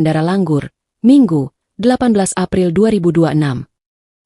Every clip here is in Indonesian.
Bandara Langgur, Minggu, 18 April 2026.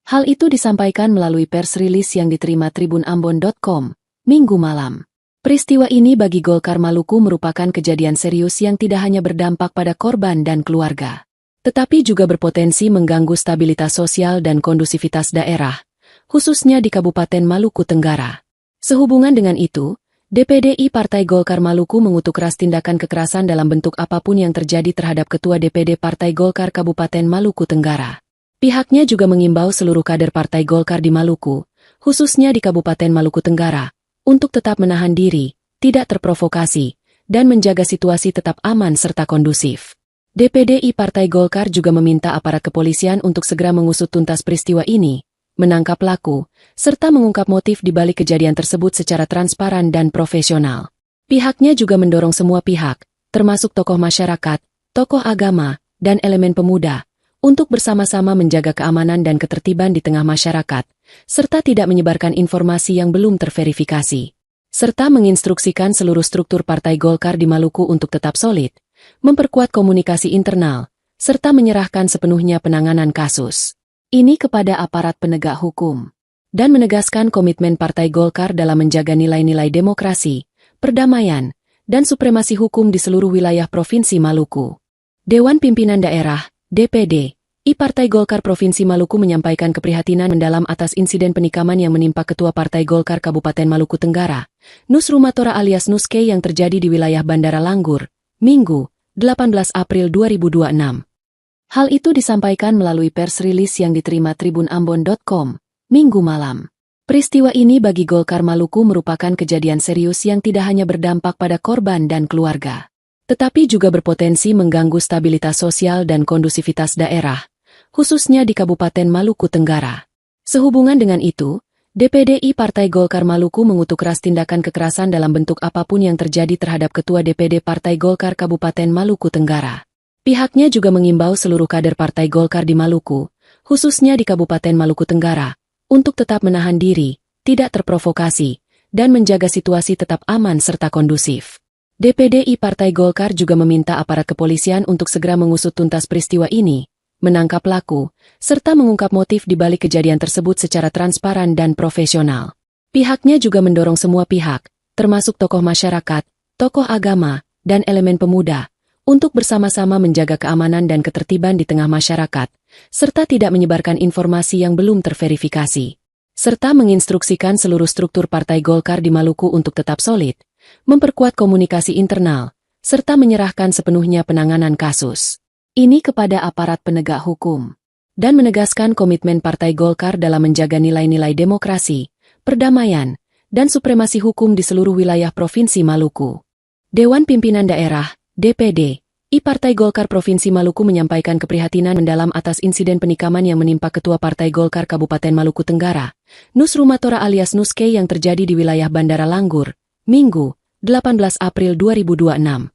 Hal itu disampaikan melalui pers rilis yang diterima tribunambon.com, Minggu malam. Peristiwa ini bagi Golkar Maluku merupakan kejadian serius yang tidak hanya berdampak pada korban dan keluarga, tetapi juga berpotensi mengganggu stabilitas sosial dan kondusivitas daerah, khususnya di Kabupaten Maluku Tenggara. Sehubungan dengan itu, DPD Partai Golkar Maluku mengutuk keras tindakan kekerasan dalam bentuk apapun yang terjadi terhadap Ketua DPD Partai Golkar Kabupaten Maluku Tenggara. Pihaknya juga mengimbau seluruh kader Partai Golkar di Maluku, khususnya di Kabupaten Maluku Tenggara, untuk tetap menahan diri, tidak terprovokasi, dan menjaga situasi tetap aman serta kondusif. DPD Partai Golkar juga meminta aparat kepolisian untuk segera mengusut tuntas peristiwa ini, menangkap pelaku, serta mengungkap motif di balik kejadian tersebut secara transparan dan profesional. Pihaknya juga mendorong semua pihak, termasuk tokoh masyarakat, tokoh agama, dan elemen pemuda, untuk bersama-sama menjaga keamanan dan ketertiban di tengah masyarakat, serta tidak menyebarkan informasi yang belum terverifikasi. Serta menginstruksikan seluruh struktur Partai Golkar di Maluku untuk tetap solid, memperkuat komunikasi internal, serta menyerahkan sepenuhnya penanganan kasus ini kepada aparat penegak hukum, dan menegaskan komitmen Partai Golkar dalam menjaga nilai-nilai demokrasi, perdamaian, dan supremasi hukum di seluruh wilayah Provinsi Maluku. Dewan Pimpinan Daerah, DPD, Partai Golkar Provinsi Maluku menyampaikan keprihatinan mendalam atas insiden penikaman yang menimpa Ketua Partai Golkar Kabupaten Maluku Tenggara, Nus Rumatora alias Nuske yang terjadi di wilayah Bandara Langgur, Minggu, 18 April 2026. Hal itu disampaikan melalui pers rilis yang diterima tribunambon.com, Minggu malam. Peristiwa ini bagi Golkar Maluku merupakan kejadian serius yang tidak hanya berdampak pada korban dan keluarga, tetapi juga berpotensi mengganggu stabilitas sosial dan kondusivitas daerah, khususnya di Kabupaten Maluku Tenggara. Sehubungan dengan itu, DPD Partai Golkar Maluku mengutuk keras tindakan kekerasan dalam bentuk apapun yang terjadi terhadap Ketua DPD Partai Golkar Kabupaten Maluku Tenggara. Pihaknya juga mengimbau seluruh kader Partai Golkar di Maluku, khususnya di Kabupaten Maluku Tenggara, untuk tetap menahan diri, tidak terprovokasi, dan menjaga situasi tetap aman serta kondusif. DPD Partai Golkar juga meminta aparat kepolisian untuk segera mengusut tuntas peristiwa ini, menangkap pelaku, serta mengungkap motif di balik kejadian tersebut secara transparan dan profesional. Pihaknya juga mendorong semua pihak, termasuk tokoh masyarakat, tokoh agama, dan elemen pemuda, untuk bersama-sama menjaga keamanan dan ketertiban di tengah masyarakat, serta tidak menyebarkan informasi yang belum terverifikasi. Serta menginstruksikan seluruh struktur Partai Golkar di Maluku untuk tetap solid, memperkuat komunikasi internal, serta menyerahkan sepenuhnya penanganan kasus ini kepada aparat penegak hukum, dan menegaskan komitmen Partai Golkar dalam menjaga nilai-nilai demokrasi, perdamaian, dan supremasi hukum di seluruh wilayah Provinsi Maluku. Dewan Pimpinan Daerah, DPD, Partai Golkar Provinsi Maluku menyampaikan keprihatinan mendalam atas insiden penikaman yang menimpa Ketua Partai Golkar Kabupaten Maluku Tenggara, Nus Rumatora alias Nuske yang terjadi di wilayah Bandara Langgur, Minggu, 18 April 2026.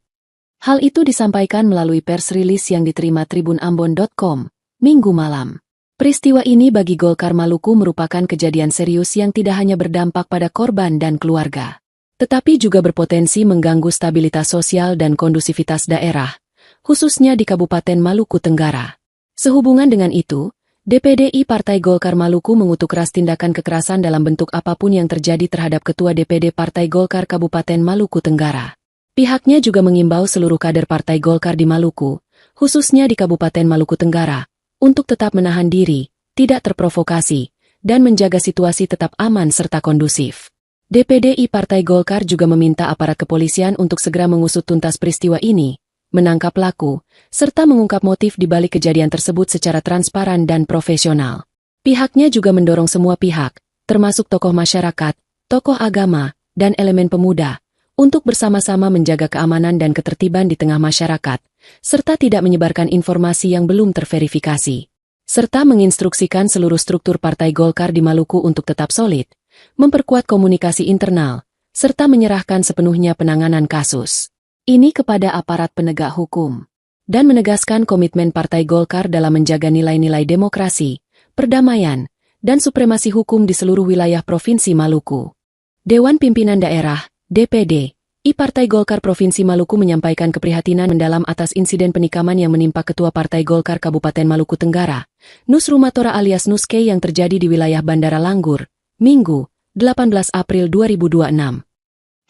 Hal itu disampaikan melalui pers rilis yang diterima tribunambon.com, Minggu malam. Peristiwa ini bagi Golkar Maluku merupakan kejadian serius yang tidak hanya berdampak pada korban dan keluarga, tetapi juga berpotensi mengganggu stabilitas sosial dan kondusivitas daerah, khususnya di Kabupaten Maluku Tenggara. Sehubungan dengan itu, DPD Partai Golkar Maluku mengutuk keras tindakan kekerasan dalam bentuk apapun yang terjadi terhadap Ketua DPD Partai Golkar Kabupaten Maluku Tenggara. Pihaknya juga mengimbau seluruh kader Partai Golkar di Maluku, khususnya di Kabupaten Maluku Tenggara, untuk tetap menahan diri, tidak terprovokasi, dan menjaga situasi tetap aman serta kondusif. DPD Partai Golkar juga meminta aparat kepolisian untuk segera mengusut tuntas peristiwa ini, menangkap pelaku, serta mengungkap motif di balik kejadian tersebut secara transparan dan profesional. Pihaknya juga mendorong semua pihak, termasuk tokoh masyarakat, tokoh agama, dan elemen pemuda, untuk bersama-sama menjaga keamanan dan ketertiban di tengah masyarakat, serta tidak menyebarkan informasi yang belum terverifikasi. Serta menginstruksikan seluruh struktur Partai Golkar di Maluku untuk tetap solid, memperkuat komunikasi internal, serta menyerahkan sepenuhnya penanganan kasus ini kepada aparat penegak hukum, dan menegaskan komitmen Partai Golkar dalam menjaga nilai-nilai demokrasi, perdamaian, dan supremasi hukum di seluruh wilayah Provinsi Maluku. Dewan Pimpinan Daerah, DPD, I Partai Golkar Provinsi Maluku menyampaikan keprihatinan mendalam atas insiden penikaman yang menimpa Ketua Partai Golkar Kabupaten Maluku Tenggara, Nus Rumatora alias Nuske yang terjadi di wilayah Bandara Langgur, Minggu, 18 April 2026.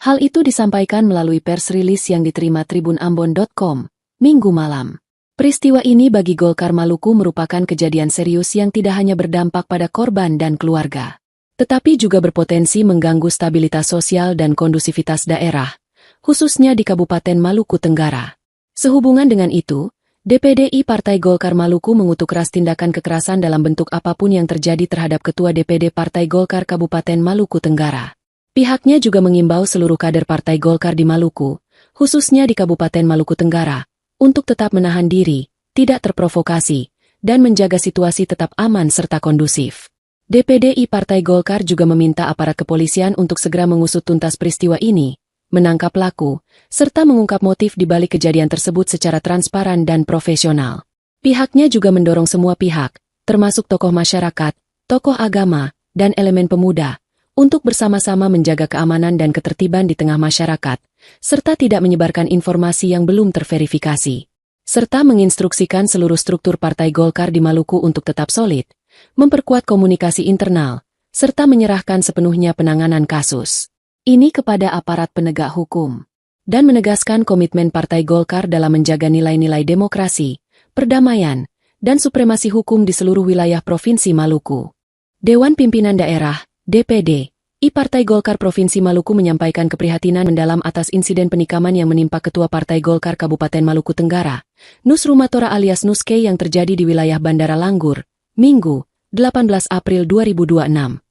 Hal itu disampaikan melalui pers rilis yang diterima tribunambon.com, Minggu malam. Peristiwa ini bagi Golkar Maluku merupakan kejadian serius yang tidak hanya berdampak pada korban dan keluarga, tetapi juga berpotensi mengganggu stabilitas sosial dan kondusivitas daerah, khususnya di Kabupaten Maluku Tenggara. Sehubungan dengan itu, DPD Partai Golkar Maluku mengutuk keras tindakan kekerasan dalam bentuk apapun yang terjadi terhadap Ketua DPD Partai Golkar Kabupaten Maluku Tenggara. Pihaknya juga mengimbau seluruh kader Partai Golkar di Maluku, khususnya di Kabupaten Maluku Tenggara, untuk tetap menahan diri, tidak terprovokasi, dan menjaga situasi tetap aman serta kondusif. DPD Partai Golkar juga meminta aparat kepolisian untuk segera mengusut tuntas peristiwa ini, menangkap pelaku, serta mengungkap motif di balik kejadian tersebut secara transparan dan profesional. Pihaknya juga mendorong semua pihak, termasuk tokoh masyarakat, tokoh agama, dan elemen pemuda, untuk bersama-sama menjaga keamanan dan ketertiban di tengah masyarakat, serta tidak menyebarkan informasi yang belum terverifikasi, serta menginstruksikan seluruh struktur Partai Golkar di Maluku untuk tetap solid, memperkuat komunikasi internal, serta menyerahkan sepenuhnya penanganan kasus ini kepada aparat penegak hukum, dan menegaskan komitmen Partai Golkar dalam menjaga nilai-nilai demokrasi, perdamaian, dan supremasi hukum di seluruh wilayah Provinsi Maluku. Dewan Pimpinan Daerah, DPD, Partai Golkar Provinsi Maluku menyampaikan keprihatinan mendalam atas insiden penikaman yang menimpa Ketua Partai Golkar Kabupaten Maluku Tenggara, Nus Rumatora alias Nuske yang terjadi di wilayah Bandara Langgur, Minggu, 18 April 2026.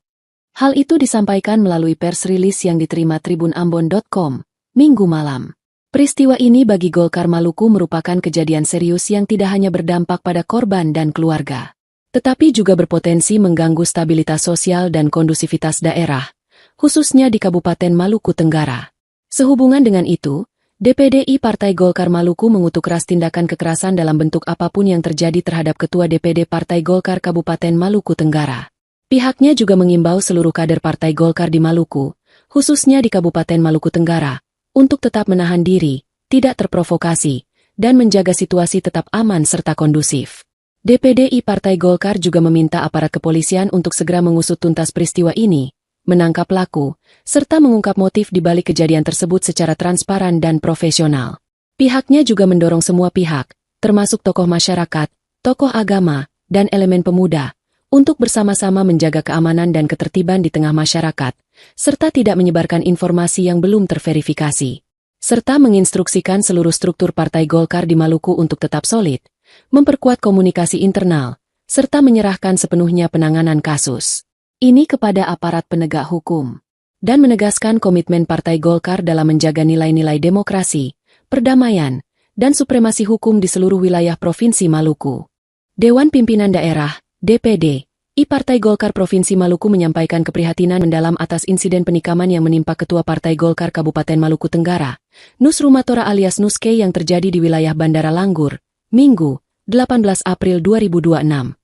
Hal itu disampaikan melalui pers rilis yang diterima tribunambon.com, Minggu malam. Peristiwa ini bagi Golkar Maluku merupakan kejadian serius yang tidak hanya berdampak pada korban dan keluarga, tetapi juga berpotensi mengganggu stabilitas sosial dan kondusivitas daerah, khususnya di Kabupaten Maluku Tenggara. Sehubungan dengan itu, DPD Partai Golkar Maluku mengutuk keras tindakan kekerasan dalam bentuk apapun yang terjadi terhadap Ketua DPD Partai Golkar Kabupaten Maluku Tenggara. Pihaknya juga mengimbau seluruh kader Partai Golkar di Maluku, khususnya di Kabupaten Maluku Tenggara, untuk tetap menahan diri, tidak terprovokasi, dan menjaga situasi tetap aman serta kondusif. DPD Partai Golkar juga meminta aparat kepolisian untuk segera mengusut tuntas peristiwa ini, menangkap pelaku, serta mengungkap motif di balik kejadian tersebut secara transparan dan profesional. Pihaknya juga mendorong semua pihak, termasuk tokoh masyarakat, tokoh agama, dan elemen pemuda, untuk bersama-sama menjaga keamanan dan ketertiban di tengah masyarakat, serta tidak menyebarkan informasi yang belum terverifikasi, serta menginstruksikan seluruh struktur Partai Golkar di Maluku untuk tetap solid, memperkuat komunikasi internal, serta menyerahkan sepenuhnya penanganan kasus ini kepada aparat penegak hukum, dan menegaskan komitmen Partai Golkar dalam menjaga nilai-nilai demokrasi, perdamaian, dan supremasi hukum di seluruh wilayah Provinsi Maluku. Dewan Pimpinan Daerah, DPD, Partai Golkar Provinsi Maluku menyampaikan keprihatinan mendalam atas insiden penikaman yang menimpa Ketua Partai Golkar Kabupaten Maluku Tenggara, Nus Rumatora alias Nuske yang terjadi di wilayah Bandara Langgur, Minggu, 18 April 2026.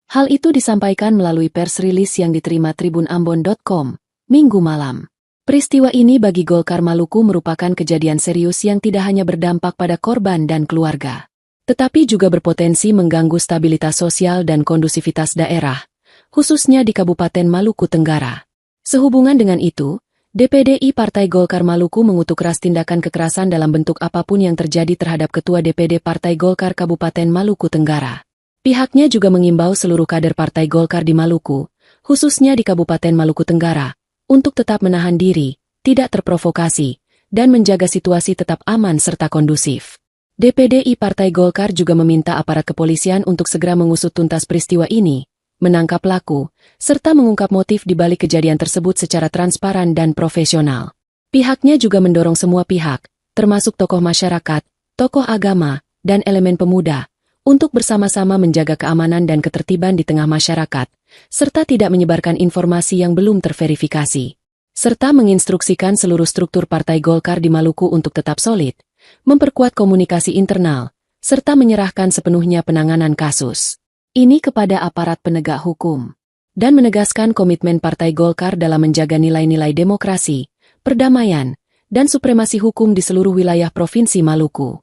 Hal itu disampaikan melalui pers rilis yang diterima tribunambon.com, Minggu malam. Peristiwa ini bagi Golkar Maluku merupakan kejadian serius yang tidak hanya berdampak pada korban dan keluarga, tetapi juga berpotensi mengganggu stabilitas sosial dan kondusivitas daerah, khususnya di Kabupaten Maluku Tenggara. Sehubungan dengan itu, DPD Partai Golkar Maluku mengutuk keras tindakan kekerasan dalam bentuk apapun yang terjadi terhadap Ketua DPD Partai Golkar Kabupaten Maluku Tenggara. Pihaknya juga mengimbau seluruh kader Partai Golkar di Maluku, khususnya di Kabupaten Maluku Tenggara, untuk tetap menahan diri, tidak terprovokasi, dan menjaga situasi tetap aman serta kondusif. DPD Partai Golkar juga meminta aparat kepolisian untuk segera mengusut tuntas peristiwa ini, menangkap pelaku, serta mengungkap motif di balik kejadian tersebut secara transparan dan profesional. Pihaknya juga mendorong semua pihak, termasuk tokoh masyarakat, tokoh agama, dan elemen pemuda, untuk bersama-sama menjaga keamanan dan ketertiban di tengah masyarakat, serta tidak menyebarkan informasi yang belum terverifikasi, serta menginstruksikan seluruh struktur Partai Golkar di Maluku untuk tetap solid, memperkuat komunikasi internal, serta menyerahkan sepenuhnya penanganan kasus ini kepada aparat penegak hukum, dan menegaskan komitmen Partai Golkar dalam menjaga nilai-nilai demokrasi, perdamaian, dan supremasi hukum di seluruh wilayah Provinsi Maluku.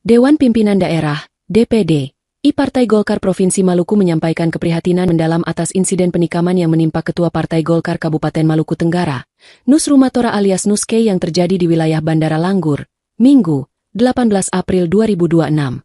Dewan Pimpinan Daerah, DPD, Partai Golkar Provinsi Maluku menyampaikan keprihatinan mendalam atas insiden penikaman yang menimpa Ketua Partai Golkar Kabupaten Maluku Tenggara, Nus Rumatora alias Nuske yang terjadi di wilayah Bandara Langgur, Minggu, 18 April 2026.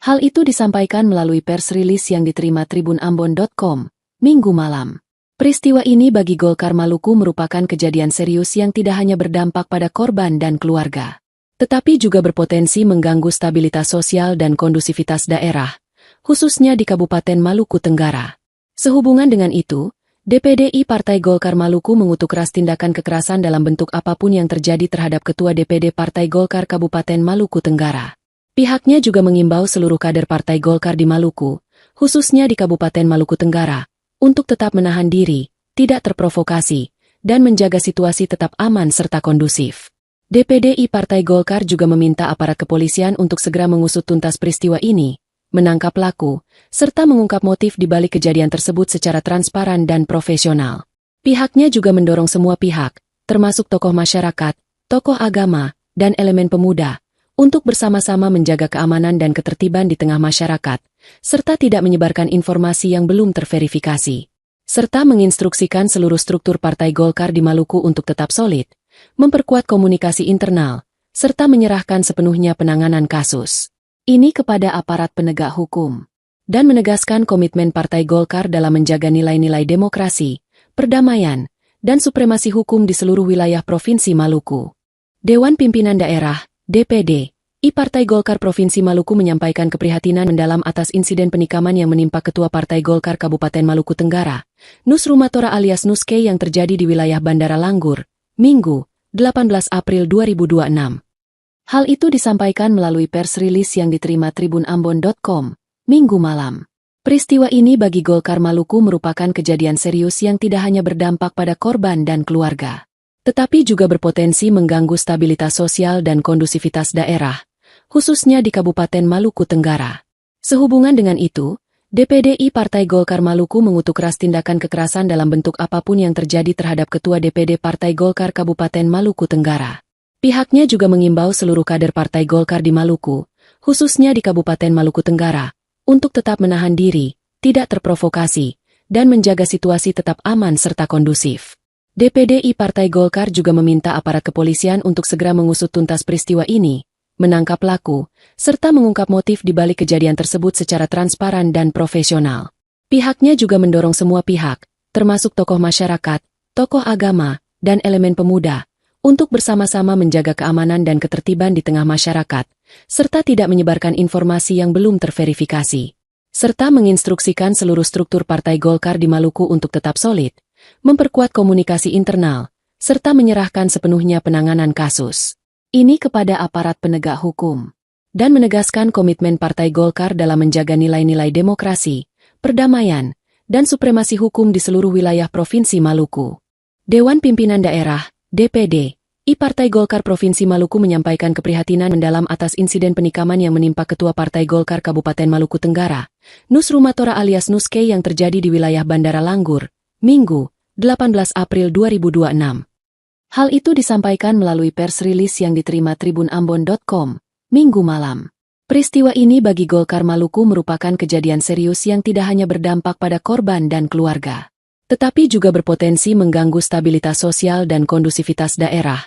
Hal itu disampaikan melalui pers rilis yang diterima tribunambon.com, Minggu malam. Peristiwa ini bagi Golkar Maluku merupakan kejadian serius yang tidak hanya berdampak pada korban dan keluarga, tetapi juga berpotensi mengganggu stabilitas sosial dan kondusivitas daerah, khususnya di Kabupaten Maluku Tenggara. Sehubungan dengan itu, DPD Partai Golkar Maluku mengutuk keras tindakan kekerasan dalam bentuk apapun yang terjadi terhadap Ketua DPD Partai Golkar Kabupaten Maluku Tenggara. Pihaknya juga mengimbau seluruh kader Partai Golkar di Maluku, khususnya di Kabupaten Maluku Tenggara, untuk tetap menahan diri, tidak terprovokasi, dan menjaga situasi tetap aman serta kondusif. DPD Partai Golkar juga meminta aparat kepolisian untuk segera mengusut tuntas peristiwa ini, menangkap pelaku, serta mengungkap motif di balik kejadian tersebut secara transparan dan profesional. Pihaknya juga mendorong semua pihak, termasuk tokoh masyarakat, tokoh agama, dan elemen pemuda, untuk bersama-sama menjaga keamanan dan ketertiban di tengah masyarakat, serta tidak menyebarkan informasi yang belum terverifikasi, serta menginstruksikan seluruh struktur Partai Golkar di Maluku untuk tetap solid, memperkuat komunikasi internal, serta menyerahkan sepenuhnya penanganan kasus ini kepada aparat penegak hukum, dan menegaskan komitmen Partai Golkar dalam menjaga nilai-nilai demokrasi, perdamaian, dan supremasi hukum di seluruh wilayah Provinsi Maluku. Dewan Pimpinan Daerah, DPD, Partai Golkar Provinsi Maluku menyampaikan keprihatinan mendalam atas insiden penikaman yang menimpa Ketua Partai Golkar Kabupaten Maluku Tenggara, Nus Rumatora alias Nuske yang terjadi di wilayah Bandara Langgur, Minggu, 18 April 2026. Hal itu disampaikan melalui pers rilis yang diterima tribunambon.com, Minggu malam. Peristiwa ini bagi Golkar Maluku merupakan kejadian serius yang tidak hanya berdampak pada korban dan keluarga, tetapi juga berpotensi mengganggu stabilitas sosial dan kondusivitas daerah, khususnya di Kabupaten Maluku Tenggara. Sehubungan dengan itu, DPD Partai Golkar Maluku mengutuk keras tindakan kekerasan dalam bentuk apapun yang terjadi terhadap Ketua DPD Partai Golkar Kabupaten Maluku Tenggara. Pihaknya juga mengimbau seluruh kader Partai Golkar di Maluku, khususnya di Kabupaten Maluku Tenggara, untuk tetap menahan diri, tidak terprovokasi, dan menjaga situasi tetap aman serta kondusif. DPD Partai Golkar juga meminta aparat kepolisian untuk segera mengusut tuntas peristiwa ini, menangkap pelaku, serta mengungkap motif di balik kejadian tersebut secara transparan dan profesional. Pihaknya juga mendorong semua pihak, termasuk tokoh masyarakat, tokoh agama, dan elemen pemuda, untuk bersama-sama menjaga keamanan dan ketertiban di tengah masyarakat, serta tidak menyebarkan informasi yang belum terverifikasi, serta menginstruksikan seluruh struktur Partai Golkar di Maluku untuk tetap solid, memperkuat komunikasi internal, serta menyerahkan sepenuhnya penanganan kasus ini kepada aparat penegak hukum, dan menegaskan komitmen Partai Golkar dalam menjaga nilai-nilai demokrasi, perdamaian, dan supremasi hukum di seluruh wilayah Provinsi Maluku. Dewan Pimpinan Daerah, DPD, Partai Golkar Provinsi Maluku menyampaikan keprihatinan mendalam atas insiden penikaman yang menimpa Ketua Partai Golkar Kabupaten Maluku Tenggara, Nus Rumatora alias Nuske yang terjadi di wilayah Bandara Langgur, Minggu, 18 April 2026. Hal itu disampaikan melalui pers rilis yang diterima tribunambon.com, Minggu malam. Peristiwa ini bagi Golkar Maluku merupakan kejadian serius yang tidak hanya berdampak pada korban dan keluarga, tetapi juga berpotensi mengganggu stabilitas sosial dan kondusivitas daerah,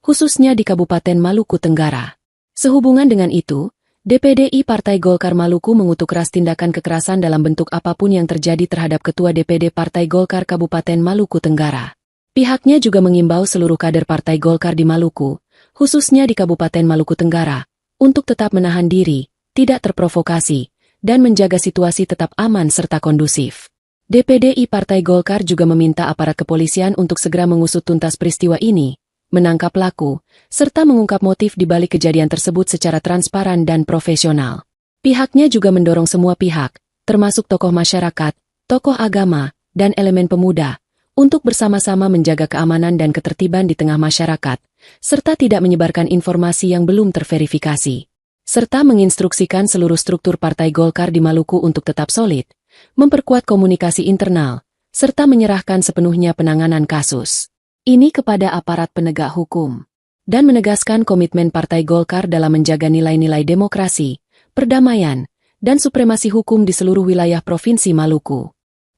khususnya di Kabupaten Maluku Tenggara. Sehubungan dengan itu, DPD Partai Golkar Maluku mengutuk keras tindakan kekerasan dalam bentuk apapun yang terjadi terhadap Ketua DPD Partai Golkar Kabupaten Maluku Tenggara. Pihaknya juga mengimbau seluruh kader Partai Golkar di Maluku, khususnya di Kabupaten Maluku Tenggara, untuk tetap menahan diri, tidak terprovokasi, dan menjaga situasi tetap aman serta kondusif. DPD Partai Golkar juga meminta aparat kepolisian untuk segera mengusut tuntas peristiwa ini, menangkap pelaku, serta mengungkap motif di balik kejadian tersebut secara transparan dan profesional. Pihaknya juga mendorong semua pihak, termasuk tokoh masyarakat, tokoh agama, dan elemen pemuda, untuk bersama-sama menjaga keamanan dan ketertiban di tengah masyarakat, serta tidak menyebarkan informasi yang belum terverifikasi, serta menginstruksikan seluruh struktur Partai Golkar di Maluku untuk tetap solid, memperkuat komunikasi internal, serta menyerahkan sepenuhnya penanganan kasus ini kepada aparat penegak hukum, dan menegaskan komitmen Partai Golkar dalam menjaga nilai-nilai demokrasi, perdamaian, dan supremasi hukum di seluruh wilayah Provinsi Maluku.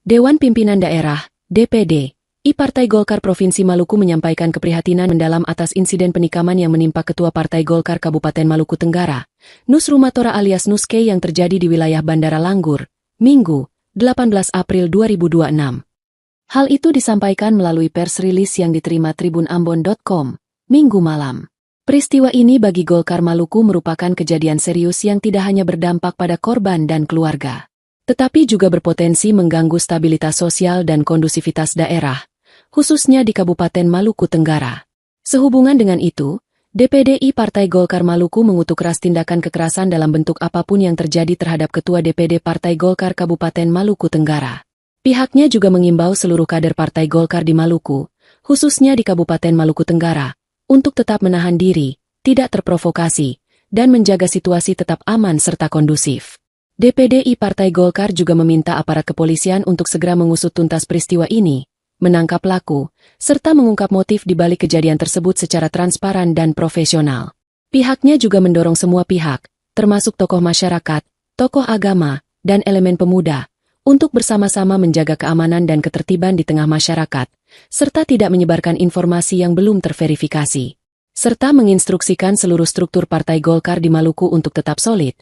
Dewan Pimpinan Daerah, DPD, Partai Golkar Provinsi Maluku menyampaikan keprihatinan mendalam atas insiden penikaman yang menimpa Ketua Partai Golkar Kabupaten Maluku Tenggara, Nus Rumatora alias Nuske yang terjadi di wilayah Bandara Langgur, Minggu, 18 April 2026. Hal itu disampaikan melalui pers rilis yang diterima tribunambon.com, Minggu malam. Peristiwa ini bagi Golkar Maluku merupakan kejadian serius yang tidak hanya berdampak pada korban dan keluarga, tetapi juga berpotensi mengganggu stabilitas sosial dan kondusivitas daerah, khususnya di Kabupaten Maluku Tenggara. Sehubungan dengan itu, DPD Partai Golkar Maluku mengutuk keras tindakan kekerasan dalam bentuk apapun yang terjadi terhadap Ketua DPD Partai Golkar Kabupaten Maluku Tenggara. Pihaknya juga mengimbau seluruh kader Partai Golkar di Maluku, khususnya di Kabupaten Maluku Tenggara, untuk tetap menahan diri, tidak terprovokasi, dan menjaga situasi tetap aman serta kondusif. DPD Partai Golkar juga meminta aparat kepolisian untuk segera mengusut tuntas peristiwa ini, menangkap pelaku, serta mengungkap motif di balik kejadian tersebut secara transparan dan profesional. Pihaknya juga mendorong semua pihak, termasuk tokoh masyarakat, tokoh agama, dan elemen pemuda, untuk bersama-sama menjaga keamanan dan ketertiban di tengah masyarakat, serta tidak menyebarkan informasi yang belum terverifikasi, serta menginstruksikan seluruh struktur Partai Golkar di Maluku untuk tetap solid,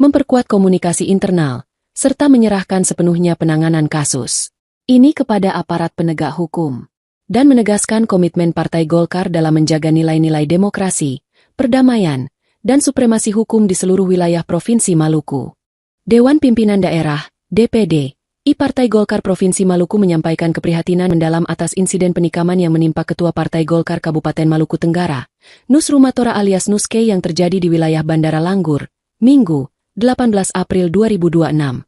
memperkuat komunikasi internal, serta menyerahkan sepenuhnya penanganan kasus ini kepada aparat penegak hukum, dan menegaskan komitmen Partai Golkar dalam menjaga nilai-nilai demokrasi, perdamaian, dan supremasi hukum di seluruh wilayah Provinsi Maluku. Dewan Pimpinan Daerah, DPD, Partai Golkar Provinsi Maluku menyampaikan keprihatinan mendalam atas insiden penikaman yang menimpa Ketua Partai Golkar Kabupaten Maluku Tenggara, Nus Rumatora alias Nuske yang terjadi di wilayah Bandara Langgur, Minggu, 18 April 2026.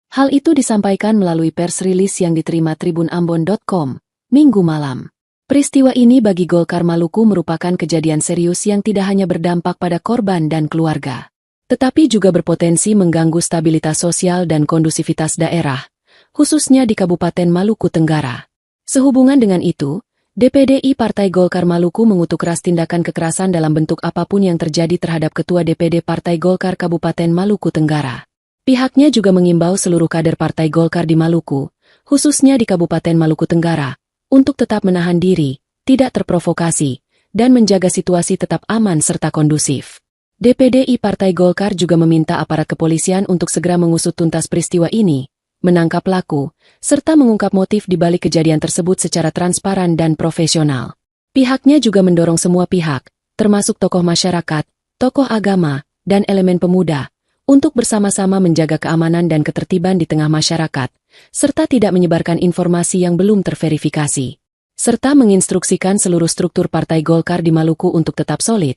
Hal itu disampaikan melalui pers rilis yang diterima tribunambon.com, Minggu malam. Peristiwa ini bagi Golkar Maluku merupakan kejadian serius yang tidak hanya berdampak pada korban dan keluarga, tetapi juga berpotensi mengganggu stabilitas sosial dan kondusivitas daerah, khususnya di Kabupaten Maluku Tenggara. Sehubungan dengan itu, DPD Partai Golkar Maluku mengutuk keras tindakan kekerasan dalam bentuk apapun yang terjadi terhadap Ketua DPD Partai Golkar Kabupaten Maluku Tenggara. Pihaknya juga mengimbau seluruh kader Partai Golkar di Maluku, khususnya di Kabupaten Maluku Tenggara, untuk tetap menahan diri, tidak terprovokasi, dan menjaga situasi tetap aman serta kondusif. DPD Partai Golkar juga meminta aparat kepolisian untuk segera mengusut tuntas peristiwa ini, menangkap pelaku, serta mengungkap motif di balik kejadian tersebut secara transparan dan profesional. Pihaknya juga mendorong semua pihak, termasuk tokoh masyarakat, tokoh agama, dan elemen pemuda, untuk bersama-sama menjaga keamanan dan ketertiban di tengah masyarakat, serta tidak menyebarkan informasi yang belum terverifikasi, serta menginstruksikan seluruh struktur Partai Golkar di Maluku untuk tetap solid,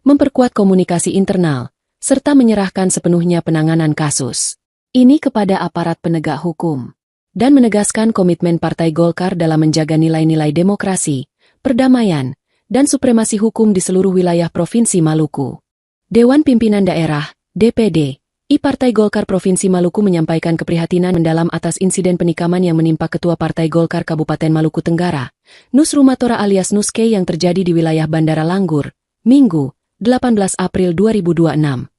memperkuat komunikasi internal, serta menyerahkan sepenuhnya penanganan kasus ini kepada aparat penegak hukum, dan menegaskan komitmen Partai Golkar dalam menjaga nilai-nilai demokrasi, perdamaian, dan supremasi hukum di seluruh wilayah Provinsi Maluku. Dewan Pimpinan Daerah, DPD, Partai Golkar Provinsi Maluku menyampaikan keprihatinan mendalam atas insiden penikaman yang menimpa Ketua Partai Golkar Kabupaten Maluku Tenggara, Nus Rumatora alias Nuske yang terjadi di wilayah Bandara Langgur, Minggu, 18 April 2026.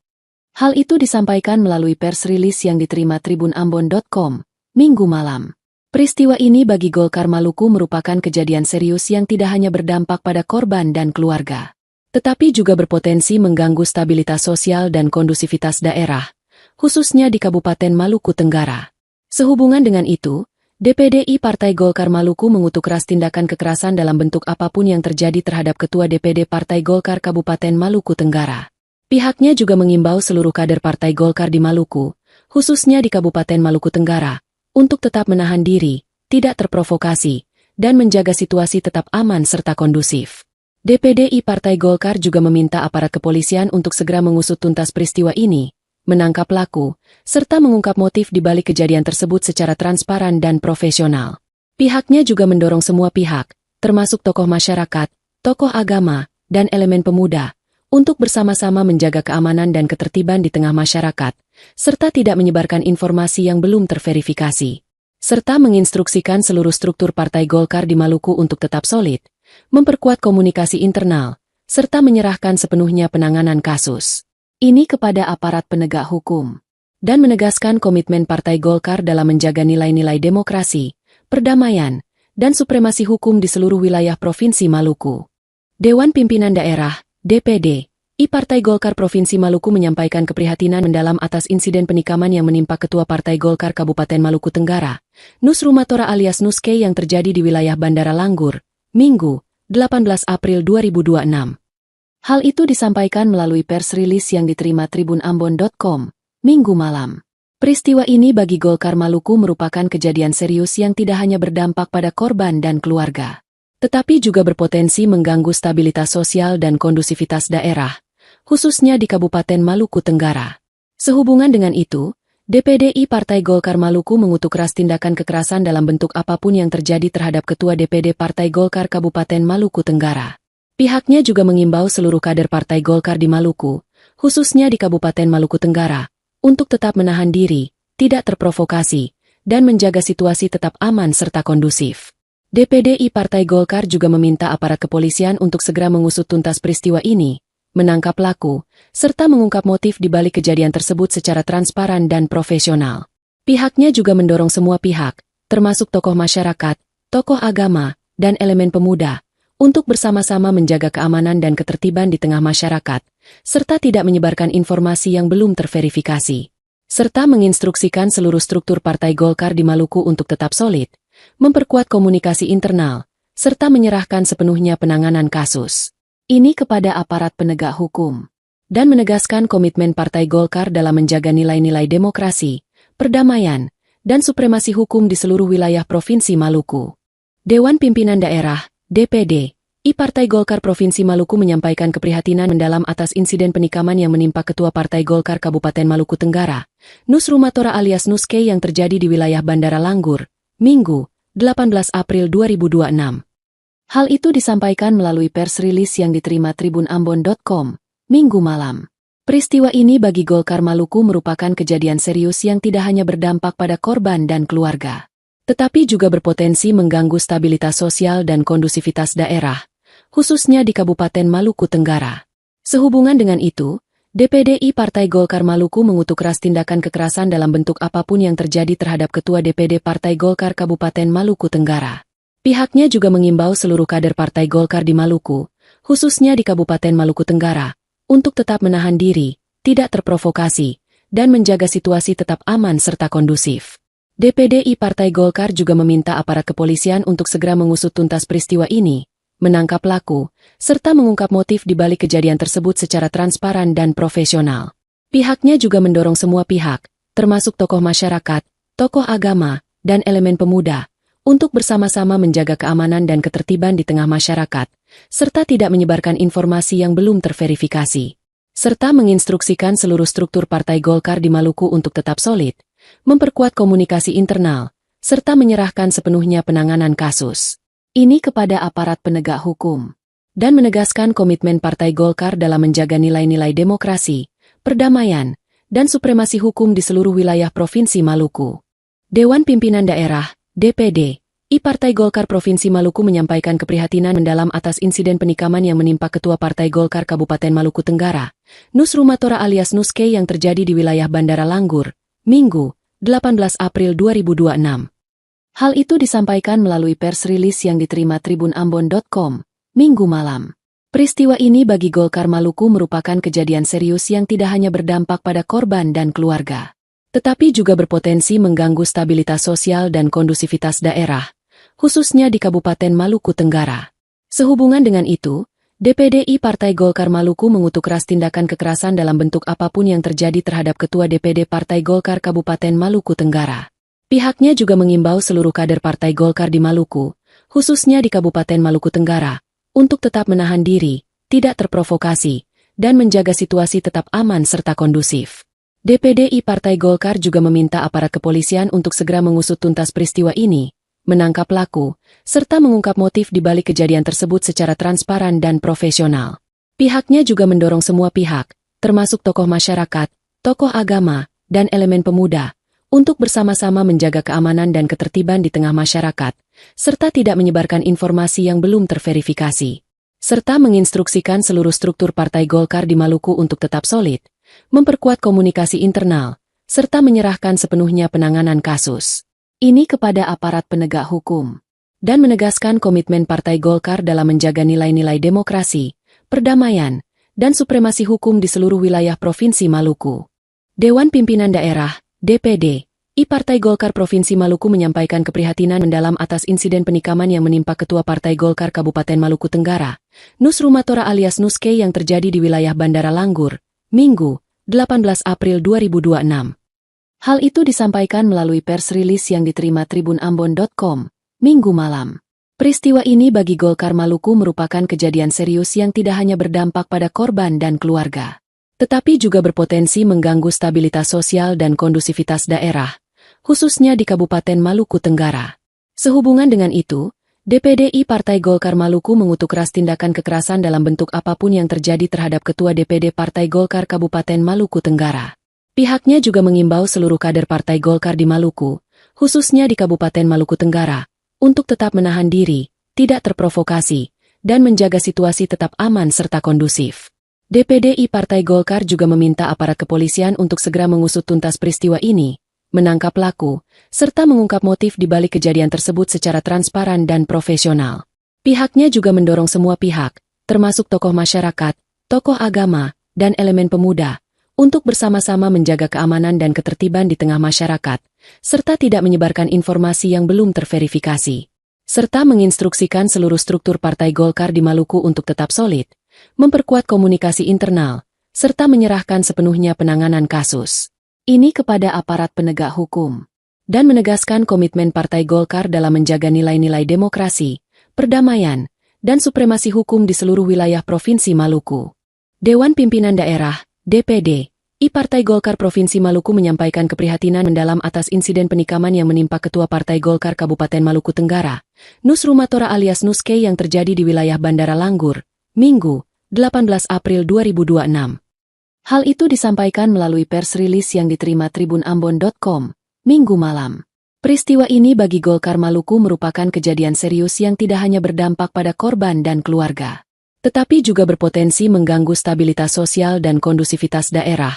Hal itu disampaikan melalui pers rilis yang diterima tribunambon.com, Minggu malam. Peristiwa ini bagi Golkar Maluku merupakan kejadian serius yang tidak hanya berdampak pada korban dan keluarga, tetapi juga berpotensi mengganggu stabilitas sosial dan kondusivitas daerah, khususnya di Kabupaten Maluku Tenggara. Sehubungan dengan itu, DPD Partai Golkar Maluku mengutuk keras tindakan kekerasan dalam bentuk apapun yang terjadi terhadap Ketua DPD Partai Golkar Kabupaten Maluku Tenggara. Pihaknya juga mengimbau seluruh kader Partai Golkar di Maluku, khususnya di Kabupaten Maluku Tenggara, untuk tetap menahan diri, tidak terprovokasi, dan menjaga situasi tetap aman serta kondusif. DPD Partai Golkar juga meminta aparat kepolisian untuk segera mengusut tuntas peristiwa ini, menangkap pelaku, serta mengungkap motif di balik kejadian tersebut secara transparan dan profesional. Pihaknya juga mendorong semua pihak, termasuk tokoh masyarakat, tokoh agama, dan elemen pemuda, untuk bersama-sama menjaga keamanan dan ketertiban di tengah masyarakat, serta tidak menyebarkan informasi yang belum terverifikasi, serta menginstruksikan seluruh struktur Partai Golkar di Maluku untuk tetap solid, memperkuat komunikasi internal, serta menyerahkan sepenuhnya penanganan kasus ini kepada aparat penegak hukum, dan menegaskan komitmen Partai Golkar dalam menjaga nilai-nilai demokrasi, perdamaian, dan supremasi hukum di seluruh wilayah Provinsi Maluku. Dewan Pimpinan Daerah, DPD, Partai Golkar Provinsi Maluku menyampaikan keprihatinan mendalam atas insiden penikaman yang menimpa Ketua Partai Golkar Kabupaten Maluku Tenggara, Nus Rumatora alias Nuske yang terjadi di wilayah Bandara Langgur, Minggu, 18 April 2026. Hal itu disampaikan melalui pers rilis yang diterima tribunambon.com, Minggu malam. Peristiwa ini bagi Golkar Maluku merupakan kejadian serius yang tidak hanya berdampak pada korban dan keluarga, tetapi juga berpotensi mengganggu stabilitas sosial dan kondusivitas daerah, khususnya di Kabupaten Maluku Tenggara. Sehubungan dengan itu, DPD Partai Golkar Maluku mengutuk keras tindakan kekerasan dalam bentuk apapun yang terjadi terhadap Ketua DPD Partai Golkar Kabupaten Maluku Tenggara. Pihaknya juga mengimbau seluruh kader Partai Golkar di Maluku, khususnya di Kabupaten Maluku Tenggara, untuk tetap menahan diri, tidak terprovokasi, dan menjaga situasi tetap aman serta kondusif. DPD Partai Golkar juga meminta aparat kepolisian untuk segera mengusut tuntas peristiwa ini, menangkap pelaku, serta mengungkap motif di balik kejadian tersebut secara transparan dan profesional. Pihaknya juga mendorong semua pihak, termasuk tokoh masyarakat, tokoh agama, dan elemen pemuda, untuk bersama-sama menjaga keamanan dan ketertiban di tengah masyarakat, serta tidak menyebarkan informasi yang belum terverifikasi, serta menginstruksikan seluruh struktur Partai Golkar di Maluku untuk tetap solid, memperkuat komunikasi internal, serta menyerahkan sepenuhnya penanganan kasus ini kepada aparat penegak hukum, dan menegaskan komitmen Partai Golkar dalam menjaga nilai-nilai demokrasi, perdamaian, dan supremasi hukum di seluruh wilayah Provinsi Maluku. Dewan Pimpinan Daerah, DPD, Partai Golkar Provinsi Maluku menyampaikan keprihatinan mendalam atas insiden penikaman yang menimpa Ketua Partai Golkar Kabupaten Maluku Tenggara, Nus Rumatora alias Nuske yang terjadi di wilayah Bandara Langgur, Minggu, 18 April 2026. Hal itu disampaikan melalui pers rilis yang diterima tribunambon.com, Minggu malam. Peristiwa ini bagi Golkar Maluku merupakan kejadian serius yang tidak hanya berdampak pada korban dan keluarga, tetapi juga berpotensi mengganggu stabilitas sosial dan kondusivitas daerah, khususnya di Kabupaten Maluku Tenggara. Sehubungan dengan itu, DPD Partai Golkar Maluku mengutuk keras tindakan kekerasan dalam bentuk apapun yang terjadi terhadap Ketua DPD Partai Golkar Kabupaten Maluku Tenggara. Pihaknya juga mengimbau seluruh kader Partai Golkar di Maluku, khususnya di Kabupaten Maluku Tenggara, untuk tetap menahan diri, tidak terprovokasi, dan menjaga situasi tetap aman serta kondusif. DPD Partai Golkar juga meminta aparat kepolisian untuk segera mengusut tuntas peristiwa ini, menangkap pelaku, serta mengungkap motif di balik kejadian tersebut secara transparan dan profesional. Pihaknya juga mendorong semua pihak, termasuk tokoh masyarakat, tokoh agama, dan elemen pemuda, untuk bersama-sama menjaga keamanan dan ketertiban di tengah masyarakat, serta tidak menyebarkan informasi yang belum terverifikasi, serta menginstruksikan seluruh struktur Partai Golkar di Maluku untuk tetap solid, memperkuat komunikasi internal, serta menyerahkan sepenuhnya penanganan kasus ini kepada aparat penegak hukum, dan menegaskan komitmen Partai Golkar dalam menjaga nilai-nilai demokrasi, perdamaian, dan supremasi hukum di seluruh wilayah Provinsi Maluku. Dewan Pimpinan Daerah, DPD, Partai Golkar Provinsi Maluku menyampaikan keprihatinan mendalam atas insiden penikaman yang menimpa Ketua Partai Golkar Kabupaten Maluku Tenggara, Nus Rumatora alias Nuske yang terjadi di wilayah Bandara Langgur, Minggu, 18 April 2026. Hal itu disampaikan melalui pers rilis yang diterima tribunambon.com, Minggu malam. Peristiwa ini bagi Golkar Maluku merupakan kejadian serius yang tidak hanya berdampak pada korban dan keluarga, tetapi juga berpotensi mengganggu stabilitas sosial dan kondusivitas daerah, khususnya di Kabupaten Maluku Tenggara. Sehubungan dengan itu, DPD Partai Golkar Maluku mengutuk keras tindakan kekerasan dalam bentuk apapun yang terjadi terhadap Ketua DPD Partai Golkar Kabupaten Maluku Tenggara. Pihaknya juga mengimbau seluruh kader Partai Golkar di Maluku, khususnya di Kabupaten Maluku Tenggara, untuk tetap menahan diri, tidak terprovokasi, dan menjaga situasi tetap aman serta kondusif. DPD Partai Golkar juga meminta aparat kepolisian untuk segera mengusut tuntas peristiwa ini, menangkap pelaku, serta mengungkap motif di balik kejadian tersebut secara transparan dan profesional. Pihaknya juga mendorong semua pihak, termasuk tokoh masyarakat, tokoh agama, dan elemen pemuda, untuk bersama-sama menjaga keamanan dan ketertiban di tengah masyarakat, serta tidak menyebarkan informasi yang belum terverifikasi, serta menginstruksikan seluruh struktur Partai Golkar di Maluku untuk tetap solid, memperkuat komunikasi internal, serta menyerahkan sepenuhnya penanganan kasus ini kepada aparat penegak hukum, dan menegaskan komitmen Partai Golkar dalam menjaga nilai-nilai demokrasi, perdamaian, dan supremasi hukum di seluruh wilayah Provinsi Maluku. Dewan Pimpinan Daerah, DPD, Partai Golkar Provinsi Maluku menyampaikan keprihatinan mendalam atas insiden penikaman yang menimpa Ketua Partai Golkar Kabupaten Maluku Tenggara, Nus Rumatora alias Nuske yang terjadi di wilayah Bandara Langgur, Minggu, 18 April 2026. Hal itu disampaikan melalui pers rilis yang diterima tribunambon.com, Minggu malam. Peristiwa ini bagi Golkar Maluku merupakan kejadian serius yang tidak hanya berdampak pada korban dan keluarga, tetapi juga berpotensi mengganggu stabilitas sosial dan kondusivitas daerah, khususnya di Kabupaten Maluku Tenggara. Sehubungan dengan itu, DPD Partai Golkar Maluku mengutuk keras tindakan kekerasan dalam bentuk apapun yang terjadi terhadap Ketua DPD Partai Golkar Kabupaten Maluku Tenggara. Pihaknya juga mengimbau seluruh kader Partai Golkar di Maluku, khususnya di Kabupaten Maluku Tenggara, untuk tetap menahan diri, tidak terprovokasi, dan menjaga situasi tetap aman serta kondusif. DPD Partai Golkar juga meminta aparat kepolisian untuk segera mengusut tuntas peristiwa ini, menangkap pelaku, serta mengungkap motif di balik kejadian tersebut secara transparan dan profesional. Pihaknya juga mendorong semua pihak, termasuk tokoh masyarakat, tokoh agama, dan elemen pemuda, untuk bersama-sama menjaga keamanan dan ketertiban di tengah masyarakat, serta tidak menyebarkan informasi yang belum terverifikasi, serta menginstruksikan seluruh struktur Partai Golkar di Maluku untuk tetap solid, memperkuat komunikasi internal, serta menyerahkan sepenuhnya penanganan kasus ini kepada aparat penegak hukum, dan menegaskan komitmen Partai Golkar dalam menjaga nilai-nilai demokrasi, perdamaian, dan supremasi hukum di seluruh wilayah Provinsi Maluku. Dewan Pimpinan Daerah, DPD, Partai Golkar Provinsi Maluku menyampaikan keprihatinan mendalam atas insiden penikaman yang menimpa Ketua Partai Golkar Kabupaten Maluku Tenggara, Nus Rumatora alias Nuske yang terjadi di wilayah Bandara Langgur, Minggu, 18 April 2026. Hal itu disampaikan melalui pers rilis yang diterima tribunambon.com, Minggu malam. Peristiwa ini bagi Golkar Maluku merupakan kejadian serius yang tidak hanya berdampak pada korban dan keluarga, tetapi juga berpotensi mengganggu stabilitas sosial dan kondusivitas daerah,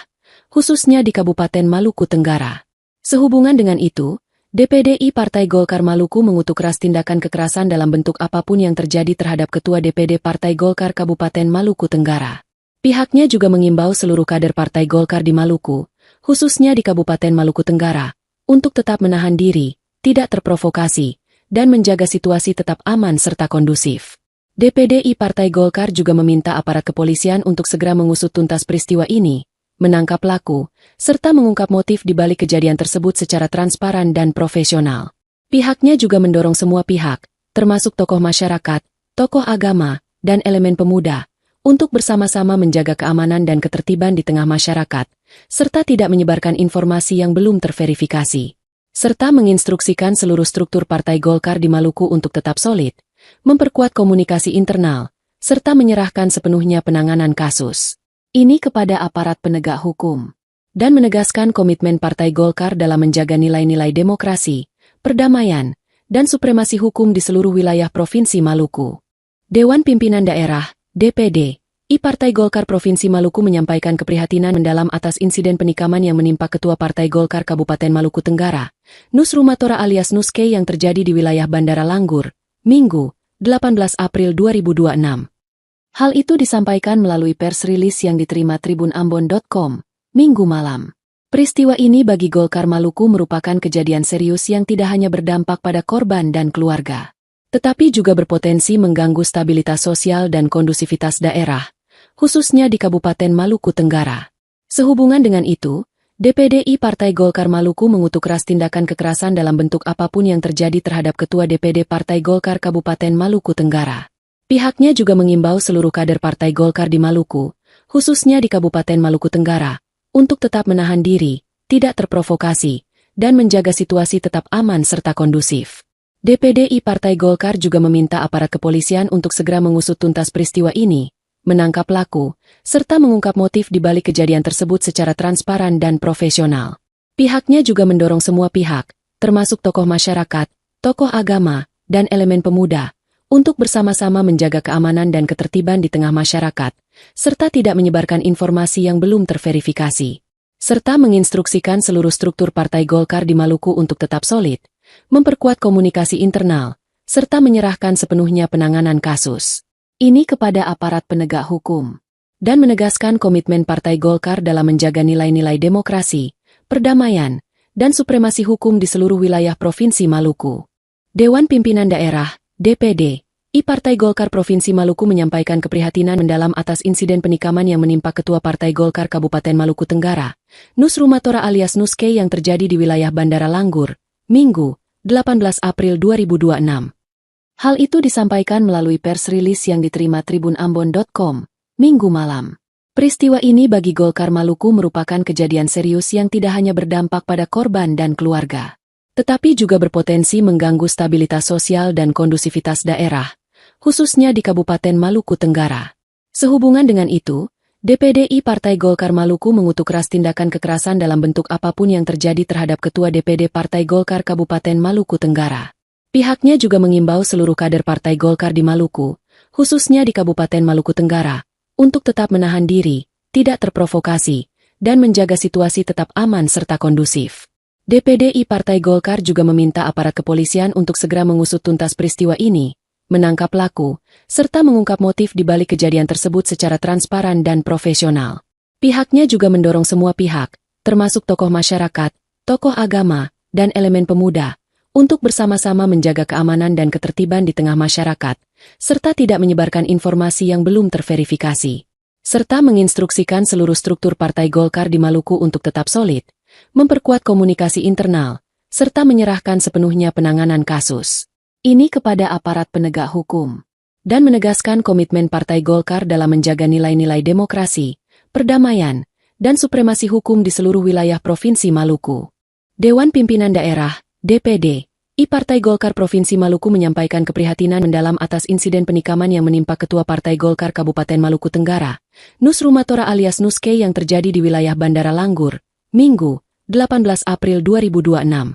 khususnya di Kabupaten Maluku Tenggara. Sehubungan dengan itu, DPD Partai Golkar Maluku mengutuk keras tindakan kekerasan dalam bentuk apapun yang terjadi terhadap Ketua DPD Partai Golkar Kabupaten Maluku Tenggara. Pihaknya juga mengimbau seluruh kader Partai Golkar di Maluku, khususnya di Kabupaten Maluku Tenggara, untuk tetap menahan diri, tidak terprovokasi, dan menjaga situasi tetap aman serta kondusif. DPD Partai Golkar juga meminta aparat kepolisian untuk segera mengusut tuntas peristiwa ini, menangkap pelaku, serta mengungkap motif di balik kejadian tersebut secara transparan dan profesional. Pihaknya juga mendorong semua pihak, termasuk tokoh masyarakat, tokoh agama, dan elemen pemuda, untuk bersama-sama menjaga keamanan dan ketertiban di tengah masyarakat, serta tidak menyebarkan informasi yang belum terverifikasi, serta menginstruksikan seluruh struktur Partai Golkar di Maluku untuk tetap solid, memperkuat komunikasi internal, serta menyerahkan sepenuhnya penanganan kasus ini kepada aparat penegak hukum, dan menegaskan komitmen Partai Golkar dalam menjaga nilai-nilai demokrasi, perdamaian, dan supremasi hukum di seluruh wilayah Provinsi Maluku. Dewan Pimpinan Daerah, DPD, Partai Golkar Provinsi Maluku menyampaikan keprihatinan mendalam atas insiden penikaman yang menimpa Ketua Partai Golkar Kabupaten Maluku Tenggara, Nus Rumatora alias Nuske yang terjadi di wilayah Bandara Langgur, Minggu, 18 April 2026. Hal itu disampaikan melalui pers rilis yang diterima tribunambon.com, Minggu malam. Peristiwa ini bagi Golkar Maluku merupakan kejadian serius yang tidak hanya berdampak pada korban dan keluarga, tetapi juga berpotensi mengganggu stabilitas sosial dan kondusivitas daerah, khususnya di Kabupaten Maluku Tenggara. Sehubungan dengan itu, DPD Partai Golkar Maluku mengutuk keras tindakan kekerasan dalam bentuk apapun yang terjadi terhadap Ketua DPD Partai Golkar Kabupaten Maluku Tenggara. Pihaknya juga mengimbau seluruh kader Partai Golkar di Maluku, khususnya di Kabupaten Maluku Tenggara, untuk tetap menahan diri, tidak terprovokasi, dan menjaga situasi tetap aman serta kondusif. DPD Partai Golkar juga meminta aparat kepolisian untuk segera mengusut tuntas peristiwa ini, menangkap pelaku, serta mengungkap motif di balik kejadian tersebut secara transparan dan profesional. Pihaknya juga mendorong semua pihak, termasuk tokoh masyarakat, tokoh agama, dan elemen pemuda, untuk bersama-sama menjaga keamanan dan ketertiban di tengah masyarakat, serta tidak menyebarkan informasi yang belum terverifikasi. Serta menginstruksikan seluruh struktur Partai Golkar di Maluku untuk tetap solid, memperkuat komunikasi internal, serta menyerahkan sepenuhnya penanganan kasus ini kepada aparat penegak hukum, dan menegaskan komitmen Partai Golkar dalam menjaga nilai-nilai demokrasi, perdamaian, dan supremasi hukum di seluruh wilayah Provinsi Maluku. Dewan Pimpinan Daerah, DPD, Partai Golkar Provinsi Maluku menyampaikan keprihatinan mendalam atas insiden penikaman yang menimpa Ketua Partai Golkar Kabupaten Maluku Tenggara, Nus Rumatora alias Nuske yang terjadi di wilayah Bandara Langgur, Minggu, 18 April 2026. Hal itu disampaikan melalui pers rilis yang diterima tribunambon.com, Minggu malam. Peristiwa ini bagi Golkar Maluku merupakan kejadian serius yang tidak hanya berdampak pada korban dan keluarga, tetapi juga berpotensi mengganggu stabilitas sosial dan kondusivitas daerah, khususnya di Kabupaten Maluku Tenggara. Sehubungan dengan itu, DPD Partai Golkar Maluku mengutuk keras tindakan kekerasan dalam bentuk apapun yang terjadi terhadap Ketua DPD Partai Golkar Kabupaten Maluku Tenggara. Pihaknya juga mengimbau seluruh kader Partai Golkar di Maluku, khususnya di Kabupaten Maluku Tenggara, untuk tetap menahan diri, tidak terprovokasi, dan menjaga situasi tetap aman serta kondusif. DPD Partai Golkar juga meminta aparat kepolisian untuk segera mengusut tuntas peristiwa ini, menangkap pelaku, serta mengungkap motif di balik kejadian tersebut secara transparan dan profesional. Pihaknya juga mendorong semua pihak, termasuk tokoh masyarakat, tokoh agama, dan elemen pemuda, untuk bersama-sama menjaga keamanan dan ketertiban di tengah masyarakat, serta tidak menyebarkan informasi yang belum terverifikasi, serta menginstruksikan seluruh struktur Partai Golkar di Maluku untuk tetap solid, memperkuat komunikasi internal, serta menyerahkan sepenuhnya penanganan kasus ini kepada aparat penegak hukum, dan menegaskan komitmen Partai Golkar dalam menjaga nilai-nilai demokrasi, perdamaian, dan supremasi hukum di seluruh wilayah Provinsi Maluku. Dewan Pimpinan Daerah, DPD, Partai Golkar Provinsi Maluku menyampaikan keprihatinan mendalam atas insiden penikaman yang menimpa Ketua Partai Golkar Kabupaten Maluku Tenggara, Nus Rumatora alias Nuske yang terjadi di wilayah Bandara Langgur, Minggu, 18 April 2026.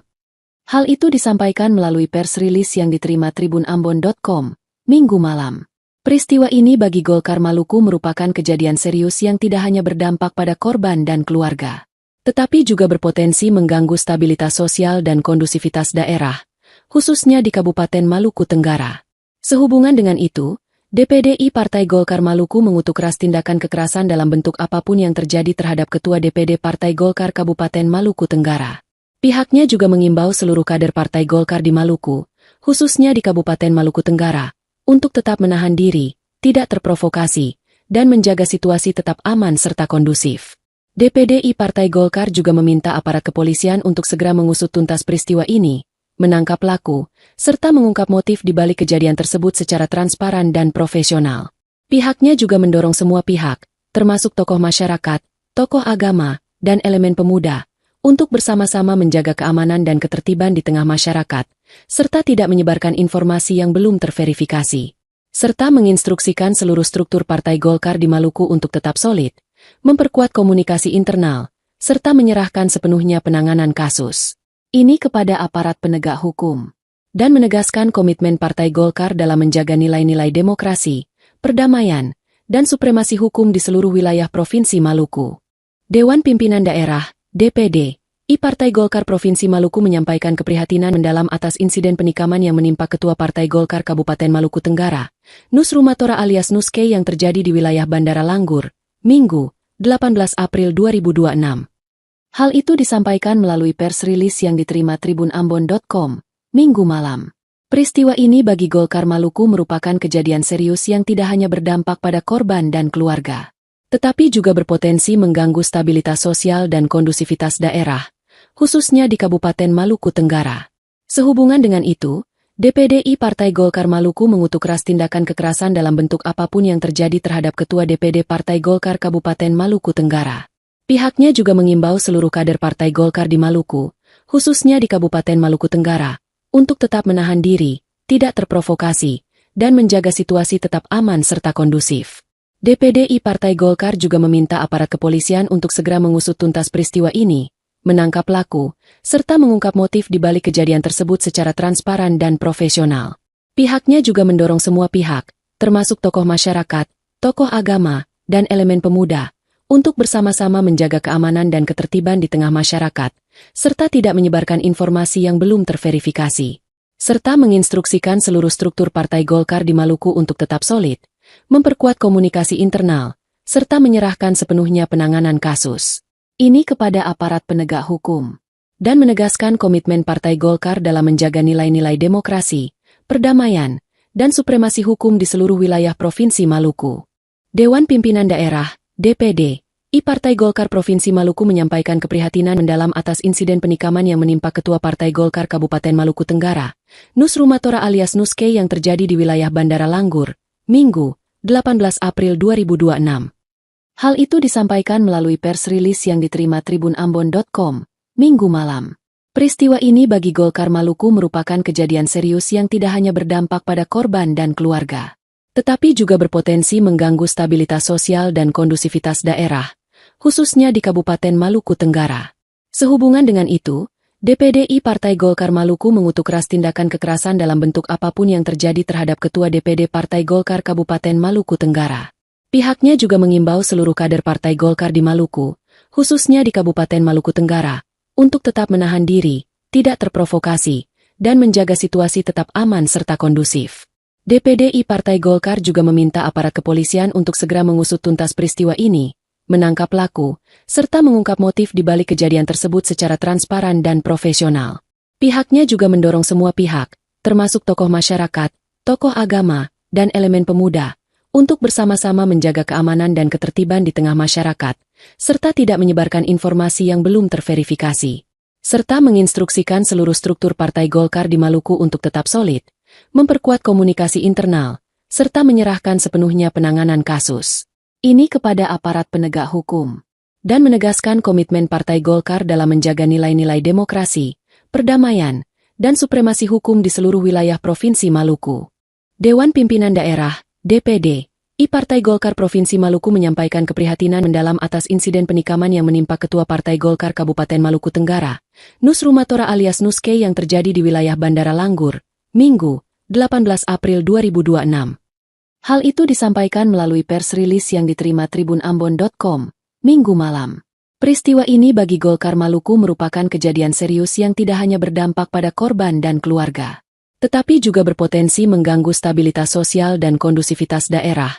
Hal itu disampaikan melalui pers rilis yang diterima tribunambon.com, Minggu malam. Peristiwa ini bagi Golkar Maluku merupakan kejadian serius yang tidak hanya berdampak pada korban dan keluarga, tetapi juga berpotensi mengganggu stabilitas sosial dan kondusivitas daerah, khususnya di Kabupaten Maluku Tenggara. Sehubungan dengan itu, DPD Partai Golkar Maluku mengutuk keras tindakan kekerasan dalam bentuk apapun yang terjadi terhadap Ketua DPD Partai Golkar Kabupaten Maluku Tenggara. Pihaknya juga mengimbau seluruh kader Partai Golkar di Maluku, khususnya di Kabupaten Maluku Tenggara, untuk tetap menahan diri, tidak terprovokasi, dan menjaga situasi tetap aman serta kondusif. DPD Partai Golkar juga meminta aparat kepolisian untuk segera mengusut tuntas peristiwa ini, menangkap pelaku, serta mengungkap motif di balik kejadian tersebut secara transparan dan profesional. Pihaknya juga mendorong semua pihak, termasuk tokoh masyarakat, tokoh agama, dan elemen pemuda, untuk bersama-sama menjaga keamanan dan ketertiban di tengah masyarakat, serta tidak menyebarkan informasi yang belum terverifikasi, serta menginstruksikan seluruh struktur Partai Golkar di Maluku untuk tetap solid, memperkuat komunikasi internal, serta menyerahkan sepenuhnya penanganan kasus ini kepada aparat penegak hukum, dan menegaskan komitmen Partai Golkar dalam menjaga nilai-nilai demokrasi, perdamaian, dan supremasi hukum di seluruh wilayah Provinsi Maluku. Dewan Pimpinan Daerah, DPD, Partai Golkar Provinsi Maluku menyampaikan keprihatinan mendalam atas insiden penikaman yang menimpa Ketua Partai Golkar Kabupaten Maluku Tenggara, Nus Rumatora alias Nuske yang terjadi di wilayah Bandara Langgur, Minggu, 18 April 2026. Hal itu disampaikan melalui pers rilis yang diterima tribunambon.com, Minggu malam. Peristiwa ini bagi Golkar Maluku merupakan kejadian serius yang tidak hanya berdampak pada korban dan keluarga, tetapi juga berpotensi mengganggu stabilitas sosial dan kondusivitas daerah, khususnya di Kabupaten Maluku Tenggara. Sehubungan dengan itu, DPD Partai Golkar Maluku mengutuk keras tindakan kekerasan dalam bentuk apapun yang terjadi terhadap Ketua DPD Partai Golkar Kabupaten Maluku Tenggara. Pihaknya juga mengimbau seluruh kader Partai Golkar di Maluku, khususnya di Kabupaten Maluku Tenggara, untuk tetap menahan diri, tidak terprovokasi, dan menjaga situasi tetap aman serta kondusif. DPD Partai Golkar juga meminta aparat kepolisian untuk segera mengusut tuntas peristiwa ini, menangkap pelaku, serta mengungkap motif di balik kejadian tersebut secara transparan dan profesional. Pihaknya juga mendorong semua pihak, termasuk tokoh masyarakat, tokoh agama, dan elemen pemuda, untuk bersama-sama menjaga keamanan dan ketertiban di tengah masyarakat, serta tidak menyebarkan informasi yang belum terverifikasi. Serta menginstruksikan seluruh struktur Partai Golkar di Maluku untuk tetap solid, memperkuat komunikasi internal, serta menyerahkan sepenuhnya penanganan kasus ini kepada aparat penegak hukum, dan menegaskan komitmen Partai Golkar dalam menjaga nilai-nilai demokrasi, perdamaian, dan supremasi hukum di seluruh wilayah Provinsi Maluku. Dewan Pimpinan Daerah, DPD, Partai Golkar Provinsi Maluku menyampaikan keprihatinan mendalam atas insiden penikaman yang menimpa Ketua Partai Golkar Kabupaten Maluku Tenggara, Nus Rumatora alias Nuske yang terjadi di wilayah Bandara Langgur, Minggu, 18 April 2026. Hal itu disampaikan melalui pers rilis yang diterima tribunambon.com, Minggu malam. Peristiwa ini bagi Golkar Maluku merupakan kejadian serius yang tidak hanya berdampak pada korban dan keluarga, tetapi juga berpotensi mengganggu stabilitas sosial dan kondusivitas daerah, khususnya di Kabupaten Maluku Tenggara. Sehubungan dengan itu, DPD Partai Golkar Maluku mengutuk keras tindakan kekerasan dalam bentuk apapun yang terjadi terhadap Ketua DPD Partai Golkar Kabupaten Maluku Tenggara. Pihaknya juga mengimbau seluruh kader Partai Golkar di Maluku, khususnya di Kabupaten Maluku Tenggara, untuk tetap menahan diri, tidak terprovokasi, dan menjaga situasi tetap aman serta kondusif. DPD Partai Golkar juga meminta aparat kepolisian untuk segera mengusut tuntas peristiwa ini, menangkap pelaku, serta mengungkap motif di balik kejadian tersebut secara transparan dan profesional. Pihaknya juga mendorong semua pihak, termasuk tokoh masyarakat, tokoh agama, dan elemen pemuda, untuk bersama-sama menjaga keamanan dan ketertiban di tengah masyarakat, serta tidak menyebarkan informasi yang belum terverifikasi. Serta menginstruksikan seluruh struktur Partai Golkar di Maluku untuk tetap solid, memperkuat komunikasi internal, serta menyerahkan sepenuhnya penanganan kasus ini kepada aparat penegak hukum, dan menegaskan komitmen Partai Golkar dalam menjaga nilai-nilai demokrasi, perdamaian, dan supremasi hukum di seluruh wilayah Provinsi Maluku. Dewan Pimpinan Daerah, DPD, Partai Golkar Provinsi Maluku menyampaikan keprihatinan mendalam atas insiden penikaman yang menimpa Ketua Partai Golkar Kabupaten Maluku Tenggara, Nus Rumatora alias Nuske yang terjadi di wilayah Bandara Langgur, Minggu, 18 April 2026. Hal itu disampaikan melalui pers rilis yang diterima tribunambon.com, Minggu malam. Peristiwa ini bagi Golkar Maluku merupakan kejadian serius yang tidak hanya berdampak pada korban dan keluarga, tetapi juga berpotensi mengganggu stabilitas sosial dan kondusivitas daerah,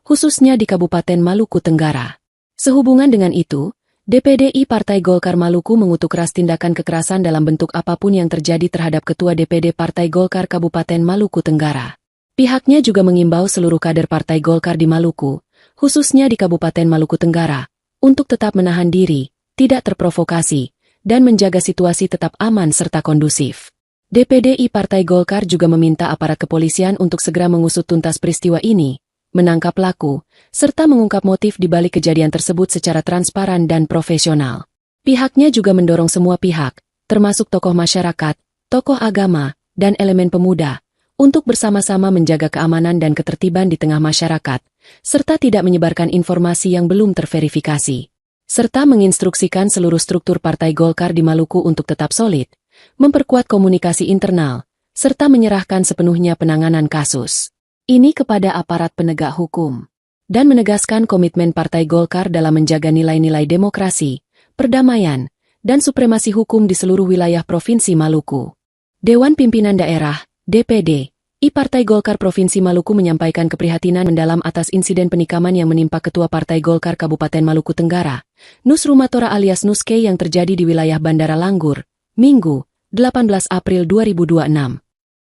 khususnya di Kabupaten Maluku Tenggara. Sehubungan dengan itu, DPD Partai Golkar Maluku mengutuk keras tindakan kekerasan dalam bentuk apapun yang terjadi terhadap Ketua DPD Partai Golkar Kabupaten Maluku Tenggara. Pihaknya juga mengimbau seluruh kader Partai Golkar di Maluku, khususnya di Kabupaten Maluku Tenggara, untuk tetap menahan diri, tidak terprovokasi, dan menjaga situasi tetap aman serta kondusif. DPD Partai Golkar juga meminta aparat kepolisian untuk segera mengusut tuntas peristiwa ini, menangkap pelaku, serta mengungkap motif di balik kejadian tersebut secara transparan dan profesional. Pihaknya juga mendorong semua pihak, termasuk tokoh masyarakat, tokoh agama, dan elemen pemuda, untuk bersama-sama menjaga keamanan dan ketertiban di tengah masyarakat, serta tidak menyebarkan informasi yang belum terverifikasi. Serta menginstruksikan seluruh struktur Partai Golkar di Maluku untuk tetap solid, memperkuat komunikasi internal, serta menyerahkan sepenuhnya penanganan kasus ini kepada aparat penegak hukum, dan menegaskan komitmen Partai Golkar dalam menjaga nilai-nilai demokrasi, perdamaian, dan supremasi hukum di seluruh wilayah Provinsi Maluku. Dewan Pimpinan Daerah, DPD, Partai Golkar Provinsi Maluku menyampaikan keprihatinan mendalam atas insiden penikaman yang menimpa Ketua Partai Golkar Kabupaten Maluku Tenggara, Nus Rumatora alias Nuske yang terjadi di wilayah Bandara Langgur, Minggu, 18 April 2026.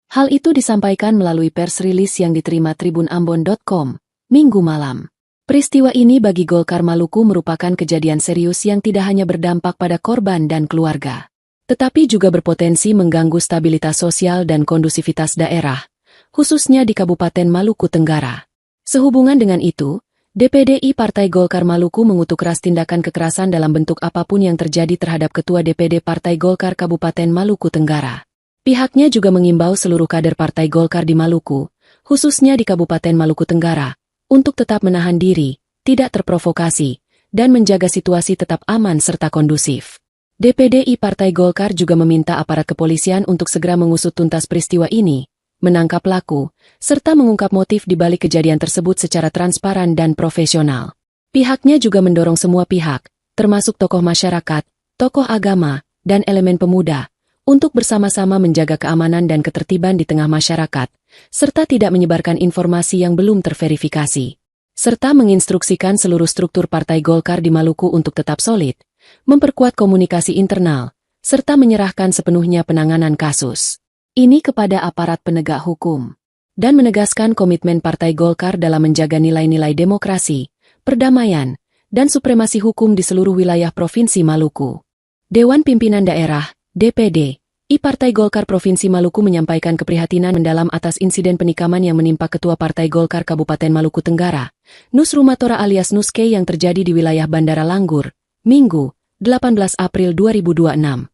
Hal itu disampaikan melalui pers rilis yang diterima tribunambon.com, Minggu malam. Peristiwa ini bagi Golkar Maluku merupakan kejadian serius yang tidak hanya berdampak pada korban dan keluarga, tetapi juga berpotensi mengganggu stabilitas sosial dan kondusivitas daerah, khususnya di Kabupaten Maluku Tenggara. Sehubungan dengan itu, DPD Partai Golkar Maluku mengutuk keras tindakan kekerasan dalam bentuk apapun yang terjadi terhadap Ketua DPD Partai Golkar Kabupaten Maluku Tenggara. Pihaknya juga mengimbau seluruh kader Partai Golkar di Maluku, khususnya di Kabupaten Maluku Tenggara, untuk tetap menahan diri, tidak terprovokasi, dan menjaga situasi tetap aman serta kondusif. DPD Partai Golkar juga meminta aparat kepolisian untuk segera mengusut tuntas peristiwa ini, menangkap pelaku, serta mengungkap motif di balik kejadian tersebut secara transparan dan profesional. Pihaknya juga mendorong semua pihak, termasuk tokoh masyarakat, tokoh agama, dan elemen pemuda, untuk bersama-sama menjaga keamanan dan ketertiban di tengah masyarakat, serta tidak menyebarkan informasi yang belum terverifikasi. Serta menginstruksikan seluruh struktur Partai Golkar di Maluku untuk tetap solid, memperkuat komunikasi internal, serta menyerahkan sepenuhnya penanganan kasus ini kepada aparat penegak hukum, dan menegaskan komitmen Partai Golkar dalam menjaga nilai-nilai demokrasi, perdamaian, dan supremasi hukum di seluruh wilayah Provinsi Maluku. Dewan Pimpinan Daerah, DPD, Partai Golkar Provinsi Maluku menyampaikan keprihatinan mendalam atas insiden penikaman yang menimpa Ketua Partai Golkar Kabupaten Maluku Tenggara, Nus Rumatora alias Nuske yang terjadi di wilayah Bandara Langgur, Minggu, 18 April 2026.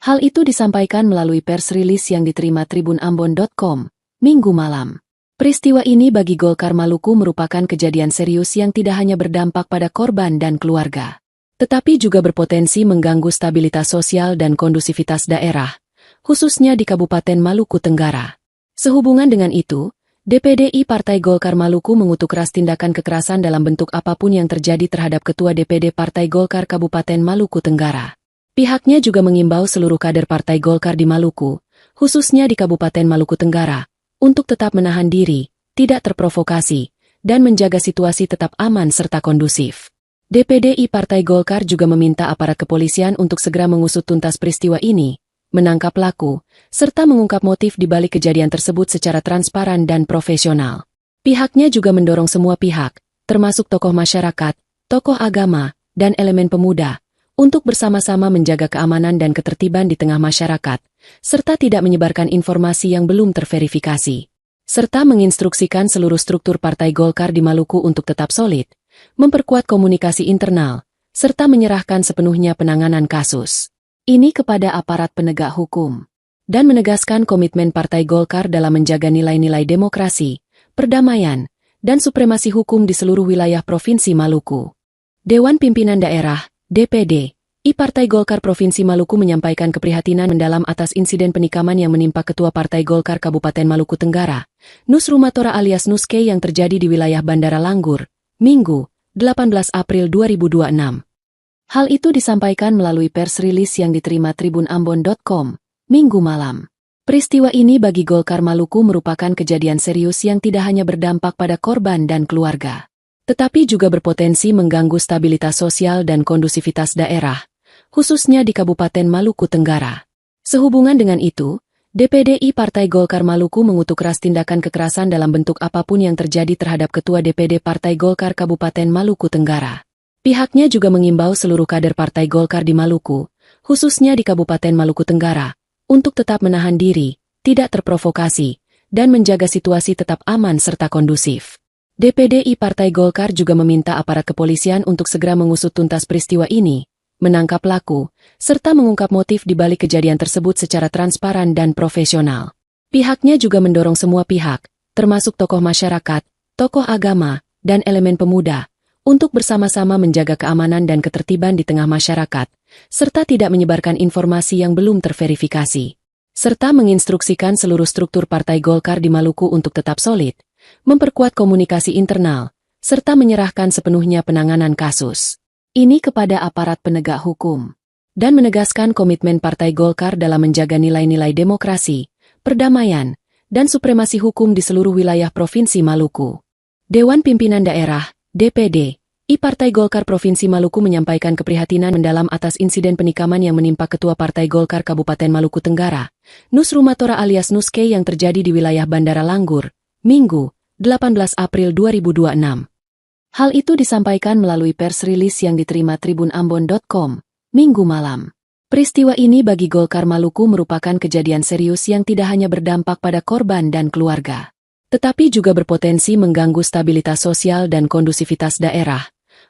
Hal itu disampaikan melalui pers rilis yang diterima tribunambon.com, Minggu malam. Peristiwa ini bagi Golkar Maluku merupakan kejadian serius yang tidak hanya berdampak pada korban dan keluarga, tetapi juga berpotensi mengganggu stabilitas sosial dan kondusivitas daerah, khususnya di Kabupaten Maluku Tenggara. Sehubungan dengan itu, DPD Partai Golkar Maluku mengutuk keras tindakan kekerasan dalam bentuk apapun yang terjadi terhadap Ketua DPD Partai Golkar Kabupaten Maluku Tenggara. Pihaknya juga mengimbau seluruh kader Partai Golkar di Maluku, khususnya di Kabupaten Maluku Tenggara, untuk tetap menahan diri, tidak terprovokasi, dan menjaga situasi tetap aman serta kondusif. DPD Partai Golkar juga meminta aparat kepolisian untuk segera mengusut tuntas peristiwa ini, menangkap pelaku, serta mengungkap motif di balik kejadian tersebut secara transparan dan profesional. Pihaknya juga mendorong semua pihak, termasuk tokoh masyarakat, tokoh agama, dan elemen pemuda, untuk bersama-sama menjaga keamanan dan ketertiban di tengah masyarakat, serta tidak menyebarkan informasi yang belum terverifikasi. Serta menginstruksikan seluruh struktur Partai Golkar di Maluku untuk tetap solid, memperkuat komunikasi internal, serta menyerahkan sepenuhnya penanganan kasus ini kepada aparat penegak hukum, dan menegaskan komitmen Partai Golkar dalam menjaga nilai-nilai demokrasi, perdamaian, dan supremasi hukum di seluruh wilayah Provinsi Maluku. Dewan Pimpinan Daerah, DPD, Partai Golkar Provinsi Maluku menyampaikan keprihatinan mendalam atas insiden penikaman yang menimpa Ketua Partai Golkar Kabupaten Maluku Tenggara, Nus Rumatora alias Nuske yang terjadi di wilayah Bandara Langgur, Minggu, 18 April 2026. Hal itu disampaikan melalui pers rilis yang diterima tribunambon.com, Minggu malam. Peristiwa ini bagi Golkar Maluku merupakan kejadian serius yang tidak hanya berdampak pada korban dan keluarga, tetapi juga berpotensi mengganggu stabilitas sosial dan kondusivitas daerah, khususnya di Kabupaten Maluku Tenggara. Sehubungan dengan itu, DPD Partai Golkar Maluku mengutuk keras tindakan kekerasan dalam bentuk apapun yang terjadi terhadap Ketua DPD Partai Golkar Kabupaten Maluku Tenggara. Pihaknya juga mengimbau seluruh kader Partai Golkar di Maluku, khususnya di Kabupaten Maluku Tenggara, untuk tetap menahan diri, tidak terprovokasi, dan menjaga situasi tetap aman serta kondusif. DPD Partai Golkar juga meminta aparat kepolisian untuk segera mengusut tuntas peristiwa ini, menangkap pelaku, serta mengungkap motif di balik kejadian tersebut secara transparan dan profesional. Pihaknya juga mendorong semua pihak, termasuk tokoh masyarakat, tokoh agama, dan elemen pemuda, untuk bersama-sama menjaga keamanan dan ketertiban di tengah masyarakat, serta tidak menyebarkan informasi yang belum terverifikasi. Serta menginstruksikan seluruh struktur Partai Golkar di Maluku untuk tetap solid, memperkuat komunikasi internal, serta menyerahkan sepenuhnya penanganan kasus ini kepada aparat penegak hukum, dan menegaskan komitmen Partai Golkar dalam menjaga nilai-nilai demokrasi, perdamaian, dan supremasi hukum di seluruh wilayah Provinsi Maluku. Dewan Pimpinan Daerah, DPD, Partai Golkar Provinsi Maluku menyampaikan keprihatinan mendalam atas insiden penikaman yang menimpa Ketua Partai Golkar Kabupaten Maluku Tenggara, Nus Rumatora alias Nuske yang terjadi di wilayah Bandara Langgur, Minggu, 18 April 2026. Hal itu disampaikan melalui pers rilis yang diterima tribunambon.com, Minggu malam. Peristiwa ini bagi Golkar Maluku merupakan kejadian serius yang tidak hanya berdampak pada korban dan keluarga, tetapi juga berpotensi mengganggu stabilitas sosial dan kondusivitas daerah,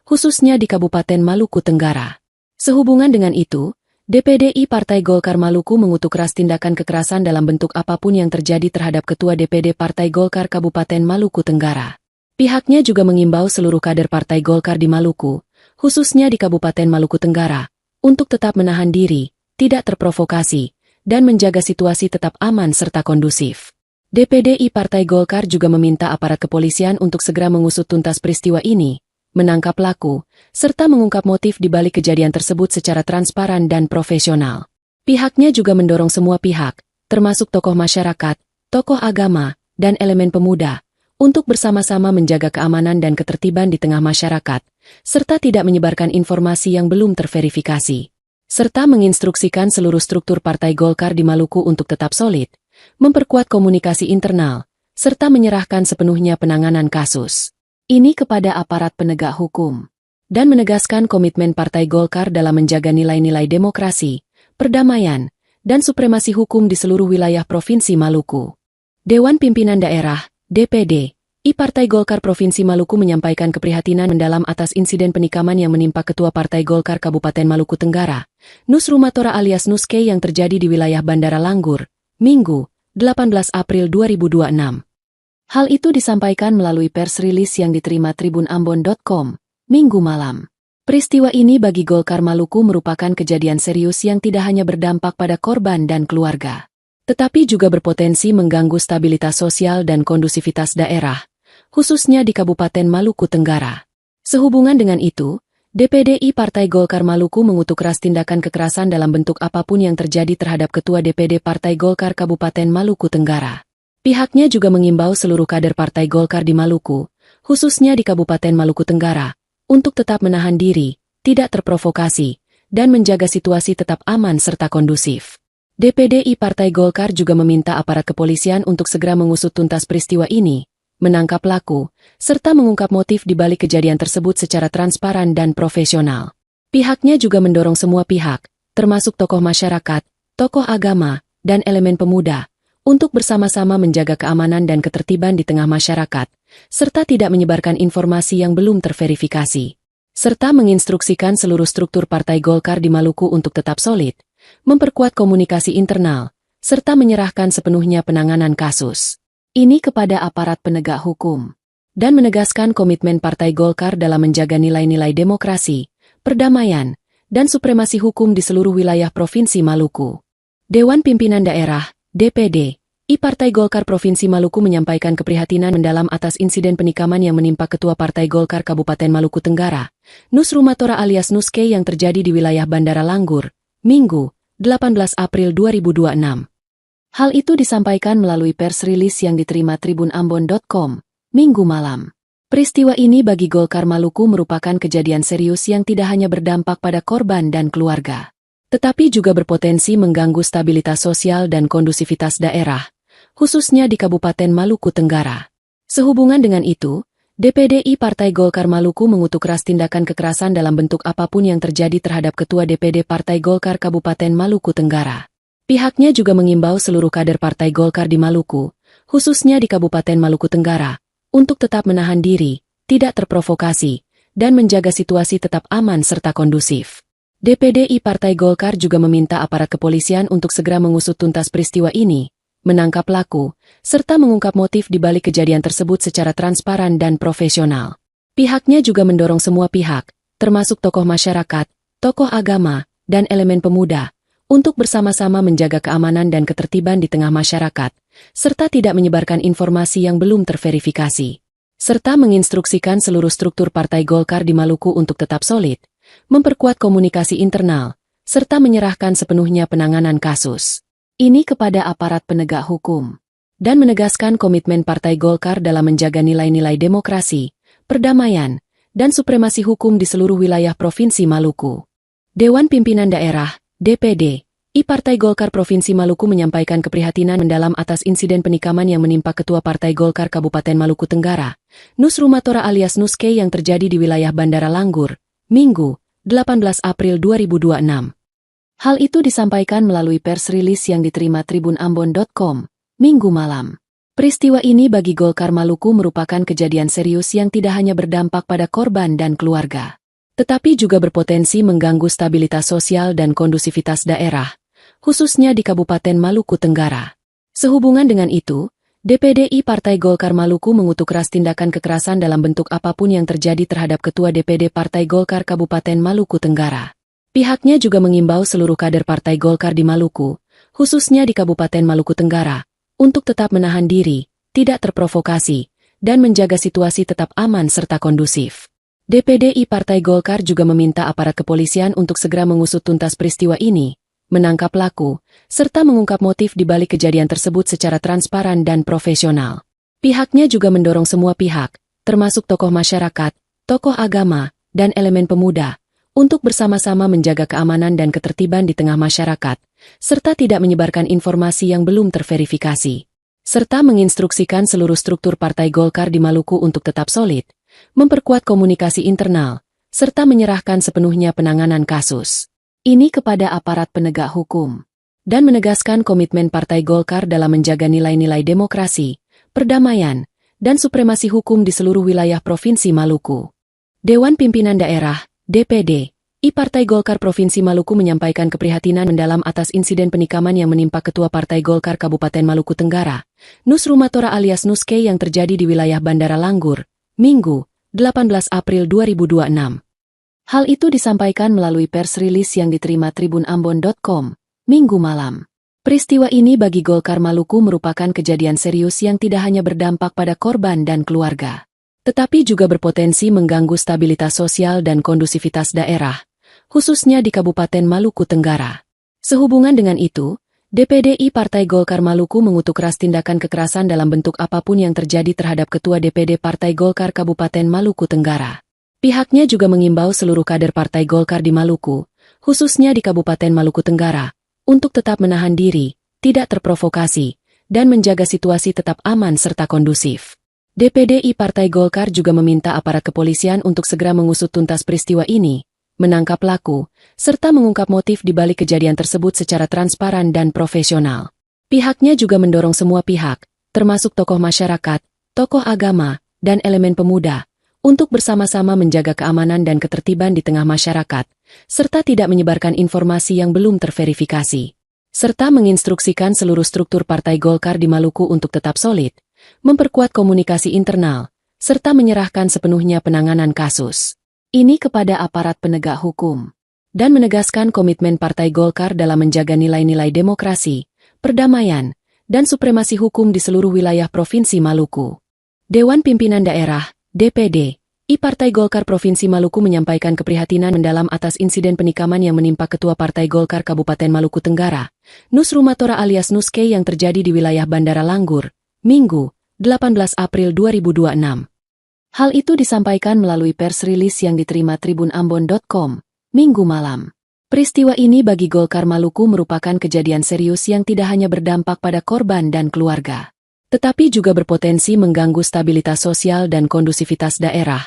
khususnya di Kabupaten Maluku Tenggara. Sehubungan dengan itu, DPD Partai Golkar Maluku mengutuk keras tindakan kekerasan dalam bentuk apapun yang terjadi terhadap Ketua DPD Partai Golkar Kabupaten Maluku Tenggara. Pihaknya juga mengimbau seluruh kader Partai Golkar di Maluku, khususnya di Kabupaten Maluku Tenggara, untuk tetap menahan diri, tidak terprovokasi, dan menjaga situasi tetap aman serta kondusif. DPDI Partai Golkar juga meminta aparat kepolisian untuk segera mengusut tuntas peristiwa ini, menangkap pelaku, serta mengungkap motif di balik kejadian tersebut secara transparan dan profesional. Pihaknya juga mendorong semua pihak, termasuk tokoh masyarakat, tokoh agama, dan elemen pemuda, untuk bersama-sama menjaga keamanan dan ketertiban di tengah masyarakat, serta tidak menyebarkan informasi yang belum terverifikasi. Serta menginstruksikan seluruh struktur Partai Golkar di Maluku untuk tetap solid, memperkuat komunikasi internal, serta menyerahkan sepenuhnya penanganan kasus ini kepada aparat penegak hukum, dan menegaskan komitmen Partai Golkar dalam menjaga nilai-nilai demokrasi, perdamaian, dan supremasi hukum di seluruh wilayah Provinsi Maluku. Dewan Pimpinan Daerah, DPD, Partai Golkar Provinsi Maluku menyampaikan keprihatinan mendalam atas insiden penikaman yang menimpa Ketua Partai Golkar Kabupaten Maluku Tenggara, Nus Rumatora alias Nuske yang terjadi di wilayah Bandara Langgur, Minggu, 18 April 2026. Hal itu disampaikan melalui pers rilis yang diterima tribunambon.com, Minggu malam. Peristiwa ini bagi Golkar Maluku merupakan kejadian serius yang tidak hanya berdampak pada korban dan keluarga, tetapi juga berpotensi mengganggu stabilitas sosial dan kondusivitas daerah, khususnya di Kabupaten Maluku Tenggara. Sehubungan dengan itu, DPDI Partai Golkar Maluku mengutuk keras tindakan kekerasan dalam bentuk apapun yang terjadi terhadap Ketua DPD Partai Golkar Kabupaten Maluku Tenggara. Pihaknya juga mengimbau seluruh kader Partai Golkar di Maluku, khususnya di Kabupaten Maluku Tenggara, untuk tetap menahan diri, tidak terprovokasi, dan menjaga situasi tetap aman serta kondusif. DPDI Partai Golkar juga meminta aparat kepolisian untuk segera mengusut tuntas peristiwa ini, menangkap pelaku, serta mengungkap motif di balik kejadian tersebut secara transparan dan profesional. Pihaknya juga mendorong semua pihak, termasuk tokoh masyarakat, tokoh agama, dan elemen pemuda, untuk bersama-sama menjaga keamanan dan ketertiban di tengah masyarakat, serta tidak menyebarkan informasi yang belum terverifikasi. Serta menginstruksikan seluruh struktur Partai Golkar di Maluku untuk tetap solid, memperkuat komunikasi internal, serta menyerahkan sepenuhnya penanganan kasus ini kepada aparat penegak hukum, dan menegaskan komitmen Partai Golkar dalam menjaga nilai-nilai demokrasi, perdamaian, dan supremasi hukum di seluruh wilayah Provinsi Maluku. Dewan Pimpinan Daerah, DPD, Partai Golkar Provinsi Maluku menyampaikan keprihatinan mendalam atas insiden penikaman yang menimpa Ketua Partai Golkar Kabupaten Maluku Tenggara, Nus Rumatora alias Nuske yang terjadi di wilayah Bandara Langgur, Minggu, 18 April 2026. Hal itu disampaikan melalui pers rilis yang diterima tribunambon.com, Minggu malam. Peristiwa ini bagi Golkar Maluku merupakan kejadian serius yang tidak hanya berdampak pada korban dan keluarga, tetapi juga berpotensi mengganggu stabilitas sosial dan kondusivitas daerah, khususnya di Kabupaten Maluku Tenggara. Sehubungan dengan itu, DPDI Partai Golkar Maluku mengutuk keras tindakan kekerasan dalam bentuk apapun yang terjadi terhadap Ketua DPD Partai Golkar Kabupaten Maluku Tenggara. Pihaknya juga mengimbau seluruh kader Partai Golkar di Maluku, khususnya di Kabupaten Maluku Tenggara, untuk tetap menahan diri, tidak terprovokasi, dan menjaga situasi tetap aman serta kondusif. DPDI Partai Golkar juga meminta aparat kepolisian untuk segera mengusut tuntas peristiwa ini, menangkap pelaku, serta mengungkap motif di balik kejadian tersebut secara transparan dan profesional. Pihaknya juga mendorong semua pihak, termasuk tokoh masyarakat, tokoh agama, dan elemen pemuda, untuk bersama-sama menjaga keamanan dan ketertiban di tengah masyarakat, serta tidak menyebarkan informasi yang belum terverifikasi. Serta menginstruksikan seluruh struktur Partai Golkar di Maluku untuk tetap solid, memperkuat komunikasi internal, serta menyerahkan sepenuhnya penanganan kasus ini kepada aparat penegak hukum, dan menegaskan komitmen Partai Golkar dalam menjaga nilai-nilai demokrasi, perdamaian, dan supremasi hukum di seluruh wilayah Provinsi Maluku. Dewan Pimpinan Daerah, DPD, Partai Golkar Provinsi Maluku menyampaikan keprihatinan mendalam atas insiden penikaman yang menimpa Ketua Partai Golkar Kabupaten Maluku Tenggara, Nus Rumatora alias Nuske yang terjadi di wilayah Bandara Langgur, Minggu, 18 April 2026. Hal itu disampaikan melalui pers rilis yang diterima tribunambon.com, Minggu malam. Peristiwa ini bagi Golkar Maluku merupakan kejadian serius yang tidak hanya berdampak pada korban dan keluarga, tetapi juga berpotensi mengganggu stabilitas sosial dan kondusivitas daerah, khususnya di Kabupaten Maluku Tenggara. Sehubungan dengan itu, DPDI Partai Golkar Maluku mengutuk keras tindakan kekerasan dalam bentuk apapun yang terjadi terhadap Ketua DPD Partai Golkar Kabupaten Maluku Tenggara. Pihaknya juga mengimbau seluruh kader Partai Golkar di Maluku, khususnya di Kabupaten Maluku Tenggara, untuk tetap menahan diri, tidak terprovokasi, dan menjaga situasi tetap aman serta kondusif. DPD Partai Golkar juga meminta aparat kepolisian untuk segera mengusut tuntas peristiwa ini, menangkap pelaku, serta mengungkap motif di balik kejadian tersebut secara transparan dan profesional. Pihaknya juga mendorong semua pihak, termasuk tokoh masyarakat, tokoh agama, dan elemen pemuda, untuk bersama-sama menjaga keamanan dan ketertiban di tengah masyarakat, serta tidak menyebarkan informasi yang belum terverifikasi, serta menginstruksikan seluruh struktur Partai Golkar di Maluku untuk tetap solid, memperkuat komunikasi internal, serta menyerahkan sepenuhnya penanganan kasus ini kepada aparat penegak hukum, dan menegaskan komitmen Partai Golkar dalam menjaga nilai-nilai demokrasi, perdamaian, dan supremasi hukum di seluruh wilayah Provinsi Maluku. Dewan Pimpinan Daerah, DPD, Partai Golkar Provinsi Maluku menyampaikan keprihatinan mendalam atas insiden penikaman yang menimpa Ketua Partai Golkar Kabupaten Maluku Tenggara, Nus Rumatora alias Nuske yang terjadi di wilayah Bandara Langgur, Minggu, 18 April 2026. Hal itu disampaikan melalui pers rilis yang diterima tribunambon.com, Minggu malam. Peristiwa ini bagi Golkar Maluku merupakan kejadian serius yang tidak hanya berdampak pada korban dan keluarga, tetapi juga berpotensi mengganggu stabilitas sosial dan kondusivitas daerah, khususnya di Kabupaten Maluku Tenggara. Sehubungan dengan itu, DPD Partai Golkar Maluku mengutuk keras tindakan kekerasan dalam bentuk apapun yang terjadi terhadap Ketua DPD Partai Golkar Kabupaten Maluku Tenggara. Pihaknya juga mengimbau seluruh kader Partai Golkar di Maluku, khususnya di Kabupaten Maluku Tenggara, untuk tetap menahan diri, tidak terprovokasi, dan menjaga situasi tetap aman serta kondusif. DPD Partai Golkar juga meminta aparat kepolisian untuk segera mengusut tuntas peristiwa ini, menangkap pelaku, serta mengungkap motif di balik kejadian tersebut secara transparan dan profesional. Pihaknya juga mendorong semua pihak, termasuk tokoh masyarakat, tokoh agama, dan elemen pemuda, untuk bersama-sama menjaga keamanan dan ketertiban di tengah masyarakat, serta tidak menyebarkan informasi yang belum terverifikasi, serta menginstruksikan seluruh struktur Partai Golkar di Maluku untuk tetap solid, memperkuat komunikasi internal, serta menyerahkan sepenuhnya penanganan kasus ini kepada aparat penegak hukum, dan menegaskan komitmen Partai Golkar dalam menjaga nilai-nilai demokrasi, perdamaian, dan supremasi hukum di seluruh wilayah Provinsi Maluku. Dewan Pimpinan Daerah, DPD, Partai Golkar Provinsi Maluku menyampaikan keprihatinan mendalam atas insiden penikaman yang menimpa Ketua Partai Golkar Kabupaten Maluku Tenggara, Nus Rumatora alias Nuske yang terjadi di wilayah Bandara Langgur, Minggu, 18 April 2026. Hal itu disampaikan melalui pers rilis yang diterima tribunambon.com, Minggu malam. Peristiwa ini bagi Golkar Maluku merupakan kejadian serius yang tidak hanya berdampak pada korban dan keluarga, tetapi juga berpotensi mengganggu stabilitas sosial dan kondusivitas daerah,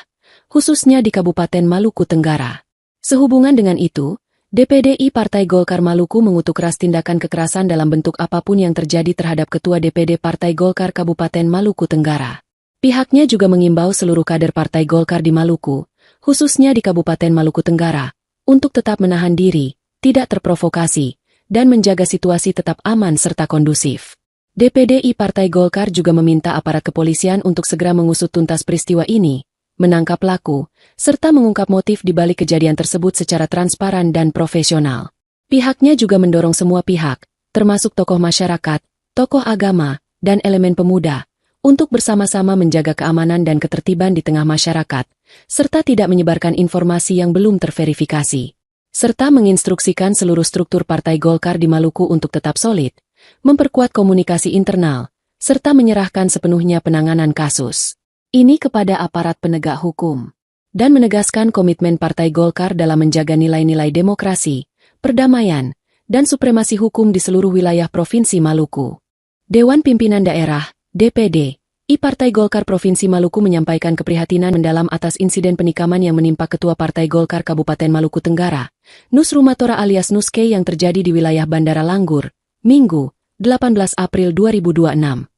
khususnya di Kabupaten Maluku Tenggara. Sehubungan dengan itu, DPD Partai Golkar Maluku mengutuk keras tindakan kekerasan dalam bentuk apapun yang terjadi terhadap Ketua DPD Partai Golkar Kabupaten Maluku Tenggara. Pihaknya juga mengimbau seluruh kader Partai Golkar di Maluku, khususnya di Kabupaten Maluku Tenggara, untuk tetap menahan diri, tidak terprovokasi, dan menjaga situasi tetap aman serta kondusif. DPD Partai Golkar juga meminta aparat kepolisian untuk segera mengusut tuntas peristiwa ini, menangkap pelaku, serta mengungkap motif di balik kejadian tersebut secara transparan dan profesional. Pihaknya juga mendorong semua pihak, termasuk tokoh masyarakat, tokoh agama, dan elemen pemuda, untuk bersama-sama menjaga keamanan dan ketertiban di tengah masyarakat, serta tidak menyebarkan informasi yang belum terverifikasi, serta menginstruksikan seluruh struktur Partai Golkar di Maluku untuk tetap solid, memperkuat komunikasi internal, serta menyerahkan sepenuhnya penanganan kasus ini kepada aparat penegak hukum, dan menegaskan komitmen Partai Golkar dalam menjaga nilai-nilai demokrasi, perdamaian, dan supremasi hukum di seluruh wilayah Provinsi Maluku. Dewan Pimpinan Daerah, DPD, Partai Golkar Provinsi Maluku menyampaikan keprihatinan mendalam atas insiden penikaman yang menimpa Ketua Partai Golkar Kabupaten Maluku Tenggara, Nus Rumatora alias Nuske yang terjadi di wilayah Bandara Langgur, Minggu, 18 April 2026.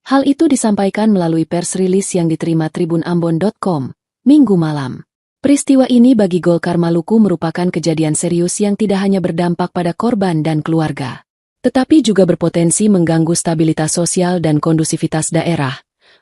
Hal itu disampaikan melalui pers rilis yang diterima tribunambon.com, Minggu malam. Peristiwa ini bagi Golkar Maluku merupakan kejadian serius yang tidak hanya berdampak pada korban dan keluarga, tetapi juga berpotensi mengganggu stabilitas sosial dan kondusivitas daerah,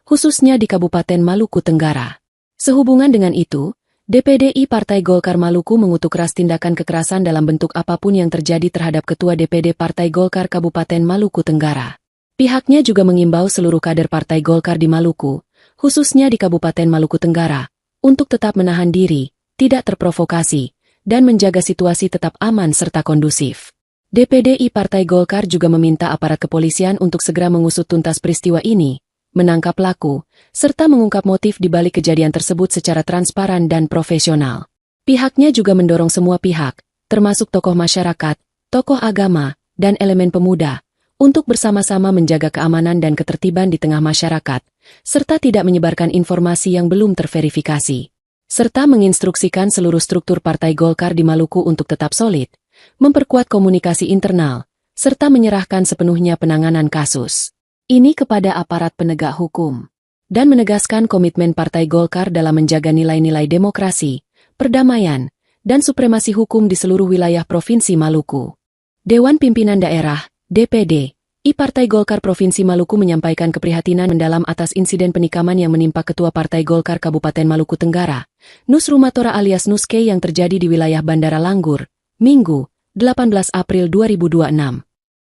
khususnya di Kabupaten Maluku Tenggara. Sehubungan dengan itu, DPD Partai Golkar Maluku mengutuk keras tindakan kekerasan dalam bentuk apapun yang terjadi terhadap Ketua DPD Partai Golkar Kabupaten Maluku Tenggara, Pihaknya juga mengimbau seluruh kader Partai Golkar di Maluku, khususnya di Kabupaten Maluku Tenggara, untuk tetap menahan diri, tidak terprovokasi, dan menjaga situasi tetap aman serta kondusif. DPDI Partai Golkar juga meminta aparat kepolisian untuk segera mengusut tuntas peristiwa ini, menangkap pelaku, serta mengungkap motif di balik kejadian tersebut secara transparan dan profesional. Pihaknya juga mendorong semua pihak, termasuk tokoh masyarakat, tokoh agama, dan elemen pemuda, untuk bersama-sama menjaga keamanan dan ketertiban di tengah masyarakat, serta tidak menyebarkan informasi yang belum terverifikasi. Serta menginstruksikan seluruh struktur Partai Golkar di Maluku untuk tetap solid, memperkuat komunikasi internal, serta menyerahkan sepenuhnya penanganan kasus ini kepada aparat penegak hukum, dan menegaskan komitmen Partai Golkar dalam menjaga nilai-nilai demokrasi, perdamaian, dan supremasi hukum di seluruh wilayah Provinsi Maluku. Dewan Pimpinan Daerah DPD I Partai Golkar Provinsi Maluku menyampaikan keprihatinan mendalam atas insiden penikaman yang menimpa Ketua Partai Golkar Kabupaten Maluku Tenggara, Nus Rumatora alias Nuske yang terjadi di wilayah Bandara Langgur, Minggu, 18 April 2026.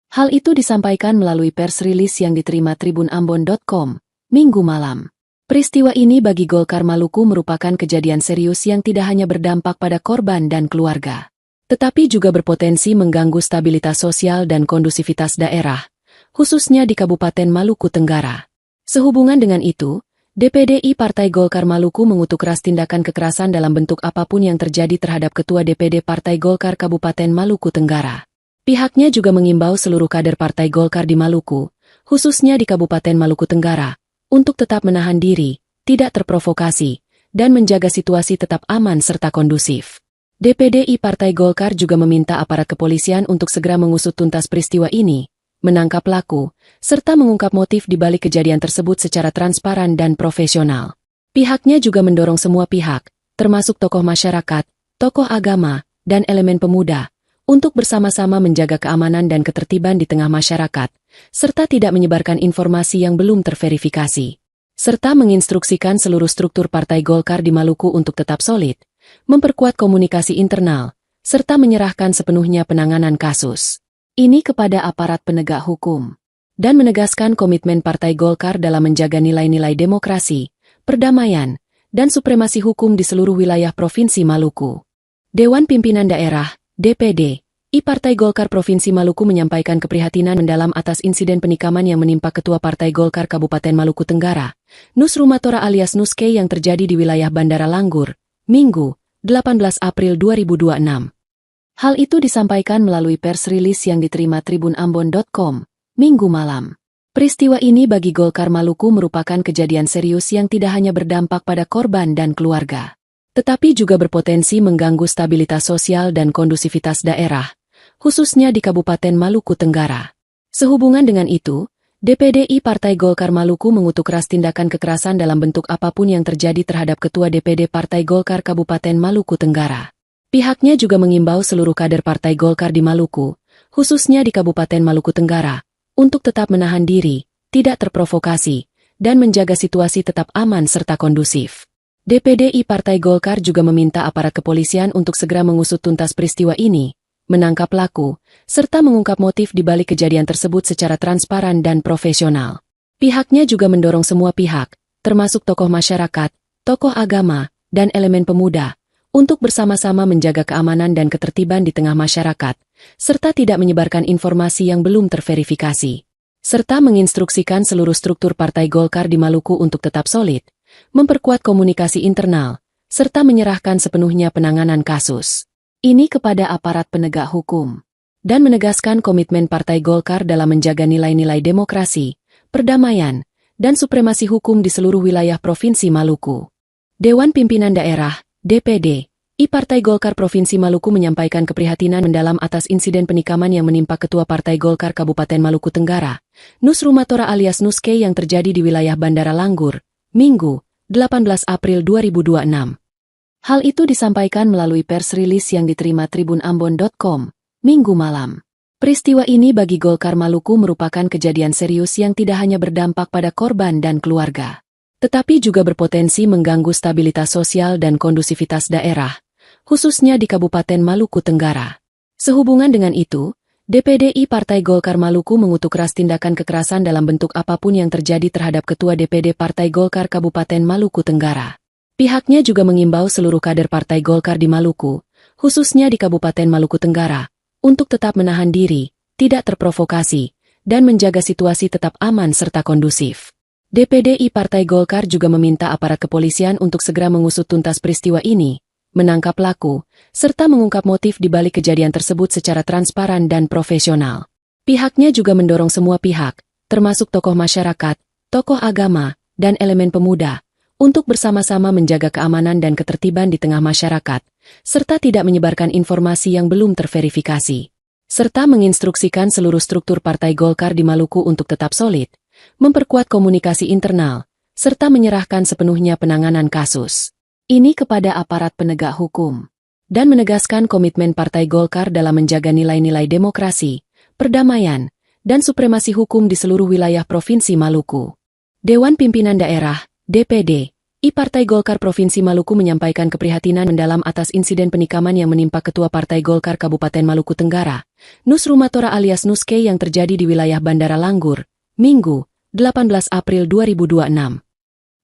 Hal itu disampaikan melalui pers rilis yang diterima tribunambon.com, Minggu malam. Peristiwa ini bagi Golkar Maluku merupakan kejadian serius yang tidak hanya berdampak pada korban dan keluarga, tetapi juga berpotensi mengganggu stabilitas sosial dan kondusivitas daerah, khususnya di Kabupaten Maluku Tenggara. Sehubungan dengan itu, DPDI Partai Golkar Maluku mengutuk keras tindakan kekerasan dalam bentuk apapun yang terjadi terhadap Ketua DPD Partai Golkar Kabupaten Maluku Tenggara. Pihaknya juga mengimbau seluruh kader Partai Golkar di Maluku, khususnya di Kabupaten Maluku Tenggara, untuk tetap menahan diri, tidak terprovokasi, dan menjaga situasi tetap aman serta kondusif. DPDI Partai Golkar juga meminta aparat kepolisian untuk segera mengusut tuntas peristiwa ini, menangkap pelaku, serta mengungkap motif di balik kejadian tersebut secara transparan dan profesional. Pihaknya juga mendorong semua pihak, termasuk tokoh masyarakat, tokoh agama, dan elemen pemuda, untuk bersama-sama menjaga keamanan dan ketertiban di tengah masyarakat, serta tidak menyebarkan informasi yang belum terverifikasi. Serta menginstruksikan seluruh struktur Partai Golkar di Maluku untuk tetap solid, memperkuat komunikasi internal, serta menyerahkan sepenuhnya penanganan kasus ini kepada aparat penegak hukum, dan menegaskan komitmen Partai Golkar dalam menjaga nilai-nilai demokrasi, perdamaian, dan supremasi hukum di seluruh wilayah Provinsi Maluku. Dewan Pimpinan Daerah DPD I Partai Golkar Provinsi Maluku menyampaikan keprihatinan mendalam atas insiden penikaman yang menimpa Ketua Partai Golkar Kabupaten Maluku Tenggara, Nus Rumatora alias Nuske yang terjadi di wilayah Bandara Langgur, Minggu, 18 April 2026. Hal itu disampaikan melalui pers rilis yang diterima tribunambon.com, Minggu malam. Peristiwa ini bagi Golkar Maluku merupakan kejadian serius yang tidak hanya berdampak pada korban dan keluarga, tetapi juga berpotensi mengganggu stabilitas sosial dan kondusivitas daerah, khususnya di Kabupaten Maluku Tenggara. Sehubungan dengan itu, DPDI Partai Golkar Maluku mengutuk keras tindakan kekerasan dalam bentuk apapun yang terjadi terhadap Ketua DPD Partai Golkar Kabupaten Maluku Tenggara. Pihaknya juga mengimbau seluruh kader Partai Golkar di Maluku, khususnya di Kabupaten Maluku Tenggara, untuk tetap menahan diri, tidak terprovokasi, dan menjaga situasi tetap aman serta kondusif. DPDI Partai Golkar juga meminta aparat kepolisian untuk segera mengusut tuntas peristiwa ini, menangkap pelaku, serta mengungkap motif di balik kejadian tersebut secara transparan dan profesional. Pihaknya juga mendorong semua pihak, termasuk tokoh masyarakat, tokoh agama, dan elemen pemuda, untuk bersama-sama menjaga keamanan dan ketertiban di tengah masyarakat, serta tidak menyebarkan informasi yang belum terverifikasi. Serta menginstruksikan seluruh struktur Partai Golkar di Maluku untuk tetap solid, memperkuat komunikasi internal, serta menyerahkan sepenuhnya penanganan kasus ini kepada aparat penegak hukum, dan menegaskan komitmen Partai Golkar dalam menjaga nilai-nilai demokrasi, perdamaian, dan supremasi hukum di seluruh wilayah Provinsi Maluku. Dewan Pimpinan Daerah DPD I Partai Golkar Provinsi Maluku menyampaikan keprihatinan mendalam atas insiden penikaman yang menimpa Ketua Partai Golkar Kabupaten Maluku Tenggara, Nus Rumatora alias Nuske yang terjadi di wilayah Bandara Langgur, Minggu, 18 April 2026. Hal itu disampaikan melalui pers rilis yang diterima tribunambon.com, Minggu malam. Peristiwa ini bagi Golkar Maluku merupakan kejadian serius yang tidak hanya berdampak pada korban dan keluarga, tetapi juga berpotensi mengganggu stabilitas sosial dan kondusivitas daerah, khususnya di Kabupaten Maluku Tenggara. Sehubungan dengan itu, DPDI Partai Golkar Maluku mengutuk keras tindakan kekerasan dalam bentuk apapun yang terjadi terhadap Ketua DPD Partai Golkar Kabupaten Maluku Tenggara. Pihaknya juga mengimbau seluruh kader Partai Golkar di Maluku, khususnya di Kabupaten Maluku Tenggara, untuk tetap menahan diri, tidak terprovokasi, dan menjaga situasi tetap aman serta kondusif. DPDI Partai Golkar juga meminta aparat kepolisian untuk segera mengusut tuntas peristiwa ini, menangkap pelaku, serta mengungkap motif di balik kejadian tersebut secara transparan dan profesional. Pihaknya juga mendorong semua pihak, termasuk tokoh masyarakat, tokoh agama, dan elemen pemuda, untuk bersama-sama menjaga keamanan dan ketertiban di tengah masyarakat, serta tidak menyebarkan informasi yang belum terverifikasi. Serta menginstruksikan seluruh struktur Partai Golkar di Maluku untuk tetap solid, memperkuat komunikasi internal, serta menyerahkan sepenuhnya penanganan kasus ini kepada aparat penegak hukum, dan menegaskan komitmen Partai Golkar dalam menjaga nilai-nilai demokrasi, perdamaian, dan supremasi hukum di seluruh wilayah Provinsi Maluku. Dewan Pimpinan Daerah, DPD, I Partai Golkar Provinsi Maluku menyampaikan keprihatinan mendalam atas insiden penikaman yang menimpa Ketua Partai Golkar Kabupaten Maluku Tenggara, Nus Rumatora alias Nuske yang terjadi di wilayah Bandara Langgur, Minggu, 18 April 2026.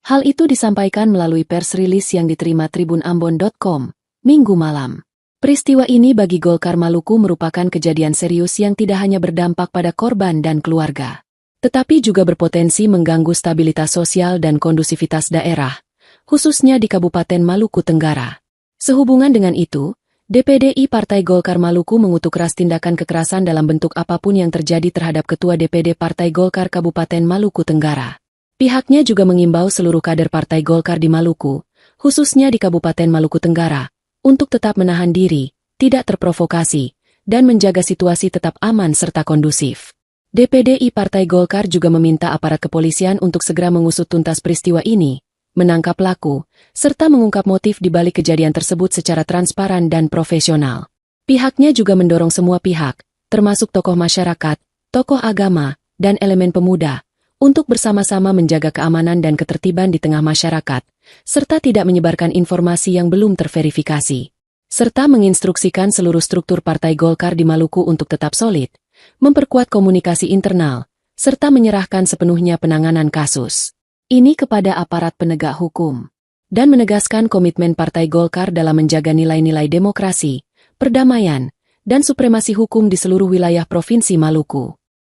Hal itu disampaikan melalui pers rilis yang diterima tribunambon.com, Minggu malam. Peristiwa ini bagi Golkar Maluku merupakan kejadian serius yang tidak hanya berdampak pada korban dan keluarga, tetapi juga berpotensi mengganggu stabilitas sosial dan kondusivitas daerah, khususnya di Kabupaten Maluku Tenggara. Sehubungan dengan itu, DPDI Partai Golkar Maluku mengutuk keras tindakan kekerasan dalam bentuk apapun yang terjadi terhadap Ketua DPD Partai Golkar Kabupaten Maluku Tenggara. Pihaknya juga mengimbau seluruh kader Partai Golkar di Maluku, khususnya di Kabupaten Maluku Tenggara, untuk tetap menahan diri, tidak terprovokasi, dan menjaga situasi tetap aman serta kondusif. DPDI Partai Golkar juga meminta aparat kepolisian untuk segera mengusut tuntas peristiwa ini, menangkap pelaku, serta mengungkap motif di balik kejadian tersebut secara transparan dan profesional. Pihaknya juga mendorong semua pihak, termasuk tokoh masyarakat, tokoh agama, dan elemen pemuda, untuk bersama-sama menjaga keamanan dan ketertiban di tengah masyarakat, serta tidak menyebarkan informasi yang belum terverifikasi. Serta menginstruksikan seluruh struktur Partai Golkar di Maluku untuk tetap solid, memperkuat komunikasi internal, serta menyerahkan sepenuhnya penanganan kasus ini kepada aparat penegak hukum, dan menegaskan komitmen Partai Golkar dalam menjaga nilai-nilai demokrasi, perdamaian, dan supremasi hukum di seluruh wilayah Provinsi Maluku.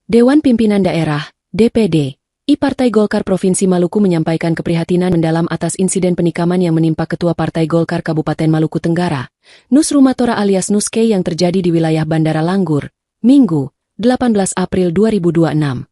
Dewan Pimpinan Daerah, DPD, I Partai Golkar Provinsi Maluku menyampaikan keprihatinan mendalam atas insiden penikaman yang menimpa Ketua Partai Golkar Kabupaten Maluku Tenggara, Nus Rumatora alias Nuske yang terjadi di wilayah Bandara Langgur, Minggu, 18 April 2026.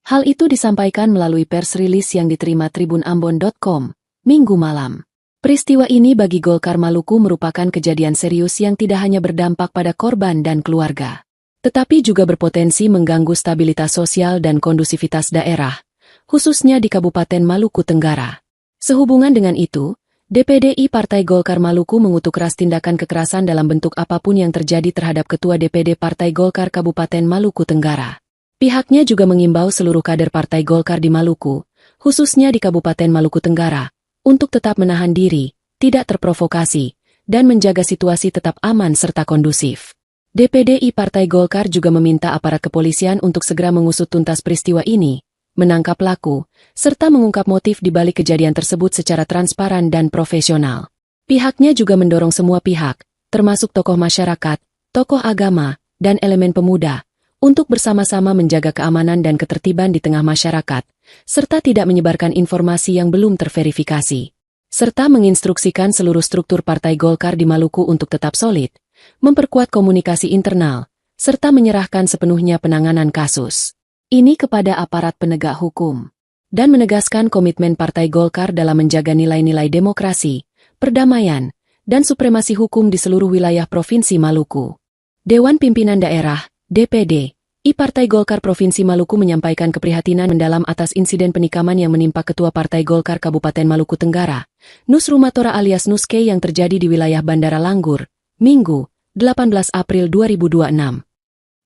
Hal itu disampaikan melalui pers rilis yang diterima tribunambon.com, Minggu malam. Peristiwa ini bagi Golkar Maluku merupakan kejadian serius yang tidak hanya berdampak pada korban dan keluarga, tetapi juga berpotensi mengganggu stabilitas sosial dan kondusivitas daerah, khususnya di Kabupaten Maluku Tenggara. Sehubungan dengan itu, DPDI Partai Golkar Maluku mengutuk keras tindakan kekerasan dalam bentuk apapun yang terjadi terhadap Ketua DPD Partai Golkar Kabupaten Maluku Tenggara. Pihaknya juga mengimbau seluruh kader Partai Golkar di Maluku, khususnya di Kabupaten Maluku Tenggara, untuk tetap menahan diri, tidak terprovokasi, dan menjaga situasi tetap aman serta kondusif. DPDI Partai Golkar juga meminta aparat kepolisian untuk segera mengusut tuntas peristiwa ini, menangkap pelaku, serta mengungkap motif di balik kejadian tersebut secara transparan dan profesional. Pihaknya juga mendorong semua pihak, termasuk tokoh masyarakat, tokoh agama, dan elemen pemuda, untuk bersama-sama menjaga keamanan dan ketertiban di tengah masyarakat, serta tidak menyebarkan informasi yang belum terverifikasi. Serta menginstruksikan seluruh struktur Partai Golkar di Maluku untuk tetap solid, memperkuat komunikasi internal, serta menyerahkan sepenuhnya penanganan kasus ini kepada aparat penegak hukum, dan menegaskan komitmen Partai Golkar dalam menjaga nilai-nilai demokrasi, perdamaian, dan supremasi hukum di seluruh wilayah Provinsi Maluku. Dewan Pimpinan Daerah, DPD, I Partai Golkar Provinsi Maluku menyampaikan keprihatinan mendalam atas insiden penikaman yang menimpa Ketua Partai Golkar Kabupaten Maluku Tenggara, Nus Rumatora alias Nuske yang terjadi di wilayah Bandara Langgur, Minggu, 18 April 2026.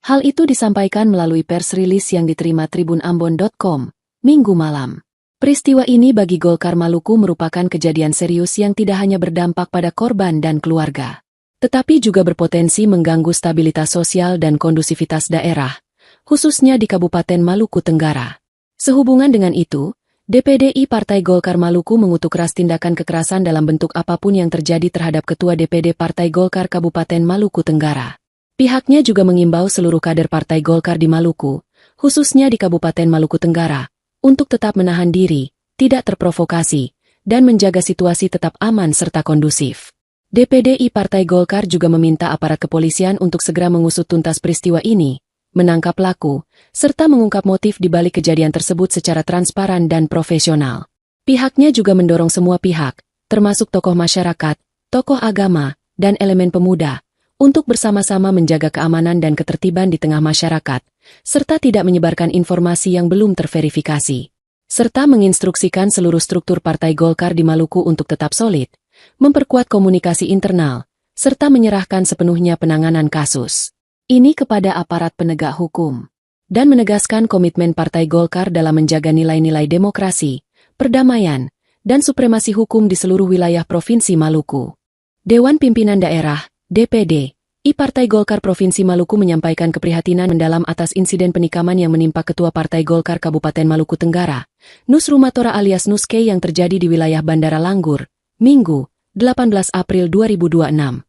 Hal itu disampaikan melalui pers rilis yang diterima tribunambon.com, Minggu malam. Peristiwa ini bagi Golkar Maluku merupakan kejadian serius yang tidak hanya berdampak pada korban dan keluarga, tetapi juga berpotensi mengganggu stabilitas sosial dan kondusivitas daerah, khususnya di Kabupaten Maluku Tenggara. Sehubungan dengan itu, DPD Partai Golkar Maluku mengutuk keras tindakan kekerasan dalam bentuk apapun yang terjadi terhadap Ketua DPD Partai Golkar Kabupaten Maluku Tenggara. Pihaknya juga mengimbau seluruh kader Partai Golkar di Maluku, khususnya di Kabupaten Maluku Tenggara, untuk tetap menahan diri, tidak terprovokasi, dan menjaga situasi tetap aman serta kondusif. DPD Partai Golkar juga meminta aparat kepolisian untuk segera mengusut tuntas peristiwa ini, menangkap pelaku, serta mengungkap motif di balik kejadian tersebut secara transparan dan profesional. Pihaknya juga mendorong semua pihak, termasuk tokoh masyarakat, tokoh agama, dan elemen pemuda, untuk bersama-sama menjaga keamanan dan ketertiban di tengah masyarakat, serta tidak menyebarkan informasi yang belum terverifikasi, serta menginstruksikan seluruh struktur Partai Golkar di Maluku untuk tetap solid, memperkuat komunikasi internal, serta menyerahkan sepenuhnya penanganan kasus ini kepada aparat penegak hukum, dan menegaskan komitmen Partai Golkar dalam menjaga nilai-nilai demokrasi, perdamaian, dan supremasi hukum di seluruh wilayah Provinsi Maluku. Dewan Pimpinan Daerah, DPD, Partai Golkar Provinsi Maluku menyampaikan keprihatinan mendalam atas insiden penikaman yang menimpa Ketua Partai Golkar Kabupaten Maluku Tenggara, Nus Rumatora alias Nuske yang terjadi di wilayah Bandara Langgur, Minggu, 18 April 2026.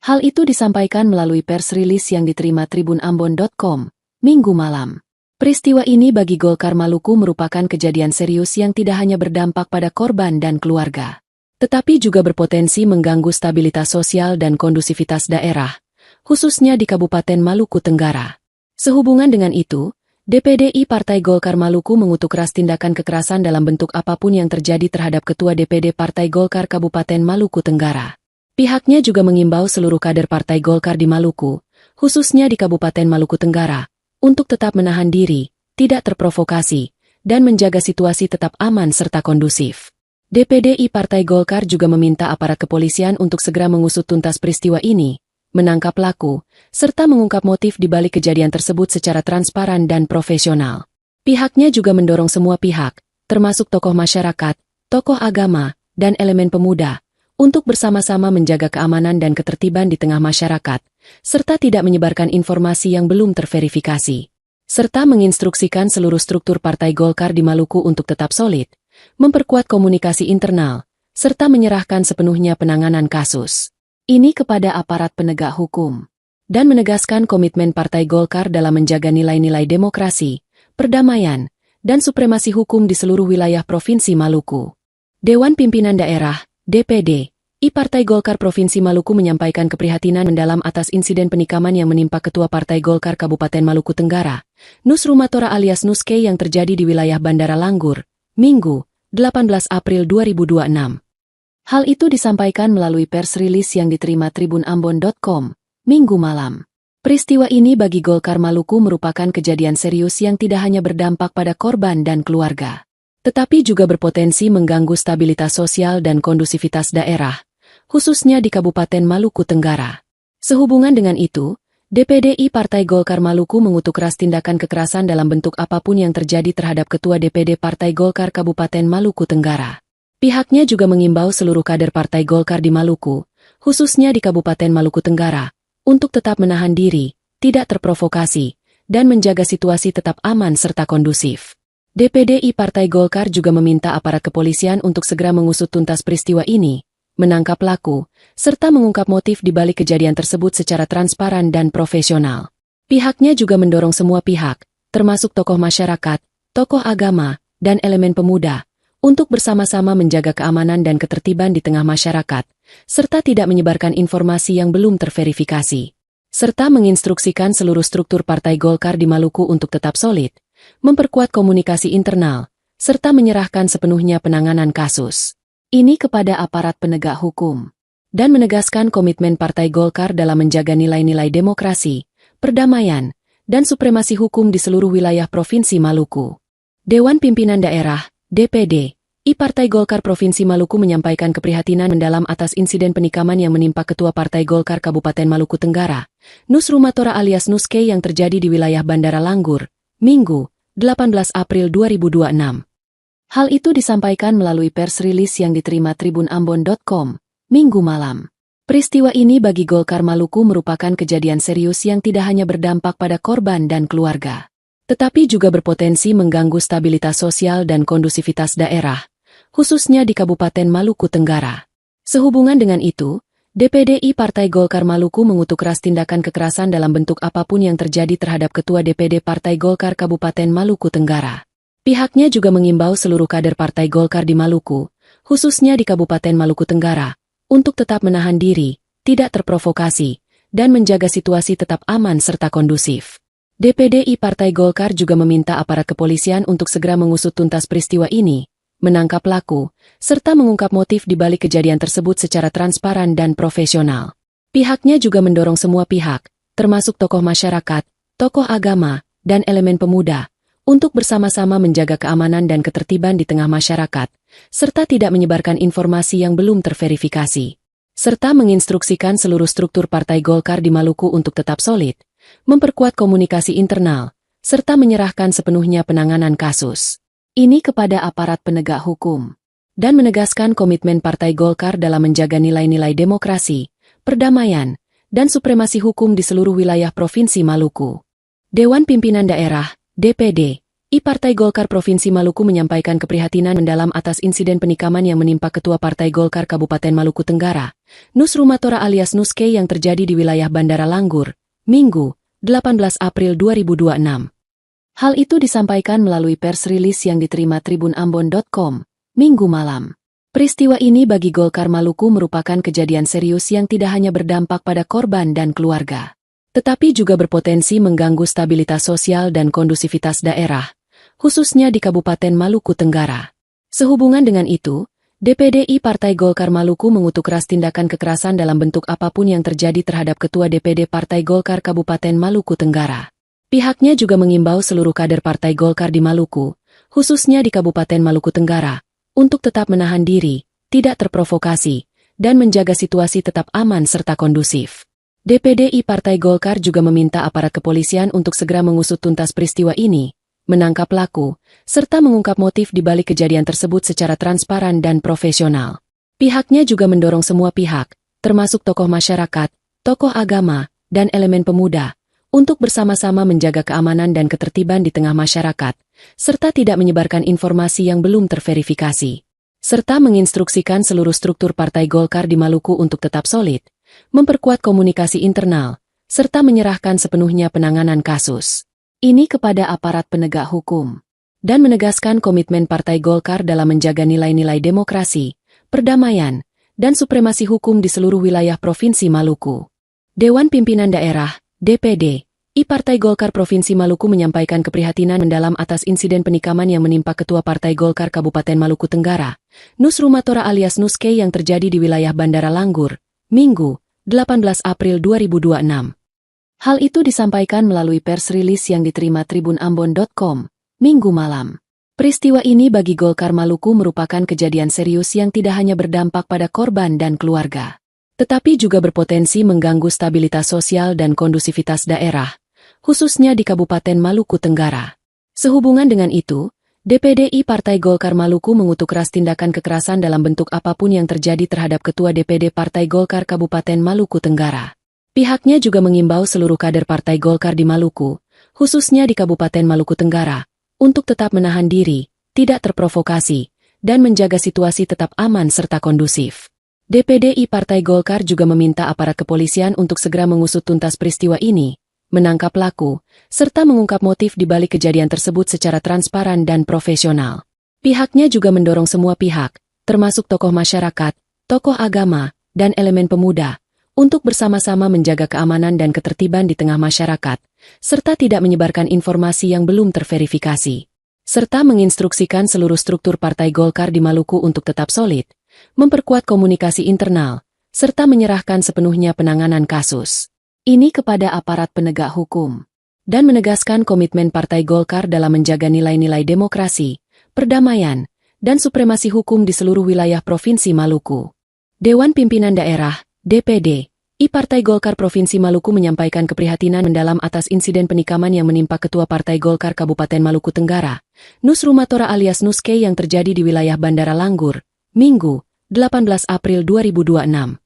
Hal itu disampaikan melalui pers rilis yang diterima tribunambon.com, Minggu malam. Peristiwa ini bagi Golkar Maluku merupakan kejadian serius yang tidak hanya berdampak pada korban dan keluarga, tetapi juga berpotensi mengganggu stabilitas sosial dan kondusivitas daerah, khususnya di Kabupaten Maluku Tenggara. Sehubungan dengan itu, DPD Partai Golkar Maluku mengutuk keras tindakan kekerasan dalam bentuk apapun yang terjadi terhadap Ketua DPD Partai Golkar Kabupaten Maluku Tenggara. Pihaknya juga mengimbau seluruh kader Partai Golkar di Maluku, khususnya di Kabupaten Maluku Tenggara, untuk tetap menahan diri, tidak terprovokasi, dan menjaga situasi tetap aman serta kondusif. DPD Partai Golkar juga meminta aparat kepolisian untuk segera mengusut tuntas peristiwa ini, menangkap pelaku, serta mengungkap motif di balik kejadian tersebut secara transparan dan profesional. Pihaknya juga mendorong semua pihak, termasuk tokoh masyarakat, tokoh agama, dan elemen pemuda, untuk bersama-sama menjaga keamanan dan ketertiban di tengah masyarakat, serta tidak menyebarkan informasi yang belum terverifikasi, serta menginstruksikan seluruh struktur Partai Golkar di Maluku untuk tetap solid, memperkuat komunikasi internal, serta menyerahkan sepenuhnya penanganan kasus ini kepada aparat penegak hukum, dan menegaskan komitmen Partai Golkar dalam menjaga nilai-nilai demokrasi, perdamaian, dan supremasi hukum di seluruh wilayah Provinsi Maluku. Dewan Pimpinan Daerah, DPD, Partai Golkar Provinsi Maluku menyampaikan keprihatinan mendalam atas insiden penikaman yang menimpa Ketua Partai Golkar Kabupaten Maluku Tenggara, Nus Rumatora alias Nuske yang terjadi di wilayah Bandara Langgur, Minggu, 18 April 2026. Hal itu disampaikan melalui pers rilis yang diterima tribunambon.com, Minggu malam. Peristiwa ini bagi Golkar Maluku merupakan kejadian serius yang tidak hanya berdampak pada korban dan keluarga, tetapi juga berpotensi mengganggu stabilitas sosial dan kondusivitas daerah, khususnya di Kabupaten Maluku Tenggara. Sehubungan dengan itu, DPD Partai Golkar Maluku mengutuk keras tindakan kekerasan dalam bentuk apapun yang terjadi terhadap Ketua DPD Partai Golkar Kabupaten Maluku Tenggara. Pihaknya juga mengimbau seluruh kader Partai Golkar di Maluku, khususnya di Kabupaten Maluku Tenggara, untuk tetap menahan diri, tidak terprovokasi, dan menjaga situasi tetap aman serta kondusif. DPD Partai Golkar juga meminta aparat kepolisian untuk segera mengusut tuntas peristiwa ini, menangkap pelaku, serta mengungkap motif di balik kejadian tersebut secara transparan dan profesional. Pihaknya juga mendorong semua pihak, termasuk tokoh masyarakat, tokoh agama, dan elemen pemuda, untuk bersama-sama menjaga keamanan dan ketertiban di tengah masyarakat, serta tidak menyebarkan informasi yang belum terverifikasi, serta menginstruksikan seluruh struktur Partai Golkar di Maluku untuk tetap solid, memperkuat komunikasi internal, serta menyerahkan sepenuhnya penanganan kasus ini kepada aparat penegak hukum, dan menegaskan komitmen Partai Golkar dalam menjaga nilai-nilai demokrasi, perdamaian, dan supremasi hukum di seluruh wilayah Provinsi Maluku. Dewan Pimpinan Daerah, DPD, Partai Golkar Provinsi Maluku menyampaikan keprihatinan mendalam atas insiden penikaman yang menimpa Ketua Partai Golkar Kabupaten Maluku Tenggara, Nus Rumatora alias Nuske yang terjadi di wilayah Bandara Langgur, Minggu, 18 April 2026. Hal itu disampaikan melalui pers rilis yang diterima tribunambon.com, Minggu malam. Peristiwa ini bagi Golkar Maluku merupakan kejadian serius yang tidak hanya berdampak pada korban dan keluarga, tetapi juga berpotensi mengganggu stabilitas sosial dan kondusivitas daerah, khususnya di Kabupaten Maluku Tenggara. Sehubungan dengan itu, DPDI Partai Golkar Maluku mengutuk keras tindakan kekerasan dalam bentuk apapun yang terjadi terhadap Ketua DPD Partai Golkar Kabupaten Maluku Tenggara. Pihaknya juga mengimbau seluruh kader Partai Golkar di Maluku, khususnya di Kabupaten Maluku Tenggara, untuk tetap menahan diri, tidak terprovokasi, dan menjaga situasi tetap aman serta kondusif. DPDI Partai Golkar juga meminta aparat kepolisian untuk segera mengusut tuntas peristiwa ini, menangkap pelaku, serta mengungkap motif di balik kejadian tersebut secara transparan dan profesional. Pihaknya juga mendorong semua pihak, termasuk tokoh masyarakat, tokoh agama, dan elemen pemuda, untuk bersama-sama menjaga keamanan dan ketertiban di tengah masyarakat, serta tidak menyebarkan informasi yang belum terverifikasi, serta menginstruksikan seluruh struktur Partai Golkar di Maluku untuk tetap solid, memperkuat komunikasi internal, serta menyerahkan sepenuhnya penanganan kasus ini kepada aparat penegak hukum, dan menegaskan komitmen Partai Golkar dalam menjaga nilai-nilai demokrasi, perdamaian, dan supremasi hukum di seluruh wilayah Provinsi Maluku. Dewan Pimpinan Daerah, DPD, Partai Golkar Provinsi Maluku menyampaikan keprihatinan mendalam atas insiden penikaman yang menimpa Ketua Partai Golkar Kabupaten Maluku Tenggara, Nus Rumatora alias Nuske yang terjadi di wilayah Bandara Langgur, Minggu, 18 April 2026. Hal itu disampaikan melalui pers rilis yang diterima tribunambon.com, Minggu malam. Peristiwa ini bagi Golkar Maluku merupakan kejadian serius yang tidak hanya berdampak pada korban dan keluarga, tetapi juga berpotensi mengganggu stabilitas sosial dan kondusivitas daerah, khususnya di Kabupaten Maluku Tenggara. Sehubungan dengan itu, DPDI Partai Golkar Maluku mengutuk keras tindakan kekerasan dalam bentuk apapun yang terjadi terhadap Ketua DPD Partai Golkar Kabupaten Maluku Tenggara. Pihaknya juga mengimbau seluruh kader Partai Golkar di Maluku, khususnya di Kabupaten Maluku Tenggara, untuk tetap menahan diri, tidak terprovokasi, dan menjaga situasi tetap aman serta kondusif. DPDI Partai Golkar juga meminta aparat kepolisian untuk segera mengusut tuntas peristiwa ini, menangkap pelaku, serta mengungkap motif di balik kejadian tersebut secara transparan dan profesional. Pihaknya juga mendorong semua pihak, termasuk tokoh masyarakat, tokoh agama, dan elemen pemuda, untuk bersama-sama menjaga keamanan dan ketertiban di tengah masyarakat, serta tidak menyebarkan informasi yang belum terverifikasi, serta menginstruksikan seluruh struktur Partai Golkar di Maluku untuk tetap solid, memperkuat komunikasi internal, serta menyerahkan sepenuhnya penanganan kasus ini kepada aparat penegak hukum, dan menegaskan komitmen Partai Golkar dalam menjaga nilai-nilai demokrasi, perdamaian, dan supremasi hukum di seluruh wilayah Provinsi Maluku. Dewan Pimpinan Daerah, DPD, Partai Golkar Provinsi Maluku menyampaikan keprihatinan mendalam atas insiden penikaman yang menimpa Ketua Partai Golkar Kabupaten Maluku Tenggara, Nus Rumatora alias Nuske yang terjadi di wilayah Bandara Langgur, Minggu, 18 April 2026. Hal itu disampaikan melalui pers rilis yang diterima tribunambon.com, Minggu malam. Peristiwa ini bagi Golkar Maluku merupakan kejadian serius yang tidak hanya berdampak pada korban dan keluarga, tetapi juga berpotensi mengganggu stabilitas sosial dan kondusivitas daerah, khususnya di Kabupaten Maluku Tenggara. Sehubungan dengan itu, DPDI Partai Golkar Maluku mengutuk keras tindakan kekerasan dalam bentuk apapun yang terjadi terhadap Ketua DPD Partai Golkar Kabupaten Maluku Tenggara. Pihaknya juga mengimbau seluruh kader Partai Golkar di Maluku, khususnya di Kabupaten Maluku Tenggara, untuk tetap menahan diri, tidak terprovokasi, dan menjaga situasi tetap aman serta kondusif. DPDI Partai Golkar juga meminta aparat kepolisian untuk segera mengusut tuntas peristiwa ini, menangkap pelaku, serta mengungkap motif di balik kejadian tersebut secara transparan dan profesional. Pihaknya juga mendorong semua pihak, termasuk tokoh masyarakat, tokoh agama, dan elemen pemuda, untuk bersama-sama menjaga keamanan dan ketertiban di tengah masyarakat, serta tidak menyebarkan informasi yang belum terverifikasi, serta menginstruksikan seluruh struktur Partai Golkar di Maluku untuk tetap solid, memperkuat komunikasi internal, serta menyerahkan sepenuhnya penanganan kasus ini kepada aparat penegak hukum, dan menegaskan komitmen Partai Golkar dalam menjaga nilai-nilai demokrasi, perdamaian, dan supremasi hukum di seluruh wilayah Provinsi Maluku. Dewan Pimpinan Daerah, DPD, Partai Golkar Provinsi Maluku menyampaikan keprihatinan mendalam atas insiden penikaman yang menimpa Ketua Partai Golkar Kabupaten Maluku Tenggara, Nus Rumatora alias Nuske yang terjadi di wilayah Bandara Langgur, Minggu, 18 April 2026.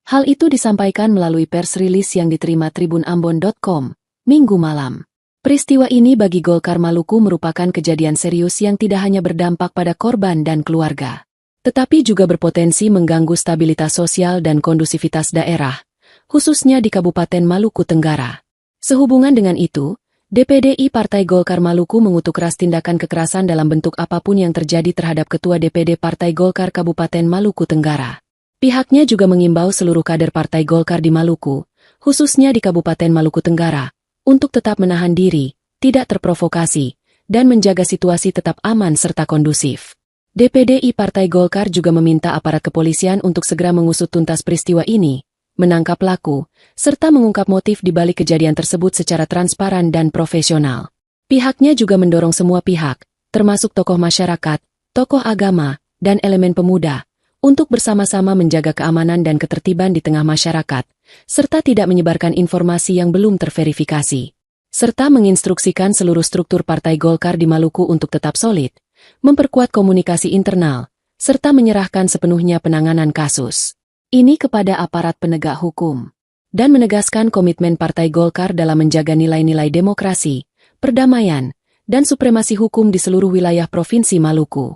Hal itu disampaikan melalui pers rilis yang diterima tribunambon.com, Minggu malam. Peristiwa ini bagi Golkar Maluku merupakan kejadian serius yang tidak hanya berdampak pada korban dan keluarga, tetapi juga berpotensi mengganggu stabilitas sosial dan kondusivitas daerah, khususnya di Kabupaten Maluku Tenggara. Sehubungan dengan itu, DPDI Partai Golkar Maluku mengutuk keras tindakan kekerasan dalam bentuk apapun yang terjadi terhadap Ketua DPD Partai Golkar Kabupaten Maluku Tenggara. Pihaknya juga mengimbau seluruh kader Partai Golkar di Maluku, khususnya di Kabupaten Maluku Tenggara, untuk tetap menahan diri, tidak terprovokasi, dan menjaga situasi tetap aman serta kondusif. DPDI Partai Golkar juga meminta aparat kepolisian untuk segera mengusut tuntas peristiwa ini, menangkap pelaku, serta mengungkap motif di balik kejadian tersebut secara transparan dan profesional. Pihaknya juga mendorong semua pihak, termasuk tokoh masyarakat, tokoh agama, dan elemen pemuda, untuk bersama-sama menjaga keamanan dan ketertiban di tengah masyarakat, serta tidak menyebarkan informasi yang belum terverifikasi, serta menginstruksikan seluruh struktur Partai Golkar di Maluku untuk tetap solid, memperkuat komunikasi internal, serta menyerahkan sepenuhnya penanganan kasus ini kepada aparat penegak hukum, dan menegaskan komitmen Partai Golkar dalam menjaga nilai-nilai demokrasi, perdamaian, dan supremasi hukum di seluruh wilayah Provinsi Maluku.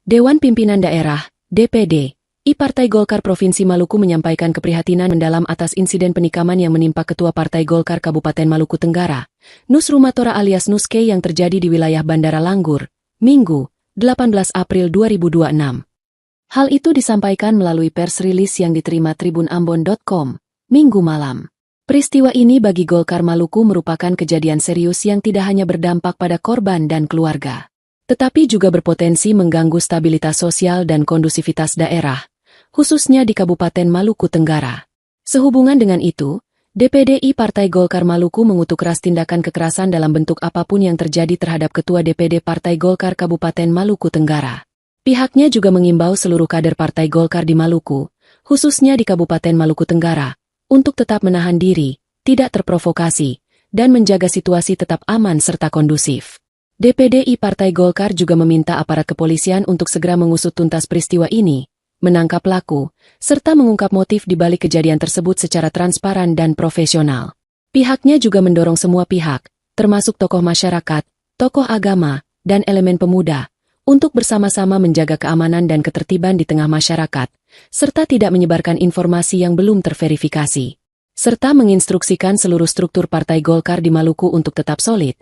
Dewan Pimpinan Daerah DPD I Partai Golkar Provinsi Maluku menyampaikan keprihatinan mendalam atas insiden penikaman yang menimpa Ketua Partai Golkar Kabupaten Maluku Tenggara, Nus Rumatora alias Nuske yang terjadi di wilayah Bandara Langgur, Minggu, 18 April 2026. Hal itu disampaikan melalui pers rilis yang diterima tribunambon.com, Minggu malam. Peristiwa ini bagi Golkar Maluku merupakan kejadian serius yang tidak hanya berdampak pada korban dan keluarga, tetapi juga berpotensi mengganggu stabilitas sosial dan kondusivitas daerah, khususnya di Kabupaten Maluku Tenggara. Sehubungan dengan itu, DPDI Partai Golkar Maluku mengutuk keras tindakan kekerasan dalam bentuk apapun yang terjadi terhadap Ketua DPD Partai Golkar Kabupaten Maluku Tenggara. Pihaknya juga mengimbau seluruh kader Partai Golkar di Maluku, khususnya di Kabupaten Maluku Tenggara, untuk tetap menahan diri, tidak terprovokasi, dan menjaga situasi tetap aman serta kondusif. DPDI Partai Golkar juga meminta aparat kepolisian untuk segera mengusut tuntas peristiwa ini, menangkap pelaku, serta mengungkap motif di balik kejadian tersebut secara transparan dan profesional. Pihaknya juga mendorong semua pihak, termasuk tokoh masyarakat, tokoh agama, dan elemen pemuda, untuk bersama-sama menjaga keamanan dan ketertiban di tengah masyarakat, serta tidak menyebarkan informasi yang belum terverifikasi, serta menginstruksikan seluruh struktur Partai Golkar di Maluku untuk tetap solid,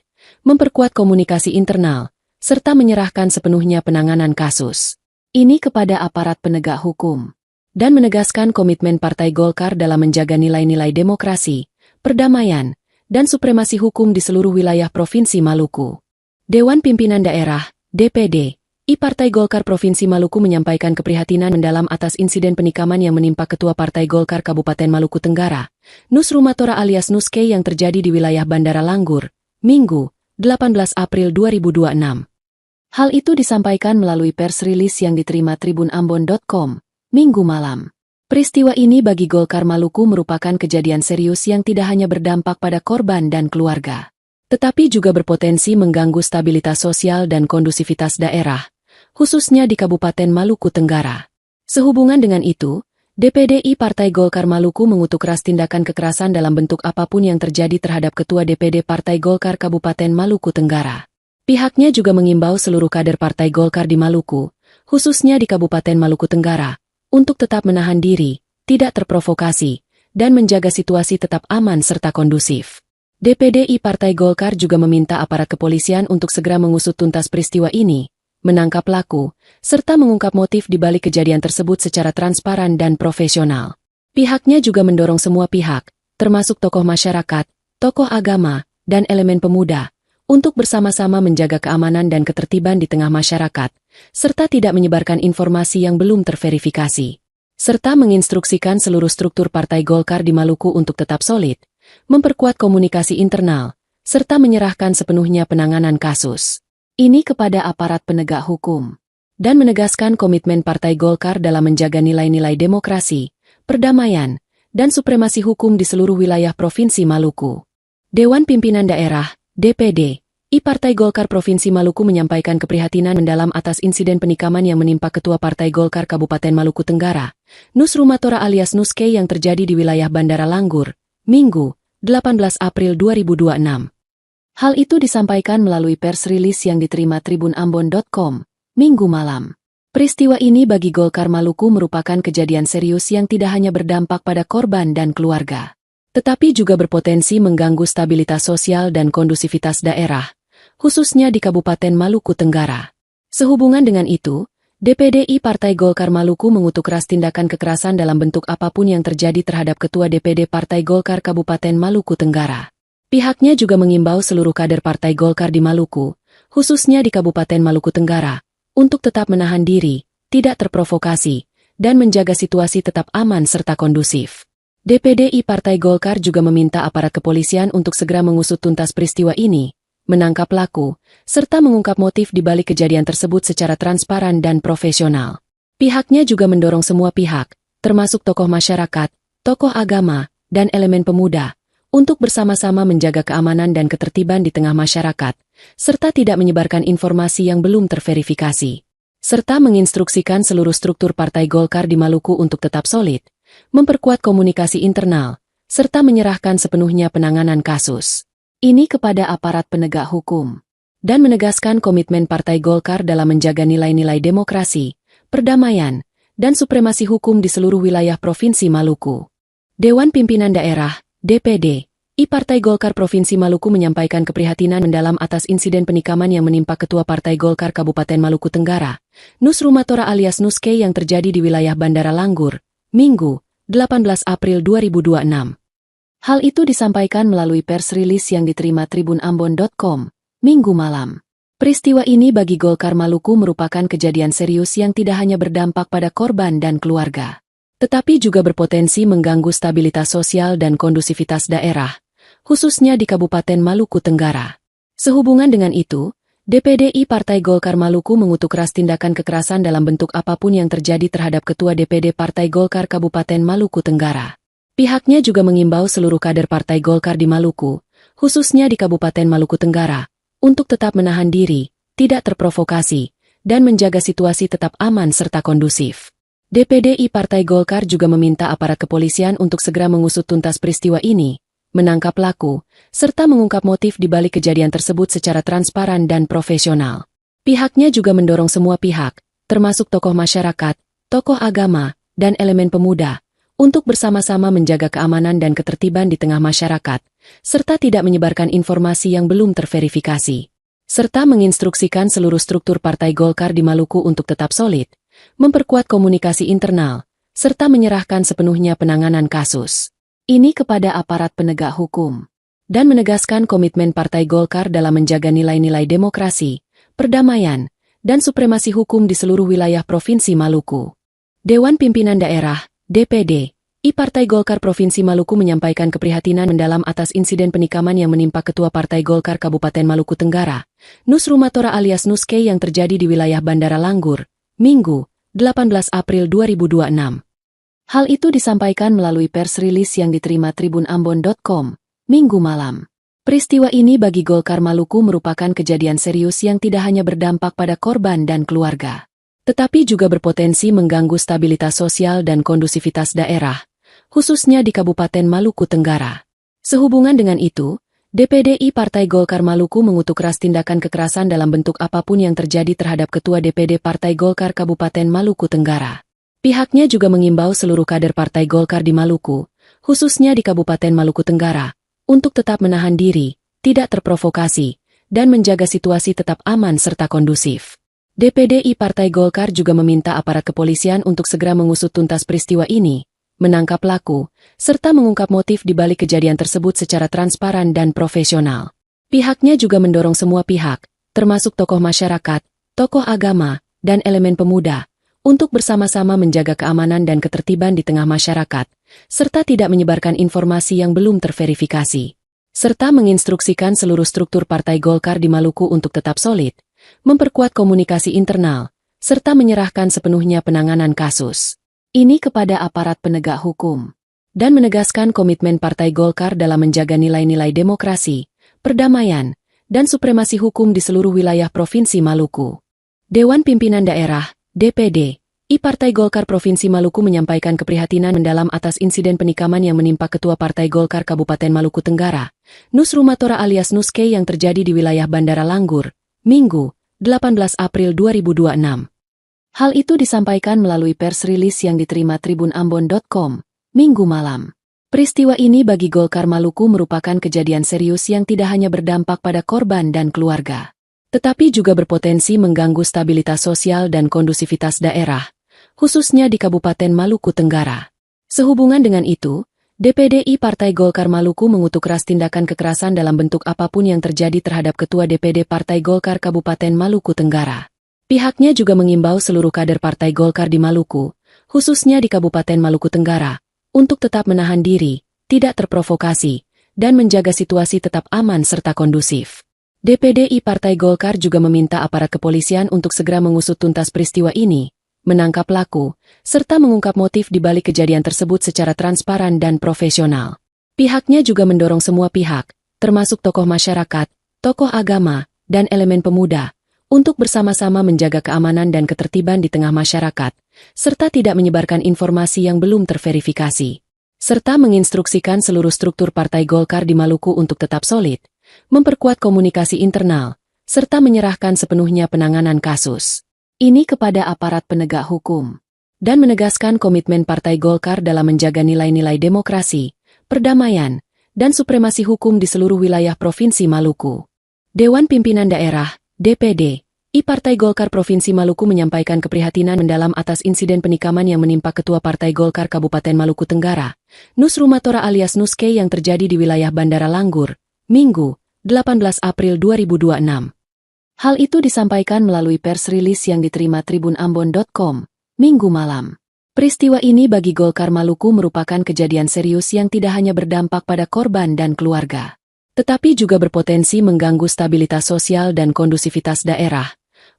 memperkuat komunikasi internal, serta menyerahkan sepenuhnya penanganan kasus ini kepada aparat penegak hukum, dan menegaskan komitmen Partai Golkar dalam menjaga nilai-nilai demokrasi, perdamaian, dan supremasi hukum di seluruh wilayah Provinsi Maluku. Dewan Pimpinan Daerah, DPD I Partai Golkar Provinsi Maluku menyampaikan keprihatinan mendalam atas insiden penikaman yang menimpa Ketua Partai Golkar Kabupaten Maluku Tenggara, Nus Rumatora alias Nuske yang terjadi di wilayah Bandara Langgur, Minggu, 18 April 2026. Hal itu disampaikan melalui pers rilis yang diterima tribunambon.com, Minggu malam. Peristiwa ini bagi Golkar Maluku merupakan kejadian serius yang tidak hanya berdampak pada korban dan keluarga, tetapi juga berpotensi mengganggu stabilitas sosial dan kondusivitas daerah, khususnya di Kabupaten Maluku Tenggara. Sehubungan dengan itu, DPDI Partai Golkar Maluku mengutuk keras tindakan kekerasan dalam bentuk apapun yang terjadi terhadap Ketua DPD Partai Golkar Kabupaten Maluku Tenggara. Pihaknya juga mengimbau seluruh kader Partai Golkar di Maluku, khususnya di Kabupaten Maluku Tenggara, untuk tetap menahan diri, tidak terprovokasi, dan menjaga situasi tetap aman serta kondusif. DPDI Partai Golkar juga meminta aparat kepolisian untuk segera mengusut tuntas peristiwa ini, menangkap pelaku, serta mengungkap motif di balik kejadian tersebut secara transparan dan profesional. Pihaknya juga mendorong semua pihak, termasuk tokoh masyarakat, tokoh agama, dan elemen pemuda, untuk bersama-sama menjaga keamanan dan ketertiban di tengah masyarakat, serta tidak menyebarkan informasi yang belum terverifikasi, serta menginstruksikan seluruh struktur Partai Golkar di Maluku untuk tetap solid, memperkuat komunikasi internal, serta menyerahkan sepenuhnya penanganan kasus ini kepada aparat penegak hukum, dan menegaskan komitmen Partai Golkar dalam menjaga nilai-nilai demokrasi, perdamaian, dan supremasi hukum di seluruh wilayah Provinsi Maluku. Dewan Pimpinan Daerah, DPD I Partai Golkar Provinsi Maluku menyampaikan keprihatinan mendalam atas insiden penikaman yang menimpa Ketua Partai Golkar Kabupaten Maluku Tenggara, Nusrumatora alias Nuske yang terjadi di wilayah Bandara Langgur, Minggu, 18 April 2026. Hal itu disampaikan melalui pers rilis yang diterima tribunambon.com, Minggu malam. Peristiwa ini bagi Golkar Maluku merupakan kejadian serius yang tidak hanya berdampak pada korban dan keluarga, tetapi juga berpotensi mengganggu stabilitas sosial dan kondusivitas daerah, khususnya di Kabupaten Maluku Tenggara. Sehubungan dengan itu, DPDI Partai Golkar Maluku mengutuk keras tindakan kekerasan dalam bentuk apapun yang terjadi terhadap Ketua DPD Partai Golkar Kabupaten Maluku Tenggara. Pihaknya juga mengimbau seluruh kader Partai Golkar di Maluku, khususnya di Kabupaten Maluku Tenggara, untuk tetap menahan diri, tidak terprovokasi, dan menjaga situasi tetap aman serta kondusif. DPDI Partai Golkar juga meminta aparat kepolisian untuk segera mengusut tuntas peristiwa ini, menangkap pelaku, serta mengungkap motif di balik kejadian tersebut secara transparan dan profesional. Pihaknya juga mendorong semua pihak, termasuk tokoh masyarakat, tokoh agama, dan elemen pemuda, untuk bersama-sama menjaga keamanan dan ketertiban di tengah masyarakat, serta tidak menyebarkan informasi yang belum terverifikasi. Serta menginstruksikan seluruh struktur Partai Golkar di Maluku untuk tetap solid, memperkuat komunikasi internal, serta menyerahkan sepenuhnya penanganan kasus ini kepada aparat penegak hukum, dan menegaskan komitmen Partai Golkar dalam menjaga nilai-nilai demokrasi, perdamaian, dan supremasi hukum di seluruh wilayah Provinsi Maluku. Dewan Pimpinan Daerah, DPD, I Partai Golkar Provinsi Maluku menyampaikan keprihatinan mendalam atas insiden penikaman yang menimpa Ketua Partai Golkar Kabupaten Maluku Tenggara, Nusrumatora alias Nuske yang terjadi di wilayah Bandara Langgur, Minggu, 18 April 2026. Hal itu disampaikan melalui pers rilis yang diterima tribunambon.com, Minggu malam. Peristiwa ini bagi Golkar Maluku merupakan kejadian serius yang tidak hanya berdampak pada korban dan keluarga, tetapi juga berpotensi mengganggu stabilitas sosial dan kondusivitas daerah, khususnya di Kabupaten Maluku Tenggara. Sehubungan dengan itu, DPDI Partai Golkar Maluku mengutuk keras tindakan kekerasan dalam bentuk apapun yang terjadi terhadap Ketua DPD Partai Golkar Kabupaten Maluku Tenggara. Pihaknya juga mengimbau seluruh kader Partai Golkar di Maluku, khususnya di Kabupaten Maluku Tenggara, untuk tetap menahan diri, tidak terprovokasi, dan menjaga situasi tetap aman serta kondusif. DPDI Partai Golkar juga meminta aparat kepolisian untuk segera mengusut tuntas peristiwa ini, menangkap pelaku, serta mengungkap motif di balik kejadian tersebut secara transparan dan profesional. Pihaknya juga mendorong semua pihak, termasuk tokoh masyarakat, tokoh agama, dan elemen pemuda, untuk bersama-sama menjaga keamanan dan ketertiban di tengah masyarakat, serta tidak menyebarkan informasi yang belum terverifikasi. Serta menginstruksikan seluruh struktur Partai Golkar di Maluku untuk tetap solid, memperkuat komunikasi internal, serta menyerahkan sepenuhnya penanganan kasus ini kepada aparat penegak hukum, dan menegaskan komitmen Partai Golkar dalam menjaga nilai-nilai demokrasi, perdamaian, dan supremasi hukum di seluruh wilayah Provinsi Maluku. Dewan Pimpinan Daerah, DPD, I Partai Golkar Provinsi Maluku menyampaikan keprihatinan mendalam atas insiden penikaman yang menimpa Ketua Partai Golkar Kabupaten Maluku Tenggara, Nusrumatora alias Nuske yang terjadi di wilayah Bandara Langgur, Minggu, 18 April 2026. Hal itu disampaikan melalui pers rilis yang diterima tribunambon.com, Minggu malam. Peristiwa ini bagi Golkar Maluku merupakan kejadian serius yang tidak hanya berdampak pada korban dan keluarga, tetapi juga berpotensi mengganggu stabilitas sosial dan kondusivitas daerah, khususnya di Kabupaten Maluku Tenggara. Sehubungan dengan itu, DPDI Partai Golkar Maluku mengutuk keras tindakan kekerasan dalam bentuk apapun yang terjadi terhadap Ketua DPD Partai Golkar Kabupaten Maluku Tenggara. Pihaknya juga mengimbau seluruh kader Partai Golkar di Maluku, khususnya di Kabupaten Maluku Tenggara, untuk tetap menahan diri, tidak terprovokasi, dan menjaga situasi tetap aman serta kondusif. DPDI Partai Golkar juga meminta aparat kepolisian untuk segera mengusut tuntas peristiwa ini, menangkap pelaku, serta mengungkap motif di balik kejadian tersebut secara transparan dan profesional. Pihaknya juga mendorong semua pihak, termasuk tokoh masyarakat, tokoh agama, dan elemen pemuda, untuk bersama-sama menjaga keamanan dan ketertiban di tengah masyarakat, serta tidak menyebarkan informasi yang belum terverifikasi. Serta menginstruksikan seluruh struktur Partai Golkar di Maluku untuk tetap solid, memperkuat komunikasi internal, serta menyerahkan sepenuhnya penanganan kasus ini kepada aparat penegak hukum, dan menegaskan komitmen Partai Golkar dalam menjaga nilai-nilai demokrasi, perdamaian, dan supremasi hukum di seluruh wilayah Provinsi Maluku. Dewan Pimpinan Daerah, DPD, Partai Golkar Provinsi Maluku menyampaikan keprihatinan mendalam atas insiden penikaman yang menimpa Ketua Partai Golkar Kabupaten Maluku Tenggara, Nus Rumatora alias Nuske yang terjadi di wilayah Bandara Langgur, Minggu, 18 April 2026. Hal itu disampaikan melalui pers rilis yang diterima tribunambon.com, Minggu malam. Peristiwa ini bagi Golkar Maluku merupakan kejadian serius yang tidak hanya berdampak pada korban dan keluarga, tetapi juga berpotensi mengganggu stabilitas sosial dan kondusivitas daerah, khususnya di Kabupaten Maluku Tenggara. Sehubungan dengan itu, DPD Partai Golkar Maluku mengutuk keras tindakan kekerasan dalam bentuk apapun yang terjadi terhadap Ketua DPD Partai Golkar Kabupaten Maluku Tenggara. Pihaknya juga mengimbau seluruh kader Partai Golkar di Maluku, khususnya di Kabupaten Maluku Tenggara, untuk tetap menahan diri, tidak terprovokasi, dan menjaga situasi tetap aman serta kondusif. DPD Partai Golkar juga meminta aparat kepolisian untuk segera mengusut tuntas peristiwa ini, menangkap pelaku, serta mengungkap motif di balik kejadian tersebut secara transparan dan profesional. Pihaknya juga mendorong semua pihak, termasuk tokoh masyarakat, tokoh agama, dan elemen pemuda, untuk bersama-sama menjaga keamanan dan ketertiban di tengah masyarakat, serta tidak menyebarkan informasi yang belum terverifikasi. Serta menginstruksikan seluruh struktur Partai Golkar di Maluku untuk tetap solid, memperkuat komunikasi internal, serta menyerahkan sepenuhnya penanganan kasus ini kepada aparat penegak hukum, dan menegaskan komitmen Partai Golkar dalam menjaga nilai-nilai demokrasi, perdamaian, dan supremasi hukum di seluruh wilayah Provinsi Maluku. Dewan Pimpinan Daerah, DPD, Partai Golkar Provinsi Maluku menyampaikan keprihatinan mendalam atas insiden penikaman yang menimpa Ketua Partai Golkar Kabupaten Maluku Tenggara, Nus Rumatora alias Nuske yang terjadi di wilayah Bandara Langgur, Minggu, 18 April 2026. Hal itu disampaikan melalui pers rilis yang diterima tribunambon.com, Minggu malam. Peristiwa ini bagi Golkar Maluku merupakan kejadian serius yang tidak hanya berdampak pada korban dan keluarga, tetapi juga berpotensi mengganggu stabilitas sosial dan kondusivitas daerah,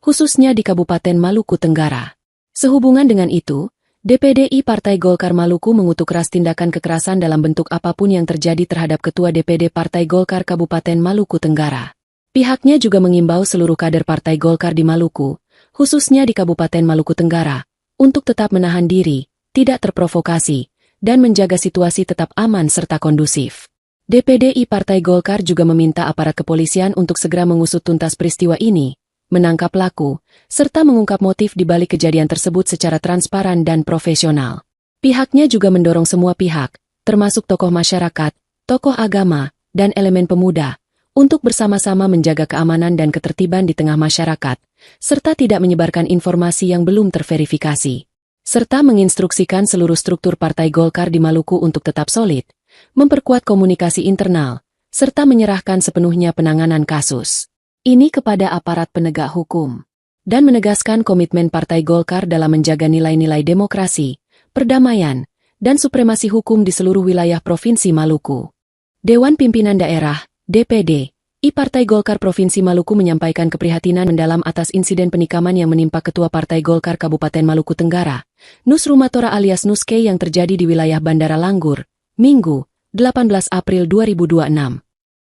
khususnya di Kabupaten Maluku Tenggara. Sehubungan dengan itu, DPD Partai Golkar Maluku mengutuk keras tindakan kekerasan dalam bentuk apapun yang terjadi terhadap Ketua DPD Partai Golkar Kabupaten Maluku Tenggara. Pihaknya juga mengimbau seluruh kader Partai Golkar di Maluku, khususnya di Kabupaten Maluku Tenggara, untuk tetap menahan diri, tidak terprovokasi, dan menjaga situasi tetap aman serta kondusif. DPD Partai Golkar juga meminta aparat kepolisian untuk segera mengusut tuntas peristiwa ini, menangkap pelaku, serta mengungkap motif di balik kejadian tersebut secara transparan dan profesional. Pihaknya juga mendorong semua pihak, termasuk tokoh masyarakat, tokoh agama, dan elemen pemuda, untuk bersama-sama menjaga keamanan dan ketertiban di tengah masyarakat, serta tidak menyebarkan informasi yang belum terverifikasi. Serta menginstruksikan seluruh struktur Partai Golkar di Maluku untuk tetap solid, memperkuat komunikasi internal, serta menyerahkan sepenuhnya penanganan kasus ini kepada aparat penegak hukum, dan menegaskan komitmen Partai Golkar dalam menjaga nilai-nilai demokrasi, perdamaian, dan supremasi hukum di seluruh wilayah Provinsi Maluku. Dewan Pimpinan Daerah, DPD, Partai Golkar Provinsi Maluku menyampaikan keprihatinan mendalam atas insiden penikaman yang menimpa Ketua Partai Golkar Kabupaten Maluku Tenggara, Nus Rumatora alias Nuske yang terjadi di wilayah Bandara Langgur, Minggu, 18 April 2026.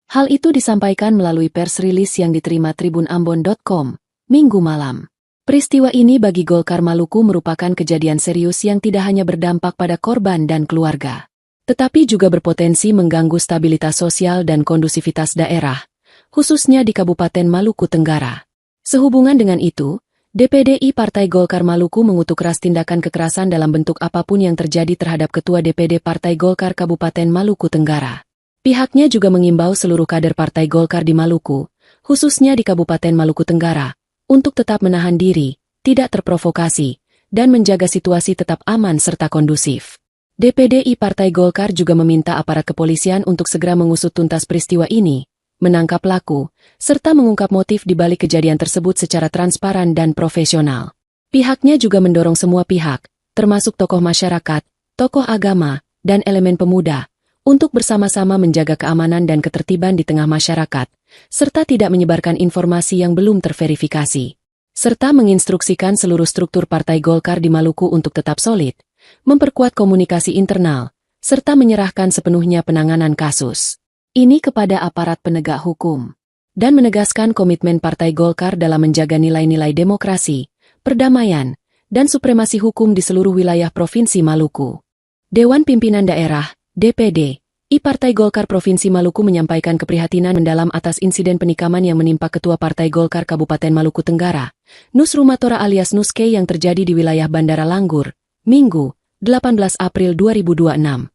Hal itu disampaikan melalui pers rilis yang diterima tribunambon.com, Minggu malam. Peristiwa ini bagi Golkar Maluku merupakan kejadian serius yang tidak hanya berdampak pada korban dan keluarga, tetapi juga berpotensi mengganggu stabilitas sosial dan kondusivitas daerah, khususnya di Kabupaten Maluku Tenggara. Sehubungan dengan itu, DPD Partai Golkar Maluku mengutuk keras tindakan kekerasan dalam bentuk apapun yang terjadi terhadap Ketua DPD Partai Golkar Kabupaten Maluku Tenggara. Pihaknya juga mengimbau seluruh kader Partai Golkar di Maluku, khususnya di Kabupaten Maluku Tenggara, untuk tetap menahan diri, tidak terprovokasi, dan menjaga situasi tetap aman serta kondusif. DPD Partai Golkar juga meminta aparat kepolisian untuk segera mengusut tuntas peristiwa ini, menangkap pelaku, serta mengungkap motif di balik kejadian tersebut secara transparan dan profesional. Pihaknya juga mendorong semua pihak, termasuk tokoh masyarakat, tokoh agama, dan elemen pemuda, untuk bersama-sama menjaga keamanan dan ketertiban di tengah masyarakat, serta tidak menyebarkan informasi yang belum terverifikasi. Serta menginstruksikan seluruh struktur Partai Golkar di Maluku untuk tetap solid, memperkuat komunikasi internal, serta menyerahkan sepenuhnya penanganan kasus ini kepada aparat penegak hukum, dan menegaskan komitmen Partai Golkar dalam menjaga nilai-nilai demokrasi, perdamaian, dan supremasi hukum di seluruh wilayah Provinsi Maluku. Dewan Pimpinan Daerah, DPD, Partai Golkar Provinsi Maluku menyampaikan keprihatinan mendalam atas insiden penikaman yang menimpa Ketua Partai Golkar Kabupaten Maluku Tenggara, Nus Rumatora alias Nuske yang terjadi di wilayah Bandara Langgur, Minggu, 18 April 2026.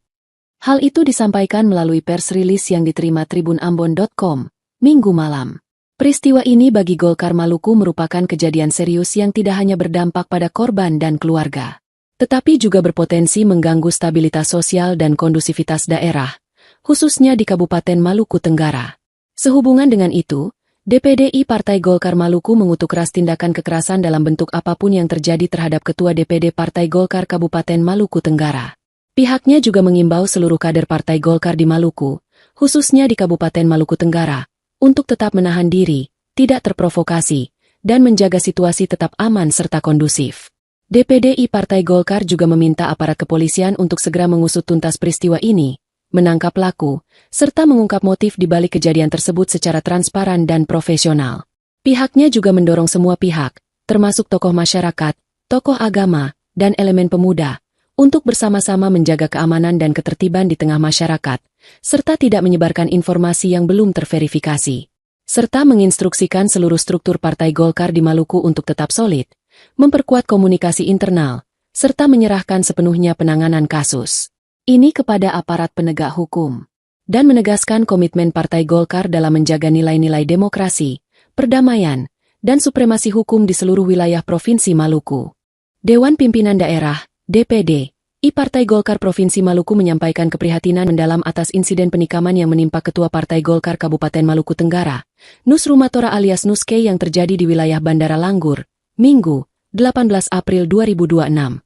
Hal itu disampaikan melalui pers rilis yang diterima tribunambon.com, Minggu malam. Peristiwa ini bagi Golkar Maluku merupakan kejadian serius yang tidak hanya berdampak pada korban dan keluarga, tetapi juga berpotensi mengganggu stabilitas sosial dan kondusivitas daerah, khususnya di Kabupaten Maluku Tenggara. Sehubungan dengan itu, DPD Partai Golkar Maluku mengutuk keras tindakan kekerasan dalam bentuk apapun yang terjadi terhadap Ketua DPD Partai Golkar Kabupaten Maluku Tenggara. Pihaknya juga mengimbau seluruh kader Partai Golkar di Maluku, khususnya di Kabupaten Maluku Tenggara, untuk tetap menahan diri, tidak terprovokasi, dan menjaga situasi tetap aman serta kondusif. DPD Partai Golkar juga meminta aparat kepolisian untuk segera mengusut tuntas peristiwa ini, menangkap pelaku, serta mengungkap motif di balik kejadian tersebut secara transparan dan profesional. Pihaknya juga mendorong semua pihak, termasuk tokoh masyarakat, tokoh agama, dan elemen pemuda, untuk bersama-sama menjaga keamanan dan ketertiban di tengah masyarakat, serta tidak menyebarkan informasi yang belum terverifikasi, serta menginstruksikan seluruh struktur Partai Golkar di Maluku untuk tetap solid, memperkuat komunikasi internal, serta menyerahkan sepenuhnya penanganan kasus ini kepada aparat penegak hukum, dan menegaskan komitmen Partai Golkar dalam menjaga nilai-nilai demokrasi, perdamaian, dan supremasi hukum di seluruh wilayah Provinsi Maluku. Dewan Pimpinan Daerah, DPD, Partai Golkar Provinsi Maluku menyampaikan keprihatinan mendalam atas insiden penikaman yang menimpa Ketua Partai Golkar Kabupaten Maluku Tenggara, Nus Rumatora alias Nuske yang terjadi di wilayah Bandara Langgur, Minggu, 18 April 2026.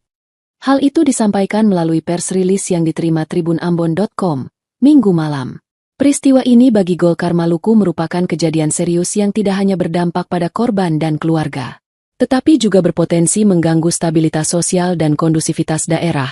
Hal itu disampaikan melalui pers rilis yang diterima tribunambon.com, Minggu malam. Peristiwa ini bagi Golkar Maluku merupakan kejadian serius yang tidak hanya berdampak pada korban dan keluarga, tetapi juga berpotensi mengganggu stabilitas sosial dan kondusivitas daerah,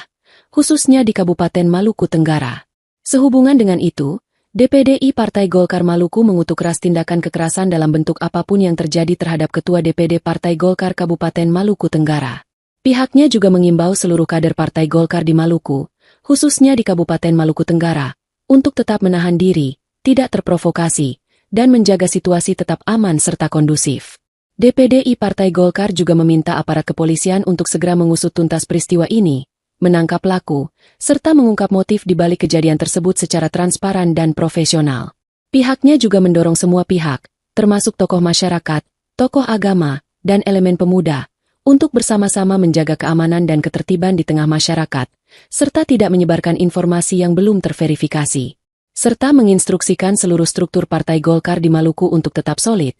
khususnya di Kabupaten Maluku Tenggara. Sehubungan dengan itu, DPD Partai Golkar Maluku mengutuk keras tindakan kekerasan dalam bentuk apapun yang terjadi terhadap Ketua DPD Partai Golkar Kabupaten Maluku Tenggara. Pihaknya juga mengimbau seluruh kader Partai Golkar di Maluku, khususnya di Kabupaten Maluku Tenggara, untuk tetap menahan diri, tidak terprovokasi, dan menjaga situasi tetap aman serta kondusif. DPD Partai Golkar juga meminta aparat kepolisian untuk segera mengusut tuntas peristiwa ini, menangkap pelaku, serta mengungkap motif di balik kejadian tersebut secara transparan dan profesional. Pihaknya juga mendorong semua pihak, termasuk tokoh masyarakat, tokoh agama, dan elemen pemuda, untuk bersama-sama menjaga keamanan dan ketertiban di tengah masyarakat, serta tidak menyebarkan informasi yang belum terverifikasi, serta menginstruksikan seluruh struktur Partai Golkar di Maluku untuk tetap solid,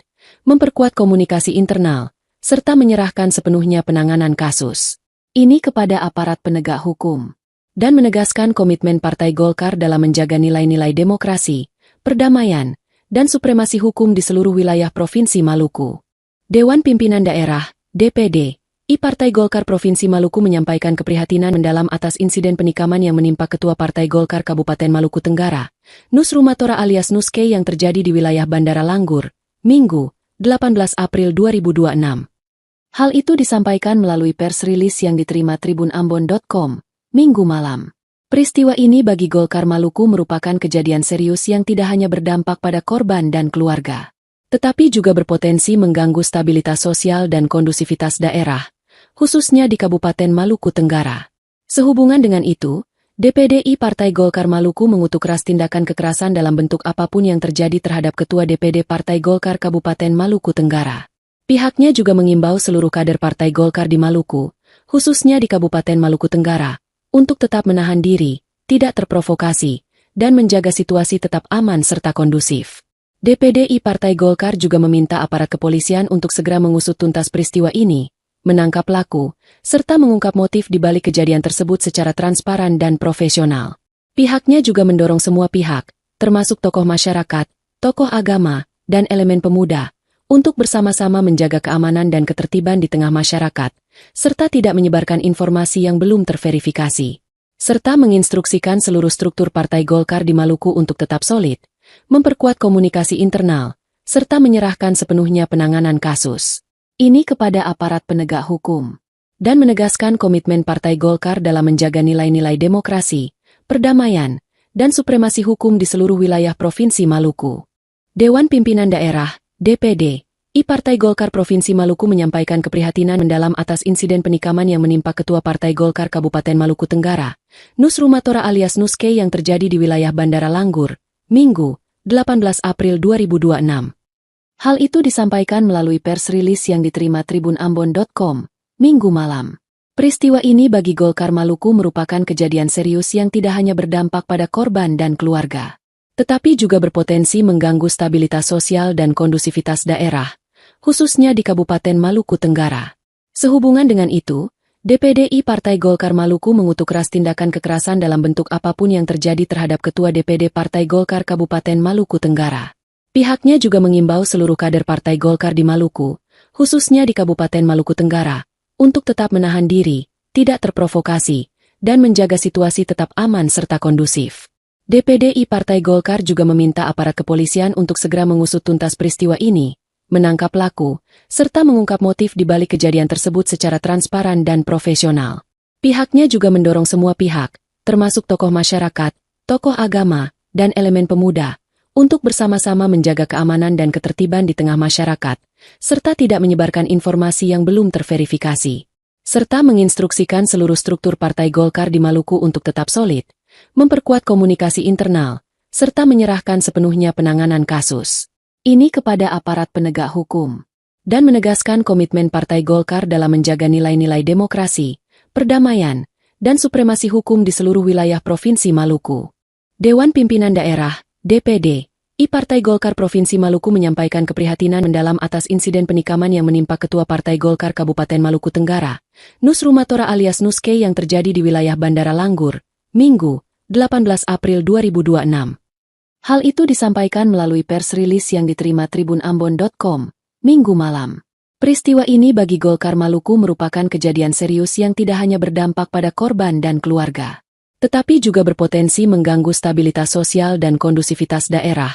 memperkuat komunikasi internal, serta menyerahkan sepenuhnya penanganan kasus ini kepada aparat penegak hukum, dan menegaskan komitmen Partai Golkar dalam menjaga nilai-nilai demokrasi, perdamaian, dan supremasi hukum di seluruh wilayah Provinsi Maluku. Dewan Pimpinan Daerah, DPD, Partai Golkar Provinsi Maluku menyampaikan keprihatinan mendalam atas insiden penikaman yang menimpa Ketua Partai Golkar Kabupaten Maluku Tenggara, Nus Rumatora alias Nuske yang terjadi di wilayah Bandara Langgur, Minggu, 18 April 2026. Hal itu disampaikan melalui pers rilis yang diterima tribunambon.com, Minggu malam. Peristiwa ini bagi Golkar Maluku merupakan kejadian serius yang tidak hanya berdampak pada korban dan keluarga, tetapi juga berpotensi mengganggu stabilitas sosial dan kondusivitas daerah, khususnya di Kabupaten Maluku Tenggara. Sehubungan dengan itu, DPD Partai Golkar Maluku mengutuk keras tindakan kekerasan dalam bentuk apapun yang terjadi terhadap Ketua DPD Partai Golkar Kabupaten Maluku Tenggara. Pihaknya juga mengimbau seluruh kader Partai Golkar di Maluku, khususnya di Kabupaten Maluku Tenggara, untuk tetap menahan diri, tidak terprovokasi, dan menjaga situasi tetap aman serta kondusif. DPD Partai Golkar juga meminta aparat kepolisian untuk segera mengusut tuntas peristiwa ini, menangkap pelaku, serta mengungkap motif di balik kejadian tersebut secara transparan dan profesional. Pihaknya juga mendorong semua pihak, termasuk tokoh masyarakat, tokoh agama, dan elemen pemuda, untuk bersama-sama menjaga keamanan dan ketertiban di tengah masyarakat, serta tidak menyebarkan informasi yang belum terverifikasi, serta menginstruksikan seluruh struktur Partai Golkar di Maluku untuk tetap solid, memperkuat komunikasi internal, serta menyerahkan sepenuhnya penanganan kasus ini kepada aparat penegak hukum, dan menegaskan komitmen Partai Golkar dalam menjaga nilai-nilai demokrasi, perdamaian, dan supremasi hukum di seluruh wilayah Provinsi Maluku. Dewan Pimpinan Daerah, DPD, Partai Golkar Provinsi Maluku menyampaikan keprihatinan mendalam atas insiden penikaman yang menimpa Ketua Partai Golkar Kabupaten Maluku Tenggara, Nus Rumatora alias Nuske yang terjadi di wilayah Bandara Langgur, Minggu, 18 April 2026. Hal itu disampaikan melalui pers rilis yang diterima tribunambon.com, Minggu malam. Peristiwa ini bagi Golkar Maluku merupakan kejadian serius yang tidak hanya berdampak pada korban dan keluarga, tetapi juga berpotensi mengganggu stabilitas sosial dan kondusivitas daerah, khususnya di Kabupaten Maluku Tenggara. Sehubungan dengan itu, DPD Partai Golkar Maluku mengutuk keras tindakan kekerasan dalam bentuk apapun yang terjadi terhadap Ketua DPD Partai Golkar Kabupaten Maluku Tenggara. Pihaknya juga mengimbau seluruh kader Partai Golkar di Maluku, khususnya di Kabupaten Maluku Tenggara, untuk tetap menahan diri, tidak terprovokasi, dan menjaga situasi tetap aman serta kondusif. DPD Partai Golkar juga meminta aparat kepolisian untuk segera mengusut tuntas peristiwa ini, menangkap pelaku, serta mengungkap motif di balik kejadian tersebut secara transparan dan profesional. Pihaknya juga mendorong semua pihak, termasuk tokoh masyarakat, tokoh agama, dan elemen pemuda, untuk bersama-sama menjaga keamanan dan ketertiban di tengah masyarakat, serta tidak menyebarkan informasi yang belum terverifikasi, serta menginstruksikan seluruh struktur Partai Golkar di Maluku untuk tetap solid, memperkuat komunikasi internal, serta menyerahkan sepenuhnya penanganan kasus ini kepada aparat penegak hukum, dan menegaskan komitmen Partai Golkar dalam menjaga nilai-nilai demokrasi, perdamaian, dan supremasi hukum di seluruh wilayah Provinsi Maluku. Dewan Pimpinan Daerah, DPD, Partai Golkar Provinsi Maluku menyampaikan keprihatinan mendalam atas insiden penikaman yang menimpa Ketua Partai Golkar Kabupaten Maluku Tenggara, Nus Rumatora alias Nuske yang terjadi di wilayah Bandara Langgur, Minggu, 18 April 2026. Hal itu disampaikan melalui pers rilis yang diterima tribunambon.com, Minggu malam. Peristiwa ini bagi Golkar Maluku merupakan kejadian serius yang tidak hanya berdampak pada korban dan keluarga, tetapi juga berpotensi mengganggu stabilitas sosial dan kondusivitas daerah,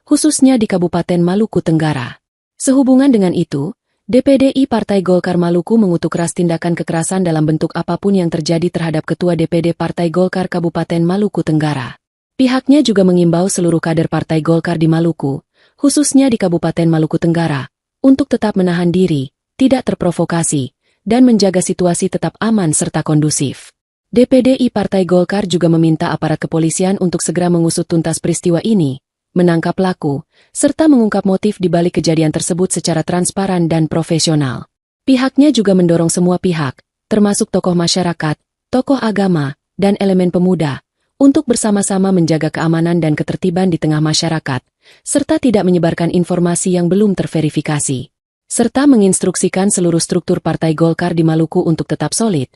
khususnya di Kabupaten Maluku Tenggara. Sehubungan dengan itu, DPD Partai Golkar Maluku mengutuk keras tindakan kekerasan dalam bentuk apapun yang terjadi terhadap Ketua DPD Partai Golkar Kabupaten Maluku Tenggara. Pihaknya juga mengimbau seluruh kader Partai Golkar di Maluku, khususnya di Kabupaten Maluku Tenggara, untuk tetap menahan diri, tidak terprovokasi, dan menjaga situasi tetap aman serta kondusif. DPD Partai Golkar juga meminta aparat kepolisian untuk segera mengusut tuntas peristiwa ini, menangkap pelaku, serta mengungkap motif di balik kejadian tersebut secara transparan dan profesional. Pihaknya juga mendorong semua pihak, termasuk tokoh masyarakat, tokoh agama, dan elemen pemuda, untuk bersama-sama menjaga keamanan dan ketertiban di tengah masyarakat, serta tidak menyebarkan informasi yang belum terverifikasi, serta menginstruksikan seluruh struktur Partai Golkar di Maluku untuk tetap solid,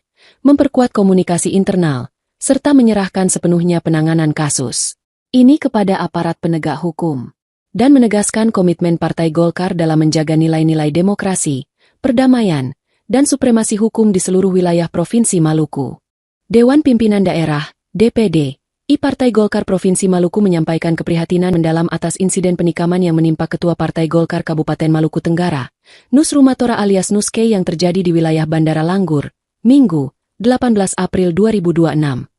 memperkuat komunikasi internal, serta menyerahkan sepenuhnya penanganan kasus ini kepada aparat penegak hukum, dan menegaskan komitmen Partai Golkar dalam menjaga nilai-nilai demokrasi, perdamaian, dan supremasi hukum di seluruh wilayah Provinsi Maluku. Dewan Pimpinan Daerah, DPD, Partai Golkar Provinsi Maluku menyampaikan keprihatinan mendalam atas insiden penikaman yang menimpa Ketua Partai Golkar Kabupaten Maluku Tenggara, Nus Rumatora alias Nuske yang terjadi di wilayah Bandara Langgur, Minggu, 18 April 2026.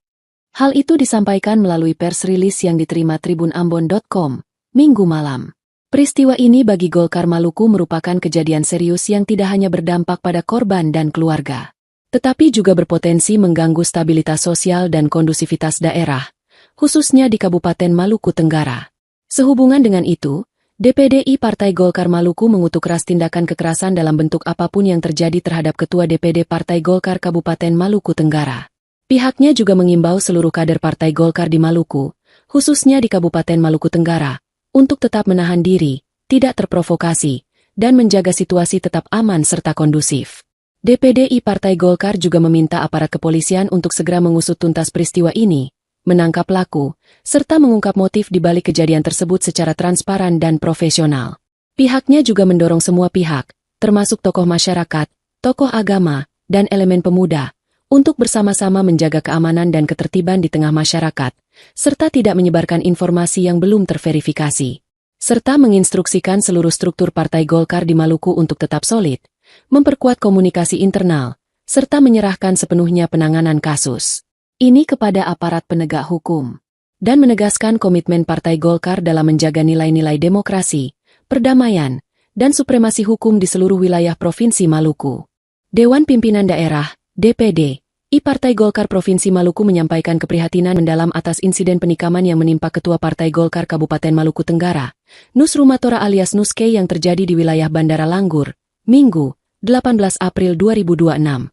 Hal itu disampaikan melalui pers rilis yang diterima tribunambon.com, Minggu malam. Peristiwa ini bagi Golkar Maluku merupakan kejadian serius yang tidak hanya berdampak pada korban dan keluarga, tetapi juga berpotensi mengganggu stabilitas sosial dan kondusivitas daerah, khususnya di Kabupaten Maluku Tenggara. Sehubungan dengan itu, DPD Partai Golkar Maluku mengutuk keras tindakan kekerasan dalam bentuk apapun yang terjadi terhadap Ketua DPD Partai Golkar Kabupaten Maluku Tenggara. Pihaknya juga mengimbau seluruh kader Partai Golkar di Maluku, khususnya di Kabupaten Maluku Tenggara, untuk tetap menahan diri, tidak terprovokasi, dan menjaga situasi tetap aman serta kondusif. DPD Partai Golkar juga meminta aparat kepolisian untuk segera mengusut tuntas peristiwa ini, menangkap pelaku, serta mengungkap motif di balik kejadian tersebut secara transparan dan profesional. Pihaknya juga mendorong semua pihak, termasuk tokoh masyarakat, tokoh agama, dan elemen pemuda, untuk bersama-sama menjaga keamanan dan ketertiban di tengah masyarakat, serta tidak menyebarkan informasi yang belum terverifikasi, serta menginstruksikan seluruh struktur Partai Golkar di Maluku untuk tetap solid, memperkuat komunikasi internal, serta menyerahkan sepenuhnya penanganan kasus ini kepada aparat penegak hukum, dan menegaskan komitmen Partai Golkar dalam menjaga nilai-nilai demokrasi, perdamaian, dan supremasi hukum di seluruh wilayah Provinsi Maluku. Dewan Pimpinan Daerah, DPD, Partai Golkar Provinsi Maluku menyampaikan keprihatinan mendalam atas insiden penikaman yang menimpa Ketua Partai Golkar Kabupaten Maluku Tenggara, Nus Rumatora alias Nuske yang terjadi di wilayah Bandara Langgur, Minggu, 18 April 2026.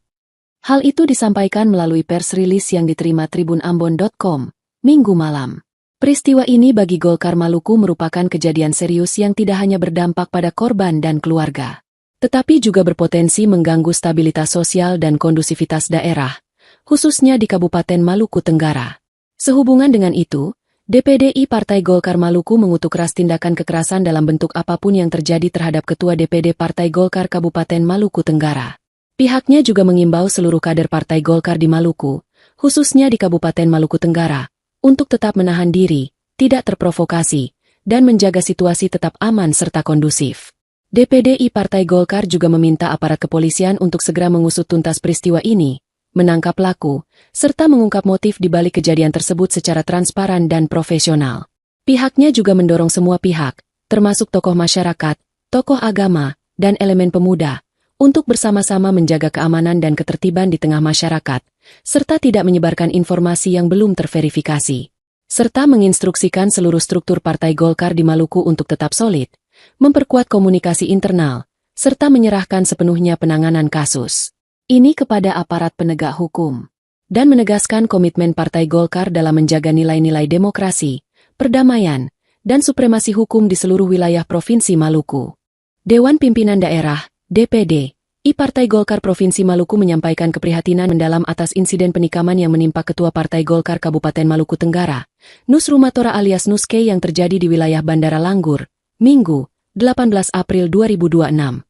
Hal itu disampaikan melalui pers rilis yang diterima tribunambon.com, Minggu malam. Peristiwa ini bagi Golkar Maluku merupakan kejadian serius yang tidak hanya berdampak pada korban dan keluarga, tetapi juga berpotensi mengganggu stabilitas sosial dan kondusivitas daerah, khususnya di Kabupaten Maluku Tenggara. Sehubungan dengan itu, DPD Partai Golkar Maluku mengutuk keras tindakan kekerasan dalam bentuk apapun yang terjadi terhadap Ketua DPD Partai Golkar Kabupaten Maluku Tenggara. Pihaknya juga mengimbau seluruh kader Partai Golkar di Maluku, khususnya di Kabupaten Maluku Tenggara, untuk tetap menahan diri, tidak terprovokasi, dan menjaga situasi tetap aman serta kondusif. DPD Partai Golkar juga meminta aparat kepolisian untuk segera mengusut tuntas peristiwa ini, menangkap pelaku, serta mengungkap motif di balik kejadian tersebut secara transparan dan profesional. Pihaknya juga mendorong semua pihak, termasuk tokoh masyarakat, tokoh agama, dan elemen pemuda, untuk bersama-sama menjaga keamanan dan ketertiban di tengah masyarakat, serta tidak menyebarkan informasi yang belum terverifikasi, serta menginstruksikan seluruh struktur Partai Golkar di Maluku untuk tetap solid, memperkuat komunikasi internal, serta menyerahkan sepenuhnya penanganan kasus ini kepada aparat penegak hukum, dan menegaskan komitmen Partai Golkar dalam menjaga nilai-nilai demokrasi, perdamaian, dan supremasi hukum di seluruh wilayah Provinsi Maluku. Dewan Pimpinan Daerah, DPD, Partai Golkar Provinsi Maluku menyampaikan keprihatinan mendalam atas insiden penikaman yang menimpa Ketua Partai Golkar Kabupaten Maluku Tenggara, Nus Rumatora alias Nuske yang terjadi di wilayah Bandara Langgur, Minggu, 18 April 2026.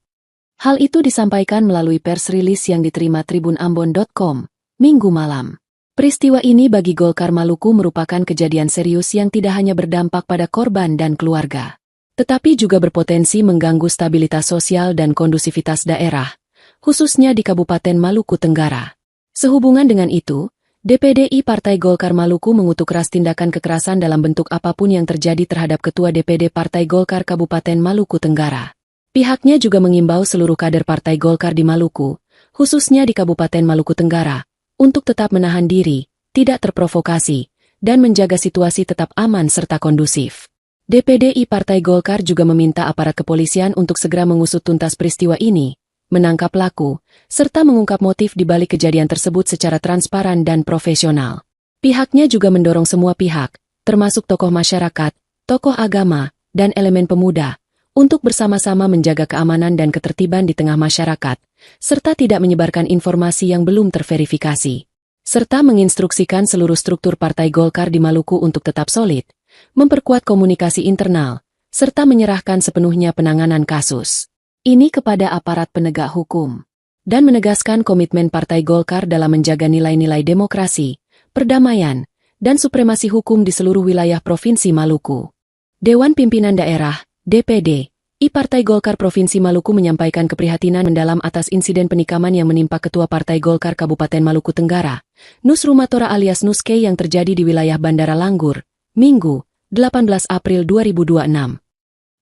Hal itu disampaikan melalui pers rilis yang diterima tribunambon.com, Minggu malam. Peristiwa ini bagi Golkar Maluku merupakan kejadian serius yang tidak hanya berdampak pada korban dan keluarga, tetapi juga berpotensi mengganggu stabilitas sosial dan kondusivitas daerah, khususnya di Kabupaten Maluku Tenggara. Sehubungan dengan itu, DPD Partai Golkar Maluku mengutuk keras tindakan kekerasan dalam bentuk apapun yang terjadi terhadap Ketua DPD Partai Golkar Kabupaten Maluku Tenggara. Pihaknya juga mengimbau seluruh kader Partai Golkar di Maluku, khususnya di Kabupaten Maluku Tenggara, untuk tetap menahan diri, tidak terprovokasi, dan menjaga situasi tetap aman serta kondusif. DPD Partai Golkar juga meminta aparat kepolisian untuk segera mengusut tuntas peristiwa ini, menangkap pelaku, serta mengungkap motif di balik kejadian tersebut secara transparan dan profesional. Pihaknya juga mendorong semua pihak, termasuk tokoh masyarakat, tokoh agama, dan elemen pemuda, untuk bersama-sama menjaga keamanan dan ketertiban di tengah masyarakat, serta tidak menyebarkan informasi yang belum terverifikasi, serta menginstruksikan seluruh struktur Partai Golkar di Maluku untuk tetap solid, memperkuat komunikasi internal, serta menyerahkan sepenuhnya penanganan kasus ini kepada aparat penegak hukum, dan menegaskan komitmen Partai Golkar dalam menjaga nilai-nilai demokrasi, perdamaian, dan supremasi hukum di seluruh wilayah Provinsi Maluku. Dewan Pimpinan Daerah, DPD, Partai Golkar Provinsi Maluku menyampaikan keprihatinan mendalam atas insiden penikaman yang menimpa Ketua Partai Golkar Kabupaten Maluku Tenggara, Nus Rumatora alias Nuske yang terjadi di wilayah Bandara Langgur, Minggu, 18 April 2026.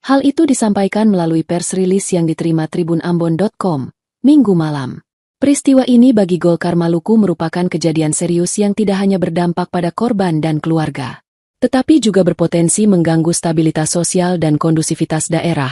Hal itu disampaikan melalui pers rilis yang diterima tribunambon.com, Minggu malam. Peristiwa ini bagi Golkar Maluku merupakan kejadian serius yang tidak hanya berdampak pada korban dan keluarga, tetapi juga berpotensi mengganggu stabilitas sosial dan kondusivitas daerah,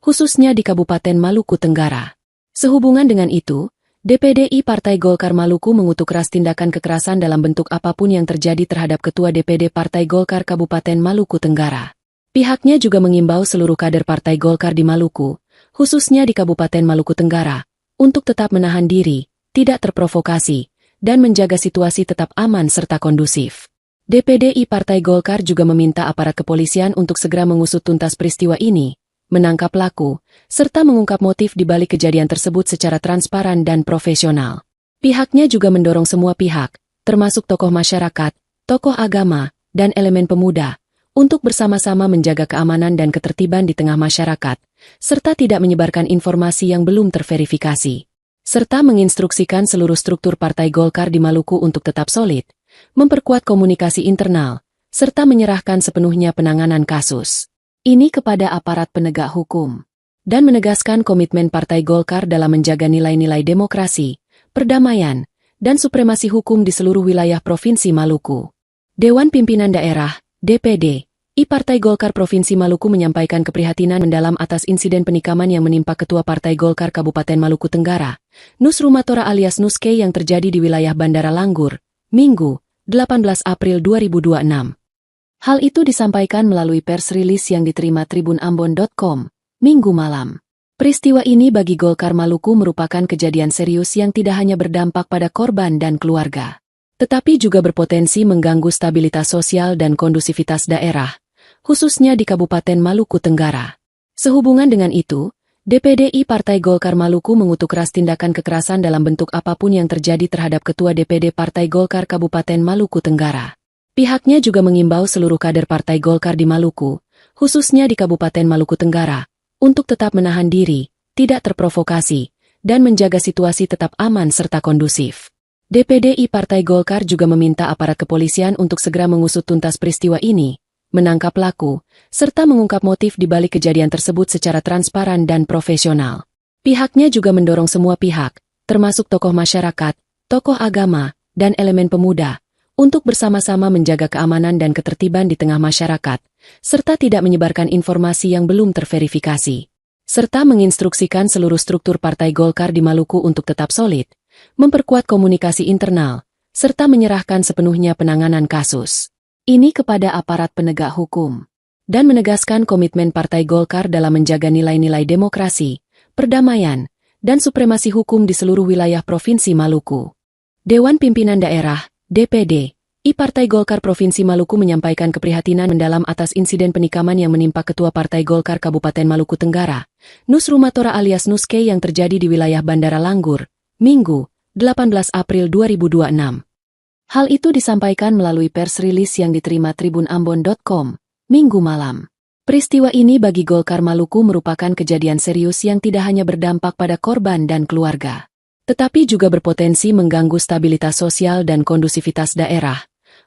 khususnya di Kabupaten Maluku Tenggara. Sehubungan dengan itu, DPD Partai Golkar Maluku mengutuk keras tindakan kekerasan dalam bentuk apapun yang terjadi terhadap Ketua DPD Partai Golkar Kabupaten Maluku Tenggara. Pihaknya juga mengimbau seluruh kader Partai Golkar di Maluku, khususnya di Kabupaten Maluku Tenggara, untuk tetap menahan diri, tidak terprovokasi, dan menjaga situasi tetap aman serta kondusif. DPD Partai Golkar juga meminta aparat kepolisian untuk segera mengusut tuntas peristiwa ini, menangkap pelaku, serta mengungkap motif di balik kejadian tersebut secara transparan dan profesional. Pihaknya juga mendorong semua pihak, termasuk tokoh masyarakat, tokoh agama, dan elemen pemuda, untuk bersama-sama menjaga keamanan dan ketertiban di tengah masyarakat, serta tidak menyebarkan informasi yang belum terverifikasi, serta menginstruksikan seluruh struktur Partai Golkar di Maluku untuk tetap solid, memperkuat komunikasi internal, serta menyerahkan sepenuhnya penanganan kasus ini kepada aparat penegak hukum, dan menegaskan komitmen Partai Golkar dalam menjaga nilai-nilai demokrasi, perdamaian, dan supremasi hukum di seluruh wilayah Provinsi Maluku. Dewan Pimpinan Daerah, DPD, Partai Golkar Provinsi Maluku menyampaikan keprihatinan mendalam atas insiden penikaman yang menimpa Ketua Partai Golkar Kabupaten Maluku Tenggara, Nus Rumatora alias Nuske yang terjadi di wilayah Bandara Langgur, Minggu, 18 April 2026. Hal itu disampaikan melalui pers rilis yang diterima tribunambon.com, Minggu malam. Peristiwa ini bagi Golkar Maluku merupakan kejadian serius yang tidak hanya berdampak pada korban dan keluarga, tetapi juga berpotensi mengganggu stabilitas sosial dan kondusivitas daerah, khususnya di Kabupaten Maluku Tenggara. Sehubungan dengan itu, DPD Partai Golkar Maluku mengutuk keras tindakan kekerasan dalam bentuk apapun yang terjadi terhadap Ketua DPD Partai Golkar Kabupaten Maluku Tenggara. Pihaknya juga mengimbau seluruh kader Partai Golkar di Maluku, khususnya di Kabupaten Maluku Tenggara, untuk tetap menahan diri, tidak terprovokasi, dan menjaga situasi tetap aman serta kondusif. DPD Partai Golkar juga meminta aparat kepolisian untuk segera mengusut tuntas peristiwa ini, menangkap pelaku, serta mengungkap motif di balik kejadian tersebut secara transparan dan profesional. Pihaknya juga mendorong semua pihak, termasuk tokoh masyarakat, tokoh agama, dan elemen pemuda, untuk bersama-sama menjaga keamanan dan ketertiban di tengah masyarakat, serta tidak menyebarkan informasi yang belum terverifikasi, serta menginstruksikan seluruh struktur Partai Golkar di Maluku untuk tetap solid, memperkuat komunikasi internal, serta menyerahkan sepenuhnya penanganan kasus ini kepada aparat penegak hukum, dan menegaskan komitmen Partai Golkar dalam menjaga nilai-nilai demokrasi, perdamaian, dan supremasi hukum di seluruh wilayah Provinsi Maluku. Dewan Pimpinan Daerah, DPD, Partai Golkar Provinsi Maluku menyampaikan keprihatinan mendalam atas insiden penikaman yang menimpa Ketua Partai Golkar Kabupaten Maluku Tenggara, Nus Rumatora alias Nuske yang terjadi di wilayah Bandara Langgur, Minggu, 18 April 2026. Hal itu disampaikan melalui pers rilis yang diterima tribunambon.com, Minggu malam. Peristiwa ini bagi Golkar Maluku merupakan kejadian serius yang tidak hanya berdampak pada korban dan keluarga, tetapi juga berpotensi mengganggu stabilitas sosial dan kondusivitas daerah,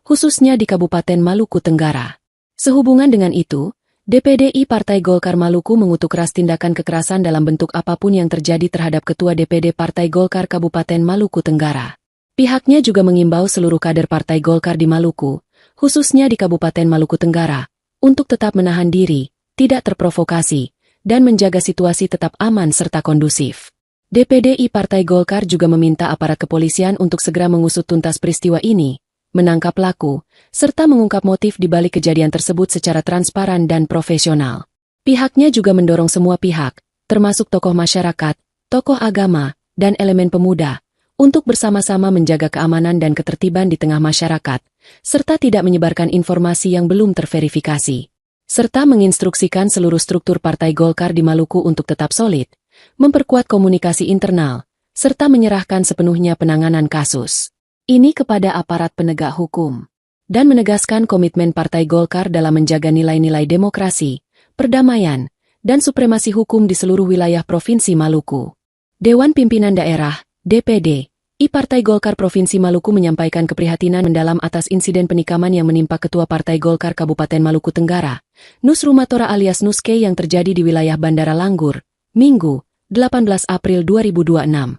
khususnya di Kabupaten Maluku Tenggara. Sehubungan dengan itu, DPD Partai Golkar Maluku mengutuk keras tindakan kekerasan dalam bentuk apapun yang terjadi terhadap Ketua DPD Partai Golkar Kabupaten Maluku Tenggara. Pihaknya juga mengimbau seluruh kader Partai Golkar di Maluku, khususnya di Kabupaten Maluku Tenggara, untuk tetap menahan diri, tidak terprovokasi, dan menjaga situasi tetap aman serta kondusif. DPD Partai Golkar juga meminta aparat kepolisian untuk segera mengusut tuntas peristiwa ini, menangkap pelaku, serta mengungkap motif di balik kejadian tersebut secara transparan dan profesional. Pihaknya juga mendorong semua pihak, termasuk tokoh masyarakat, tokoh agama, dan elemen pemuda, untuk bersama-sama menjaga keamanan dan ketertiban di tengah masyarakat, serta tidak menyebarkan informasi yang belum terverifikasi, serta menginstruksikan seluruh struktur Partai Golkar di Maluku untuk tetap solid, memperkuat komunikasi internal, serta menyerahkan sepenuhnya penanganan kasus ini kepada aparat penegak hukum, dan menegaskan komitmen Partai Golkar dalam menjaga nilai-nilai demokrasi, perdamaian, dan supremasi hukum di seluruh wilayah Provinsi Maluku. Dewan Pimpinan Daerah, DPD, Partai Golkar Provinsi Maluku menyampaikan keprihatinan mendalam atas insiden penikaman yang menimpa Ketua Partai Golkar Kabupaten Maluku Tenggara, Nus Rumatora alias Nuske yang terjadi di wilayah Bandara Langgur, Minggu, 18 April 2026.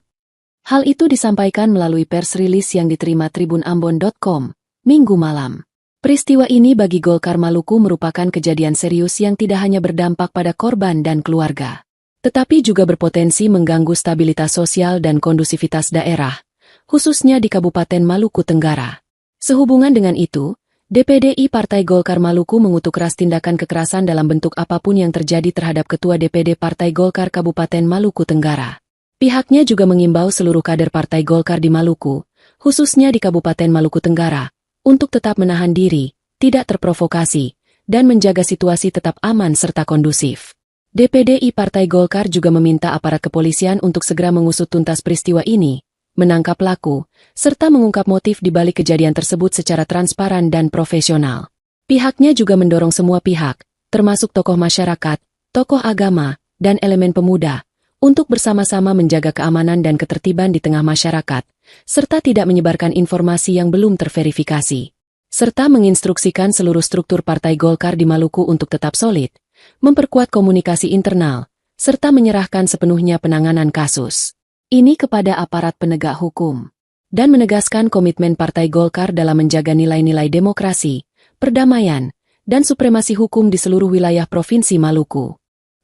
Hal itu disampaikan melalui pers rilis yang diterima tribunambon.com, Minggu malam. Peristiwa ini bagi Golkar Maluku merupakan kejadian serius yang tidak hanya berdampak pada korban dan keluarga, tetapi juga berpotensi mengganggu stabilitas sosial dan kondusivitas daerah, khususnya di Kabupaten Maluku Tenggara. Sehubungan dengan itu, DPD Partai Golkar Maluku mengutuk keras tindakan kekerasan dalam bentuk apapun yang terjadi terhadap Ketua DPD Partai Golkar Kabupaten Maluku Tenggara. Pihaknya juga mengimbau seluruh kader Partai Golkar di Maluku, khususnya di Kabupaten Maluku Tenggara, untuk tetap menahan diri, tidak terprovokasi, dan menjaga situasi tetap aman serta kondusif. DPD Partai Golkar juga meminta aparat kepolisian untuk segera mengusut tuntas peristiwa ini, menangkap pelaku, serta mengungkap motif di balik kejadian tersebut secara transparan dan profesional. Pihaknya juga mendorong semua pihak, termasuk tokoh masyarakat, tokoh agama, dan elemen pemuda, untuk bersama-sama menjaga keamanan dan ketertiban di tengah masyarakat, serta tidak menyebarkan informasi yang belum terverifikasi. Serta menginstruksikan seluruh struktur Partai Golkar di Maluku untuk tetap solid, memperkuat komunikasi internal, serta menyerahkan sepenuhnya penanganan kasus ini kepada aparat penegak hukum, dan menegaskan komitmen Partai Golkar dalam menjaga nilai-nilai demokrasi, perdamaian, dan supremasi hukum di seluruh wilayah Provinsi Maluku.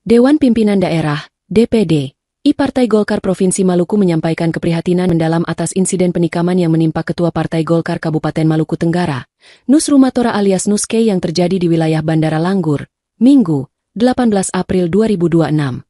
Dewan Pimpinan Daerah, DPD, Partai Golkar Provinsi Maluku menyampaikan keprihatinan mendalam atas insiden penikaman yang menimpa Ketua Partai Golkar Kabupaten Maluku Tenggara, Nus Rumatora alias Nuske yang terjadi di wilayah Bandara Langgur, Minggu, 18 April 2026.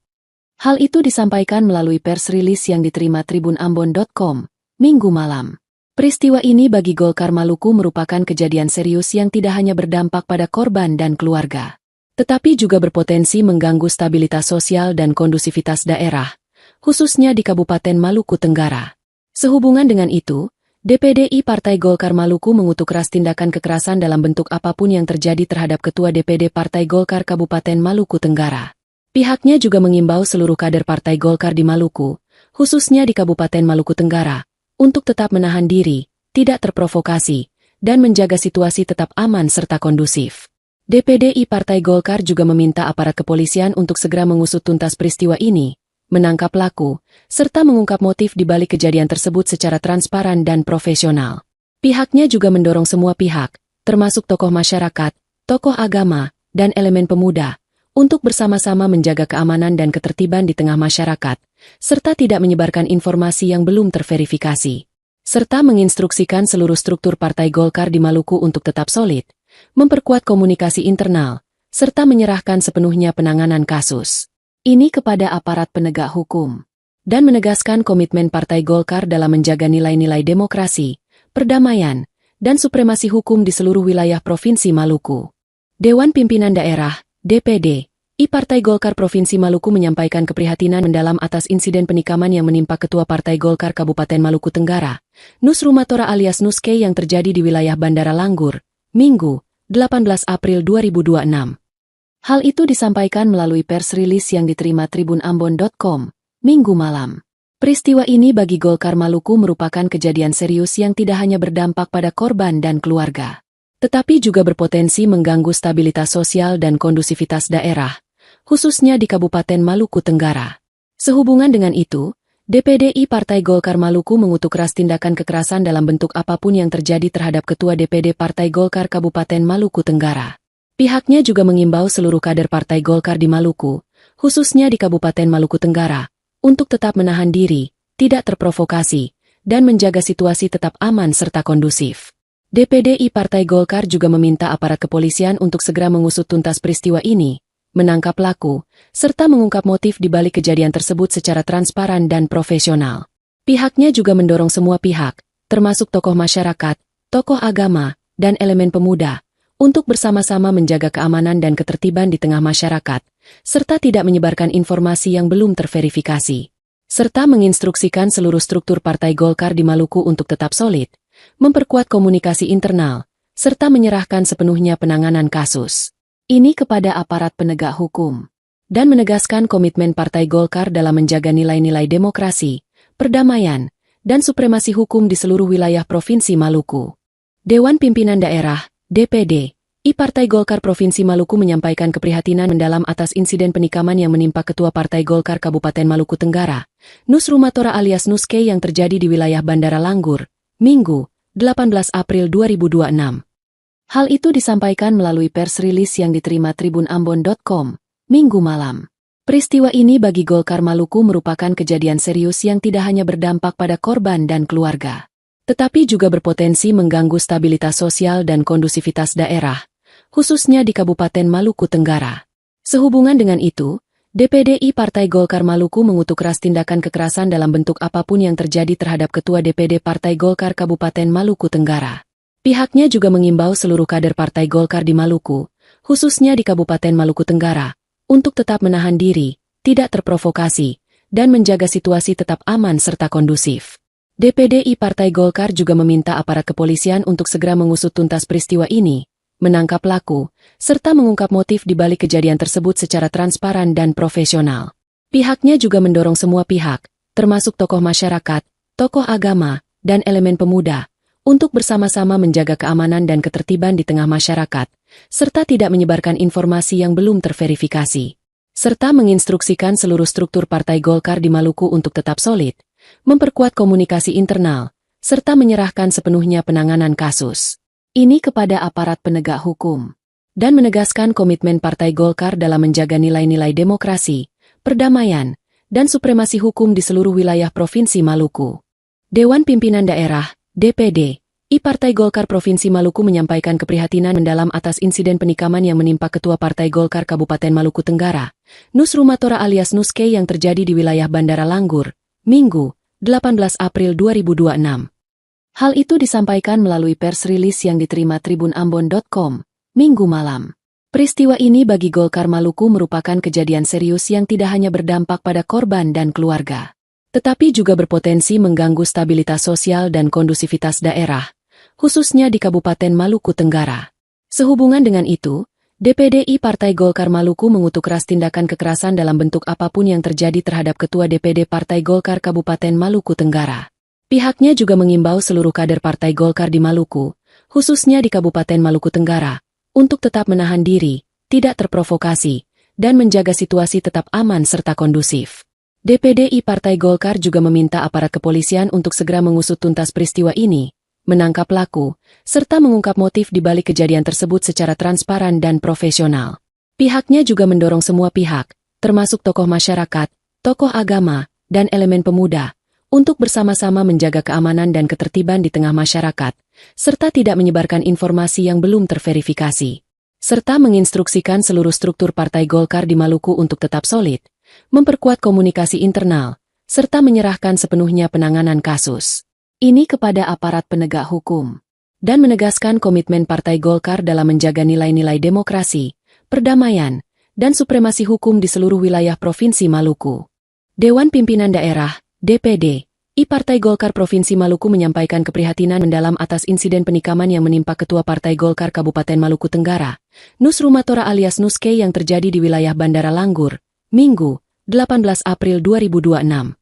Hal itu disampaikan melalui pers rilis yang diterima tribunambon.com, Minggu malam. Peristiwa ini bagi Golkar Maluku merupakan kejadian serius yang tidak hanya berdampak pada korban dan keluarga, tetapi juga berpotensi mengganggu stabilitas sosial dan kondusivitas daerah, khususnya di Kabupaten Maluku Tenggara. Sehubungan dengan itu, DPD Partai Golkar Maluku mengutuk keras tindakan kekerasan dalam bentuk apapun yang terjadi terhadap Ketua DPD Partai Golkar Kabupaten Maluku Tenggara. Pihaknya juga mengimbau seluruh kader Partai Golkar di Maluku, khususnya di Kabupaten Maluku Tenggara, untuk tetap menahan diri, tidak terprovokasi, dan menjaga situasi tetap aman serta kondusif. DPD Partai Golkar juga meminta aparat kepolisian untuk segera mengusut tuntas peristiwa ini, menangkap pelaku, serta mengungkap motif di balik kejadian tersebut secara transparan dan profesional. Pihaknya juga mendorong semua pihak, termasuk tokoh masyarakat, tokoh agama, dan elemen pemuda, untuk bersama-sama menjaga keamanan dan ketertiban di tengah masyarakat, serta tidak menyebarkan informasi yang belum terverifikasi. Serta menginstruksikan seluruh struktur Partai Golkar di Maluku untuk tetap solid, memperkuat komunikasi internal, serta menyerahkan sepenuhnya penanganan kasus ini kepada aparat penegak hukum, dan menegaskan komitmen Partai Golkar dalam menjaga nilai-nilai demokrasi, perdamaian, dan supremasi hukum di seluruh wilayah Provinsi Maluku. Dewan Pimpinan Daerah, DPD, Partai Golkar Provinsi Maluku menyampaikan keprihatinan mendalam atas insiden penikaman yang menimpa Ketua Partai Golkar Kabupaten Maluku Tenggara, Nus Rumatora alias Nuske yang terjadi di wilayah Bandara Langgur, Minggu, 18 April 2026. Hal itu disampaikan melalui pers rilis yang diterima tribunambon.com, Minggu malam. Peristiwa ini bagi Golkar Maluku merupakan kejadian serius yang tidak hanya berdampak pada korban dan keluarga, tetapi juga berpotensi mengganggu stabilitas sosial dan kondusivitas daerah, khususnya di Kabupaten Maluku Tenggara. Sehubungan dengan itu, DPD Partai Golkar Maluku mengutuk keras tindakan kekerasan dalam bentuk apapun yang terjadi terhadap Ketua DPD Partai Golkar Kabupaten Maluku Tenggara. Pihaknya juga mengimbau seluruh kader Partai Golkar di Maluku, khususnya di Kabupaten Maluku Tenggara, untuk tetap menahan diri, tidak terprovokasi, dan menjaga situasi tetap aman serta kondusif. DPD Partai Golkar juga meminta aparat kepolisian untuk segera mengusut tuntas peristiwa ini, menangkap pelaku, serta mengungkap motif di balik kejadian tersebut secara transparan dan profesional. Pihaknya juga mendorong semua pihak, termasuk tokoh masyarakat, tokoh agama, dan elemen pemuda, untuk bersama-sama menjaga keamanan dan ketertiban di tengah masyarakat, serta tidak menyebarkan informasi yang belum terverifikasi. Serta menginstruksikan seluruh struktur Partai Golkar di Maluku untuk tetap solid, memperkuat komunikasi internal, serta menyerahkan sepenuhnya penanganan kasus ini kepada aparat penegak hukum, dan menegaskan komitmen Partai Golkar dalam menjaga nilai-nilai demokrasi, perdamaian, dan supremasi hukum di seluruh wilayah Provinsi Maluku. Dewan Pimpinan Daerah, DPD, Partai Golkar Provinsi Maluku menyampaikan keprihatinan mendalam atas insiden penikaman yang menimpa Ketua Partai Golkar Kabupaten Maluku Tenggara, Nus Rumatora alias Nuske yang terjadi di wilayah Bandara Langgur, Minggu, 18 April 2026. Hal itu disampaikan melalui pers rilis yang diterima tribunambon.com, Minggu malam. Peristiwa ini bagi Golkar Maluku merupakan kejadian serius yang tidak hanya berdampak pada korban dan keluarga, tetapi juga berpotensi mengganggu stabilitas sosial dan kondusivitas daerah, khususnya di Kabupaten Maluku Tenggara. Sehubungan dengan itu, DPD Partai Golkar Maluku mengutuk keras tindakan kekerasan dalam bentuk apapun yang terjadi terhadap Ketua DPD Partai Golkar Kabupaten Maluku Tenggara. Pihaknya juga mengimbau seluruh kader Partai Golkar di Maluku, khususnya di Kabupaten Maluku Tenggara, untuk tetap menahan diri, tidak terprovokasi, dan menjaga situasi tetap aman serta kondusif. DPD Partai Golkar juga meminta aparat kepolisian untuk segera mengusut tuntas peristiwa ini, menangkap pelaku, serta mengungkap motif di balik kejadian tersebut secara transparan dan profesional. Pihaknya juga mendorong semua pihak, termasuk tokoh masyarakat, tokoh agama, dan elemen pemuda, untuk bersama-sama menjaga keamanan dan ketertiban di tengah masyarakat, serta tidak menyebarkan informasi yang belum terverifikasi. Serta menginstruksikan seluruh struktur Partai Golkar di Maluku untuk tetap solid, memperkuat komunikasi internal, serta menyerahkan sepenuhnya penanganan kasus ini kepada aparat penegak hukum, dan menegaskan komitmen Partai Golkar dalam menjaga nilai-nilai demokrasi, perdamaian, dan supremasi hukum di seluruh wilayah Provinsi Maluku. Dewan Pimpinan Daerah, DPD, Partai Golkar Provinsi Maluku menyampaikan keprihatinan mendalam atas insiden penikaman yang menimpa Ketua Partai Golkar Kabupaten Maluku Tenggara, Nus Rumatora alias Nuske yang terjadi di wilayah Bandara Langgur, Minggu, 18 April 2026. Hal itu disampaikan melalui pers rilis yang diterima tribunambon.com, Minggu malam. Peristiwa ini bagi Golkar Maluku merupakan kejadian serius yang tidak hanya berdampak pada korban dan keluarga, tetapi juga berpotensi mengganggu stabilitas sosial dan kondusivitas daerah, khususnya di Kabupaten Maluku Tenggara. Sehubungan dengan itu, DPD Partai Golkar Maluku mengutuk keras tindakan kekerasan dalam bentuk apapun yang terjadi terhadap Ketua DPD Partai Golkar Kabupaten Maluku Tenggara. Pihaknya juga mengimbau seluruh kader Partai Golkar di Maluku, khususnya di Kabupaten Maluku Tenggara, untuk tetap menahan diri, tidak terprovokasi, dan menjaga situasi tetap aman serta kondusif. DPD Partai Golkar juga meminta aparat kepolisian untuk segera mengusut tuntas peristiwa ini, menangkap pelaku, serta mengungkap motif di balik kejadian tersebut secara transparan dan profesional. Pihaknya juga mendorong semua pihak, termasuk tokoh masyarakat, tokoh agama, dan elemen pemuda, untuk bersama-sama menjaga keamanan dan ketertiban di tengah masyarakat, serta tidak menyebarkan informasi yang belum terverifikasi. Serta menginstruksikan seluruh struktur Partai Golkar di Maluku untuk tetap solid, memperkuat komunikasi internal, serta menyerahkan sepenuhnya penanganan kasus ini kepada aparat penegak hukum, dan menegaskan komitmen Partai Golkar dalam menjaga nilai-nilai demokrasi, perdamaian, dan supremasi hukum di seluruh wilayah Provinsi Maluku. Dewan Pimpinan Daerah, DPD, Partai Golkar Provinsi Maluku menyampaikan keprihatinan mendalam atas insiden penikaman yang menimpa Ketua Partai Golkar Kabupaten Maluku Tenggara, Nus Rumatora alias Nuske yang terjadi di wilayah Bandara Langgur, Minggu, 18 April 2026.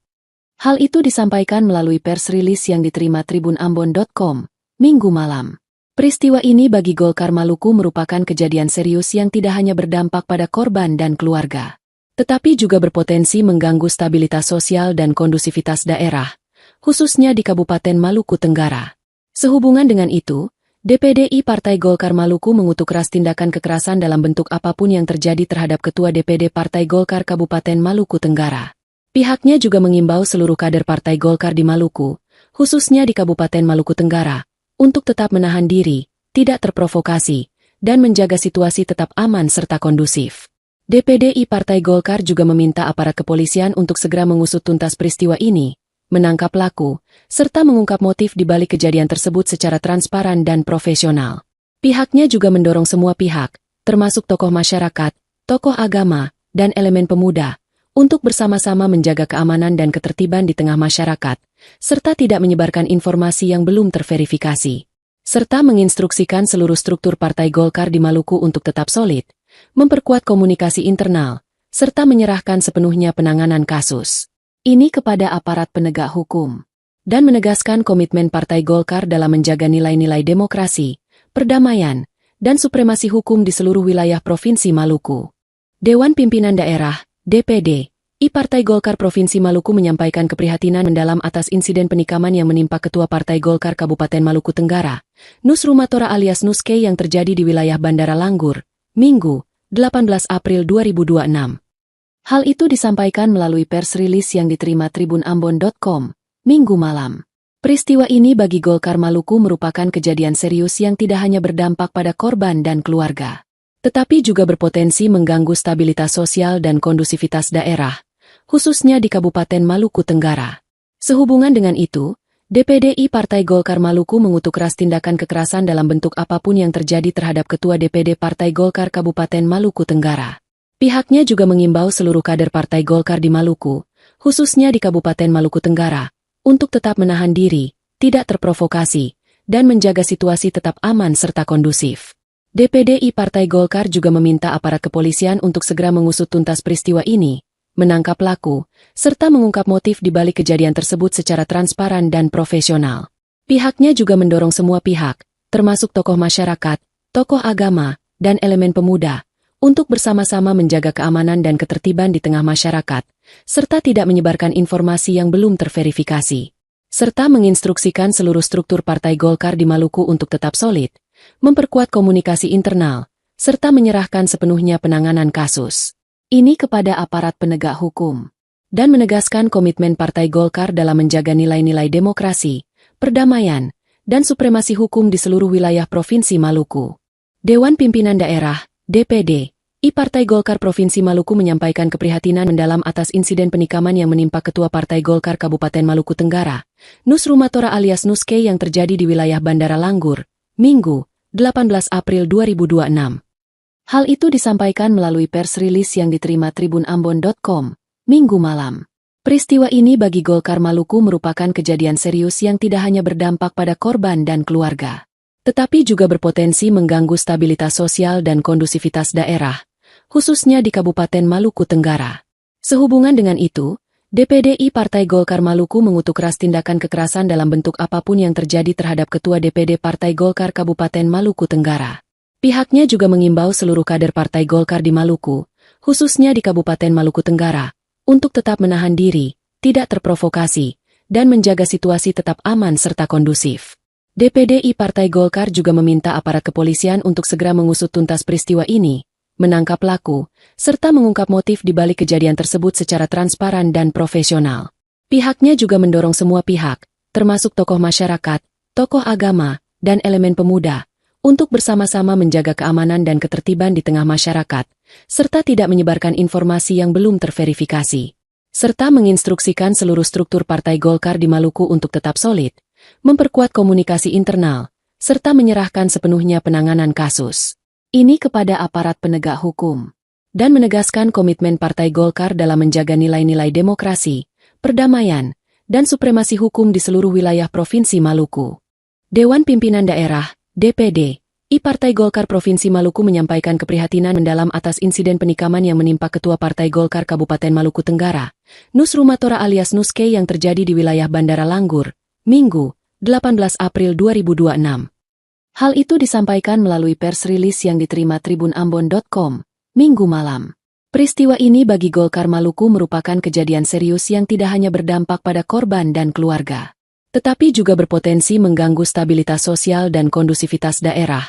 Hal itu disampaikan melalui pers rilis yang diterima tribunambon.com, Minggu malam. Peristiwa ini bagi Golkar Maluku merupakan kejadian serius yang tidak hanya berdampak pada korban dan keluarga, tetapi juga berpotensi mengganggu stabilitas sosial dan kondusivitas daerah, khususnya di Kabupaten Maluku Tenggara. Sehubungan dengan itu, DPD Partai Golkar Maluku mengutuk keras tindakan kekerasan dalam bentuk apapun yang terjadi terhadap Ketua DPD Partai Golkar Kabupaten Maluku Tenggara. Pihaknya juga mengimbau seluruh kader Partai Golkar di Maluku, khususnya di Kabupaten Maluku Tenggara, untuk tetap menahan diri, tidak terprovokasi, dan menjaga situasi tetap aman serta kondusif. DPD Partai Golkar juga meminta aparat kepolisian untuk segera mengusut tuntas peristiwa ini, menangkap pelaku, serta mengungkap motif di balik kejadian tersebut secara transparan dan profesional. Pihaknya juga mendorong semua pihak, termasuk tokoh masyarakat, tokoh agama, dan elemen pemuda, untuk bersama-sama menjaga keamanan dan ketertiban di tengah masyarakat, serta tidak menyebarkan informasi yang belum terverifikasi. Serta menginstruksikan seluruh struktur Partai Golkar di Maluku untuk tetap solid, memperkuat komunikasi internal, serta menyerahkan sepenuhnya penanganan kasus ini kepada aparat penegak hukum, dan menegaskan komitmen Partai Golkar dalam menjaga nilai-nilai demokrasi, perdamaian, dan supremasi hukum di seluruh wilayah Provinsi Maluku. Dewan Pimpinan Daerah, DPD, Partai Golkar Provinsi Maluku menyampaikan keprihatinan mendalam atas insiden penikaman yang menimpa Ketua Partai Golkar Kabupaten Maluku Tenggara, Nus Rumatora alias Nuske yang terjadi di wilayah Bandara Langgur, Minggu, 18 April 2026. Hal itu disampaikan melalui pers rilis yang diterima tribunambon.com, Minggu malam. Peristiwa ini bagi Golkar Maluku merupakan kejadian serius yang tidak hanya berdampak pada korban dan keluarga, tetapi juga berpotensi mengganggu stabilitas sosial dan kondusivitas daerah, khususnya di Kabupaten Maluku Tenggara. Sehubungan dengan itu, DPD Partai Golkar Maluku mengutuk keras tindakan kekerasan dalam bentuk apapun yang terjadi terhadap Ketua DPD Partai Golkar Kabupaten Maluku Tenggara. Pihaknya juga mengimbau seluruh kader Partai Golkar di Maluku, khususnya di Kabupaten Maluku Tenggara, untuk tetap menahan diri, tidak terprovokasi, dan menjaga situasi tetap aman serta kondusif. DPD Partai Golkar juga meminta aparat kepolisian untuk segera mengusut tuntas peristiwa ini, menangkap pelaku, serta mengungkap motif di balik kejadian tersebut secara transparan dan profesional. Pihaknya juga mendorong semua pihak, termasuk tokoh masyarakat, tokoh agama, dan elemen pemuda, untuk bersama-sama menjaga keamanan dan ketertiban di tengah masyarakat, serta tidak menyebarkan informasi yang belum terverifikasi. Serta menginstruksikan seluruh struktur Partai Golkar di Maluku untuk tetap solid, memperkuat komunikasi internal, serta menyerahkan sepenuhnya penanganan kasus ini kepada aparat penegak hukum, dan menegaskan komitmen Partai Golkar dalam menjaga nilai-nilai demokrasi, perdamaian, dan supremasi hukum di seluruh wilayah Provinsi Maluku. Dewan Pimpinan Daerah, DPD, Partai Golkar Provinsi Maluku menyampaikan keprihatinan mendalam atas insiden penikaman yang menimpa Ketua Partai Golkar Kabupaten Maluku Tenggara, Nus Rumatora alias Nuske yang terjadi di wilayah Bandara Langgur, Minggu, 18 April 2026. Hal itu disampaikan melalui pers rilis yang diterima tribunambon.com, Minggu malam. Peristiwa ini bagi Golkar Maluku merupakan kejadian serius yang tidak hanya berdampak pada korban dan keluarga, tetapi juga berpotensi mengganggu stabilitas sosial dan kondusivitas daerah, khususnya di Kabupaten Maluku Tenggara. Sehubungan dengan itu, DPD Partai Golkar Maluku mengutuk keras tindakan kekerasan dalam bentuk apapun yang terjadi terhadap Ketua DPD Partai Golkar Kabupaten Maluku Tenggara. Pihaknya juga mengimbau seluruh kader Partai Golkar di Maluku, khususnya di Kabupaten Maluku Tenggara, untuk tetap menahan diri, tidak terprovokasi, dan menjaga situasi tetap aman serta kondusif. DPD Partai Golkar juga meminta aparat kepolisian untuk segera mengusut tuntas peristiwa ini, menangkap pelaku, serta mengungkap motif di balik kejadian tersebut secara transparan dan profesional. Pihaknya juga mendorong semua pihak, termasuk tokoh masyarakat, tokoh agama, dan elemen pemuda, untuk bersama-sama menjaga keamanan dan ketertiban di tengah masyarakat, serta tidak menyebarkan informasi yang belum terverifikasi. Serta menginstruksikan seluruh struktur Partai Golkar di Maluku untuk tetap solid, memperkuat komunikasi internal, serta menyerahkan sepenuhnya penanganan kasus ini kepada aparat penegak hukum, dan menegaskan komitmen Partai Golkar dalam menjaga nilai-nilai demokrasi, perdamaian, dan supremasi hukum di seluruh wilayah Provinsi Maluku. Dewan Pimpinan Daerah, DPD, Partai Golkar Provinsi Maluku menyampaikan keprihatinan mendalam atas insiden penikaman yang menimpa Ketua Partai Golkar Kabupaten Maluku Tenggara, Nus Rumatora alias Nuske yang terjadi di wilayah Bandara Langgur, Minggu, 18 April 2026. Hal itu disampaikan melalui pers rilis yang diterima tribunambon.com, Minggu malam. Peristiwa ini bagi Golkar Maluku merupakan kejadian serius yang tidak hanya berdampak pada korban dan keluarga, tetapi juga berpotensi mengganggu stabilitas sosial dan kondusivitas daerah,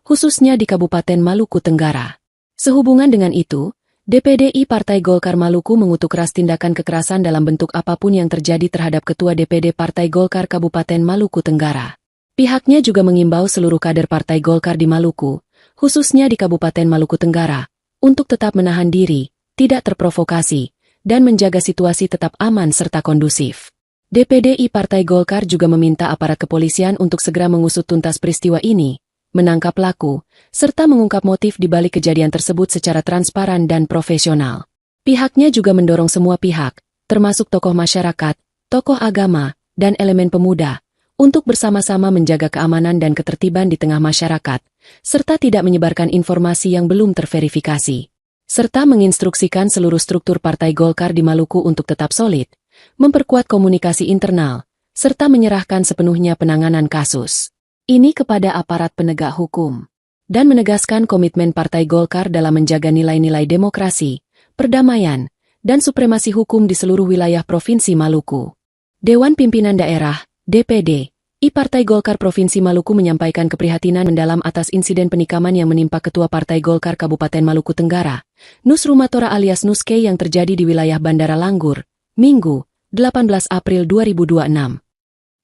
khususnya di Kabupaten Maluku Tenggara. Sehubungan dengan itu, DPD Partai Golkar Maluku mengutuk keras tindakan kekerasan dalam bentuk apapun yang terjadi terhadap Ketua DPD Partai Golkar Kabupaten Maluku Tenggara. Pihaknya juga mengimbau seluruh kader Partai Golkar di Maluku, khususnya di Kabupaten Maluku Tenggara, untuk tetap menahan diri, tidak terprovokasi, dan menjaga situasi tetap aman serta kondusif. DPD Partai Golkar juga meminta aparat kepolisian untuk segera mengusut tuntas peristiwa ini, menangkap pelaku, serta mengungkap motif di balik kejadian tersebut secara transparan dan profesional. Pihaknya juga mendorong semua pihak, termasuk tokoh masyarakat, tokoh agama, dan elemen pemuda, untuk bersama-sama menjaga keamanan dan ketertiban di tengah masyarakat, serta tidak menyebarkan informasi yang belum terverifikasi. Serta menginstruksikan seluruh struktur Partai Golkar di Maluku untuk tetap solid, memperkuat komunikasi internal, serta menyerahkan sepenuhnya penanganan kasus ini kepada aparat penegak hukum, dan menegaskan komitmen Partai Golkar dalam menjaga nilai-nilai demokrasi, perdamaian, dan supremasi hukum di seluruh wilayah Provinsi Maluku. Dewan Pimpinan Daerah, DPD, Partai Golkar Provinsi Maluku menyampaikan keprihatinan mendalam atas insiden penikaman yang menimpa Ketua Partai Golkar Kabupaten Maluku Tenggara, Nus Rumatora alias Nuske yang terjadi di wilayah Bandara Langgur, Minggu, 18 April 2026.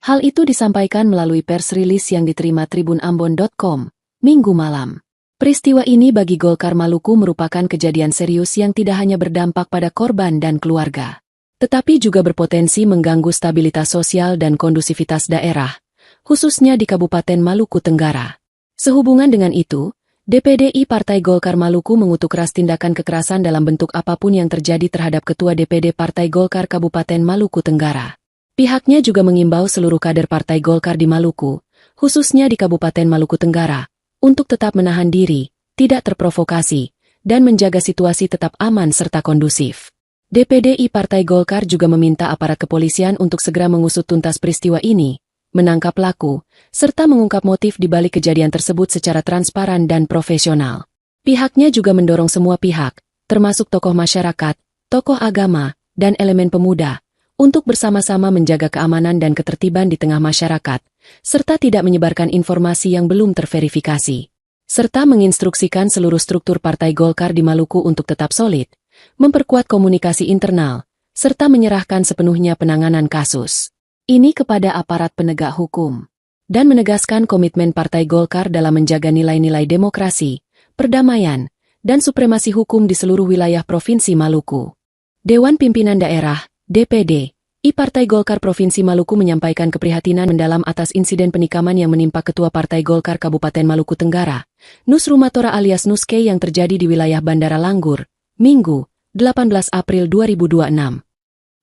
Hal itu disampaikan melalui pers rilis yang diterima tribunambon.com, Minggu malam. Peristiwa ini bagi Golkar Maluku merupakan kejadian serius yang tidak hanya berdampak pada korban dan keluarga, tetapi juga berpotensi mengganggu stabilitas sosial dan kondusivitas daerah, khususnya di Kabupaten Maluku Tenggara. Sehubungan dengan itu, DPD Partai Golkar Maluku mengutuk keras tindakan kekerasan dalam bentuk apapun yang terjadi terhadap Ketua DPD Partai Golkar Kabupaten Maluku Tenggara. Pihaknya juga mengimbau seluruh kader Partai Golkar di Maluku, khususnya di Kabupaten Maluku Tenggara, untuk tetap menahan diri, tidak terprovokasi, dan menjaga situasi tetap aman serta kondusif. DPD Partai Golkar juga meminta aparat kepolisian untuk segera mengusut tuntas peristiwa ini, menangkap pelaku, serta mengungkap motif di balik kejadian tersebut secara transparan dan profesional. Pihaknya juga mendorong semua pihak, termasuk tokoh masyarakat, tokoh agama, dan elemen pemuda, untuk bersama-sama menjaga keamanan dan ketertiban di tengah masyarakat, serta tidak menyebarkan informasi yang belum terverifikasi. Serta menginstruksikan seluruh struktur Partai Golkar di Maluku untuk tetap solid, memperkuat komunikasi internal, serta menyerahkan sepenuhnya penanganan kasus ini kepada aparat penegak hukum, dan menegaskan komitmen Partai Golkar dalam menjaga nilai-nilai demokrasi, perdamaian, dan supremasi hukum di seluruh wilayah Provinsi Maluku. Dewan Pimpinan Daerah, DPD, Partai Golkar Provinsi Maluku menyampaikan keprihatinan mendalam atas insiden penikaman yang menimpa Ketua Partai Golkar Kabupaten Maluku Tenggara, Nus Rumatora alias Nuske yang terjadi di wilayah Bandara Langgur, Minggu, 18 April 2026.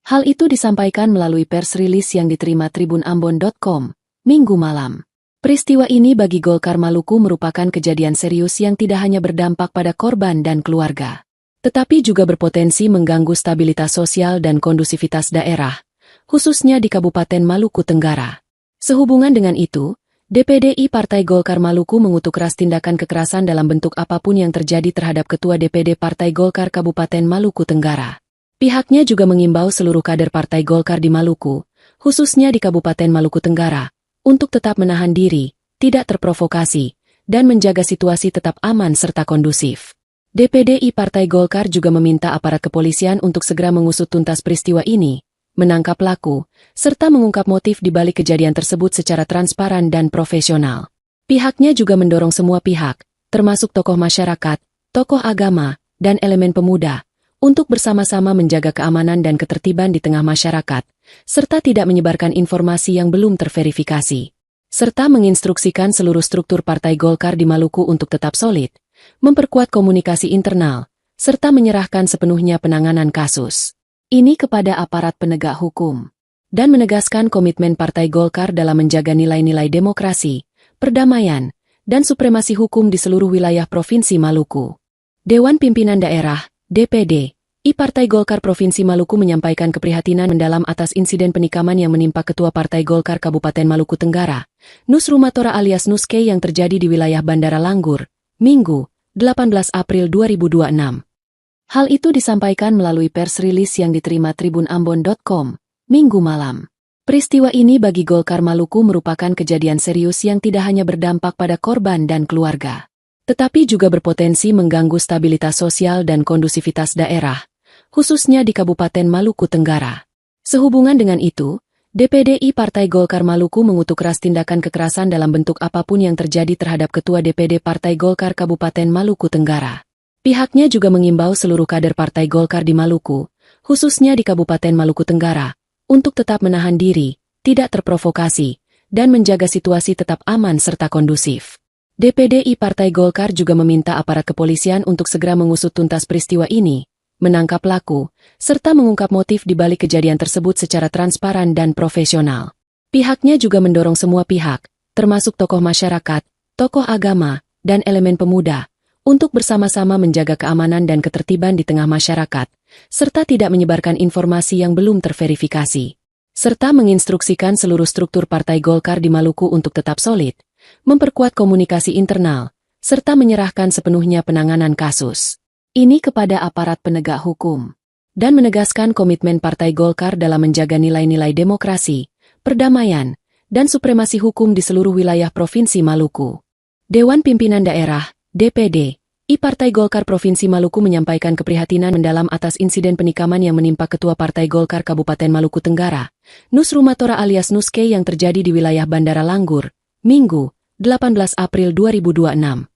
Hal itu disampaikan melalui pers rilis yang diterima tribunambon.com, Minggu malam. Peristiwa ini bagi Golkar Maluku merupakan kejadian serius yang tidak hanya berdampak pada korban dan keluarga, tetapi juga berpotensi mengganggu stabilitas sosial dan kondusivitas daerah, khususnya di Kabupaten Maluku Tenggara. Sehubungan dengan itu, DPD Partai Golkar Maluku mengutuk keras tindakan kekerasan dalam bentuk apapun yang terjadi terhadap Ketua DPD Partai Golkar Kabupaten Maluku Tenggara. Pihaknya juga mengimbau seluruh kader Partai Golkar di Maluku, khususnya di Kabupaten Maluku Tenggara, untuk tetap menahan diri, tidak terprovokasi, dan menjaga situasi tetap aman serta kondusif. DPD Partai Golkar juga meminta aparat kepolisian untuk segera mengusut tuntas peristiwa ini, menangkap pelaku, serta mengungkap motif di balik kejadian tersebut secara transparan dan profesional. Pihaknya juga mendorong semua pihak, termasuk tokoh masyarakat, tokoh agama, dan elemen pemuda, untuk bersama-sama menjaga keamanan dan ketertiban di tengah masyarakat, serta tidak menyebarkan informasi yang belum terverifikasi. Serta menginstruksikan seluruh struktur Partai Golkar di Maluku untuk tetap solid, memperkuat komunikasi internal, serta menyerahkan sepenuhnya penanganan kasus ini kepada aparat penegak hukum, dan menegaskan komitmen Partai Golkar dalam menjaga nilai-nilai demokrasi, perdamaian, dan supremasi hukum di seluruh wilayah Provinsi Maluku. Dewan Pimpinan Daerah, DPD, Partai Golkar Provinsi Maluku menyampaikan keprihatinan mendalam atas insiden penikaman yang menimpa Ketua Partai Golkar Kabupaten Maluku Tenggara, Nus Rumatora alias Nuske yang terjadi di wilayah Bandara Langgur, Minggu, 18 April 2026. Hal itu disampaikan melalui pers rilis yang diterima tribunambon.com, Minggu malam. Peristiwa ini bagi Golkar Maluku merupakan kejadian serius yang tidak hanya berdampak pada korban dan keluarga, tetapi juga berpotensi mengganggu stabilitas sosial dan kondusivitas daerah, khususnya di Kabupaten Maluku Tenggara. Sehubungan dengan itu, DPD Partai Golkar Maluku mengutuk keras tindakan kekerasan dalam bentuk apapun yang terjadi terhadap Ketua DPD Partai Golkar Kabupaten Maluku Tenggara. Pihaknya juga mengimbau seluruh kader Partai Golkar di Maluku, khususnya di Kabupaten Maluku Tenggara, untuk tetap menahan diri, tidak terprovokasi, dan menjaga situasi tetap aman serta kondusif. DPD Partai Golkar juga meminta aparat kepolisian untuk segera mengusut tuntas peristiwa ini, menangkap pelaku, serta mengungkap motif di balik kejadian tersebut secara transparan dan profesional. Pihaknya juga mendorong semua pihak, termasuk tokoh masyarakat, tokoh agama, dan elemen pemuda, untuk bersama-sama menjaga keamanan dan ketertiban di tengah masyarakat, serta tidak menyebarkan informasi yang belum terverifikasi. Serta menginstruksikan seluruh struktur Partai Golkar di Maluku untuk tetap solid, memperkuat komunikasi internal, serta menyerahkan sepenuhnya penanganan kasus ini kepada aparat penegak hukum, dan menegaskan komitmen Partai Golkar dalam menjaga nilai-nilai demokrasi, perdamaian, dan supremasi hukum di seluruh wilayah Provinsi Maluku. Dewan Pimpinan Daerah, DPD, Partai Golkar Provinsi Maluku menyampaikan keprihatinan mendalam atas insiden penikaman yang menimpa Ketua Partai Golkar Kabupaten Maluku Tenggara, Nus Rumatora alias Nuske yang terjadi di wilayah Bandara Langgur, Minggu, 18 April 2026.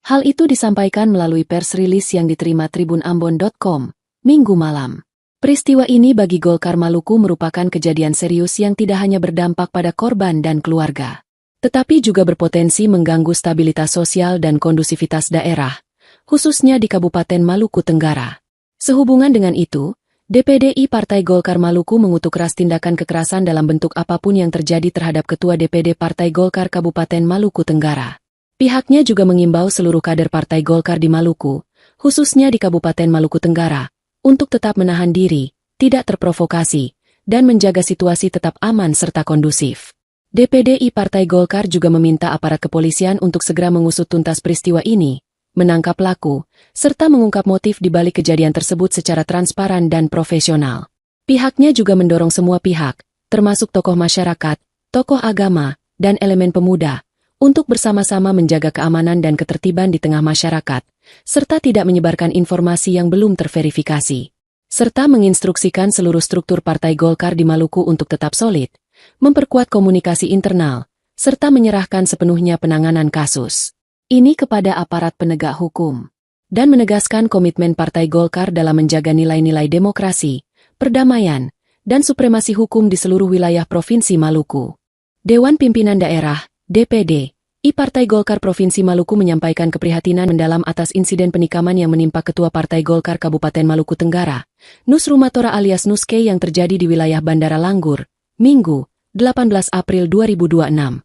Hal itu disampaikan melalui pers rilis yang diterima tribunambon.com, Minggu malam. Peristiwa ini bagi Golkar Maluku merupakan kejadian serius yang tidak hanya berdampak pada korban dan keluarga, tetapi juga berpotensi mengganggu stabilitas sosial dan kondusivitas daerah, khususnya di Kabupaten Maluku Tenggara. Sehubungan dengan itu, DPD Partai Golkar Maluku mengutuk keras tindakan kekerasan dalam bentuk apapun yang terjadi terhadap Ketua DPD Partai Golkar Kabupaten Maluku Tenggara. Pihaknya juga mengimbau seluruh kader Partai Golkar di Maluku, khususnya di Kabupaten Maluku Tenggara, untuk tetap menahan diri, tidak terprovokasi, dan menjaga situasi tetap aman serta kondusif. DPD Partai Golkar juga meminta aparat kepolisian untuk segera mengusut tuntas peristiwa ini, menangkap pelaku, serta mengungkap motif di balik kejadian tersebut secara transparan dan profesional. Pihaknya juga mendorong semua pihak, termasuk tokoh masyarakat, tokoh agama, dan elemen pemuda, untuk bersama-sama menjaga keamanan dan ketertiban di tengah masyarakat, serta tidak menyebarkan informasi yang belum terverifikasi. Serta menginstruksikan seluruh struktur Partai Golkar di Maluku untuk tetap solid, memperkuat komunikasi internal, serta menyerahkan sepenuhnya penanganan kasus ini kepada aparat penegak hukum, dan menegaskan komitmen Partai Golkar dalam menjaga nilai-nilai demokrasi, perdamaian, dan supremasi hukum di seluruh wilayah Provinsi Maluku. Dewan Pimpinan Daerah, DPD, Partai Golkar Provinsi Maluku menyampaikan keprihatinan mendalam atas insiden penikaman yang menimpa Ketua Partai Golkar Kabupaten Maluku Tenggara, Nus Rumatora alias Nuske yang terjadi di wilayah Bandara Langgur, Minggu, 18 April 2026.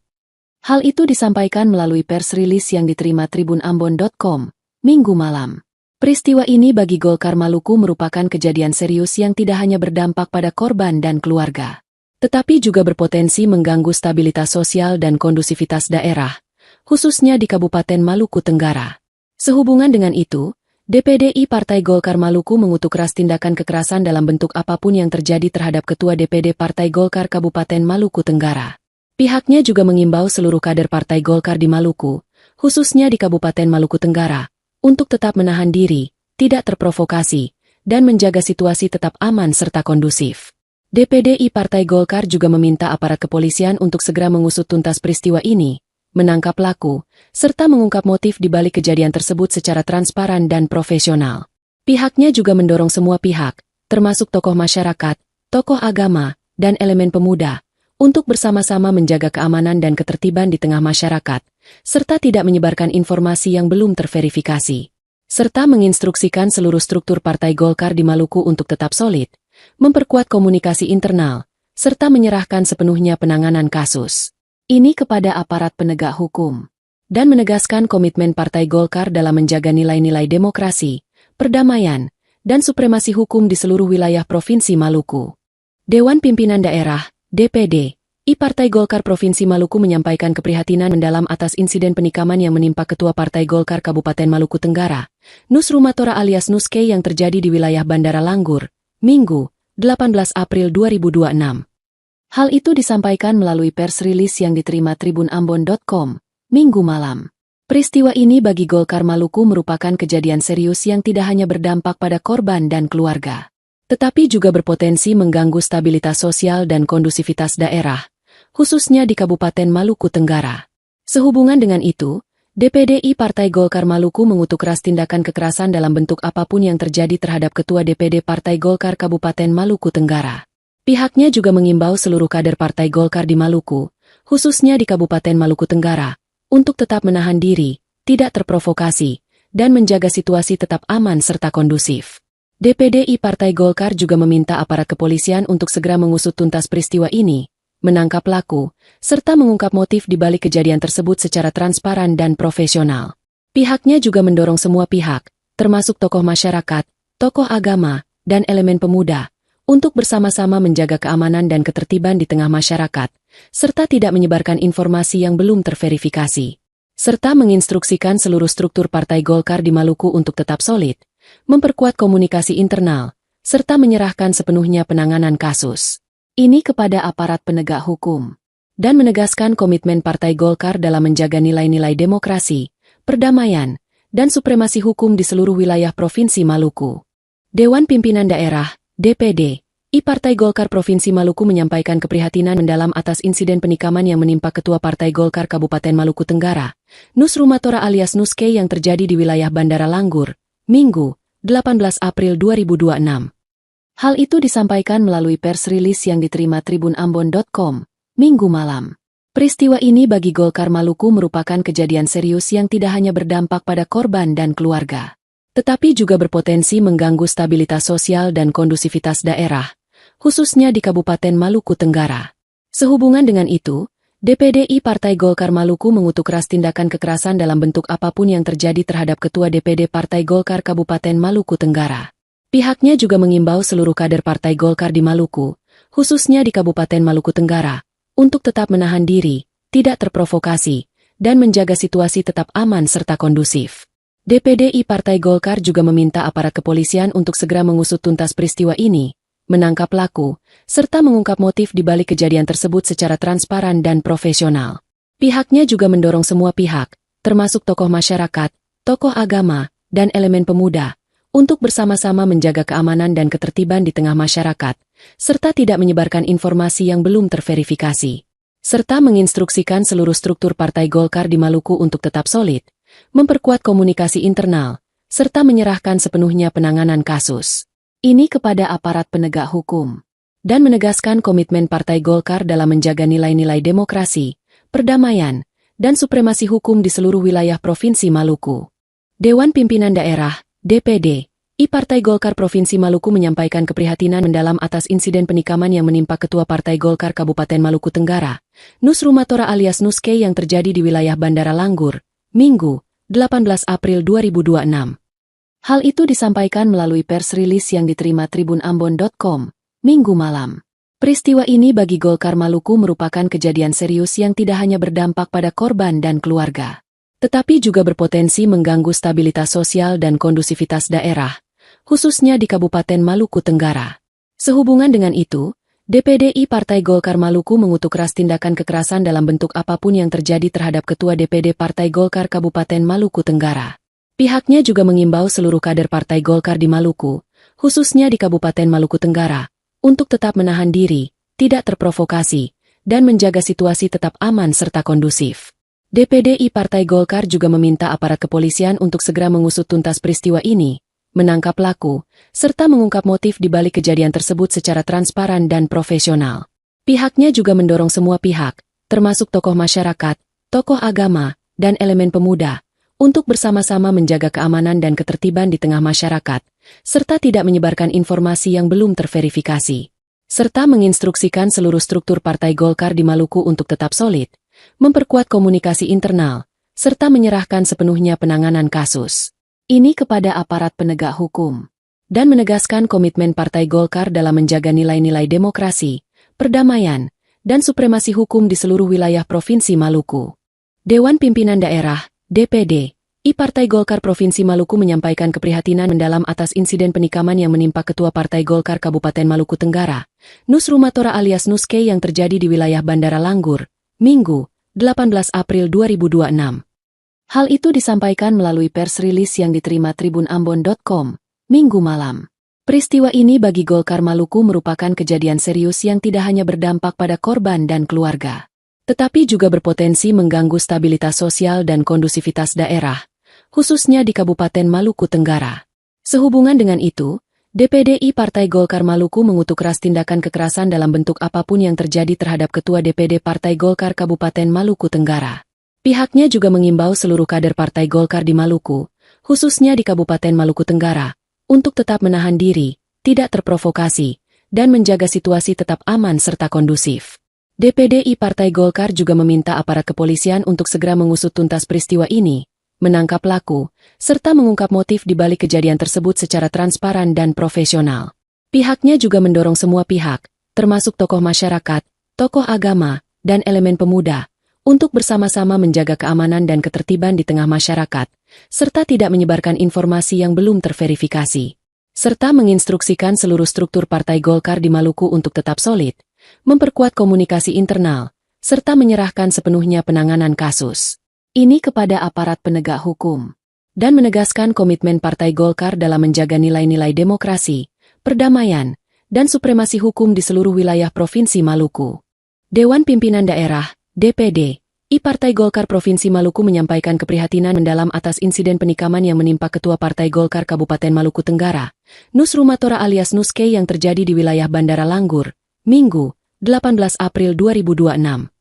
Hal itu disampaikan melalui pers rilis yang diterima tribunambon.com, Minggu malam. Peristiwa ini bagi Golkar Maluku merupakan kejadian serius yang tidak hanya berdampak pada korban dan keluarga, tetapi juga berpotensi mengganggu stabilitas sosial dan kondusivitas daerah, khususnya di Kabupaten Maluku Tenggara. Sehubungan dengan itu, DPD Partai Golkar Maluku mengutuk keras tindakan kekerasan dalam bentuk apapun yang terjadi terhadap Ketua DPD Partai Golkar Kabupaten Maluku Tenggara. Pihaknya juga mengimbau seluruh kader Partai Golkar di Maluku, khususnya di Kabupaten Maluku Tenggara, untuk tetap menahan diri, tidak terprovokasi, dan menjaga situasi tetap aman serta kondusif. DPD Partai Golkar juga meminta aparat kepolisian untuk segera mengusut tuntas peristiwa ini, menangkap pelaku, serta mengungkap motif di balik kejadian tersebut secara transparan dan profesional. Pihaknya juga mendorong semua pihak, termasuk tokoh masyarakat, tokoh agama, dan elemen pemuda, untuk bersama-sama menjaga keamanan dan ketertiban di tengah masyarakat, serta tidak menyebarkan informasi yang belum terverifikasi. Serta menginstruksikan seluruh struktur Partai Golkar di Maluku untuk tetap solid, memperkuat komunikasi internal, serta menyerahkan sepenuhnya penanganan kasus ini kepada aparat penegak hukum, dan menegaskan komitmen Partai Golkar dalam menjaga nilai-nilai demokrasi, perdamaian, dan supremasi hukum di seluruh wilayah Provinsi Maluku. Dewan Pimpinan Daerah, DPD, Partai Golkar Provinsi Maluku menyampaikan keprihatinan mendalam atas insiden penikaman yang menimpa Ketua Partai Golkar Kabupaten Maluku Tenggara, Nus Rumatora alias Nuske yang terjadi di wilayah Bandara Langgur, Minggu, 18 April 2026. Hal itu disampaikan melalui pers rilis yang diterima tribunambon.com, Minggu malam. Peristiwa ini bagi Golkar Maluku merupakan kejadian serius yang tidak hanya berdampak pada korban dan keluarga, tetapi juga berpotensi mengganggu stabilitas sosial dan kondusivitas daerah, khususnya di Kabupaten Maluku Tenggara. Sehubungan dengan itu, DPD Partai Golkar Maluku mengutuk keras tindakan kekerasan dalam bentuk apapun yang terjadi terhadap Ketua DPD Partai Golkar Kabupaten Maluku Tenggara. Pihaknya juga mengimbau seluruh kader Partai Golkar di Maluku, khususnya di Kabupaten Maluku Tenggara, untuk tetap menahan diri, tidak terprovokasi, dan menjaga situasi tetap aman serta kondusif. DPD Partai Golkar juga meminta aparat kepolisian untuk segera mengusut tuntas peristiwa ini, menangkap pelaku, serta mengungkap motif di balik kejadian tersebut secara transparan dan profesional. Pihaknya juga mendorong semua pihak, termasuk tokoh masyarakat, tokoh agama, dan elemen pemuda, untuk bersama-sama menjaga keamanan dan ketertiban di tengah masyarakat, serta tidak menyebarkan informasi yang belum terverifikasi. Serta menginstruksikan seluruh struktur Partai Golkar di Maluku untuk tetap solid, memperkuat komunikasi internal, serta menyerahkan sepenuhnya penanganan kasus ini kepada aparat penegak hukum, dan menegaskan komitmen Partai Golkar dalam menjaga nilai-nilai demokrasi, perdamaian, dan supremasi hukum di seluruh wilayah Provinsi Maluku. Dewan Pimpinan Daerah, DPD, Partai Golkar Provinsi Maluku menyampaikan keprihatinan mendalam atas insiden penikaman yang menimpa Ketua Partai Golkar Kabupaten Maluku Tenggara, Nus Rumatora alias Nuske yang terjadi di wilayah Bandara Langgur, Minggu, 18 April 2026. Hal itu disampaikan melalui pers rilis yang diterima tribunambon.com, Minggu malam. Peristiwa ini bagi Golkar Maluku merupakan kejadian serius yang tidak hanya berdampak pada korban dan keluarga, tetapi juga berpotensi mengganggu stabilitas sosial dan kondusivitas daerah, khususnya di Kabupaten Maluku Tenggara. Sehubungan dengan itu, DPD Partai Golkar Maluku mengutuk keras tindakan kekerasan dalam bentuk apapun yang terjadi terhadap Ketua DPD Partai Golkar Kabupaten Maluku Tenggara. Pihaknya juga mengimbau seluruh kader Partai Golkar di Maluku, khususnya di Kabupaten Maluku Tenggara, untuk tetap menahan diri, tidak terprovokasi, dan menjaga situasi tetap aman serta kondusif. DPDI Partai Golkar juga meminta aparat kepolisian untuk segera mengusut tuntas peristiwa ini, menangkap pelaku, serta mengungkap motif di balik kejadian tersebut secara transparan dan profesional. Pihaknya juga mendorong semua pihak, termasuk tokoh masyarakat, tokoh agama, dan elemen pemuda, untuk bersama-sama menjaga keamanan dan ketertiban di tengah masyarakat, serta tidak menyebarkan informasi yang belum terverifikasi, serta menginstruksikan seluruh struktur Partai Golkar di Maluku untuk tetap solid, memperkuat komunikasi internal, serta menyerahkan sepenuhnya penanganan kasus ini kepada aparat penegak hukum, dan menegaskan komitmen Partai Golkar dalam menjaga nilai-nilai demokrasi, perdamaian, dan supremasi hukum di seluruh wilayah Provinsi Maluku. Dewan Pimpinan Daerah DPD I Partai Golkar Provinsi Maluku menyampaikan keprihatinan mendalam atas insiden penikaman yang menimpa Ketua Partai Golkar Kabupaten Maluku Tenggara, Nus Rumatora alias Nuske yang terjadi di wilayah Bandara Langgur, Minggu, 18 April 2026. Hal itu disampaikan melalui pers rilis yang diterima tribunambon.com, Minggu malam. Peristiwa ini bagi Golkar Maluku merupakan kejadian serius yang tidak hanya berdampak pada korban dan keluarga, tetapi juga berpotensi mengganggu stabilitas sosial dan kondusivitas daerah, khususnya di Kabupaten Maluku Tenggara. Sehubungan dengan itu, DPDI Partai Golkar Maluku mengutuk keras tindakan kekerasan dalam bentuk apapun yang terjadi terhadap Ketua DPD Partai Golkar Kabupaten Maluku Tenggara. Pihaknya juga mengimbau seluruh kader Partai Golkar di Maluku, khususnya di Kabupaten Maluku Tenggara, untuk tetap menahan diri, tidak terprovokasi, dan menjaga situasi tetap aman serta kondusif. DPDI Partai Golkar juga meminta aparat kepolisian untuk segera mengusut tuntas peristiwa ini, menangkap pelaku, serta mengungkap motif di balik kejadian tersebut secara transparan dan profesional. Pihaknya juga mendorong semua pihak, termasuk tokoh masyarakat, tokoh agama, dan elemen pemuda, untuk bersama-sama menjaga keamanan dan ketertiban di tengah masyarakat, serta tidak menyebarkan informasi yang belum terverifikasi, serta menginstruksikan seluruh struktur Partai Golkar di Maluku untuk tetap solid, memperkuat komunikasi internal, serta menyerahkan sepenuhnya penanganan kasus ini kepada aparat penegak hukum, dan menegaskan komitmen Partai Golkar dalam menjaga nilai-nilai demokrasi, perdamaian, dan supremasi hukum di seluruh wilayah Provinsi Maluku. Dewan Pimpinan Daerah DPD I Partai Golkar Provinsi Maluku menyampaikan keprihatinan mendalam atas insiden penikaman yang menimpa Ketua Partai Golkar Kabupaten Maluku Tenggara, Nus Rumatora alias Nuske yang terjadi di wilayah Bandara Langgur, Minggu, 18 April 2026. Hal itu disampaikan melalui pers rilis yang diterima tribunambon.com, Minggu malam. Peristiwa ini bagi Golkar Maluku merupakan kejadian serius yang tidak hanya berdampak pada korban dan keluarga, tetapi juga berpotensi mengganggu stabilitas sosial dan kondusivitas daerah, khususnya di Kabupaten Maluku Tenggara. Sehubungan dengan itu, DPDI Partai Golkar Maluku mengutuk keras tindakan kekerasan dalam bentuk apapun yang terjadi terhadap Ketua DPD Partai Golkar Kabupaten Maluku Tenggara. Pihaknya juga mengimbau seluruh kader Partai Golkar di Maluku, khususnya di Kabupaten Maluku Tenggara, untuk tetap menahan diri, tidak terprovokasi, dan menjaga situasi tetap aman serta kondusif. DPDI Partai Golkar juga meminta aparat kepolisian untuk segera mengusut tuntas peristiwa ini, menangkap pelaku, serta mengungkap motif di balik kejadian tersebut secara transparan dan profesional. Pihaknya juga mendorong semua pihak, termasuk tokoh masyarakat, tokoh agama, dan elemen pemuda, untuk bersama-sama menjaga keamanan dan ketertiban di tengah masyarakat, serta tidak menyebarkan informasi yang belum terverifikasi, serta menginstruksikan seluruh struktur Partai Golkar di Maluku untuk tetap solid, memperkuat komunikasi internal, serta menyerahkan sepenuhnya penanganan kasus ini kepada aparat penegak hukum, dan menegaskan komitmen Partai Golkar dalam menjaga nilai-nilai demokrasi, perdamaian, dan supremasi hukum di seluruh wilayah Provinsi Maluku. Dewan Pimpinan Daerah DPD I Partai Golkar Provinsi Maluku menyampaikan keprihatinan mendalam atas insiden penikaman yang menimpa Ketua Partai Golkar Kabupaten Maluku Tenggara, Nus Rumatora alias Nuske yang terjadi di wilayah Bandara Langgur, Minggu, 18 April 2026.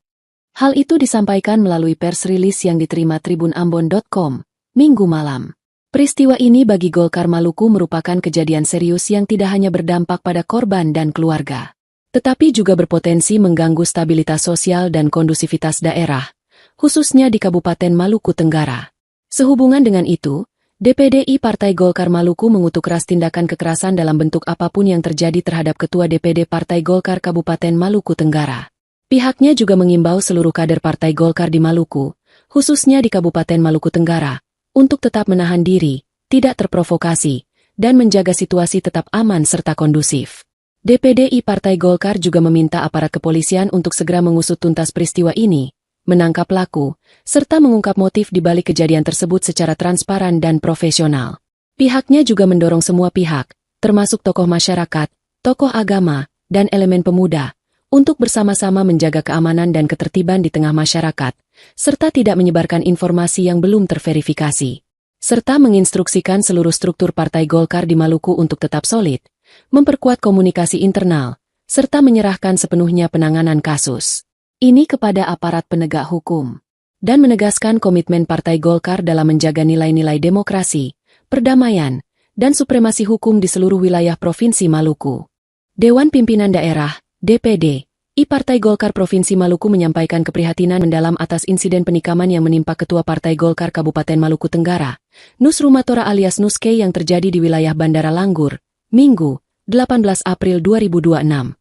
Hal itu disampaikan melalui pers rilis yang diterima tribunambon.com, Minggu malam. Peristiwa ini bagi Golkar Maluku merupakan kejadian serius yang tidak hanya berdampak pada korban dan keluarga, tetapi juga berpotensi mengganggu stabilitas sosial dan kondusivitas daerah, khususnya di Kabupaten Maluku Tenggara. Sehubungan dengan itu, DPDI Partai Golkar Maluku mengutuk keras tindakan kekerasan dalam bentuk apapun yang terjadi terhadap Ketua DPD Partai Golkar Kabupaten Maluku Tenggara. Pihaknya juga mengimbau seluruh kader Partai Golkar di Maluku, khususnya di Kabupaten Maluku Tenggara, untuk tetap menahan diri, tidak terprovokasi, dan menjaga situasi tetap aman serta kondusif. DPDI Partai Golkar juga meminta aparat kepolisian untuk segera mengusut tuntas peristiwa ini, menangkap pelaku, serta mengungkap motif di balik kejadian tersebut secara transparan dan profesional. Pihaknya juga mendorong semua pihak, termasuk tokoh masyarakat, tokoh agama, dan elemen pemuda, untuk bersama-sama menjaga keamanan dan ketertiban di tengah masyarakat, serta tidak menyebarkan informasi yang belum terverifikasi. Serta menginstruksikan seluruh struktur Partai Golkar di Maluku untuk tetap solid, memperkuat komunikasi internal, serta menyerahkan sepenuhnya penanganan kasus ini kepada aparat penegak hukum, dan menegaskan komitmen Partai Golkar dalam menjaga nilai-nilai demokrasi, perdamaian, dan supremasi hukum di seluruh wilayah Provinsi Maluku. Dewan Pimpinan Daerah, DPD, I Partai Golkar Provinsi Maluku menyampaikan keprihatinan mendalam atas insiden penikaman yang menimpa Ketua Partai Golkar Kabupaten Maluku Tenggara, Nus Rumatora alias Nuske yang terjadi di wilayah Bandara Langgur, Minggu, 18 April 2026.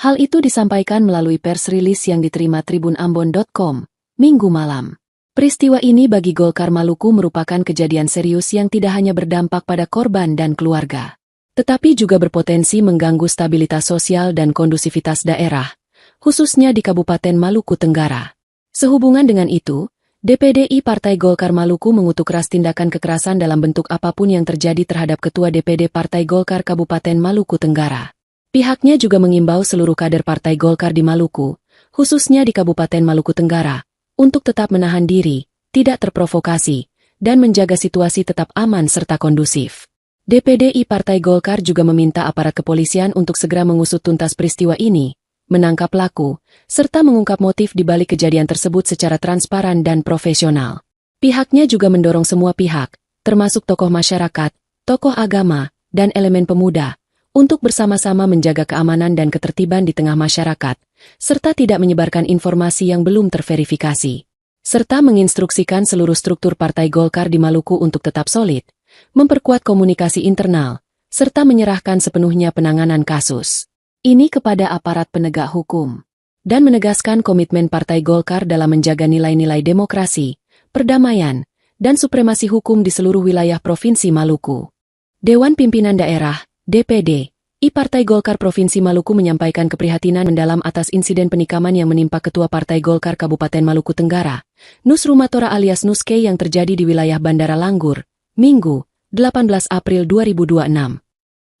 Hal itu disampaikan melalui pers rilis yang diterima tribunambon.com, Minggu malam. Peristiwa ini bagi Golkar Maluku merupakan kejadian serius yang tidak hanya berdampak pada korban dan keluarga, tetapi juga berpotensi mengganggu stabilitas sosial dan kondusivitas daerah, khususnya di Kabupaten Maluku Tenggara. Sehubungan dengan itu, DPDI Partai Golkar Maluku mengutuk keras tindakan kekerasan dalam bentuk apapun yang terjadi terhadap Ketua DPD Partai Golkar Kabupaten Maluku Tenggara. Pihaknya juga mengimbau seluruh kader Partai Golkar di Maluku, khususnya di Kabupaten Maluku Tenggara, untuk tetap menahan diri, tidak terprovokasi, dan menjaga situasi tetap aman serta kondusif. DPDI Partai Golkar juga meminta aparat kepolisian untuk segera mengusut tuntas peristiwa ini, menangkap pelaku, serta mengungkap motif di balik kejadian tersebut secara transparan dan profesional. Pihaknya juga mendorong semua pihak, termasuk tokoh masyarakat, tokoh agama, dan elemen pemuda, untuk bersama-sama menjaga keamanan dan ketertiban di tengah masyarakat, serta tidak menyebarkan informasi yang belum terverifikasi. Serta menginstruksikan seluruh struktur Partai Golkar di Maluku untuk tetap solid, memperkuat komunikasi internal, serta menyerahkan sepenuhnya penanganan kasus ini kepada aparat penegak hukum, dan menegaskan komitmen Partai Golkar dalam menjaga nilai-nilai demokrasi, perdamaian, dan supremasi hukum di seluruh wilayah Provinsi Maluku. Dewan Pimpinan Daerah, DPD, I Partai Golkar Provinsi Maluku menyampaikan keprihatinan mendalam atas insiden penikaman yang menimpa Ketua Partai Golkar Kabupaten Maluku Tenggara, Nus Rumatora alias Nuske yang terjadi di wilayah Bandara Langgur, Minggu, 18 April 2026.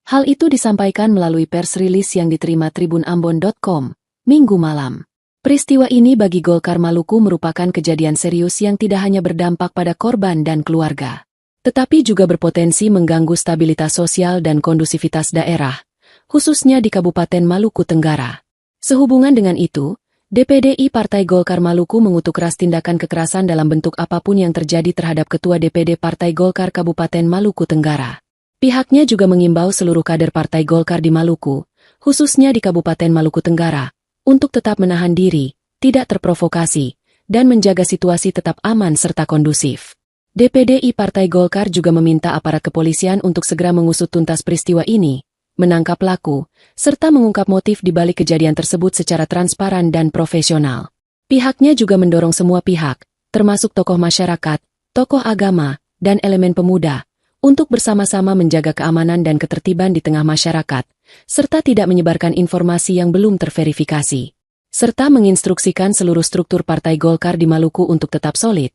Hal itu disampaikan melalui pers rilis yang diterima tribunambon.com, Minggu malam. Peristiwa ini bagi Golkar Maluku merupakan kejadian serius yang tidak hanya berdampak pada korban dan keluarga, tetapi juga berpotensi mengganggu stabilitas sosial dan kondusivitas daerah, khususnya di Kabupaten Maluku Tenggara. Sehubungan dengan itu, DPDI Partai Golkar Maluku mengutuk keras tindakan kekerasan dalam bentuk apapun yang terjadi terhadap Ketua DPD Partai Golkar Kabupaten Maluku Tenggara. Pihaknya juga mengimbau seluruh kader Partai Golkar di Maluku, khususnya di Kabupaten Maluku Tenggara, untuk tetap menahan diri, tidak terprovokasi, dan menjaga situasi tetap aman serta kondusif. DPDI Partai Golkar juga meminta aparat kepolisian untuk segera mengusut tuntas peristiwa ini, menangkap pelaku, serta mengungkap motif di balik kejadian tersebut secara transparan dan profesional. Pihaknya juga mendorong semua pihak, termasuk tokoh masyarakat, tokoh agama, dan elemen pemuda, untuk bersama-sama menjaga keamanan dan ketertiban di tengah masyarakat, serta tidak menyebarkan informasi yang belum terverifikasi. Serta menginstruksikan seluruh struktur Partai Golkar di Maluku untuk tetap solid,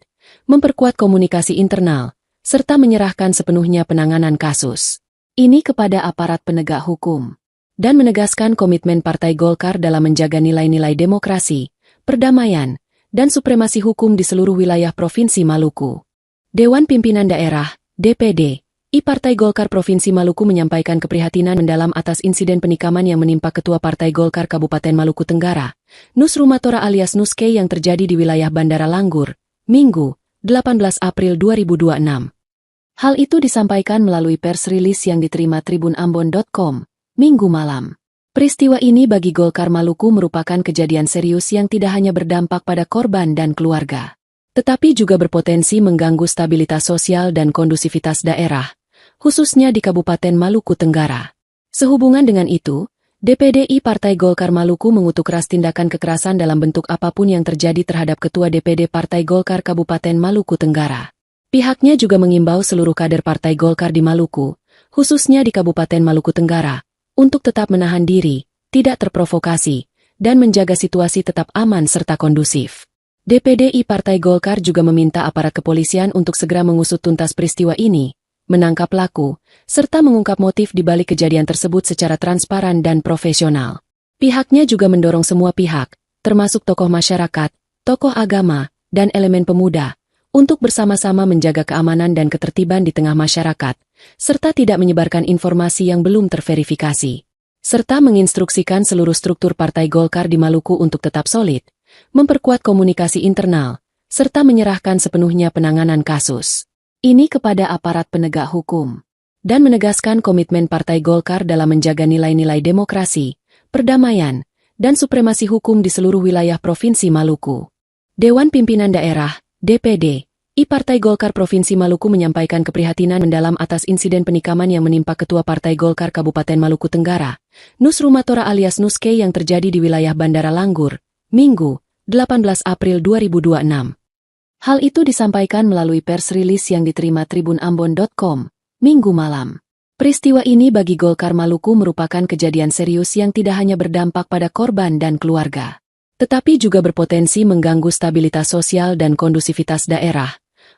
memperkuat komunikasi internal, serta menyerahkan sepenuhnya penanganan kasus ini kepada aparat penegak hukum, dan menegaskan komitmen Partai Golkar dalam menjaga nilai-nilai demokrasi, perdamaian, dan supremasi hukum di seluruh wilayah Provinsi Maluku. Dewan Pimpinan Daerah, DPD, I Partai Golkar Provinsi Maluku menyampaikan keprihatinan mendalam atas insiden penikaman yang menimpa Ketua Partai Golkar Kabupaten Maluku Tenggara, Nus Rumatora alias Nuske yang terjadi di wilayah Bandara Langgur, Minggu, 18 April 2026. Hal itu disampaikan melalui pers rilis yang diterima tribunambon.com, Minggu malam. Peristiwa ini bagi Golkar Maluku merupakan kejadian serius yang tidak hanya berdampak pada korban dan keluarga, tetapi juga berpotensi mengganggu stabilitas sosial dan kondusivitas daerah, khususnya di Kabupaten Maluku Tenggara. Sehubungan dengan itu, DPD Partai Golkar Maluku mengutuk keras tindakan kekerasan dalam bentuk apapun yang terjadi terhadap Ketua DPD Partai Golkar Kabupaten Maluku Tenggara. Pihaknya juga mengimbau seluruh kader Partai Golkar di Maluku, khususnya di Kabupaten Maluku Tenggara, untuk tetap menahan diri, tidak terprovokasi, dan menjaga situasi tetap aman serta kondusif. DPD Partai Golkar juga meminta aparat kepolisian untuk segera mengusut tuntas peristiwa ini, menangkap pelaku, serta mengungkap motif di balik kejadian tersebut secara transparan dan profesional. Pihaknya juga mendorong semua pihak, termasuk tokoh masyarakat, tokoh agama, dan elemen pemuda, untuk bersama-sama menjaga keamanan dan ketertiban di tengah masyarakat, serta tidak menyebarkan informasi yang belum terverifikasi. Serta menginstruksikan seluruh struktur Partai Golkar di Maluku untuk tetap solid, memperkuat komunikasi internal, serta menyerahkan sepenuhnya penanganan kasus ini kepada aparat penegak hukum, dan menegaskan komitmen Partai Golkar dalam menjaga nilai-nilai demokrasi, perdamaian, dan supremasi hukum di seluruh wilayah Provinsi Maluku. Dewan Pimpinan Daerah, DPD, Partai Golkar Provinsi Maluku menyampaikan keprihatinan mendalam atas insiden penikaman yang menimpa Ketua Partai Golkar Kabupaten Maluku Tenggara, Nus Rumatora alias Nuske yang terjadi di wilayah Bandara Langgur, Minggu, 18 April 2026. Hal itu disampaikan melalui pers rilis yang diterima tribunambon.com, Minggu malam. Peristiwa ini bagi Golkar Maluku merupakan kejadian serius yang tidak hanya berdampak pada korban dan keluarga, tetapi juga berpotensi mengganggu stabilitas sosial dan kondusivitas daerah,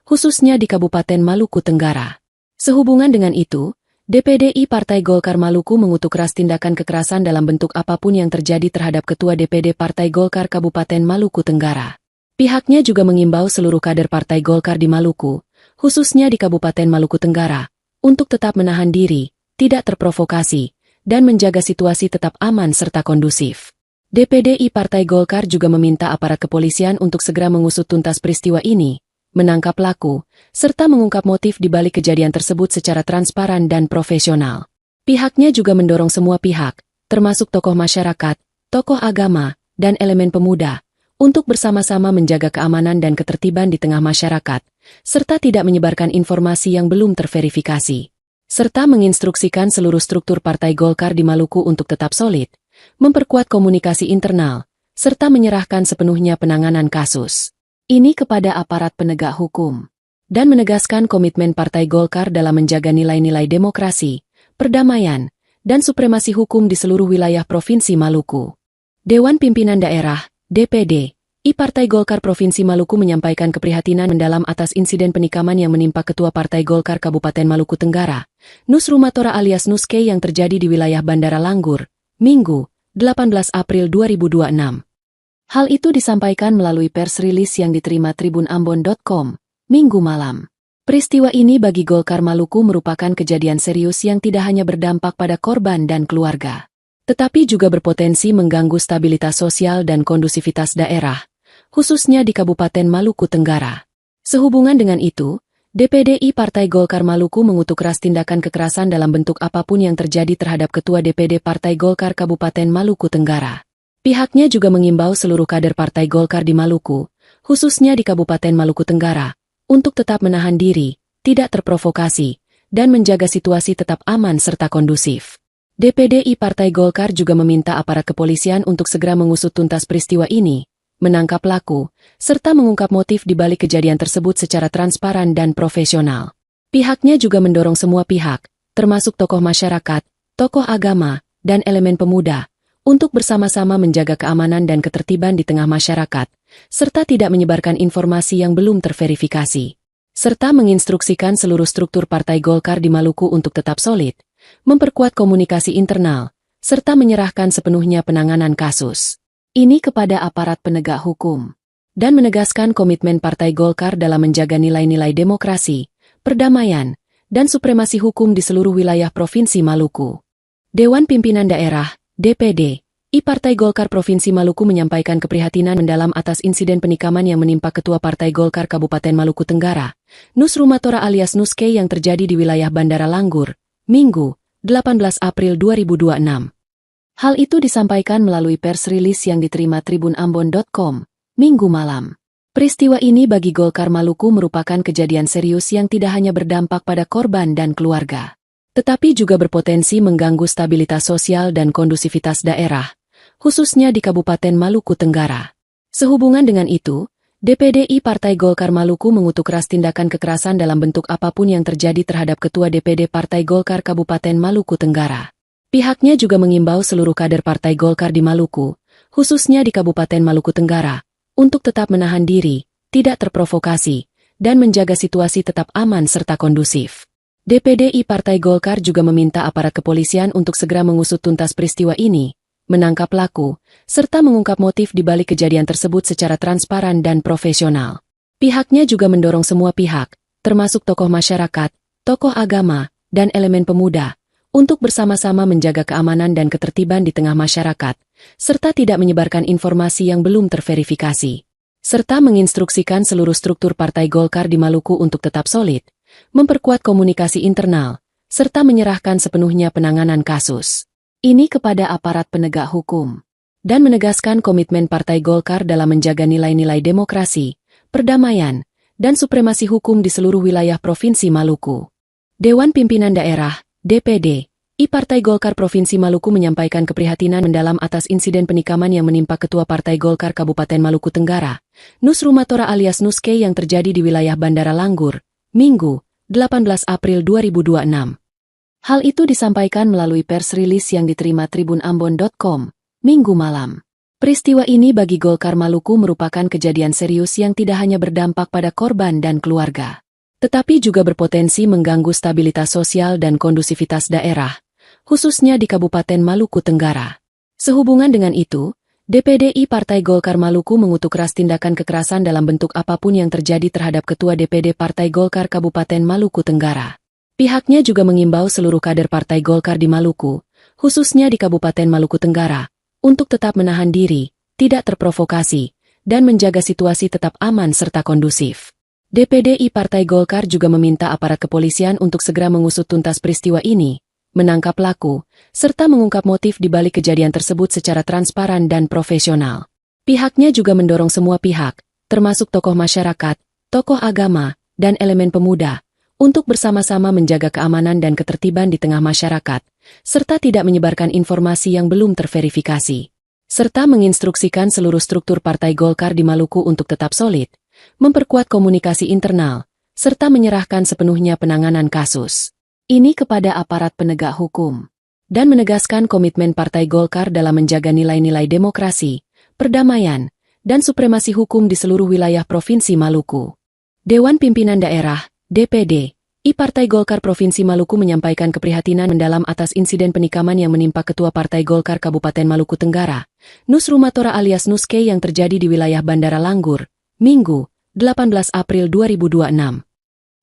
khususnya di Kabupaten Maluku Tenggara. Sehubungan dengan itu, DPD Partai Golkar Maluku mengutuk keras tindakan kekerasan dalam bentuk apapun yang terjadi terhadap Ketua DPD Partai Golkar Kabupaten Maluku Tenggara. Pihaknya juga mengimbau seluruh kader Partai Golkar di Maluku, khususnya di Kabupaten Maluku Tenggara, untuk tetap menahan diri, tidak terprovokasi, dan menjaga situasi tetap aman serta kondusif. DPD Partai Golkar juga meminta aparat kepolisian untuk segera mengusut tuntas peristiwa ini, menangkap pelaku, serta mengungkap motif di balik kejadian tersebut secara transparan dan profesional. Pihaknya juga mendorong semua pihak, termasuk tokoh masyarakat, tokoh agama, dan elemen pemuda, untuk bersama-sama menjaga keamanan dan ketertiban di tengah masyarakat, serta tidak menyebarkan informasi yang belum terverifikasi. Serta menginstruksikan seluruh struktur Partai Golkar di Maluku untuk tetap solid, memperkuat komunikasi internal, serta menyerahkan sepenuhnya penanganan kasus ini kepada aparat penegak hukum, dan menegaskan komitmen Partai Golkar dalam menjaga nilai-nilai demokrasi, perdamaian, dan supremasi hukum di seluruh wilayah Provinsi Maluku. Dewan Pimpinan Daerah, DPD, Partai Golkar Provinsi Maluku menyampaikan keprihatinan mendalam atas insiden penikaman yang menimpa Ketua Partai Golkar Kabupaten Maluku Tenggara, Nus Rumatora alias Nuske yang terjadi di wilayah Bandara Langgur, Minggu, 18 April 2026. Hal itu disampaikan melalui pers rilis yang diterima tribunambon.com, Minggu malam. Peristiwa ini bagi Golkar Maluku merupakan kejadian serius yang tidak hanya berdampak pada korban dan keluarga, tetapi juga berpotensi mengganggu stabilitas sosial dan kondusivitas daerah, khususnya di Kabupaten Maluku Tenggara. Sehubungan dengan itu, DPD Partai Golkar Maluku mengutuk keras tindakan kekerasan dalam bentuk apapun yang terjadi terhadap Ketua DPD Partai Golkar Kabupaten Maluku Tenggara. Pihaknya juga mengimbau seluruh kader Partai Golkar di Maluku, khususnya di Kabupaten Maluku Tenggara, untuk tetap menahan diri, tidak terprovokasi, dan menjaga situasi tetap aman serta kondusif. DPD Partai Golkar juga meminta aparat kepolisian untuk segera mengusut tuntas peristiwa ini, menangkap pelaku, serta mengungkap motif di balik kejadian tersebut secara transparan dan profesional. Pihaknya juga mendorong semua pihak, termasuk tokoh masyarakat, tokoh agama, dan elemen pemuda, untuk bersama-sama menjaga keamanan dan ketertiban di tengah masyarakat, serta tidak menyebarkan informasi yang belum terverifikasi. Serta menginstruksikan seluruh struktur Partai Golkar di Maluku untuk tetap solid, memperkuat komunikasi internal, serta menyerahkan sepenuhnya penanganan kasus ini kepada aparat penegak hukum, dan menegaskan komitmen Partai Golkar dalam menjaga nilai-nilai demokrasi, perdamaian, dan supremasi hukum di seluruh wilayah Provinsi Maluku. Dewan Pimpinan Daerah, DPD, Partai Golkar Provinsi Maluku menyampaikan keprihatinan mendalam atas insiden penikaman yang menimpa Ketua Partai Golkar Kabupaten Maluku Tenggara, Nus Rumatora alias Nuske yang terjadi di wilayah Bandara Langgur, Minggu, 18 April 2026. Hal itu disampaikan melalui pers rilis yang diterima tribunambon.com, Minggu malam. Peristiwa ini bagi Golkar Maluku merupakan kejadian serius yang tidak hanya berdampak pada korban dan keluarga, tetapi juga berpotensi mengganggu stabilitas sosial dan kondusivitas daerah, khususnya di Kabupaten Maluku Tenggara. Sehubungan dengan itu, DPDI Partai Golkar Maluku mengutuk keras tindakan kekerasan dalam bentuk apapun yang terjadi terhadap Ketua DPD Partai Golkar Kabupaten Maluku Tenggara. Pihaknya juga mengimbau seluruh kader Partai Golkar di Maluku, khususnya di Kabupaten Maluku Tenggara, untuk tetap menahan diri, tidak terprovokasi, dan menjaga situasi tetap aman serta kondusif. DPDI Partai Golkar juga meminta aparat kepolisian untuk segera mengusut tuntas peristiwa ini, menangkap pelaku, serta mengungkap motif di balik kejadian tersebut secara transparan dan profesional. Pihaknya juga mendorong semua pihak, termasuk tokoh masyarakat, tokoh agama, dan elemen pemuda, untuk bersama-sama menjaga keamanan dan ketertiban di tengah masyarakat, serta tidak menyebarkan informasi yang belum terverifikasi, serta menginstruksikan seluruh struktur Partai Golkar di Maluku untuk tetap solid, memperkuat komunikasi internal, serta menyerahkan sepenuhnya penanganan kasus ini kepada aparat penegak hukum, dan menegaskan komitmen Partai Golkar dalam menjaga nilai-nilai demokrasi, perdamaian, dan supremasi hukum di seluruh wilayah Provinsi Maluku. Dewan Pimpinan Daerah, DPD, Partai Golkar Provinsi Maluku menyampaikan keprihatinan mendalam atas insiden penikaman yang menimpa Ketua Partai Golkar Kabupaten Maluku Tenggara, Nus Rumatora alias Nuske yang terjadi di wilayah Bandara Langgur, Minggu, 18 April 2026. Hal itu disampaikan melalui pers rilis yang diterima tribunambon.com, Minggu malam. Peristiwa ini bagi Golkar Maluku merupakan kejadian serius yang tidak hanya berdampak pada korban dan keluarga, tetapi juga berpotensi mengganggu stabilitas sosial dan kondusivitas daerah, khususnya di Kabupaten Maluku Tenggara. Sehubungan dengan itu, DPDI Partai Golkar Maluku mengutuk keras tindakan kekerasan dalam bentuk apapun yang terjadi terhadap Ketua DPD Partai Golkar Kabupaten Maluku Tenggara. Pihaknya juga mengimbau seluruh kader Partai Golkar di Maluku, khususnya di Kabupaten Maluku Tenggara, untuk tetap menahan diri, tidak terprovokasi, dan menjaga situasi tetap aman serta kondusif. DPDI Partai Golkar juga meminta aparat kepolisian untuk segera mengusut tuntas peristiwa ini, menangkap pelaku, serta mengungkap motif di balik kejadian tersebut secara transparan dan profesional. Pihaknya juga mendorong semua pihak, termasuk tokoh masyarakat, tokoh agama, dan elemen pemuda, untuk bersama-sama menjaga keamanan dan ketertiban di tengah masyarakat, serta tidak menyebarkan informasi yang belum terverifikasi, serta menginstruksikan seluruh struktur Partai Golkar di Maluku untuk tetap solid, memperkuat komunikasi internal, serta menyerahkan sepenuhnya penanganan kasus ini kepada aparat penegak hukum, dan menegaskan komitmen Partai Golkar dalam menjaga nilai-nilai demokrasi, perdamaian, dan supremasi hukum di seluruh wilayah Provinsi Maluku. Dewan Pimpinan Daerah, DPD, Partai Golkar Provinsi Maluku menyampaikan keprihatinan mendalam atas insiden penikaman yang menimpa Ketua Partai Golkar Kabupaten Maluku Tenggara, Nus Rumatora alias Nuske yang terjadi di wilayah Bandara Langgur, Minggu, 18 April 2026.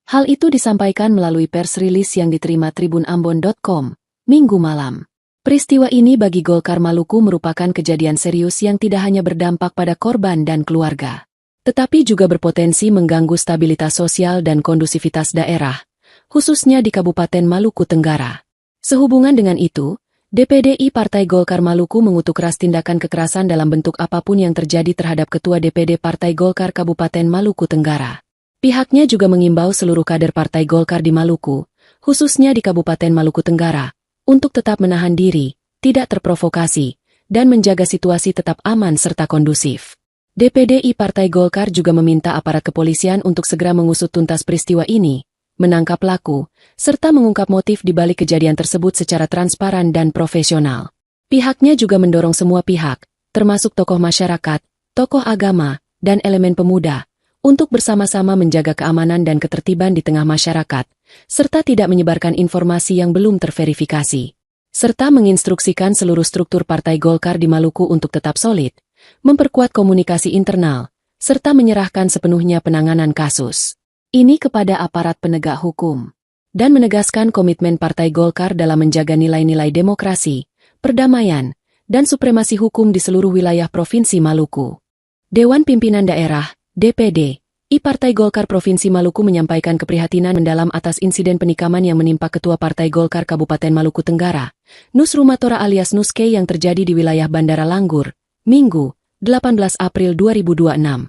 Hal itu disampaikan melalui pers rilis yang diterima tribunambon.com, Minggu malam. Peristiwa ini bagi Golkar Maluku merupakan kejadian serius yang tidak hanya berdampak pada korban dan keluarga, tetapi juga berpotensi mengganggu stabilitas sosial dan kondusivitas daerah, khususnya di Kabupaten Maluku Tenggara. Sehubungan dengan itu, DPDI Partai Golkar Maluku mengutuk keras tindakan kekerasan dalam bentuk apapun yang terjadi terhadap Ketua DPD Partai Golkar Kabupaten Maluku Tenggara. Pihaknya juga mengimbau seluruh kader Partai Golkar di Maluku, khususnya di Kabupaten Maluku Tenggara, untuk tetap menahan diri, tidak terprovokasi, dan menjaga situasi tetap aman serta kondusif. DPDI Partai Golkar juga meminta aparat kepolisian untuk segera mengusut tuntas peristiwa ini, menangkap pelaku, serta mengungkap motif di balik kejadian tersebut secara transparan dan profesional. Pihaknya juga mendorong semua pihak, termasuk tokoh masyarakat, tokoh agama, dan elemen pemuda, untuk bersama-sama menjaga keamanan dan ketertiban di tengah masyarakat, serta tidak menyebarkan informasi yang belum terverifikasi, serta menginstruksikan seluruh struktur Partai Golkar di Maluku untuk tetap solid, memperkuat komunikasi internal, serta menyerahkan sepenuhnya penanganan kasus ini kepada aparat penegak hukum, dan menegaskan komitmen Partai Golkar dalam menjaga nilai-nilai demokrasi, perdamaian, dan supremasi hukum di seluruh wilayah Provinsi Maluku. Dewan Pimpinan Daerah, DPD, Partai Golkar Provinsi Maluku menyampaikan keprihatinan mendalam atas insiden penikaman yang menimpa Ketua Partai Golkar Kabupaten Maluku Tenggara, Nus Rumatora alias Nuske yang terjadi di wilayah Bandara Langgur, Minggu, 18 April 2026.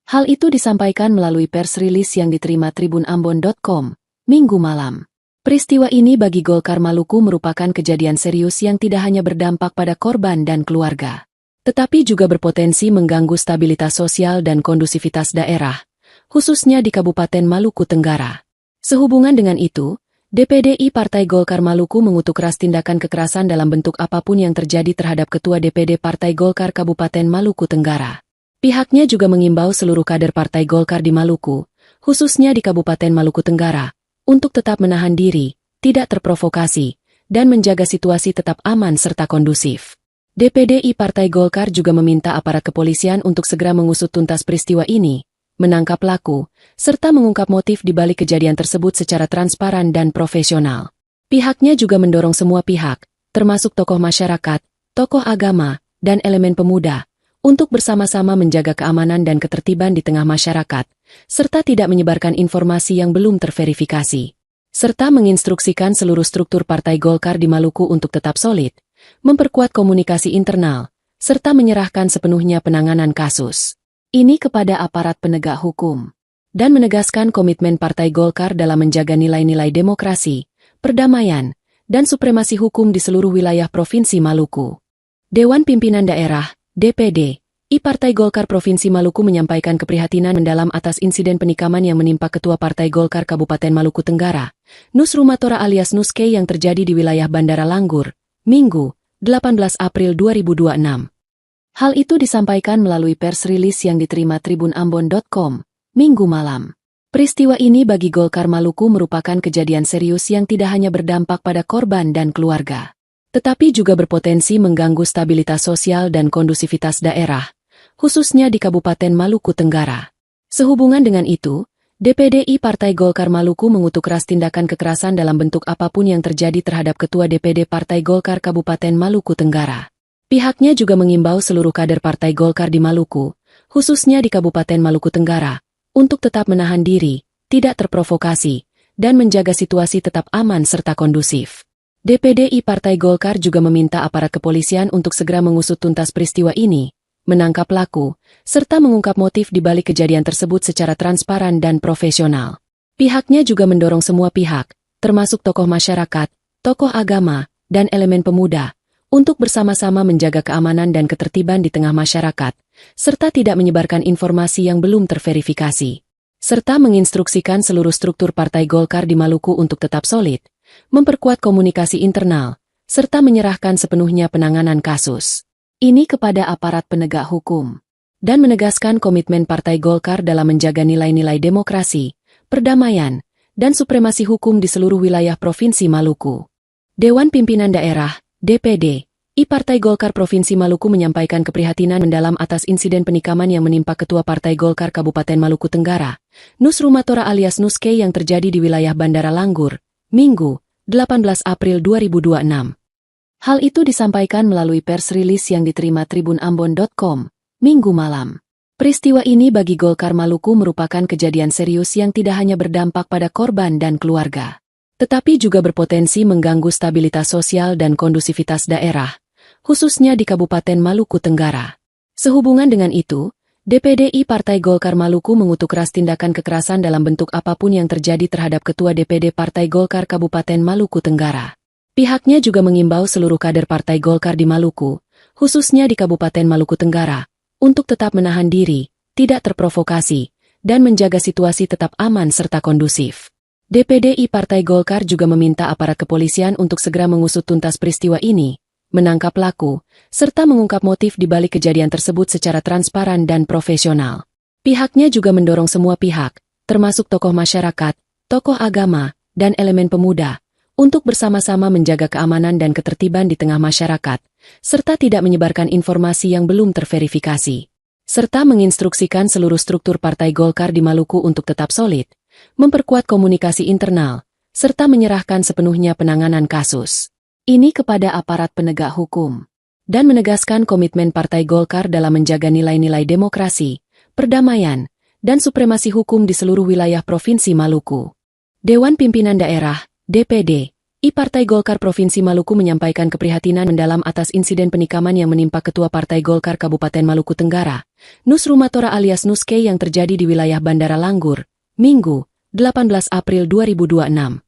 Hal itu disampaikan melalui pers rilis yang diterima tribunambon.com, Minggu malam. Peristiwa ini bagi Golkar Maluku merupakan kejadian serius yang tidak hanya berdampak pada korban dan keluarga, tetapi juga berpotensi mengganggu stabilitas sosial dan kondusivitas daerah, khususnya di Kabupaten Maluku Tenggara. Sehubungan dengan itu, DPDI Partai Golkar Maluku mengutuk keras tindakan kekerasan dalam bentuk apapun yang terjadi terhadap Ketua DPD Partai Golkar Kabupaten Maluku Tenggara. Pihaknya juga mengimbau seluruh kader Partai Golkar di Maluku, khususnya di Kabupaten Maluku Tenggara, untuk tetap menahan diri, tidak terprovokasi, dan menjaga situasi tetap aman serta kondusif. DPDI Partai Golkar juga meminta aparat kepolisian untuk segera mengusut tuntas peristiwa ini, menangkap pelaku, serta mengungkap motif di balik kejadian tersebut secara transparan dan profesional. Pihaknya juga mendorong semua pihak, termasuk tokoh masyarakat, tokoh agama, dan elemen pemuda, untuk bersama-sama menjaga keamanan dan ketertiban di tengah masyarakat, serta tidak menyebarkan informasi yang belum terverifikasi, serta menginstruksikan seluruh struktur Partai Golkar di Maluku untuk tetap solid, memperkuat komunikasi internal, serta menyerahkan sepenuhnya penanganan kasus ini kepada aparat penegak hukum, dan menegaskan komitmen Partai Golkar dalam menjaga nilai-nilai demokrasi, perdamaian, dan supremasi hukum di seluruh wilayah Provinsi Maluku. Dewan Pimpinan Daerah DPD I Partai Golkar Provinsi Maluku menyampaikan keprihatinan mendalam atas insiden penikaman yang menimpa Ketua Partai Golkar Kabupaten Maluku Tenggara, Nus Rumatora alias Nuske yang terjadi di wilayah Bandara Langgur, Minggu, 18 April 2026. Hal itu disampaikan melalui pers rilis yang diterima tribunambon.com, Minggu malam. Peristiwa ini bagi Golkar Maluku merupakan kejadian serius yang tidak hanya berdampak pada korban dan keluarga, tetapi juga berpotensi mengganggu stabilitas sosial dan kondusivitas daerah, khususnya di Kabupaten Maluku Tenggara. Sehubungan dengan itu, DPDI Partai Golkar Maluku mengutuk keras tindakan kekerasan dalam bentuk apapun yang terjadi terhadap Ketua DPD Partai Golkar Kabupaten Maluku Tenggara. Pihaknya juga mengimbau seluruh kader Partai Golkar di Maluku, khususnya di Kabupaten Maluku Tenggara, untuk tetap menahan diri, tidak terprovokasi, dan menjaga situasi tetap aman serta kondusif. DPDI Partai Golkar juga meminta aparat kepolisian untuk segera mengusut tuntas peristiwa ini, menangkap pelaku, serta mengungkap motif di balik kejadian tersebut secara transparan dan profesional. Pihaknya juga mendorong semua pihak, termasuk tokoh masyarakat, tokoh agama, dan elemen pemuda, untuk bersama-sama menjaga keamanan dan ketertiban di tengah masyarakat, serta tidak menyebarkan informasi yang belum terverifikasi, serta menginstruksikan seluruh struktur Partai Golkar di Maluku untuk tetap solid, memperkuat komunikasi internal, serta menyerahkan sepenuhnya penanganan kasus ini kepada aparat penegak hukum, dan menegaskan komitmen Partai Golkar dalam menjaga nilai-nilai demokrasi, perdamaian, dan supremasi hukum di seluruh wilayah Provinsi Maluku. Dewan Pimpinan Daerah DPD I Partai Golkar Provinsi Maluku menyampaikan keprihatinan mendalam atas insiden penikaman yang menimpa Ketua Partai Golkar Kabupaten Maluku Tenggara, Nus Rumatora alias Nuske yang terjadi di wilayah Bandara Langgur, Minggu, 18 April 2026. Hal itu disampaikan melalui pers rilis yang diterima tribunambon.com, Minggu malam. Peristiwa ini bagi Golkar Maluku merupakan kejadian serius yang tidak hanya berdampak pada korban dan keluarga, tetapi juga berpotensi mengganggu stabilitas sosial dan kondusivitas daerah, khususnya di Kabupaten Maluku Tenggara. Sehubungan dengan itu, DPDI Partai Golkar Maluku mengutuk keras tindakan kekerasan dalam bentuk apapun yang terjadi terhadap Ketua DPD Partai Golkar Kabupaten Maluku Tenggara. Pihaknya juga mengimbau seluruh kader Partai Golkar di Maluku, khususnya di Kabupaten Maluku Tenggara, untuk tetap menahan diri, tidak terprovokasi, dan menjaga situasi tetap aman serta kondusif. DPDI Partai Golkar juga meminta aparat kepolisian untuk segera mengusut tuntas peristiwa ini, menangkap pelaku, serta mengungkap motif di balik kejadian tersebut secara transparan dan profesional. Pihaknya juga mendorong semua pihak, termasuk tokoh masyarakat, tokoh agama, dan elemen pemuda, untuk bersama-sama menjaga keamanan dan ketertiban di tengah masyarakat, serta tidak menyebarkan informasi yang belum terverifikasi, serta menginstruksikan seluruh struktur Partai Golkar di Maluku untuk tetap solid, memperkuat komunikasi internal, serta menyerahkan sepenuhnya penanganan kasus ini kepada aparat penegak hukum, dan menegaskan komitmen Partai Golkar dalam menjaga nilai-nilai demokrasi, perdamaian, dan supremasi hukum di seluruh wilayah Provinsi Maluku. Dewan Pimpinan Daerah DPD I Partai Golkar Provinsi Maluku menyampaikan keprihatinan mendalam atas insiden penikaman yang menimpa Ketua Partai Golkar Kabupaten Maluku Tenggara, Nus Rumatora alias Nuske yang terjadi di wilayah Bandara Langgur, Minggu, 18 April 2026.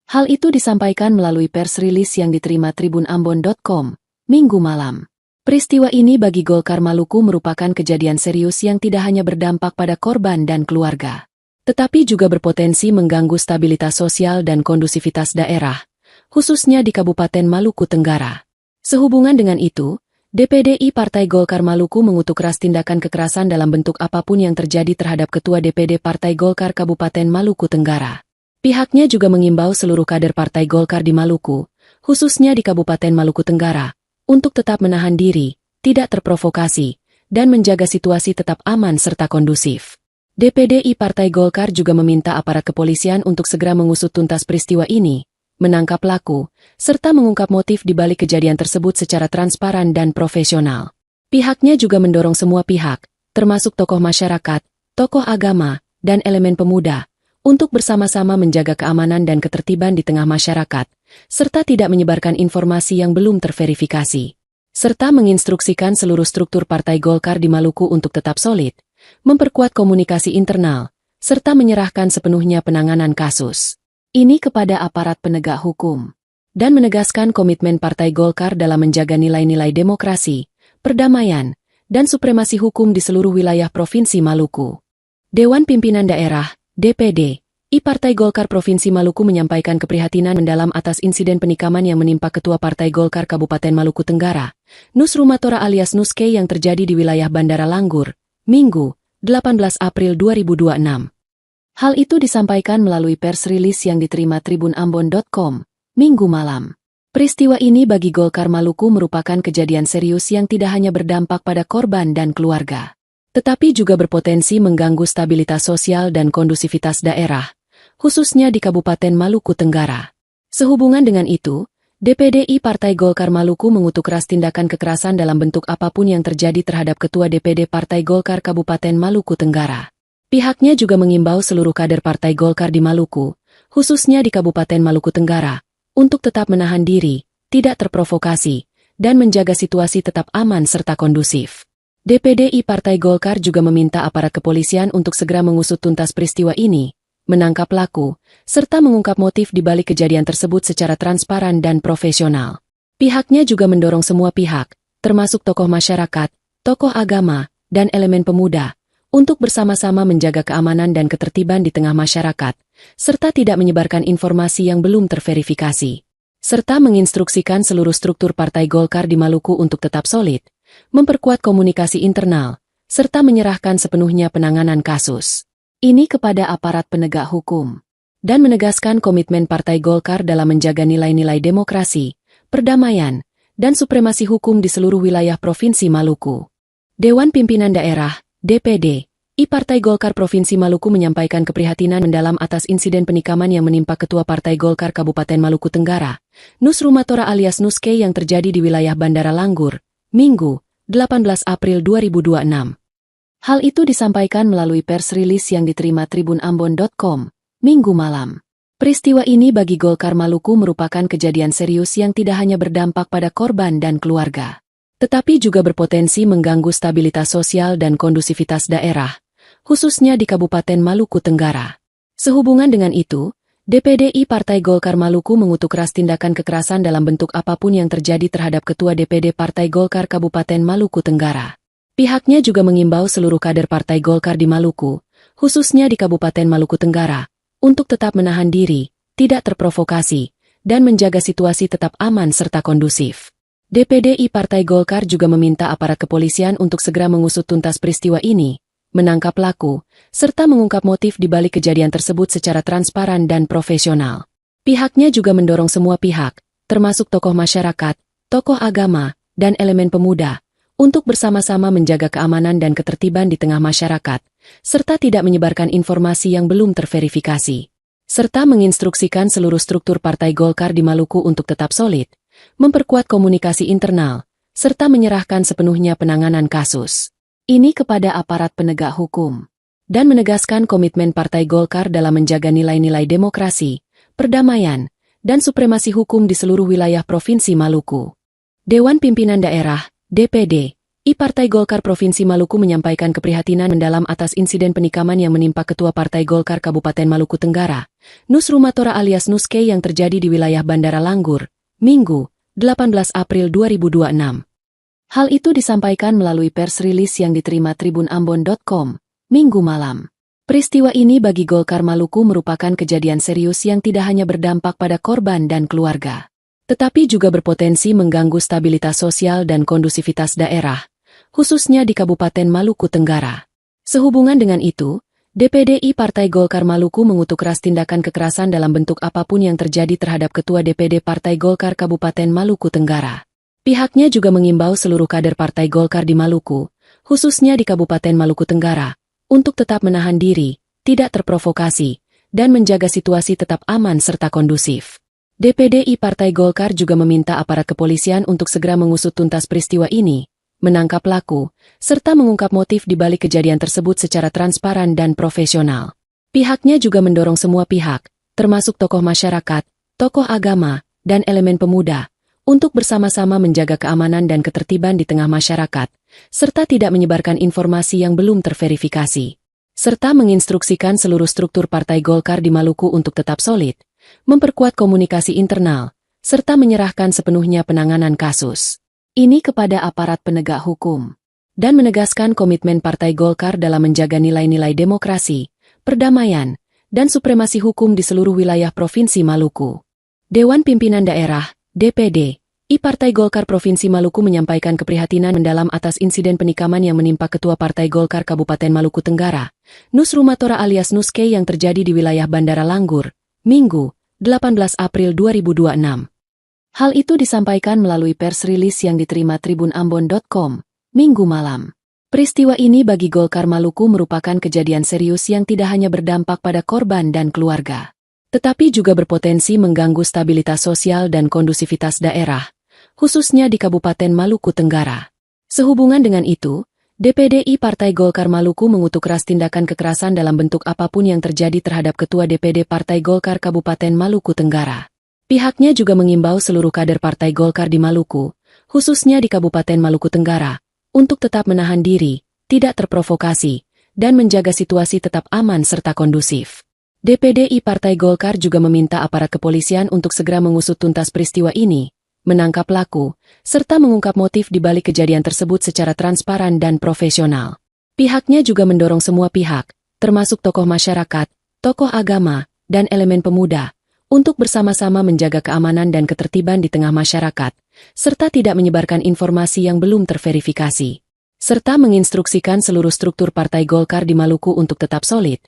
Hal itu disampaikan melalui pers rilis yang diterima tribunambon.com, Minggu malam. Peristiwa ini bagi Golkar Maluku merupakan kejadian serius yang tidak hanya berdampak pada korban dan keluarga, tetapi juga berpotensi mengganggu stabilitas sosial dan kondusivitas daerah, khususnya di Kabupaten Maluku Tenggara. Sehubungan dengan itu, DPD Partai Golkar Maluku mengutuk keras tindakan kekerasan dalam bentuk apapun yang terjadi terhadap Ketua DPD Partai Golkar Kabupaten Maluku Tenggara. Pihaknya juga mengimbau seluruh kader Partai Golkar di Maluku, khususnya di Kabupaten Maluku Tenggara, untuk tetap menahan diri, tidak terprovokasi, dan menjaga situasi tetap aman serta kondusif. DPD Partai Golkar juga meminta aparat kepolisian untuk segera mengusut tuntas peristiwa ini, menangkap pelaku, serta mengungkap motif di balik kejadian tersebut secara transparan dan profesional. Pihaknya juga mendorong semua pihak, termasuk tokoh masyarakat, tokoh agama, dan elemen pemuda, untuk bersama-sama menjaga keamanan dan ketertiban di tengah masyarakat, serta tidak menyebarkan informasi yang belum terverifikasi, serta menginstruksikan seluruh struktur Partai Golkar di Maluku untuk tetap solid, memperkuat komunikasi internal, serta menyerahkan sepenuhnya penanganan kasus ini kepada aparat penegak hukum, dan menegaskan komitmen Partai Golkar dalam menjaga nilai-nilai demokrasi, perdamaian, dan supremasi hukum di seluruh wilayah Provinsi Maluku. Dewan Pimpinan Daerah, DPD, Partai Golkar Provinsi Maluku menyampaikan keprihatinan mendalam atas insiden penikaman yang menimpa Ketua Partai Golkar Kabupaten Maluku Tenggara, Nus Rumatora alias Nuske yang terjadi di wilayah Bandara Langgur, Minggu, 18 April 2026. Hal itu disampaikan melalui pers rilis yang diterima tribunambon.com, Minggu malam. Peristiwa ini bagi Golkar Maluku merupakan kejadian serius yang tidak hanya berdampak pada korban dan keluarga, tetapi juga berpotensi mengganggu stabilitas sosial dan kondusivitas daerah, khususnya di Kabupaten Maluku Tenggara. Sehubungan dengan itu, DPD Partai Golkar Maluku mengutuk keras tindakan kekerasan dalam bentuk apapun yang terjadi terhadap Ketua DPD Partai Golkar Kabupaten Maluku Tenggara. Pihaknya juga mengimbau seluruh kader Partai Golkar di Maluku, khususnya di Kabupaten Maluku Tenggara, untuk tetap menahan diri, tidak terprovokasi, dan menjaga situasi tetap aman serta kondusif. DPD Partai Golkar juga meminta aparat kepolisian untuk segera mengusut tuntas peristiwa ini, menangkap pelaku, serta mengungkap motif di balik kejadian tersebut secara transparan dan profesional. Pihaknya juga mendorong semua pihak, termasuk tokoh masyarakat, tokoh agama, dan elemen pemuda, untuk bersama-sama menjaga keamanan dan ketertiban di tengah masyarakat, serta tidak menyebarkan informasi yang belum terverifikasi, serta menginstruksikan seluruh struktur Partai Golkar di Maluku untuk tetap solid, memperkuat komunikasi internal, serta menyerahkan sepenuhnya penanganan kasus ini kepada aparat penegak hukum, dan menegaskan komitmen Partai Golkar dalam menjaga nilai-nilai demokrasi, perdamaian, dan supremasi hukum di seluruh wilayah Provinsi Maluku. Dewan Pimpinan Daerah, DPD, Partai Golkar Provinsi Maluku menyampaikan keprihatinan mendalam atas insiden penikaman yang menimpa Ketua Partai Golkar Kabupaten Maluku Tenggara, Nus Rumatora alias Nuske yang terjadi di wilayah Bandara Langgur, Minggu, 18 April 2026. Hal itu disampaikan melalui pers rilis yang diterima tribunambon.com, Minggu malam. Peristiwa ini bagi Golkar Maluku merupakan kejadian serius yang tidak hanya berdampak pada korban dan keluarga, tetapi juga berpotensi mengganggu stabilitas sosial dan kondusivitas daerah, khususnya di Kabupaten Maluku Tenggara. Sehubungan dengan itu, DPD Partai Golkar Maluku mengutuk keras tindakan kekerasan dalam bentuk apapun yang terjadi terhadap Ketua DPD Partai Golkar Kabupaten Maluku Tenggara. Pihaknya juga mengimbau seluruh kader Partai Golkar di Maluku, khususnya di Kabupaten Maluku Tenggara, untuk tetap menahan diri, tidak terprovokasi, dan menjaga situasi tetap aman serta kondusif. DPD Partai Golkar juga meminta aparat kepolisian untuk segera mengusut tuntas peristiwa ini, menangkap pelaku, serta mengungkap motif di balik kejadian tersebut secara transparan dan profesional. Pihaknya juga mendorong semua pihak, termasuk tokoh masyarakat, tokoh agama, dan elemen pemuda, untuk bersama-sama menjaga keamanan dan ketertiban di tengah masyarakat, serta tidak menyebarkan informasi yang belum terverifikasi, serta menginstruksikan seluruh struktur Partai Golkar di Maluku untuk tetap solid, memperkuat komunikasi internal, serta menyerahkan sepenuhnya penanganan kasus ini kepada aparat penegak hukum, dan menegaskan komitmen Partai Golkar dalam menjaga nilai-nilai demokrasi, perdamaian, dan supremasi hukum di seluruh wilayah Provinsi Maluku. Dewan Pimpinan Daerah, DPD, Partai Golkar Provinsi Maluku menyampaikan keprihatinan mendalam atas insiden penikaman yang menimpa Ketua Partai Golkar Kabupaten Maluku Tenggara, Nus Rumatora alias Nuske yang terjadi di wilayah Bandara Langgur, Minggu, 18 April 2026. Hal itu disampaikan melalui pers rilis yang diterima tribunambon.com, Minggu malam. Peristiwa ini bagi Golkar Maluku merupakan kejadian serius yang tidak hanya berdampak pada korban dan keluarga, tetapi juga berpotensi mengganggu stabilitas sosial dan kondusivitas daerah, khususnya di Kabupaten Maluku Tenggara. Sehubungan dengan itu, DPD Partai Golkar Maluku mengutuk keras tindakan kekerasan dalam bentuk apapun yang terjadi terhadap Ketua DPD Partai Golkar Kabupaten Maluku Tenggara. Pihaknya juga mengimbau seluruh kader Partai Golkar di Maluku, khususnya di Kabupaten Maluku Tenggara, untuk tetap menahan diri, tidak terprovokasi, dan menjaga situasi tetap aman serta kondusif. DPD Partai Golkar juga meminta aparat kepolisian untuk segera mengusut tuntas peristiwa ini, menangkap pelaku, serta mengungkap motif di balik kejadian tersebut secara transparan dan profesional. Pihaknya juga mendorong semua pihak, termasuk tokoh masyarakat, tokoh agama, dan elemen pemuda, untuk bersama-sama menjaga keamanan dan ketertiban di tengah masyarakat, serta tidak menyebarkan informasi yang belum terverifikasi, serta menginstruksikan seluruh struktur Partai Golkar di Maluku untuk tetap solid, memperkuat komunikasi internal, serta menyerahkan sepenuhnya penanganan kasus ini kepada aparat penegak hukum, dan menegaskan komitmen Partai Golkar dalam menjaga nilai-nilai demokrasi, perdamaian, dan supremasi hukum di seluruh wilayah Provinsi Maluku. Dewan Pimpinan Daerah, DPD, Partai Golkar Provinsi Maluku menyampaikan keprihatinan mendalam atas insiden penikaman yang menimpa Ketua Partai Golkar Kabupaten Maluku Tenggara, Nus Rumatora alias Nuske yang terjadi di wilayah Bandara Langgur, Minggu, 18 April 2026. Hal itu disampaikan melalui pers rilis yang diterima tribunambon.com, Minggu malam. Peristiwa ini bagi Golkar Maluku merupakan kejadian serius yang tidak hanya berdampak pada korban dan keluarga, tetapi juga berpotensi mengganggu stabilitas sosial dan kondusivitas daerah, khususnya di Kabupaten Maluku Tenggara. Sehubungan dengan itu, DPD Partai Golkar Maluku mengutuk keras tindakan kekerasan dalam bentuk apapun yang terjadi terhadap Ketua DPD Partai Golkar Kabupaten Maluku Tenggara. Pihaknya juga mengimbau seluruh kader Partai Golkar di Maluku, khususnya di Kabupaten Maluku Tenggara, untuk tetap menahan diri, tidak terprovokasi, dan menjaga situasi tetap aman serta kondusif. DPD Partai Golkar juga meminta aparat kepolisian untuk segera mengusut tuntas peristiwa ini, menangkap pelaku, serta mengungkap motif di balik kejadian tersebut secara transparan dan profesional. Pihaknya juga mendorong semua pihak, termasuk tokoh masyarakat, tokoh agama, dan elemen pemuda, untuk bersama-sama menjaga keamanan dan ketertiban di tengah masyarakat, serta tidak menyebarkan informasi yang belum terverifikasi, serta menginstruksikan seluruh struktur Partai Golkar di Maluku untuk tetap solid,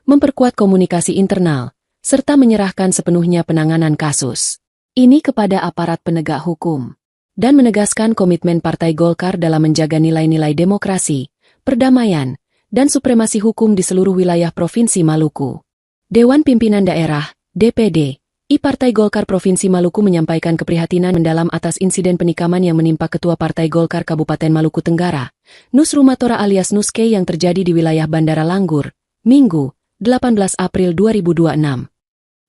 memperkuat komunikasi internal, serta menyerahkan sepenuhnya penanganan kasus ini kepada aparat penegak hukum, dan menegaskan komitmen Partai Golkar dalam menjaga nilai-nilai demokrasi, perdamaian, dan supremasi hukum di seluruh wilayah Provinsi Maluku. Dewan Pimpinan Daerah, DPD, Partai Golkar Provinsi Maluku menyampaikan keprihatinan mendalam atas insiden penikaman yang menimpa Ketua Partai Golkar Kabupaten Maluku Tenggara, Nus Rumatora alias Nuske yang terjadi di wilayah Bandara Langgur, Minggu, 18 April 2026.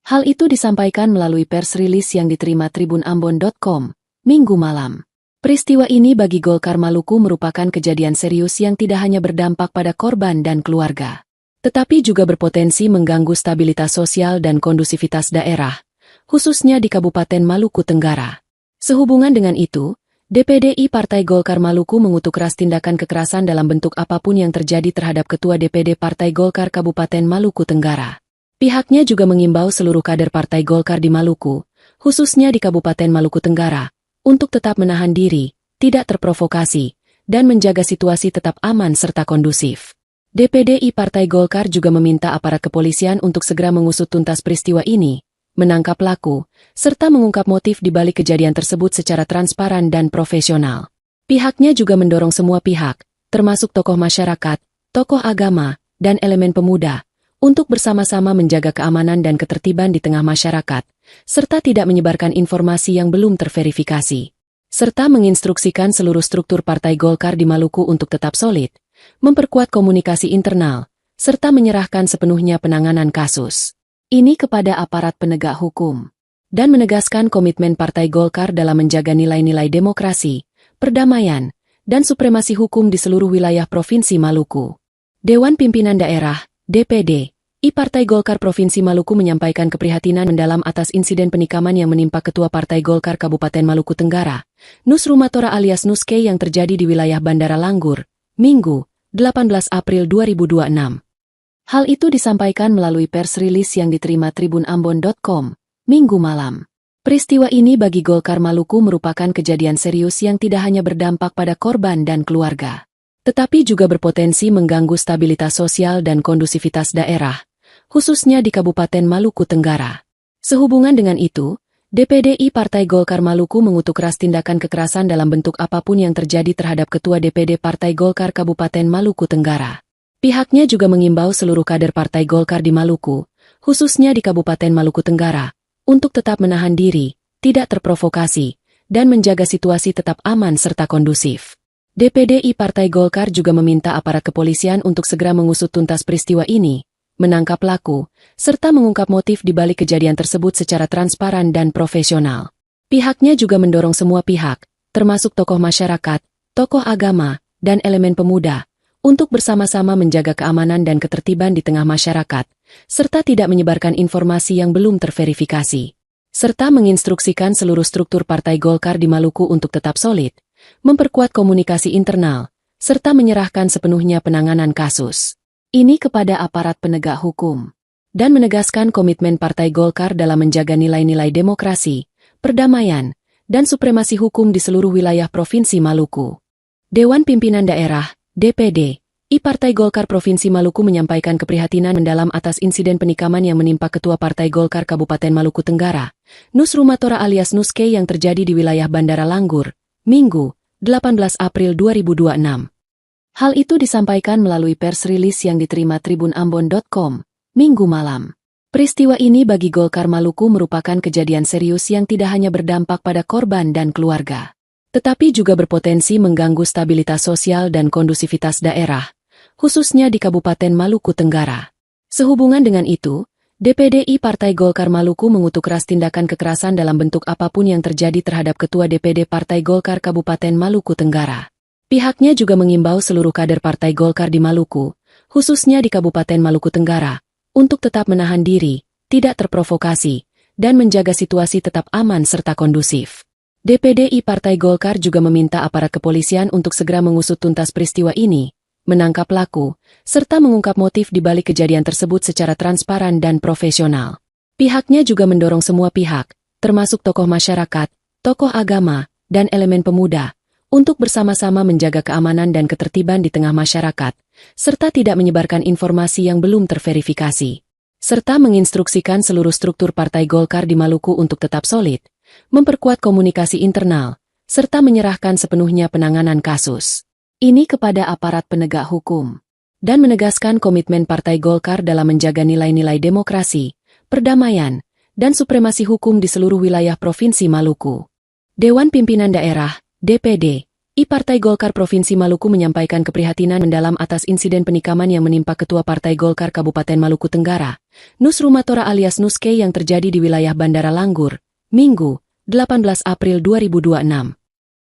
Hal itu disampaikan melalui pers rilis yang diterima tribunambon.com, Minggu malam. Peristiwa ini bagi Golkar Maluku merupakan kejadian serius yang tidak hanya berdampak pada korban dan keluarga, tetapi juga berpotensi mengganggu stabilitas sosial dan kondusivitas daerah, khususnya di Kabupaten Maluku Tenggara. Sehubungan dengan itu, DPD Partai Golkar Maluku mengutuk keras tindakan kekerasan dalam bentuk apapun yang terjadi terhadap Ketua DPD Partai Golkar Kabupaten Maluku Tenggara. Pihaknya juga mengimbau seluruh kader Partai Golkar di Maluku, khususnya di Kabupaten Maluku Tenggara, untuk tetap menahan diri, tidak terprovokasi, dan menjaga situasi tetap aman serta kondusif. DPD Partai Golkar juga meminta aparat kepolisian untuk segera mengusut tuntas peristiwa ini, menangkap pelaku, serta mengungkap motif di balik kejadian tersebut secara transparan dan profesional. Pihaknya juga mendorong semua pihak, termasuk tokoh masyarakat, tokoh agama, dan elemen pemuda, untuk bersama-sama menjaga keamanan dan ketertiban di tengah masyarakat, serta tidak menyebarkan informasi yang belum terverifikasi, serta menginstruksikan seluruh struktur Partai Golkar di Maluku untuk tetap solid, memperkuat komunikasi internal, serta menyerahkan sepenuhnya penanganan kasus ini kepada aparat penegak hukum, dan menegaskan komitmen Partai Golkar dalam menjaga nilai-nilai demokrasi, perdamaian, dan supremasi hukum di seluruh wilayah Provinsi Maluku. Dewan Pimpinan Daerah, DPD, Partai Golkar Provinsi Maluku menyampaikan keprihatinan mendalam atas insiden penikaman yang menimpa Ketua Partai Golkar Kabupaten Maluku Tenggara, Nus Rumatora alias Nuske yang terjadi di wilayah Bandara Langgur, Minggu, 18 April 2026. Hal itu disampaikan melalui pers rilis yang diterima tribunambon.com, Minggu malam. Peristiwa ini bagi Golkar Maluku merupakan kejadian serius yang tidak hanya berdampak pada korban dan keluarga, tetapi juga berpotensi mengganggu stabilitas sosial dan kondusivitas daerah, khususnya di Kabupaten Maluku Tenggara. Sehubungan dengan itu, DPD Partai Golkar Maluku mengutuk keras tindakan kekerasan dalam bentuk apapun yang terjadi terhadap Ketua DPD Partai Golkar Kabupaten Maluku Tenggara. Pihaknya juga mengimbau seluruh kader Partai Golkar di Maluku, khususnya di Kabupaten Maluku Tenggara, untuk tetap menahan diri, tidak terprovokasi, dan menjaga situasi tetap aman serta kondusif. DPD Partai Golkar juga meminta aparat kepolisian untuk segera mengusut tuntas peristiwa ini, menangkap pelaku, serta mengungkap motif di balik kejadian tersebut secara transparan dan profesional. Pihaknya juga mendorong semua pihak, termasuk tokoh masyarakat, tokoh agama, dan elemen pemuda, untuk bersama-sama menjaga keamanan dan ketertiban di tengah masyarakat, serta tidak menyebarkan informasi yang belum terverifikasi, serta menginstruksikan seluruh struktur Partai Golkar di Maluku untuk tetap solid, memperkuat komunikasi internal, serta menyerahkan sepenuhnya penanganan kasus ini kepada aparat penegak hukum, dan menegaskan komitmen Partai Golkar dalam menjaga nilai-nilai demokrasi, perdamaian, dan supremasi hukum di seluruh wilayah Provinsi Maluku. Dewan Pimpinan Daerah, DPD, Partai Golkar Provinsi Maluku menyampaikan keprihatinan mendalam atas insiden penikaman yang menimpa Ketua Partai Golkar Kabupaten Maluku Tenggara, Nus Rumatora alias Nuske yang terjadi di wilayah Bandara Langgur, Minggu, 18 April 2026. Hal itu disampaikan melalui pers rilis yang diterima tribunambon.com, Minggu malam. Peristiwa ini bagi Golkar Maluku merupakan kejadian serius yang tidak hanya berdampak pada korban dan keluarga, tetapi juga berpotensi mengganggu stabilitas sosial dan kondusivitas daerah, khususnya di Kabupaten Maluku Tenggara. Sehubungan dengan itu, DPD Partai Golkar Maluku mengutuk keras tindakan kekerasan dalam bentuk apapun yang terjadi terhadap Ketua DPD Partai Golkar Kabupaten Maluku Tenggara. Pihaknya juga mengimbau seluruh kader Partai Golkar di Maluku, khususnya di Kabupaten Maluku Tenggara, untuk tetap menahan diri, tidak terprovokasi, dan menjaga situasi tetap aman serta kondusif. DPD Partai Golkar juga meminta aparat kepolisian untuk segera mengusut tuntas peristiwa ini, menangkap pelaku, serta mengungkap motif di balik kejadian tersebut secara transparan dan profesional. Pihaknya juga mendorong semua pihak, termasuk tokoh masyarakat, tokoh agama, dan elemen pemuda, untuk bersama-sama menjaga keamanan dan ketertiban di tengah masyarakat, serta tidak menyebarkan informasi yang belum terverifikasi, serta menginstruksikan seluruh struktur Partai Golkar di Maluku untuk tetap solid, memperkuat komunikasi internal, serta menyerahkan sepenuhnya penanganan kasus ini kepada aparat penegak hukum, dan menegaskan komitmen Partai Golkar dalam menjaga nilai-nilai demokrasi, perdamaian, dan supremasi hukum di seluruh wilayah Provinsi Maluku. Dewan Pimpinan Daerah, DPD, Partai Golkar Provinsi Maluku menyampaikan keprihatinan mendalam atas insiden penikaman yang menimpa Ketua Partai Golkar Kabupaten Maluku Tenggara, Nus Rumatora alias Nuske yang terjadi di wilayah Bandara Langgur, Minggu, 18 April 2026.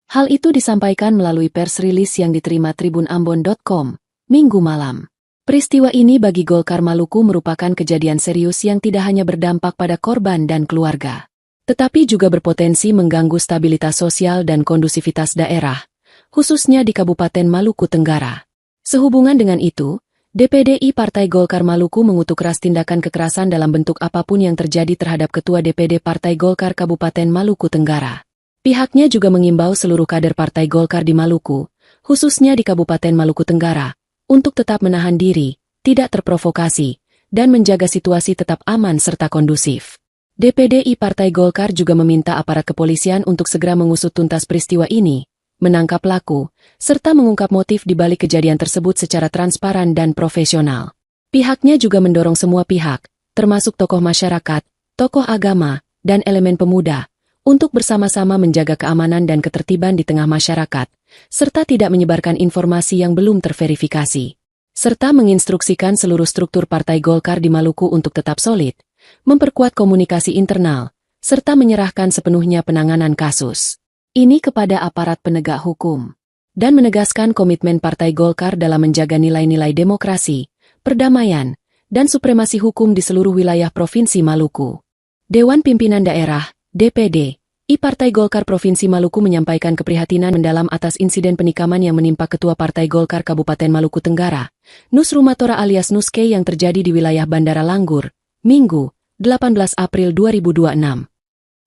Hal itu disampaikan melalui pers rilis yang diterima tribunambon.com, Minggu malam. Peristiwa ini bagi Golkar Maluku merupakan kejadian serius yang tidak hanya berdampak pada korban dan keluarga, tetapi juga berpotensi mengganggu stabilitas sosial dan kondusivitas daerah, khususnya di Kabupaten Maluku Tenggara. Sehubungan dengan itu, DPD Partai Golkar Maluku mengutuk keras tindakan kekerasan dalam bentuk apapun yang terjadi terhadap Ketua DPD Partai Golkar Kabupaten Maluku Tenggara. Pihaknya juga mengimbau seluruh kader Partai Golkar di Maluku, khususnya di Kabupaten Maluku Tenggara, untuk tetap menahan diri, tidak terprovokasi, dan menjaga situasi tetap aman serta kondusif. DPD Partai Golkar juga meminta aparat kepolisian untuk segera mengusut tuntas peristiwa ini, menangkap pelaku, serta mengungkap motif di balik kejadian tersebut secara transparan dan profesional. Pihaknya juga mendorong semua pihak, termasuk tokoh masyarakat, tokoh agama, dan elemen pemuda, untuk bersama-sama menjaga keamanan dan ketertiban di tengah masyarakat, serta tidak menyebarkan informasi yang belum terverifikasi, serta menginstruksikan seluruh struktur Partai Golkar di Maluku untuk tetap solid, memperkuat komunikasi internal, serta menyerahkan sepenuhnya penanganan kasus ini kepada aparat penegak hukum, dan menegaskan komitmen Partai Golkar dalam menjaga nilai-nilai demokrasi, perdamaian, dan supremasi hukum di seluruh wilayah Provinsi Maluku. Dewan Pimpinan Daerah, DPD, Partai Golkar Provinsi Maluku menyampaikan keprihatinan mendalam atas insiden penikaman yang menimpa Ketua Partai Golkar Kabupaten Maluku Tenggara, Nus Rumatora alias Nuske yang terjadi di wilayah Bandara Langgur, Minggu, 18 April 2026.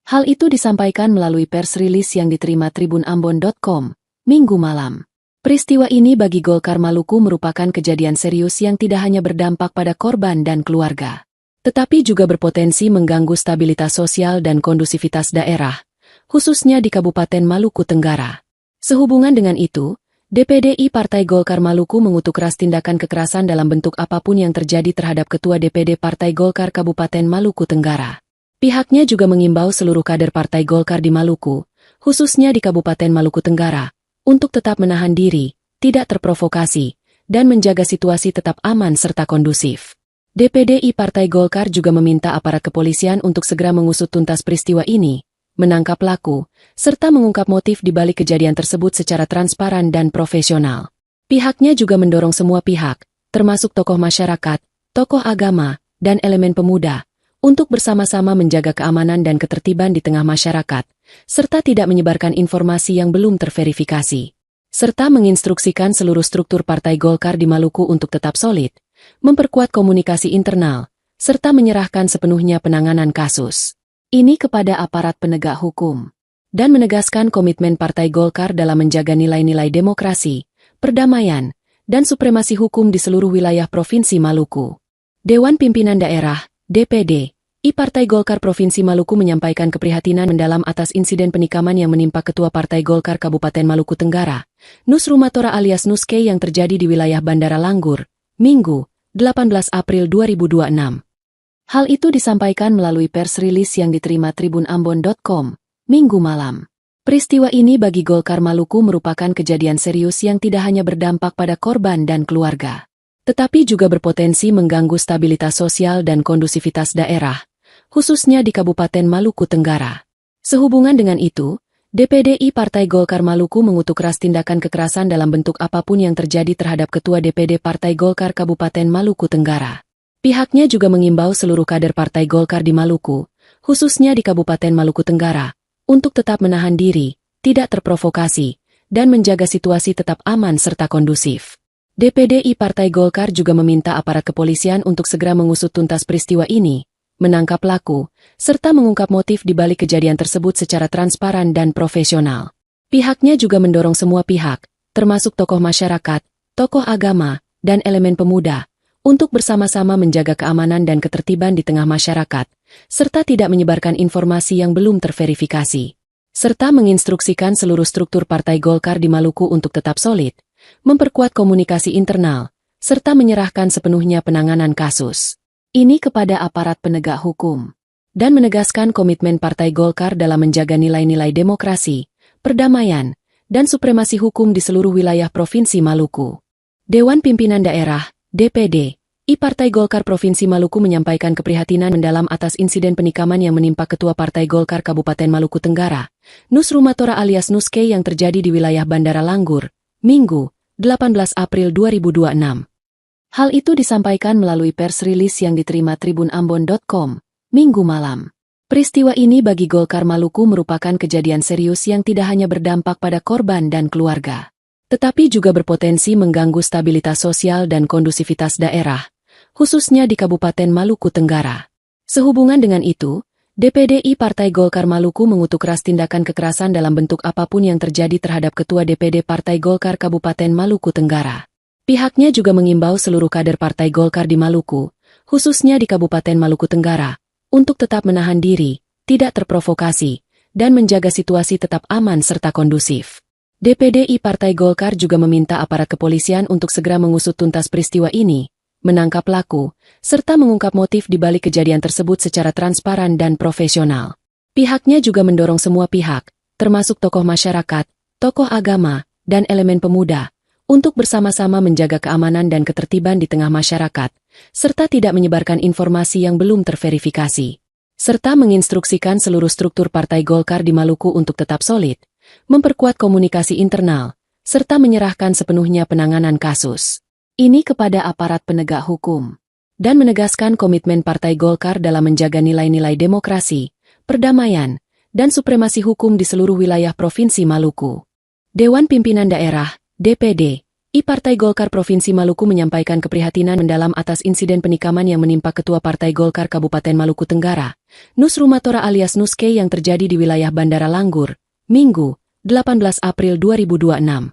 Hal itu disampaikan melalui pers rilis yang diterima tribunambon.com, Minggu malam. Peristiwa ini bagi Golkar Maluku merupakan kejadian serius yang tidak hanya berdampak pada korban dan keluarga, tetapi juga berpotensi mengganggu stabilitas sosial dan kondusivitas daerah, khususnya di Kabupaten Maluku Tenggara. Sehubungan dengan itu, DPD Partai Golkar Maluku mengutuk keras tindakan kekerasan dalam bentuk apapun yang terjadi terhadap Ketua DPD Partai Golkar Kabupaten Maluku Tenggara. Pihaknya juga mengimbau seluruh kader Partai Golkar di Maluku, khususnya di Kabupaten Maluku Tenggara, untuk tetap menahan diri, tidak terprovokasi, dan menjaga situasi tetap aman serta kondusif. DPD Partai Golkar juga meminta aparat kepolisian untuk segera mengusut tuntas peristiwa ini, menangkap pelaku, serta mengungkap motif di balik kejadian tersebut secara transparan dan profesional. Pihaknya juga mendorong semua pihak, termasuk tokoh masyarakat, tokoh agama, dan elemen pemuda, untuk bersama-sama menjaga keamanan dan ketertiban di tengah masyarakat, serta tidak menyebarkan informasi yang belum terverifikasi, serta menginstruksikan seluruh struktur Partai Golkar di Maluku untuk tetap solid, memperkuat komunikasi internal, serta menyerahkan sepenuhnya penanganan kasus ini kepada aparat penegak hukum, dan menegaskan komitmen Partai Golkar dalam menjaga nilai-nilai demokrasi, perdamaian, dan supremasi hukum di seluruh wilayah Provinsi Maluku. Dewan Pimpinan Daerah, DPD, Partai Golkar Provinsi Maluku menyampaikan keprihatinan mendalam atas insiden penikaman yang menimpa Ketua Partai Golkar Kabupaten Maluku Tenggara, Nus Rumatora alias Nuske yang terjadi di wilayah Bandara Langgur, Minggu, 18 April 2026. Hal itu disampaikan melalui pers rilis yang diterima tribunambon.com, Minggu malam. Peristiwa ini bagi Golkar Maluku merupakan kejadian serius yang tidak hanya berdampak pada korban dan keluarga, tetapi juga berpotensi mengganggu stabilitas sosial dan kondusivitas daerah, khususnya di Kabupaten Maluku Tenggara. Sehubungan dengan itu, DPD Partai Golkar Maluku mengutuk keras tindakan kekerasan dalam bentuk apapun yang terjadi terhadap Ketua DPD Partai Golkar Kabupaten Maluku Tenggara. Pihaknya juga mengimbau seluruh kader Partai Golkar di Maluku, khususnya di Kabupaten Maluku Tenggara, untuk tetap menahan diri, tidak terprovokasi, dan menjaga situasi tetap aman serta kondusif. DPD Partai Golkar juga meminta aparat kepolisian untuk segera mengusut tuntas peristiwa ini, menangkap pelaku, serta mengungkap motif di balik kejadian tersebut secara transparan dan profesional. Pihaknya juga mendorong semua pihak, termasuk tokoh masyarakat, tokoh agama, dan elemen pemuda, untuk bersama-sama menjaga keamanan dan ketertiban di tengah masyarakat, serta tidak menyebarkan informasi yang belum terverifikasi, serta menginstruksikan seluruh struktur Partai Golkar di Maluku untuk tetap solid, memperkuat komunikasi internal, serta menyerahkan sepenuhnya penanganan kasus ini kepada aparat penegak hukum, dan menegaskan komitmen Partai Golkar dalam menjaga nilai-nilai demokrasi, perdamaian, dan supremasi hukum di seluruh wilayah Provinsi Maluku. Dewan Pimpinan Daerah, DPD, Partai Golkar Provinsi Maluku menyampaikan keprihatinan mendalam atas insiden penikaman yang menimpa Ketua Partai Golkar Kabupaten Maluku Tenggara, Nus Rumatora alias Nuske yang terjadi di wilayah Bandara Langgur, Minggu, 18 April 2026. Hal itu disampaikan melalui pers rilis yang diterima tribunambon.com, Minggu malam. Peristiwa ini bagi Golkar Maluku merupakan kejadian serius yang tidak hanya berdampak pada korban dan keluarga, tetapi juga berpotensi mengganggu stabilitas sosial dan kondusivitas daerah, khususnya di Kabupaten Maluku Tenggara. Sehubungan dengan itu, DPD Partai Golkar Maluku mengutuk keras tindakan kekerasan dalam bentuk apapun yang terjadi terhadap Ketua DPD Partai Golkar Kabupaten Maluku Tenggara. Pihaknya juga mengimbau seluruh kader Partai Golkar di Maluku, khususnya di Kabupaten Maluku Tenggara, untuk tetap menahan diri, tidak terprovokasi, dan menjaga situasi tetap aman serta kondusif. DPD Partai Golkar juga meminta aparat kepolisian untuk segera mengusut tuntas peristiwa ini, menangkap pelaku, serta mengungkap motif di balik kejadian tersebut secara transparan dan profesional. Pihaknya juga mendorong semua pihak, termasuk tokoh masyarakat, tokoh agama, dan elemen pemuda, untuk bersama-sama menjaga keamanan dan ketertiban di tengah masyarakat, serta tidak menyebarkan informasi yang belum terverifikasi, serta menginstruksikan seluruh struktur Partai Golkar di Maluku untuk tetap solid, memperkuat komunikasi internal, serta menyerahkan sepenuhnya penanganan kasus ini kepada aparat penegak hukum, dan menegaskan komitmen Partai Golkar dalam menjaga nilai-nilai demokrasi, perdamaian, dan supremasi hukum di seluruh wilayah Provinsi Maluku. Dewan Pimpinan Daerah, DPD, Partai Golkar Provinsi Maluku menyampaikan keprihatinan mendalam atas insiden penikaman yang menimpa Ketua Partai Golkar Kabupaten Maluku Tenggara, Nus Rumatora alias Nuske yang terjadi di wilayah Bandara Langgur, Minggu, 18 April 2026.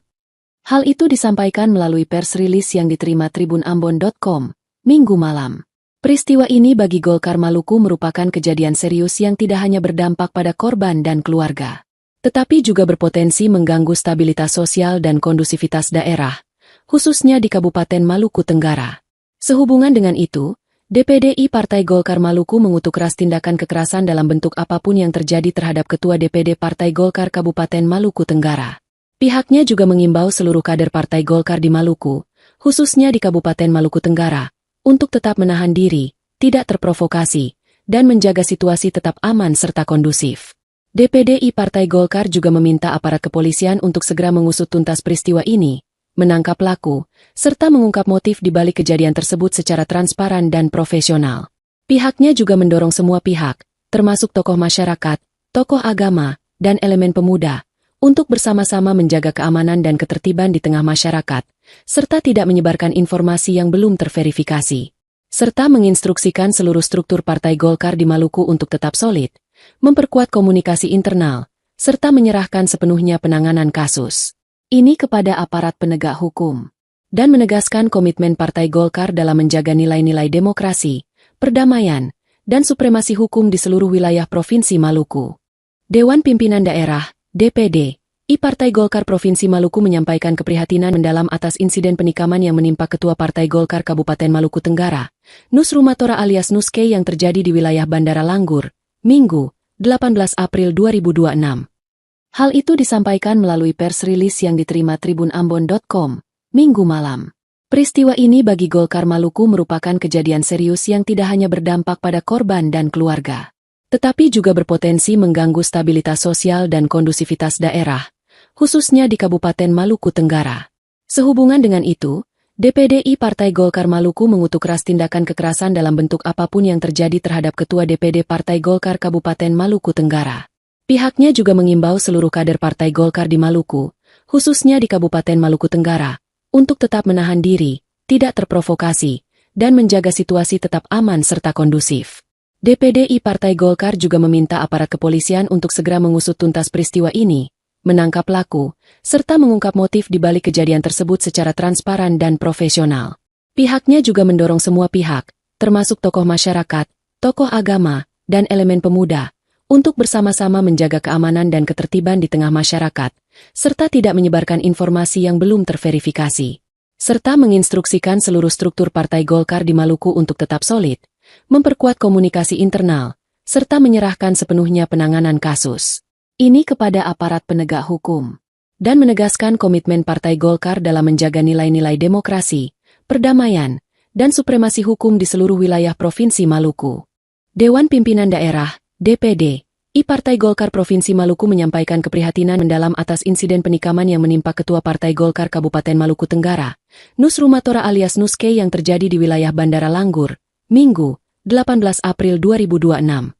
Hal itu disampaikan melalui pers rilis yang diterima tribunambon.com, Minggu malam. Peristiwa ini bagi Golkar Maluku merupakan kejadian serius yang tidak hanya berdampak pada korban dan keluarga, tetapi juga berpotensi mengganggu stabilitas sosial dan kondusivitas daerah, khususnya di Kabupaten Maluku Tenggara. Sehubungan dengan itu, DPD Partai Golkar Maluku mengutuk keras tindakan kekerasan dalam bentuk apapun yang terjadi terhadap Ketua DPD Partai Golkar Kabupaten Maluku Tenggara. Pihaknya juga mengimbau seluruh kader Partai Golkar di Maluku, khususnya di Kabupaten Maluku Tenggara, untuk tetap menahan diri, tidak terprovokasi, dan menjaga situasi tetap aman serta kondusif. DPD Partai Golkar juga meminta aparat kepolisian untuk segera mengusut tuntas peristiwa ini, menangkap pelaku, serta mengungkap motif di balik kejadian tersebut secara transparan dan profesional. Pihaknya juga mendorong semua pihak, termasuk tokoh masyarakat, tokoh agama, dan elemen pemuda, untuk bersama-sama menjaga keamanan dan ketertiban di tengah masyarakat, serta tidak menyebarkan informasi yang belum terverifikasi, serta menginstruksikan seluruh struktur Partai Golkar di Maluku untuk tetap solid, memperkuat komunikasi internal, serta menyerahkan sepenuhnya penanganan kasus ini kepada aparat penegak hukum, dan menegaskan komitmen Partai Golkar dalam menjaga nilai-nilai demokrasi, perdamaian, dan supremasi hukum di seluruh wilayah Provinsi Maluku. Dewan Pimpinan Daerah, DPD, Partai Golkar Provinsi Maluku menyampaikan keprihatinan mendalam atas insiden penikaman yang menimpa Ketua Partai Golkar Kabupaten Maluku Tenggara, Nus Rumatora alias Nuske yang terjadi di wilayah Bandara Langgur, Minggu, 18 April 2026. Hal itu disampaikan melalui pers rilis yang diterima tribunambon.com, Minggu malam. Peristiwa ini bagi Golkar Maluku merupakan kejadian serius yang tidak hanya berdampak pada korban dan keluarga, tetapi juga berpotensi mengganggu stabilitas sosial dan kondusivitas daerah, khususnya di Kabupaten Maluku Tenggara. Sehubungan dengan itu, DPD Partai Golkar Maluku mengutuk keras tindakan kekerasan dalam bentuk apapun yang terjadi terhadap Ketua DPD Partai Golkar Kabupaten Maluku Tenggara. Pihaknya juga mengimbau seluruh kader Partai Golkar di Maluku, khususnya di Kabupaten Maluku Tenggara, untuk tetap menahan diri, tidak terprovokasi, dan menjaga situasi tetap aman serta kondusif. DPD Partai Golkar juga meminta aparat kepolisian untuk segera mengusut tuntas peristiwa ini, menangkap pelaku, serta mengungkap motif di balik kejadian tersebut secara transparan dan profesional. Pihaknya juga mendorong semua pihak, termasuk tokoh masyarakat, tokoh agama, dan elemen pemuda, untuk bersama-sama menjaga keamanan dan ketertiban di tengah masyarakat, serta tidak menyebarkan informasi yang belum terverifikasi, serta menginstruksikan seluruh struktur Partai Golkar di Maluku untuk tetap solid, memperkuat komunikasi internal, serta menyerahkan sepenuhnya penanganan kasus ini kepada aparat penegak hukum, dan menegaskan komitmen Partai Golkar dalam menjaga nilai-nilai demokrasi, perdamaian, dan supremasi hukum di seluruh wilayah Provinsi Maluku. Dewan Pimpinan Daerah, DPD, Partai Golkar Provinsi Maluku menyampaikan keprihatinan mendalam atas insiden penikaman yang menimpa Ketua Partai Golkar Kabupaten Maluku Tenggara, Nus Rumatora alias Nuske yang terjadi di wilayah Bandara Langgur, Minggu, 18 April 2026.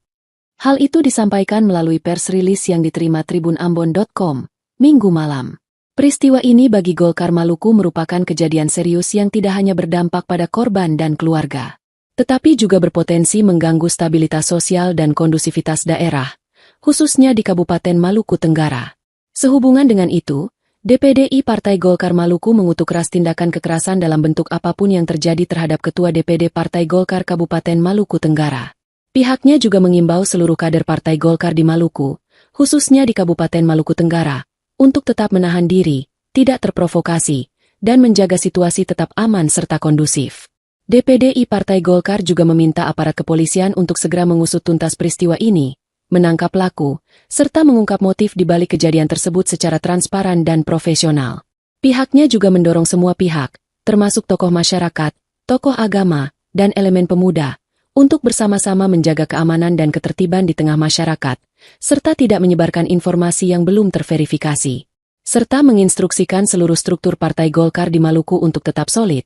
Hal itu disampaikan melalui pers rilis yang diterima tribunambon.com, Minggu malam. Peristiwa ini bagi Golkar Maluku merupakan kejadian serius yang tidak hanya berdampak pada korban dan keluarga, tetapi juga berpotensi mengganggu stabilitas sosial dan kondusivitas daerah, khususnya di Kabupaten Maluku Tenggara. Sehubungan dengan itu, DPD Partai Golkar Maluku mengutuk keras tindakan kekerasan dalam bentuk apapun yang terjadi terhadap Ketua DPD Partai Golkar Kabupaten Maluku Tenggara. Pihaknya juga mengimbau seluruh kader Partai Golkar di Maluku, khususnya di Kabupaten Maluku Tenggara, untuk tetap menahan diri, tidak terprovokasi, dan menjaga situasi tetap aman serta kondusif. DPD Partai Golkar juga meminta aparat kepolisian untuk segera mengusut tuntas peristiwa ini, menangkap pelaku, serta mengungkap motif di balik kejadian tersebut secara transparan dan profesional. Pihaknya juga mendorong semua pihak, termasuk tokoh masyarakat, tokoh agama, dan elemen pemuda, untuk bersama-sama menjaga keamanan dan ketertiban di tengah masyarakat, serta tidak menyebarkan informasi yang belum terverifikasi, serta menginstruksikan seluruh struktur Partai Golkar di Maluku untuk tetap solid,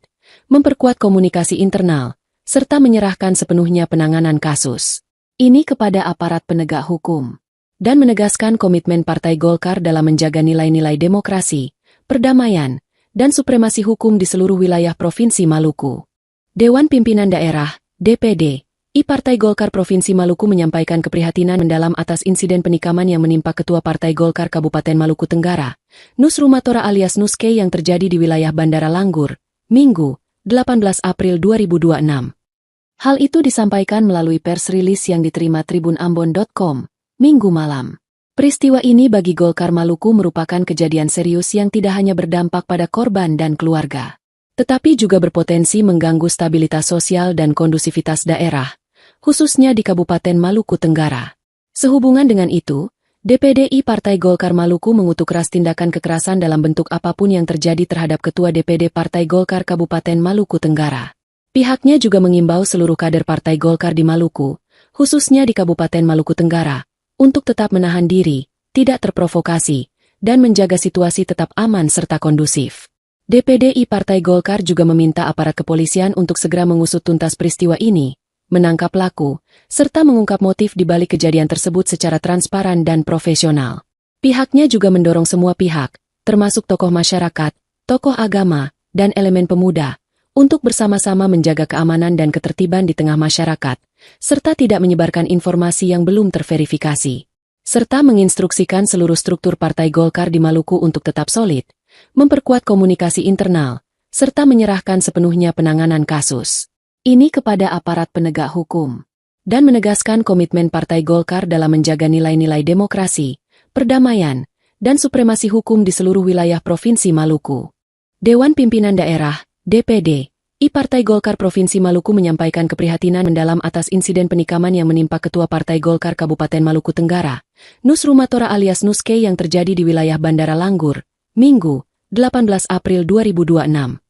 memperkuat komunikasi internal, serta menyerahkan sepenuhnya penanganan kasus ini kepada aparat penegak hukum, dan menegaskan komitmen Partai Golkar dalam menjaga nilai-nilai demokrasi, perdamaian, dan supremasi hukum di seluruh wilayah Provinsi Maluku. Dewan Pimpinan Daerah, DPD, Partai Golkar Provinsi Maluku menyampaikan keprihatinan mendalam atas insiden penikaman yang menimpa Ketua Partai Golkar Kabupaten Maluku Tenggara, Nus Rumatora alias Nuske yang terjadi di wilayah Bandara Langgur, Minggu, 18 April 2026. Hal itu disampaikan melalui pers rilis yang diterima tribunambon.com, Minggu malam. Peristiwa ini bagi Golkar Maluku merupakan kejadian serius yang tidak hanya berdampak pada korban dan keluarga, tetapi juga berpotensi mengganggu stabilitas sosial dan kondusivitas daerah, khususnya di Kabupaten Maluku Tenggara. Sehubungan dengan itu, DPD Partai Golkar Maluku mengutuk keras tindakan kekerasan dalam bentuk apapun yang terjadi terhadap Ketua DPD Partai Golkar Kabupaten Maluku Tenggara. Pihaknya juga mengimbau seluruh kader Partai Golkar di Maluku, khususnya di Kabupaten Maluku Tenggara, untuk tetap menahan diri, tidak terprovokasi, dan menjaga situasi tetap aman serta kondusif. DPD Partai Golkar juga meminta aparat kepolisian untuk segera mengusut tuntas peristiwa ini, menangkap pelaku, serta mengungkap motif di balik kejadian tersebut secara transparan dan profesional. Pihaknya juga mendorong semua pihak, termasuk tokoh masyarakat, tokoh agama, dan elemen pemuda, untuk bersama-sama menjaga keamanan dan ketertiban di tengah masyarakat, serta tidak menyebarkan informasi yang belum terverifikasi, serta menginstruksikan seluruh struktur Partai Golkar di Maluku untuk tetap solid, memperkuat komunikasi internal, serta menyerahkan sepenuhnya penanganan kasus ini kepada aparat penegak hukum, dan menegaskan komitmen Partai Golkar dalam menjaga nilai-nilai demokrasi, perdamaian, dan supremasi hukum di seluruh wilayah Provinsi Maluku. Dewan Pimpinan Daerah, DPD, Partai Golkar Provinsi Maluku menyampaikan keprihatinan mendalam atas insiden penikaman yang menimpa Ketua Partai Golkar Kabupaten Maluku Tenggara, Nus Rumatora alias Nuske yang terjadi di wilayah Bandara Langgur, Minggu, 18 April 2026.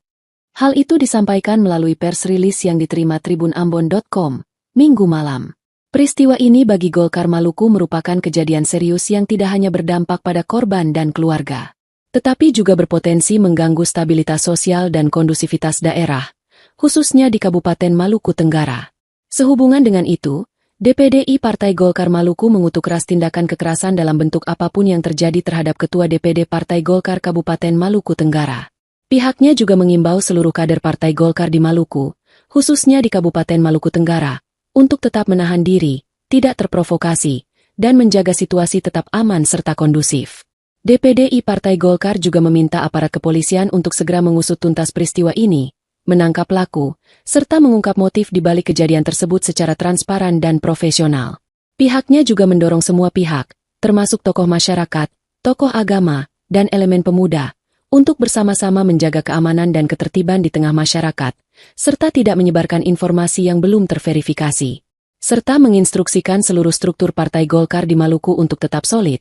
Hal itu disampaikan melalui pers rilis yang diterima tribunambon.com, Minggu malam. Peristiwa ini bagi Golkar Maluku merupakan kejadian serius yang tidak hanya berdampak pada korban dan keluarga, tetapi juga berpotensi mengganggu stabilitas sosial dan kondusivitas daerah, khususnya di Kabupaten Maluku Tenggara. Sehubungan dengan itu, DPD Partai Golkar Maluku mengutuk keras tindakan kekerasan dalam bentuk apapun yang terjadi terhadap Ketua DPD Partai Golkar Kabupaten Maluku Tenggara. Pihaknya juga mengimbau seluruh kader Partai Golkar di Maluku, khususnya di Kabupaten Maluku Tenggara, untuk tetap menahan diri, tidak terprovokasi, dan menjaga situasi tetap aman serta kondusif. DPD Partai Golkar juga meminta aparat kepolisian untuk segera mengusut tuntas peristiwa ini, menangkap pelaku, serta mengungkap motif di balik kejadian tersebut secara transparan dan profesional. Pihaknya juga mendorong semua pihak, termasuk tokoh masyarakat, tokoh agama, dan elemen pemuda, untuk bersama-sama menjaga keamanan dan ketertiban di tengah masyarakat, serta tidak menyebarkan informasi yang belum terverifikasi, serta menginstruksikan seluruh struktur Partai Golkar di Maluku untuk tetap solid,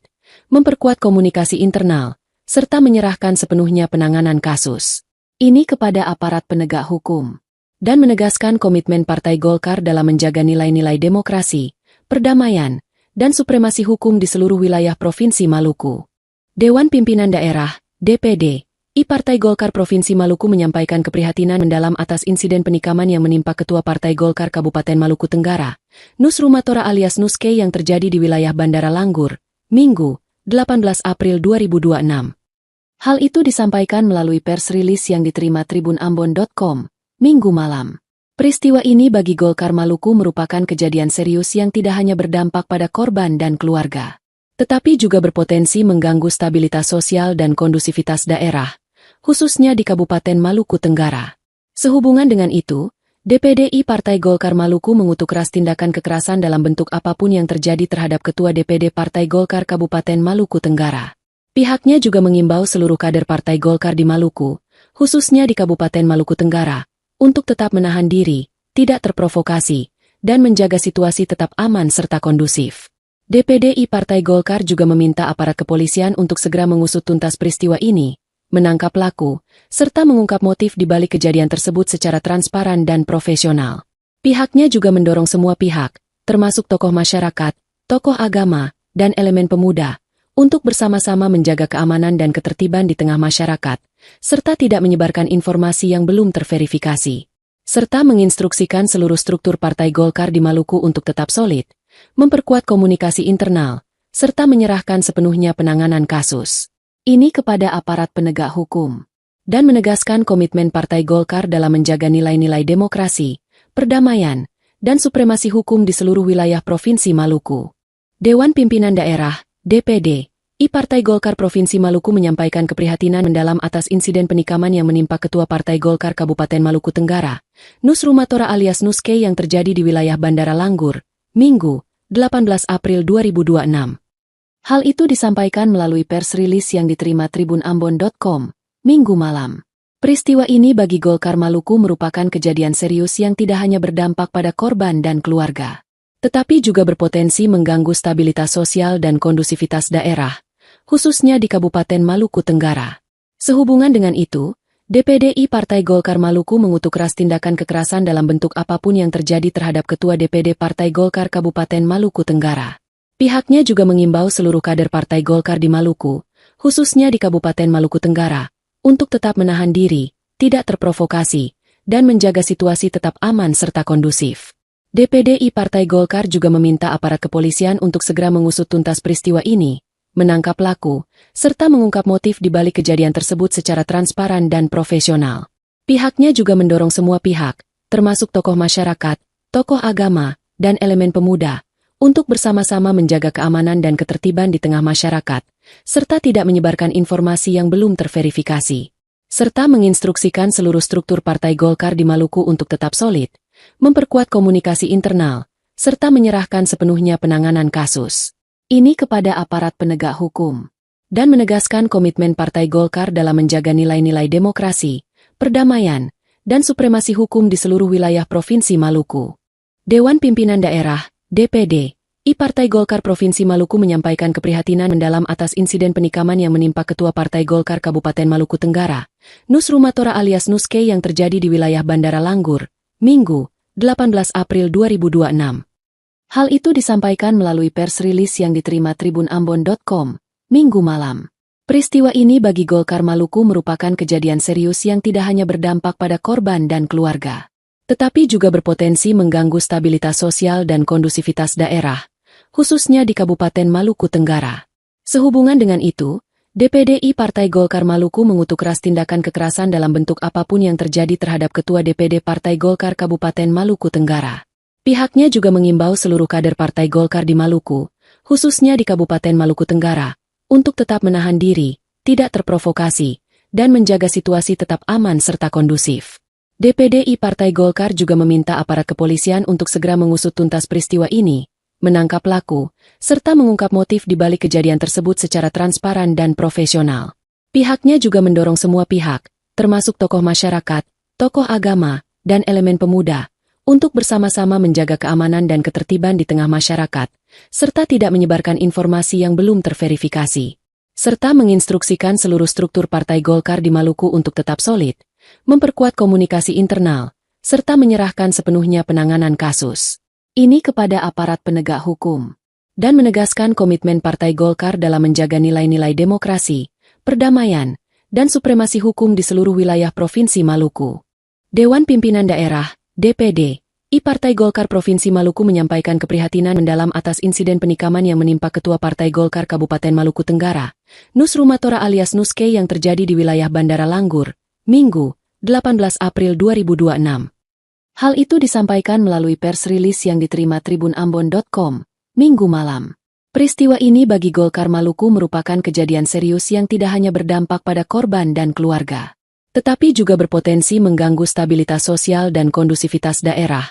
memperkuat komunikasi internal, serta menyerahkan sepenuhnya penanganan kasus ini kepada aparat penegak hukum, dan menegaskan komitmen Partai Golkar dalam menjaga nilai-nilai demokrasi, perdamaian, dan supremasi hukum di seluruh wilayah Provinsi Maluku. Dewan Pimpinan Daerah, DPD, Partai Golkar Provinsi Maluku menyampaikan keprihatinan mendalam atas insiden penikaman yang menimpa Ketua Partai Golkar Kabupaten Maluku Tenggara, Nus Rumatora alias Nuske yang terjadi di wilayah Bandara Langgur, Minggu, 18 April 2026. Hal itu disampaikan melalui pers rilis yang diterima tribunambon.com, Minggu malam. Peristiwa ini bagi Golkar Maluku merupakan kejadian serius yang tidak hanya berdampak pada korban dan keluarga, tetapi juga berpotensi mengganggu stabilitas sosial dan kondusivitas daerah, khususnya di Kabupaten Maluku Tenggara. Sehubungan dengan itu, DPD Partai Golkar Maluku mengutuk keras tindakan kekerasan dalam bentuk apapun yang terjadi terhadap Ketua DPD Partai Golkar Kabupaten Maluku Tenggara. Pihaknya juga mengimbau seluruh kader Partai Golkar di Maluku, khususnya di Kabupaten Maluku Tenggara, untuk tetap menahan diri, tidak terprovokasi, dan menjaga situasi tetap aman serta kondusif. DPD Partai Golkar juga meminta aparat kepolisian untuk segera mengusut tuntas peristiwa ini, menangkap pelaku, serta mengungkap motif di balik kejadian tersebut secara transparan dan profesional. Pihaknya juga mendorong semua pihak, termasuk tokoh masyarakat, tokoh agama, dan elemen pemuda, untuk bersama-sama menjaga keamanan dan ketertiban di tengah masyarakat, serta tidak menyebarkan informasi yang belum terverifikasi. Serta menginstruksikan seluruh struktur Partai Golkar di Maluku untuk tetap solid, memperkuat komunikasi internal, serta menyerahkan sepenuhnya penanganan kasus ini kepada aparat penegak hukum, dan menegaskan komitmen Partai Golkar dalam menjaga nilai-nilai demokrasi, perdamaian, dan supremasi hukum di seluruh wilayah Provinsi Maluku. Dewan Pimpinan Daerah, DPD, Partai Golkar Provinsi Maluku menyampaikan keprihatinan mendalam atas insiden penikaman yang menimpa Ketua Partai Golkar Kabupaten Maluku Tenggara, Nus Rumatora alias Nuske yang terjadi di wilayah Bandara Langgur, Minggu, 18 April 2026. Hal itu disampaikan melalui pers rilis yang diterima tribunambon.com, Minggu malam. Peristiwa ini bagi Golkar Maluku merupakan kejadian serius yang tidak hanya berdampak pada korban dan keluarga, tetapi juga berpotensi mengganggu stabilitas sosial dan kondusivitas daerah, khususnya di Kabupaten Maluku Tenggara. Sehubungan dengan itu, DPD Partai Golkar Maluku mengutuk keras tindakan kekerasan dalam bentuk apapun yang terjadi terhadap Ketua DPD Partai Golkar Kabupaten Maluku Tenggara. Pihaknya juga mengimbau seluruh kader Partai Golkar di Maluku, khususnya di Kabupaten Maluku Tenggara, untuk tetap menahan diri, tidak terprovokasi, dan menjaga situasi tetap aman serta kondusif. DPD Partai Golkar juga meminta aparat kepolisian untuk segera mengusut tuntas peristiwa ini, menangkap pelaku, serta mengungkap motif di balik kejadian tersebut secara transparan dan profesional. Pihaknya juga mendorong semua pihak, termasuk tokoh masyarakat, tokoh agama, dan elemen pemuda, untuk bersama-sama menjaga keamanan dan ketertiban di tengah masyarakat, serta tidak menyebarkan informasi yang belum terverifikasi. Serta menginstruksikan seluruh struktur Partai Golkar di Maluku untuk tetap solid, memperkuat komunikasi internal, serta menyerahkan sepenuhnya penanganan kasus ini kepada aparat penegak hukum, dan menegaskan komitmen Partai Golkar dalam menjaga nilai-nilai demokrasi, perdamaian, dan supremasi hukum di seluruh wilayah Provinsi Maluku. Dewan Pimpinan Daerah, DPD, Partai Golkar Provinsi Maluku menyampaikan keprihatinan mendalam atas insiden penikaman yang menimpa Ketua Partai Golkar Kabupaten Maluku Tenggara, Nus Rumatora alias Nuske yang terjadi di wilayah Bandara Langgur, Minggu, 18 April 2026. Hal itu disampaikan melalui pers rilis yang diterima tribunambon.com, Minggu malam. Peristiwa ini bagi Golkar Maluku merupakan kejadian serius yang tidak hanya berdampak pada korban dan keluarga, tetapi juga berpotensi mengganggu stabilitas sosial dan kondusivitas daerah, khususnya di Kabupaten Maluku Tenggara. Sehubungan dengan itu, DPD Partai Golkar Maluku mengutuk keras tindakan kekerasan dalam bentuk apapun yang terjadi terhadap Ketua DPD Partai Golkar Kabupaten Maluku Tenggara. Pihaknya juga mengimbau seluruh kader Partai Golkar di Maluku, khususnya di Kabupaten Maluku Tenggara, untuk tetap menahan diri, tidak terprovokasi, dan menjaga situasi tetap aman serta kondusif. DPD Partai Golkar juga meminta aparat kepolisian untuk segera mengusut tuntas peristiwa ini, menangkap pelaku, serta mengungkap motif di balik kejadian tersebut secara transparan dan profesional. Pihaknya juga mendorong semua pihak, termasuk tokoh masyarakat, tokoh agama, dan elemen pemuda, untuk bersama-sama menjaga keamanan dan ketertiban di tengah masyarakat, serta tidak menyebarkan informasi yang belum terverifikasi. Serta menginstruksikan seluruh struktur Partai Golkar di Maluku untuk tetap solid, memperkuat komunikasi internal, serta menyerahkan sepenuhnya penanganan kasus ini kepada aparat penegak hukum, dan menegaskan komitmen Partai Golkar dalam menjaga nilai-nilai demokrasi, perdamaian, dan supremasi hukum di seluruh wilayah Provinsi Maluku. Dewan Pimpinan Daerah, DPD, Partai Golkar Provinsi Maluku menyampaikan keprihatinan mendalam atas insiden penikaman yang menimpa Ketua Partai Golkar Kabupaten Maluku Tenggara, Nus Rumatora alias Nuske yang terjadi di wilayah Bandara Langgur, Minggu, 18 April 2026. Hal itu disampaikan melalui pers rilis yang diterima tribunambon.com, Minggu malam. Peristiwa ini bagi Golkar Maluku merupakan kejadian serius yang tidak hanya berdampak pada korban dan keluarga, tetapi juga berpotensi mengganggu stabilitas sosial dan kondusivitas daerah,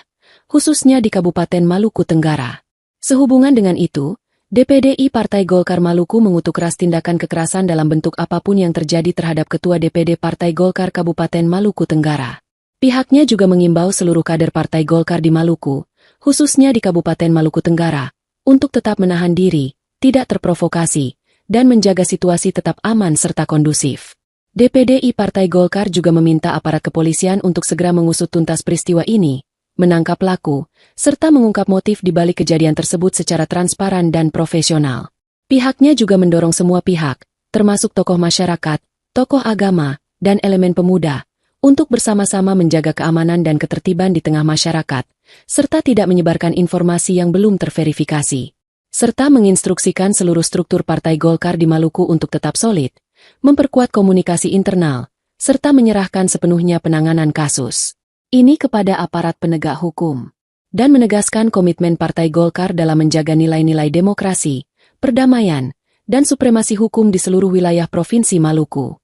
khususnya di Kabupaten Maluku Tenggara. Sehubungan dengan itu, DPD Partai Golkar Maluku mengutuk keras tindakan kekerasan dalam bentuk apapun yang terjadi terhadap Ketua DPD Partai Golkar Kabupaten Maluku Tenggara. Pihaknya juga mengimbau seluruh kader Partai Golkar di Maluku, khususnya di Kabupaten Maluku Tenggara, untuk tetap menahan diri, tidak terprovokasi, dan menjaga situasi tetap aman serta kondusif. DPD Partai Golkar juga meminta aparat kepolisian untuk segera mengusut tuntas peristiwa ini, menangkap pelaku, serta mengungkap motif di balik kejadian tersebut secara transparan dan profesional. Pihaknya juga mendorong semua pihak, termasuk tokoh masyarakat, tokoh agama, dan elemen pemuda, untuk bersama-sama menjaga keamanan dan ketertiban di tengah masyarakat, serta tidak menyebarkan informasi yang belum terverifikasi. Serta menginstruksikan seluruh struktur Partai Golkar di Maluku untuk tetap solid, memperkuat komunikasi internal, serta menyerahkan sepenuhnya penanganan kasus ini kepada aparat penegak hukum, dan menegaskan komitmen Partai Golkar dalam menjaga nilai-nilai demokrasi, perdamaian, dan supremasi hukum di seluruh wilayah Provinsi Maluku.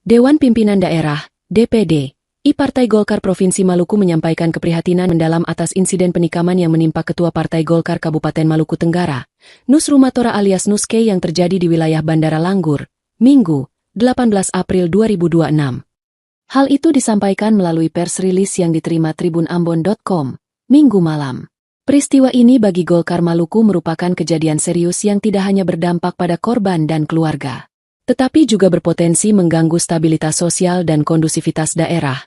Dewan Pimpinan Daerah, DPD, Partai Golkar Provinsi Maluku menyampaikan keprihatinan mendalam atas insiden penikaman yang menimpa Ketua Partai Golkar Kabupaten Maluku Tenggara, Nus Rumatora alias Nuske yang terjadi di wilayah Bandara Langgur, Minggu, 18 April 2026. Hal itu disampaikan melalui pers rilis yang diterima tribunambon.com, Minggu malam. Peristiwa ini bagi Golkar Maluku merupakan kejadian serius yang tidak hanya berdampak pada korban dan keluarga, tetapi juga berpotensi mengganggu stabilitas sosial dan kondusivitas daerah,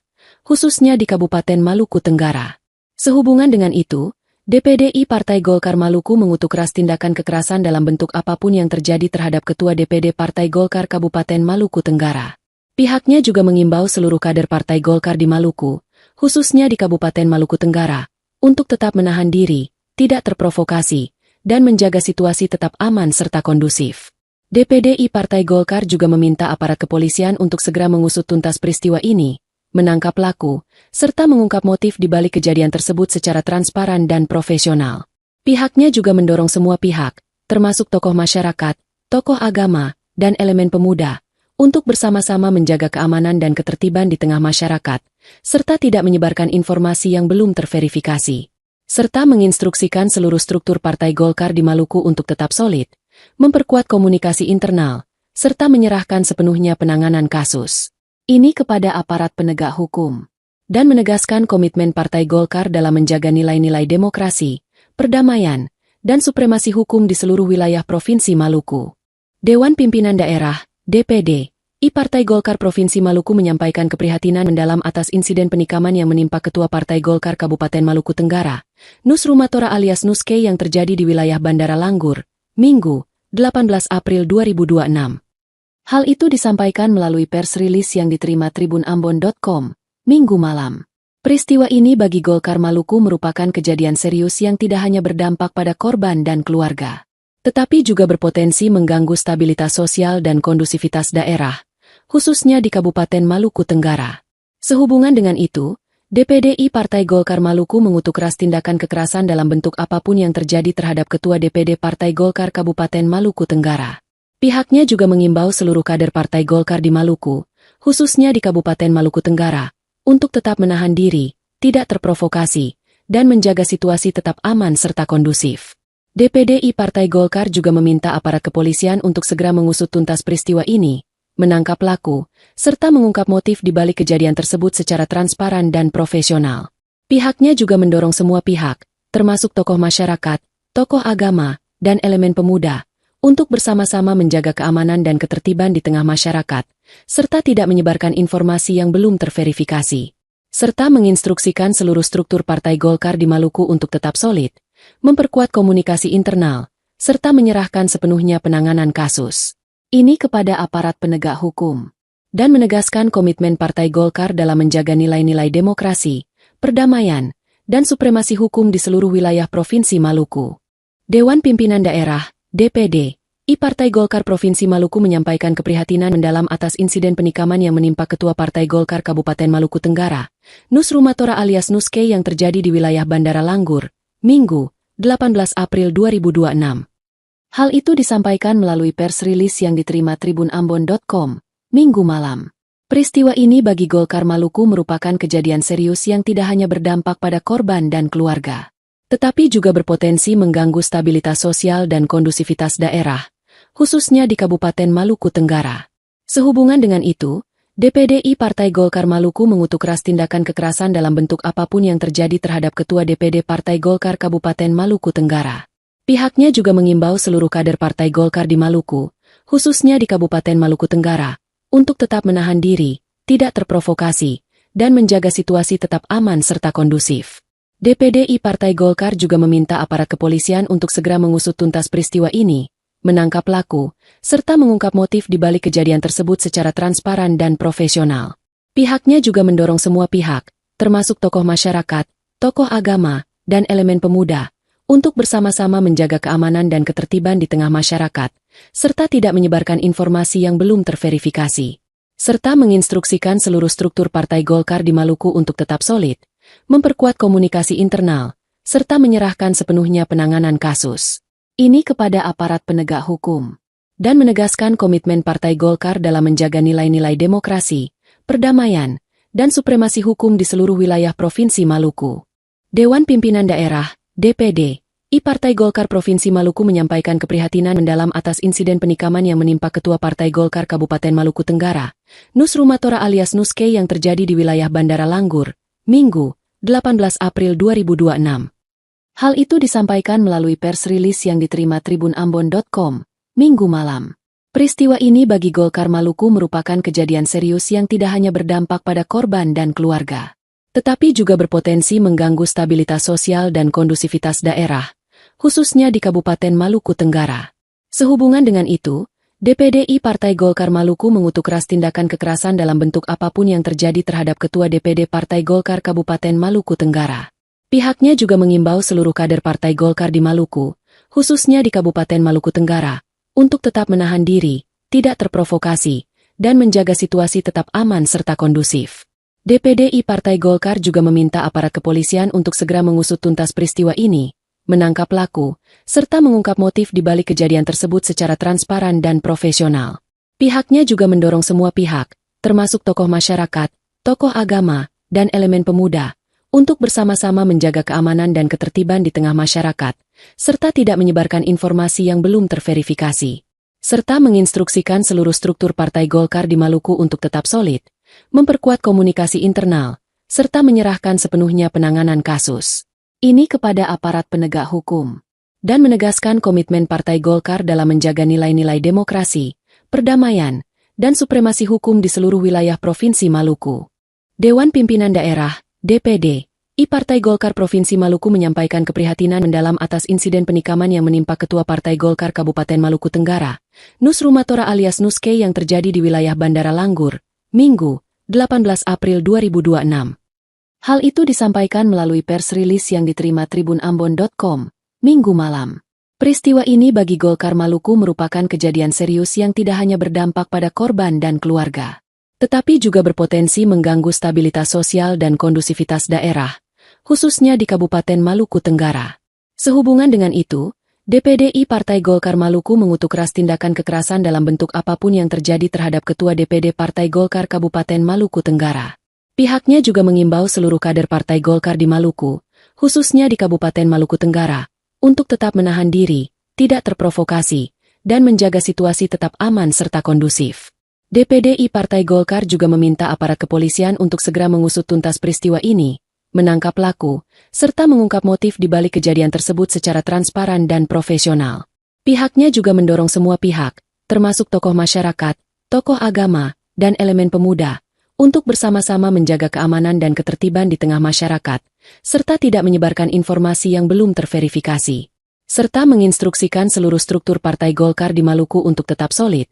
khususnya di Kabupaten Maluku Tenggara. Sehubungan dengan itu, DPD Partai Golkar Maluku mengutuk keras tindakan kekerasan dalam bentuk apapun yang terjadi terhadap Ketua DPD Partai Golkar Kabupaten Maluku Tenggara. Pihaknya juga mengimbau seluruh kader Partai Golkar di Maluku, khususnya di Kabupaten Maluku Tenggara, untuk tetap menahan diri, tidak terprovokasi, dan menjaga situasi tetap aman serta kondusif. DPD Partai Golkar juga meminta aparat kepolisian untuk segera mengusut tuntas peristiwa ini, menangkap pelaku, serta mengungkap motif di balik kejadian tersebut secara transparan dan profesional. Pihaknya juga mendorong semua pihak, termasuk tokoh masyarakat, tokoh agama, dan elemen pemuda, untuk bersama-sama menjaga keamanan dan ketertiban di tengah masyarakat, serta tidak menyebarkan informasi yang belum terverifikasi. Serta menginstruksikan seluruh struktur Partai Golkar di Maluku untuk tetap solid, memperkuat komunikasi internal, serta menyerahkan sepenuhnya penanganan kasus ini kepada aparat penegak hukum, dan menegaskan komitmen Partai Golkar dalam menjaga nilai-nilai demokrasi, perdamaian, dan supremasi hukum di seluruh wilayah Provinsi Maluku. Dewan Pimpinan Daerah, DPD, Partai Golkar Provinsi Maluku menyampaikan keprihatinan mendalam atas insiden penikaman yang menimpa Ketua Partai Golkar Kabupaten Maluku Tenggara, Nus Rumatora alias Nuske yang terjadi di wilayah Bandara Langgur, Minggu, 18 April 2026. Hal itu disampaikan melalui pers rilis yang diterima tribunambon.com, Minggu malam. Peristiwa ini bagi Golkar Maluku merupakan kejadian serius yang tidak hanya berdampak pada korban dan keluarga, tetapi juga berpotensi mengganggu stabilitas sosial dan kondusivitas daerah, khususnya di Kabupaten Maluku Tenggara. Sehubungan dengan itu, DPD Partai Golkar Maluku mengutuk keras tindakan kekerasan dalam bentuk apapun yang terjadi terhadap Ketua DPD Partai Golkar Kabupaten Maluku Tenggara. Pihaknya juga mengimbau seluruh kader Partai Golkar di Maluku, khususnya di Kabupaten Maluku Tenggara, untuk tetap menahan diri, tidak terprovokasi, dan menjaga situasi tetap aman serta kondusif. DPD Partai Golkar juga meminta aparat kepolisian untuk segera mengusut tuntas peristiwa ini, menangkap pelaku, serta mengungkap motif di balik kejadian tersebut secara transparan dan profesional. Pihaknya juga mendorong semua pihak, termasuk tokoh masyarakat, tokoh agama, dan elemen pemuda, untuk bersama-sama menjaga keamanan dan ketertiban di tengah masyarakat, serta tidak menyebarkan informasi yang belum terverifikasi. Serta menginstruksikan seluruh struktur Partai Golkar di Maluku untuk tetap solid, memperkuat komunikasi internal, serta menyerahkan sepenuhnya penanganan kasus ini kepada aparat penegak hukum, dan menegaskan komitmen Partai Golkar dalam menjaga nilai-nilai demokrasi, perdamaian, dan supremasi hukum di seluruh wilayah Provinsi Maluku. Dewan Pimpinan Daerah, DPD, Partai Golkar Provinsi Maluku menyampaikan keprihatinan mendalam atas insiden penikaman yang menimpa Ketua Partai Golkar Kabupaten Maluku Tenggara, Nus Rumatora alias Nuske yang terjadi di wilayah Bandara Langgur, Minggu, 18 April 2026. Hal itu disampaikan melalui pers rilis yang diterima tribunambon.com, Minggu malam. Peristiwa ini bagi Golkar Maluku merupakan kejadian serius yang tidak hanya berdampak pada korban dan keluarga, tetapi juga berpotensi mengganggu stabilitas sosial dan kondusivitas daerah, khususnya di Kabupaten Maluku Tenggara. Sehubungan dengan itu, DPD Partai Golkar Maluku mengutuk keras tindakan kekerasan dalam bentuk apapun yang terjadi terhadap Ketua DPD Partai Golkar Kabupaten Maluku Tenggara. Pihaknya juga mengimbau seluruh kader Partai Golkar di Maluku, khususnya di Kabupaten Maluku Tenggara, untuk tetap menahan diri, tidak terprovokasi, dan menjaga situasi tetap aman serta kondusif. DPD Partai Golkar juga meminta aparat kepolisian untuk segera mengusut tuntas peristiwa ini, menangkap pelaku, serta mengungkap motif di balik kejadian tersebut secara transparan dan profesional. Pihaknya juga mendorong semua pihak, termasuk tokoh masyarakat, tokoh agama, dan elemen pemuda, untuk bersama-sama menjaga keamanan dan ketertiban di tengah masyarakat, serta tidak menyebarkan informasi yang belum terverifikasi. Serta menginstruksikan seluruh struktur Partai Golkar di Maluku untuk tetap solid, memperkuat komunikasi internal, serta menyerahkan sepenuhnya penanganan kasus ini kepada aparat penegak hukum, dan menegaskan komitmen Partai Golkar dalam menjaga nilai-nilai demokrasi, perdamaian, dan supremasi hukum di seluruh wilayah Provinsi Maluku. Dewan Pimpinan Daerah, DPD, Partai Golkar Provinsi Maluku menyampaikan keprihatinan mendalam atas insiden penikaman yang menimpa Ketua Partai Golkar Kabupaten Maluku Tenggara, Nus Rumatora alias Nuske yang terjadi di wilayah Bandara Langgur, Minggu, 18 April 2026. Hal itu disampaikan melalui pers rilis yang diterima tribunambon.com, Minggu malam. Peristiwa ini bagi Golkar Maluku merupakan kejadian serius yang tidak hanya berdampak pada korban dan keluarga, tetapi juga berpotensi mengganggu stabilitas sosial dan kondusivitas daerah, khususnya di Kabupaten Maluku Tenggara. Sehubungan dengan itu, DPD Partai Golkar Maluku mengutuk keras tindakan kekerasan dalam bentuk apapun yang terjadi terhadap Ketua DPD Partai Golkar Kabupaten Maluku Tenggara. Pihaknya juga mengimbau seluruh kader Partai Golkar di Maluku, khususnya di Kabupaten Maluku Tenggara, untuk tetap menahan diri, tidak terprovokasi, dan menjaga situasi tetap aman serta kondusif. DPD Partai Golkar juga meminta aparat kepolisian untuk segera mengusut tuntas peristiwa ini, menangkap pelaku, serta mengungkap motif di balik kejadian tersebut secara transparan dan profesional. Pihaknya juga mendorong semua pihak, termasuk tokoh masyarakat, tokoh agama, dan elemen pemuda, untuk bersama-sama menjaga keamanan dan ketertiban di tengah masyarakat, serta tidak menyebarkan informasi yang belum terverifikasi. Serta menginstruksikan seluruh struktur Partai Golkar di Maluku untuk tetap solid, memperkuat komunikasi internal, serta menyerahkan sepenuhnya penanganan kasus ini kepada aparat penegak hukum, dan menegaskan komitmen Partai Golkar dalam menjaga nilai-nilai demokrasi, perdamaian, dan supremasi hukum di seluruh wilayah Provinsi Maluku. Dewan Pimpinan Daerah, DPD, Partai Golkar Provinsi Maluku menyampaikan keprihatinan mendalam atas insiden penikaman yang menimpa Ketua Partai Golkar Kabupaten Maluku Tenggara, Nus Rumatora alias Nuske yang terjadi di wilayah Bandara Langgur, Minggu, 18 April 2026. Hal itu disampaikan melalui pers rilis yang diterima tribunambon.com, Minggu malam. Peristiwa ini bagi Golkar Maluku merupakan kejadian serius yang tidak hanya berdampak pada korban dan keluarga, tetapi juga berpotensi mengganggu stabilitas sosial dan kondusivitas daerah, khususnya di Kabupaten Maluku Tenggara. Sehubungan dengan itu, DPD Partai Golkar Maluku mengutuk keras tindakan kekerasan dalam bentuk apapun yang terjadi terhadap Ketua DPD Partai Golkar Kabupaten Maluku Tenggara. Pihaknya juga mengimbau seluruh kader Partai Golkar di Maluku, khususnya di Kabupaten Maluku Tenggara, untuk tetap menahan diri, tidak terprovokasi, dan menjaga situasi tetap aman serta kondusif. DPD Partai Golkar juga meminta aparat kepolisian untuk segera mengusut tuntas peristiwa ini, menangkap pelaku, serta mengungkap motif di balik kejadian tersebut secara transparan dan profesional. Pihaknya juga mendorong semua pihak, termasuk tokoh masyarakat, tokoh agama, dan elemen pemuda, untuk bersama-sama menjaga keamanan dan ketertiban di tengah masyarakat, serta tidak menyebarkan informasi yang belum terverifikasi. Serta menginstruksikan seluruh struktur Partai Golkar di Maluku untuk tetap solid,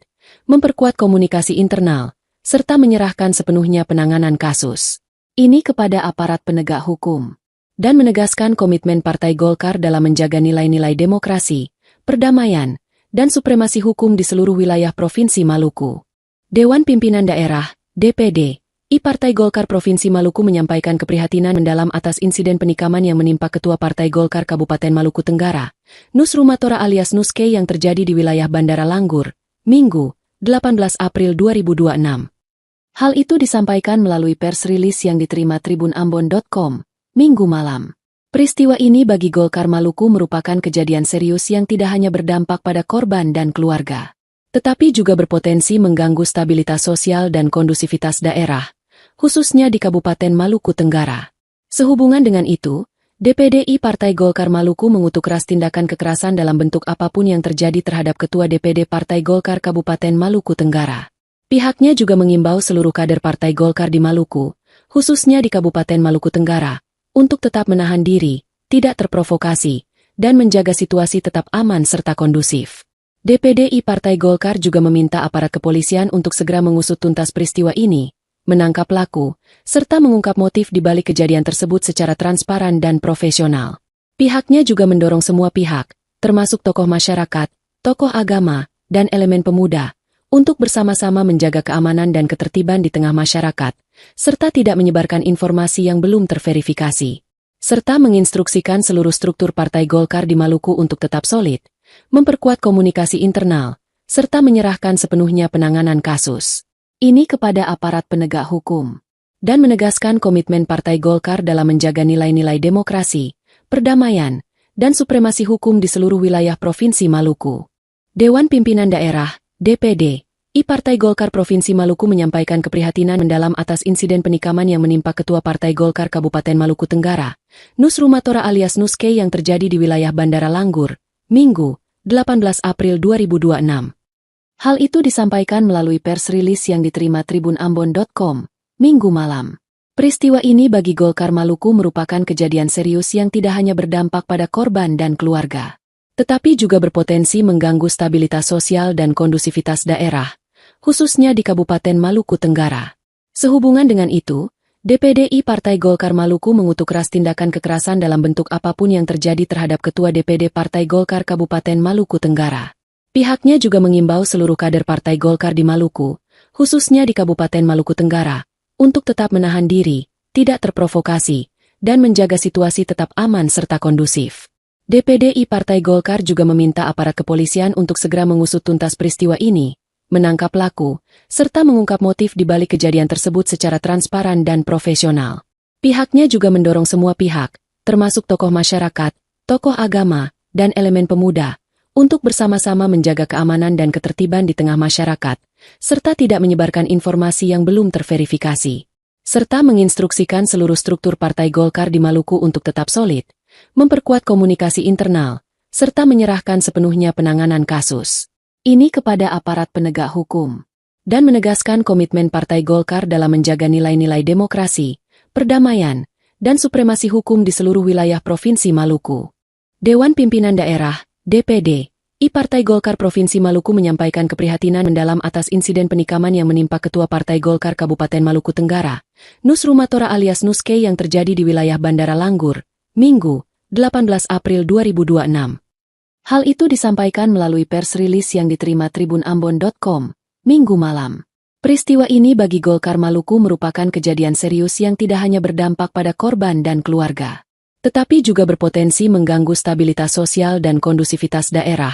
memperkuat komunikasi internal, serta menyerahkan sepenuhnya penanganan kasus ini kepada aparat penegak hukum, dan menegaskan komitmen Partai Golkar dalam menjaga nilai-nilai demokrasi, perdamaian, dan supremasi hukum di seluruh wilayah Provinsi Maluku. Dewan Pimpinan Daerah, DPD, Partai Golkar Provinsi Maluku menyampaikan keprihatinan mendalam atas insiden penikaman yang menimpa Ketua Partai Golkar Kabupaten Maluku Tenggara, Nus Rumatora alias Nuske yang terjadi di wilayah Bandara Langgur, Minggu, 18 April 2026. Hal itu disampaikan melalui pers rilis yang diterima tribunambon.com, Minggu malam. Peristiwa ini bagi Golkar Maluku merupakan kejadian serius yang tidak hanya berdampak pada korban dan keluarga, tetapi juga berpotensi mengganggu stabilitas sosial dan kondusivitas daerah, khususnya di Kabupaten Maluku Tenggara. Sehubungan dengan itu, DPD Partai Golkar Maluku mengutuk keras tindakan kekerasan dalam bentuk apapun yang terjadi terhadap Ketua DPD Partai Golkar Kabupaten Maluku Tenggara. Pihaknya juga mengimbau seluruh kader Partai Golkar di Maluku, khususnya di Kabupaten Maluku Tenggara, untuk tetap menahan diri, tidak terprovokasi, dan menjaga situasi tetap aman serta kondusif. DPD Partai Golkar juga meminta aparat kepolisian untuk segera mengusut tuntas peristiwa ini, menangkap pelaku, serta mengungkap motif di balik kejadian tersebut secara transparan dan profesional. Pihaknya juga mendorong semua pihak, termasuk tokoh masyarakat, tokoh agama, dan elemen pemuda, untuk bersama-sama menjaga keamanan dan ketertiban di tengah masyarakat, serta tidak menyebarkan informasi yang belum terverifikasi. Serta menginstruksikan seluruh struktur Partai Golkar di Maluku untuk tetap solid, memperkuat komunikasi internal, serta menyerahkan sepenuhnya penanganan kasus ini kepada aparat penegak hukum, dan menegaskan komitmen Partai Golkar dalam menjaga nilai-nilai demokrasi, perdamaian, dan supremasi hukum di seluruh wilayah Provinsi Maluku. Dewan Pimpinan Daerah, DPD, Partai Golkar Provinsi Maluku menyampaikan keprihatinan mendalam atas insiden penikaman yang menimpa Ketua Partai Golkar Kabupaten Maluku Tenggara, Nus Rumatora alias Nuske yang terjadi di wilayah Bandara Langgur, Minggu, 18 April 2026. Hal itu disampaikan melalui pers rilis yang diterima tribunambon.com, Minggu malam. Peristiwa ini bagi Golkar Maluku merupakan kejadian serius yang tidak hanya berdampak pada korban dan keluarga, tetapi juga berpotensi mengganggu stabilitas sosial dan kondusivitas daerah, khususnya di Kabupaten Maluku Tenggara. Sehubungan dengan itu, DPD Partai Golkar Maluku mengutuk keras tindakan kekerasan dalam bentuk apapun yang terjadi terhadap Ketua DPD Partai Golkar Kabupaten Maluku Tenggara. Pihaknya juga mengimbau seluruh kader Partai Golkar di Maluku, khususnya di Kabupaten Maluku Tenggara, untuk tetap menahan diri, tidak terprovokasi, dan menjaga situasi tetap aman serta kondusif. DPD Partai Golkar juga meminta aparat kepolisian untuk segera mengusut tuntas peristiwa ini, menangkap pelaku, serta mengungkap motif di balik kejadian tersebut secara transparan dan profesional. Pihaknya juga mendorong semua pihak, termasuk tokoh masyarakat, tokoh agama, dan elemen pemuda, untuk bersama-sama menjaga keamanan dan ketertiban di tengah masyarakat, serta tidak menyebarkan informasi yang belum terverifikasi. Serta menginstruksikan seluruh struktur Partai Golkar di Maluku untuk tetap solid, memperkuat komunikasi internal, serta menyerahkan sepenuhnya penanganan kasus ini kepada aparat penegak hukum, dan menegaskan komitmen Partai Golkar dalam menjaga nilai-nilai demokrasi, perdamaian, dan supremasi hukum di seluruh wilayah Provinsi Maluku. Dewan Pimpinan Daerah, DPD, Partai Golkar Provinsi Maluku menyampaikan keprihatinan mendalam atas insiden penikaman yang menimpa Ketua Partai Golkar Kabupaten Maluku Tenggara, Nus Rumatora alias Nuske yang terjadi di wilayah Bandara Langgur, Minggu, 18 April 2026. Hal itu disampaikan melalui pers rilis yang diterima tribunambon.com, Minggu malam. Peristiwa ini bagi Golkar Maluku merupakan kejadian serius yang tidak hanya berdampak pada korban dan keluarga, tetapi juga berpotensi mengganggu stabilitas sosial dan kondusivitas daerah,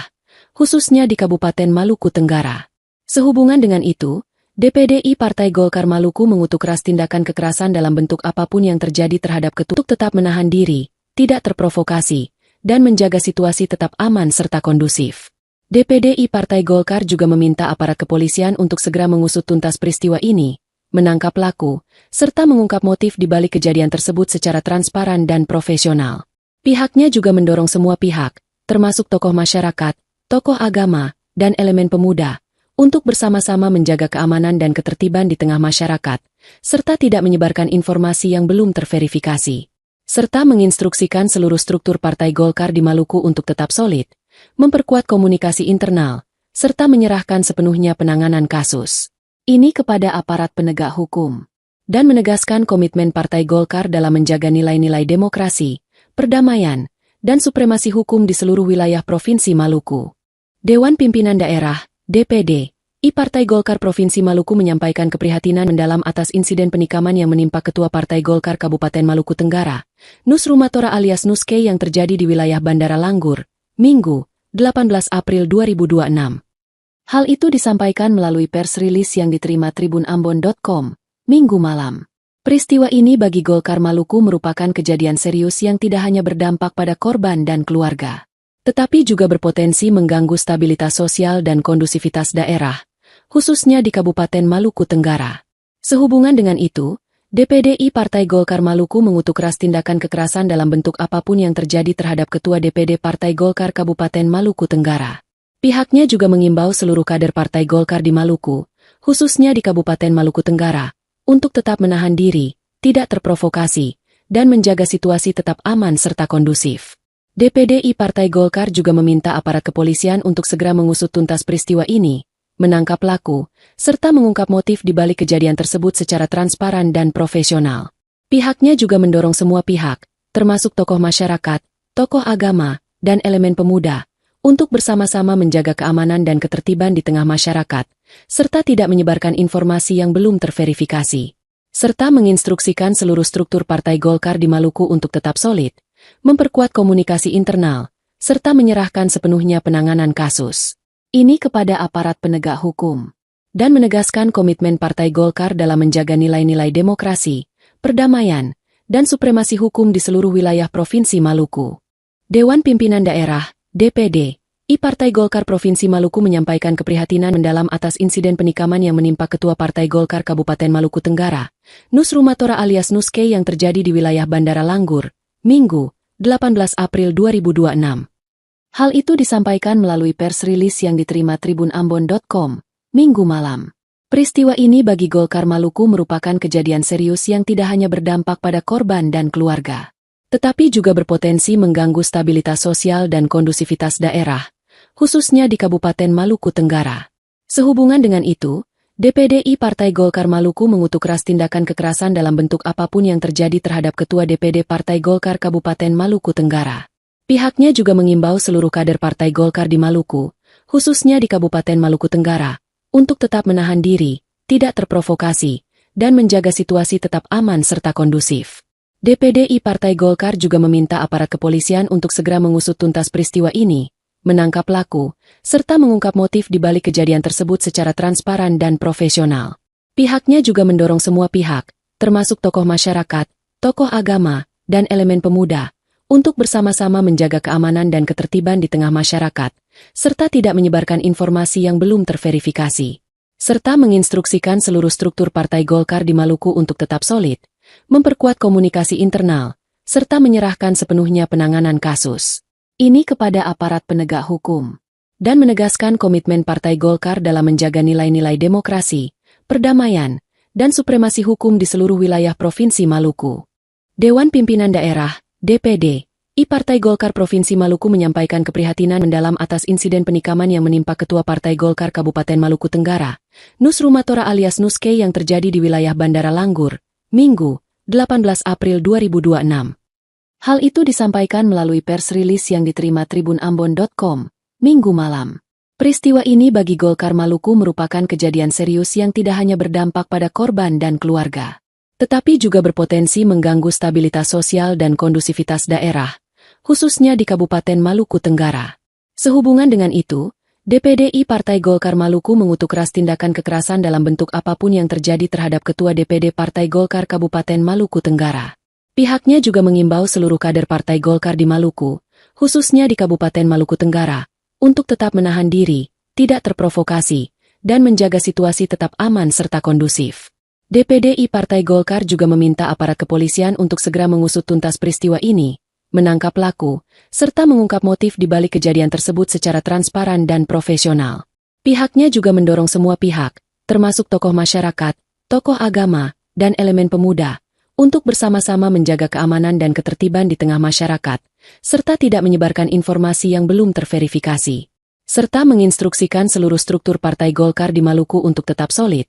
khususnya di Kabupaten Maluku Tenggara. Sehubungan dengan itu, DPD Partai Golkar Maluku mengutuk keras tindakan kekerasan dalam bentuk apapun yang terjadi terhadap Ketua, tetap menahan diri, tidak terprovokasi, dan menjaga situasi tetap aman serta kondusif. DPD Partai Golkar juga meminta aparat kepolisian untuk segera mengusut tuntas peristiwa ini, menangkap pelaku, serta mengungkap motif di balik kejadian tersebut secara transparan dan profesional. Pihaknya juga mendorong semua pihak, termasuk tokoh masyarakat, tokoh agama, dan elemen pemuda, untuk bersama-sama menjaga keamanan dan ketertiban di tengah masyarakat, serta tidak menyebarkan informasi yang belum terverifikasi. Serta menginstruksikan seluruh struktur Partai Golkar di Maluku untuk tetap solid, memperkuat komunikasi internal, serta menyerahkan sepenuhnya penanganan kasus ini kepada aparat penegak hukum, dan menegaskan komitmen Partai Golkar dalam menjaga nilai-nilai demokrasi, perdamaian, dan supremasi hukum di seluruh wilayah Provinsi Maluku. Dewan Pimpinan Daerah, DPD, Partai Golkar Provinsi Maluku menyampaikan keprihatinan mendalam atas insiden penikaman yang menimpa Ketua Partai Golkar Kabupaten Maluku Tenggara, Nus Rumatora alias Nuske yang terjadi di wilayah Bandara Langgur, Minggu, 18 April 2026. Hal itu disampaikan melalui pers rilis yang diterima tribunambon.com, Minggu malam. Peristiwa ini bagi Golkar Maluku merupakan kejadian serius yang tidak hanya berdampak pada korban dan keluarga, tetapi juga berpotensi mengganggu stabilitas sosial dan kondusivitas daerah, khususnya di Kabupaten Maluku Tenggara. Sehubungan dengan itu, DPD Partai Golkar Maluku mengutuk keras tindakan kekerasan dalam bentuk apapun yang terjadi terhadap Ketua DPD Partai Golkar Kabupaten Maluku Tenggara. Pihaknya juga mengimbau seluruh kader Partai Golkar di Maluku, khususnya di Kabupaten Maluku Tenggara, untuk tetap menahan diri, tidak terprovokasi, dan menjaga situasi tetap aman serta kondusif. DPD Partai Golkar juga meminta aparat kepolisian untuk segera mengusut tuntas peristiwa ini, menangkap pelaku, serta mengungkap motif di balik kejadian tersebut secara transparan dan profesional. Pihaknya juga mendorong semua pihak, termasuk tokoh masyarakat, tokoh agama, dan elemen pemuda, untuk bersama-sama menjaga keamanan dan ketertiban di tengah masyarakat, serta tidak menyebarkan informasi yang belum terverifikasi. Serta menginstruksikan seluruh struktur Partai Golkar di Maluku untuk tetap solid, memperkuat komunikasi internal, serta menyerahkan sepenuhnya penanganan kasus ini kepada aparat penegak hukum, dan menegaskan komitmen Partai Golkar dalam menjaga nilai-nilai demokrasi, perdamaian, dan supremasi hukum di seluruh wilayah Provinsi Maluku. Dewan Pimpinan Daerah, DPD, Partai Golkar Provinsi Maluku menyampaikan keprihatinan mendalam atas insiden penikaman yang menimpa Ketua Partai Golkar Kabupaten Maluku Tenggara, Nus Rumatora alias Nuske yang terjadi di wilayah Bandara Langgur, Minggu, 18 April 2026. Hal itu disampaikan melalui pers rilis yang diterima tribunambon.com, Minggu malam. Peristiwa ini bagi Golkar Maluku merupakan kejadian serius yang tidak hanya berdampak pada korban dan keluarga, tetapi juga berpotensi mengganggu stabilitas sosial dan kondusivitas daerah, khususnya di Kabupaten Maluku Tenggara. Sehubungan dengan itu, DPD Partai Golkar Maluku mengutuk keras tindakan kekerasan dalam bentuk apapun yang terjadi terhadap Ketua DPD Partai Golkar Kabupaten Maluku Tenggara. Pihaknya juga mengimbau seluruh kader Partai Golkar di Maluku, khususnya di Kabupaten Maluku Tenggara, untuk tetap menahan diri, tidak terprovokasi, dan menjaga situasi tetap aman serta kondusif. DPD Partai Golkar juga meminta aparat kepolisian untuk segera mengusut tuntas peristiwa ini, menangkap pelaku, serta mengungkap motif di balik kejadian tersebut secara transparan dan profesional. Pihaknya juga mendorong semua pihak, termasuk tokoh masyarakat, tokoh agama, dan elemen pemuda, untuk bersama-sama menjaga keamanan dan ketertiban di tengah masyarakat, serta tidak menyebarkan informasi yang belum terverifikasi. Serta menginstruksikan seluruh struktur Partai Golkar di Maluku untuk tetap solid, memperkuat komunikasi internal, serta menyerahkan sepenuhnya penanganan kasus ini kepada aparat penegak hukum, dan menegaskan komitmen Partai Golkar dalam menjaga nilai-nilai demokrasi, perdamaian, dan supremasi hukum di seluruh wilayah Provinsi Maluku. Dewan Pimpinan Daerah, DPD, Partai Golkar Provinsi Maluku menyampaikan keprihatinan mendalam atas insiden penikaman yang menimpa Ketua Partai Golkar Kabupaten Maluku Tenggara, Nus Rumatora alias Nuske yang terjadi di wilayah Bandara Langgur, Minggu, 18 April 2026. Hal itu disampaikan melalui pers rilis yang diterima tribunambon.com, Minggu malam. Peristiwa ini bagi Golkar Maluku merupakan kejadian serius yang tidak hanya berdampak pada korban dan keluarga, tetapi juga berpotensi mengganggu stabilitas sosial dan kondusivitas daerah, khususnya di Kabupaten Maluku Tenggara. Sehubungan dengan itu, DPD Partai Golkar Maluku mengutuk keras tindakan kekerasan dalam bentuk apapun yang terjadi terhadap Ketua DPD Partai Golkar Kabupaten Maluku Tenggara. Pihaknya juga mengimbau seluruh kader Partai Golkar di Maluku, khususnya di Kabupaten Maluku Tenggara, untuk tetap menahan diri, tidak terprovokasi, dan menjaga situasi tetap aman serta kondusif. DPD Partai Golkar juga meminta aparat kepolisian untuk segera mengusut tuntas peristiwa ini, menangkap pelaku, serta mengungkap motif di balik kejadian tersebut secara transparan dan profesional. Pihaknya juga mendorong semua pihak, termasuk tokoh masyarakat, tokoh agama, dan elemen pemuda, untuk bersama-sama menjaga keamanan dan ketertiban di tengah masyarakat, serta tidak menyebarkan informasi yang belum terverifikasi. Serta menginstruksikan seluruh struktur Partai Golkar di Maluku untuk tetap solid,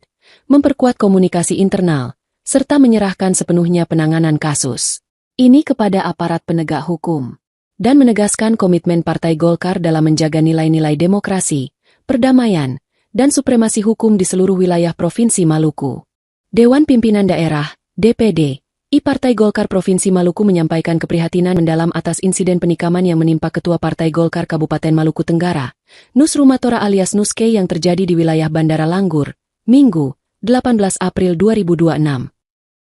memperkuat komunikasi internal, serta menyerahkan sepenuhnya penanganan kasus ini kepada aparat penegak hukum, dan menegaskan komitmen Partai Golkar dalam menjaga nilai-nilai demokrasi, perdamaian, dan supremasi hukum di seluruh wilayah Provinsi Maluku. Dewan Pimpinan Daerah, DPD, Partai Golkar Provinsi Maluku menyampaikan keprihatinan mendalam atas insiden penikaman yang menimpa Ketua Partai Golkar Kabupaten Maluku Tenggara, Nus Rumatora alias Nuske yang terjadi di wilayah Bandara Langgur, Minggu, 18 April 2026.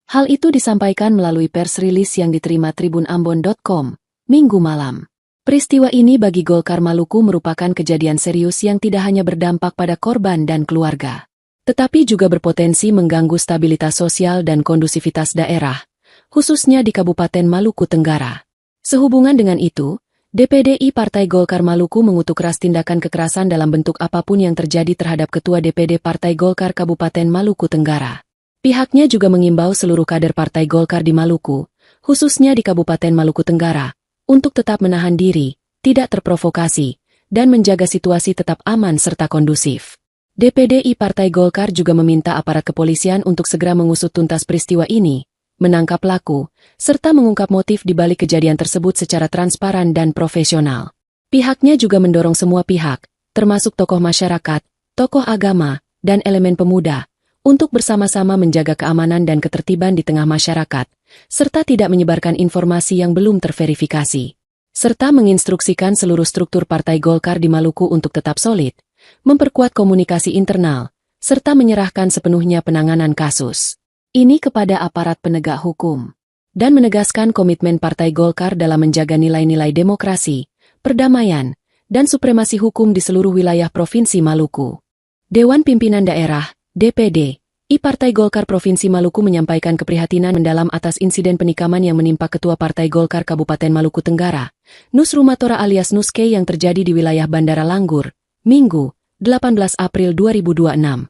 Hal itu disampaikan melalui pers rilis yang diterima tribunambon.com, Minggu malam. Peristiwa ini bagi Golkar Maluku merupakan kejadian serius yang tidak hanya berdampak pada korban dan keluarga, tetapi juga berpotensi mengganggu stabilitas sosial dan kondusivitas daerah, khususnya di Kabupaten Maluku Tenggara. Sehubungan dengan itu, DPD Partai Golkar Maluku mengutuk keras tindakan kekerasan dalam bentuk apapun yang terjadi terhadap Ketua DPD Partai Golkar Kabupaten Maluku Tenggara. Pihaknya juga mengimbau seluruh kader Partai Golkar di Maluku, khususnya di Kabupaten Maluku Tenggara, untuk tetap menahan diri, tidak terprovokasi, dan menjaga situasi tetap aman serta kondusif. DPD Partai Golkar juga meminta aparat kepolisian untuk segera mengusut tuntas peristiwa ini, menangkap pelaku, serta mengungkap motif di balik kejadian tersebut secara transparan dan profesional. Pihaknya juga mendorong semua pihak, termasuk tokoh masyarakat, tokoh agama, dan elemen pemuda, untuk bersama-sama menjaga keamanan dan ketertiban di tengah masyarakat, serta tidak menyebarkan informasi yang belum terverifikasi. Serta menginstruksikan seluruh struktur Partai Golkar di Maluku untuk tetap solid, memperkuat komunikasi internal, serta menyerahkan sepenuhnya penanganan kasus ini kepada aparat penegak hukum, dan menegaskan komitmen Partai Golkar dalam menjaga nilai-nilai demokrasi, perdamaian, dan supremasi hukum di seluruh wilayah Provinsi Maluku. Dewan Pimpinan Daerah, DPD, Partai Golkar Provinsi Maluku menyampaikan keprihatinan mendalam atas insiden penikaman yang menimpa Ketua Partai Golkar Kabupaten Maluku Tenggara, Nus Rumatora alias Nuske yang terjadi di wilayah Bandara Langgur, Minggu, 18 April 2026.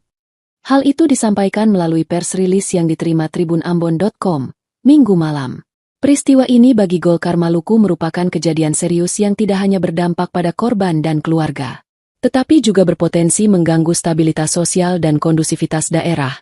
Hal itu disampaikan melalui pers rilis yang diterima tribunambon.com, Minggu malam. Peristiwa ini bagi Golkar Maluku merupakan kejadian serius yang tidak hanya berdampak pada korban dan keluarga, tetapi juga berpotensi mengganggu stabilitas sosial dan kondusivitas daerah,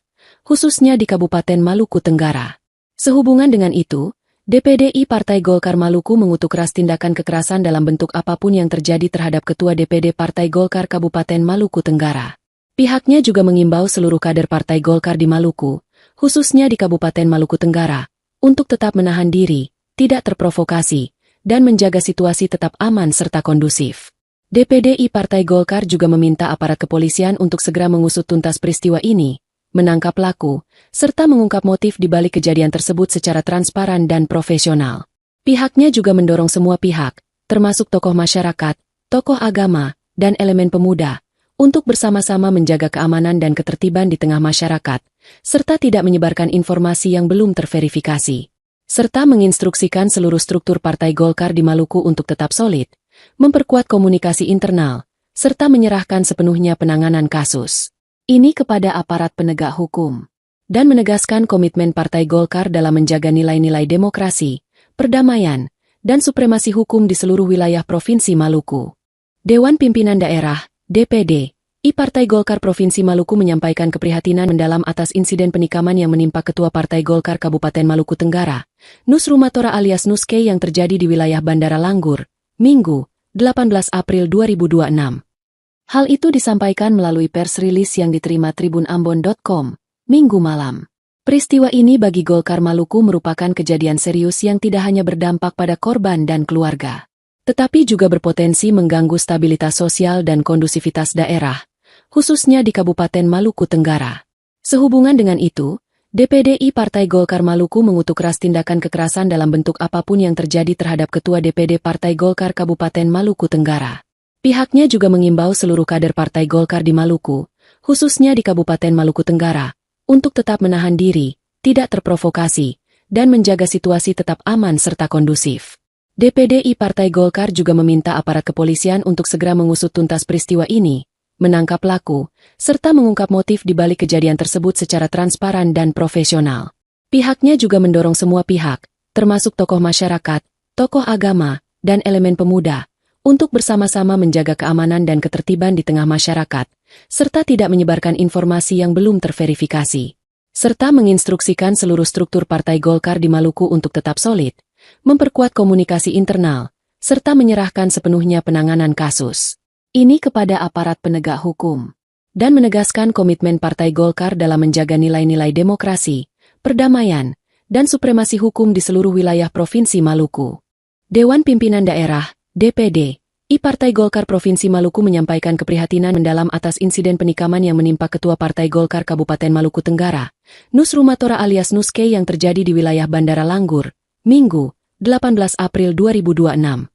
khususnya di Kabupaten Maluku Tenggara. Sehubungan dengan itu, DPD Partai Golkar Maluku mengutuk keras tindakan kekerasan dalam bentuk apapun yang terjadi terhadap Ketua DPD Partai Golkar Kabupaten Maluku Tenggara. Pihaknya juga mengimbau seluruh kader Partai Golkar di Maluku, khususnya di Kabupaten Maluku Tenggara, untuk tetap menahan diri, tidak terprovokasi, dan menjaga situasi tetap aman serta kondusif. DPD Partai Golkar juga meminta aparat kepolisian untuk segera mengusut tuntas peristiwa ini, menangkap pelaku, serta mengungkap motif di balik kejadian tersebut secara transparan dan profesional. Pihaknya juga mendorong semua pihak, termasuk tokoh masyarakat, tokoh agama, dan elemen pemuda, untuk bersama-sama menjaga keamanan dan ketertiban di tengah masyarakat, serta tidak menyebarkan informasi yang belum terverifikasi. Serta menginstruksikan seluruh struktur Partai Golkar di Maluku untuk tetap solid, memperkuat komunikasi internal, serta menyerahkan sepenuhnya penanganan kasus ini kepada aparat penegak hukum, dan menegaskan komitmen Partai Golkar dalam menjaga nilai-nilai demokrasi, perdamaian, dan supremasi hukum di seluruh wilayah Provinsi Maluku. Dewan Pimpinan Daerah, DPD, Partai Golkar Provinsi Maluku menyampaikan keprihatinan mendalam atas insiden penikaman yang menimpa Ketua Partai Golkar Kabupaten Maluku Tenggara, Nus Rumatora alias Nuske yang terjadi di wilayah Bandara Langgur, Minggu, 18 April 2026. Hal itu disampaikan melalui pers rilis yang diterima tribunambon.com, Minggu malam. Peristiwa ini bagi Golkar Maluku merupakan kejadian serius yang tidak hanya berdampak pada korban dan keluarga, tetapi juga berpotensi mengganggu stabilitas sosial dan kondusivitas daerah, khususnya di Kabupaten Maluku Tenggara. Sehubungan dengan itu, DPD Partai Golkar Maluku mengutuk keras tindakan kekerasan dalam bentuk apapun yang terjadi terhadap Ketua DPD Partai Golkar Kabupaten Maluku Tenggara. Pihaknya juga mengimbau seluruh kader Partai Golkar di Maluku, khususnya di Kabupaten Maluku Tenggara, untuk tetap menahan diri, tidak terprovokasi, dan menjaga situasi tetap aman serta kondusif. DPD Partai Golkar juga meminta aparat kepolisian untuk segera mengusut tuntas peristiwa ini, menangkap pelaku, serta mengungkap motif di balik kejadian tersebut secara transparan dan profesional. Pihaknya juga mendorong semua pihak, termasuk tokoh masyarakat, tokoh agama, dan elemen pemuda, untuk bersama-sama menjaga keamanan dan ketertiban di tengah masyarakat, serta tidak menyebarkan informasi yang belum terverifikasi. Serta menginstruksikan seluruh struktur Partai Golkar di Maluku untuk tetap solid, memperkuat komunikasi internal, serta menyerahkan sepenuhnya penanganan kasus ini kepada aparat penegak hukum, dan menegaskan komitmen Partai Golkar dalam menjaga nilai-nilai demokrasi, perdamaian, dan supremasi hukum di seluruh wilayah Provinsi Maluku. Dewan Pimpinan Daerah, DPD, Partai Golkar Provinsi Maluku menyampaikan keprihatinan mendalam atas insiden penikaman yang menimpa Ketua Partai Golkar Kabupaten Maluku Tenggara, Nus Rumatora alias Nuske yang terjadi di wilayah Bandara Langgur, Minggu, 18 April 2026.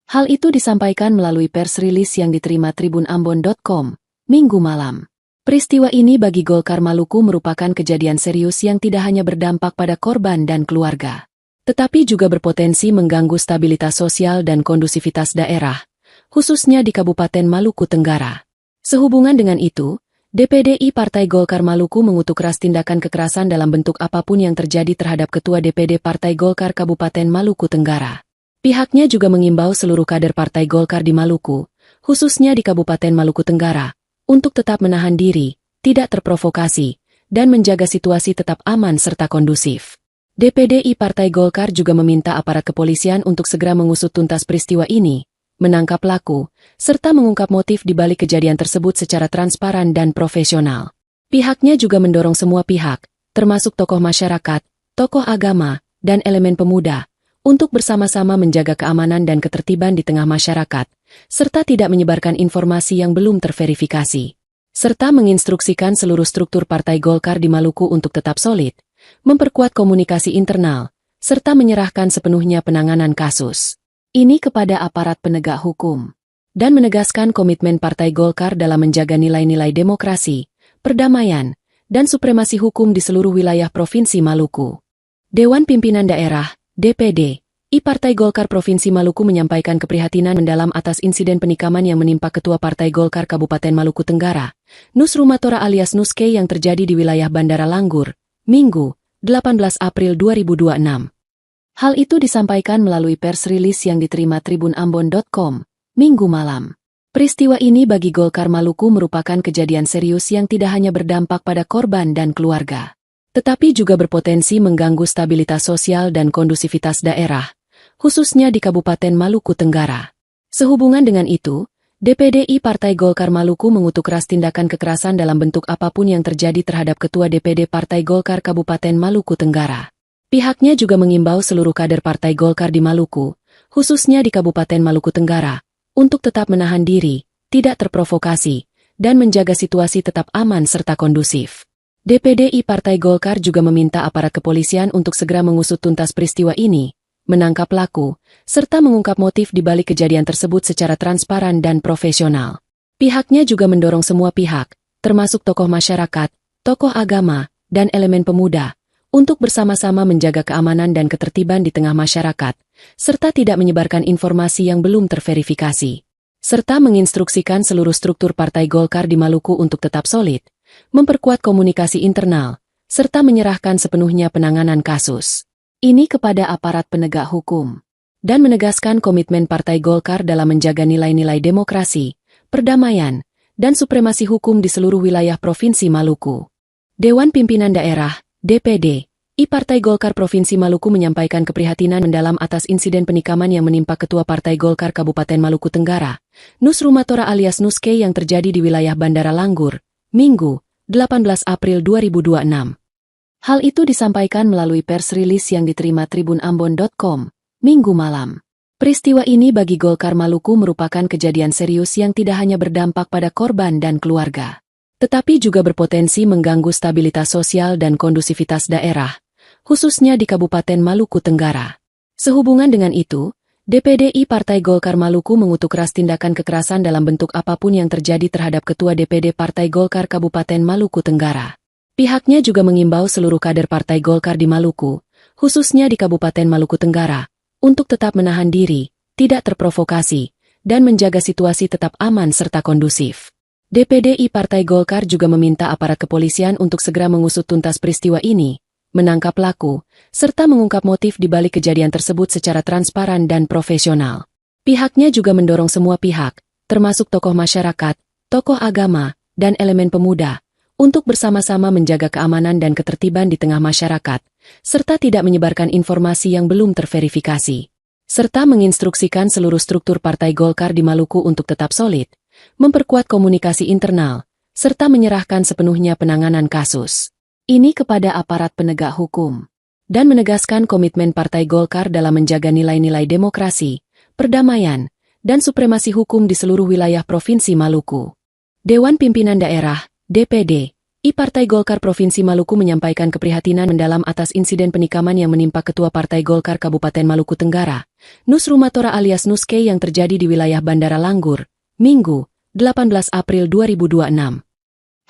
Hal itu disampaikan melalui pers rilis yang diterima tribunambon.com, Minggu malam. Peristiwa ini bagi Golkar Maluku merupakan kejadian serius yang tidak hanya berdampak pada korban dan keluarga, tetapi juga berpotensi mengganggu stabilitas sosial dan kondusivitas daerah, khususnya di Kabupaten Maluku Tenggara. Sehubungan dengan itu, DPDI Partai Golkar Maluku mengutuk keras tindakan kekerasan dalam bentuk apapun yang terjadi terhadap Ketua DPD Partai Golkar Kabupaten Maluku Tenggara. Pihaknya juga mengimbau seluruh kader Partai Golkar di Maluku, khususnya di Kabupaten Maluku Tenggara, untuk tetap menahan diri, tidak terprovokasi, dan menjaga situasi tetap aman serta kondusif. DPDI Partai Golkar juga meminta aparat kepolisian untuk segera mengusut tuntas peristiwa ini, menangkap pelaku, serta mengungkap motif di balik kejadian tersebut secara transparan dan profesional. Pihaknya juga mendorong semua pihak, termasuk tokoh masyarakat, tokoh agama, dan elemen pemuda, untuk bersama-sama menjaga keamanan dan ketertiban di tengah masyarakat, serta tidak menyebarkan informasi yang belum terverifikasi. Serta menginstruksikan seluruh struktur Partai Golkar di Maluku untuk tetap solid, memperkuat komunikasi internal, serta menyerahkan sepenuhnya penanganan kasus ini kepada aparat penegak hukum, dan menegaskan komitmen Partai Golkar dalam menjaga nilai-nilai demokrasi, perdamaian, dan supremasi hukum di seluruh wilayah Provinsi Maluku. Dewan Pimpinan Daerah, DPD, I Partai Golkar Provinsi Maluku menyampaikan keprihatinan mendalam atas insiden penikaman yang menimpa Ketua Partai Golkar Kabupaten Maluku Tenggara, Nus Rumatora alias Nuske yang terjadi di wilayah Bandara Langgur, Minggu, 18 April 2026. Hal itu disampaikan melalui pers rilis yang diterima tribunambon.com, Minggu malam. Peristiwa ini bagi Golkar Maluku merupakan kejadian serius yang tidak hanya berdampak pada korban dan keluarga, tetapi juga berpotensi mengganggu stabilitas sosial dan kondusivitas daerah, khususnya di Kabupaten Maluku Tenggara. Sehubungan dengan itu, DPDI Partai Golkar Maluku mengutuk keras tindakan kekerasan dalam bentuk apapun yang terjadi terhadap Ketua DPD Partai Golkar Kabupaten Maluku Tenggara. Pihaknya juga mengimbau seluruh kader Partai Golkar di Maluku, khususnya di Kabupaten Maluku Tenggara, untuk tetap menahan diri, tidak terprovokasi, dan menjaga situasi tetap aman serta kondusif. DPDI Partai Golkar juga meminta aparat kepolisian untuk segera mengusut tuntas peristiwa ini, menangkap pelaku, serta mengungkap motif di balik kejadian tersebut secara transparan dan profesional. Pihaknya juga mendorong semua pihak, termasuk tokoh masyarakat, tokoh agama, dan elemen pemuda, untuk bersama-sama menjaga keamanan dan ketertiban di tengah masyarakat, serta tidak menyebarkan informasi yang belum terverifikasi. Serta menginstruksikan seluruh struktur Partai Golkar di Maluku untuk tetap solid, memperkuat komunikasi internal, serta menyerahkan sepenuhnya penanganan kasus ini kepada aparat penegak hukum, dan menegaskan komitmen Partai Golkar dalam menjaga nilai-nilai demokrasi, perdamaian, dan supremasi hukum di seluruh wilayah Provinsi Maluku. Dewan Pimpinan Daerah, DPD, I Partai Golkar Provinsi Maluku menyampaikan keprihatinan mendalam atas insiden penikaman yang menimpa Ketua Partai Golkar Kabupaten Maluku Tenggara, Nus Rumatora alias Nuske yang terjadi di wilayah Bandara Langgur, Minggu, 18 April 2026. Hal itu disampaikan melalui pers rilis yang diterima tribunambon.com, Minggu malam. Peristiwa ini bagi Golkar Maluku merupakan kejadian serius yang tidak hanya berdampak pada korban dan keluarga, tetapi juga berpotensi mengganggu stabilitas sosial dan kondusivitas daerah, khususnya di Kabupaten Maluku Tenggara. Sehubungan dengan itu, DPDI Partai Golkar Maluku mengutuk keras tindakan kekerasan dalam bentuk apapun yang terjadi terhadap Ketua DPD Partai Golkar Kabupaten Maluku Tenggara. Pihaknya juga mengimbau seluruh kader Partai Golkar di Maluku, khususnya di Kabupaten Maluku Tenggara, untuk tetap menahan diri, tidak terprovokasi, dan menjaga situasi tetap aman serta kondusif. DPDI Partai Golkar juga meminta aparat kepolisian untuk segera mengusut tuntas peristiwa ini, menangkap pelaku, serta mengungkap motif di balik kejadian tersebut secara transparan dan profesional. Pihaknya juga mendorong semua pihak, termasuk tokoh masyarakat, tokoh agama, dan elemen pemuda, untuk bersama-sama menjaga keamanan dan ketertiban di tengah masyarakat, serta tidak menyebarkan informasi yang belum terverifikasi. Serta menginstruksikan seluruh struktur Partai Golkar di Maluku untuk tetap solid, memperkuat komunikasi internal, serta menyerahkan sepenuhnya penanganan kasus ini kepada aparat penegak hukum, dan menegaskan komitmen Partai Golkar dalam menjaga nilai-nilai demokrasi, perdamaian, dan supremasi hukum di seluruh wilayah Provinsi Maluku. Dewan Pimpinan Daerah, DPD, I Partai Golkar Provinsi Maluku menyampaikan keprihatinan mendalam atas insiden penikaman yang menimpa Ketua Partai Golkar Kabupaten Maluku Tenggara, Nus Rumatora alias Nuske yang terjadi di wilayah Bandara Langgur, Minggu, 18 April 2026.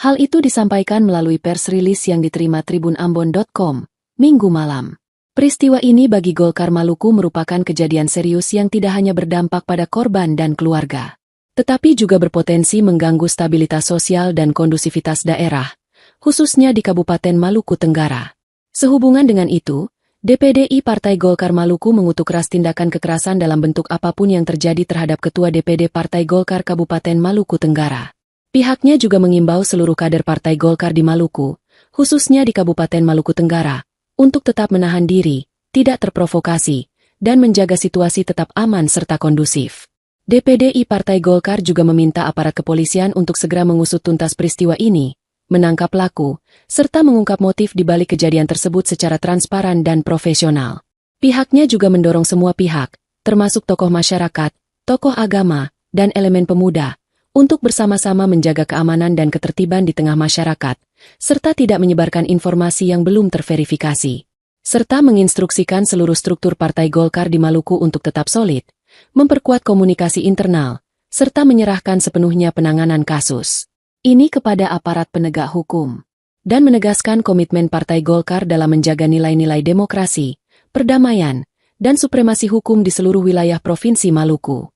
Hal itu disampaikan melalui pers rilis yang diterima tribunambon.com, Minggu malam. Peristiwa ini bagi Golkar Maluku merupakan kejadian serius yang tidak hanya berdampak pada korban dan keluarga, tetapi juga berpotensi mengganggu stabilitas sosial dan kondusivitas daerah, khususnya di Kabupaten Maluku Tenggara. Sehubungan dengan itu, DPD Partai Golkar Maluku mengutuk keras tindakan kekerasan dalam bentuk apapun yang terjadi terhadap Ketua DPD Partai Golkar Kabupaten Maluku Tenggara. Pihaknya juga mengimbau seluruh kader Partai Golkar di Maluku, khususnya di Kabupaten Maluku Tenggara, untuk tetap menahan diri, tidak terprovokasi, dan menjaga situasi tetap aman serta kondusif. DPD Partai Golkar juga meminta aparat kepolisian untuk segera mengusut tuntas peristiwa ini, menangkap pelaku, serta mengungkap motif di balik kejadian tersebut secara transparan dan profesional. Pihaknya juga mendorong semua pihak, termasuk tokoh masyarakat, tokoh agama, dan elemen pemuda, untuk bersama-sama menjaga keamanan dan ketertiban di tengah masyarakat, serta tidak menyebarkan informasi yang belum terverifikasi. Serta menginstruksikan seluruh struktur Partai Golkar di Maluku untuk tetap solid, memperkuat komunikasi internal, serta menyerahkan sepenuhnya penanganan kasus ini kepada aparat penegak hukum, dan menegaskan komitmen Partai Golkar dalam menjaga nilai-nilai demokrasi, perdamaian, dan supremasi hukum di seluruh wilayah Provinsi Maluku.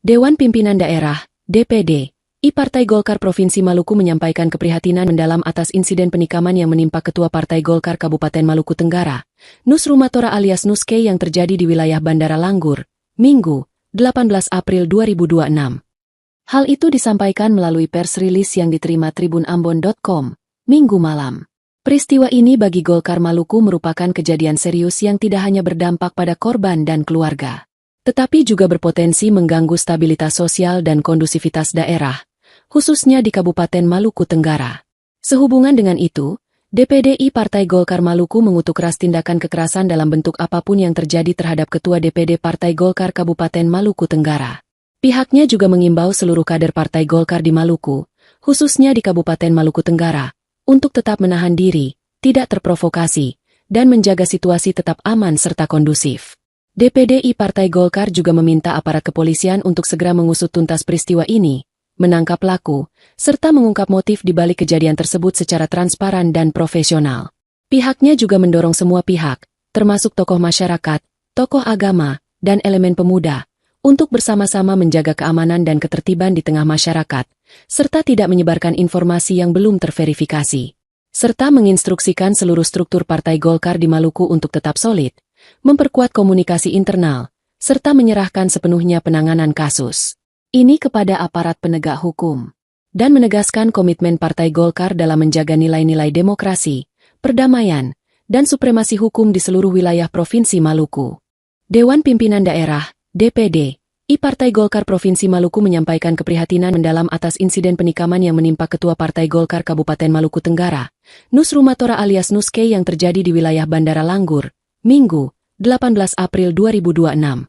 Dewan Pimpinan Daerah, DPD, Partai Golkar Provinsi Maluku menyampaikan keprihatinan mendalam atas insiden penikaman yang menimpa Ketua Partai Golkar Kabupaten Maluku Tenggara, Nus Rumatora alias Nuske yang terjadi di wilayah Bandara Langgur, Minggu, 18 April 2026. Hal itu disampaikan melalui pers rilis yang diterima tribunambon.com, Minggu malam. Peristiwa ini bagi Golkar Maluku merupakan kejadian serius yang tidak hanya berdampak pada korban dan keluarga, tetapi juga berpotensi mengganggu stabilitas sosial dan kondusivitas daerah, khususnya di Kabupaten Maluku Tenggara. Sehubungan dengan itu, DPD Partai Golkar Maluku mengutuk keras tindakan kekerasan dalam bentuk apapun yang terjadi terhadap Ketua DPD Partai Golkar Kabupaten Maluku Tenggara. Pihaknya juga mengimbau seluruh kader Partai Golkar di Maluku, khususnya di Kabupaten Maluku Tenggara, untuk tetap menahan diri, tidak terprovokasi, dan menjaga situasi tetap aman serta kondusif. DPD Partai Golkar juga meminta aparat kepolisian untuk segera mengusut tuntas peristiwa ini, menangkap pelaku, serta mengungkap motif di balik kejadian tersebut secara transparan dan profesional. Pihaknya juga mendorong semua pihak, termasuk tokoh masyarakat, tokoh agama, dan elemen pemuda, untuk bersama-sama menjaga keamanan dan ketertiban di tengah masyarakat, serta tidak menyebarkan informasi yang belum terverifikasi. Serta menginstruksikan seluruh struktur Partai Golkar di Maluku untuk tetap solid, memperkuat komunikasi internal, serta menyerahkan sepenuhnya penanganan kasus ini kepada aparat penegak hukum, dan menegaskan komitmen Partai Golkar dalam menjaga nilai-nilai demokrasi, perdamaian, dan supremasi hukum di seluruh wilayah Provinsi Maluku. Dewan Pimpinan Daerah, DPD, Partai Golkar Provinsi Maluku menyampaikan keprihatinan mendalam atas insiden penikaman yang menimpa Ketua Partai Golkar Kabupaten Maluku Tenggara, Nus Rumatora alias Nuske yang terjadi di wilayah Bandara Langgur, Minggu, 18 April 2026.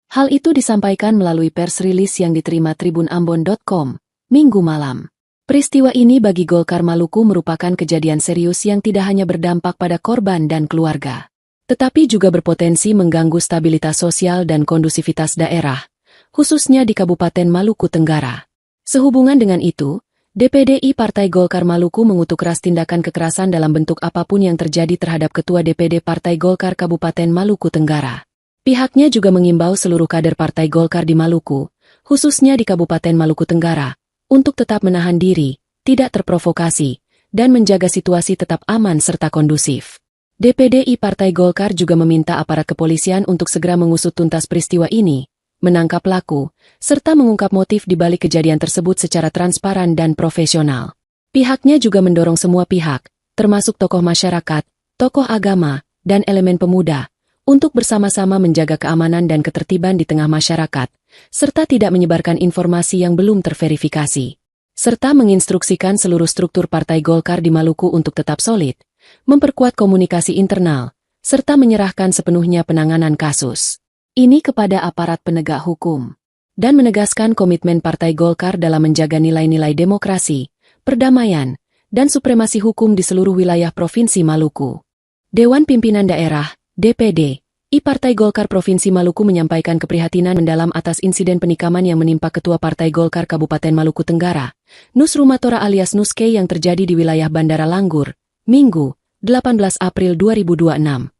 Hal itu disampaikan melalui pers rilis yang diterima tribunambon.com, Minggu malam. Peristiwa ini bagi Golkar Maluku merupakan kejadian serius yang tidak hanya berdampak pada korban dan keluarga, tetapi juga berpotensi mengganggu stabilitas sosial dan kondusivitas daerah, khususnya di Kabupaten Maluku Tenggara. Sehubungan dengan itu, DPD Partai Golkar Maluku mengutuk keras tindakan kekerasan dalam bentuk apapun yang terjadi terhadap Ketua DPD Partai Golkar Kabupaten Maluku Tenggara. Pihaknya juga mengimbau seluruh kader Partai Golkar di Maluku, khususnya di Kabupaten Maluku Tenggara, untuk tetap menahan diri, tidak terprovokasi, dan menjaga situasi tetap aman serta kondusif. DPD Partai Golkar juga meminta aparat kepolisian untuk segera mengusut tuntas peristiwa ini, menangkap pelaku, serta mengungkap motif di balik kejadian tersebut secara transparan dan profesional. Pihaknya juga mendorong semua pihak, termasuk tokoh masyarakat, tokoh agama, dan elemen pemuda, untuk bersama-sama menjaga keamanan dan ketertiban di tengah masyarakat, serta tidak menyebarkan informasi yang belum terverifikasi. Serta menginstruksikan seluruh struktur Partai Golkar di Maluku untuk tetap solid, memperkuat komunikasi internal, serta menyerahkan sepenuhnya penanganan kasus ini kepada aparat penegak hukum, dan menegaskan komitmen Partai Golkar dalam menjaga nilai-nilai demokrasi, perdamaian, dan supremasi hukum di seluruh wilayah Provinsi Maluku. Dewan Pimpinan Daerah, DPD, Partai Golkar Provinsi Maluku menyampaikan keprihatinan mendalam atas insiden penikaman yang menimpa Ketua Partai Golkar Kabupaten Maluku Tenggara, Nus Rumatora alias Nuske yang terjadi di wilayah Bandara Langgur, Minggu, 18 April 2026.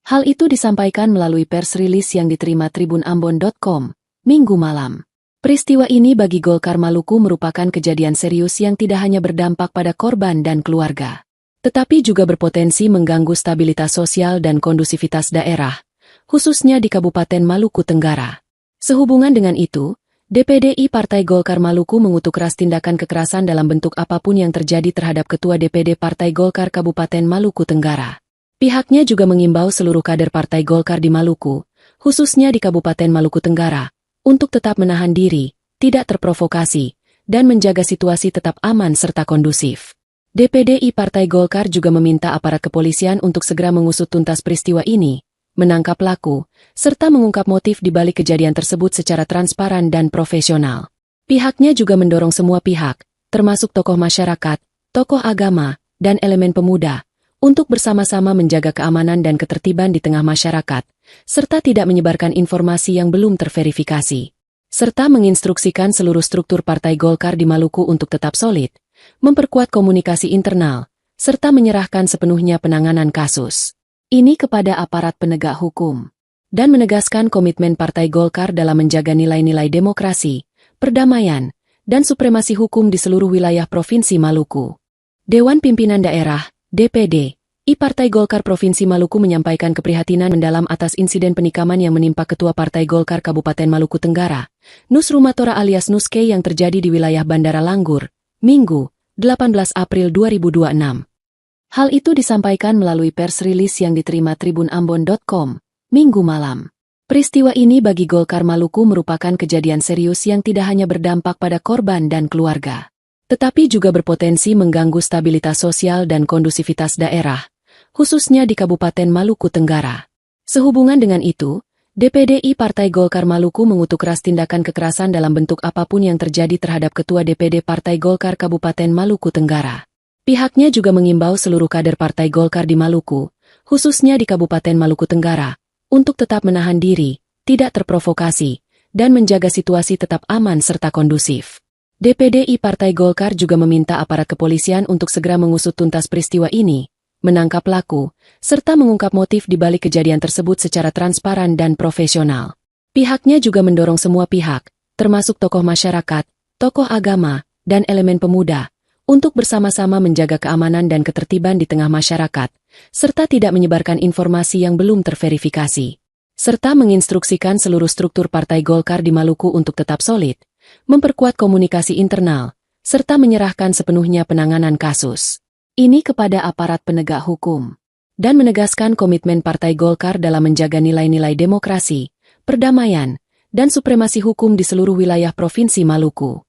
Hal itu disampaikan melalui pers rilis yang diterima tribunambon.com, Minggu malam. Peristiwa ini bagi Golkar Maluku merupakan kejadian serius yang tidak hanya berdampak pada korban dan keluarga, tetapi juga berpotensi mengganggu stabilitas sosial dan kondusivitas daerah, khususnya di Kabupaten Maluku Tenggara. Sehubungan dengan itu, DPDI Partai Golkar Maluku mengutuk keras tindakan kekerasan dalam bentuk apapun yang terjadi terhadap Ketua DPD Partai Golkar Kabupaten Maluku Tenggara. Pihaknya juga mengimbau seluruh kader Partai Golkar di Maluku, khususnya di Kabupaten Maluku Tenggara, untuk tetap menahan diri, tidak terprovokasi, dan menjaga situasi tetap aman serta kondusif. DPDI Partai Golkar juga meminta aparat kepolisian untuk segera mengusut tuntas peristiwa ini, menangkap pelaku, serta mengungkap motif di balik kejadian tersebut secara transparan dan profesional. Pihaknya juga mendorong semua pihak, termasuk tokoh masyarakat, tokoh agama, dan elemen pemuda, untuk bersama-sama menjaga keamanan dan ketertiban di tengah masyarakat, serta tidak menyebarkan informasi yang belum terverifikasi, serta menginstruksikan seluruh struktur Partai Golkar di Maluku untuk tetap solid, memperkuat komunikasi internal, serta menyerahkan sepenuhnya penanganan kasus ini kepada aparat penegak hukum, dan menegaskan komitmen Partai Golkar dalam menjaga nilai-nilai demokrasi, perdamaian, dan supremasi hukum di seluruh wilayah Provinsi Maluku. Dewan Pimpinan Daerah, DPD, Partai Golkar Provinsi Maluku menyampaikan keprihatinan mendalam atas insiden penikaman yang menimpa Ketua Partai Golkar Kabupaten Maluku Tenggara, Nus Rumatora alias Nuske yang terjadi di wilayah Bandara Langgur, Minggu, 18 April 2026. Hal itu disampaikan melalui pers rilis yang diterima tribunambon.com, Minggu malam. Peristiwa ini bagi Golkar Maluku merupakan kejadian serius yang tidak hanya berdampak pada korban dan keluarga, tetapi juga berpotensi mengganggu stabilitas sosial dan kondusivitas daerah, khususnya di Kabupaten Maluku Tenggara. Sehubungan dengan itu, DPDI Partai Golkar Maluku mengutuk keras tindakan kekerasan dalam bentuk apapun yang terjadi terhadap Ketua DPD Partai Golkar Kabupaten Maluku Tenggara. Pihaknya juga mengimbau seluruh kader Partai Golkar di Maluku, khususnya di Kabupaten Maluku Tenggara, untuk tetap menahan diri, tidak terprovokasi, dan menjaga situasi tetap aman serta kondusif. DPDI Partai Golkar juga meminta aparat kepolisian untuk segera mengusut tuntas peristiwa ini, menangkap pelaku, serta mengungkap motif di balik kejadian tersebut secara transparan dan profesional. Pihaknya juga mendorong semua pihak, termasuk tokoh masyarakat, tokoh agama, dan elemen pemuda, untuk bersama-sama menjaga keamanan dan ketertiban di tengah masyarakat, serta tidak menyebarkan informasi yang belum terverifikasi, serta menginstruksikan seluruh struktur Partai Golkar di Maluku untuk tetap solid, memperkuat komunikasi internal, serta menyerahkan sepenuhnya penanganan kasus ini kepada aparat penegak hukum, dan menegaskan komitmen Partai Golkar dalam menjaga nilai-nilai demokrasi, perdamaian, dan supremasi hukum di seluruh wilayah Provinsi Maluku.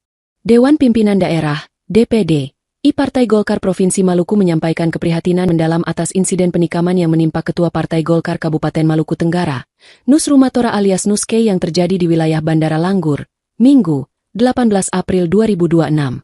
Dewan Pimpinan Daerah, DPD, Partai Golkar Provinsi Maluku menyampaikan keprihatinan mendalam atas insiden penikaman yang menimpa Ketua Partai Golkar Kabupaten Maluku Tenggara, Nus Rumatora alias Nuske yang terjadi di wilayah Bandara Langgur, Minggu, 18 April 2026.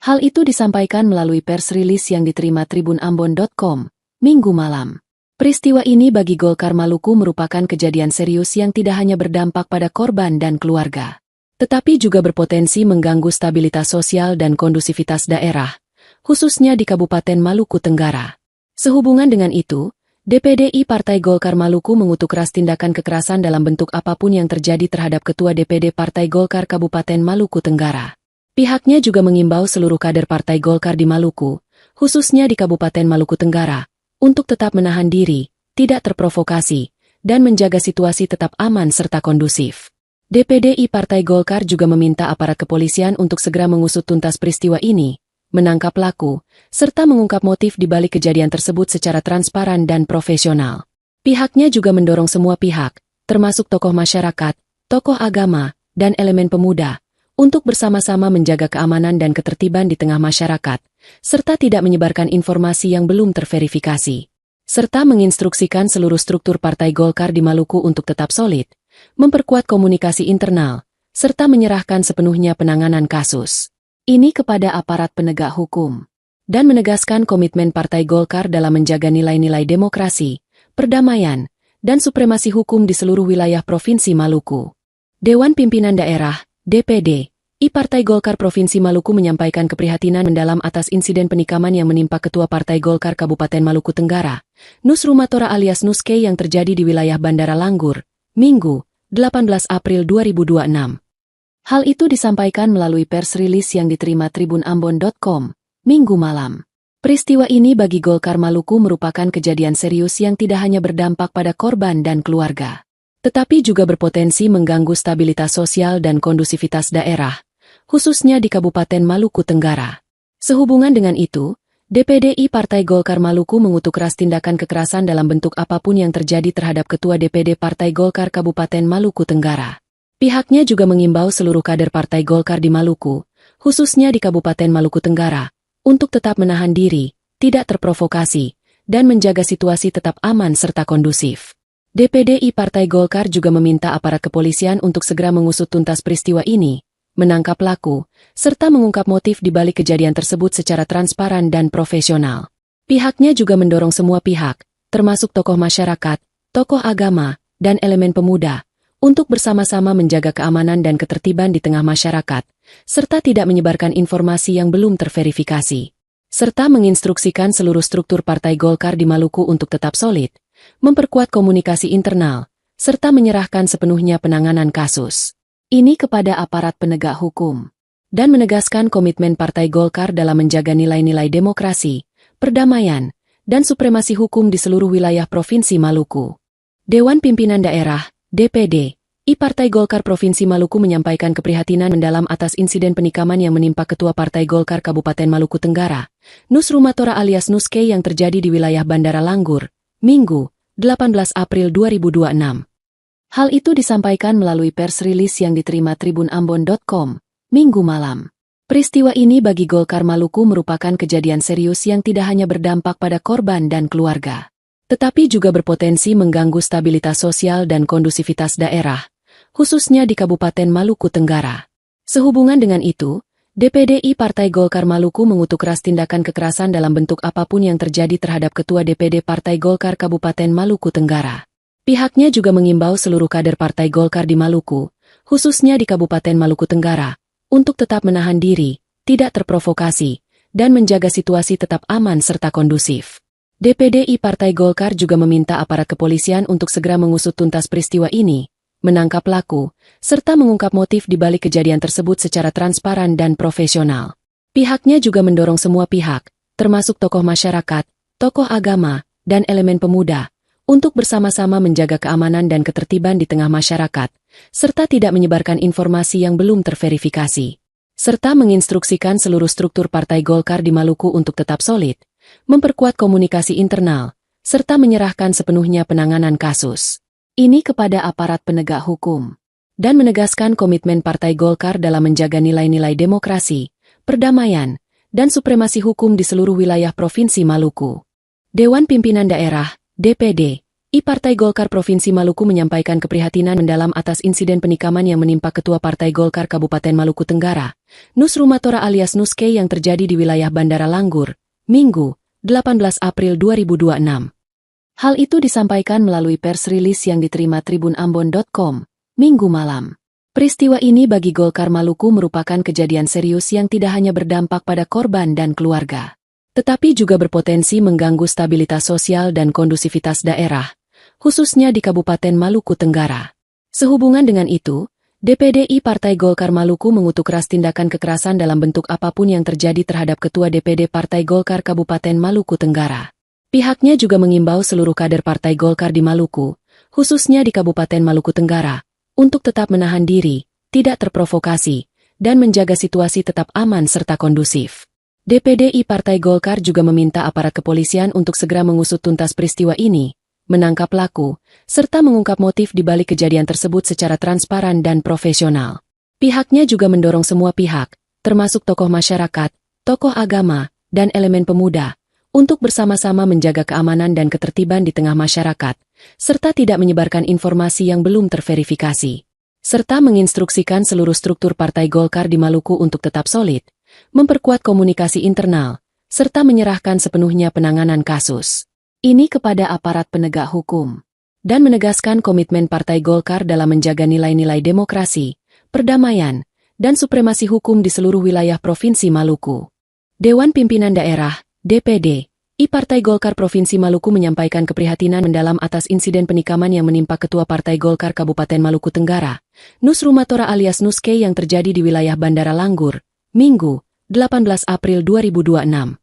Hal itu disampaikan melalui pers rilis yang diterima tribunambon.com, Minggu malam. Peristiwa ini bagi Golkar Maluku merupakan kejadian serius yang tidak hanya berdampak pada korban dan keluarga, tetapi juga berpotensi mengganggu stabilitas sosial dan kondusivitas daerah, khususnya di Kabupaten Maluku Tenggara. Sehubungan dengan itu, DPDI Partai Golkar Maluku mengutuk keras tindakan kekerasan dalam bentuk apapun yang terjadi terhadap Ketua DPD Partai Golkar Kabupaten Maluku Tenggara. Pihaknya juga mengimbau seluruh kader Partai Golkar di Maluku, khususnya di Kabupaten Maluku Tenggara, untuk tetap menahan diri, tidak terprovokasi, dan menjaga situasi tetap aman serta kondusif. DPDI Partai Golkar juga meminta aparat kepolisian untuk segera mengusut tuntas peristiwa ini, menangkap pelaku, serta mengungkap motif di balik kejadian tersebut secara transparan dan profesional. Pihaknya juga mendorong semua pihak, termasuk tokoh masyarakat, tokoh agama, dan elemen pemuda, untuk bersama-sama menjaga keamanan dan ketertiban di tengah masyarakat, serta tidak menyebarkan informasi yang belum terverifikasi, serta menginstruksikan seluruh struktur Partai Golkar di Maluku untuk tetap solid, memperkuat komunikasi internal, serta menyerahkan sepenuhnya penanganan kasus ini kepada aparat penegak hukum, dan menegaskan komitmen Partai Golkar dalam menjaga nilai-nilai demokrasi, perdamaian, dan supremasi hukum di seluruh wilayah Provinsi Maluku. Dewan Pimpinan Daerah, DPD, Partai Golkar Provinsi Maluku menyampaikan keprihatinan mendalam atas insiden penikaman yang menimpa Ketua Partai Golkar Kabupaten Maluku Tenggara, Nus Rumatora alias Nuske yang terjadi di wilayah Bandara Langgur, Minggu, 18 April 2026. Hal itu disampaikan melalui pers rilis yang diterima tribunambon.com, Minggu malam. Peristiwa ini bagi Golkar Maluku merupakan kejadian serius yang tidak hanya berdampak pada korban dan keluarga, tetapi juga berpotensi mengganggu stabilitas sosial dan kondusivitas daerah, khususnya di Kabupaten Maluku Tenggara. Sehubungan dengan itu, DPDI Partai Golkar Maluku mengutuk keras tindakan kekerasan dalam bentuk apapun yang terjadi terhadap Ketua DPD Partai Golkar Kabupaten Maluku Tenggara. Pihaknya juga mengimbau seluruh kader Partai Golkar di Maluku, khususnya di Kabupaten Maluku Tenggara, untuk tetap menahan diri, tidak terprovokasi, dan menjaga situasi tetap aman serta kondusif. DPDI Partai Golkar juga meminta aparat kepolisian untuk segera mengusut tuntas peristiwa ini, menangkap pelaku, serta mengungkap motif di balik kejadian tersebut secara transparan dan profesional. Pihaknya juga mendorong semua pihak, termasuk tokoh masyarakat, tokoh agama, dan elemen pemuda, untuk bersama-sama menjaga keamanan dan ketertiban di tengah masyarakat, serta tidak menyebarkan informasi yang belum terverifikasi, serta menginstruksikan seluruh struktur Partai Golkar di Maluku untuk tetap solid, memperkuat komunikasi internal, serta menyerahkan sepenuhnya penanganan kasus ini kepada aparat penegak hukum, dan menegaskan komitmen Partai Golkar dalam menjaga nilai-nilai demokrasi, perdamaian, dan supremasi hukum di seluruh wilayah Provinsi Maluku. Dewan Pimpinan Daerah DPD I Partai Golkar Provinsi Maluku menyampaikan keprihatinan mendalam atas insiden penikaman yang menimpa Ketua Partai Golkar Kabupaten Maluku Tenggara, Nus Rumatora alias Nuske yang terjadi di wilayah Bandara Langgur, Minggu, 18 April 2026. Hal itu disampaikan melalui pers rilis yang diterima tribunambon.com, Minggu malam. Peristiwa ini bagi Golkar Maluku merupakan kejadian serius yang tidak hanya berdampak pada korban dan keluarga, tetapi juga berpotensi mengganggu stabilitas sosial dan kondusivitas daerah, khususnya di Kabupaten Maluku Tenggara. Sehubungan dengan itu, DPDI Partai Golkar Maluku mengutuk keras tindakan kekerasan dalam bentuk apapun yang terjadi terhadap Ketua DPD Partai Golkar Kabupaten Maluku Tenggara. Pihaknya juga mengimbau seluruh kader Partai Golkar di Maluku, khususnya di Kabupaten Maluku Tenggara, untuk tetap menahan diri, tidak terprovokasi, dan menjaga situasi tetap aman serta kondusif. DPDI Partai Golkar juga meminta aparat kepolisian untuk segera mengusut tuntas peristiwa ini, menangkap pelaku, serta mengungkap motif di balik kejadian tersebut secara transparan dan profesional. Pihaknya juga mendorong semua pihak, termasuk tokoh masyarakat, tokoh agama, dan elemen pemuda, untuk bersama-sama menjaga keamanan dan ketertiban di tengah masyarakat, serta tidak menyebarkan informasi yang belum terverifikasi, serta menginstruksikan seluruh struktur Partai Golkar di Maluku untuk tetap solid, memperkuat komunikasi internal, serta menyerahkan sepenuhnya penanganan kasus ini kepada aparat penegak hukum, dan menegaskan komitmen Partai Golkar dalam menjaga nilai-nilai demokrasi, perdamaian, dan supremasi hukum di seluruh wilayah Provinsi Maluku. Dewan Pimpinan Daerah DPD I Partai Golkar Provinsi Maluku menyampaikan keprihatinan mendalam atas insiden penikaman yang menimpa Ketua Partai Golkar Kabupaten Maluku Tenggara, Nus Rumatora alias Nuske yang terjadi di wilayah Bandara Langgur, Minggu, 18 April 2026. Hal itu disampaikan melalui pers rilis yang diterima tribunambon.com, Minggu malam. Peristiwa ini bagi Golkar Maluku merupakan kejadian serius yang tidak hanya berdampak pada korban dan keluarga, tetapi juga berpotensi mengganggu stabilitas sosial dan kondusivitas daerah, khususnya di Kabupaten Maluku Tenggara. Sehubungan dengan itu, DPDI Partai Golkar Maluku mengutuk keras tindakan kekerasan dalam bentuk apapun yang terjadi terhadap Ketua DPD Partai Golkar Kabupaten Maluku Tenggara. Pihaknya juga mengimbau seluruh kader Partai Golkar di Maluku, khususnya di Kabupaten Maluku Tenggara, untuk tetap menahan diri, tidak terprovokasi, dan menjaga situasi tetap aman serta kondusif. DPDI Partai Golkar juga meminta aparat kepolisian untuk segera mengusut tuntas peristiwa ini, menangkap pelaku, serta mengungkap motif di balik kejadian tersebut secara transparan dan profesional. Pihaknya juga mendorong semua pihak, termasuk tokoh masyarakat, tokoh agama, dan elemen pemuda, untuk bersama-sama menjaga keamanan dan ketertiban di tengah masyarakat, serta tidak menyebarkan informasi yang belum terverifikasi, serta menginstruksikan seluruh struktur Partai Golkar di Maluku untuk tetap solid, memperkuat komunikasi internal, serta menyerahkan sepenuhnya penanganan kasus ini kepada aparat penegak hukum, dan menegaskan komitmen Partai Golkar dalam menjaga nilai-nilai demokrasi, perdamaian, dan supremasi hukum di seluruh wilayah Provinsi Maluku. Dewan Pimpinan Daerah DPD Partai Golkar Provinsi Maluku menyampaikan keprihatinan mendalam atas insiden penikaman yang menimpa Ketua Partai Golkar Kabupaten Maluku Tenggara, Nusrumatora alias Nuske yang terjadi di wilayah Bandara Langgur, Minggu, 18 April 2026.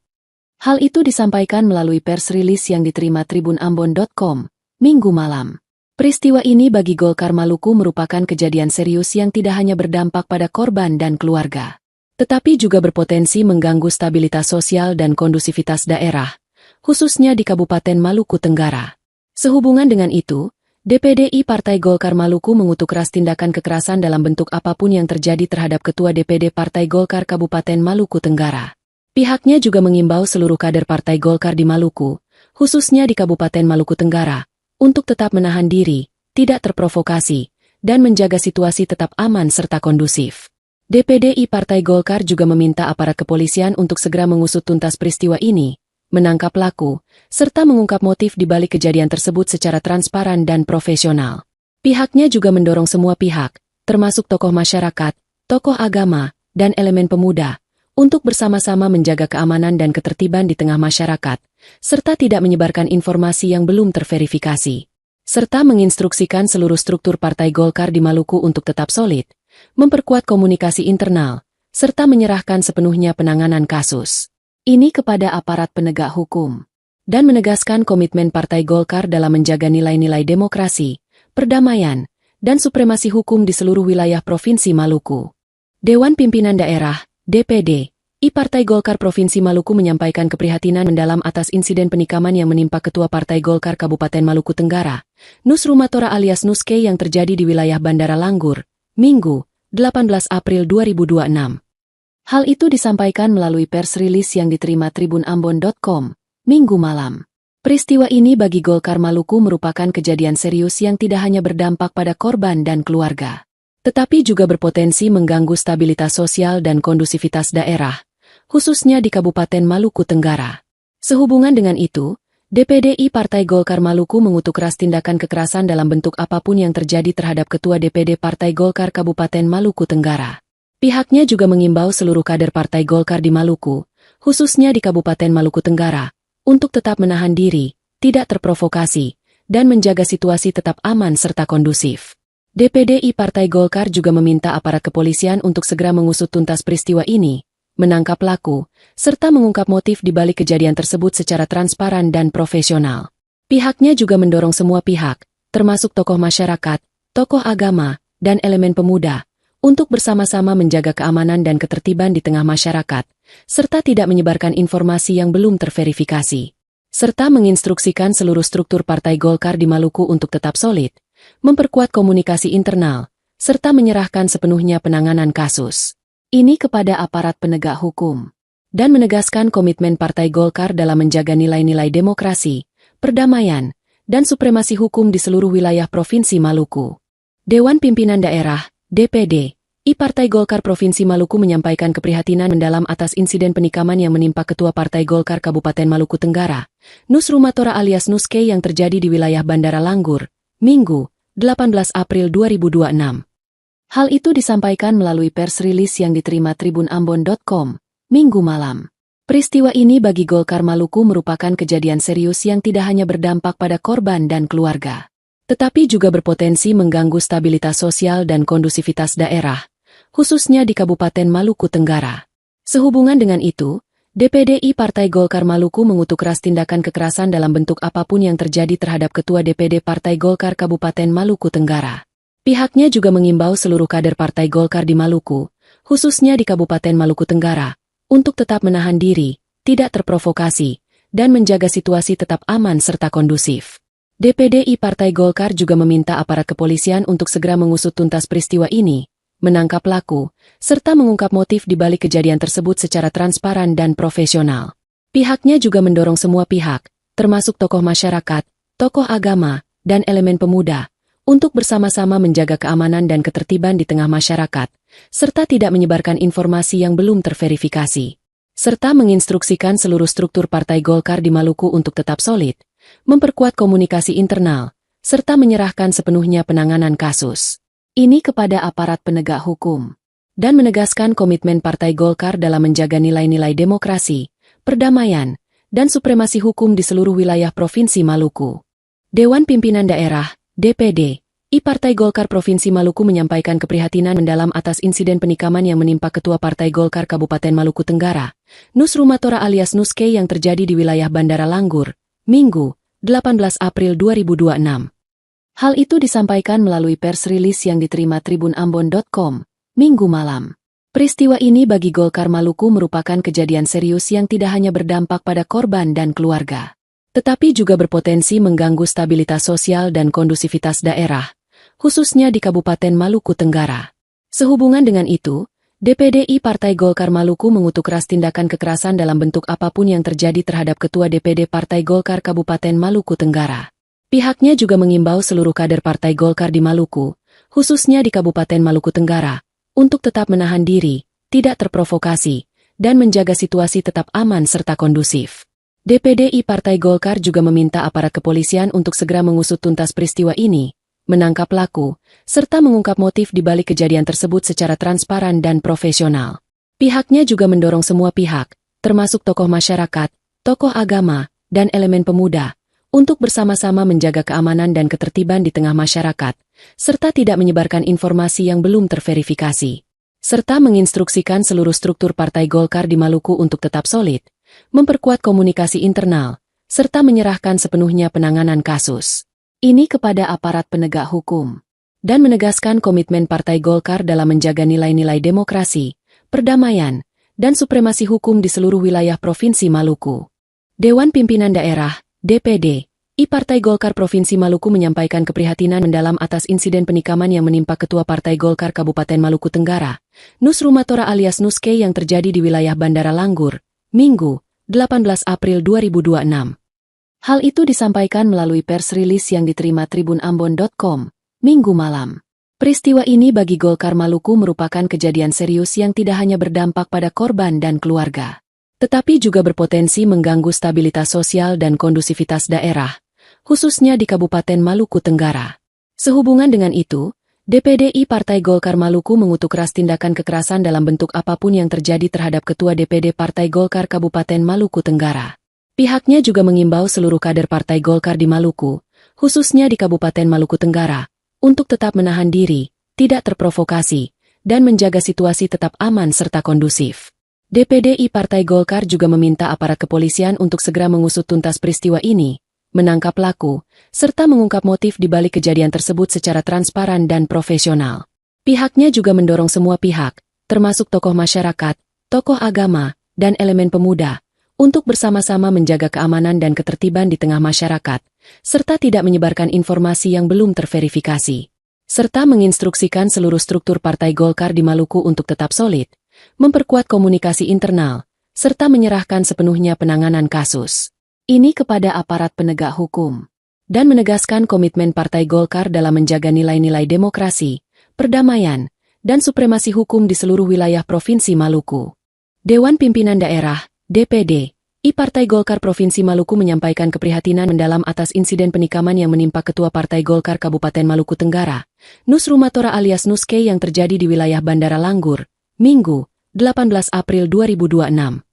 Hal itu disampaikan melalui pers rilis yang diterima tribunambon.com, Minggu malam. Peristiwa ini bagi Golkar Maluku merupakan kejadian serius yang tidak hanya berdampak pada korban dan keluarga, tetapi juga berpotensi mengganggu stabilitas sosial dan kondusivitas daerah, khususnya di Kabupaten Maluku Tenggara. Sehubungan dengan itu, DPD Partai Golkar Maluku mengutuk keras tindakan kekerasan dalam bentuk apapun yang terjadi terhadap Ketua DPD Partai Golkar Kabupaten Maluku Tenggara. Pihaknya juga mengimbau seluruh kader Partai Golkar di Maluku, khususnya di Kabupaten Maluku Tenggara, untuk tetap menahan diri, tidak terprovokasi, dan menjaga situasi tetap aman serta kondusif. DPD Partai Golkar juga meminta aparat kepolisian untuk segera mengusut tuntas peristiwa ini, menangkap pelaku, serta mengungkap motif di balik kejadian tersebut secara transparan dan profesional. Pihaknya juga mendorong semua pihak, termasuk tokoh masyarakat, tokoh agama, dan elemen pemuda, untuk bersama-sama menjaga keamanan dan ketertiban di tengah masyarakat, serta tidak menyebarkan informasi yang belum terverifikasi, serta menginstruksikan seluruh struktur Partai Golkar di Maluku untuk tetap solid, memperkuat komunikasi internal, serta menyerahkan sepenuhnya penanganan kasus ini kepada aparat penegak hukum, dan menegaskan komitmen Partai Golkar dalam menjaga nilai-nilai demokrasi, perdamaian, dan supremasi hukum di seluruh wilayah Provinsi Maluku. Dewan Pimpinan Daerah, DPD, Partai Golkar Provinsi Maluku menyampaikan keprihatinan mendalam atas insiden penikaman yang menimpa Ketua Partai Golkar Kabupaten Maluku Tenggara, Nusrumatora alias Nuske yang terjadi di wilayah Bandara Langgur, Minggu, 18 April 2026. Hal itu disampaikan melalui pers rilis yang diterima tribunambon.com, Minggu malam. Peristiwa ini bagi Golkar Maluku merupakan kejadian serius yang tidak hanya berdampak pada korban dan keluarga, tetapi juga berpotensi mengganggu stabilitas sosial dan kondusivitas daerah, khususnya di Kabupaten Maluku Tenggara. Sehubungan dengan itu, DPD Partai Golkar Maluku mengutuk keras tindakan kekerasan dalam bentuk apapun yang terjadi terhadap Ketua DPD Partai Golkar Kabupaten Maluku Tenggara. Pihaknya juga mengimbau seluruh kader Partai Golkar di Maluku, khususnya di Kabupaten Maluku Tenggara, untuk tetap menahan diri, tidak terprovokasi, dan menjaga situasi tetap aman serta kondusif. DPD Partai Golkar juga meminta aparat kepolisian untuk segera mengusut tuntas peristiwa ini, menangkap pelaku, serta mengungkap motif di balik kejadian tersebut secara transparan dan profesional. Pihaknya juga mendorong semua pihak, termasuk tokoh masyarakat, tokoh agama, dan elemen pemuda, untuk bersama-sama menjaga keamanan dan ketertiban di tengah masyarakat, serta tidak menyebarkan informasi yang belum terverifikasi, serta menginstruksikan seluruh struktur Partai Golkar di Maluku untuk tetap solid, memperkuat komunikasi internal, serta menyerahkan sepenuhnya penanganan kasus ini kepada aparat penegak hukum, dan menegaskan komitmen Partai Golkar dalam menjaga nilai-nilai demokrasi, perdamaian, dan supremasi hukum di seluruh wilayah Provinsi Maluku. Dewan Pimpinan Daerah, DPD, Partai Golkar Provinsi Maluku menyampaikan keprihatinan mendalam atas insiden penikaman yang menimpa Ketua Partai Golkar Kabupaten Maluku Tenggara, Nusrumatora alias Nuske yang terjadi di wilayah Bandara Langgur, Minggu, 18 April 2026. Hal itu disampaikan melalui pers rilis yang diterima tribunambon.com, Minggu malam. Peristiwa ini bagi Golkar Maluku merupakan kejadian serius yang tidak hanya berdampak pada korban dan keluarga, tetapi juga berpotensi mengganggu stabilitas sosial dan kondusivitas daerah, khususnya di Kabupaten Maluku Tenggara. Sehubungan dengan itu, DPD Partai Golkar Maluku mengutuk keras tindakan kekerasan dalam bentuk apapun yang terjadi terhadap Ketua DPD Partai Golkar Kabupaten Maluku Tenggara. Pihaknya juga mengimbau seluruh kader Partai Golkar di Maluku, khususnya di Kabupaten Maluku Tenggara, untuk tetap menahan diri, tidak terprovokasi, dan menjaga situasi tetap aman serta kondusif. DPD Partai Golkar juga meminta aparat kepolisian untuk segera mengusut tuntas peristiwa ini, menangkap pelaku, serta mengungkap motif di balik kejadian tersebut secara transparan dan profesional. Pihaknya juga mendorong semua pihak, termasuk tokoh masyarakat, tokoh agama, dan elemen pemuda, untuk bersama-sama menjaga keamanan dan ketertiban di tengah masyarakat, serta tidak menyebarkan informasi yang belum terverifikasi, serta menginstruksikan seluruh struktur Partai Golkar di Maluku untuk tetap solid, memperkuat komunikasi internal, serta menyerahkan sepenuhnya penanganan kasus ini kepada aparat penegak hukum, dan menegaskan komitmen Partai Golkar dalam menjaga nilai-nilai demokrasi, perdamaian, dan supremasi hukum di seluruh wilayah Provinsi Maluku. Dewan Pimpinan Daerah, DPD, I Partai Golkar Provinsi Maluku menyampaikan keprihatinan mendalam atas insiden penikaman yang menimpa Ketua Partai Golkar Kabupaten Maluku Tenggara, Nus Rumatora alias Nuske yang terjadi di wilayah Bandara Langgur, Minggu, 18 April 2026. Hal itu disampaikan melalui pers rilis yang diterima tribunambon.com, Minggu malam. Peristiwa ini bagi Golkar Maluku merupakan kejadian serius yang tidak hanya berdampak pada korban dan keluarga, tetapi juga berpotensi mengganggu stabilitas sosial dan kondusivitas daerah, khususnya di Kabupaten Maluku Tenggara. Sehubungan dengan itu, DPD Partai Golkar Maluku mengutuk keras tindakan kekerasan dalam bentuk apapun yang terjadi terhadap Ketua DPD Partai Golkar Kabupaten Maluku Tenggara. Pihaknya juga mengimbau seluruh kader Partai Golkar di Maluku, khususnya di Kabupaten Maluku Tenggara, untuk tetap menahan diri, tidak terprovokasi, dan menjaga situasi tetap aman serta kondusif. DPD Partai Golkar juga meminta aparat kepolisian untuk segera mengusut tuntas peristiwa ini, menangkap pelaku, serta mengungkap motif di balik kejadian tersebut secara transparan dan profesional. Pihaknya juga mendorong semua pihak, termasuk tokoh masyarakat, tokoh agama, dan elemen pemuda, untuk bersama-sama menjaga keamanan dan ketertiban di tengah masyarakat, serta tidak menyebarkan informasi yang belum terverifikasi, serta menginstruksikan seluruh struktur Partai Golkar di Maluku untuk tetap solid, memperkuat komunikasi internal, serta menyerahkan sepenuhnya penanganan kasus ini kepada aparat penegak hukum, dan menegaskan komitmen Partai Golkar dalam menjaga nilai-nilai demokrasi, perdamaian, dan supremasi hukum di seluruh wilayah Provinsi Maluku. Dewan Pimpinan Daerah, DPD, I Partai Golkar Provinsi Maluku menyampaikan keprihatinan mendalam atas insiden penikaman yang menimpa Ketua Partai Golkar Kabupaten Maluku Tenggara, Nus Rumatora alias Nuske yang terjadi di wilayah Bandara Langgur, Minggu, 18 April 2026. Hal itu disampaikan melalui pers rilis yang diterima tribunambon.com, Minggu malam. Peristiwa ini bagi Golkar Maluku merupakan kejadian serius yang tidak hanya berdampak pada korban dan keluarga, tetapi juga berpotensi mengganggu stabilitas sosial dan kondusivitas daerah, khususnya di Kabupaten Maluku Tenggara. Sehubungan dengan itu, DPD Partai Golkar Maluku mengutuk keras tindakan kekerasan dalam bentuk apapun yang terjadi terhadap Ketua DPD Partai Golkar Kabupaten Maluku Tenggara. Pihaknya juga mengimbau seluruh kader Partai Golkar di Maluku, khususnya di Kabupaten Maluku Tenggara, untuk tetap menahan diri, tidak terprovokasi, dan menjaga situasi tetap aman serta kondusif. DPD Partai Golkar juga meminta aparat kepolisian untuk segera mengusut tuntas peristiwa ini, menangkap pelaku, serta mengungkap motif di balik kejadian tersebut secara transparan dan profesional. Pihaknya juga mendorong semua pihak, termasuk tokoh masyarakat, tokoh agama, dan elemen pemuda, untuk bersama-sama menjaga keamanan dan ketertiban di tengah masyarakat, serta tidak menyebarkan informasi yang belum terverifikasi, serta menginstruksikan seluruh struktur Partai Golkar di Maluku untuk tetap solid, memperkuat komunikasi internal, serta menyerahkan sepenuhnya penanganan kasus ini kepada aparat penegak hukum, dan menegaskan komitmen Partai Golkar dalam menjaga nilai-nilai demokrasi, perdamaian, dan supremasi hukum di seluruh wilayah Provinsi Maluku. Dewan Pimpinan Daerah, DPD, I Partai Golkar Provinsi Maluku menyampaikan keprihatinan mendalam atas insiden penikaman yang menimpa Ketua Partai Golkar Kabupaten Maluku Tenggara, Nus Rumatora alias Nuske yang terjadi di wilayah Bandara Langgur, Minggu, 18 April 2026.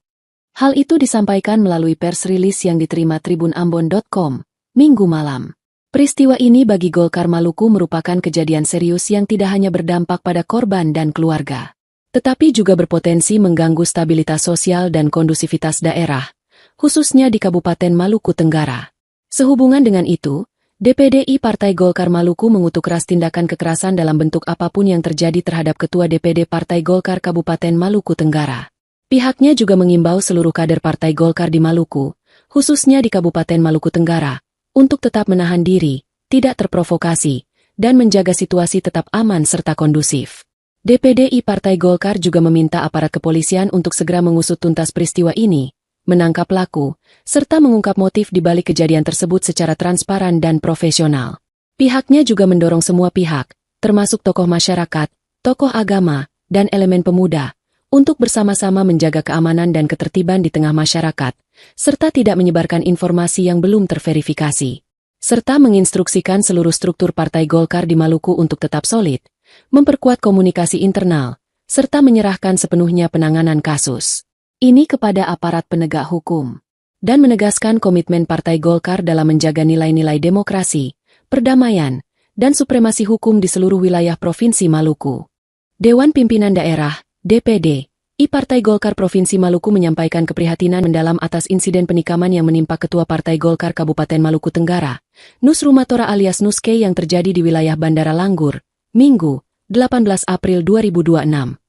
Hal itu disampaikan melalui pers rilis yang diterima tribunambon.com, Minggu malam. Peristiwa ini bagi Golkar Maluku merupakan kejadian serius yang tidak hanya berdampak pada korban dan keluarga, tetapi juga berpotensi mengganggu stabilitas sosial dan kondusivitas daerah, khususnya di Kabupaten Maluku Tenggara. Sehubungan dengan itu, DPD Partai Golkar Maluku mengutuk keras tindakan kekerasan dalam bentuk apapun yang terjadi terhadap Ketua DPD Partai Golkar Kabupaten Maluku Tenggara. Pihaknya juga mengimbau seluruh kader Partai Golkar di Maluku, khususnya di Kabupaten Maluku Tenggara, untuk tetap menahan diri, tidak terprovokasi, dan menjaga situasi tetap aman serta kondusif. DPD Partai Golkar juga meminta aparat kepolisian untuk segera mengusut tuntas peristiwa ini, menangkap pelaku, serta mengungkap motif di balik kejadian tersebut secara transparan dan profesional. Pihaknya juga mendorong semua pihak, termasuk tokoh masyarakat, tokoh agama, dan elemen pemuda, untuk bersama-sama menjaga keamanan dan ketertiban di tengah masyarakat, serta tidak menyebarkan informasi yang belum terverifikasi, serta menginstruksikan seluruh struktur Partai Golkar di Maluku untuk tetap solid, memperkuat komunikasi internal, serta menyerahkan sepenuhnya penanganan kasus ini kepada aparat penegak hukum, dan menegaskan komitmen Partai Golkar dalam menjaga nilai-nilai demokrasi, perdamaian, dan supremasi hukum di seluruh wilayah Provinsi Maluku. Dewan Pimpinan Daerah, DPD, I Partai Golkar Provinsi Maluku menyampaikan keprihatinan mendalam atas insiden penikaman yang menimpa Ketua Partai Golkar Kabupaten Maluku Tenggara, Nus Rumatora alias Nuske yang terjadi di wilayah Bandara Langgur, Minggu, 18 April 2026.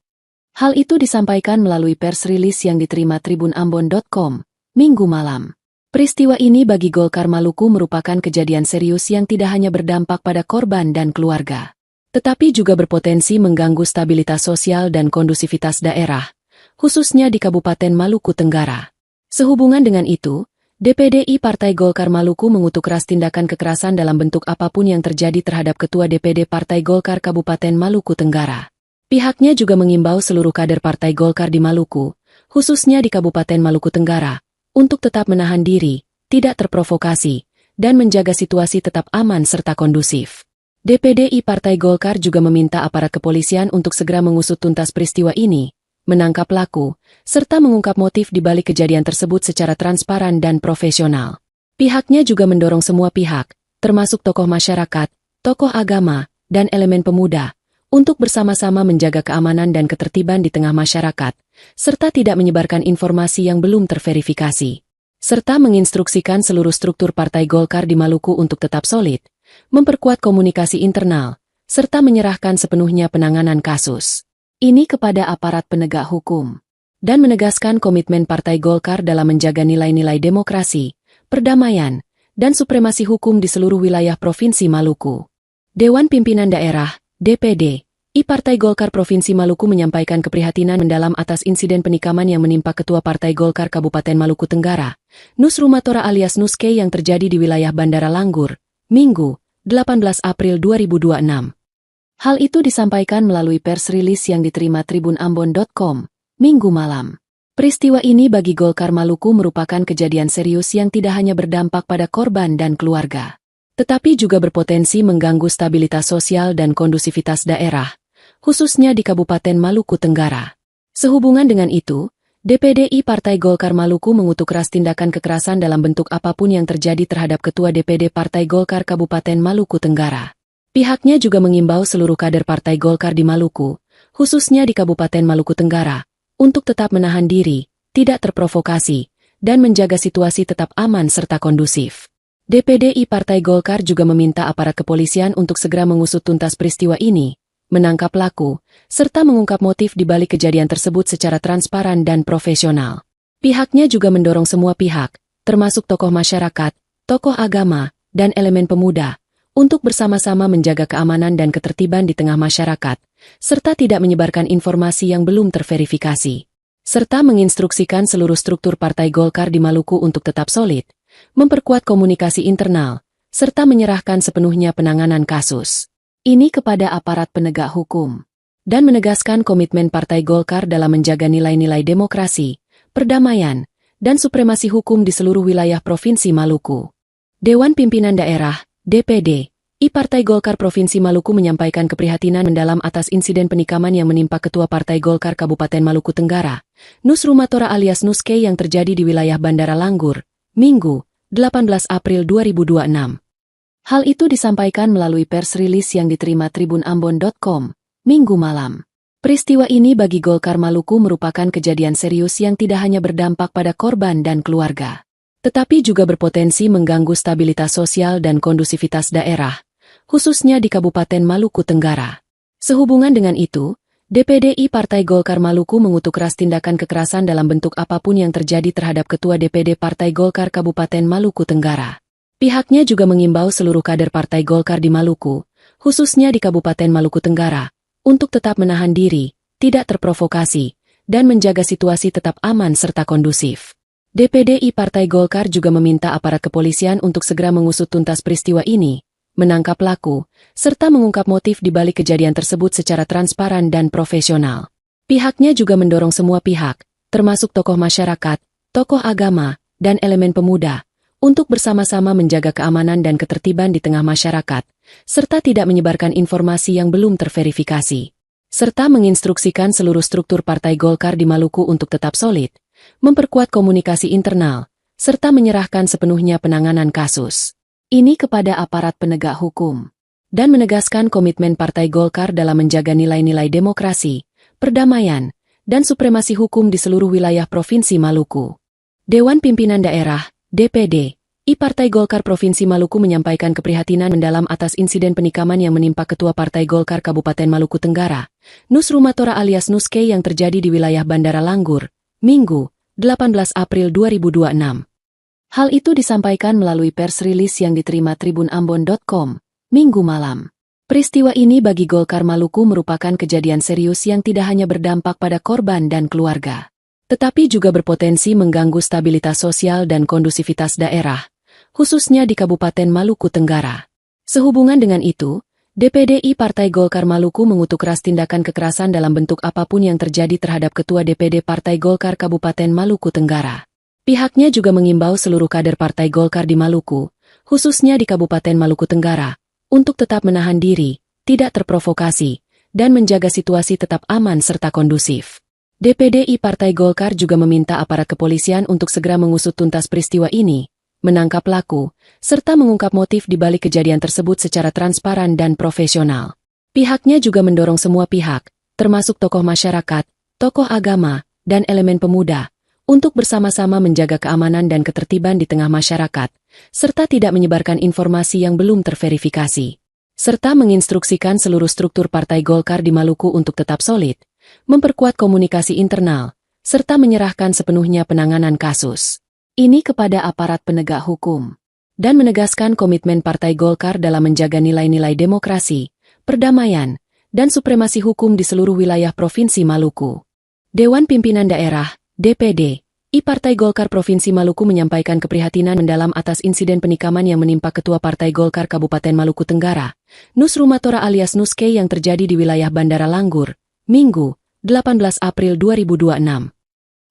Hal itu disampaikan melalui pers rilis yang diterima tribunambon.com, Minggu malam. Peristiwa ini bagi Golkar Maluku merupakan kejadian serius yang tidak hanya berdampak pada korban dan keluarga, tetapi juga berpotensi mengganggu stabilitas sosial dan kondusivitas daerah, khususnya di Kabupaten Maluku Tenggara. Sehubungan dengan itu, DPDI Partai Golkar Maluku mengutuk keras tindakan kekerasan dalam bentuk apapun yang terjadi terhadap Ketua DPD Partai Golkar Kabupaten Maluku Tenggara. Pihaknya juga mengimbau seluruh kader Partai Golkar di Maluku, khususnya di Kabupaten Maluku Tenggara, untuk tetap menahan diri, tidak terprovokasi, dan menjaga situasi tetap aman serta kondusif. DPDI Partai Golkar juga meminta aparat kepolisian untuk segera mengusut tuntas peristiwa ini, menangkap pelaku, serta mengungkap motif di balik kejadian tersebut secara transparan dan profesional. Pihaknya juga mendorong semua pihak, termasuk tokoh masyarakat, tokoh agama, dan elemen pemuda, untuk bersama-sama menjaga keamanan dan ketertiban di tengah masyarakat, serta tidak menyebarkan informasi yang belum terverifikasi, serta menginstruksikan seluruh struktur Partai Golkar di Maluku untuk tetap solid, memperkuat komunikasi internal, serta menyerahkan sepenuhnya penanganan kasus ini kepada aparat penegak hukum, dan menegaskan komitmen Partai Golkar dalam menjaga nilai-nilai demokrasi, perdamaian, dan supremasi hukum di seluruh wilayah Provinsi Maluku. Dewan Pimpinan Daerah, DPD, I Partai Golkar Provinsi Maluku menyampaikan keprihatinan mendalam atas insiden penikaman yang menimpa Ketua Partai Golkar Kabupaten Maluku Tenggara, Nus Rumatora alias Nuske yang terjadi di wilayah Bandara Langgur, Minggu, 18 April 2026. Hal itu disampaikan melalui pers rilis yang diterima tribunambon.com, Minggu malam. Peristiwa ini bagi Golkar Maluku merupakan kejadian serius yang tidak hanya berdampak pada korban dan keluarga, tetapi juga berpotensi mengganggu stabilitas sosial dan kondusivitas daerah, khususnya di Kabupaten Maluku Tenggara. Sehubungan dengan itu, DPDI Partai Golkar Maluku mengutuk keras tindakan kekerasan dalam bentuk apapun yang terjadi terhadap Ketua DPD Partai Golkar Kabupaten Maluku Tenggara. Pihaknya juga mengimbau seluruh kader Partai Golkar di Maluku, khususnya di Kabupaten Maluku Tenggara, untuk tetap menahan diri, tidak terprovokasi, dan menjaga situasi tetap aman serta kondusif. DPDI Partai Golkar juga meminta aparat kepolisian untuk segera mengusut tuntas peristiwa ini, menangkap pelaku, serta mengungkap motif di balik kejadian tersebut secara transparan dan profesional. Pihaknya juga mendorong semua pihak, termasuk tokoh masyarakat, tokoh agama, dan elemen pemuda, untuk bersama-sama menjaga keamanan dan ketertiban di tengah masyarakat, serta tidak menyebarkan informasi yang belum terverifikasi, serta menginstruksikan seluruh struktur Partai Golkar di Maluku untuk tetap solid, memperkuat komunikasi internal, serta menyerahkan sepenuhnya penanganan kasus ini kepada aparat penegak hukum, dan menegaskan komitmen Partai Golkar dalam menjaga nilai-nilai demokrasi, perdamaian, dan supremasi hukum di seluruh wilayah Provinsi Maluku. Dewan Pimpinan Daerah, DPD, I Partai Golkar Provinsi Maluku menyampaikan keprihatinan mendalam atas insiden penikaman yang menimpa Ketua Partai Golkar Kabupaten Maluku Tenggara, Nus Rumatora alias Nuske yang terjadi di wilayah Bandara Langgur, Minggu, 18 April 2026. Hal itu disampaikan melalui pers rilis yang diterima tribunambon.com, Minggu malam. Peristiwa ini bagi Golkar Maluku merupakan kejadian serius yang tidak hanya berdampak pada korban dan keluarga, tetapi juga berpotensi mengganggu stabilitas sosial dan kondusivitas daerah, khususnya di Kabupaten Maluku Tenggara. Sehubungan dengan itu, DPDI Partai Golkar Maluku mengutuk keras tindakan kekerasan dalam bentuk apapun yang terjadi terhadap Ketua DPD Partai Golkar Kabupaten Maluku Tenggara. Pihaknya juga mengimbau seluruh kader Partai Golkar di Maluku, khususnya di Kabupaten Maluku Tenggara, untuk tetap menahan diri, tidak terprovokasi, dan menjaga situasi tetap aman serta kondusif. DPDI Partai Golkar juga meminta aparat kepolisian untuk segera mengusut tuntas peristiwa ini, menangkap pelaku, serta mengungkap motif di balik kejadian tersebut secara transparan dan profesional. Pihaknya juga mendorong semua pihak, termasuk tokoh masyarakat, tokoh agama, dan elemen pemuda, untuk bersama-sama menjaga keamanan dan ketertiban di tengah masyarakat, serta tidak menyebarkan informasi yang belum terverifikasi, serta menginstruksikan seluruh struktur Partai Golkar di Maluku untuk tetap solid, memperkuat komunikasi internal, serta menyerahkan sepenuhnya penanganan kasus ini kepada aparat penegak hukum, dan menegaskan komitmen Partai Golkar dalam menjaga nilai-nilai demokrasi, perdamaian, dan supremasi hukum di seluruh wilayah Provinsi Maluku. Dewan Pimpinan Daerah, DPD, Partai Golkar Provinsi Maluku menyampaikan keprihatinan mendalam atas insiden penikaman yang menimpa Ketua Partai Golkar Kabupaten Maluku Tenggara, Nus Rumatora alias Nuske yang terjadi di wilayah Bandara Langgur, Minggu, 18 April 2026. Hal itu disampaikan melalui pers rilis yang diterima tribunambon.com, Minggu malam. Peristiwa ini bagi Golkar Maluku merupakan kejadian serius yang tidak hanya berdampak pada korban dan keluarga, tetapi juga berpotensi mengganggu stabilitas sosial dan kondusivitas daerah, khususnya di Kabupaten Maluku Tenggara. Sehubungan dengan itu, DPD Partai Golkar Maluku mengutuk keras tindakan kekerasan dalam bentuk apapun yang terjadi terhadap Ketua DPD Partai Golkar Kabupaten Maluku Tenggara. Pihaknya juga mengimbau seluruh kader Partai Golkar di Maluku, khususnya di Kabupaten Maluku Tenggara, untuk tetap menahan diri, tidak terprovokasi, dan menjaga situasi tetap aman serta kondusif. DPD Partai Golkar juga meminta aparat kepolisian untuk segera mengusut tuntas peristiwa ini, menangkap pelaku, serta mengungkap motif di balik kejadian tersebut secara transparan dan profesional. Pihaknya juga mendorong semua pihak, termasuk tokoh masyarakat, tokoh agama, dan elemen pemuda, untuk bersama-sama menjaga keamanan dan ketertiban di tengah masyarakat, serta tidak menyebarkan informasi yang belum terverifikasi, serta menginstruksikan seluruh struktur Partai Golkar di Maluku untuk tetap solid, memperkuat komunikasi internal, serta menyerahkan sepenuhnya penanganan kasus ini kepada aparat penegak hukum, dan menegaskan komitmen Partai Golkar dalam menjaga nilai-nilai demokrasi, perdamaian, dan supremasi hukum di seluruh wilayah Provinsi Maluku. Dewan Pimpinan Daerah, DPD, Partai Golkar Provinsi Maluku menyampaikan keprihatinan mendalam atas insiden penikaman yang menimpa Ketua Partai Golkar Kabupaten Maluku Tenggara, Nus Rumatora alias Nuske yang terjadi di wilayah Bandara Langgur, Minggu, 18 April 2026.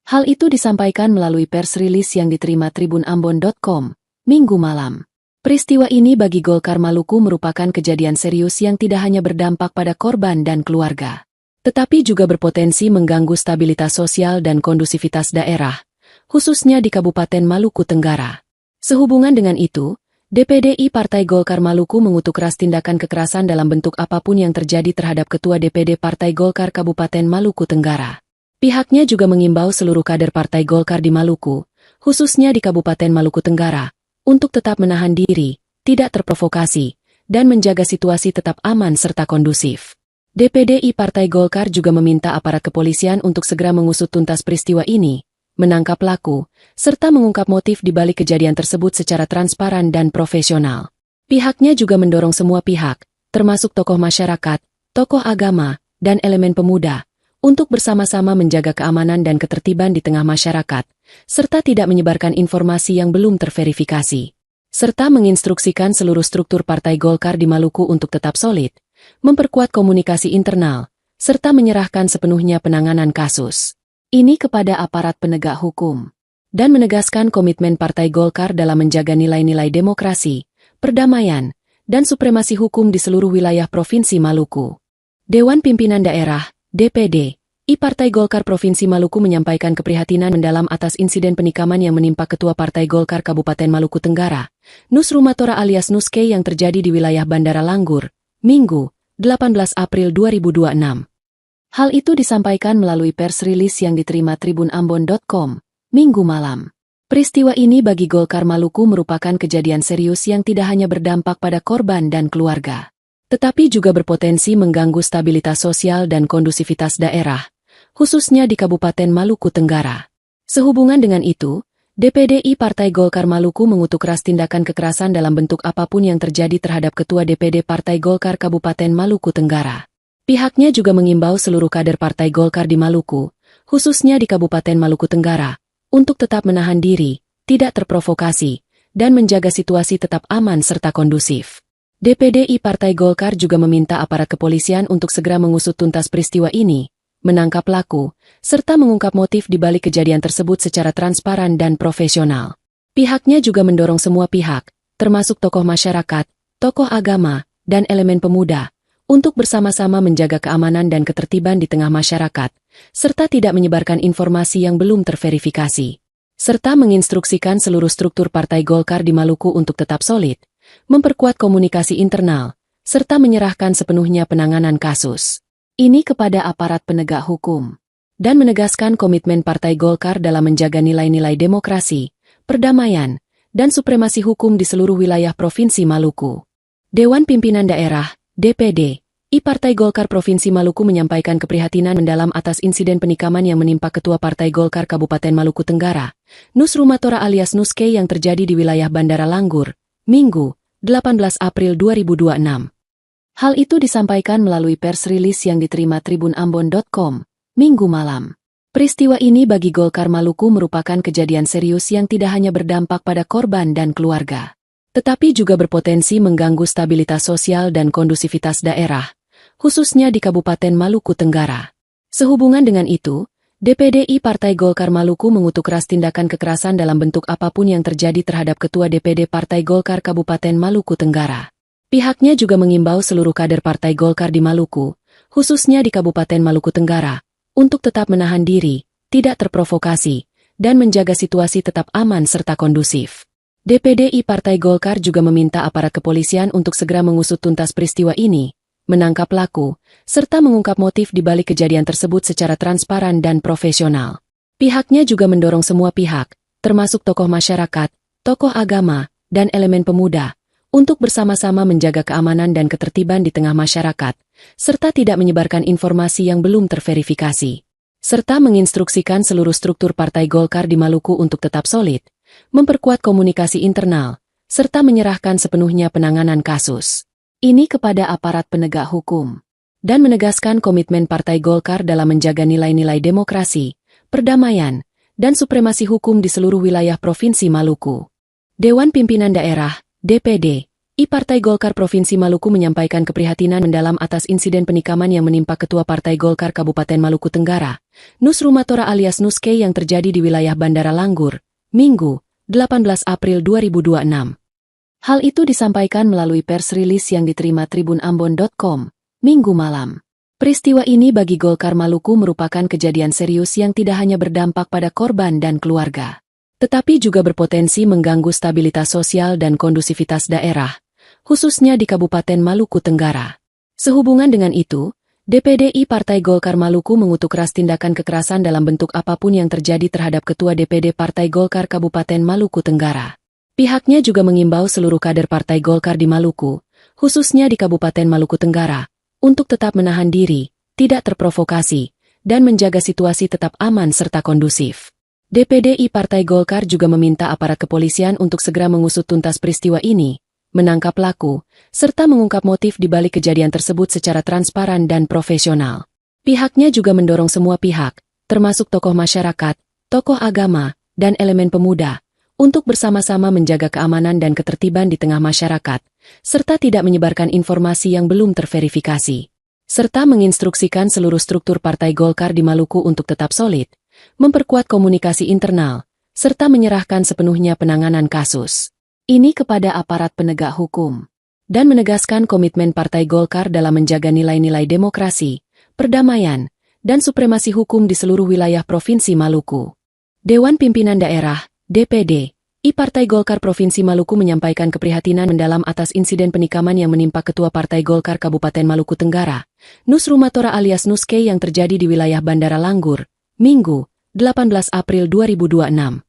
Hal itu disampaikan melalui pers rilis yang diterima tribunambon.com, Minggu malam. Peristiwa ini bagi Golkar Maluku merupakan kejadian serius yang tidak hanya berdampak pada korban dan keluarga, tetapi juga berpotensi mengganggu stabilitas sosial dan kondusivitas daerah, khususnya di Kabupaten Maluku Tenggara. Sehubungan dengan itu, DPD Partai Golkar Maluku mengutuk keras tindakan kekerasan dalam bentuk apapun yang terjadi terhadap Ketua DPD Partai Golkar Kabupaten Maluku Tenggara. Pihaknya juga mengimbau seluruh kader Partai Golkar di Maluku, khususnya di Kabupaten Maluku Tenggara, untuk tetap menahan diri, tidak terprovokasi, dan menjaga situasi tetap aman serta kondusif. DPD Partai Golkar juga meminta aparat kepolisian untuk segera mengusut tuntas peristiwa ini, menangkap pelaku, serta mengungkap motif di balik kejadian tersebut secara transparan dan profesional. Pihaknya juga mendorong semua pihak, termasuk tokoh masyarakat, tokoh agama, dan elemen pemuda, untuk bersama-sama menjaga keamanan dan ketertiban di tengah masyarakat, serta tidak menyebarkan informasi yang belum terverifikasi, serta menginstruksikan seluruh struktur Partai Golkar di Maluku untuk tetap solid, memperkuat komunikasi internal, serta menyerahkan sepenuhnya penanganan kasus ini kepada aparat penegak hukum, dan menegaskan komitmen Partai Golkar dalam menjaga nilai-nilai demokrasi, perdamaian, dan supremasi hukum di seluruh wilayah Provinsi Maluku. Dewan Pimpinan Daerah, DPD, Partai Golkar Provinsi Maluku menyampaikan keprihatinan mendalam atas insiden penikaman yang menimpa Ketua Partai Golkar Kabupaten Maluku Tenggara, Nus Rumatora alias Nuske yang terjadi di wilayah Bandara Langgur, Minggu, 18 April 2026. Hal itu disampaikan melalui pers rilis yang diterima tribunambon.com, Minggu malam. Peristiwa ini bagi Golkar Maluku merupakan kejadian serius yang tidak hanya berdampak pada korban dan keluarga, tetapi juga berpotensi mengganggu stabilitas sosial dan kondusivitas daerah, khususnya di Kabupaten Maluku Tenggara. Sehubungan dengan itu, DPD Partai Golkar Maluku mengutuk keras tindakan kekerasan dalam bentuk apapun yang terjadi terhadap Ketua DPD Partai Golkar Kabupaten Maluku Tenggara. Pihaknya juga mengimbau seluruh kader Partai Golkar di Maluku, khususnya di Kabupaten Maluku Tenggara, untuk tetap menahan diri, tidak terprovokasi, dan menjaga situasi tetap aman serta kondusif. DPD Partai Golkar juga meminta aparat kepolisian untuk segera mengusut tuntas peristiwa ini, menangkap pelaku, serta mengungkap motif di balik kejadian tersebut secara transparan dan profesional. Pihaknya juga mendorong semua pihak, termasuk tokoh masyarakat, tokoh agama, dan elemen pemuda, untuk bersama-sama menjaga keamanan dan ketertiban di tengah masyarakat, serta tidak menyebarkan informasi yang belum terverifikasi, serta menginstruksikan seluruh struktur Partai Golkar di Maluku untuk tetap solid, memperkuat komunikasi internal, serta menyerahkan sepenuhnya penanganan kasus ini kepada aparat penegak hukum, dan menegaskan komitmen Partai Golkar dalam menjaga nilai-nilai demokrasi, perdamaian, dan supremasi hukum di seluruh wilayah Provinsi Maluku. Dewan Pimpinan Daerah, DPD, Partai Golkar Provinsi Maluku menyampaikan keprihatinan mendalam atas insiden penikaman yang menimpa Ketua Partai Golkar Kabupaten Maluku Tenggara, Nus Rumatora alias Nuske yang terjadi di wilayah Bandara Langgur, Minggu, 18 April 2026. Hal itu disampaikan melalui pers rilis yang diterima tribunambon.com, Minggu malam. Peristiwa ini bagi Golkar Maluku merupakan kejadian serius yang tidak hanya berdampak pada korban dan keluarga, tetapi juga berpotensi mengganggu stabilitas sosial dan kondusivitas daerah, khususnya di Kabupaten Maluku Tenggara. Sehubungan dengan itu, DPD Partai Golkar Maluku mengutuk keras tindakan kekerasan dalam bentuk apapun yang terjadi terhadap Ketua DPD Partai Golkar Kabupaten Maluku Tenggara. Pihaknya juga mengimbau seluruh kader Partai Golkar di Maluku, khususnya di Kabupaten Maluku Tenggara, untuk tetap menahan diri, tidak terprovokasi, dan menjaga situasi tetap aman serta kondusif. DPD Partai Golkar juga meminta aparat kepolisian untuk segera mengusut tuntas peristiwa ini, menangkap pelaku, serta mengungkap motif di balik kejadian tersebut secara transparan dan profesional. Pihaknya juga mendorong semua pihak, termasuk tokoh masyarakat, tokoh agama, dan elemen pemuda, untuk bersama-sama menjaga keamanan dan ketertiban di tengah masyarakat, serta tidak menyebarkan informasi yang belum terverifikasi, serta menginstruksikan seluruh struktur Partai Golkar di Maluku untuk tetap solid, memperkuat komunikasi internal, serta menyerahkan sepenuhnya penanganan kasus ini kepada aparat penegak hukum, dan menegaskan komitmen Partai Golkar dalam menjaga nilai-nilai demokrasi, perdamaian, dan supremasi hukum di seluruh wilayah Provinsi Maluku. Dewan Pimpinan Daerah, DPD, Partai Golkar Provinsi Maluku menyampaikan keprihatinan mendalam atas insiden penikaman yang menimpa Ketua Partai Golkar Kabupaten Maluku Tenggara, Nus Rumatora alias Nuske yang terjadi di wilayah Bandara Langgur, Minggu, 18 April 2026. Hal itu disampaikan melalui pers rilis yang diterima tribunambon.com, Minggu malam. Peristiwa ini bagi Golkar Maluku merupakan kejadian serius yang tidak hanya berdampak pada korban dan keluarga, tetapi juga berpotensi mengganggu stabilitas sosial dan kondusivitas daerah, khususnya di Kabupaten Maluku Tenggara. Sehubungan dengan itu, DPD Partai Golkar Maluku mengutuk keras tindakan kekerasan dalam bentuk apapun yang terjadi terhadap Ketua DPD Partai Golkar Kabupaten Maluku Tenggara. Pihaknya juga mengimbau seluruh kader Partai Golkar di Maluku, khususnya di Kabupaten Maluku Tenggara, untuk tetap menahan diri, tidak terprovokasi, dan menjaga situasi tetap aman serta kondusif. DPD Partai Golkar juga meminta aparat kepolisian untuk segera mengusut tuntas peristiwa ini, menangkap pelaku, serta mengungkap motif di balik kejadian tersebut secara transparan dan profesional. Pihaknya juga mendorong semua pihak, termasuk tokoh masyarakat, tokoh agama, dan elemen pemuda, untuk bersama-sama menjaga keamanan dan ketertiban di tengah masyarakat, serta tidak menyebarkan informasi yang belum terverifikasi, serta menginstruksikan seluruh struktur Partai Golkar di Maluku untuk tetap solid, memperkuat komunikasi internal, serta menyerahkan sepenuhnya penanganan kasus ini kepada aparat penegak hukum, dan menegaskan komitmen Partai Golkar dalam menjaga nilai-nilai demokrasi, perdamaian, dan supremasi hukum di seluruh wilayah Provinsi Maluku. Dewan Pimpinan Daerah, DPD, Partai Golkar Provinsi Maluku menyampaikan keprihatinan mendalam atas insiden penikaman yang menimpa Ketua Partai Golkar Kabupaten Maluku Tenggara, Nus Rumatora alias Nuske yang terjadi di wilayah Bandara Langgur, Minggu, 18 April 2026.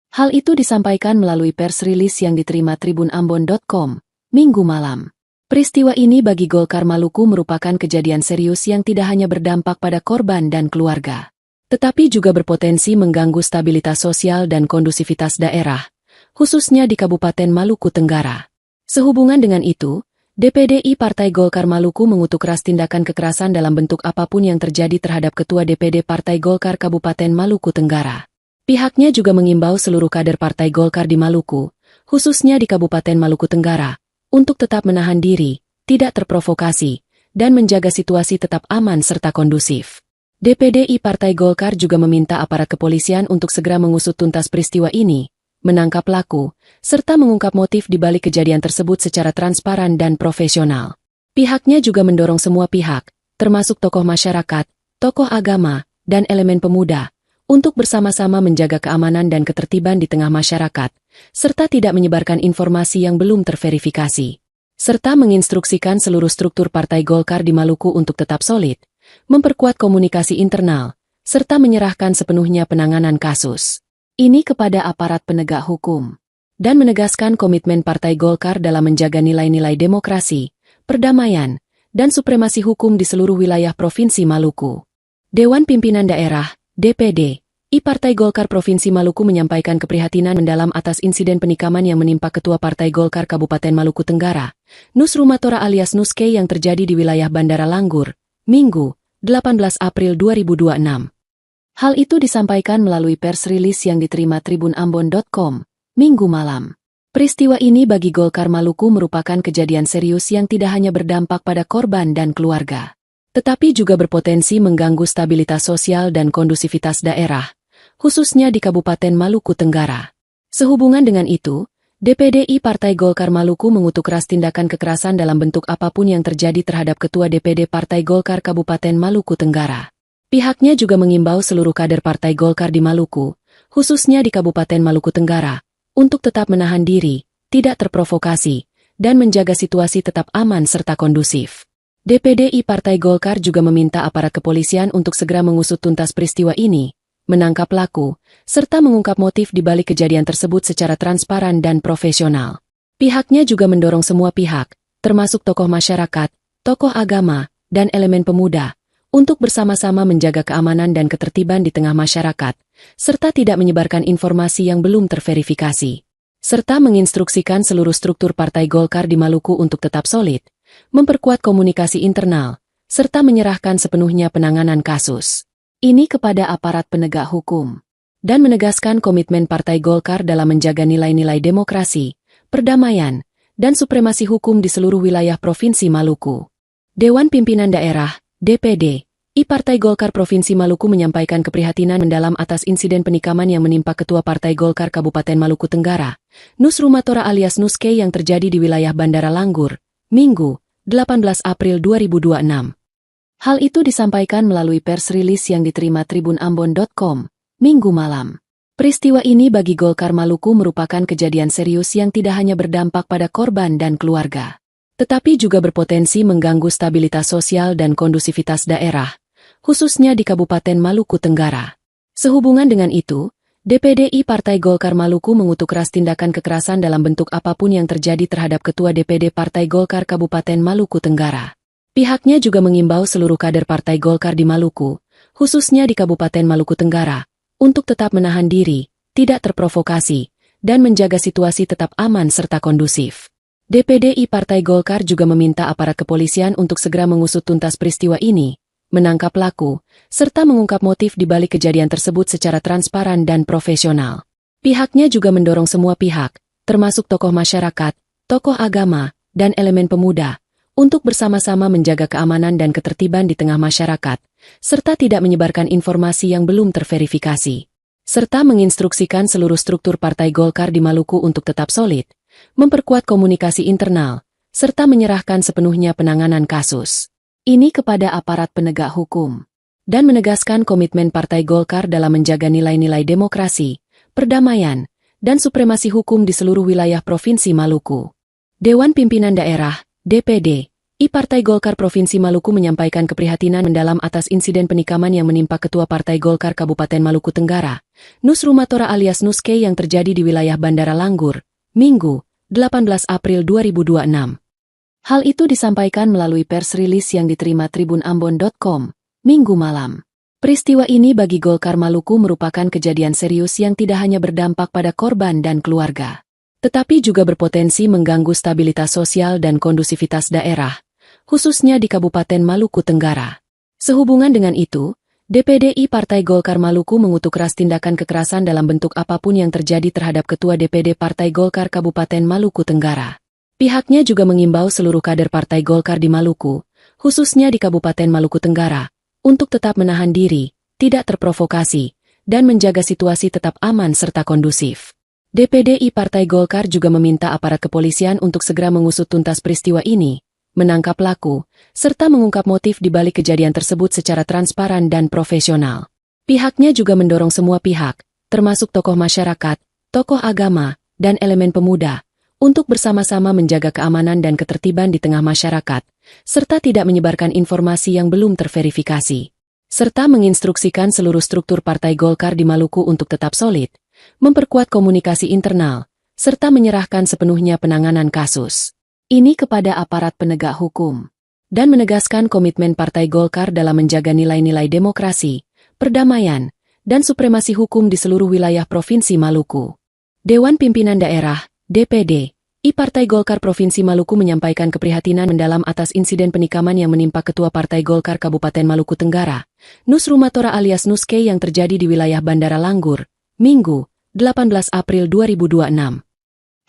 Hal itu disampaikan melalui pers rilis yang diterima tribunambon.com, Minggu malam. Peristiwa ini bagi Golkar Maluku merupakan kejadian serius yang tidak hanya berdampak pada korban dan keluarga, tetapi juga berpotensi mengganggu stabilitas sosial dan kondusivitas daerah, khususnya di Kabupaten Maluku Tenggara. Sehubungan dengan itu, DPD Partai Golkar Maluku mengutuk keras tindakan kekerasan dalam bentuk apapun yang terjadi terhadap Ketua DPD Partai Golkar Kabupaten Maluku Tenggara. Pihaknya juga mengimbau seluruh kader Partai Golkar di Maluku, khususnya di Kabupaten Maluku Tenggara, untuk tetap menahan diri, tidak terprovokasi, dan menjaga situasi tetap aman serta kondusif. DPD Partai Golkar juga meminta aparat kepolisian untuk segera mengusut tuntas peristiwa ini, menangkap pelaku, serta mengungkap motif di balik kejadian tersebut secara transparan dan profesional. Pihaknya juga mendorong semua pihak, termasuk tokoh masyarakat, tokoh agama, dan elemen pemuda, untuk bersama-sama menjaga keamanan dan ketertiban di tengah masyarakat, serta tidak menyebarkan informasi yang belum terverifikasi. Serta menginstruksikan seluruh struktur Partai Golkar di Maluku untuk tetap solid, memperkuat komunikasi internal, serta menyerahkan sepenuhnya penanganan kasus ini kepada aparat penegak hukum, dan menegaskan komitmen Partai Golkar dalam menjaga nilai-nilai demokrasi, perdamaian, dan supremasi hukum di seluruh wilayah Provinsi Maluku. Dewan Pimpinan Daerah, DPD, Partai Golkar Provinsi Maluku menyampaikan keprihatinan mendalam atas insiden penikaman yang menimpa Ketua Partai Golkar Kabupaten Maluku Tenggara, Nus Rumatora alias Nuske yang terjadi di wilayah Bandara Langgur, Minggu, 18 April 2026. Hal itu disampaikan melalui pers rilis yang diterima tribunambon.com, Minggu malam. Peristiwa ini bagi Golkar Maluku merupakan kejadian serius yang tidak hanya berdampak pada korban dan keluarga, tetapi juga berpotensi mengganggu stabilitas sosial dan kondusivitas daerah, khususnya di Kabupaten Maluku Tenggara. Sehubungan dengan itu, DPD Partai Golkar Maluku mengutuk keras tindakan kekerasan dalam bentuk apapun yang terjadi terhadap Ketua DPD Partai Golkar Kabupaten Maluku Tenggara. Pihaknya juga mengimbau seluruh kader Partai Golkar di Maluku, khususnya di Kabupaten Maluku Tenggara, untuk tetap menahan diri, tidak terprovokasi, dan menjaga situasi tetap aman serta kondusif. DPD Partai Golkar juga meminta aparat kepolisian untuk segera mengusut tuntas peristiwa ini, menangkap pelaku, serta mengungkap motif di balik kejadian tersebut secara transparan dan profesional. Pihaknya juga mendorong semua pihak, termasuk tokoh masyarakat, tokoh agama, dan elemen pemuda, untuk bersama-sama menjaga keamanan dan ketertiban di tengah masyarakat, serta tidak menyebarkan informasi yang belum terverifikasi. Serta menginstruksikan seluruh struktur Partai Golkar di Maluku untuk tetap solid, memperkuat komunikasi internal, serta menyerahkan sepenuhnya penanganan kasus ini kepada aparat penegak hukum, dan menegaskan komitmen Partai Golkar dalam menjaga nilai-nilai demokrasi, perdamaian, dan supremasi hukum di seluruh wilayah Provinsi Maluku. Dewan Pimpinan Daerah, DPD, Partai Golkar Provinsi Maluku menyampaikan keprihatinan mendalam atas insiden penikaman yang menimpa Ketua Partai Golkar Kabupaten Maluku Tenggara, Nus Rumatora alias Nuske yang terjadi di wilayah Bandara Langgur, Minggu, 18 April 2026. Hal itu disampaikan melalui pers rilis yang diterima tribunambon.com, Minggu malam. Peristiwa ini bagi Golkar Maluku merupakan kejadian serius yang tidak hanya berdampak pada korban dan keluarga, tetapi juga berpotensi mengganggu stabilitas sosial dan kondusivitas daerah, khususnya di Kabupaten Maluku Tenggara. Sehubungan dengan itu, DPD Partai Golkar Maluku mengutuk keras tindakan kekerasan dalam bentuk apapun yang terjadi terhadap Ketua DPD Partai Golkar Kabupaten Maluku Tenggara. Pihaknya juga mengimbau seluruh kader Partai Golkar di Maluku, khususnya di Kabupaten Maluku Tenggara, untuk tetap menahan diri, tidak terprovokasi, dan menjaga situasi tetap aman serta kondusif. DPD Partai Golkar juga meminta aparat kepolisian untuk segera mengusut tuntas peristiwa ini, menangkap pelaku, serta mengungkap motif di balik kejadian tersebut secara transparan dan profesional. Pihaknya juga mendorong semua pihak, termasuk tokoh masyarakat, tokoh agama, dan elemen pemuda, untuk bersama-sama menjaga keamanan dan ketertiban di tengah masyarakat, serta tidak menyebarkan informasi yang belum terverifikasi. Serta menginstruksikan seluruh struktur Partai Golkar di Maluku untuk tetap solid, memperkuat komunikasi internal, serta menyerahkan sepenuhnya penanganan kasus ini kepada aparat penegak hukum, dan menegaskan komitmen Partai Golkar dalam menjaga nilai-nilai demokrasi, perdamaian, dan supremasi hukum di seluruh wilayah Provinsi Maluku. Dewan Pimpinan Daerah, DPD, Partai Golkar Provinsi Maluku menyampaikan keprihatinan mendalam atas insiden penikaman yang menimpa Ketua Partai Golkar Kabupaten Maluku Tenggara, Nus Rumatora alias Nuske yang terjadi di wilayah Bandara Langgur, Minggu, 18 April 2026. Hal itu disampaikan melalui pers rilis yang diterima tribunambon.com, Minggu malam. Peristiwa ini bagi Golkar Maluku merupakan kejadian serius yang tidak hanya berdampak pada korban dan keluarga, tetapi juga berpotensi mengganggu stabilitas sosial dan kondusivitas daerah, khususnya di Kabupaten Maluku Tenggara. Sehubungan dengan itu, DPD Partai Golkar Maluku mengutuk keras tindakan kekerasan dalam bentuk apapun yang terjadi terhadap Ketua DPD Partai Golkar Kabupaten Maluku Tenggara. Pihaknya juga mengimbau seluruh kader Partai Golkar di Maluku, khususnya di Kabupaten Maluku Tenggara, untuk tetap menahan diri, tidak terprovokasi, dan menjaga situasi tetap aman serta kondusif. DPD Partai Golkar juga meminta aparat kepolisian untuk segera mengusut tuntas peristiwa ini, menangkap pelaku, serta mengungkap motif di balik kejadian tersebut secara transparan dan profesional. Pihaknya juga mendorong semua pihak, termasuk tokoh masyarakat, tokoh agama, dan elemen pemuda, untuk bersama-sama menjaga keamanan dan ketertiban di tengah masyarakat, serta tidak menyebarkan informasi yang belum terverifikasi. Serta menginstruksikan seluruh struktur Partai Golkar di Maluku untuk tetap solid, memperkuat komunikasi internal, serta menyerahkan sepenuhnya penanganan kasus ini kepada aparat penegak hukum, dan menegaskan komitmen Partai Golkar dalam menjaga nilai-nilai demokrasi, perdamaian, dan supremasi hukum di seluruh wilayah Provinsi Maluku. Dewan Pimpinan Daerah, DPD, Partai Golkar Provinsi Maluku menyampaikan keprihatinan mendalam atas insiden penikaman yang menimpa Ketua Partai Golkar Kabupaten Maluku Tenggara, Nus Rumatora alias Nuske yang terjadi di wilayah Bandara Langgur, Minggu, 18 April 2026.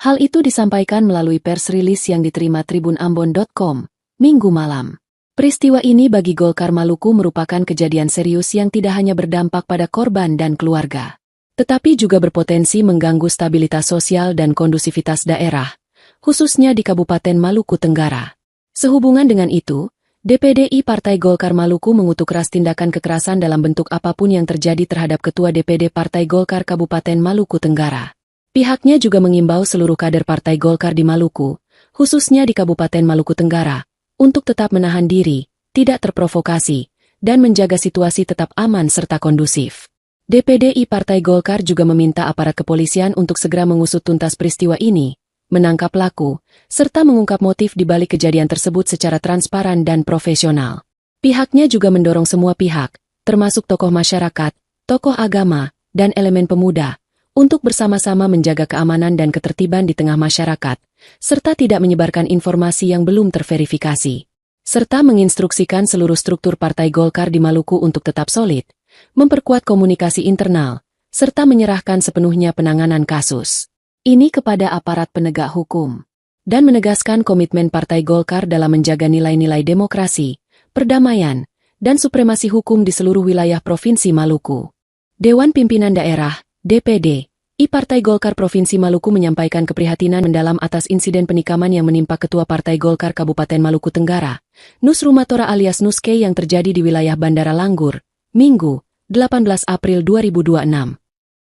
Hal itu disampaikan melalui pers rilis yang diterima tribunambon.com, Minggu malam. Peristiwa ini bagi Golkar Maluku merupakan kejadian serius yang tidak hanya berdampak pada korban dan keluarga, tetapi juga berpotensi mengganggu stabilitas sosial dan kondusivitas daerah, khususnya di Kabupaten Maluku Tenggara. Sehubungan dengan itu, DPD Partai Golkar Maluku mengutuk keras tindakan kekerasan dalam bentuk apapun yang terjadi terhadap Ketua DPD Partai Golkar Kabupaten Maluku Tenggara. Pihaknya juga mengimbau seluruh kader Partai Golkar di Maluku, khususnya di Kabupaten Maluku Tenggara, untuk tetap menahan diri, tidak terprovokasi, dan menjaga situasi tetap aman serta kondusif. DPD Partai Golkar juga meminta aparat kepolisian untuk segera mengusut tuntas peristiwa ini, menangkap pelaku, serta mengungkap motif di balik kejadian tersebut secara transparan dan profesional. Pihaknya juga mendorong semua pihak, termasuk tokoh masyarakat, tokoh agama, dan elemen pemuda, untuk bersama-sama menjaga keamanan dan ketertiban di tengah masyarakat, serta tidak menyebarkan informasi yang belum terverifikasi, serta menginstruksikan seluruh struktur Partai Golkar di Maluku untuk tetap solid, memperkuat komunikasi internal, serta menyerahkan sepenuhnya penanganan kasus ini kepada aparat penegak hukum, dan menegaskan komitmen Partai Golkar dalam menjaga nilai-nilai demokrasi, perdamaian, dan supremasi hukum di seluruh wilayah Provinsi Maluku. Dewan Pimpinan Daerah, DPD, Partai Golkar Provinsi Maluku menyampaikan keprihatinan mendalam atas insiden penikaman yang menimpa Ketua Partai Golkar Kabupaten Maluku Tenggara, Nus Rumatora alias Nuske yang terjadi di wilayah Bandara Langgur, Minggu, 18 April 2026.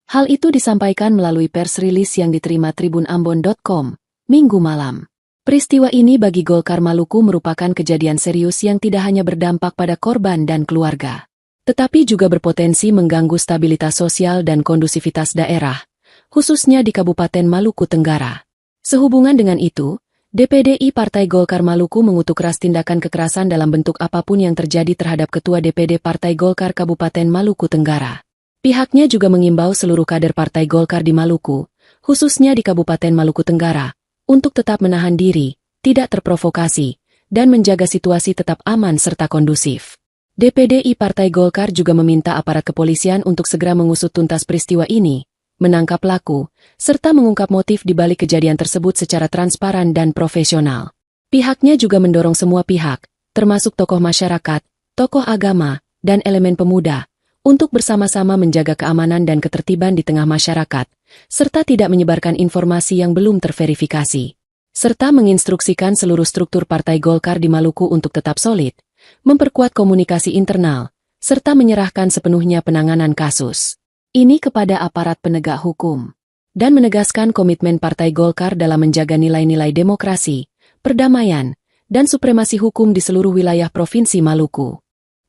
Hal itu disampaikan melalui pers rilis yang diterima tribunambon.com, Minggu malam. Peristiwa ini bagi Golkar Maluku merupakan kejadian serius yang tidak hanya berdampak pada korban dan keluarga, tetapi juga berpotensi mengganggu stabilitas sosial dan kondusivitas daerah, khususnya di Kabupaten Maluku Tenggara. Sehubungan dengan itu, DPD Partai Golkar Maluku mengutuk keras tindakan kekerasan dalam bentuk apapun yang terjadi terhadap Ketua DPD Partai Golkar Kabupaten Maluku Tenggara. Pihaknya juga mengimbau seluruh kader Partai Golkar di Maluku, khususnya di Kabupaten Maluku Tenggara, untuk tetap menahan diri, tidak terprovokasi, dan menjaga situasi tetap aman serta kondusif. DPD Partai Golkar juga meminta aparat kepolisian untuk segera mengusut tuntas peristiwa ini, menangkap pelaku, serta mengungkap motif di balik kejadian tersebut secara transparan dan profesional. Pihaknya juga mendorong semua pihak, termasuk tokoh masyarakat, tokoh agama, dan elemen pemuda, untuk bersama-sama menjaga keamanan dan ketertiban di tengah masyarakat, serta tidak menyebarkan informasi yang belum terverifikasi, serta menginstruksikan seluruh struktur Partai Golkar di Maluku untuk tetap solid, memperkuat komunikasi internal, serta menyerahkan sepenuhnya penanganan kasus ini kepada aparat penegak hukum, dan menegaskan komitmen Partai Golkar dalam menjaga nilai-nilai demokrasi, perdamaian, dan supremasi hukum di seluruh wilayah Provinsi Maluku.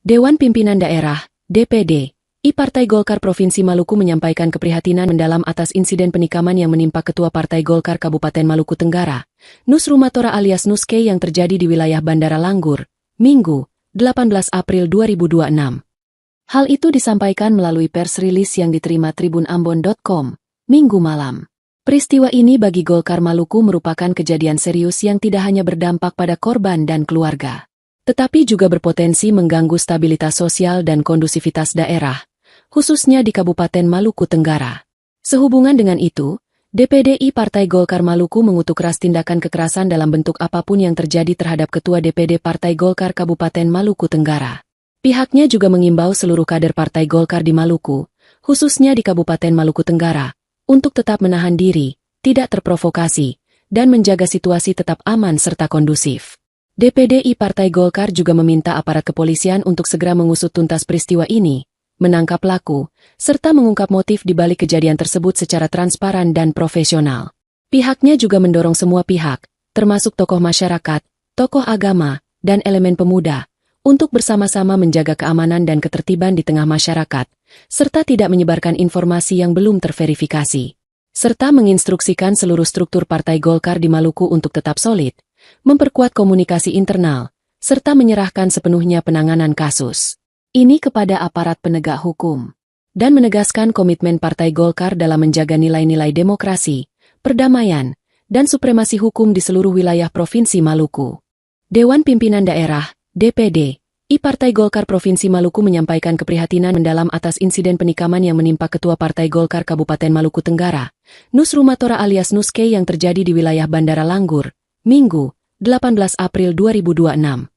Dewan Pimpinan Daerah, DPD, Partai Golkar Provinsi Maluku menyampaikan keprihatinan mendalam atas insiden penikaman yang menimpa Ketua Partai Golkar Kabupaten Maluku Tenggara, Nus Rumatora alias Nuske yang terjadi di wilayah Bandara Langgur, Minggu, 18 April 2026. Hal itu disampaikan melalui pers rilis yang diterima tribunambon.com, Minggu malam. Peristiwa ini bagi Golkar Maluku merupakan kejadian serius yang tidak hanya berdampak pada korban dan keluarga, tetapi juga berpotensi mengganggu stabilitas sosial dan kondusivitas daerah, khususnya di Kabupaten Maluku Tenggara. Sehubungan dengan itu, DPD Partai Golkar Maluku mengutuk keras tindakan kekerasan dalam bentuk apapun yang terjadi terhadap Ketua DPD Partai Golkar Kabupaten Maluku Tenggara. Pihaknya juga mengimbau seluruh kader Partai Golkar di Maluku, khususnya di Kabupaten Maluku Tenggara, untuk tetap menahan diri, tidak terprovokasi, dan menjaga situasi tetap aman serta kondusif. DPD Partai Golkar juga meminta aparat kepolisian untuk segera mengusut tuntas peristiwa ini, menangkap pelaku, serta mengungkap motif di balik kejadian tersebut secara transparan dan profesional. Pihaknya juga mendorong semua pihak, termasuk tokoh masyarakat, tokoh agama, dan elemen pemuda, untuk bersama-sama menjaga keamanan dan ketertiban di tengah masyarakat, serta tidak menyebarkan informasi yang belum terverifikasi. Serta menginstruksikan seluruh struktur Partai Golkar di Maluku untuk tetap solid, memperkuat komunikasi internal, serta menyerahkan sepenuhnya penanganan kasus ini kepada aparat penegak hukum, dan menegaskan komitmen Partai Golkar dalam menjaga nilai-nilai demokrasi, perdamaian, dan supremasi hukum di seluruh wilayah Provinsi Maluku. Dewan Pimpinan Daerah, DPD, Partai Golkar Provinsi Maluku menyampaikan keprihatinan mendalam atas insiden penikaman yang menimpa Ketua Partai Golkar Kabupaten Maluku Tenggara, Nus Rumatora alias Nuske yang terjadi di wilayah Bandara Langgur, Minggu, 18 April 2026.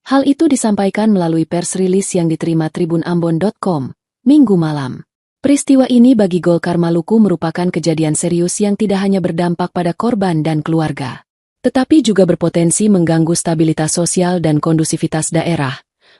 Hal itu disampaikan melalui pers rilis yang diterima tribunambon.com, Minggu malam. Peristiwa ini bagi Golkar Maluku merupakan kejadian serius yang tidak hanya berdampak pada korban dan keluarga, tetapi juga berpotensi mengganggu stabilitas sosial dan kondusivitas daerah,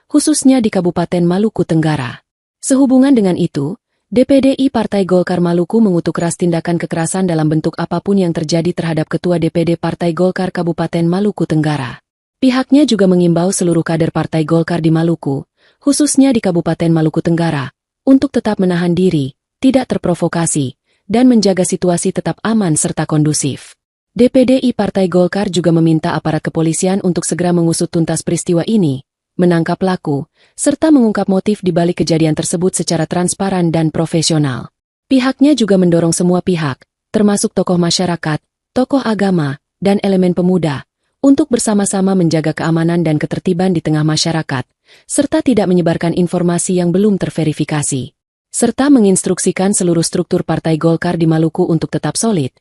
khususnya di Kabupaten Maluku Tenggara. Sehubungan dengan itu, DPD Partai Golkar Maluku mengutuk keras tindakan kekerasan dalam bentuk apapun yang terjadi terhadap Ketua DPD Partai Golkar Kabupaten Maluku Tenggara. Pihaknya juga mengimbau seluruh kader Partai Golkar di Maluku, khususnya di Kabupaten Maluku Tenggara, untuk tetap menahan diri, tidak terprovokasi, dan menjaga situasi tetap aman serta kondusif. DPD Partai Golkar juga meminta aparat kepolisian untuk segera mengusut tuntas peristiwa ini, menangkap pelaku, serta mengungkap motif di balik kejadian tersebut secara transparan dan profesional. Pihaknya juga mendorong semua pihak, termasuk tokoh masyarakat, tokoh agama, dan elemen pemuda, untuk bersama-sama menjaga keamanan dan ketertiban di tengah masyarakat, serta tidak menyebarkan informasi yang belum terverifikasi. Serta menginstruksikan seluruh struktur Partai Golkar di Maluku untuk tetap solid,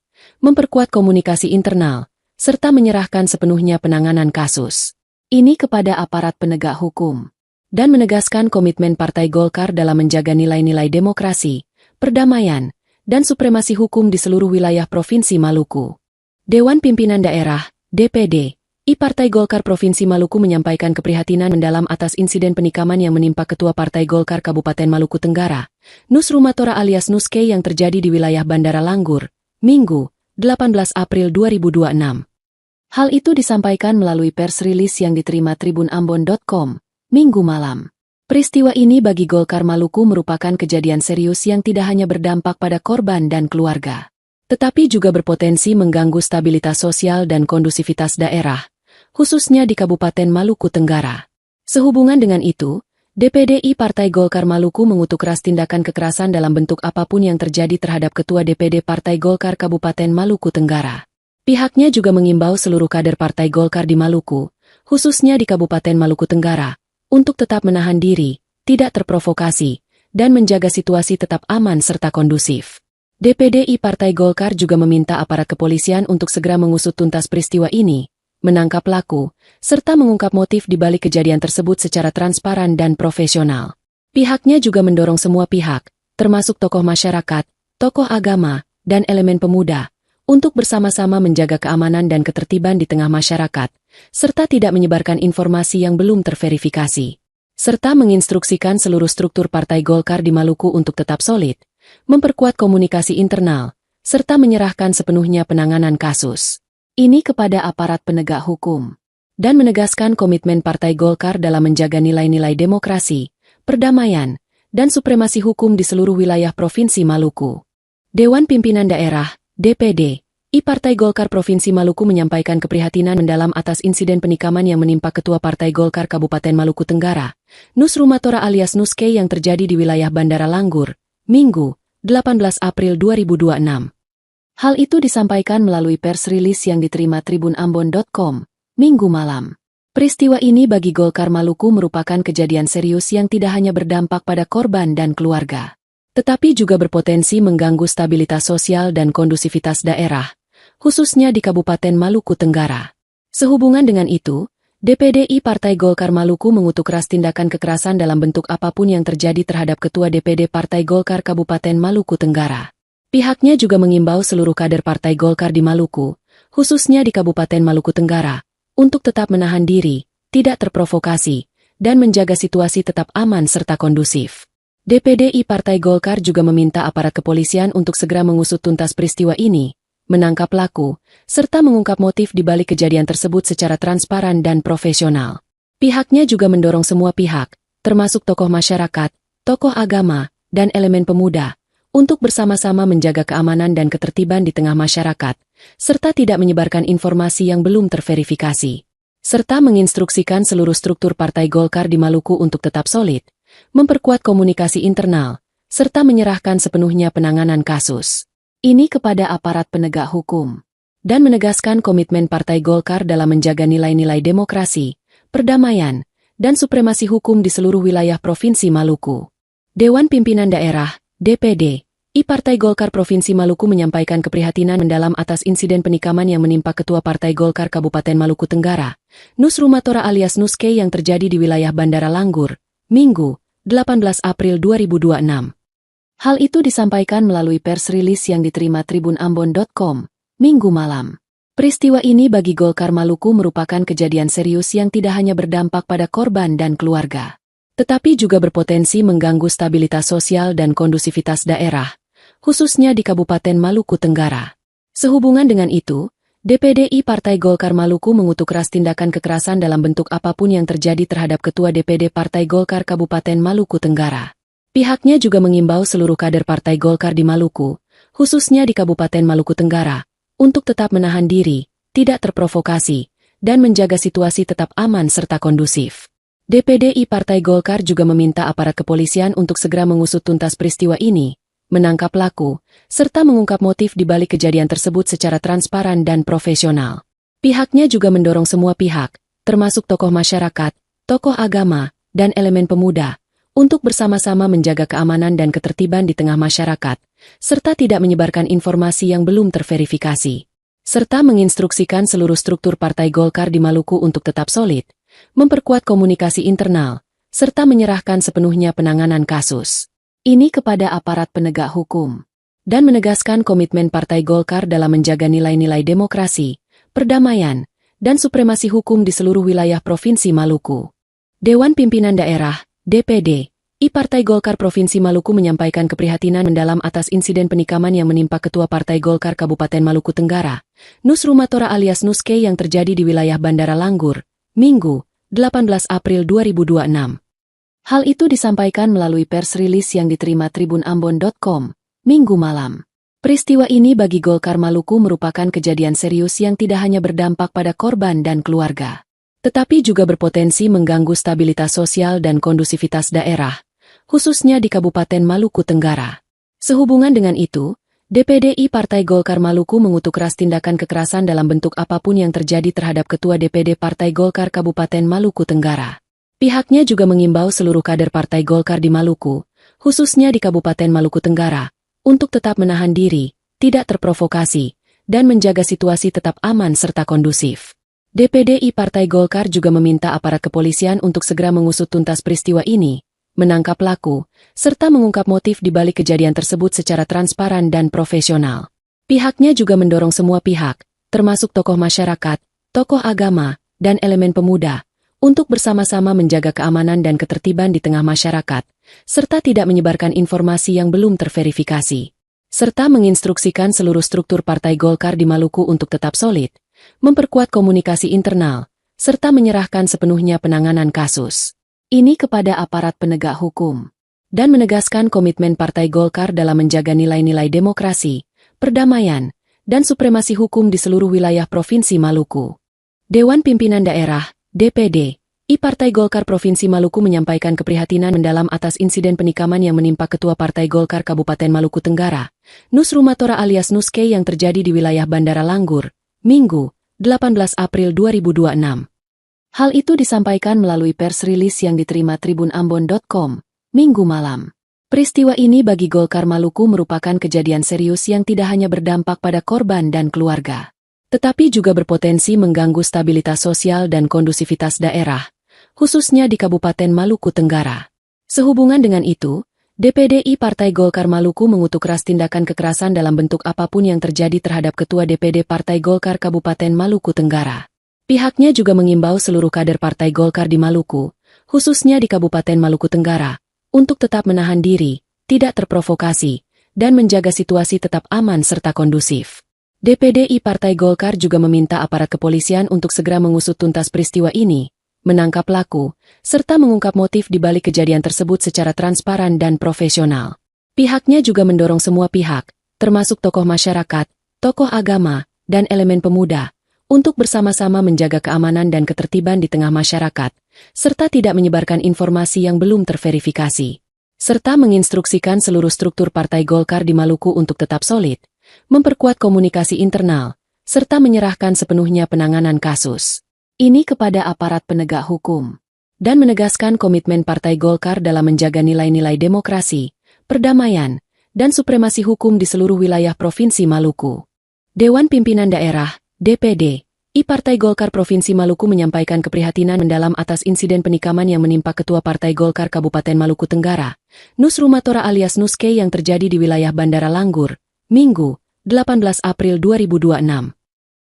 memperkuat komunikasi internal, serta menyerahkan sepenuhnya penanganan kasus ini kepada aparat penegak hukum, dan menegaskan komitmen Partai Golkar dalam menjaga nilai-nilai demokrasi, perdamaian, dan supremasi hukum di seluruh wilayah Provinsi Maluku. Dewan Pimpinan Daerah, DPD, Partai Golkar Provinsi Maluku menyampaikan keprihatinan mendalam atas insiden penikaman yang menimpa Ketua Partai Golkar Kabupaten Maluku Tenggara, Nus Rumatora alias Nuske yang terjadi di wilayah Bandara Langgur, Minggu, 18 April 2026. Hal itu disampaikan melalui pers rilis yang diterima tribunambon.com, Minggu malam. Peristiwa ini bagi Golkar Maluku merupakan kejadian serius yang tidak hanya berdampak pada korban dan keluarga, tetapi juga berpotensi mengganggu stabilitas sosial dan kondusivitas daerah, khususnya di Kabupaten Maluku Tenggara. Sehubungan dengan itu, DPD Partai Golkar Maluku mengutuk keras tindakan kekerasan dalam bentuk apapun yang terjadi terhadap Ketua DPD Partai Golkar Kabupaten Maluku Tenggara. Pihaknya juga mengimbau seluruh kader Partai Golkar di Maluku, khususnya di Kabupaten Maluku Tenggara, untuk tetap menahan diri, tidak terprovokasi, dan menjaga situasi tetap aman serta kondusif. DPD Partai Golkar juga meminta aparat kepolisian untuk segera mengusut tuntas peristiwa ini, menangkap pelaku, serta mengungkap motif di balik kejadian tersebut secara transparan dan profesional. Pihaknya juga mendorong semua pihak, termasuk tokoh masyarakat, tokoh agama, dan elemen pemuda, untuk bersama-sama menjaga keamanan dan ketertiban di tengah masyarakat, serta tidak menyebarkan informasi yang belum terverifikasi. Serta menginstruksikan seluruh struktur Partai Golkar di Maluku untuk tetap solid, memperkuat komunikasi internal, serta menyerahkan sepenuhnya penanganan kasus ini kepada aparat penegak hukum, dan menegaskan komitmen Partai Golkar dalam menjaga nilai-nilai demokrasi, perdamaian, dan supremasi hukum di seluruh wilayah Provinsi Maluku. Dewan Pimpinan Daerah, DPD, Partai Golkar Provinsi Maluku menyampaikan keprihatinan mendalam atas insiden penikaman yang menimpa Ketua Partai Golkar Kabupaten Maluku Tenggara, Nus Rumatora alias Nuske yang terjadi di wilayah Bandara Langgur, Minggu, 18 April 2026. Hal itu disampaikan melalui pers rilis yang diterima tribunambon.com, Minggu malam. Peristiwa ini bagi Golkar Maluku merupakan kejadian serius yang tidak hanya berdampak pada korban dan keluarga, tetapi juga berpotensi mengganggu stabilitas sosial dan kondusivitas daerah, khususnya di Kabupaten Maluku Tenggara. Sehubungan dengan itu, DPD Partai Golkar Maluku mengutuk keras tindakan kekerasan dalam bentuk apapun yang terjadi terhadap Ketua DPD Partai Golkar Kabupaten Maluku Tenggara. Pihaknya juga mengimbau seluruh kader Partai Golkar di Maluku, khususnya di Kabupaten Maluku Tenggara, untuk tetap menahan diri, tidak terprovokasi, dan menjaga situasi tetap aman serta kondusif. DPDI Partai Golkar juga meminta aparat kepolisian untuk segera mengusut tuntas peristiwa ini, menangkap pelaku, serta mengungkap motif di balik kejadian tersebut secara transparan dan profesional. Pihaknya juga mendorong semua pihak, termasuk tokoh masyarakat, tokoh agama, dan elemen pemuda, untuk bersama-sama menjaga keamanan dan ketertiban di tengah masyarakat, serta tidak menyebarkan informasi yang belum terverifikasi, serta menginstruksikan seluruh struktur Partai Golkar di Maluku untuk tetap solid, memperkuat komunikasi internal, serta menyerahkan sepenuhnya penanganan kasus ini kepada aparat penegak hukum, dan menegaskan komitmen Partai Golkar dalam menjaga nilai-nilai demokrasi, perdamaian, dan supremasi hukum di seluruh wilayah Provinsi Maluku. Dewan Pimpinan Daerah, DPD, I Partai Golkar Provinsi Maluku menyampaikan keprihatinan mendalam atas insiden penikaman yang menimpa Ketua Partai Golkar Kabupaten Maluku Tenggara, Nus Rumatora alias Nuske yang terjadi di wilayah Bandara Langgur, Minggu, 18 April 2026. Hal itu disampaikan melalui pers rilis yang diterima tribunambon.com, Minggu malam. Peristiwa ini bagi Golkar Maluku merupakan kejadian serius yang tidak hanya berdampak pada korban dan keluarga, tetapi juga berpotensi mengganggu stabilitas sosial dan kondusivitas daerah, khususnya di Kabupaten Maluku Tenggara. Sehubungan dengan itu, DPDI Partai Golkar Maluku mengutuk keras tindakan kekerasan dalam bentuk apapun yang terjadi terhadap Ketua DPD Partai Golkar Kabupaten Maluku Tenggara. Pihaknya juga mengimbau seluruh kader Partai Golkar di Maluku, khususnya di Kabupaten Maluku Tenggara, untuk tetap menahan diri, tidak terprovokasi, dan menjaga situasi tetap aman serta kondusif. DPDI Partai Golkar juga meminta aparat kepolisian untuk segera mengusut tuntas peristiwa ini, menangkap pelaku, serta mengungkap motif di balik kejadian tersebut secara transparan dan profesional. Pihaknya juga mendorong semua pihak, termasuk tokoh masyarakat, tokoh agama, dan elemen pemuda, untuk bersama-sama menjaga keamanan dan ketertiban di tengah masyarakat, serta tidak menyebarkan informasi yang belum terverifikasi, serta menginstruksikan seluruh struktur Partai Golkar di Maluku untuk tetap solid, memperkuat komunikasi internal, serta menyerahkan sepenuhnya penanganan kasus ini kepada aparat penegak hukum, dan menegaskan komitmen Partai Golkar dalam menjaga nilai-nilai demokrasi, perdamaian, dan supremasi hukum di seluruh wilayah Provinsi Maluku. Dewan Pimpinan Daerah, DPD, I Partai Golkar Provinsi Maluku menyampaikan keprihatinan mendalam atas insiden penikaman yang menimpa Ketua Partai Golkar Kabupaten Maluku Tenggara, Nus Rumatora alias Nuske yang terjadi di wilayah Bandara Langgur, Minggu, 18 April 2026. Hal itu disampaikan melalui pers rilis yang diterima tribunambon.com, Minggu malam. Peristiwa ini bagi Golkar Maluku merupakan kejadian serius yang tidak hanya berdampak pada korban dan keluarga, tetapi juga berpotensi mengganggu stabilitas sosial dan kondusivitas daerah, khususnya di Kabupaten Maluku Tenggara. Sehubungan dengan itu, DPDI Partai Golkar Maluku mengutuk keras tindakan kekerasan dalam bentuk apapun yang terjadi terhadap Ketua DPD Partai Golkar Kabupaten Maluku Tenggara. Pihaknya juga mengimbau seluruh kader Partai Golkar di Maluku, khususnya di Kabupaten Maluku Tenggara, untuk tetap menahan diri, tidak terprovokasi, dan menjaga situasi tetap aman serta kondusif. DPDI Partai Golkar juga meminta aparat kepolisian untuk segera mengusut tuntas peristiwa ini, menangkap pelaku, serta mengungkap motif di balik kejadian tersebut secara transparan dan profesional. Pihaknya juga mendorong semua pihak, termasuk tokoh masyarakat, tokoh agama, dan elemen pemuda, untuk bersama-sama menjaga keamanan dan ketertiban di tengah masyarakat, serta tidak menyebarkan informasi yang belum terverifikasi, serta menginstruksikan seluruh struktur Partai Golkar di Maluku untuk tetap solid, memperkuat komunikasi internal, serta menyerahkan sepenuhnya penanganan kasus ini kepada aparat penegak hukum, dan menegaskan komitmen Partai Golkar dalam menjaga nilai-nilai demokrasi, perdamaian, dan supremasi hukum di seluruh wilayah Provinsi Maluku. Dewan Pimpinan Daerah, DPD, I Partai Golkar Provinsi Maluku menyampaikan keprihatinan mendalam atas insiden penikaman yang menimpa Ketua Partai Golkar Kabupaten Maluku Tenggara, Nus Rumatora alias Nuske yang terjadi di wilayah Bandara Langgur, Minggu, 18 April 2026. Hal itu disampaikan melalui pers rilis yang diterima tribunambon.com, Minggu malam. Peristiwa ini bagi Golkar Maluku merupakan kejadian serius yang tidak hanya berdampak pada korban dan keluarga, tetapi juga berpotensi mengganggu stabilitas sosial dan kondusivitas daerah, khususnya di Kabupaten Maluku Tenggara. Sehubungan dengan itu, DPDI Partai Golkar Maluku mengutuk keras tindakan kekerasan dalam bentuk apapun yang terjadi terhadap Ketua DPD Partai Golkar Kabupaten Maluku Tenggara. Pihaknya juga mengimbau seluruh kader Partai Golkar di Maluku, khususnya di Kabupaten Maluku Tenggara, untuk tetap menahan diri, tidak terprovokasi, dan menjaga situasi tetap aman serta kondusif. DPD Partai Golkar juga meminta aparat kepolisian untuk segera mengusut tuntas peristiwa ini, menangkap pelaku, serta mengungkap motif di balik kejadian tersebut secara transparan dan profesional. Pihaknya juga mendorong semua pihak, termasuk tokoh masyarakat, tokoh agama, dan elemen pemuda, untuk bersama-sama menjaga keamanan dan ketertiban di tengah masyarakat, serta tidak menyebarkan informasi yang belum terverifikasi, serta menginstruksikan seluruh struktur Partai Golkar di Maluku untuk tetap solid, memperkuat komunikasi internal, serta menyerahkan sepenuhnya penanganan kasus ini kepada aparat penegak hukum, dan menegaskan komitmen Partai Golkar dalam menjaga nilai-nilai demokrasi, perdamaian, dan supremasi hukum di seluruh wilayah Provinsi Maluku. Dewan Pimpinan Daerah, DPD, Partai Golkar Provinsi Maluku menyampaikan keprihatinan mendalam atas insiden penikaman yang menimpa Ketua Partai Golkar Kabupaten Maluku Tenggara, Nus Rumatora alias Nuske yang terjadi di wilayah Bandara Langgur, Minggu, 18 April 2026.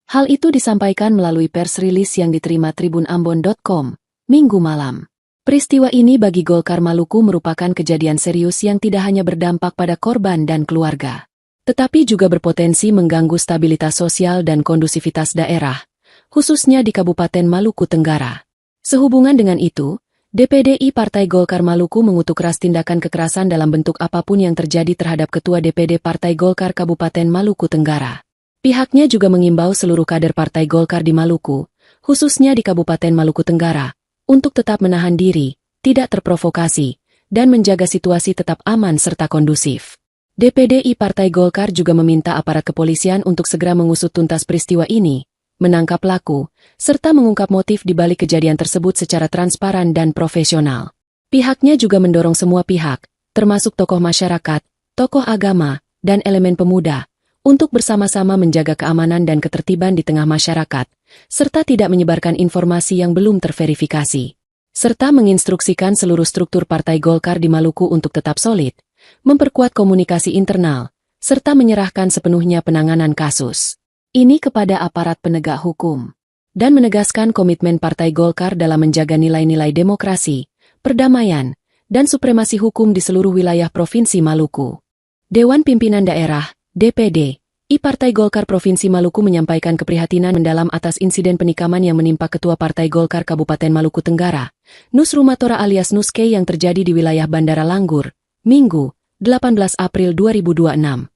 Hal itu disampaikan melalui pers rilis yang diterima tribunambon.com, Minggu malam. Peristiwa ini bagi Golkar Maluku merupakan kejadian serius yang tidak hanya berdampak pada korban dan keluarga, tetapi juga berpotensi mengganggu stabilitas sosial dan kondusivitas daerah, khususnya di Kabupaten Maluku Tenggara. Sehubungan dengan itu, DPD Partai Golkar Maluku mengutuk keras tindakan kekerasan dalam bentuk apapun yang terjadi terhadap Ketua DPD Partai Golkar Kabupaten Maluku Tenggara. Pihaknya juga mengimbau seluruh kader Partai Golkar di Maluku, khususnya di Kabupaten Maluku Tenggara, untuk tetap menahan diri, tidak terprovokasi, dan menjaga situasi tetap aman serta kondusif. DPD Partai Golkar juga meminta aparat kepolisian untuk segera mengusut tuntas peristiwa ini, menangkap pelaku, serta mengungkap motif di balik kejadian tersebut secara transparan dan profesional. Pihaknya juga mendorong semua pihak, termasuk tokoh masyarakat, tokoh agama, dan elemen pemuda, untuk bersama-sama menjaga keamanan dan ketertiban di tengah masyarakat, serta tidak menyebarkan informasi yang belum terverifikasi, serta menginstruksikan seluruh struktur Partai Golkar di Maluku untuk tetap solid, memperkuat komunikasi internal, serta menyerahkan sepenuhnya penanganan kasus ini kepada aparat penegak hukum, dan menegaskan komitmen Partai Golkar dalam menjaga nilai-nilai demokrasi, perdamaian, dan supremasi hukum di seluruh wilayah Provinsi Maluku. Dewan Pimpinan Daerah, DPD, Partai Golkar Provinsi Maluku menyampaikan keprihatinan mendalam atas insiden penikaman yang menimpa Ketua Partai Golkar Kabupaten Maluku Tenggara, Nus Rumatora alias Nuske yang terjadi di wilayah Bandara Langgur, Minggu, 18 April 2026.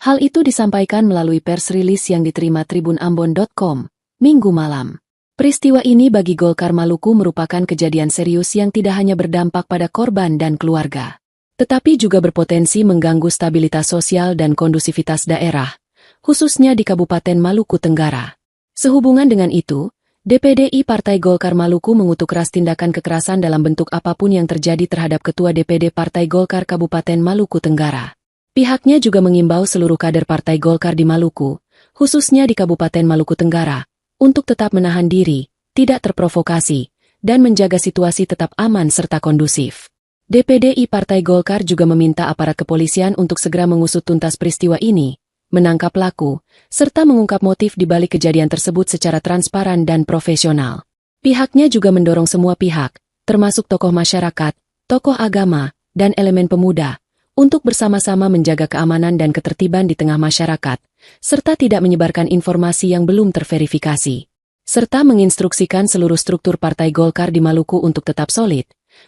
Hal itu disampaikan melalui pers rilis yang diterima tribunambon.com, Minggu malam. Peristiwa ini bagi Golkar Maluku merupakan kejadian serius yang tidak hanya berdampak pada korban dan keluarga, tetapi juga berpotensi mengganggu stabilitas sosial dan kondusivitas daerah, khususnya di Kabupaten Maluku Tenggara. Sehubungan dengan itu, DPD Partai Golkar Maluku mengutuk keras tindakan kekerasan dalam bentuk apapun yang terjadi terhadap Ketua DPD Partai Golkar Kabupaten Maluku Tenggara. Pihaknya juga mengimbau seluruh kader Partai Golkar di Maluku, khususnya di Kabupaten Maluku Tenggara, untuk tetap menahan diri, tidak terprovokasi, dan menjaga situasi tetap aman serta kondusif. DPD Partai Golkar juga meminta aparat kepolisian untuk segera mengusut tuntas peristiwa ini, menangkap pelaku, serta mengungkap motif di balik kejadian tersebut secara transparan dan profesional. Pihaknya juga mendorong semua pihak, termasuk tokoh masyarakat, tokoh agama, dan elemen pemuda, untuk bersama-sama menjaga keamanan dan ketertiban di tengah masyarakat, serta tidak menyebarkan informasi yang belum terverifikasi, serta menginstruksikan seluruh struktur Partai Golkar di Maluku untuk tetap solid,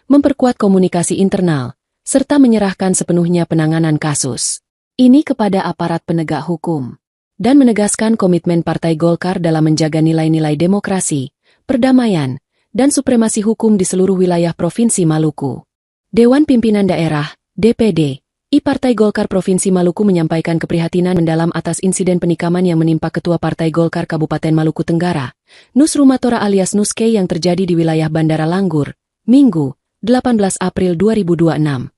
memperkuat komunikasi internal, serta menyerahkan sepenuhnya penanganan kasus ini kepada aparat penegak hukum, dan menegaskan komitmen Partai Golkar dalam menjaga nilai-nilai demokrasi, perdamaian, dan supremasi hukum di seluruh wilayah Provinsi Maluku. Dewan Pimpinan Daerah, DPD, Partai Golkar Provinsi Maluku menyampaikan keprihatinan mendalam atas insiden penikaman yang menimpa Ketua Partai Golkar Kabupaten Maluku Tenggara, Nus Rumatora alias Nuske yang terjadi di wilayah Bandara Langgur, Minggu, 18 April 2026.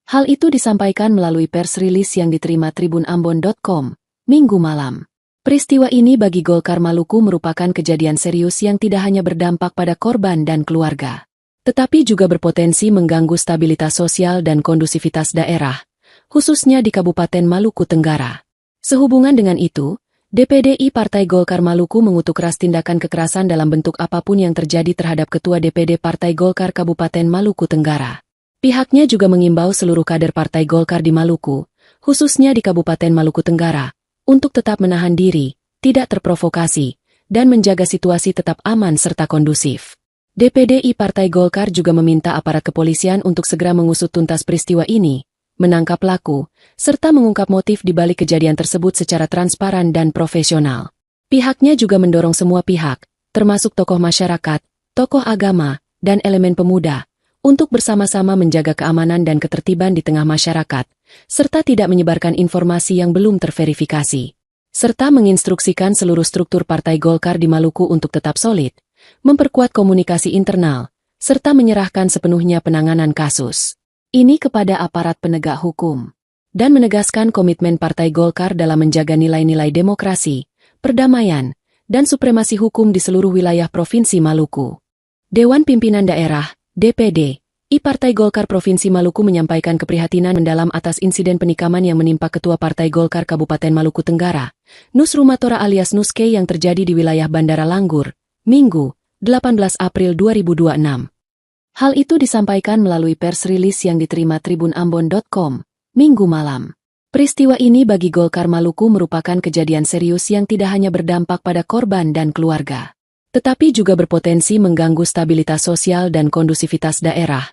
Hal itu disampaikan melalui pers rilis yang diterima tribunambon.com, Minggu malam. Peristiwa ini bagi Golkar Maluku merupakan kejadian serius yang tidak hanya berdampak pada korban dan keluarga, tetapi juga berpotensi mengganggu stabilitas sosial dan kondusivitas daerah, khususnya di Kabupaten Maluku Tenggara. Sehubungan dengan itu, DPD Partai Golkar Maluku mengutuk keras tindakan kekerasan dalam bentuk apapun yang terjadi terhadap Ketua DPD Partai Golkar Kabupaten Maluku Tenggara, Pihaknya juga mengimbau seluruh kader Partai Golkar di Maluku, khususnya di Kabupaten Maluku Tenggara, untuk tetap menahan diri, tidak terprovokasi, dan menjaga situasi tetap aman serta kondusif. DPDI Partai Golkar juga meminta aparat kepolisian untuk segera mengusut tuntas peristiwa ini, menangkap pelaku, serta mengungkap motif di balik kejadian tersebut secara transparan dan profesional. Pihaknya juga mendorong semua pihak, termasuk tokoh masyarakat, tokoh agama, dan elemen pemuda, untuk bersama-sama menjaga keamanan dan ketertiban di tengah masyarakat, serta tidak menyebarkan informasi yang belum terverifikasi. Serta menginstruksikan seluruh struktur Partai Golkar di Maluku untuk tetap solid, memperkuat komunikasi internal, serta menyerahkan sepenuhnya penanganan kasus ini kepada aparat penegak hukum, dan menegaskan komitmen Partai Golkar dalam menjaga nilai-nilai demokrasi, perdamaian, dan supremasi hukum di seluruh wilayah Provinsi Maluku. Dewan Pimpinan Daerah, DPD, I Partai Golkar Provinsi Maluku menyampaikan keprihatinan mendalam atas insiden penikaman yang menimpa Ketua Partai Golkar Kabupaten Maluku Tenggara, Nus Rumatora alias Nuske yang terjadi di wilayah Bandara Langgur, Minggu, 18 April 2026. Hal itu disampaikan melalui pers rilis yang diterima tribunambon.com, Minggu malam. Peristiwa ini bagi Golkar Maluku merupakan kejadian serius yang tidak hanya berdampak pada korban dan keluarga, tetapi juga berpotensi mengganggu stabilitas sosial dan kondusivitas daerah,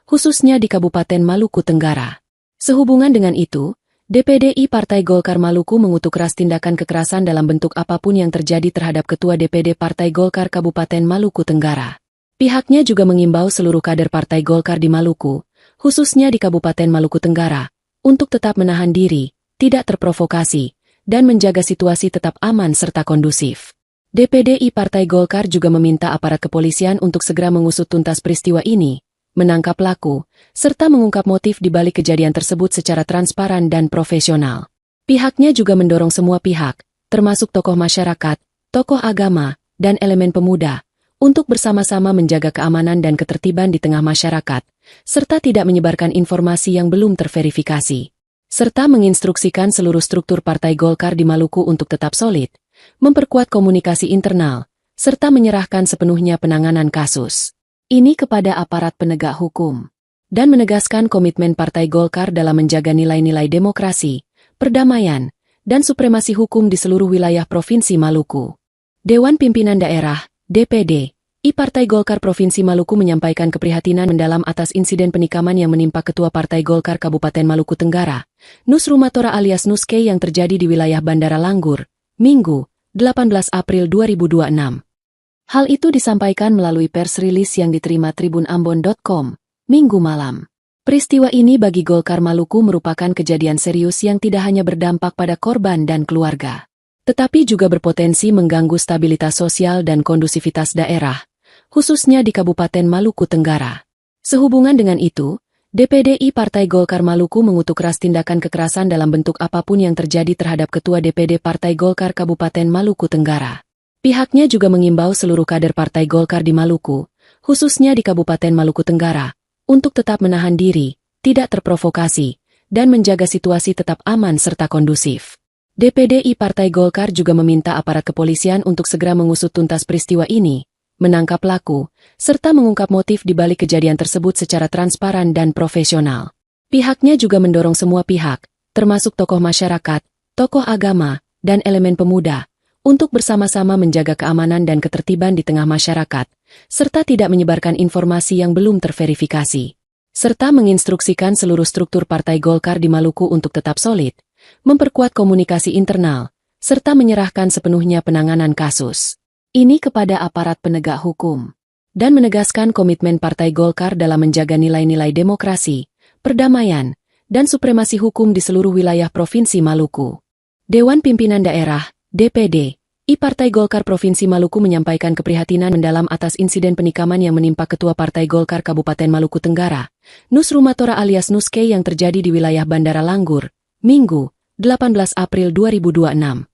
khususnya di Kabupaten Maluku Tenggara. Sehubungan dengan itu, DPDI Partai Golkar Maluku mengutuk keras tindakan kekerasan dalam bentuk apapun yang terjadi terhadap Ketua DPD Partai Golkar Kabupaten Maluku Tenggara. Pihaknya juga mengimbau seluruh kader Partai Golkar di Maluku, khususnya di Kabupaten Maluku Tenggara, untuk tetap menahan diri, tidak terprovokasi, dan menjaga situasi tetap aman serta kondusif. DPDI Partai Golkar juga meminta aparat kepolisian untuk segera mengusut tuntas peristiwa ini, menangkap pelaku, serta mengungkap motif di balik kejadian tersebut secara transparan dan profesional. Pihaknya juga mendorong semua pihak, termasuk tokoh masyarakat, tokoh agama, dan elemen pemuda, untuk bersama-sama menjaga keamanan dan ketertiban di tengah masyarakat, serta tidak menyebarkan informasi yang belum terverifikasi. Serta menginstruksikan seluruh struktur Partai Golkar di Maluku untuk tetap solid, memperkuat komunikasi internal, serta menyerahkan sepenuhnya penanganan kasus ini kepada aparat penegak hukum, dan menegaskan komitmen Partai Golkar dalam menjaga nilai-nilai demokrasi, perdamaian, dan supremasi hukum di seluruh wilayah Provinsi Maluku. Dewan Pimpinan Daerah, DPD, I Partai Golkar Provinsi Maluku menyampaikan keprihatinan mendalam atas insiden penikaman yang menimpa Ketua Partai Golkar Kabupaten Maluku Tenggara, Nus Rumatora alias Nuske yang terjadi di wilayah Bandara Langgur, Minggu, 18 April 2026. Hal itu disampaikan melalui pers rilis yang diterima tribunambon.com, Minggu malam. Peristiwa ini bagi Golkar Maluku merupakan kejadian serius yang tidak hanya berdampak pada korban dan keluarga, tetapi juga berpotensi mengganggu stabilitas sosial dan kondusivitas daerah, khususnya di Kabupaten Maluku Tenggara. Sehubungan dengan itu, DPDI Partai Golkar Maluku mengutuk keras tindakan kekerasan dalam bentuk apapun yang terjadi terhadap Ketua DPD Partai Golkar Kabupaten Maluku Tenggara. Pihaknya juga mengimbau seluruh kader Partai Golkar di Maluku, khususnya di Kabupaten Maluku Tenggara, untuk tetap menahan diri, tidak terprovokasi, dan menjaga situasi tetap aman serta kondusif. DPDI Partai Golkar juga meminta aparat kepolisian untuk segera mengusut tuntas peristiwa ini, menangkap pelaku, serta mengungkap motif di balik kejadian tersebut secara transparan dan profesional. Pihaknya juga mendorong semua pihak, termasuk tokoh masyarakat, tokoh agama, dan elemen pemuda, untuk bersama-sama menjaga keamanan dan ketertiban di tengah masyarakat, serta tidak menyebarkan informasi yang belum terverifikasi. Serta menginstruksikan seluruh struktur Partai Golkar di Maluku untuk tetap solid, memperkuat komunikasi internal, serta menyerahkan sepenuhnya penanganan kasus ini kepada aparat penegak hukum, dan menegaskan komitmen Partai Golkar dalam menjaga nilai-nilai demokrasi, perdamaian, dan supremasi hukum di seluruh wilayah Provinsi Maluku. Dewan Pimpinan Daerah, DPD, I Partai Golkar Provinsi Maluku menyampaikan keprihatinan mendalam atas insiden penikaman yang menimpa Ketua Partai Golkar Kabupaten Maluku Tenggara, Nus Rumatora alias Nuske yang terjadi di wilayah Bandara Langgur, Minggu, 18 April 2026.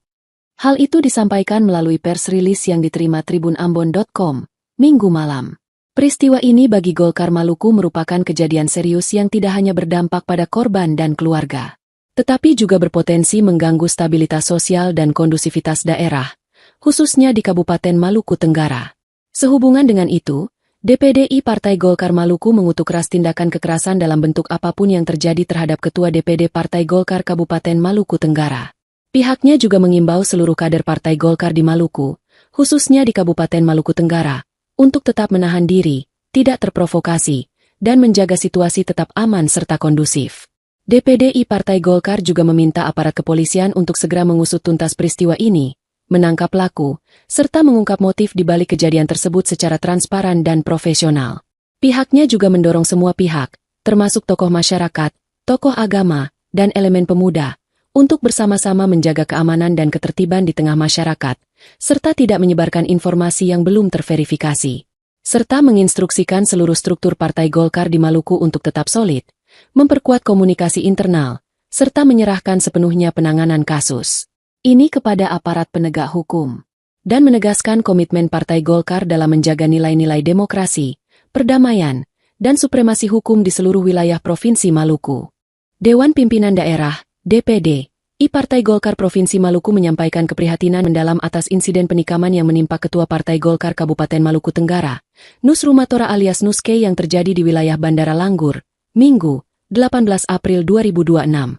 Hal itu disampaikan melalui pers rilis yang diterima tribunambon.com, Minggu malam. Peristiwa ini bagi Golkar Maluku merupakan kejadian serius yang tidak hanya berdampak pada korban dan keluarga, tetapi juga berpotensi mengganggu stabilitas sosial dan kondusivitas daerah, khususnya di Kabupaten Maluku Tenggara. Sehubungan dengan itu, DPDI Partai Golkar Maluku mengutuk keras tindakan kekerasan dalam bentuk apapun yang terjadi terhadap Ketua DPD Partai Golkar Kabupaten Maluku Tenggara. Pihaknya juga mengimbau seluruh kader Partai Golkar di Maluku, khususnya di Kabupaten Maluku Tenggara, untuk tetap menahan diri, tidak terprovokasi, dan menjaga situasi tetap aman serta kondusif. DPDI Partai Golkar juga meminta aparat kepolisian untuk segera mengusut tuntas peristiwa ini, menangkap pelaku, serta mengungkap motif di balik kejadian tersebut secara transparan dan profesional. Pihaknya juga mendorong semua pihak, termasuk tokoh masyarakat, tokoh agama, dan elemen pemuda, untuk bersama-sama menjaga keamanan dan ketertiban di tengah masyarakat, serta tidak menyebarkan informasi yang belum terverifikasi. Serta menginstruksikan seluruh struktur Partai Golkar di Maluku untuk tetap solid, memperkuat komunikasi internal, serta menyerahkan sepenuhnya penanganan kasus ini kepada aparat penegak hukum, dan menegaskan komitmen Partai Golkar dalam menjaga nilai-nilai demokrasi, perdamaian, dan supremasi hukum di seluruh wilayah Provinsi Maluku. Dewan Pimpinan Daerah, DPD, Partai Golkar Provinsi Maluku menyampaikan keprihatinan mendalam atas insiden penikaman yang menimpa Ketua Partai Golkar Kabupaten Maluku Tenggara, Nus Rumatora alias Nuske yang terjadi di wilayah Bandara Langgur, Minggu, 18 April 2026.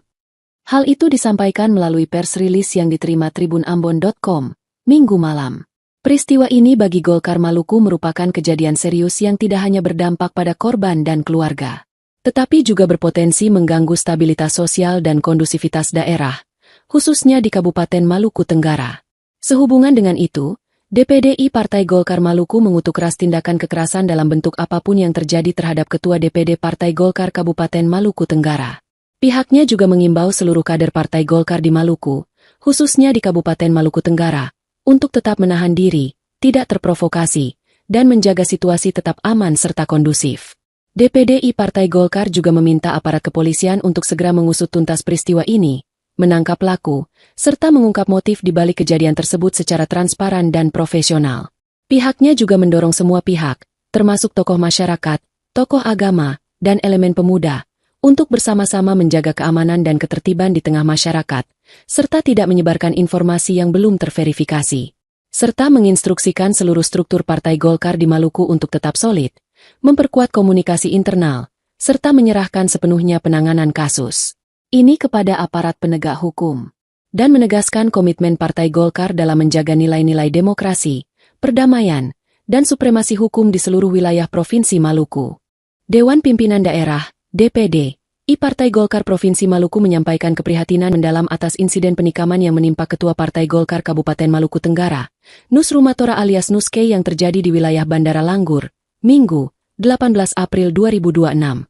Hal itu disampaikan melalui pers rilis yang diterima tribunambon.com, Minggu malam. Peristiwa ini bagi Golkar Maluku merupakan kejadian serius yang tidak hanya berdampak pada korban dan keluarga, tetapi juga berpotensi mengganggu stabilitas sosial dan kondusivitas daerah, khususnya di Kabupaten Maluku Tenggara. Sehubungan dengan itu, DPDI Partai Golkar Maluku mengutuk keras tindakan kekerasan dalam bentuk apapun yang terjadi terhadap Ketua DPD Partai Golkar Kabupaten Maluku Tenggara. Pihaknya juga mengimbau seluruh kader Partai Golkar di Maluku, khususnya di Kabupaten Maluku Tenggara, untuk tetap menahan diri, tidak terprovokasi, dan menjaga situasi tetap aman serta kondusif. DPDI Partai Golkar juga meminta aparat kepolisian untuk segera mengusut tuntas peristiwa ini, menangkap pelaku, serta mengungkap motif di balik kejadian tersebut secara transparan dan profesional. Pihaknya juga mendorong semua pihak, termasuk tokoh masyarakat, tokoh agama, dan elemen pemuda, untuk bersama-sama menjaga keamanan dan ketertiban di tengah masyarakat, serta tidak menyebarkan informasi yang belum terverifikasi. Serta menginstruksikan seluruh struktur Partai Golkar di Maluku untuk tetap solid, memperkuat komunikasi internal, serta menyerahkan sepenuhnya penanganan kasus ini kepada aparat penegak hukum, dan menegaskan komitmen Partai Golkar dalam menjaga nilai-nilai demokrasi, perdamaian, dan supremasi hukum di seluruh wilayah Provinsi Maluku. Dewan Pimpinan Daerah, DPD, Partai Golkar Provinsi Maluku menyampaikan keprihatinan mendalam atas insiden penikaman yang menimpa Ketua Partai Golkar Kabupaten Maluku Tenggara, Nus Rumatora alias Nuske yang terjadi di wilayah Bandara Langgur, Minggu, 18 April 2026.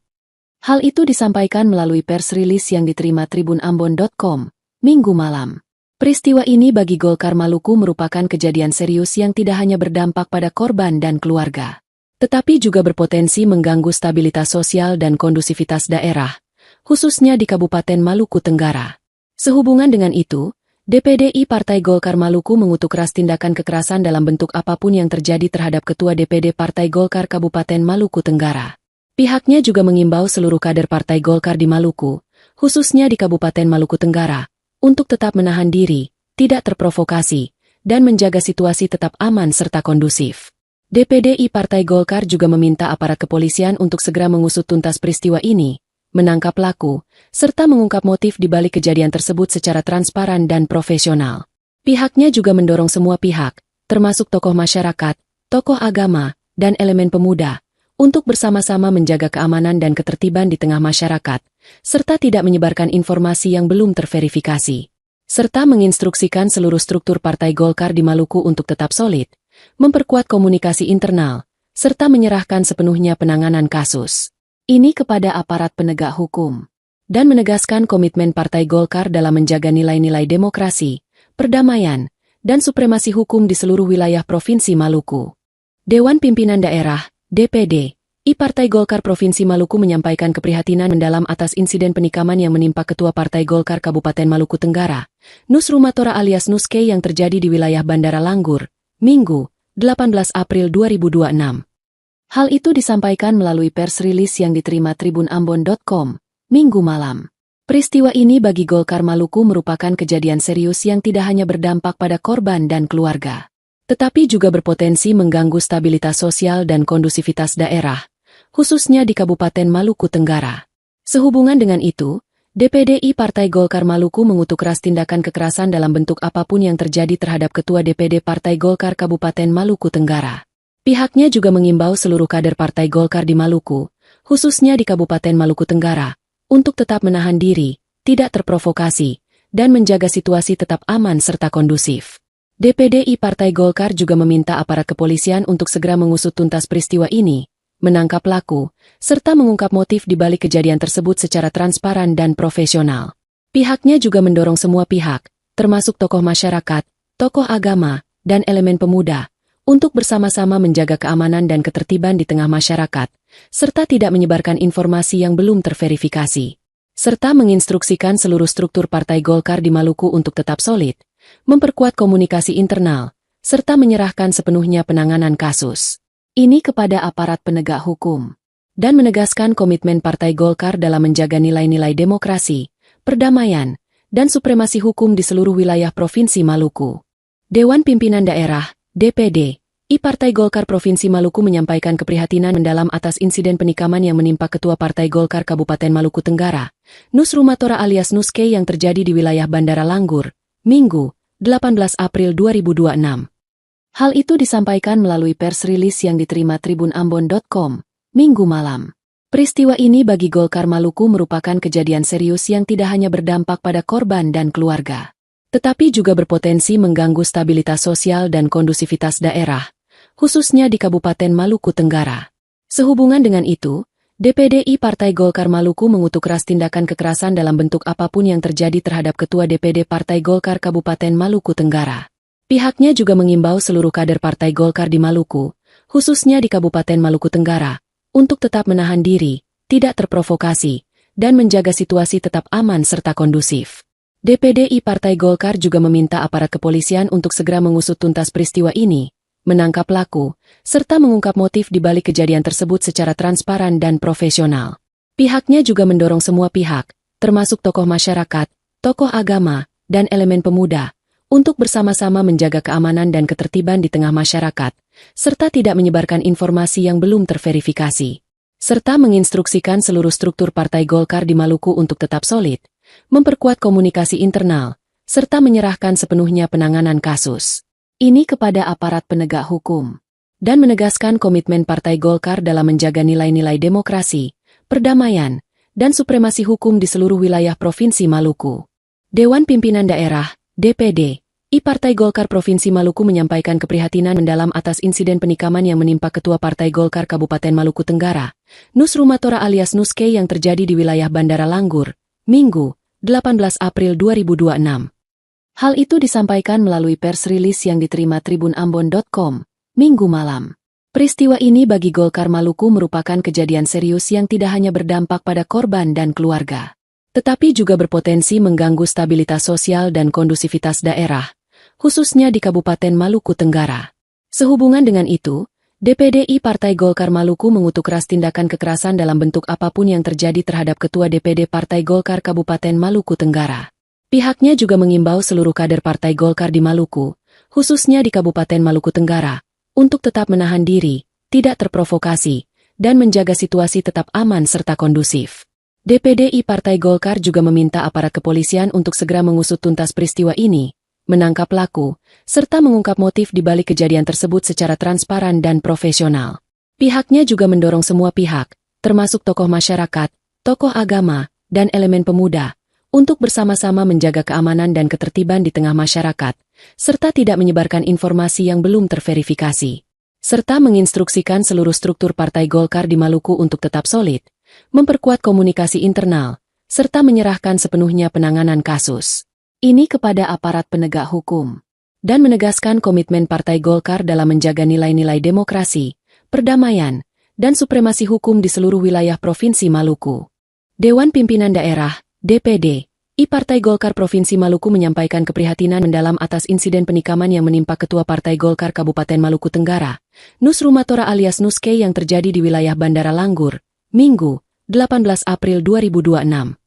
Hal itu disampaikan melalui pers rilis yang diterima tribunambon.com, Minggu malam. Peristiwa ini bagi Golkar Maluku merupakan kejadian serius yang tidak hanya berdampak pada korban dan keluarga, tetapi juga berpotensi mengganggu stabilitas sosial dan kondusivitas daerah, khususnya di Kabupaten Maluku Tenggara. Sehubungan dengan itu, DPDI Partai Golkar Maluku mengutuk keras tindakan kekerasan dalam bentuk apapun yang terjadi terhadap Ketua DPD Partai Golkar Kabupaten Maluku Tenggara. Pihaknya juga mengimbau seluruh kader Partai Golkar di Maluku, khususnya di Kabupaten Maluku Tenggara, untuk tetap menahan diri, tidak terprovokasi, dan menjaga situasi tetap aman serta kondusif. DPDI Partai Golkar juga meminta aparat kepolisian untuk segera mengusut tuntas peristiwa ini, menangkap pelaku, serta mengungkap motif di balik kejadian tersebut secara transparan dan profesional. Pihaknya juga mendorong semua pihak, termasuk tokoh masyarakat, tokoh agama, dan elemen pemuda, untuk bersama-sama menjaga keamanan dan ketertiban di tengah masyarakat, serta tidak menyebarkan informasi yang belum terverifikasi. Serta menginstruksikan seluruh struktur Partai Golkar di Maluku untuk tetap solid, memperkuat komunikasi internal, serta menyerahkan sepenuhnya penanganan kasus ini kepada aparat penegak hukum, dan menegaskan komitmen Partai Golkar dalam menjaga nilai-nilai demokrasi, perdamaian, dan supremasi hukum di seluruh wilayah Provinsi Maluku. Dewan Pimpinan Daerah, DPD, Partai Golkar Provinsi Maluku menyampaikan keprihatinan mendalam atas insiden penikaman yang menimpa Ketua Partai Golkar Kabupaten Maluku Tenggara, Nus Rumatora alias Nuske yang terjadi di wilayah Bandara Langgur, Minggu, 18 April 2026. Hal itu disampaikan melalui pers rilis yang diterima tribunambon.com, Minggu malam. Peristiwa ini bagi Golkar Maluku merupakan kejadian serius yang tidak hanya berdampak pada korban dan keluarga, tetapi juga berpotensi mengganggu stabilitas sosial dan kondusivitas daerah, khususnya di Kabupaten Maluku Tenggara. Sehubungan dengan itu, DPDI Partai Golkar Maluku mengutuk keras tindakan kekerasan dalam bentuk apapun yang terjadi terhadap Ketua DPD Partai Golkar Kabupaten Maluku Tenggara. Pihaknya juga mengimbau seluruh kader Partai Golkar di Maluku, khususnya di Kabupaten Maluku Tenggara, untuk tetap menahan diri, tidak terprovokasi, dan menjaga situasi tetap aman serta kondusif. DPDI Partai Golkar juga meminta aparat kepolisian untuk segera mengusut tuntas peristiwa ini, menangkap pelaku, serta mengungkap motif di balik kejadian tersebut secara transparan dan profesional. Pihaknya juga mendorong semua pihak, termasuk tokoh masyarakat, tokoh agama, dan elemen pemuda, untuk bersama-sama menjaga keamanan dan ketertiban di tengah masyarakat, serta tidak menyebarkan informasi yang belum terverifikasi. Serta menginstruksikan seluruh struktur Partai Golkar di Maluku untuk tetap solid, memperkuat komunikasi internal, serta menyerahkan sepenuhnya penanganan kasus ini kepada aparat penegak hukum, dan menegaskan komitmen Partai Golkar dalam menjaga nilai-nilai demokrasi, perdamaian, dan supremasi hukum di seluruh wilayah Provinsi Maluku. Dewan Pimpinan Daerah, DPD, Partai Golkar Provinsi Maluku menyampaikan keprihatinan mendalam atas insiden penikaman yang menimpa Ketua Partai Golkar Kabupaten Maluku Tenggara, Nus Rumatora alias Nuske yang terjadi di wilayah Bandara Langgur, Minggu, 18 April 2026. Hal itu disampaikan melalui pers rilis yang diterima tribunambon.com, Minggu malam. Peristiwa ini bagi Golkar Maluku merupakan kejadian serius yang tidak hanya berdampak pada korban dan keluarga, tetapi juga berpotensi mengganggu stabilitas sosial dan kondusivitas daerah, khususnya di Kabupaten Maluku Tenggara. Sehubungan dengan itu, DPDI Partai Golkar Maluku mengutuk keras tindakan kekerasan dalam bentuk apapun yang terjadi terhadap Ketua DPD Partai Golkar Kabupaten Maluku Tenggara. Pihaknya juga mengimbau seluruh kader Partai Golkar di Maluku, khususnya di Kabupaten Maluku Tenggara, untuk tetap menahan diri, tidak terprovokasi, dan menjaga situasi tetap aman serta kondusif. DPDI Partai Golkar juga meminta aparat kepolisian untuk segera mengusut tuntas peristiwa ini, menangkap pelaku, serta mengungkap motif di balik kejadian tersebut secara transparan dan profesional. Pihaknya juga mendorong semua pihak, termasuk tokoh masyarakat, tokoh agama, dan elemen pemuda, untuk bersama-sama menjaga keamanan dan ketertiban di tengah masyarakat, serta tidak menyebarkan informasi yang belum terverifikasi. Serta menginstruksikan seluruh struktur Partai Golkar di Maluku untuk tetap solid, memperkuat komunikasi internal, serta menyerahkan sepenuhnya penanganan kasus ini kepada aparat penegak hukum, dan menegaskan komitmen Partai Golkar dalam menjaga nilai-nilai demokrasi, perdamaian, dan supremasi hukum di seluruh wilayah Provinsi Maluku. Dewan Pimpinan Daerah, DPD, Partai Golkar Provinsi Maluku menyampaikan keprihatinan mendalam atas insiden penikaman yang menimpa Ketua Partai Golkar Kabupaten Maluku Tenggara, Nus Rumatora alias Nuske yang terjadi di wilayah Bandara Langgur, Minggu, 18 April 2026. Hal itu disampaikan melalui pers rilis yang diterima tribunambon.com, Minggu malam. Peristiwa ini bagi Golkar Maluku merupakan kejadian serius yang tidak hanya berdampak pada korban dan keluarga, tetapi juga berpotensi mengganggu stabilitas sosial dan kondusivitas daerah, khususnya di Kabupaten Maluku Tenggara. Sehubungan dengan itu, DPDI Partai Golkar Maluku mengutuk keras tindakan kekerasan dalam bentuk apapun yang terjadi terhadap Ketua DPD Partai Golkar Kabupaten Maluku Tenggara. Pihaknya juga mengimbau seluruh kader Partai Golkar di Maluku, khususnya di Kabupaten Maluku Tenggara, untuk tetap menahan diri, tidak terprovokasi, dan menjaga situasi tetap aman serta kondusif. DPDI Partai Golkar juga meminta aparat kepolisian untuk segera mengusut tuntas peristiwa ini, menangkap pelaku, serta mengungkap motif di balik kejadian tersebut secara transparan dan profesional. Pihaknya juga mendorong semua pihak, termasuk tokoh masyarakat, tokoh agama, dan elemen pemuda, untuk bersama-sama menjaga keamanan dan ketertiban di tengah masyarakat, serta tidak menyebarkan informasi yang belum terverifikasi. Serta menginstruksikan seluruh struktur Partai Golkar di Maluku untuk tetap solid, memperkuat komunikasi internal, serta menyerahkan sepenuhnya penanganan kasus ini kepada aparat penegak hukum, dan menegaskan komitmen Partai Golkar dalam menjaga nilai-nilai demokrasi, perdamaian, dan supremasi hukum di seluruh wilayah Provinsi Maluku. Dewan Pimpinan Daerah, DPD, Partai Golkar Provinsi Maluku menyampaikan keprihatinan mendalam atas insiden penikaman yang menimpa Ketua Partai Golkar Kabupaten Maluku Tenggara, Nus Rumatora alias Nuske yang terjadi di wilayah Bandara Langgur, Minggu, 18 April 2026.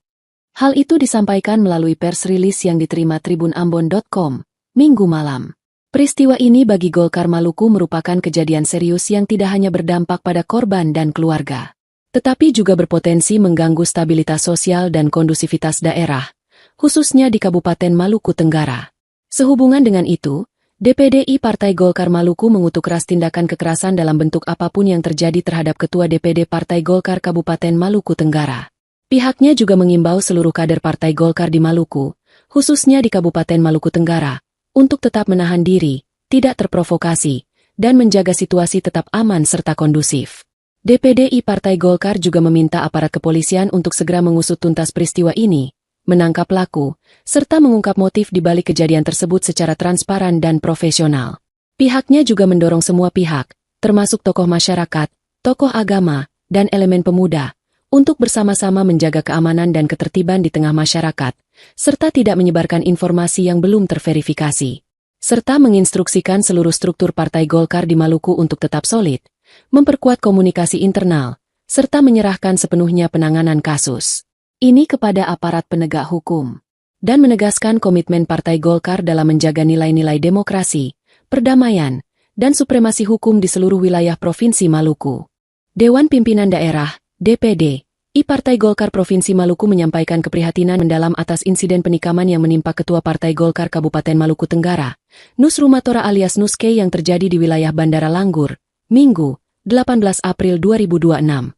Hal itu disampaikan melalui pers rilis yang diterima tribunambon.com, Minggu malam. Peristiwa ini bagi Golkar Maluku merupakan kejadian serius yang tidak hanya berdampak pada korban dan keluarga, tetapi juga berpotensi mengganggu stabilitas sosial dan kondusivitas daerah, khususnya di Kabupaten Maluku Tenggara. Sehubungan dengan itu, DPDI Partai Golkar Maluku mengutuk keras tindakan kekerasan dalam bentuk apapun yang terjadi terhadap Ketua DPD Partai Golkar Kabupaten Maluku Tenggara. Pihaknya juga mengimbau seluruh kader Partai Golkar di Maluku, khususnya di Kabupaten Maluku Tenggara, untuk tetap menahan diri, tidak terprovokasi, dan menjaga situasi tetap aman serta kondusif. DPDI Partai Golkar juga meminta aparat kepolisian untuk segera mengusut tuntas peristiwa ini, menangkap pelaku, serta mengungkap motif di balik kejadian tersebut secara transparan dan profesional. Pihaknya juga mendorong semua pihak, termasuk tokoh masyarakat, tokoh agama, dan elemen pemuda, untuk bersama-sama menjaga keamanan dan ketertiban di tengah masyarakat, serta tidak menyebarkan informasi yang belum terverifikasi, serta menginstruksikan seluruh struktur Partai Golkar di Maluku untuk tetap solid, memperkuat komunikasi internal, serta menyerahkan sepenuhnya penanganan kasus ini kepada aparat penegak hukum, dan menegaskan komitmen Partai Golkar dalam menjaga nilai-nilai demokrasi, perdamaian, dan supremasi hukum di seluruh wilayah Provinsi Maluku. Dewan Pimpinan Daerah, DPD, Partai Golkar Provinsi Maluku menyampaikan keprihatinan mendalam atas insiden penikaman yang menimpa Ketua Partai Golkar Kabupaten Maluku Tenggara, Nus Rumatora alias Nuske yang terjadi di wilayah Bandara Langgur, Minggu, 18 April 2026.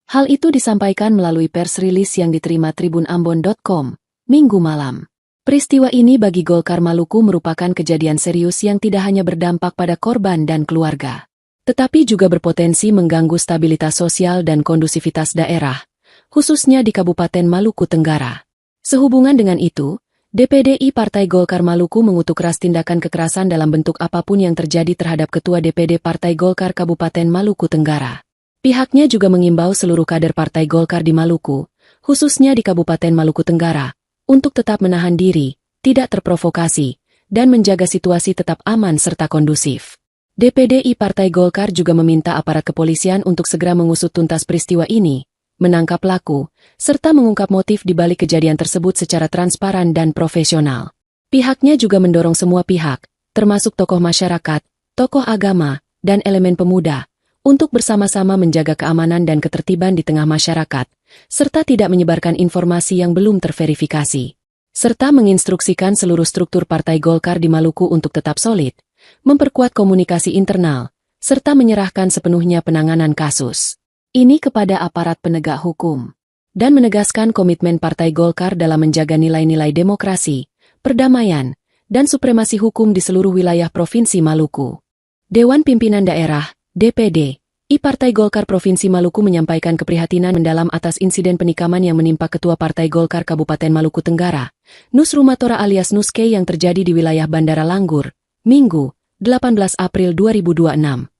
Hal itu disampaikan melalui pers rilis yang diterima tribunambon.com, Minggu malam. Peristiwa ini bagi Golkar Maluku merupakan kejadian serius yang tidak hanya berdampak pada korban dan keluarga, tetapi juga berpotensi mengganggu stabilitas sosial dan kondusivitas daerah, khususnya di Kabupaten Maluku Tenggara. Sehubungan dengan itu, DPDI Partai Golkar Maluku mengutuk keras tindakan kekerasan dalam bentuk apapun yang terjadi terhadap Ketua DPD Partai Golkar Kabupaten Maluku Tenggara. Pihaknya juga mengimbau seluruh kader Partai Golkar di Maluku, khususnya di Kabupaten Maluku Tenggara, untuk tetap menahan diri, tidak terprovokasi, dan menjaga situasi tetap aman serta kondusif. DPDI Partai Golkar juga meminta aparat kepolisian untuk segera mengusut tuntas peristiwa ini, menangkap pelaku, serta mengungkap motif di balik kejadian tersebut secara transparan dan profesional. Pihaknya juga mendorong semua pihak, termasuk tokoh masyarakat, tokoh agama, dan elemen pemuda, untuk bersama-sama menjaga keamanan dan ketertiban di tengah masyarakat, serta tidak menyebarkan informasi yang belum terverifikasi, serta menginstruksikan seluruh struktur Partai Golkar di Maluku untuk tetap solid, memperkuat komunikasi internal, serta menyerahkan sepenuhnya penanganan kasus ini kepada aparat penegak hukum, dan menegaskan komitmen Partai Golkar dalam menjaga nilai-nilai demokrasi, perdamaian, dan supremasi hukum di seluruh wilayah Provinsi Maluku. Dewan Pimpinan Daerah, DPD, Partai Golkar Provinsi Maluku menyampaikan keprihatinan mendalam atas insiden penikaman yang menimpa Ketua Partai Golkar Kabupaten Maluku Tenggara, Nus Rumatora alias Nuske yang terjadi di wilayah Bandara Langgur, Minggu, 18 April 2026.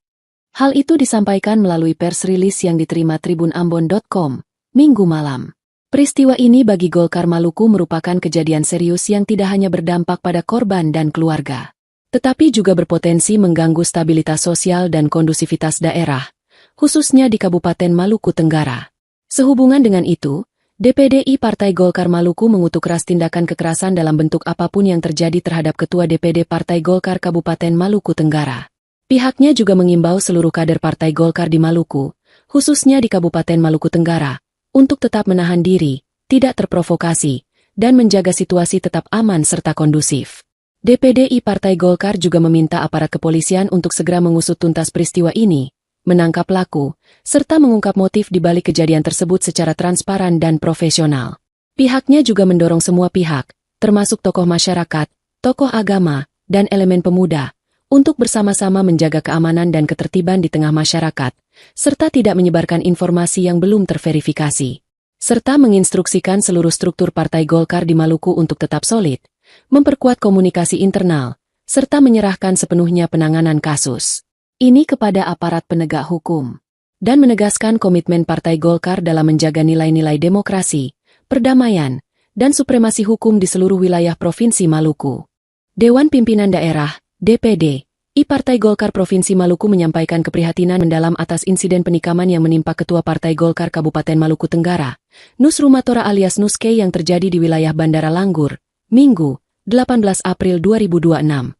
Hal itu disampaikan melalui pers rilis yang diterima tribunambon.com, Minggu malam. Peristiwa ini bagi Golkar Maluku merupakan kejadian serius yang tidak hanya berdampak pada korban dan keluarga, tetapi juga berpotensi mengganggu stabilitas sosial dan kondusivitas daerah, khususnya di Kabupaten Maluku Tenggara. Sehubungan dengan itu, DPDI Partai Golkar Maluku mengutuk keras tindakan kekerasan dalam bentuk apapun yang terjadi terhadap Ketua DPD Partai Golkar Kabupaten Maluku Tenggara. Pihaknya juga mengimbau seluruh kader Partai Golkar di Maluku, khususnya di Kabupaten Maluku Tenggara, untuk tetap menahan diri, tidak terprovokasi, dan menjaga situasi tetap aman serta kondusif. DPDI Partai Golkar juga meminta aparat kepolisian untuk segera mengusut tuntas peristiwa ini, menangkap pelaku, serta mengungkap motif di balik kejadian tersebut secara transparan dan profesional. Pihaknya juga mendorong semua pihak, termasuk tokoh masyarakat, tokoh agama, dan elemen pemuda, untuk bersama-sama menjaga keamanan dan ketertiban di tengah masyarakat, serta tidak menyebarkan informasi yang belum terverifikasi, serta menginstruksikan seluruh struktur Partai Golkar di Maluku untuk tetap solid, memperkuat komunikasi internal, serta menyerahkan sepenuhnya penanganan kasus ini kepada aparat penegak hukum, dan menegaskan komitmen Partai Golkar dalam menjaga nilai-nilai demokrasi, perdamaian, dan supremasi hukum di seluruh wilayah Provinsi Maluku. Dewan Pimpinan Daerah, DPD, Partai Golkar Provinsi Maluku menyampaikan keprihatinan mendalam atas insiden penikaman yang menimpa Ketua Partai Golkar Kabupaten Maluku Tenggara, Nus Rumatora alias Nuske yang terjadi di wilayah Bandara Langgur, Minggu, 18 April 2026.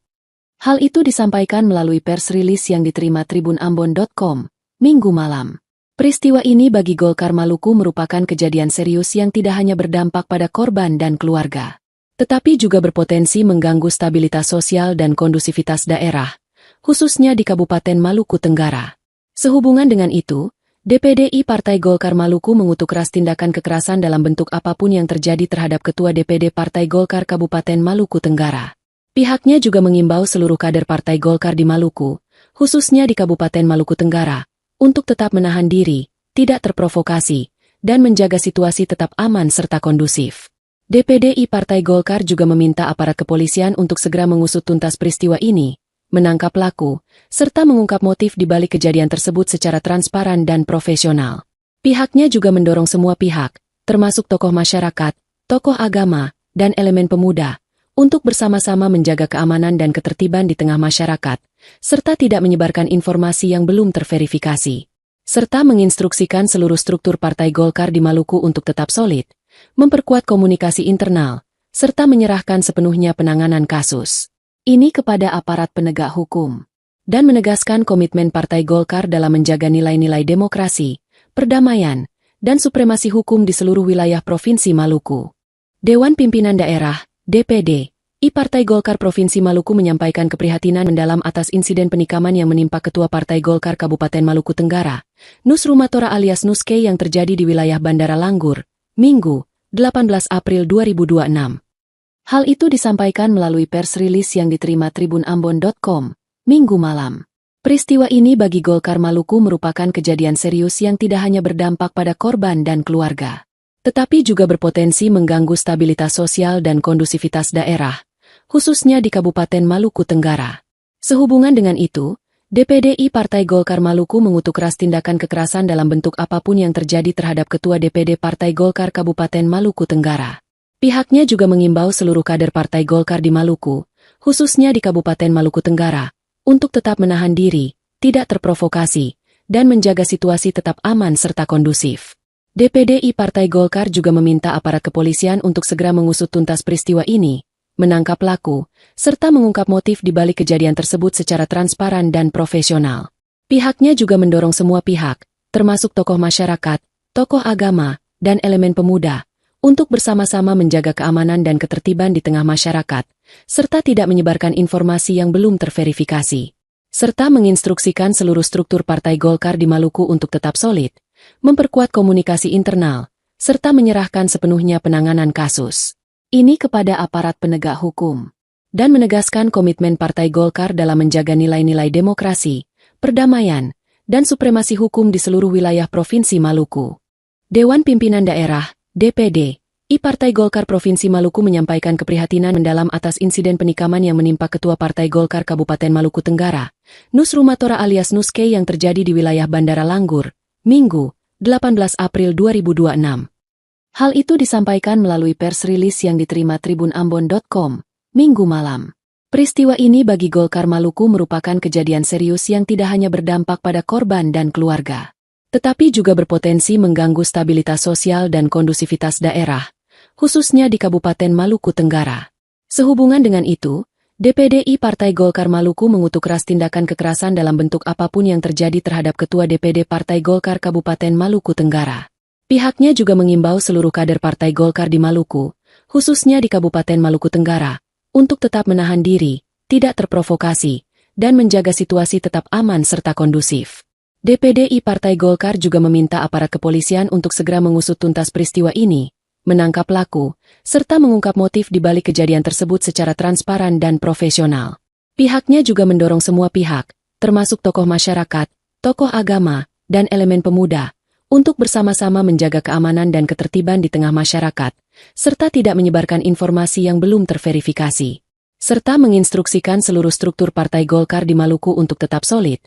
Hal itu disampaikan melalui pers rilis yang diterima tribunambon.com, Minggu malam. Peristiwa ini bagi Golkar Maluku merupakan kejadian serius yang tidak hanya berdampak pada korban dan keluarga, tetapi juga berpotensi mengganggu stabilitas sosial dan kondusivitas daerah, khususnya di Kabupaten Maluku Tenggara. Sehubungan dengan itu, DPDI Partai Golkar Maluku mengutuk keras tindakan kekerasan dalam bentuk apapun yang terjadi terhadap Ketua DPD Partai Golkar Kabupaten Maluku Tenggara. Pihaknya juga mengimbau seluruh kader Partai Golkar di Maluku, khususnya di Kabupaten Maluku Tenggara, untuk tetap menahan diri, tidak terprovokasi, dan menjaga situasi tetap aman serta kondusif. DPDI Partai Golkar juga meminta aparat kepolisian untuk segera mengusut tuntas peristiwa ini, menangkap pelaku, serta mengungkap motif di balik kejadian tersebut secara transparan dan profesional. Pihaknya juga mendorong semua pihak, termasuk tokoh masyarakat, tokoh agama, dan elemen pemuda, untuk bersama-sama menjaga keamanan dan ketertiban di tengah masyarakat, serta tidak menyebarkan informasi yang belum terverifikasi, serta menginstruksikan seluruh struktur Partai Golkar di Maluku untuk tetap solid, memperkuat komunikasi internal, serta menyerahkan sepenuhnya penanganan kasus ini kepada aparat penegak hukum, dan menegaskan komitmen Partai Golkar dalam menjaga nilai-nilai demokrasi, perdamaian, dan supremasi hukum di seluruh wilayah Provinsi Maluku. Dewan Pimpinan Daerah DPD I Partai Golkar Provinsi Maluku menyampaikan keprihatinan mendalam atas insiden penikaman yang menimpa Ketua Partai Golkar Kabupaten Maluku Tenggara, Nus Rumatora alias Nuske yang terjadi di wilayah Bandara Langgur, Minggu, 18 April 2026. Hal itu disampaikan melalui pers rilis yang diterima tribunambon.com, Minggu malam. Peristiwa ini bagi Golkar Maluku merupakan kejadian serius yang tidak hanya berdampak pada korban dan keluarga, tetapi juga berpotensi mengganggu stabilitas sosial dan kondusivitas daerah, khususnya di Kabupaten Maluku Tenggara. Sehubungan dengan itu, DPDI Partai Golkar Maluku mengutuk keras tindakan kekerasan dalam bentuk apapun yang terjadi terhadap Ketua DPD Partai Golkar Kabupaten Maluku Tenggara. Pihaknya juga mengimbau seluruh kader Partai Golkar di Maluku, khususnya di Kabupaten Maluku Tenggara, untuk tetap menahan diri, tidak terprovokasi, dan menjaga situasi tetap aman serta kondusif. DPDI Partai Golkar juga meminta aparat kepolisian untuk segera mengusut tuntas peristiwa ini, menangkap pelaku, serta mengungkap motif di balik kejadian tersebut secara transparan dan profesional. Pihaknya juga mendorong semua pihak, termasuk tokoh masyarakat, tokoh agama, dan elemen pemuda, untuk bersama-sama menjaga keamanan dan ketertiban di tengah masyarakat, serta tidak menyebarkan informasi yang belum terverifikasi, serta menginstruksikan seluruh struktur Partai Golkar di Maluku untuk tetap solid, memperkuat komunikasi internal, serta menyerahkan sepenuhnya penanganan kasus ini kepada aparat penegak hukum, dan menegaskan komitmen Partai Golkar dalam menjaga nilai-nilai demokrasi, perdamaian, dan supremasi hukum di seluruh wilayah Provinsi Maluku. Dewan Pimpinan Daerah DPD I Partai Golkar Provinsi Maluku menyampaikan keprihatinan mendalam atas insiden penikaman yang menimpa Ketua Partai Golkar Kabupaten Maluku Tenggara, Nus Rumatora alias Nuske yang terjadi di wilayah Bandara Langgur, Minggu, 18 April 2026. Hal itu disampaikan melalui pers rilis yang diterima tribunambon.com, Minggu malam. Peristiwa ini bagi Golkar Maluku merupakan kejadian serius yang tidak hanya berdampak pada korban dan keluarga, tetapi juga berpotensi mengganggu stabilitas sosial dan kondusivitas daerah, khususnya di Kabupaten Maluku Tenggara. Sehubungan dengan itu, DPDI Partai Golkar Maluku mengutuk keras tindakan kekerasan dalam bentuk apapun yang terjadi terhadap Ketua DPD Partai Golkar Kabupaten Maluku Tenggara. Pihaknya juga mengimbau seluruh kader Partai Golkar di Maluku, khususnya di Kabupaten Maluku Tenggara, untuk tetap menahan diri, tidak terprovokasi, dan menjaga situasi tetap aman serta kondusif. DPDI Partai Golkar juga meminta aparat kepolisian untuk segera mengusut tuntas peristiwa ini, menangkap pelaku, serta mengungkap motif di balik kejadian tersebut secara transparan dan profesional. Pihaknya juga mendorong semua pihak, termasuk tokoh masyarakat, tokoh agama, dan elemen pemuda, untuk bersama-sama menjaga keamanan dan ketertiban di tengah masyarakat, serta tidak menyebarkan informasi yang belum terverifikasi, serta menginstruksikan seluruh struktur Partai Golkar di Maluku untuk tetap solid,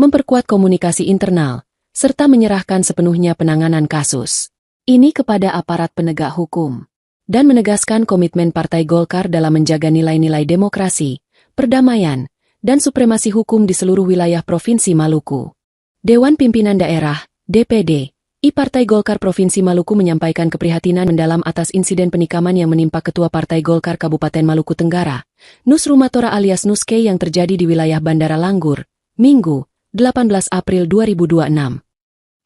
memperkuat komunikasi internal, serta menyerahkan sepenuhnya penanganan kasus ini kepada aparat penegak hukum, dan menegaskan komitmen Partai Golkar dalam menjaga nilai-nilai demokrasi, perdamaian, dan supremasi hukum di seluruh wilayah Provinsi Maluku. Dewan Pimpinan Daerah DPD I Partai Golkar Provinsi Maluku menyampaikan keprihatinan mendalam atas insiden penikaman yang menimpa Ketua Partai Golkar Kabupaten Maluku Tenggara, Nusrumatora alias Nuske yang terjadi di wilayah Bandara Langgur, Minggu, 18 April 2026.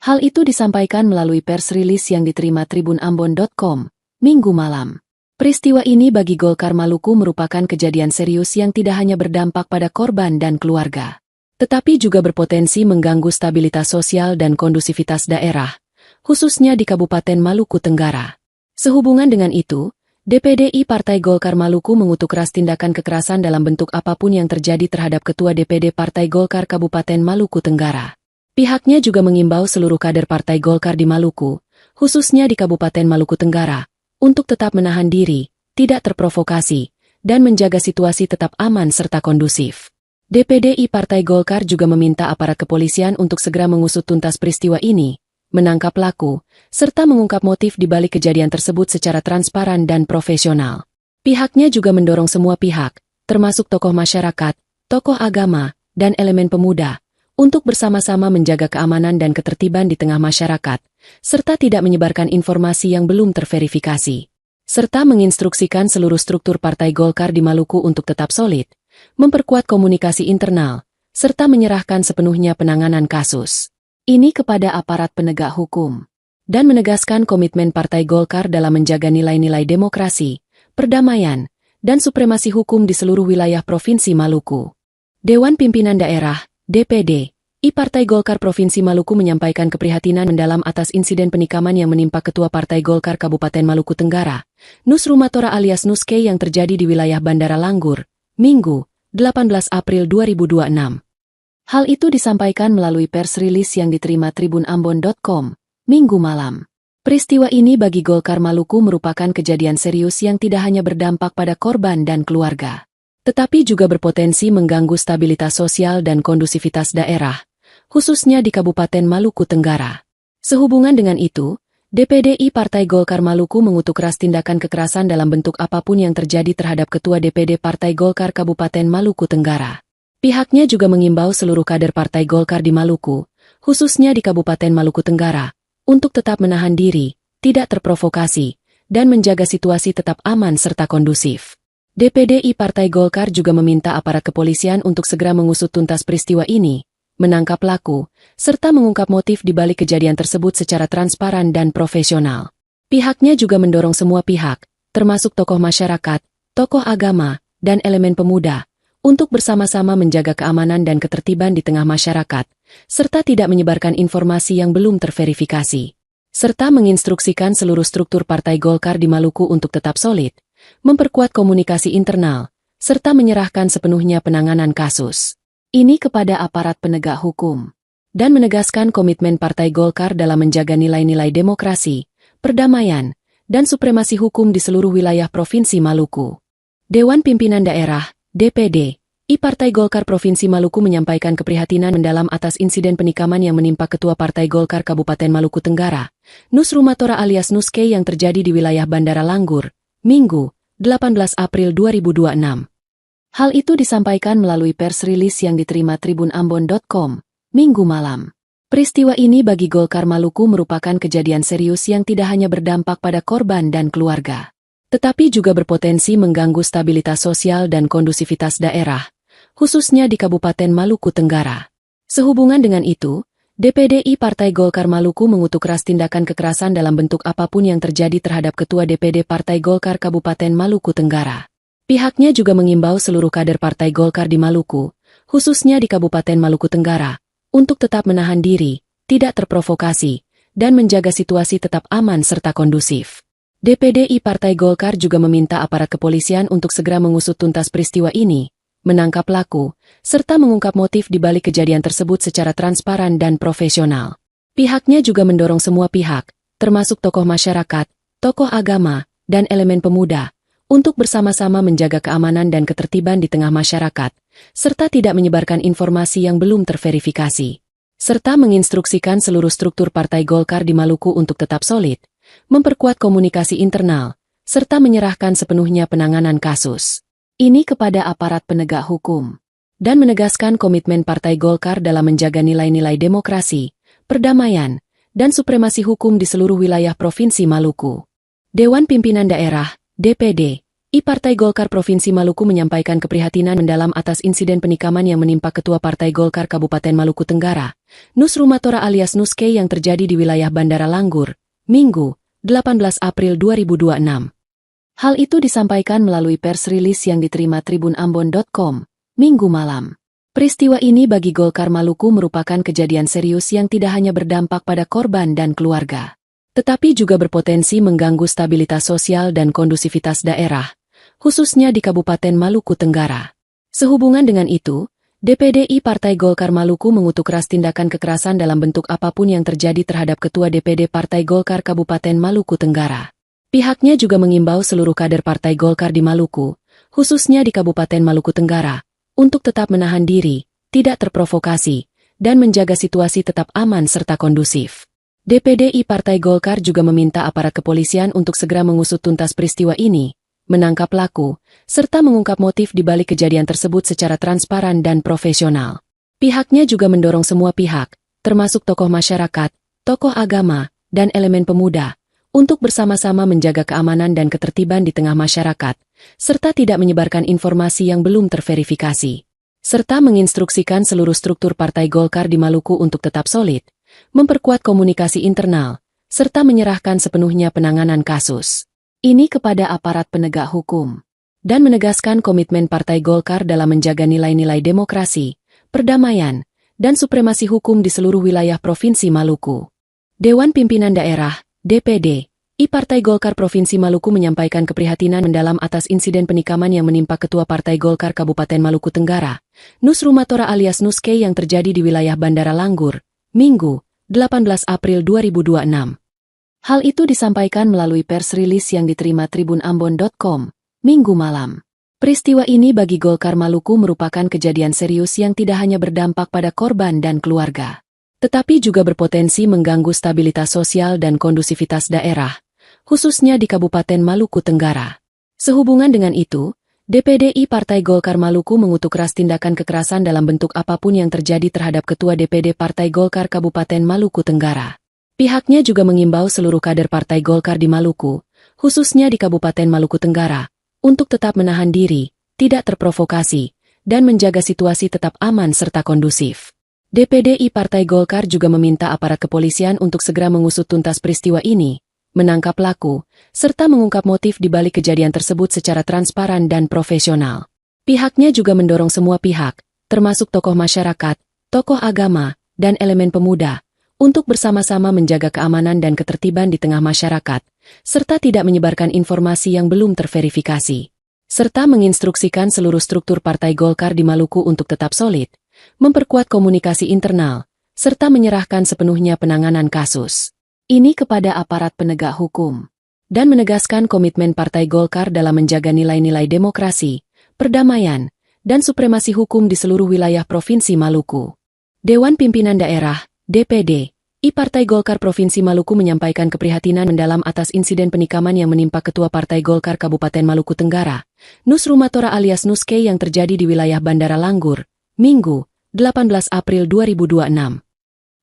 Hal itu disampaikan melalui pers rilis yang diterima tribunambon.com, Minggu malam. Peristiwa ini bagi Golkar Maluku merupakan kejadian serius yang tidak hanya berdampak pada korban dan keluarga, tetapi juga berpotensi mengganggu stabilitas sosial dan kondusivitas daerah, khususnya di Kabupaten Maluku Tenggara. Sehubungan dengan itu, DPDI Partai Golkar Maluku mengutuk keras tindakan kekerasan dalam bentuk apapun yang terjadi terhadap Ketua DPD Partai Golkar Kabupaten Maluku Tenggara. Pihaknya juga mengimbau seluruh kader Partai Golkar di Maluku, khususnya di Kabupaten Maluku Tenggara, untuk tetap menahan diri, tidak terprovokasi, dan menjaga situasi tetap aman serta kondusif. DPDI Partai Golkar juga meminta aparat kepolisian untuk segera mengusut tuntas peristiwa ini, menangkap pelaku, serta mengungkap motif di balik kejadian tersebut secara transparan dan profesional. Pihaknya juga mendorong semua pihak, termasuk tokoh masyarakat, tokoh agama, dan elemen pemuda, untuk bersama-sama menjaga keamanan dan ketertiban di tengah masyarakat, serta tidak menyebarkan informasi yang belum terverifikasi. Serta menginstruksikan seluruh struktur Partai Golkar di Maluku untuk tetap solid, memperkuat komunikasi internal, serta menyerahkan sepenuhnya penanganan kasus ini kepada aparat penegak hukum, dan menegaskan komitmen Partai Golkar dalam menjaga nilai-nilai demokrasi, perdamaian, dan supremasi hukum di seluruh wilayah Provinsi Maluku. Dewan Pimpinan Daerah, DPD, Partai Golkar Provinsi Maluku menyampaikan keprihatinan mendalam atas insiden penikaman yang menimpa Ketua Partai Golkar Kabupaten Maluku Tenggara, Nusrumatora alias Nuske yang terjadi di wilayah Bandara Langgur, Minggu, 18 April 2026. Hal itu disampaikan melalui pers rilis yang diterima tribunambon.com, Minggu malam. Peristiwa ini bagi Golkar Maluku merupakan kejadian serius yang tidak hanya berdampak pada korban dan keluarga, tetapi juga berpotensi mengganggu stabilitas sosial dan kondusivitas daerah, khususnya di Kabupaten Maluku Tenggara. Sehubungan dengan itu, DPDI Partai Golkar Maluku mengutuk keras tindakan kekerasan dalam bentuk apapun yang terjadi terhadap Ketua DPD Partai Golkar Kabupaten Maluku Tenggara. Pihaknya juga mengimbau seluruh kader Partai Golkar di Maluku, khususnya di Kabupaten Maluku Tenggara, untuk tetap menahan diri, tidak terprovokasi, dan menjaga situasi tetap aman serta kondusif. DPDI Partai Golkar juga meminta aparat kepolisian untuk segera mengusut tuntas peristiwa ini, menangkap pelaku, serta mengungkap motif di balik kejadian tersebut secara transparan dan profesional. Pihaknya juga mendorong semua pihak, termasuk tokoh masyarakat, tokoh agama, dan elemen pemuda, untuk bersama-sama menjaga keamanan dan ketertiban di tengah masyarakat, serta tidak menyebarkan informasi yang belum terverifikasi. Serta menginstruksikan seluruh struktur Partai Golkar di Maluku untuk tetap solid, memperkuat komunikasi internal, serta menyerahkan sepenuhnya penanganan kasus ini kepada aparat penegak hukum, dan menegaskan komitmen Partai Golkar dalam menjaga nilai-nilai demokrasi, perdamaian, dan supremasi hukum di seluruh wilayah Provinsi Maluku. Dewan Pimpinan Daerah, DPD, Partai Golkar Provinsi Maluku menyampaikan keprihatinan mendalam atas insiden penikaman yang menimpa Ketua Partai Golkar Kabupaten Maluku Tenggara, Nusrumatora alias Nuske yang terjadi di wilayah Bandara Langgur, Minggu, 18 April 2026. Hal itu disampaikan melalui pers rilis yang diterima tribunambon.com, Minggu malam. Peristiwa ini bagi Golkar Maluku merupakan kejadian serius yang tidak hanya berdampak pada korban dan keluarga, tetapi juga berpotensi mengganggu stabilitas sosial dan kondusivitas daerah, khususnya di Kabupaten Maluku Tenggara. Sehubungan dengan itu, DPDI Partai Golkar Maluku mengutuk keras tindakan kekerasan dalam bentuk apapun yang terjadi terhadap Ketua DPD Partai Golkar Kabupaten Maluku Tenggara. Pihaknya juga mengimbau seluruh kader Partai Golkar di Maluku, khususnya di Kabupaten Maluku Tenggara, untuk tetap menahan diri, tidak terprovokasi, dan menjaga situasi tetap aman serta kondusif. DPDI Partai Golkar juga meminta aparat kepolisian untuk segera mengusut tuntas peristiwa ini, menangkap pelaku, serta mengungkap motif di balik kejadian tersebut secara transparan dan profesional. Pihaknya juga mendorong semua pihak, termasuk tokoh masyarakat, tokoh agama, dan elemen pemuda, untuk bersama-sama menjaga keamanan dan ketertiban di tengah masyarakat, serta tidak menyebarkan informasi yang belum terverifikasi. Serta menginstruksikan seluruh struktur Partai Golkar di Maluku untuk tetap solid, memperkuat komunikasi internal, serta menyerahkan sepenuhnya penanganan kasus ini kepada aparat penegak hukum, dan menegaskan komitmen Partai Golkar dalam menjaga nilai-nilai demokrasi, perdamaian, dan supremasi hukum di seluruh wilayah Provinsi Maluku. Dewan Pimpinan Daerah, DPD, Partai Golkar Provinsi Maluku menyampaikan keprihatinan mendalam atas insiden penikaman yang menimpa Ketua Partai Golkar Kabupaten Maluku Tenggara, Nus Rumatora alias Nuske yang terjadi di wilayah Bandara Langgur, Minggu, 18 April 2026. Hal itu disampaikan melalui pers rilis yang diterima tribunambon.com, Minggu malam. Peristiwa ini bagi Golkar Maluku merupakan kejadian serius yang tidak hanya berdampak pada korban dan keluarga, tetapi juga berpotensi mengganggu stabilitas sosial dan kondusivitas daerah, khususnya di Kabupaten Maluku Tenggara. Sehubungan dengan itu, DPD Partai Golkar Maluku mengutuk keras tindakan kekerasan dalam bentuk apapun yang terjadi terhadap Ketua DPD Partai Golkar Kabupaten Maluku Tenggara. Pihaknya juga mengimbau seluruh kader Partai Golkar di Maluku, khususnya di Kabupaten Maluku Tenggara, untuk tetap menahan diri, tidak terprovokasi, dan menjaga situasi tetap aman serta kondusif. DPD Partai Golkar juga meminta aparat kepolisian untuk segera mengusut tuntas peristiwa ini, menangkap pelaku, serta mengungkap motif di balik kejadian tersebut secara transparan dan profesional. Pihaknya juga mendorong semua pihak, termasuk tokoh masyarakat, tokoh agama, dan elemen pemuda, untuk bersama-sama menjaga keamanan dan ketertiban di tengah masyarakat, serta tidak menyebarkan informasi yang belum terverifikasi, serta menginstruksikan seluruh struktur Partai Golkar di Maluku untuk tetap solid, memperkuat komunikasi internal, serta menyerahkan sepenuhnya penanganan kasus ini kepada aparat penegak hukum, dan menegaskan komitmen Partai Golkar dalam menjaga nilai-nilai demokrasi, perdamaian, dan supremasi hukum di seluruh wilayah Provinsi Maluku. Dewan Pimpinan Daerah, DPD, Partai Golkar Provinsi Maluku menyampaikan keprihatinan mendalam atas insiden penikaman yang menimpa Ketua Partai Golkar Kabupaten Maluku Tenggara, Nus Rumatora alias Nuske yang terjadi di wilayah Bandara Langgur, Minggu, 18 April 2026. Hal itu disampaikan melalui pers rilis yang diterima tribunambon.com, Minggu malam. Peristiwa ini bagi Golkar Maluku merupakan kejadian serius yang tidak hanya berdampak pada korban dan keluarga, tetapi juga berpotensi mengganggu stabilitas sosial dan kondusivitas daerah, khususnya di Kabupaten Maluku Tenggara. Sehubungan dengan itu, DPD Partai Golkar Maluku mengutuk keras tindakan kekerasan dalam bentuk apapun yang terjadi terhadap Ketua DPD Partai Golkar Kabupaten Maluku Tenggara. Pihaknya juga mengimbau seluruh kader Partai Golkar di Maluku, khususnya di Kabupaten Maluku Tenggara, untuk tetap menahan diri, tidak terprovokasi, dan menjaga situasi tetap aman serta kondusif. DPD Partai Golkar juga meminta aparat kepolisian untuk segera mengusut tuntas peristiwa ini, menangkap pelaku, serta mengungkap motif di balik kejadian tersebut secara transparan dan profesional. Pihaknya juga mendorong semua pihak, termasuk tokoh masyarakat, tokoh agama, dan elemen pemuda, untuk bersama-sama menjaga keamanan dan ketertiban di tengah masyarakat, serta tidak menyebarkan informasi yang belum terverifikasi, serta menginstruksikan seluruh struktur Partai Golkar di Maluku untuk tetap solid, memperkuat komunikasi internal, serta menyerahkan sepenuhnya penanganan kasus ini kepada aparat penegak hukum, dan menegaskan komitmen Partai Golkar dalam menjaga nilai-nilai demokrasi, perdamaian, dan supremasi hukum di seluruh wilayah Provinsi Maluku. Dewan Pimpinan Daerah, DPD, Partai Golkar Provinsi Maluku menyampaikan keprihatinan mendalam atas insiden penikaman yang menimpa Ketua Partai Golkar Kabupaten Maluku Tenggara, Nus Rumatora alias Nuske yang terjadi di wilayah Bandara Langgur, Minggu, 18 April 2026.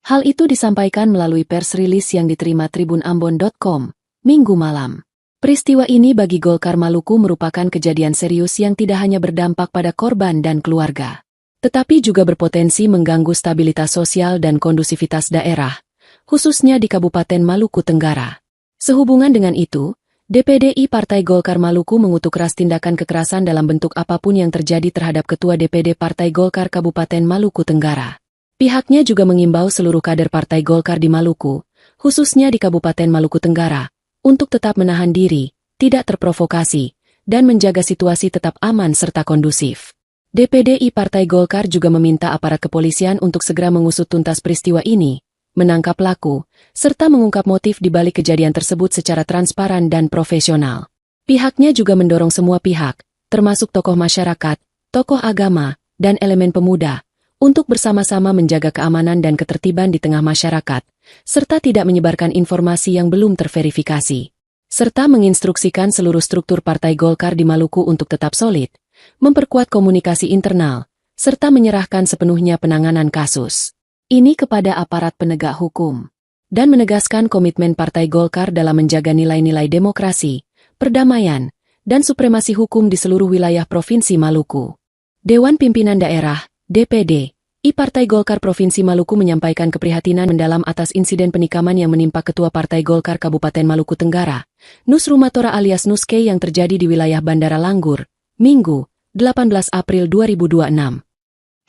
Hal itu disampaikan melalui pers rilis yang diterima tribunambon.com, Minggu malam. Peristiwa ini bagi Golkar Maluku merupakan kejadian serius yang tidak hanya berdampak pada korban dan keluarga, tetapi juga berpotensi mengganggu stabilitas sosial dan kondusivitas daerah, khususnya di Kabupaten Maluku Tenggara. Sehubungan dengan itu, DPD Partai Golkar Maluku mengutuk keras tindakan kekerasan dalam bentuk apapun yang terjadi terhadap Ketua DPD Partai Golkar Kabupaten Maluku Tenggara. Pihaknya juga mengimbau seluruh kader Partai Golkar di Maluku, khususnya di Kabupaten Maluku Tenggara, untuk tetap menahan diri, tidak terprovokasi, dan menjaga situasi tetap aman serta kondusif. DPD Partai Golkar juga meminta aparat kepolisian untuk segera mengusut tuntas peristiwa ini, menangkap pelaku, serta mengungkap motif di balik kejadian tersebut secara transparan dan profesional. Pihaknya juga mendorong semua pihak, termasuk tokoh masyarakat, tokoh agama, dan elemen pemuda, untuk bersama-sama menjaga keamanan dan ketertiban di tengah masyarakat, serta tidak menyebarkan informasi yang belum terverifikasi, serta menginstruksikan seluruh struktur Partai Golkar di Maluku untuk tetap solid, memperkuat komunikasi internal, serta menyerahkan sepenuhnya penanganan kasus ini kepada aparat penegak hukum, dan menegaskan komitmen Partai Golkar dalam menjaga nilai-nilai demokrasi, perdamaian, dan supremasi hukum di seluruh wilayah Provinsi Maluku. Dewan Pimpinan Daerah, DPD, Partai Golkar Provinsi Maluku menyampaikan keprihatinan mendalam atas insiden penikaman yang menimpa Ketua Partai Golkar Kabupaten Maluku Tenggara, Nus Rumatora alias Nuske yang terjadi di wilayah Bandara Langgur, Minggu, 18 April 2026.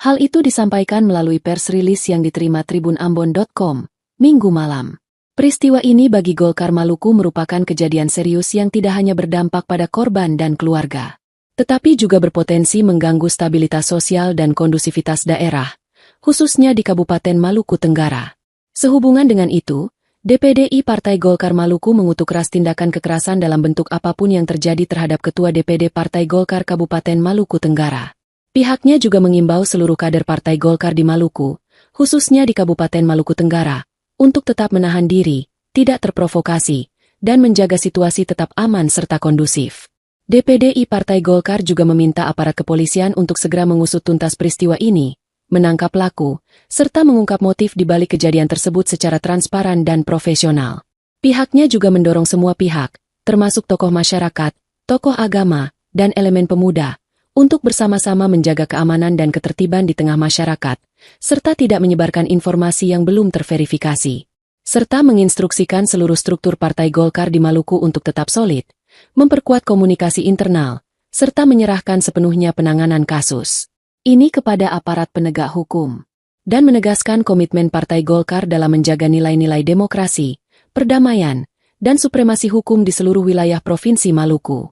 Hal itu disampaikan melalui pers rilis yang diterima tribunambon.com, Minggu malam. Peristiwa ini bagi Golkar Maluku merupakan kejadian serius yang tidak hanya berdampak pada korban dan keluarga, tetapi juga berpotensi mengganggu stabilitas sosial dan kondusivitas daerah, khususnya di Kabupaten Maluku Tenggara. Sehubungan dengan itu, DPD Partai Golkar Maluku mengutuk keras tindakan kekerasan dalam bentuk apapun yang terjadi terhadap Ketua DPD Partai Golkar Kabupaten Maluku Tenggara. Pihaknya juga mengimbau seluruh kader Partai Golkar di Maluku, khususnya di Kabupaten Maluku Tenggara, untuk tetap menahan diri, tidak terprovokasi, dan menjaga situasi tetap aman serta kondusif. DPD Partai Golkar juga meminta aparat kepolisian untuk segera mengusut tuntas peristiwa ini, menangkap pelaku, serta mengungkap motif di balik kejadian tersebut secara transparan dan profesional. Pihaknya juga mendorong semua pihak, termasuk tokoh masyarakat, tokoh agama, dan elemen pemuda, untuk bersama-sama menjaga keamanan dan ketertiban di tengah masyarakat, serta tidak menyebarkan informasi yang belum terverifikasi, serta menginstruksikan seluruh struktur Partai Golkar di Maluku untuk tetap solid, memperkuat komunikasi internal, serta menyerahkan sepenuhnya penanganan kasus ini kepada aparat penegak hukum, dan menegaskan komitmen Partai Golkar dalam menjaga nilai-nilai demokrasi, perdamaian, dan supremasi hukum di seluruh wilayah Provinsi Maluku.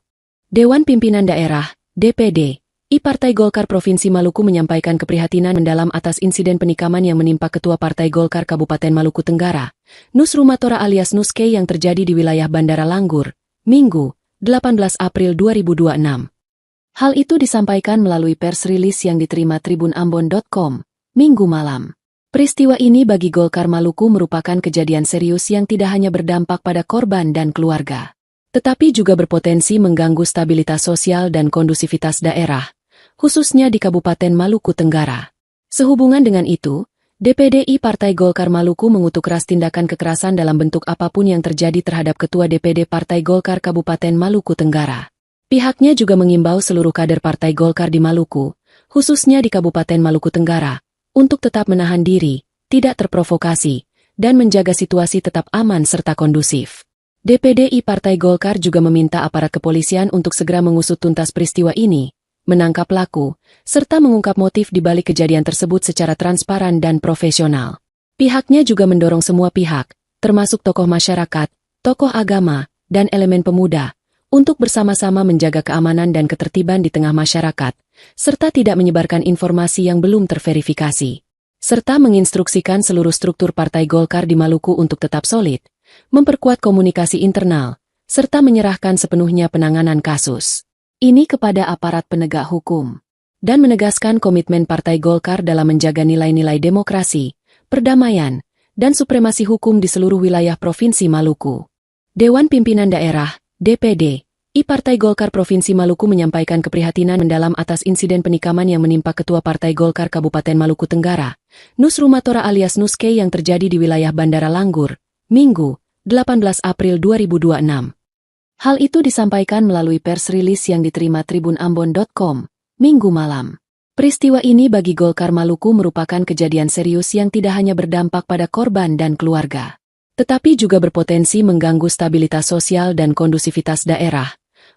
Dewan Pimpinan Daerah, DPD, Partai Golkar Provinsi Maluku menyampaikan keprihatinan mendalam atas insiden penikaman yang menimpa Ketua Partai Golkar Kabupaten Maluku Tenggara, Nus Rumatora alias Nuske yang terjadi di wilayah Bandara Langgur, Minggu, 18 April 2026. Hal itu disampaikan melalui pers rilis yang diterima tribunambon.com, Minggu malam. Peristiwa ini bagi Golkar Maluku merupakan kejadian serius yang tidak hanya berdampak pada korban dan keluarga, tetapi juga berpotensi mengganggu stabilitas sosial dan kondusivitas daerah, khususnya di Kabupaten Maluku Tenggara. Sehubungan dengan itu, DPD Partai Golkar Maluku mengutuk keras tindakan kekerasan dalam bentuk apapun yang terjadi terhadap Ketua DPD Partai Golkar Kabupaten Maluku Tenggara. Pihaknya juga mengimbau seluruh kader Partai Golkar di Maluku, khususnya di Kabupaten Maluku Tenggara, untuk tetap menahan diri, tidak terprovokasi, dan menjaga situasi tetap aman serta kondusif. DPD Partai Golkar juga meminta aparat kepolisian untuk segera mengusut tuntas peristiwa ini, menangkap pelaku, serta mengungkap motif di balik kejadian tersebut secara transparan dan profesional. Pihaknya juga mendorong semua pihak, termasuk tokoh masyarakat, tokoh agama, dan elemen pemuda, untuk bersama-sama menjaga keamanan dan ketertiban di tengah masyarakat, serta tidak menyebarkan informasi yang belum terverifikasi, serta menginstruksikan seluruh struktur Partai Golkar di Maluku untuk tetap solid, memperkuat komunikasi internal, serta menyerahkan sepenuhnya penanganan kasus ini kepada aparat penegak hukum, dan menegaskan komitmen Partai Golkar dalam menjaga nilai-nilai demokrasi, perdamaian, dan supremasi hukum di seluruh wilayah Provinsi Maluku. Dewan Pimpinan Daerah, DPD, Partai Golkar Provinsi Maluku menyampaikan keprihatinan mendalam atas insiden penikaman yang menimpa Ketua Partai Golkar Kabupaten Maluku Tenggara, Nus Rumatora alias Nuske yang terjadi di wilayah Bandara Langgur, Minggu, 18 April 2026. Hal itu disampaikan melalui pers rilis yang diterima tribunambon.com, Minggu malam. Peristiwa ini bagi Golkar Maluku merupakan kejadian serius yang tidak hanya berdampak pada korban dan keluarga, tetapi juga berpotensi mengganggu stabilitas sosial dan kondusivitas daerah,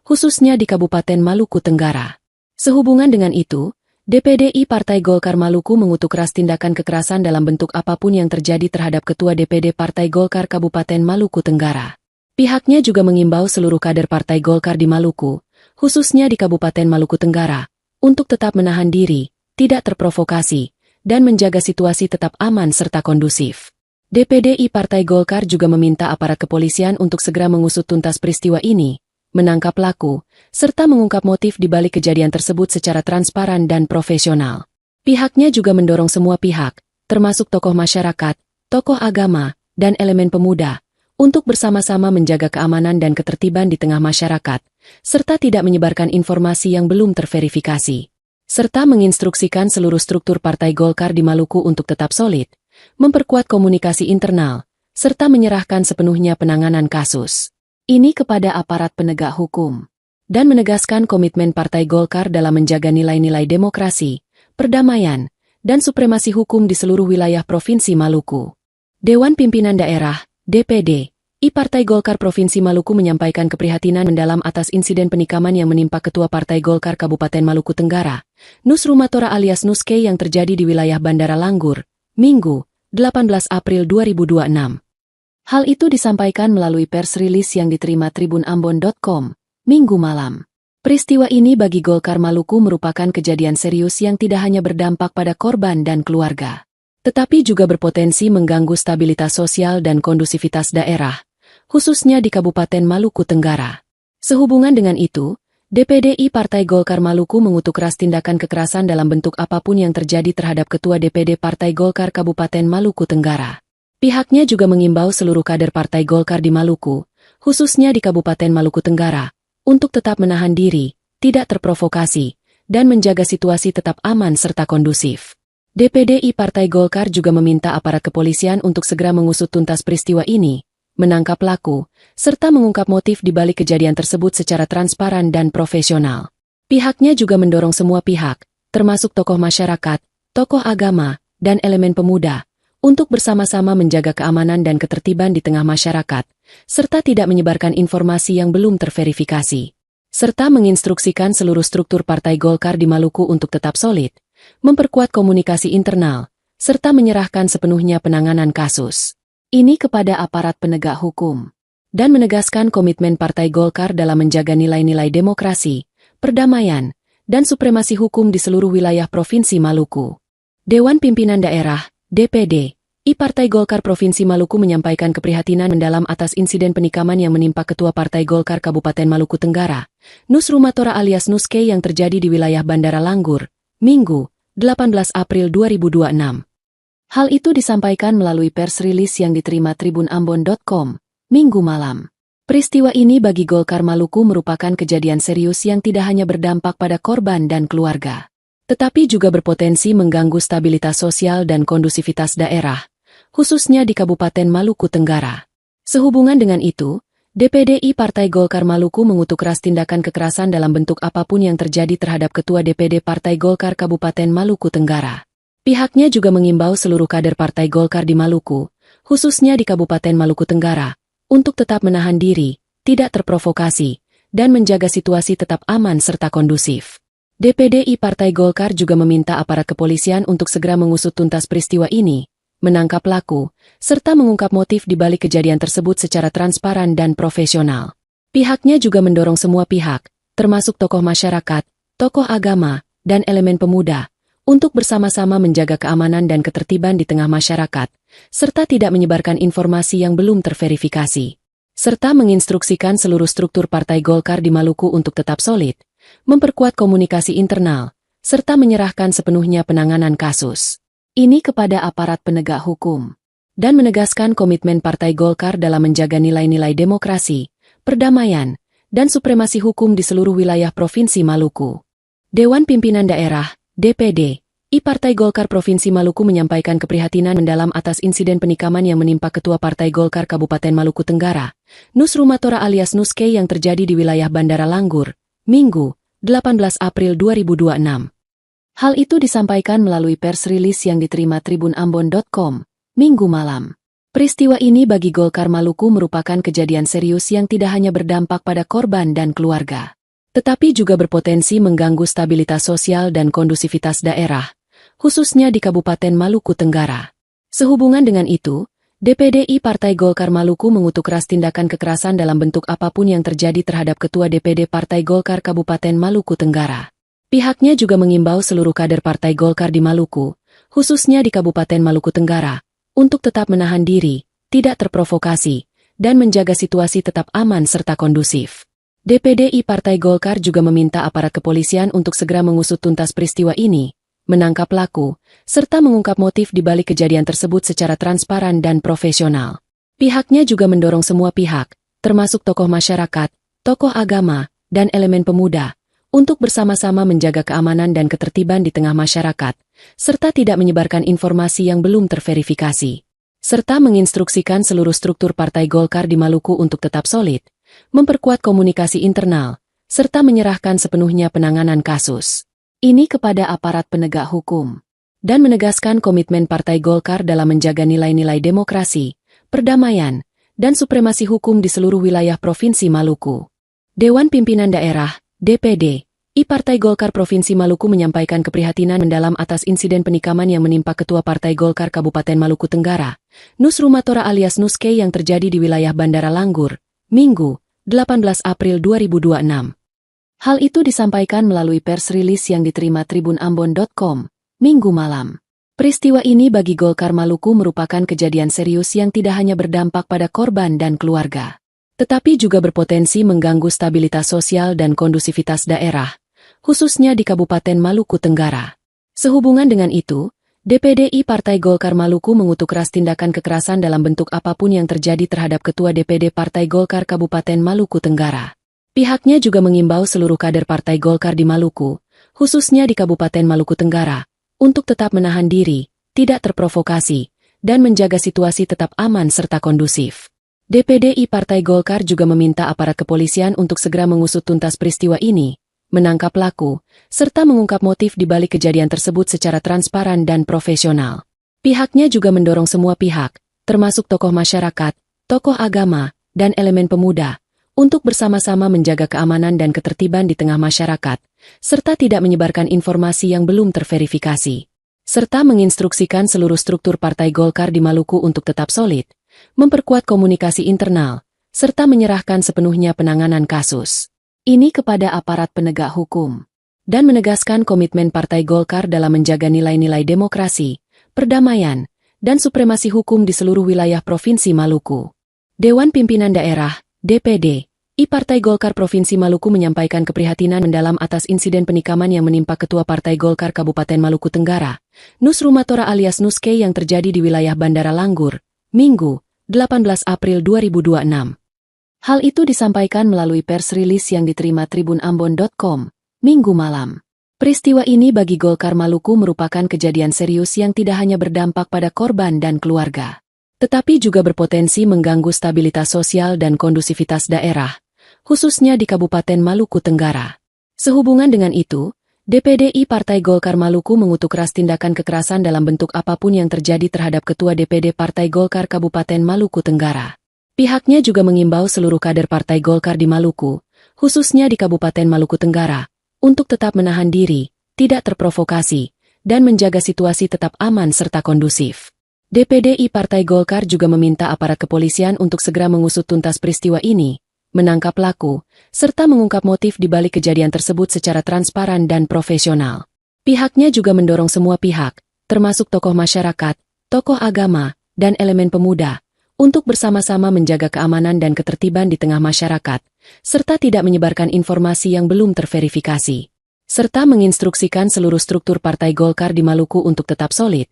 khususnya di Kabupaten Maluku Tenggara. Sehubungan dengan itu, DPD Partai Golkar Maluku mengutuk keras tindakan kekerasan dalam bentuk apapun yang terjadi terhadap Ketua DPD Partai Golkar Kabupaten Maluku Tenggara. Pihaknya juga mengimbau seluruh kader Partai Golkar di Maluku, khususnya di Kabupaten Maluku Tenggara, untuk tetap menahan diri, tidak terprovokasi, dan menjaga situasi tetap aman serta kondusif. DPD Partai Golkar juga meminta aparat kepolisian untuk segera mengusut tuntas peristiwa ini, menangkap pelaku, serta mengungkap motif di balik kejadian tersebut secara transparan dan profesional. Pihaknya juga mendorong semua pihak, termasuk tokoh masyarakat, tokoh agama, dan elemen pemuda, untuk bersama-sama menjaga keamanan dan ketertiban di tengah masyarakat, serta tidak menyebarkan informasi yang belum terverifikasi, serta menginstruksikan seluruh struktur Partai Golkar di Maluku untuk tetap solid, memperkuat komunikasi internal, serta menyerahkan sepenuhnya penanganan kasus ini kepada aparat penegak hukum, dan menegaskan komitmen Partai Golkar dalam menjaga nilai-nilai demokrasi, perdamaian, dan supremasi hukum di seluruh wilayah Provinsi Maluku. Dewan Pimpinan Daerah, DPD, I Partai Golkar Provinsi Maluku menyampaikan keprihatinan mendalam atas insiden penikaman yang menimpa Ketua Partai Golkar Kabupaten Maluku Tenggara, Nus Rumatora alias Nuske yang terjadi di wilayah Bandara Langgur, Minggu, 18 April 2026. Hal itu disampaikan melalui pers rilis yang diterima tribunambon.com, Minggu malam. Peristiwa ini bagi Golkar Maluku merupakan kejadian serius yang tidak hanya berdampak pada korban dan keluarga, tetapi juga berpotensi mengganggu stabilitas sosial dan kondusivitas daerah, khususnya di Kabupaten Maluku Tenggara. Sehubungan dengan itu, DPD Partai Golkar Maluku mengutuk keras tindakan kekerasan dalam bentuk apapun yang terjadi terhadap Ketua DPD Partai Golkar Kabupaten Maluku Tenggara. Pihaknya juga mengimbau seluruh kader Partai Golkar di Maluku, khususnya di Kabupaten Maluku Tenggara, untuk tetap menahan diri, tidak terprovokasi, dan menjaga situasi tetap aman serta kondusif. DPD Partai Golkar juga meminta aparat kepolisian untuk segera mengusut tuntas peristiwa ini, menangkap pelaku, serta mengungkap motif di balik kejadian tersebut secara transparan dan profesional. Pihaknya juga mendorong semua pihak, termasuk tokoh masyarakat, tokoh agama, dan elemen pemuda, untuk bersama-sama menjaga keamanan dan ketertiban di tengah masyarakat, serta tidak menyebarkan informasi yang belum terverifikasi, serta menginstruksikan seluruh struktur Partai Golkar di Maluku untuk tetap solid, memperkuat komunikasi internal, serta menyerahkan sepenuhnya penanganan kasus ini kepada aparat penegak hukum, dan menegaskan komitmen Partai Golkar dalam menjaga nilai-nilai demokrasi, perdamaian, dan supremasi hukum di seluruh wilayah Provinsi Maluku. Dewan Pimpinan Daerah, DPD, I Partai Golkar Provinsi Maluku menyampaikan keprihatinan mendalam atas insiden penikaman yang menimpa Ketua Partai Golkar Kabupaten Maluku Tenggara, Nus Rumatora alias Nuske yang terjadi di wilayah Bandara Langgur, Minggu, 18 April 2026. Hal itu disampaikan melalui pers rilis yang diterima tribunambon.com, Minggu malam. Peristiwa ini bagi Golkar Maluku merupakan kejadian serius yang tidak hanya berdampak pada korban dan keluarga, tetapi juga berpotensi mengganggu stabilitas sosial dan kondusivitas daerah, khususnya di Kabupaten Maluku Tenggara. Sehubungan dengan itu, DPD Partai Golkar Maluku mengutuk keras tindakan kekerasan dalam bentuk apapun yang terjadi terhadap Ketua DPD Partai Golkar Kabupaten Maluku Tenggara. Pihaknya juga mengimbau seluruh kader Partai Golkar di Maluku, khususnya di Kabupaten Maluku Tenggara, untuk tetap menahan diri, tidak terprovokasi, dan menjaga situasi tetap aman serta kondusif. DPD Partai Golkar juga meminta aparat kepolisian untuk segera mengusut tuntas peristiwa ini, menangkap pelaku, serta mengungkap motif di balik kejadian tersebut secara transparan dan profesional. Pihaknya juga mendorong semua pihak, termasuk tokoh masyarakat, tokoh agama, dan elemen pemuda, untuk bersama-sama menjaga keamanan dan ketertiban di tengah masyarakat, serta tidak menyebarkan informasi yang belum terverifikasi, serta menginstruksikan seluruh struktur Partai Golkar di Maluku untuk tetap solid, memperkuat komunikasi internal, serta menyerahkan sepenuhnya penanganan kasus ini kepada aparat penegak hukum, dan menegaskan komitmen Partai Golkar dalam menjaga nilai-nilai demokrasi, perdamaian, dan supremasi hukum di seluruh wilayah Provinsi Maluku. Dewan Pimpinan Daerah, DPD, I Partai Golkar Provinsi Maluku menyampaikan keprihatinan mendalam atas insiden penikaman yang menimpa Ketua Partai Golkar Kabupaten Maluku Tenggara, Nus Rumatora alias Nuske yang terjadi di wilayah Bandara Langgur, Minggu, 18 April 2026. Hal itu disampaikan melalui pers rilis yang diterima tribunambon.com, Minggu malam. Peristiwa ini bagi Golkar Maluku merupakan kejadian serius yang tidak hanya berdampak pada korban dan keluarga, tetapi juga berpotensi mengganggu stabilitas sosial dan kondusivitas daerah, khususnya di Kabupaten Maluku Tenggara. Sehubungan dengan itu, DPD Partai Golkar Maluku mengutuk keras tindakan kekerasan dalam bentuk apapun yang terjadi terhadap Ketua DPD Partai Golkar Kabupaten Maluku Tenggara. Pihaknya juga mengimbau seluruh kader Partai Golkar di Maluku, khususnya di Kabupaten Maluku Tenggara, untuk tetap menahan diri, tidak terprovokasi, dan menjaga situasi tetap aman serta kondusif. DPD Partai Golkar juga meminta aparat kepolisian untuk segera mengusut tuntas peristiwa ini, menangkap pelaku, serta mengungkap motif di balik kejadian tersebut secara transparan dan profesional. Pihaknya juga mendorong semua pihak, termasuk tokoh masyarakat, tokoh agama, dan elemen pemuda, untuk bersama-sama menjaga keamanan dan ketertiban di tengah masyarakat, serta tidak menyebarkan informasi yang belum terverifikasi, serta menginstruksikan seluruh struktur Partai Golkar di Maluku untuk tetap solid, memperkuat komunikasi internal, serta menyerahkan sepenuhnya penanganan kasus ini kepada aparat penegak hukum, dan menegaskan komitmen Partai Golkar dalam menjaga nilai-nilai demokrasi, perdamaian, dan supremasi hukum di seluruh wilayah Provinsi Maluku. Dewan Pimpinan Daerah, DPD, Partai Golkar Provinsi Maluku menyampaikan keprihatinan mendalam atas insiden penikaman yang menimpa Ketua Partai Golkar Kabupaten Maluku Tenggara, Nus Rumatora alias Nuske yang terjadi di wilayah Bandara Langgur, Minggu, 18 April 2026. Hal itu disampaikan melalui pers rilis yang diterima tribunambon.com, Minggu malam. Peristiwa ini bagi Golkar Maluku merupakan kejadian serius yang tidak hanya berdampak pada korban dan keluarga, tetapi juga berpotensi mengganggu stabilitas sosial dan kondusivitas daerah, khususnya di Kabupaten Maluku Tenggara. Sehubungan dengan itu, DPD Partai Golkar Maluku mengutuk keras tindakan kekerasan dalam bentuk apapun yang terjadi terhadap Ketua DPD Partai Golkar Kabupaten Maluku Tenggara. Pihaknya juga mengimbau seluruh kader Partai Golkar di Maluku, khususnya di Kabupaten Maluku Tenggara, untuk tetap menahan diri, tidak terprovokasi, dan menjaga situasi tetap aman serta kondusif. DPD Partai Golkar juga meminta aparat kepolisian untuk segera mengusut tuntas peristiwa ini, menangkap pelaku, serta mengungkap motif di balik kejadian tersebut secara transparan dan profesional. Pihaknya juga mendorong semua pihak, termasuk tokoh masyarakat, tokoh agama, dan elemen pemuda, untuk bersama-sama menjaga keamanan dan ketertiban di tengah masyarakat, serta tidak menyebarkan informasi yang belum terverifikasi, serta menginstruksikan seluruh struktur Partai Golkar di Maluku untuk tetap solid, memperkuat komunikasi internal, serta menyerahkan sepenuhnya penanganan kasus ini kepada aparat penegak hukum, dan menegaskan komitmen Partai Golkar dalam menjaga nilai-nilai demokrasi, perdamaian, dan supremasi hukum di seluruh wilayah Provinsi Maluku. Dewan Pimpinan Daerah, DPD, Partai Golkar Provinsi Maluku menyampaikan keprihatinan mendalam atas insiden penikaman yang menimpa Ketua Partai Golkar Kabupaten Maluku Tenggara, Nus Rumatora alias Nuske yang terjadi di wilayah Bandara Langgur, Minggu, 18 April 2026. Hal itu disampaikan melalui pers rilis yang diterima tribunambon.com, Minggu malam. Peristiwa ini bagi Golkar Maluku merupakan kejadian serius yang tidak hanya berdampak pada korban dan keluarga, tetapi juga berpotensi mengganggu stabilitas sosial dan kondusivitas daerah, khususnya di Kabupaten Maluku Tenggara. Sehubungan dengan itu, DPD Partai Golkar Maluku mengutuk keras tindakan kekerasan dalam bentuk apapun yang terjadi terhadap Ketua DPD Partai Golkar Kabupaten Maluku Tenggara. Pihaknya juga mengimbau seluruh kader Partai Golkar di Maluku, khususnya di Kabupaten Maluku Tenggara, untuk tetap menahan diri, tidak terprovokasi, dan menjaga situasi tetap aman serta kondusif. DPD Partai Golkar juga meminta aparat kepolisian untuk segera mengusut tuntas peristiwa ini, menangkap pelaku, serta mengungkap motif di balik kejadian tersebut secara transparan dan profesional. Pihaknya juga mendorong semua pihak, termasuk tokoh masyarakat, tokoh agama, dan elemen pemuda, untuk bersama-sama menjaga keamanan dan ketertiban di tengah masyarakat, serta tidak menyebarkan informasi yang belum terverifikasi, serta menginstruksikan seluruh struktur Partai Golkar di Maluku untuk tetap solid,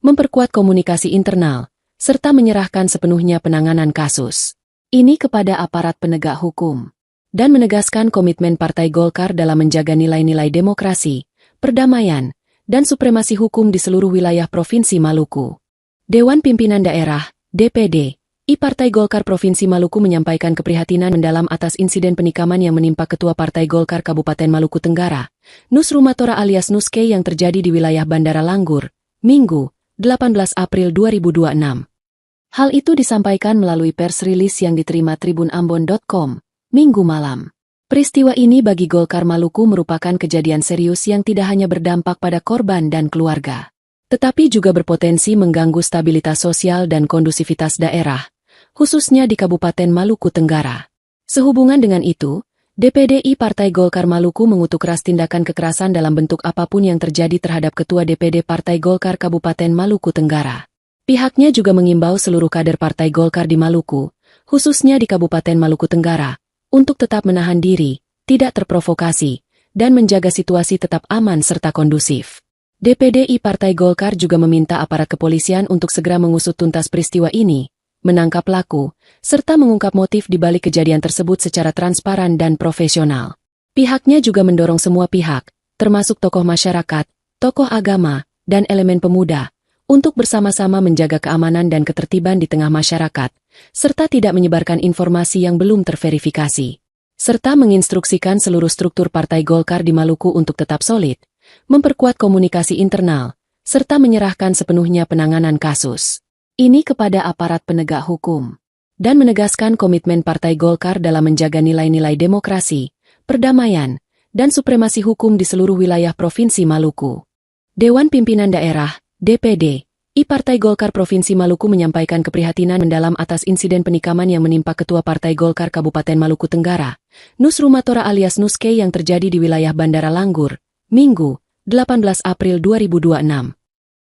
memperkuat komunikasi internal, serta menyerahkan sepenuhnya penanganan kasus ini kepada aparat penegak hukum, dan menegaskan komitmen Partai Golkar dalam menjaga nilai-nilai demokrasi, perdamaian, dan supremasi hukum di seluruh wilayah Provinsi Maluku. Dewan Pimpinan Daerah, DPD, Partai Golkar Provinsi Maluku menyampaikan keprihatinan mendalam atas insiden penikaman yang menimpa Ketua Partai Golkar Kabupaten Maluku Tenggara, Nus Rumatora alias Nuske yang terjadi di wilayah Bandara Langgur, Minggu, 18 April 2026. Hal itu disampaikan melalui pers rilis yang diterima tribunambon.com, Minggu malam. Peristiwa ini bagi Golkar Maluku merupakan kejadian serius yang tidak hanya berdampak pada korban dan keluarga, tetapi juga berpotensi mengganggu stabilitas sosial dan kondusivitas daerah, khususnya di Kabupaten Maluku Tenggara. Sehubungan dengan itu, DPD Partai Golkar Maluku mengutuk keras tindakan kekerasan dalam bentuk apapun yang terjadi terhadap Ketua DPD Partai Golkar Kabupaten Maluku Tenggara. Pihaknya juga mengimbau seluruh kader Partai Golkar di Maluku, khususnya di Kabupaten Maluku Tenggara, untuk tetap menahan diri, tidak terprovokasi, dan menjaga situasi tetap aman serta kondusif. DPD Partai Golkar juga meminta aparat kepolisian untuk segera mengusut tuntas peristiwa ini, menangkap pelaku, serta mengungkap motif di balik kejadian tersebut secara transparan dan profesional. Pihaknya juga mendorong semua pihak, termasuk tokoh masyarakat, tokoh agama, dan elemen pemuda, untuk bersama-sama menjaga keamanan dan ketertiban di tengah masyarakat, serta tidak menyebarkan informasi yang belum terverifikasi, serta menginstruksikan seluruh struktur Partai Golkar di Maluku untuk tetap solid, memperkuat komunikasi internal, serta menyerahkan sepenuhnya penanganan kasus ini kepada aparat penegak hukum, dan menegaskan komitmen Partai Golkar dalam menjaga nilai-nilai demokrasi, perdamaian, dan supremasi hukum di seluruh wilayah Provinsi Maluku. Dewan Pimpinan Daerah, DPD, Partai Golkar Provinsi Maluku menyampaikan keprihatinan mendalam atas insiden penikaman yang menimpa Ketua Partai Golkar Kabupaten Maluku Tenggara, Nus Rumatora alias Nuske yang terjadi di wilayah Bandara Langgur, Minggu, 18 April 2026.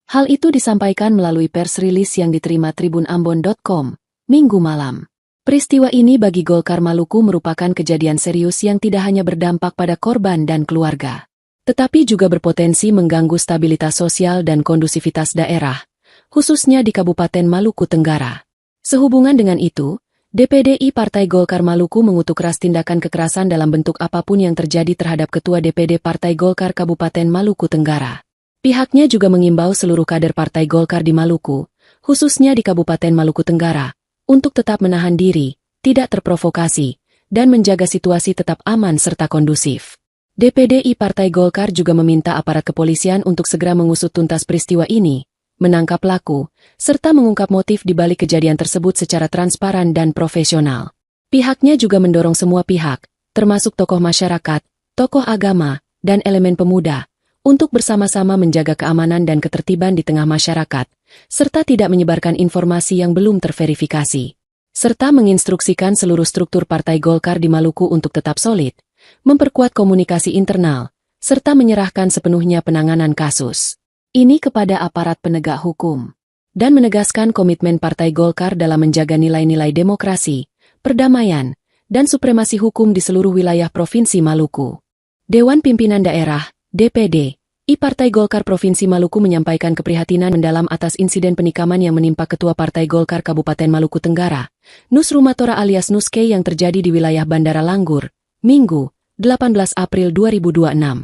Hal itu disampaikan melalui pers rilis yang diterima tribunambon.com, Minggu malam. Peristiwa ini bagi Golkar Maluku merupakan kejadian serius yang tidak hanya berdampak pada korban dan keluarga, tetapi juga berpotensi mengganggu stabilitas sosial dan kondusivitas daerah, khususnya di Kabupaten Maluku Tenggara. Sehubungan dengan itu, DPD Partai Golkar Maluku mengutuk keras tindakan kekerasan dalam bentuk apapun yang terjadi terhadap Ketua DPD Partai Golkar Kabupaten Maluku Tenggara. Pihaknya juga mengimbau seluruh kader Partai Golkar di Maluku, khususnya di Kabupaten Maluku Tenggara, untuk tetap menahan diri, tidak terprovokasi, dan menjaga situasi tetap aman serta kondusif. DPD Partai Golkar juga meminta aparat kepolisian untuk segera mengusut tuntas peristiwa ini, menangkap pelaku, serta mengungkap motif di balik kejadian tersebut secara transparan dan profesional. Pihaknya juga mendorong semua pihak, termasuk tokoh masyarakat, tokoh agama, dan elemen pemuda, untuk bersama-sama menjaga keamanan dan ketertiban di tengah masyarakat, serta tidak menyebarkan informasi yang belum terverifikasi, serta menginstruksikan seluruh struktur Partai Golkar di Maluku untuk tetap solid, memperkuat komunikasi internal, serta menyerahkan sepenuhnya penanganan kasus ini kepada aparat penegak hukum, dan menegaskan komitmen Partai Golkar dalam menjaga nilai-nilai demokrasi, perdamaian, dan supremasi hukum di seluruh wilayah Provinsi Maluku. Dewan Pimpinan Daerah, DPD, Partai Golkar Provinsi Maluku menyampaikan keprihatinan mendalam atas insiden penikaman yang menimpa Ketua Partai Golkar Kabupaten Maluku Tenggara, Nus Rumatora alias Nuske yang terjadi di wilayah Bandara Langgur, Minggu, 18 April 2026.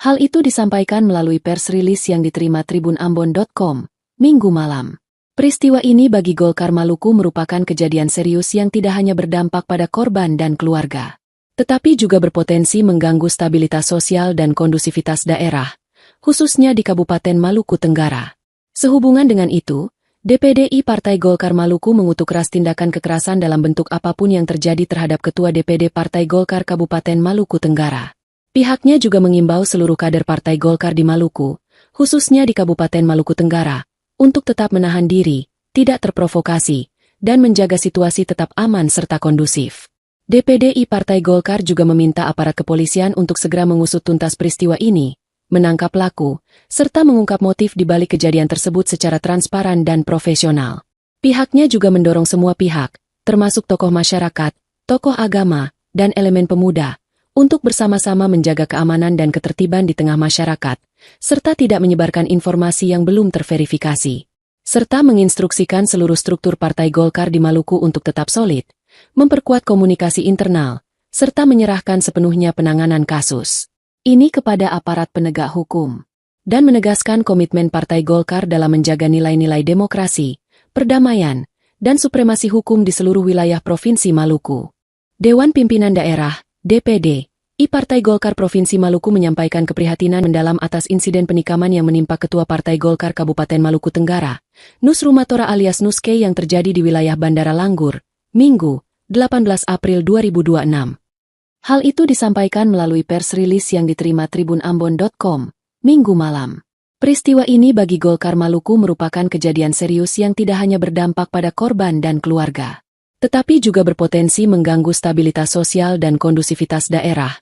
Hal itu disampaikan melalui pers rilis yang diterima tribunambon.com, Minggu malam. Peristiwa ini bagi Golkar Maluku merupakan kejadian serius yang tidak hanya berdampak pada korban dan keluarga, tetapi juga berpotensi mengganggu stabilitas sosial dan kondusivitas daerah, khususnya di Kabupaten Maluku Tenggara. Sehubungan dengan itu, DPD Partai Golkar Maluku mengutuk keras tindakan kekerasan dalam bentuk apapun yang terjadi terhadap Ketua DPD Partai Golkar Kabupaten Maluku Tenggara. Pihaknya juga mengimbau seluruh kader Partai Golkar di Maluku, khususnya di Kabupaten Maluku Tenggara, untuk tetap menahan diri, tidak terprovokasi, dan menjaga situasi tetap aman serta kondusif. DPD Partai Golkar juga meminta aparat kepolisian untuk segera mengusut tuntas peristiwa ini, menangkap pelaku, serta mengungkap motif di balik kejadian tersebut secara transparan dan profesional. Pihaknya juga mendorong semua pihak, termasuk tokoh masyarakat, tokoh agama, dan elemen pemuda, untuk bersama-sama menjaga keamanan dan ketertiban di tengah masyarakat, serta tidak menyebarkan informasi yang belum terverifikasi, serta menginstruksikan seluruh struktur Partai Golkar di Maluku untuk tetap solid, memperkuat komunikasi internal, serta menyerahkan sepenuhnya penanganan kasus ini kepada aparat penegak hukum, dan menegaskan komitmen Partai Golkar dalam menjaga nilai-nilai demokrasi, perdamaian, dan supremasi hukum di seluruh wilayah Provinsi Maluku. Dewan Pimpinan Daerah, DPD, Partai Golkar Provinsi Maluku menyampaikan keprihatinan mendalam atas insiden penikaman yang menimpa Ketua Partai Golkar Kabupaten Maluku Tenggara, Nus Rumatora alias Nuske yang terjadi di wilayah Bandara Langgur, Minggu, 18 April 2026. Hal itu disampaikan melalui pers rilis yang diterima tribunambon.com, Minggu malam. Peristiwa ini bagi Golkar Maluku merupakan kejadian serius yang tidak hanya berdampak pada korban dan keluarga, tetapi juga berpotensi mengganggu stabilitas sosial dan kondusivitas daerah,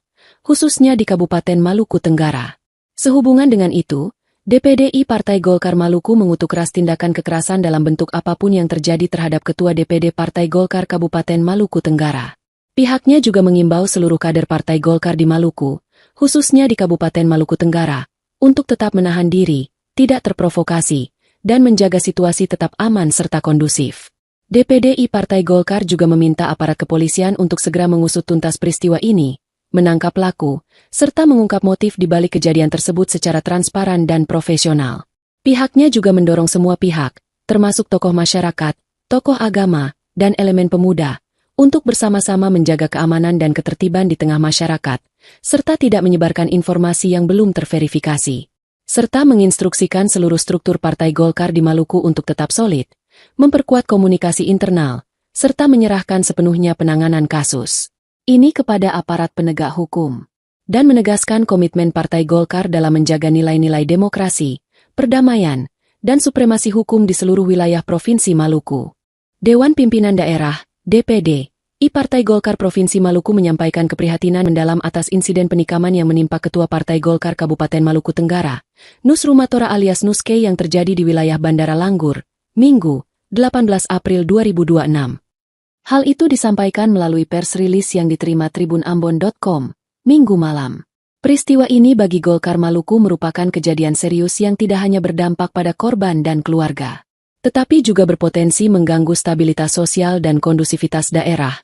khususnya di Kabupaten Maluku Tenggara. Sehubungan dengan itu, DPD Partai Golkar Maluku mengutuk keras tindakan kekerasan dalam bentuk apapun yang terjadi terhadap Ketua DPD Partai Golkar Kabupaten Maluku Tenggara. Pihaknya juga mengimbau seluruh kader Partai Golkar di Maluku, khususnya di Kabupaten Maluku Tenggara, untuk tetap menahan diri, tidak terprovokasi, dan menjaga situasi tetap aman serta kondusif. DPD Partai Golkar juga meminta aparat kepolisian untuk segera mengusut tuntas peristiwa ini, menangkap pelaku, serta mengungkap motif di balik kejadian tersebut secara transparan dan profesional. Pihaknya juga mendorong semua pihak, termasuk tokoh masyarakat, tokoh agama, dan elemen pemuda, untuk bersama-sama menjaga keamanan dan ketertiban di tengah masyarakat, serta tidak menyebarkan informasi yang belum terverifikasi, serta menginstruksikan seluruh struktur Partai Golkar di Maluku untuk tetap solid, memperkuat komunikasi internal, serta menyerahkan sepenuhnya penanganan kasus ini kepada aparat penegak hukum, dan menegaskan komitmen Partai Golkar dalam menjaga nilai-nilai demokrasi, perdamaian, dan supremasi hukum di seluruh wilayah Provinsi Maluku. Dewan Pimpinan Daerah, DPD, Partai Golkar Provinsi Maluku menyampaikan keprihatinan mendalam atas insiden penikaman yang menimpa Ketua Partai Golkar Kabupaten Maluku Tenggara, Nus Rumatora alias Nuske yang terjadi di wilayah Bandara Langgur, Minggu, 18 April 2026. Hal itu disampaikan melalui pers rilis yang diterima tribunambon.com, Minggu malam. Peristiwa ini bagi Golkar Maluku merupakan kejadian serius yang tidak hanya berdampak pada korban dan keluarga, tetapi juga berpotensi mengganggu stabilitas sosial dan kondusivitas daerah,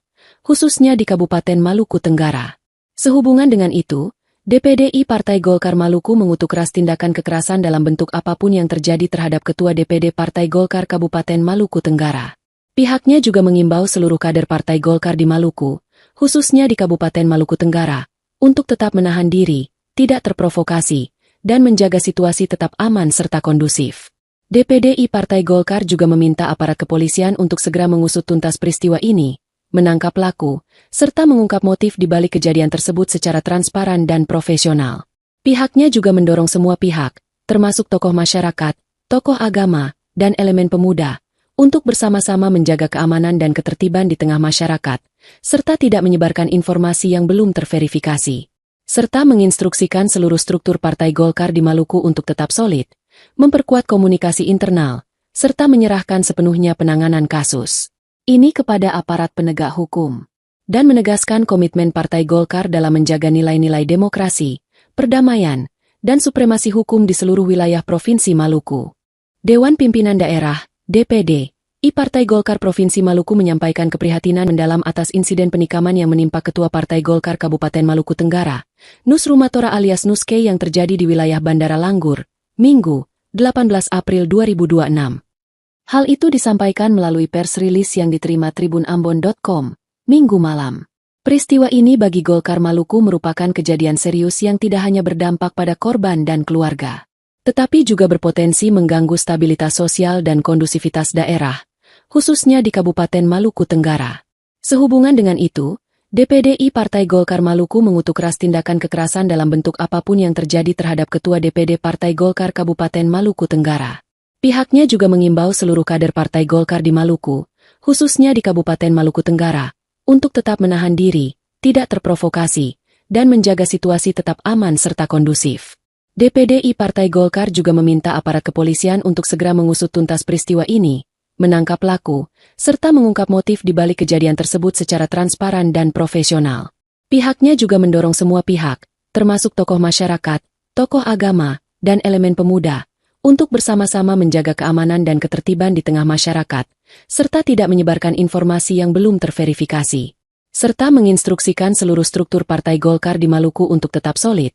khususnya di Kabupaten Maluku Tenggara. Sehubungan dengan itu, DPD Partai Golkar Maluku mengutuk keras tindakan kekerasan dalam bentuk apapun yang terjadi terhadap Ketua DPD Partai Golkar Kabupaten Maluku Tenggara. Pihaknya juga mengimbau seluruh kader Partai Golkar di Maluku, khususnya di Kabupaten Maluku Tenggara, untuk tetap menahan diri, tidak terprovokasi, dan menjaga situasi tetap aman serta kondusif. DPD Partai Golkar juga meminta aparat kepolisian untuk segera mengusut tuntas peristiwa ini, menangkap pelaku, serta mengungkap motif di balik kejadian tersebut secara transparan dan profesional. Pihaknya juga mendorong semua pihak, termasuk tokoh masyarakat, tokoh agama, dan elemen pemuda, untuk bersama-sama menjaga keamanan dan ketertiban di tengah masyarakat, serta tidak menyebarkan informasi yang belum terverifikasi, serta menginstruksikan seluruh struktur Partai Golkar di Maluku untuk tetap solid, memperkuat komunikasi internal, serta menyerahkan sepenuhnya penanganan kasus ini kepada aparat penegak hukum, dan menegaskan komitmen Partai Golkar dalam menjaga nilai-nilai demokrasi, perdamaian, dan supremasi hukum di seluruh wilayah Provinsi Maluku. Dewan Pimpinan Daerah, DPD, Partai Golkar Provinsi Maluku menyampaikan keprihatinan mendalam atas insiden penikaman yang menimpa Ketua Partai Golkar Kabupaten Maluku Tenggara, Nus Rumatora alias Nuske yang terjadi di wilayah Bandara Langgur, Minggu, 18 April 2026. Hal itu disampaikan melalui pers rilis yang diterima tribunambon.com, Minggu malam. Peristiwa ini bagi Golkar Maluku merupakan kejadian serius yang tidak hanya berdampak pada korban dan keluarga, tetapi juga berpotensi mengganggu stabilitas sosial dan kondusivitas daerah, khususnya di Kabupaten Maluku Tenggara. Sehubungan dengan itu, DPD Partai Golkar Maluku mengutuk keras tindakan kekerasan dalam bentuk apapun yang terjadi terhadap Ketua DPD Partai Golkar Kabupaten Maluku Tenggara. Pihaknya juga mengimbau seluruh kader Partai Golkar di Maluku, khususnya di Kabupaten Maluku Tenggara, untuk tetap menahan diri, tidak terprovokasi, dan menjaga situasi tetap aman serta kondusif. DPD Partai Golkar juga meminta aparat kepolisian untuk segera mengusut tuntas peristiwa ini, menangkap pelaku, serta mengungkap motif di balik kejadian tersebut secara transparan dan profesional. Pihaknya juga mendorong semua pihak, termasuk tokoh masyarakat, tokoh agama, dan elemen pemuda, untuk bersama-sama menjaga keamanan dan ketertiban di tengah masyarakat, serta tidak menyebarkan informasi yang belum terverifikasi, serta menginstruksikan seluruh struktur Partai Golkar di Maluku untuk tetap solid,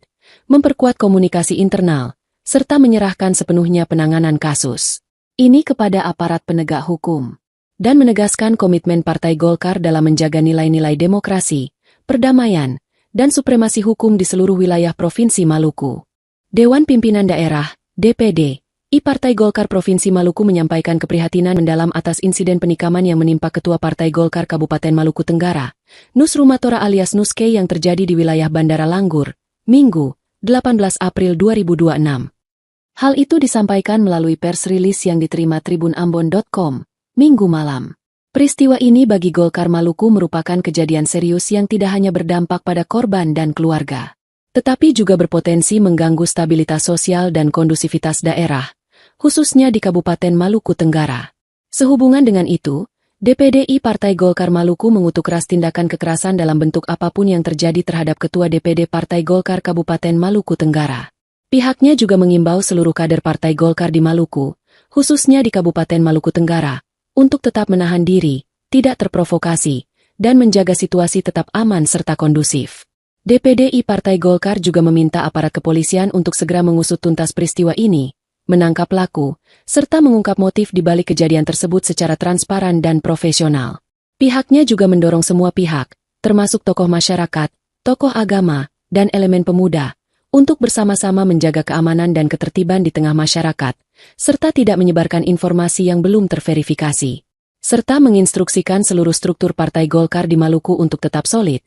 memperkuat komunikasi internal, serta menyerahkan sepenuhnya penanganan kasus ini kepada aparat penegak hukum, dan menegaskan komitmen Partai Golkar dalam menjaga nilai-nilai demokrasi, perdamaian, dan supremasi hukum di seluruh wilayah Provinsi Maluku. Dewan Pimpinan Daerah, DPD, Partai Golkar Provinsi Maluku menyampaikan keprihatinan mendalam atas insiden penikaman yang menimpa Ketua Partai Golkar Kabupaten Maluku Tenggara, Nus Rumatora alias Nuske yang terjadi di wilayah Bandara Langgur, Minggu, 18 April 2026. Hal itu disampaikan melalui pers rilis yang diterima tribunambon.com, Minggu malam. Peristiwa ini bagi Golkar Maluku merupakan kejadian serius yang tidak hanya berdampak pada korban dan keluarga, tetapi juga berpotensi mengganggu stabilitas sosial dan kondusivitas daerah, khususnya di Kabupaten Maluku Tenggara. Sehubungan dengan itu, DPD Partai Golkar Maluku mengutuk keras tindakan kekerasan dalam bentuk apapun yang terjadi terhadap Ketua DPD Partai Golkar Kabupaten Maluku Tenggara. Pihaknya juga mengimbau seluruh kader Partai Golkar di Maluku, khususnya di Kabupaten Maluku Tenggara, untuk tetap menahan diri, tidak terprovokasi, dan menjaga situasi tetap aman serta kondusif. DPD Partai Golkar juga meminta aparat kepolisian untuk segera mengusut tuntas peristiwa ini, menangkap pelaku, serta mengungkap motif di balik kejadian tersebut secara transparan dan profesional. Pihaknya juga mendorong semua pihak, termasuk tokoh masyarakat, tokoh agama, dan elemen pemuda, untuk bersama-sama menjaga keamanan dan ketertiban di tengah masyarakat, serta tidak menyebarkan informasi yang belum terverifikasi. Serta menginstruksikan seluruh struktur Partai Golkar di Maluku untuk tetap solid,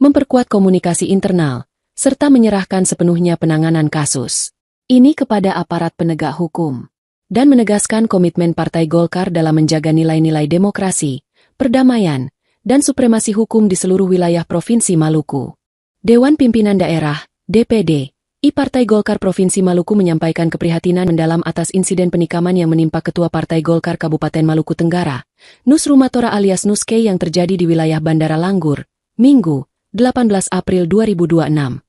memperkuat komunikasi internal, serta menyerahkan sepenuhnya penanganan kasus ini kepada aparat penegak hukum, dan menegaskan komitmen Partai Golkar dalam menjaga nilai-nilai demokrasi, perdamaian, dan supremasi hukum di seluruh wilayah Provinsi Maluku. Dewan Pimpinan Daerah, DPD, Partai Golkar Provinsi Maluku menyampaikan keprihatinan mendalam atas insiden penikaman yang menimpa Ketua Partai Golkar Kabupaten Maluku Tenggara, Nus Rumatora alias Nuske yang terjadi di wilayah Bandara Langgur, Minggu, 18 April 2026.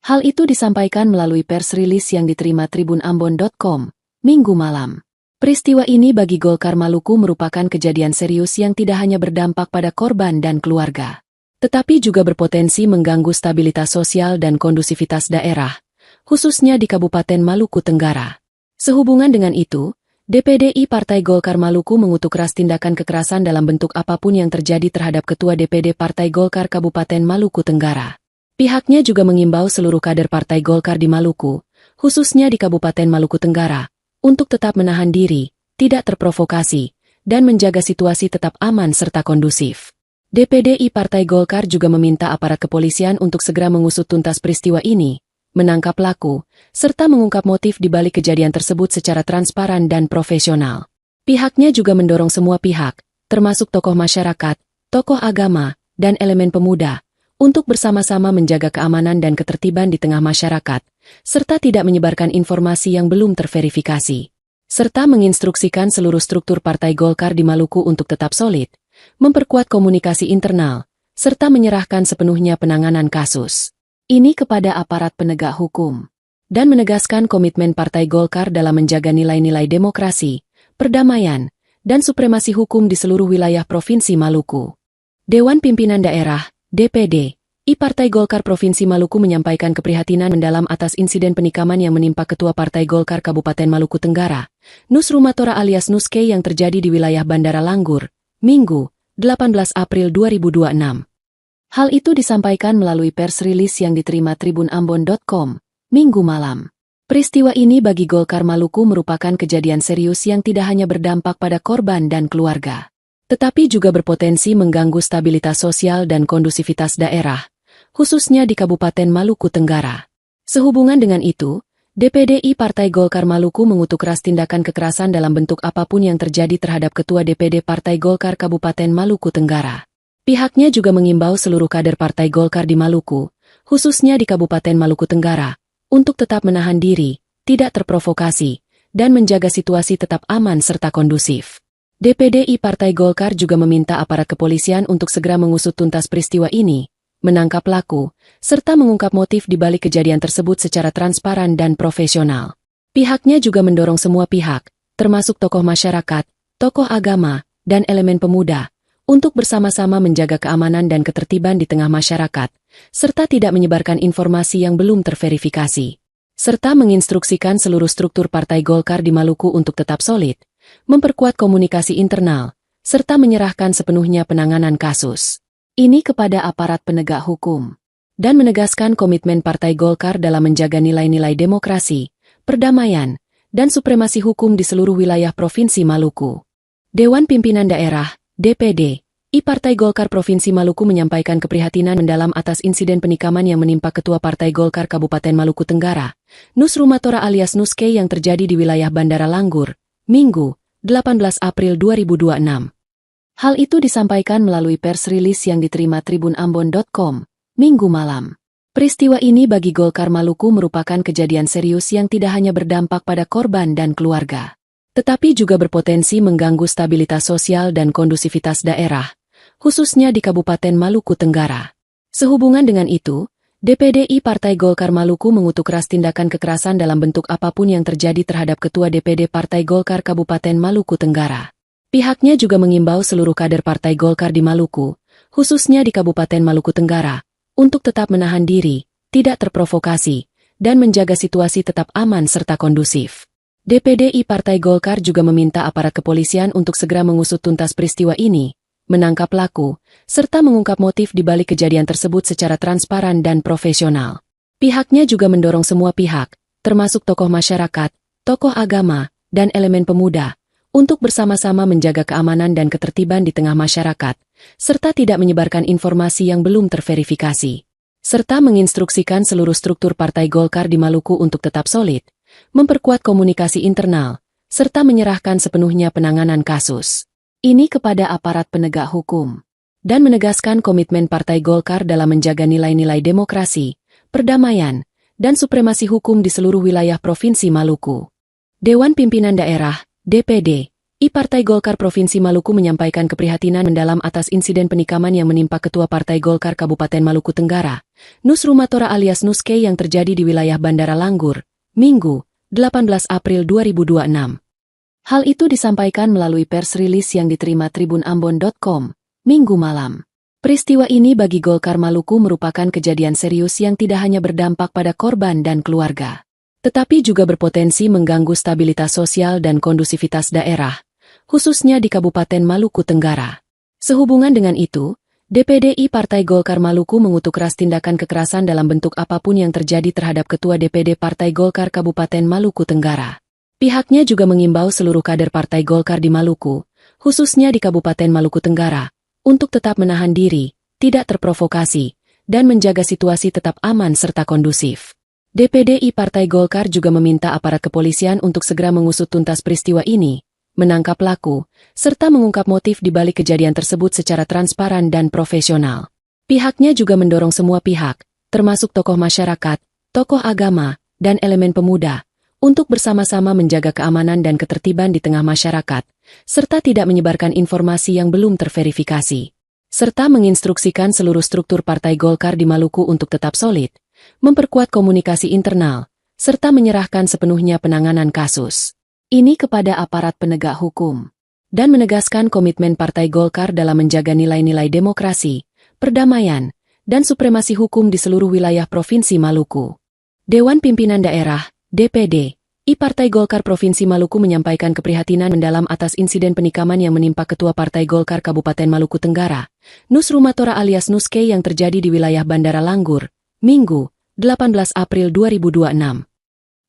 Hal itu disampaikan melalui pers rilis yang diterima tribunambon.com, Minggu malam. Peristiwa ini bagi Golkar Maluku merupakan kejadian serius yang tidak hanya berdampak pada korban dan keluarga, tetapi juga berpotensi mengganggu stabilitas sosial dan kondusivitas daerah, khususnya di Kabupaten Maluku Tenggara. Sehubungan dengan itu, DPD Partai Golkar Maluku mengutuk keras tindakan kekerasan dalam bentuk apapun yang terjadi terhadap Ketua DPD Partai Golkar Kabupaten Maluku Tenggara. Pihaknya juga mengimbau seluruh kader Partai Golkar di Maluku, khususnya di Kabupaten Maluku Tenggara, untuk tetap menahan diri, tidak terprovokasi, dan menjaga situasi tetap aman serta kondusif. DPD Partai Golkar juga meminta aparat kepolisian untuk segera mengusut tuntas peristiwa ini, menangkap pelaku, serta mengungkap motif di balik kejadian tersebut secara transparan dan profesional. Pihaknya juga mendorong semua pihak, termasuk tokoh masyarakat, tokoh agama, dan elemen pemuda, untuk bersama-sama menjaga keamanan dan ketertiban di tengah masyarakat, serta tidak menyebarkan informasi yang belum terverifikasi, serta menginstruksikan seluruh struktur Partai Golkar di Maluku untuk tetap solid, memperkuat komunikasi internal, serta menyerahkan sepenuhnya penanganan kasus ini kepada aparat penegak hukum, dan menegaskan komitmen Partai Golkar dalam menjaga nilai-nilai demokrasi, perdamaian, dan supremasi hukum di seluruh wilayah Provinsi Maluku. Dewan Pimpinan Daerah, DPD, Partai Golkar Provinsi Maluku menyampaikan keprihatinan mendalam atas insiden penikaman yang menimpa Ketua Partai Golkar Kabupaten Maluku Tenggara, Nus Rumatora alias Nuske yang terjadi di wilayah Bandara Langgur, Minggu, 18 April 2026. Hal itu disampaikan melalui pers rilis yang diterima tribunambon.com, Minggu malam. Peristiwa ini bagi Golkar Maluku merupakan kejadian serius yang tidak hanya berdampak pada korban dan keluarga, tetapi juga berpotensi mengganggu stabilitas sosial dan kondusivitas daerah, khususnya di Kabupaten Maluku Tenggara. Sehubungan dengan itu, DPD Partai Golkar Maluku mengutuk keras tindakan kekerasan dalam bentuk apapun yang terjadi terhadap Ketua DPD Partai Golkar Kabupaten Maluku Tenggara. Pihaknya juga mengimbau seluruh kader Partai Golkar di Maluku, khususnya di Kabupaten Maluku Tenggara, untuk tetap menahan diri, tidak terprovokasi, dan menjaga situasi tetap aman serta kondusif. DPD Partai Golkar juga meminta aparat kepolisian untuk segera mengusut tuntas peristiwa ini, menangkap pelaku, serta mengungkap motif di balik kejadian tersebut secara transparan dan profesional. Pihaknya juga mendorong semua pihak, termasuk tokoh masyarakat, tokoh agama, dan elemen pemuda, untuk bersama-sama menjaga keamanan dan ketertiban di tengah masyarakat, serta tidak menyebarkan informasi yang belum terverifikasi, serta menginstruksikan seluruh struktur Partai Golkar di Maluku untuk tetap solid, memperkuat komunikasi internal, serta menyerahkan sepenuhnya penanganan kasus ini kepada aparat penegak hukum, dan menegaskan komitmen Partai Golkar dalam menjaga nilai-nilai demokrasi, perdamaian, dan supremasi hukum di seluruh wilayah Provinsi Maluku. Dewan Pimpinan Daerah, DPD, Partai Golkar Provinsi Maluku menyampaikan keprihatinan mendalam atas insiden penikaman yang menimpa Ketua Partai Golkar Kabupaten Maluku Tenggara, Nus Rumatora alias Nuske yang terjadi di wilayah Bandara Langgur, Minggu, 18 April 2026. Hal itu disampaikan melalui pers rilis yang diterima tribunambon.com, Minggu malam. Peristiwa ini bagi Golkar Maluku merupakan kejadian serius yang tidak hanya berdampak pada korban dan keluarga, tetapi juga berpotensi mengganggu stabilitas sosial dan kondusivitas daerah, khususnya di Kabupaten Maluku Tenggara. Sehubungan dengan itu, DPD Partai Golkar Maluku mengutuk keras tindakan kekerasan dalam bentuk apapun yang terjadi terhadap Ketua DPD Partai Golkar Kabupaten Maluku Tenggara. Pihaknya juga mengimbau seluruh kader Partai Golkar di Maluku, khususnya di Kabupaten Maluku Tenggara, untuk tetap menahan diri, tidak terprovokasi, dan menjaga situasi tetap aman serta kondusif. DPD Partai Golkar juga meminta aparat kepolisian untuk segera mengusut tuntas peristiwa ini, menangkap pelaku, serta mengungkap motif di balik kejadian tersebut secara transparan dan profesional. Pihaknya juga mendorong semua pihak, termasuk tokoh masyarakat, tokoh agama, dan elemen pemuda, untuk bersama-sama menjaga keamanan dan ketertiban di tengah masyarakat, serta tidak menyebarkan informasi yang belum terverifikasi. Serta menginstruksikan seluruh struktur Partai Golkar di Maluku untuk tetap solid, memperkuat komunikasi internal, serta menyerahkan sepenuhnya penanganan kasus ini kepada aparat penegak hukum, dan menegaskan komitmen Partai Golkar dalam menjaga nilai-nilai demokrasi, perdamaian, dan supremasi hukum di seluruh wilayah Provinsi Maluku. Dewan Pimpinan Daerah, DPD, Partai Golkar Provinsi Maluku menyampaikan keprihatinan mendalam atas insiden penikaman yang menimpa Ketua Partai Golkar Kabupaten Maluku Tenggara, Nus Rumatora alias Nuske yang terjadi di wilayah Bandara Langgur, Minggu, 18 April 2026. Hal itu disampaikan melalui pers rilis yang diterima tribunambon.com, Minggu malam. Peristiwa ini bagi Golkar Maluku merupakan kejadian serius yang tidak hanya berdampak pada korban dan keluarga, tetapi juga berpotensi mengganggu stabilitas sosial dan kondusivitas daerah, khususnya di Kabupaten Maluku Tenggara. Sehubungan dengan itu, DPD Partai Golkar Maluku mengutuk keras tindakan kekerasan dalam bentuk apapun yang terjadi terhadap Ketua DPD Partai Golkar Kabupaten Maluku Tenggara. Pihaknya juga mengimbau seluruh kader Partai Golkar di Maluku, khususnya di Kabupaten Maluku Tenggara, untuk tetap menahan diri, tidak terprovokasi, dan menjaga situasi tetap aman serta kondusif. DPD Partai Golkar juga meminta aparat kepolisian untuk segera mengusut tuntas peristiwa ini, menangkap pelaku, serta mengungkap motif di balik kejadian tersebut secara transparan dan profesional. Pihaknya juga mendorong semua pihak, termasuk tokoh masyarakat, tokoh agama, dan elemen pemuda, untuk bersama-sama menjaga keamanan dan ketertiban di tengah masyarakat, serta tidak menyebarkan informasi yang belum terverifikasi. Serta menginstruksikan seluruh struktur Partai Golkar di Maluku untuk tetap solid, memperkuat komunikasi internal, serta menyerahkan sepenuhnya penanganan kasus ini kepada aparat penegak hukum, dan menegaskan komitmen Partai Golkar dalam menjaga nilai-nilai demokrasi, perdamaian, dan supremasi hukum di seluruh wilayah Provinsi Maluku. Dewan Pimpinan Daerah, DPD, Partai Golkar Provinsi Maluku menyampaikan keprihatinan mendalam atas insiden penikaman yang menimpa Ketua Partai Golkar Kabupaten Maluku Tenggara, Nus Rumatora alias Nuske yang terjadi di wilayah Bandara Langgur, Minggu, 18 April 2026.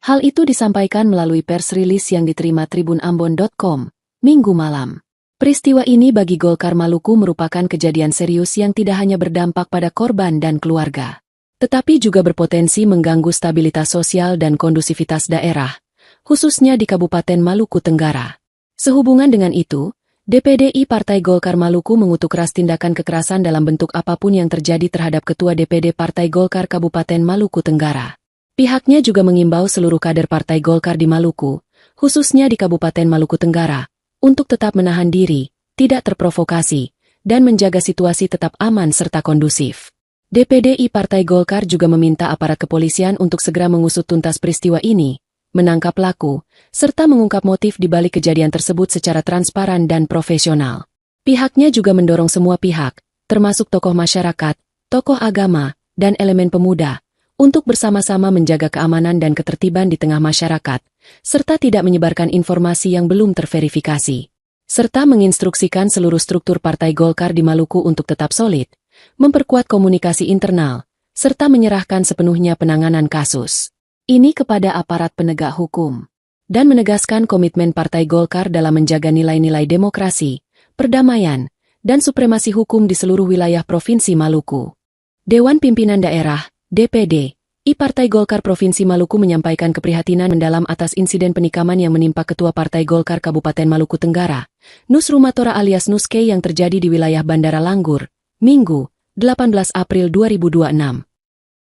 Hal itu disampaikan melalui pers rilis yang diterima tribunambon.com, Minggu malam. Peristiwa ini bagi Golkar Maluku merupakan kejadian serius yang tidak hanya berdampak pada korban dan keluarga, tetapi juga berpotensi mengganggu stabilitas sosial dan kondusivitas daerah, khususnya di Kabupaten Maluku Tenggara. Sehubungan dengan itu, DPD Partai Golkar Maluku mengutuk keras tindakan kekerasan dalam bentuk apapun yang terjadi terhadap Ketua DPD Partai Golkar Kabupaten Maluku Tenggara. Pihaknya juga mengimbau seluruh kader Partai Golkar di Maluku, khususnya di Kabupaten Maluku Tenggara, untuk tetap menahan diri, tidak terprovokasi, dan menjaga situasi tetap aman serta kondusif. DPD Partai Golkar juga meminta aparat kepolisian untuk segera mengusut tuntas peristiwa ini, menangkap pelaku, serta mengungkap motif di balik kejadian tersebut secara transparan dan profesional. Pihaknya juga mendorong semua pihak, termasuk tokoh masyarakat, tokoh agama, dan elemen pemuda, untuk bersama-sama menjaga keamanan dan ketertiban di tengah masyarakat, serta tidak menyebarkan informasi yang belum terverifikasi. Serta menginstruksikan seluruh struktur Partai Golkar di Maluku untuk tetap solid, memperkuat komunikasi internal, serta menyerahkan sepenuhnya penanganan kasus ini kepada aparat penegak hukum, dan menegaskan komitmen Partai Golkar dalam menjaga nilai-nilai demokrasi, perdamaian, dan supremasi hukum di seluruh wilayah Provinsi Maluku. Dewan Pimpinan Daerah, DPD, Partai Golkar Provinsi Maluku menyampaikan keprihatinan mendalam atas insiden penikaman yang menimpa Ketua Partai Golkar Kabupaten Maluku Tenggara, Nus Rumatora alias Nuske yang terjadi di wilayah Bandara Langgur, Minggu, 18 April 2026.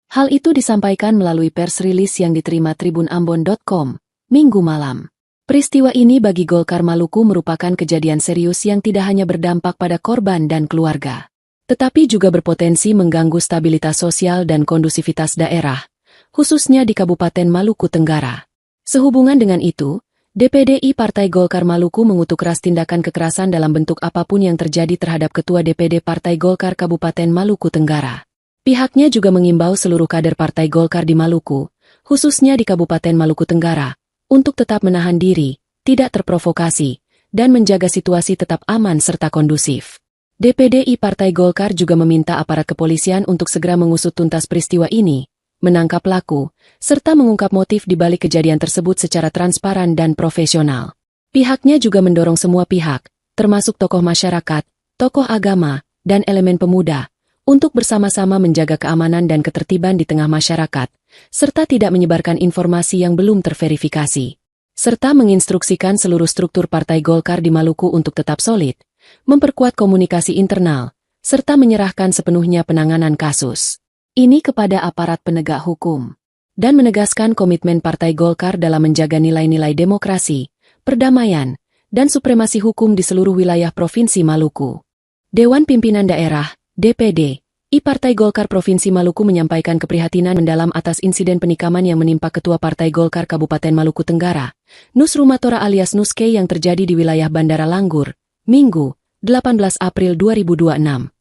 Hal itu disampaikan melalui pers rilis yang diterima tribunambon.com, Minggu malam. Peristiwa ini bagi Golkar Maluku merupakan kejadian serius yang tidak hanya berdampak pada korban dan keluarga, tetapi juga berpotensi mengganggu stabilitas sosial dan kondusivitas daerah, khususnya di Kabupaten Maluku Tenggara. Sehubungan dengan itu, DPD Partai Golkar Maluku mengutuk keras tindakan kekerasan dalam bentuk apapun yang terjadi terhadap Ketua DPD Partai Golkar Kabupaten Maluku Tenggara. Pihaknya juga mengimbau seluruh kader Partai Golkar di Maluku, khususnya di Kabupaten Maluku Tenggara, untuk tetap menahan diri, tidak terprovokasi, dan menjaga situasi tetap aman serta kondusif. DPD Partai Golkar juga meminta aparat kepolisian untuk segera mengusut tuntas peristiwa ini, menangkap pelaku, serta mengungkap motif di balik kejadian tersebut secara transparan dan profesional. Pihaknya juga mendorong semua pihak, termasuk tokoh masyarakat, tokoh agama, dan elemen pemuda, untuk bersama-sama menjaga keamanan dan ketertiban di tengah masyarakat, serta tidak menyebarkan informasi yang belum terverifikasi. Serta menginstruksikan seluruh struktur Partai Golkar di Maluku untuk tetap solid, memperkuat komunikasi internal, serta menyerahkan sepenuhnya penanganan kasus ini kepada aparat penegak hukum, dan menegaskan komitmen Partai Golkar dalam menjaga nilai-nilai demokrasi, perdamaian, dan supremasi hukum di seluruh wilayah Provinsi Maluku. Dewan Pimpinan Daerah, DPD, Partai Golkar Provinsi Maluku menyampaikan keprihatinan mendalam atas insiden penikaman yang menimpa Ketua Partai Golkar Kabupaten Maluku Tenggara, Nus Rumatora alias Nuske yang terjadi di wilayah Bandara Langgur, Minggu, 18 April 2026.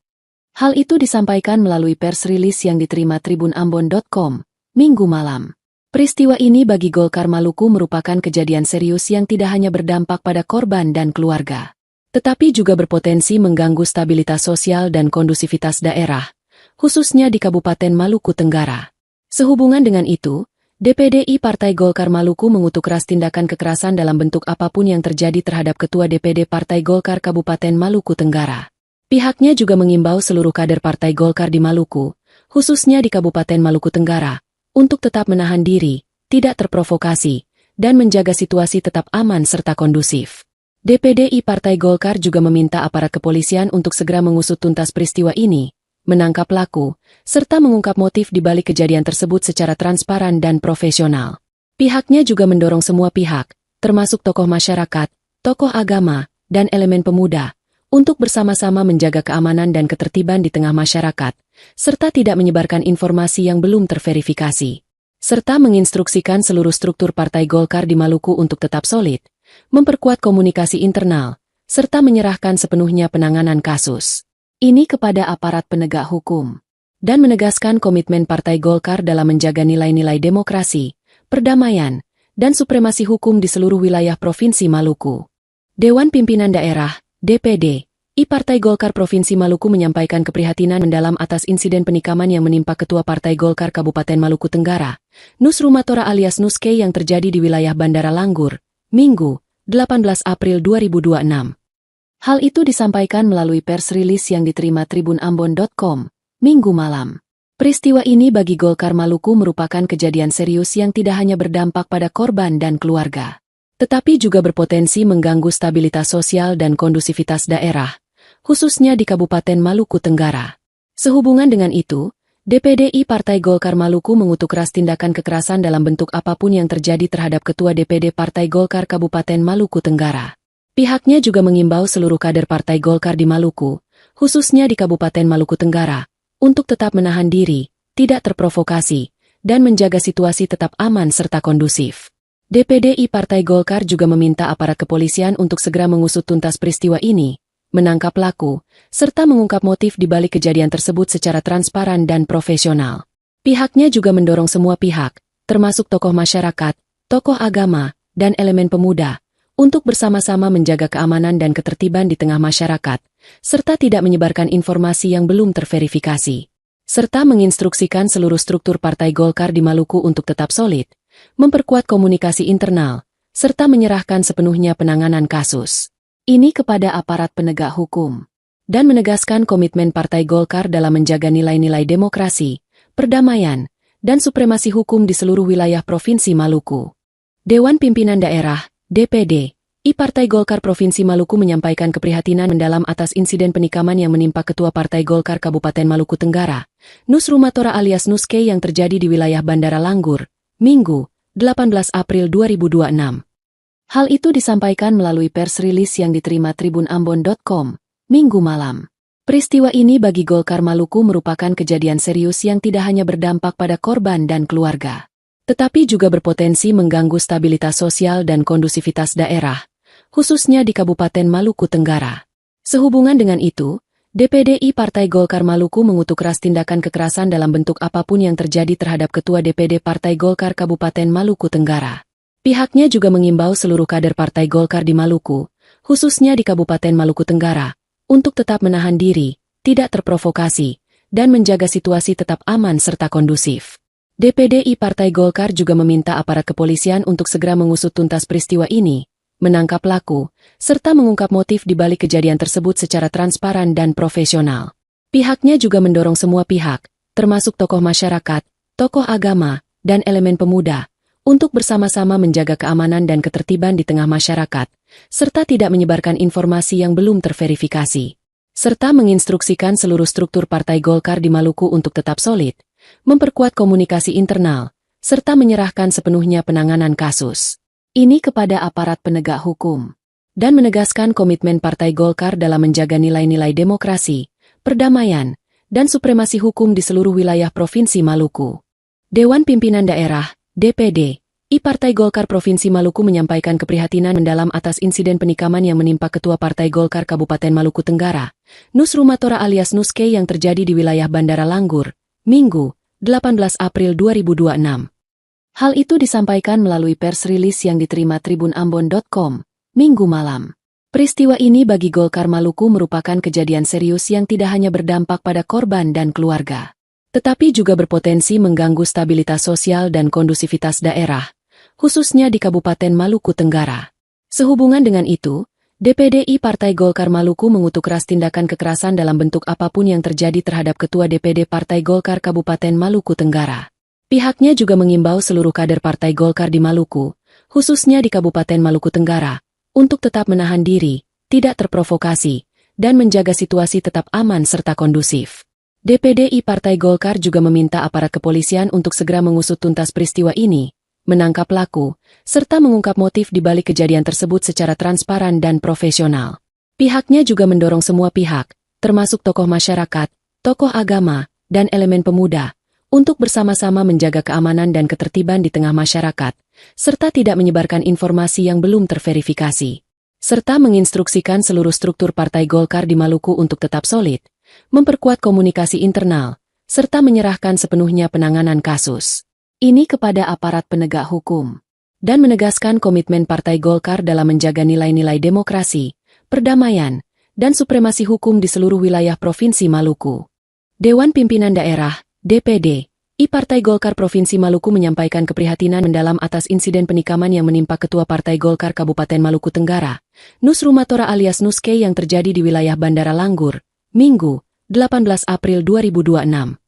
Hal itu disampaikan melalui pers rilis yang diterima tribunambon.com, Minggu malam. Peristiwa ini bagi Golkar Maluku merupakan kejadian serius yang tidak hanya berdampak pada korban dan keluarga, tetapi juga berpotensi mengganggu stabilitas sosial dan kondusivitas daerah, khususnya di Kabupaten Maluku Tenggara. Sehubungan dengan itu, DPD Partai Golkar Maluku mengutuk keras tindakan kekerasan dalam bentuk apapun yang terjadi terhadap Ketua DPD Partai Golkar Kabupaten Maluku Tenggara. Pihaknya juga mengimbau seluruh kader Partai Golkar di Maluku, khususnya di Kabupaten Maluku Tenggara, untuk tetap menahan diri, tidak terprovokasi, dan menjaga situasi tetap aman serta kondusif. DPD Partai Golkar juga meminta aparat kepolisian untuk segera mengusut tuntas peristiwa ini, menangkap pelaku, serta mengungkap motif di balik kejadian tersebut secara transparan dan profesional. Pihaknya juga mendorong semua pihak, termasuk tokoh masyarakat, tokoh agama, dan elemen pemuda, untuk bersama-sama menjaga keamanan dan ketertiban di tengah masyarakat, serta tidak menyebarkan informasi yang belum terverifikasi. Serta menginstruksikan seluruh struktur Partai Golkar di Maluku untuk tetap solid, memperkuat komunikasi internal, serta menyerahkan sepenuhnya penanganan kasus ini kepada aparat penegak hukum, dan menegaskan komitmen Partai Golkar dalam menjaga nilai-nilai demokrasi, perdamaian, dan supremasi hukum di seluruh wilayah Provinsi Maluku. Dewan Pimpinan Daerah, DPD, Partai Golkar Provinsi Maluku menyampaikan keprihatinan mendalam atas insiden penikaman yang menimpa Ketua Partai Golkar Kabupaten Maluku Tenggara, Nus Rumatora alias Nuske yang terjadi di wilayah Bandara Langgur, Minggu, 18 April 2026. Hal itu disampaikan melalui pers rilis yang diterima tribunambon.com, Minggu malam. Peristiwa ini bagi Golkar Maluku merupakan kejadian serius yang tidak hanya berdampak pada korban dan keluarga, tetapi juga berpotensi mengganggu stabilitas sosial dan kondusivitas daerah, khususnya di Kabupaten Maluku Tenggara. Sehubungan dengan itu, DPD Partai Golkar Maluku mengutuk keras tindakan kekerasan dalam bentuk apapun yang terjadi terhadap Ketua DPD Partai Golkar Kabupaten Maluku Tenggara. Pihaknya juga mengimbau seluruh kader Partai Golkar di Maluku, khususnya di Kabupaten Maluku Tenggara, untuk tetap menahan diri, tidak terprovokasi, dan menjaga situasi tetap aman serta kondusif. DPD Partai Golkar juga meminta aparat kepolisian untuk segera mengusut tuntas peristiwa ini, menangkap pelaku, serta mengungkap motif di balik kejadian tersebut secara transparan dan profesional. Pihaknya juga mendorong semua pihak, termasuk tokoh masyarakat, tokoh agama, dan elemen pemuda, untuk bersama-sama menjaga keamanan dan ketertiban di tengah masyarakat, serta tidak menyebarkan informasi yang belum terverifikasi. Serta menginstruksikan seluruh struktur Partai Golkar di Maluku untuk tetap solid, memperkuat komunikasi internal, serta menyerahkan sepenuhnya penanganan kasus ini kepada aparat penegak hukum, dan menegaskan komitmen Partai Golkar dalam menjaga nilai-nilai demokrasi, perdamaian, dan supremasi hukum di seluruh wilayah Provinsi Maluku. Dewan Pimpinan Daerah, DPD, Partai Golkar Provinsi Maluku menyampaikan keprihatinan mendalam atas insiden penikaman yang menimpa Ketua Partai Golkar Kabupaten Maluku Tenggara, Nus Rumatora alias Nuske yang terjadi di wilayah Bandara Langgur, Minggu, 18 April 2026. Hal itu disampaikan melalui pers rilis yang diterima tribunambon.com, Minggu malam. Peristiwa ini bagi Golkar Maluku merupakan kejadian serius yang tidak hanya berdampak pada korban dan keluarga, tetapi juga berpotensi mengganggu stabilitas sosial dan kondusivitas daerah, khususnya di Kabupaten Maluku Tenggara. Sehubungan dengan itu, DPD Partai Golkar Maluku mengutuk keras tindakan kekerasan dalam bentuk apapun yang terjadi terhadap Ketua DPD Partai Golkar Kabupaten Maluku Tenggara. Pihaknya juga mengimbau seluruh kader Partai Golkar di Maluku, khususnya di Kabupaten Maluku Tenggara, untuk tetap menahan diri, tidak terprovokasi, dan menjaga situasi tetap aman serta kondusif. DPD Partai Golkar juga meminta aparat kepolisian untuk segera mengusut tuntas peristiwa ini, menangkap pelaku, serta mengungkap motif di balik kejadian tersebut secara transparan dan profesional. Pihaknya juga mendorong semua pihak, termasuk tokoh masyarakat, tokoh agama, dan elemen pemuda, untuk bersama-sama menjaga keamanan dan ketertiban di tengah masyarakat, serta tidak menyebarkan informasi yang belum terverifikasi. Serta menginstruksikan seluruh struktur Partai Golkar di Maluku untuk tetap solid, memperkuat komunikasi internal, serta menyerahkan sepenuhnya penanganan kasus ini kepada aparat penegak hukum, dan menegaskan komitmen Partai Golkar dalam menjaga nilai-nilai demokrasi, perdamaian, dan supremasi hukum di seluruh wilayah Provinsi Maluku. Dewan Pimpinan Daerah, DPD, Partai Golkar Provinsi Maluku menyampaikan keprihatinan mendalam atas insiden penikaman yang menimpa Ketua Partai Golkar Kabupaten Maluku Tenggara, Nus Rumatora alias Nuske yang terjadi di wilayah Bandara Langgur, Minggu, 18 April 2026. Hal itu disampaikan melalui pers rilis yang diterima tribunambon.com, Minggu malam. Peristiwa ini bagi Golkar Maluku merupakan kejadian serius yang tidak hanya berdampak pada korban dan keluarga, tetapi juga berpotensi mengganggu stabilitas sosial dan kondusivitas daerah, khususnya di Kabupaten Maluku Tenggara. Sehubungan dengan itu, DPD Partai Golkar Maluku mengutuk keras tindakan kekerasan dalam bentuk apapun yang terjadi terhadap Ketua DPD Partai Golkar Kabupaten Maluku Tenggara. Pihaknya juga mengimbau seluruh kader Partai Golkar di Maluku, khususnya di Kabupaten Maluku Tenggara, untuk tetap menahan diri, tidak terprovokasi, dan menjaga situasi tetap aman serta kondusif. DPD Partai Golkar juga meminta aparat kepolisian untuk segera mengusut tuntas peristiwa ini, menangkap pelaku, serta mengungkap motif di balik kejadian tersebut secara transparan dan profesional. Pihaknya juga mendorong semua pihak, termasuk tokoh masyarakat, tokoh agama, dan elemen pemuda, untuk bersama-sama menjaga keamanan dan ketertiban di tengah masyarakat, serta tidak menyebarkan informasi yang belum terverifikasi. Serta menginstruksikan seluruh struktur Partai Golkar di Maluku untuk tetap solid, memperkuat komunikasi internal, serta menyerahkan sepenuhnya penanganan kasus ini kepada aparat penegak hukum, dan menegaskan komitmen Partai Golkar dalam menjaga nilai-nilai demokrasi, perdamaian, dan supremasi hukum di seluruh wilayah Provinsi Maluku. Dewan Pimpinan Daerah, DPD, Partai Golkar Provinsi Maluku menyampaikan keprihatinan mendalam atas insiden penikaman yang menimpa Ketua Partai Golkar Kabupaten Maluku Tenggara, Nus Rumatora alias Nuske yang terjadi di wilayah Bandara Langgur, Minggu, 18 April 2026.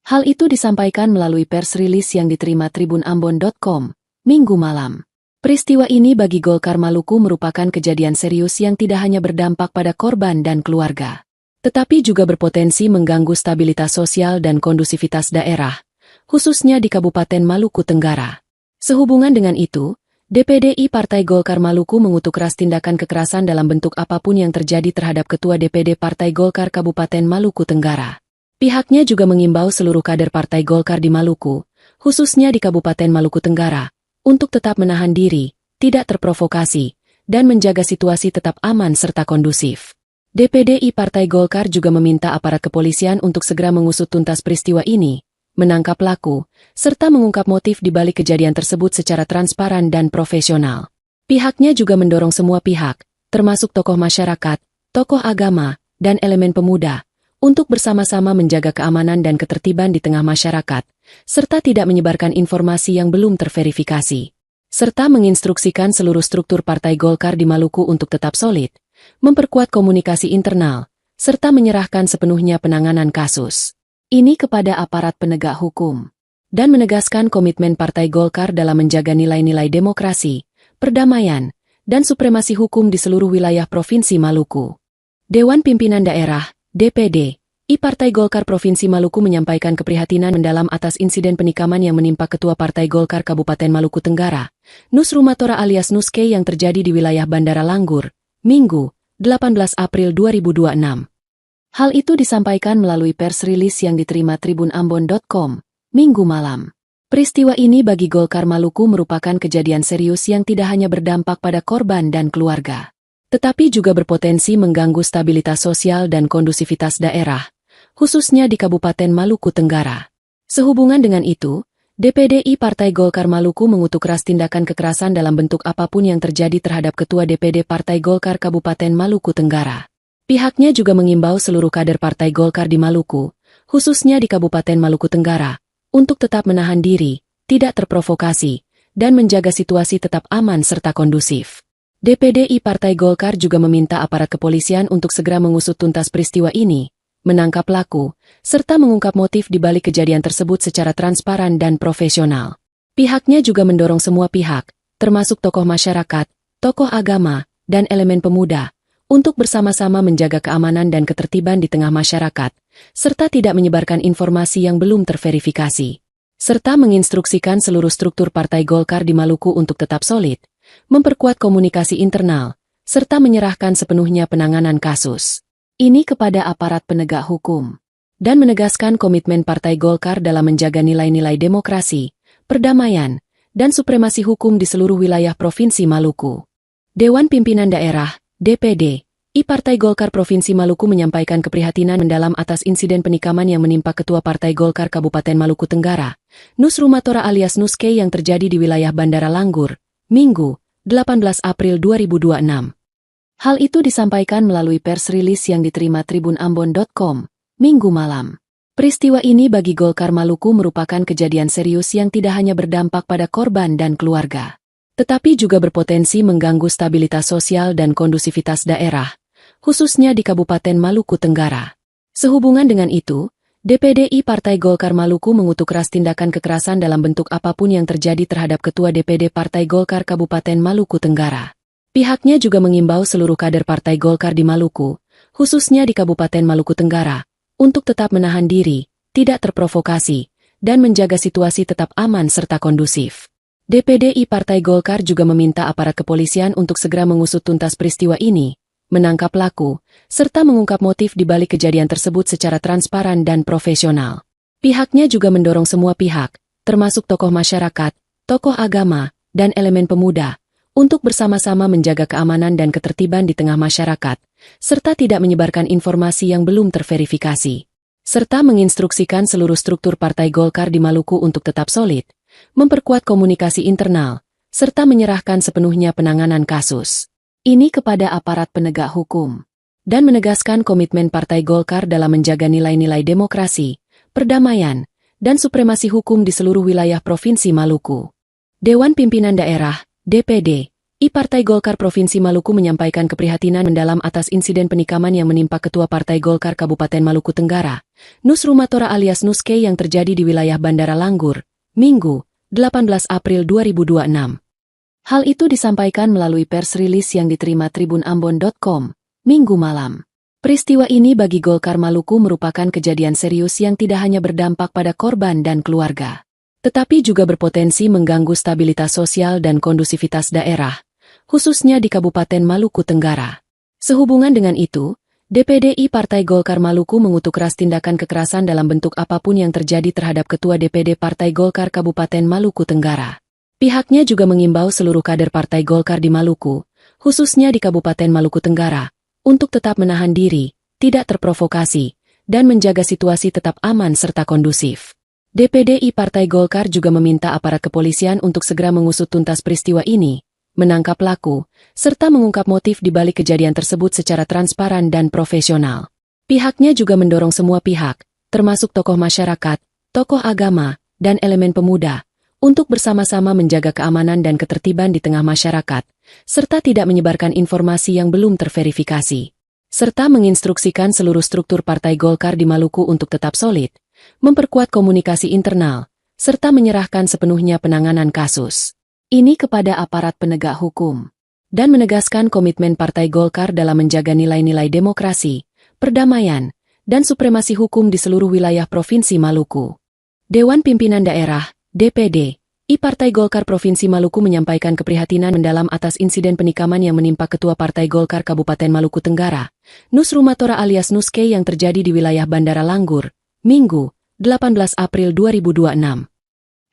Hal itu disampaikan melalui pers rilis yang diterima tribunambon.com, Minggu malam. Peristiwa ini bagi Golkar Maluku merupakan kejadian serius yang tidak hanya berdampak pada korban dan keluarga, tetapi juga berpotensi mengganggu stabilitas sosial dan kondusivitas daerah, khususnya di Kabupaten Maluku Tenggara. Sehubungan dengan itu, DPD Partai Golkar Maluku mengutuk keras tindakan kekerasan dalam bentuk apapun yang terjadi terhadap Ketua DPD Partai Golkar Kabupaten Maluku Tenggara. Pihaknya juga mengimbau seluruh kader Partai Golkar di Maluku, khususnya di Kabupaten Maluku Tenggara, untuk tetap menahan diri, tidak terprovokasi, dan menjaga situasi tetap aman serta kondusif. DPD Partai Golkar juga meminta aparat kepolisian untuk segera mengusut tuntas peristiwa ini, menangkap pelaku, serta mengungkap motif di balik kejadian tersebut secara transparan dan profesional. Pihaknya juga mendorong semua pihak, termasuk tokoh masyarakat, tokoh agama, dan elemen pemuda, untuk bersama-sama menjaga keamanan dan ketertiban di tengah masyarakat, serta tidak menyebarkan informasi yang belum terverifikasi. Serta menginstruksikan seluruh struktur Partai Golkar di Maluku untuk tetap solid, memperkuat komunikasi internal, serta menyerahkan sepenuhnya penanganan kasus ini kepada aparat penegak hukum, dan menegaskan komitmen Partai Golkar dalam menjaga nilai-nilai demokrasi, perdamaian, dan supremasi hukum di seluruh wilayah Provinsi Maluku. Dewan Pimpinan Daerah, DPD, Partai Golkar Provinsi Maluku menyampaikan keprihatinan mendalam atas insiden penikaman yang menimpa Ketua Partai Golkar Kabupaten Maluku Tenggara, Nus Rumatora alias Nuske yang terjadi di wilayah Bandara Langgur, Minggu, 18 April 2026. Hal itu disampaikan melalui pers rilis yang diterima tribunambon.com, Minggu malam. Peristiwa ini bagi Golkar Maluku merupakan kejadian serius yang tidak hanya berdampak pada korban dan keluarga, tetapi juga berpotensi mengganggu stabilitas sosial dan kondusivitas daerah, khususnya di Kabupaten Maluku Tenggara. Sehubungan dengan itu, DPD Partai Golkar Maluku mengutuk keras tindakan kekerasan dalam bentuk apapun yang terjadi terhadap Ketua DPD Partai Golkar Kabupaten Maluku Tenggara, Pihaknya juga mengimbau seluruh kader Partai Golkar di Maluku, khususnya di Kabupaten Maluku Tenggara, untuk tetap menahan diri, tidak terprovokasi, dan menjaga situasi tetap aman serta kondusif. DPDI Partai Golkar juga meminta aparat kepolisian untuk segera mengusut tuntas peristiwa ini, menangkap pelaku, serta mengungkap motif di balik kejadian tersebut secara transparan dan profesional. Pihaknya juga mendorong semua pihak, termasuk tokoh masyarakat, tokoh agama, dan elemen pemuda, untuk bersama-sama menjaga keamanan dan ketertiban di tengah masyarakat, serta tidak menyebarkan informasi yang belum terverifikasi. Serta menginstruksikan seluruh struktur Partai Golkar di Maluku untuk tetap solid, memperkuat komunikasi internal, serta menyerahkan sepenuhnya penanganan kasus ini kepada aparat penegak hukum, dan menegaskan komitmen Partai Golkar dalam menjaga nilai-nilai demokrasi, perdamaian, dan supremasi hukum di seluruh wilayah Provinsi Maluku. Dewan Pimpinan Daerah DPD I Partai Golkar Provinsi Maluku menyampaikan keprihatinan mendalam atas insiden penikaman yang menimpa Ketua Partai Golkar Kabupaten Maluku Tenggara, Nus Rumatora alias Nuske yang terjadi di wilayah Bandara Langgur, Minggu, 18 April 2026. Hal itu disampaikan melalui pers rilis yang diterima tribunambon.com, Minggu malam. Peristiwa ini bagi Golkar Maluku merupakan kejadian serius yang tidak hanya berdampak pada korban dan keluarga, tetapi juga berpotensi mengganggu stabilitas sosial dan kondusivitas daerah, khususnya di Kabupaten Maluku Tenggara. Sehubungan dengan itu, DPDI Partai Golkar Maluku mengutuk keras tindakan kekerasan dalam bentuk apapun yang terjadi terhadap Ketua DPD Partai Golkar Kabupaten Maluku Tenggara. Pihaknya juga mengimbau seluruh kader Partai Golkar di Maluku, khususnya di Kabupaten Maluku Tenggara, untuk tetap menahan diri, tidak terprovokasi, dan menjaga situasi tetap aman serta kondusif. DPDI Partai Golkar juga meminta aparat kepolisian untuk segera mengusut tuntas peristiwa ini, menangkap pelaku, serta mengungkap motif di balik kejadian tersebut secara transparan dan profesional. Pihaknya juga mendorong semua pihak, termasuk tokoh masyarakat, tokoh agama, dan elemen pemuda, untuk bersama-sama menjaga keamanan dan ketertiban di tengah masyarakat, serta tidak menyebarkan informasi yang belum terverifikasi. Serta menginstruksikan seluruh struktur Partai Golkar di Maluku untuk tetap solid, memperkuat komunikasi internal, serta menyerahkan sepenuhnya penanganan kasus ini kepada aparat penegak hukum, dan menegaskan komitmen Partai Golkar dalam menjaga nilai-nilai demokrasi, perdamaian, dan supremasi hukum di seluruh wilayah Provinsi Maluku. Dewan Pimpinan Daerah DPD I Partai Golkar Provinsi Maluku menyampaikan keprihatinan mendalam atas insiden penikaman yang menimpa Ketua Partai Golkar Kabupaten Maluku Tenggara, Nus Rumatora alias Nuske yang terjadi di wilayah Bandara Langgur, Minggu, 18 April 2026. Hal itu disampaikan melalui pers rilis yang diterima tribunambon.com, Minggu malam. Peristiwa ini bagi Golkar Maluku merupakan kejadian serius yang tidak hanya berdampak pada korban dan keluarga, tetapi juga berpotensi mengganggu stabilitas sosial dan kondusivitas daerah, khususnya di Kabupaten Maluku Tenggara. Sehubungan dengan itu, DPDI Partai Golkar Maluku mengutuk keras tindakan kekerasan dalam bentuk apapun yang terjadi terhadap Ketua DPD Partai Golkar Kabupaten Maluku Tenggara. Pihaknya juga mengimbau seluruh kader Partai Golkar di Maluku, khususnya di Kabupaten Maluku Tenggara, untuk tetap menahan diri, tidak terprovokasi, dan menjaga situasi tetap aman serta kondusif. DPDI Partai Golkar juga meminta aparat kepolisian untuk segera mengusut tuntas peristiwa ini, menangkap pelaku, serta mengungkap motif di balik kejadian tersebut secara transparan dan profesional. Pihaknya juga mendorong semua pihak, termasuk tokoh masyarakat, tokoh agama, dan elemen pemuda, untuk bersama-sama menjaga keamanan dan ketertiban di tengah masyarakat, serta tidak menyebarkan informasi yang belum terverifikasi. Serta menginstruksikan seluruh struktur Partai Golkar di Maluku untuk tetap solid, memperkuat komunikasi internal, serta menyerahkan sepenuhnya penanganan kasus ini kepada aparat penegak hukum, dan menegaskan komitmen Partai Golkar dalam menjaga nilai-nilai demokrasi, perdamaian, dan supremasi hukum di seluruh wilayah Provinsi Maluku. Dewan Pimpinan Daerah DPD I Partai Golkar Provinsi Maluku menyampaikan keprihatinan mendalam atas insiden penikaman yang menimpa Ketua Partai Golkar Kabupaten Maluku Tenggara, Nus Rumatora alias Nuske yang terjadi di wilayah Bandara Langgur, Minggu, 18 April 2026.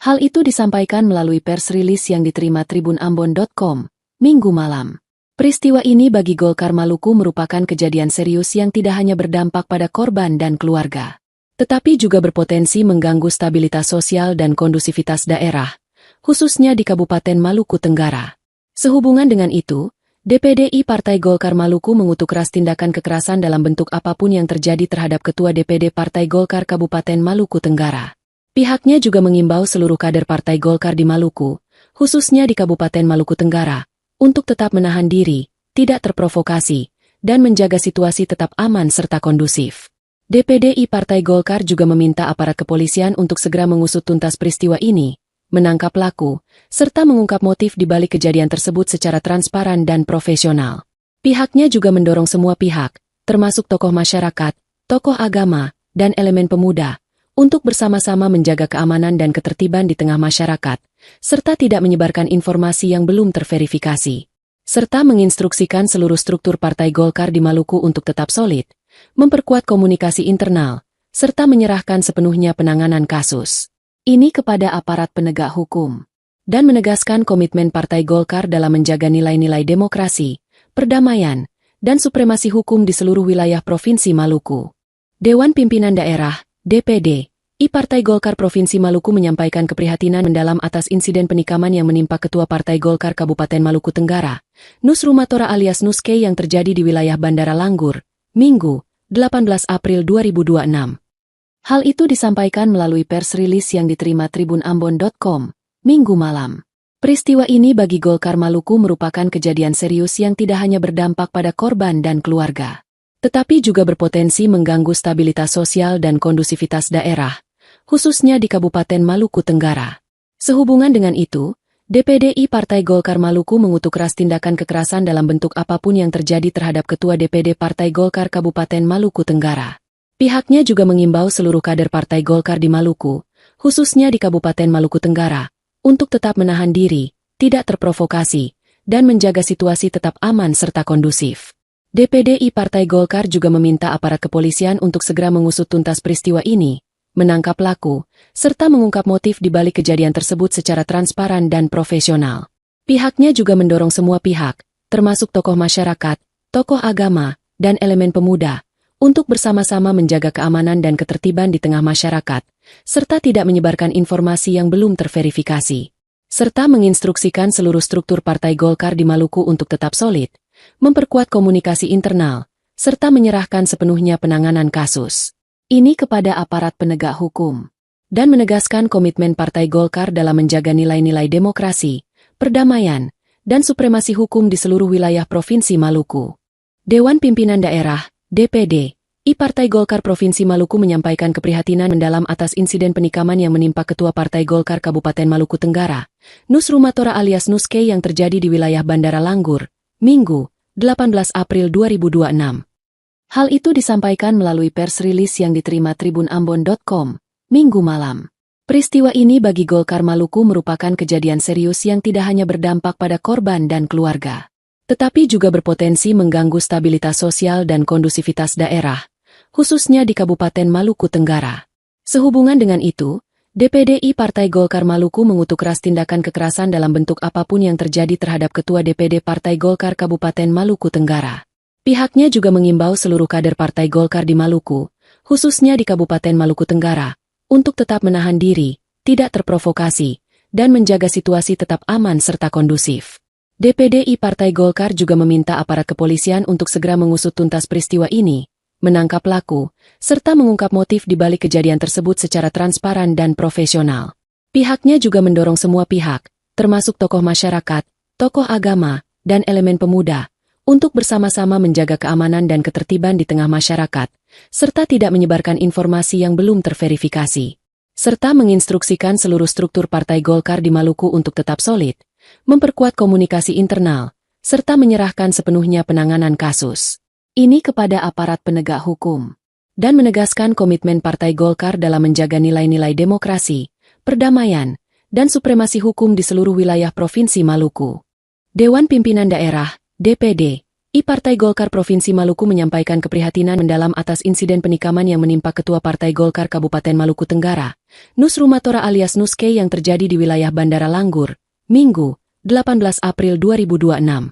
Hal itu disampaikan melalui pers rilis yang diterima tribunambon.com, Minggu malam. Peristiwa ini bagi Golkar Maluku merupakan kejadian serius yang tidak hanya berdampak pada korban dan keluarga, tetapi juga berpotensi mengganggu stabilitas sosial dan kondusivitas daerah, khususnya di Kabupaten Maluku Tenggara. Sehubungan dengan itu, DPDI Partai Golkar Maluku mengutuk keras tindakan kekerasan dalam bentuk apapun yang terjadi terhadap Ketua DPD Partai Golkar Kabupaten Maluku Tenggara. Pihaknya juga mengimbau seluruh kader Partai Golkar di Maluku, khususnya di Kabupaten Maluku Tenggara, untuk tetap menahan diri, tidak terprovokasi, dan menjaga situasi tetap aman serta kondusif. DPDI Partai Golkar juga meminta aparat kepolisian untuk segera mengusut tuntas peristiwa ini, menangkap pelaku, serta mengungkap motif di balik kejadian tersebut secara transparan dan profesional. Pihaknya juga mendorong semua pihak, termasuk tokoh masyarakat, tokoh agama, dan elemen pemuda, untuk bersama-sama menjaga keamanan dan ketertiban di tengah masyarakat, serta tidak menyebarkan informasi yang belum terverifikasi. Serta menginstruksikan seluruh struktur Partai Golkar di Maluku untuk tetap solid, memperkuat komunikasi internal, serta menyerahkan sepenuhnya penanganan kasus ini kepada aparat penegak hukum, dan menegaskan komitmen Partai Golkar dalam menjaga nilai-nilai demokrasi, perdamaian, dan supremasi hukum di seluruh wilayah Provinsi Maluku. Dewan Pimpinan Daerah, DPD, I Partai Golkar Provinsi Maluku menyampaikan keprihatinan mendalam atas insiden penikaman yang menimpa Ketua Partai Golkar Kabupaten Maluku Tenggara, Nus Rumatora alias Nuske yang terjadi di wilayah Bandara Langgur, Minggu, 18 April 2026. Hal itu disampaikan melalui pers rilis yang diterima tribunambon.com, Minggu malam. Peristiwa ini bagi Golkar Maluku merupakan kejadian serius yang tidak hanya berdampak pada korban dan keluarga, tetapi juga berpotensi mengganggu stabilitas sosial dan kondusivitas daerah, khususnya di Kabupaten Maluku Tenggara. Sehubungan dengan itu, DPDI Partai Golkar Maluku mengutuk keras tindakan kekerasan dalam bentuk apapun yang terjadi terhadap Ketua DPD Partai Golkar Kabupaten Maluku Tenggara. Pihaknya juga mengimbau seluruh kader Partai Golkar di Maluku, khususnya di Kabupaten Maluku Tenggara, untuk tetap menahan diri, tidak terprovokasi, dan menjaga situasi tetap aman serta kondusif. DPDI Partai Golkar juga meminta aparat kepolisian untuk segera mengusut tuntas peristiwa ini, menangkap pelaku, serta mengungkap motif di balik kejadian tersebut secara transparan dan profesional. Pihaknya juga mendorong semua pihak, termasuk tokoh masyarakat, tokoh agama, dan elemen pemuda, untuk bersama-sama menjaga keamanan dan ketertiban di tengah masyarakat, serta tidak menyebarkan informasi yang belum terverifikasi. Serta menginstruksikan seluruh struktur Partai Golkar di Maluku untuk tetap solid, memperkuat komunikasi internal, serta menyerahkan sepenuhnya penanganan kasus ini kepada aparat penegak hukum, dan menegaskan komitmen Partai Golkar dalam menjaga nilai-nilai demokrasi, perdamaian, dan supremasi hukum di seluruh wilayah Provinsi Maluku. Dewan Pimpinan Daerah, DPD, I Partai Golkar Provinsi Maluku menyampaikan keprihatinan mendalam atas insiden penikaman yang menimpa Ketua Partai Golkar Kabupaten Maluku Tenggara, Nus Rumatora alias Nuske yang terjadi di wilayah Bandara Langgur, Minggu, 18 April 2026. Hal itu disampaikan melalui pers rilis yang diterima tribunambon.com, Minggu malam. Peristiwa ini bagi Golkar Maluku merupakan kejadian serius yang tidak hanya berdampak pada korban dan keluarga, tetapi juga berpotensi mengganggu stabilitas sosial dan kondusivitas daerah, khususnya di Kabupaten Maluku Tenggara. Sehubungan dengan itu, DPDI Partai Golkar Maluku mengutuk keras tindakan kekerasan dalam bentuk apapun yang terjadi terhadap Ketua DPD Partai Golkar Kabupaten Maluku Tenggara. Pihaknya juga mengimbau seluruh kader Partai Golkar di Maluku, khususnya di Kabupaten Maluku Tenggara, untuk tetap menahan diri, tidak terprovokasi, dan menjaga situasi tetap aman serta kondusif. DPDI Partai Golkar juga meminta aparat kepolisian untuk segera mengusut tuntas peristiwa ini, menangkap pelaku, serta mengungkap motif di balik kejadian tersebut secara transparan dan profesional. Pihaknya juga mendorong semua pihak, termasuk tokoh masyarakat, tokoh agama, dan elemen pemuda, untuk bersama-sama menjaga keamanan dan ketertiban di tengah masyarakat, serta tidak menyebarkan informasi yang belum terverifikasi. Serta menginstruksikan seluruh struktur Partai Golkar di Maluku untuk tetap solid, memperkuat komunikasi internal, serta menyerahkan sepenuhnya penanganan kasus ini kepada aparat penegak hukum, dan menegaskan komitmen Partai Golkar dalam menjaga nilai-nilai demokrasi, perdamaian, dan supremasi hukum di seluruh wilayah Provinsi Maluku. Dewan Pimpinan Daerah, DPD, I Partai Golkar Provinsi Maluku menyampaikan keprihatinan mendalam atas insiden penikaman yang menimpa Ketua Partai Golkar Kabupaten Maluku Tenggara, Nus Rumatora alias Nuske yang terjadi di wilayah Bandara Langgur, Minggu, 18 April 2026.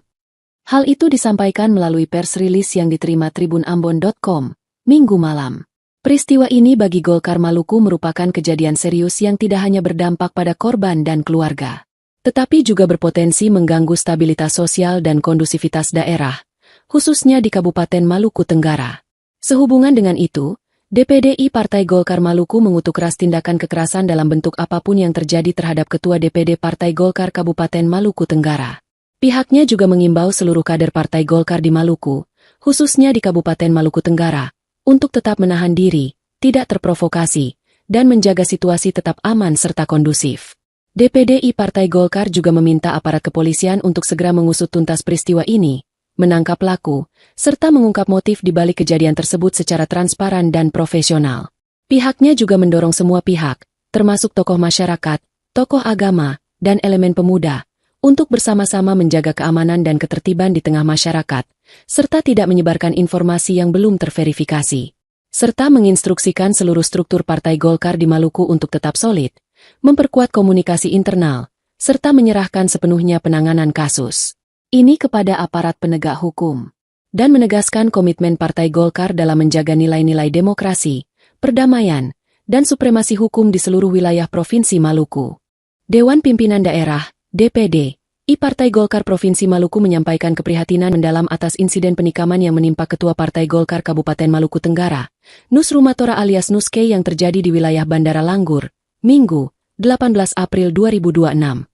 Hal itu disampaikan melalui pers rilis yang diterima tribunambon.com, Minggu malam. Peristiwa ini bagi Golkar Maluku merupakan kejadian serius yang tidak hanya berdampak pada korban dan keluarga, tetapi juga berpotensi mengganggu stabilitas sosial dan kondusivitas daerah, khususnya di Kabupaten Maluku Tenggara. Sehubungan dengan itu, DPD Partai Golkar Maluku mengutuk keras tindakan kekerasan dalam bentuk apapun yang terjadi terhadap Ketua DPD Partai Golkar Kabupaten Maluku Tenggara. Pihaknya juga mengimbau seluruh kader Partai Golkar di Maluku, khususnya di Kabupaten Maluku Tenggara, untuk tetap menahan diri, tidak terprovokasi, dan menjaga situasi tetap aman serta kondusif. DPD Partai Golkar juga meminta aparat kepolisian untuk segera mengusut tuntas peristiwa ini, menangkap pelaku, serta mengungkap motif di balik kejadian tersebut secara transparan dan profesional. Pihaknya juga mendorong semua pihak, termasuk tokoh masyarakat, tokoh agama, dan elemen pemuda, untuk bersama-sama menjaga keamanan dan ketertiban di tengah masyarakat, serta tidak menyebarkan informasi yang belum terverifikasi. Serta menginstruksikan seluruh struktur Partai Golkar di Maluku untuk tetap solid, memperkuat komunikasi internal, serta menyerahkan sepenuhnya penanganan kasus ini kepada aparat penegak hukum, dan menegaskan komitmen Partai Golkar dalam menjaga nilai-nilai demokrasi, perdamaian, dan supremasi hukum di seluruh wilayah Provinsi Maluku. Dewan Pimpinan Daerah, DPD, Partai Golkar Provinsi Maluku menyampaikan keprihatinan mendalam atas insiden penikaman yang menimpa Ketua Partai Golkar Kabupaten Maluku Tenggara, Nus Rumatora alias Nuske yang terjadi di wilayah Bandara Langgur, Minggu, 18 April 2026.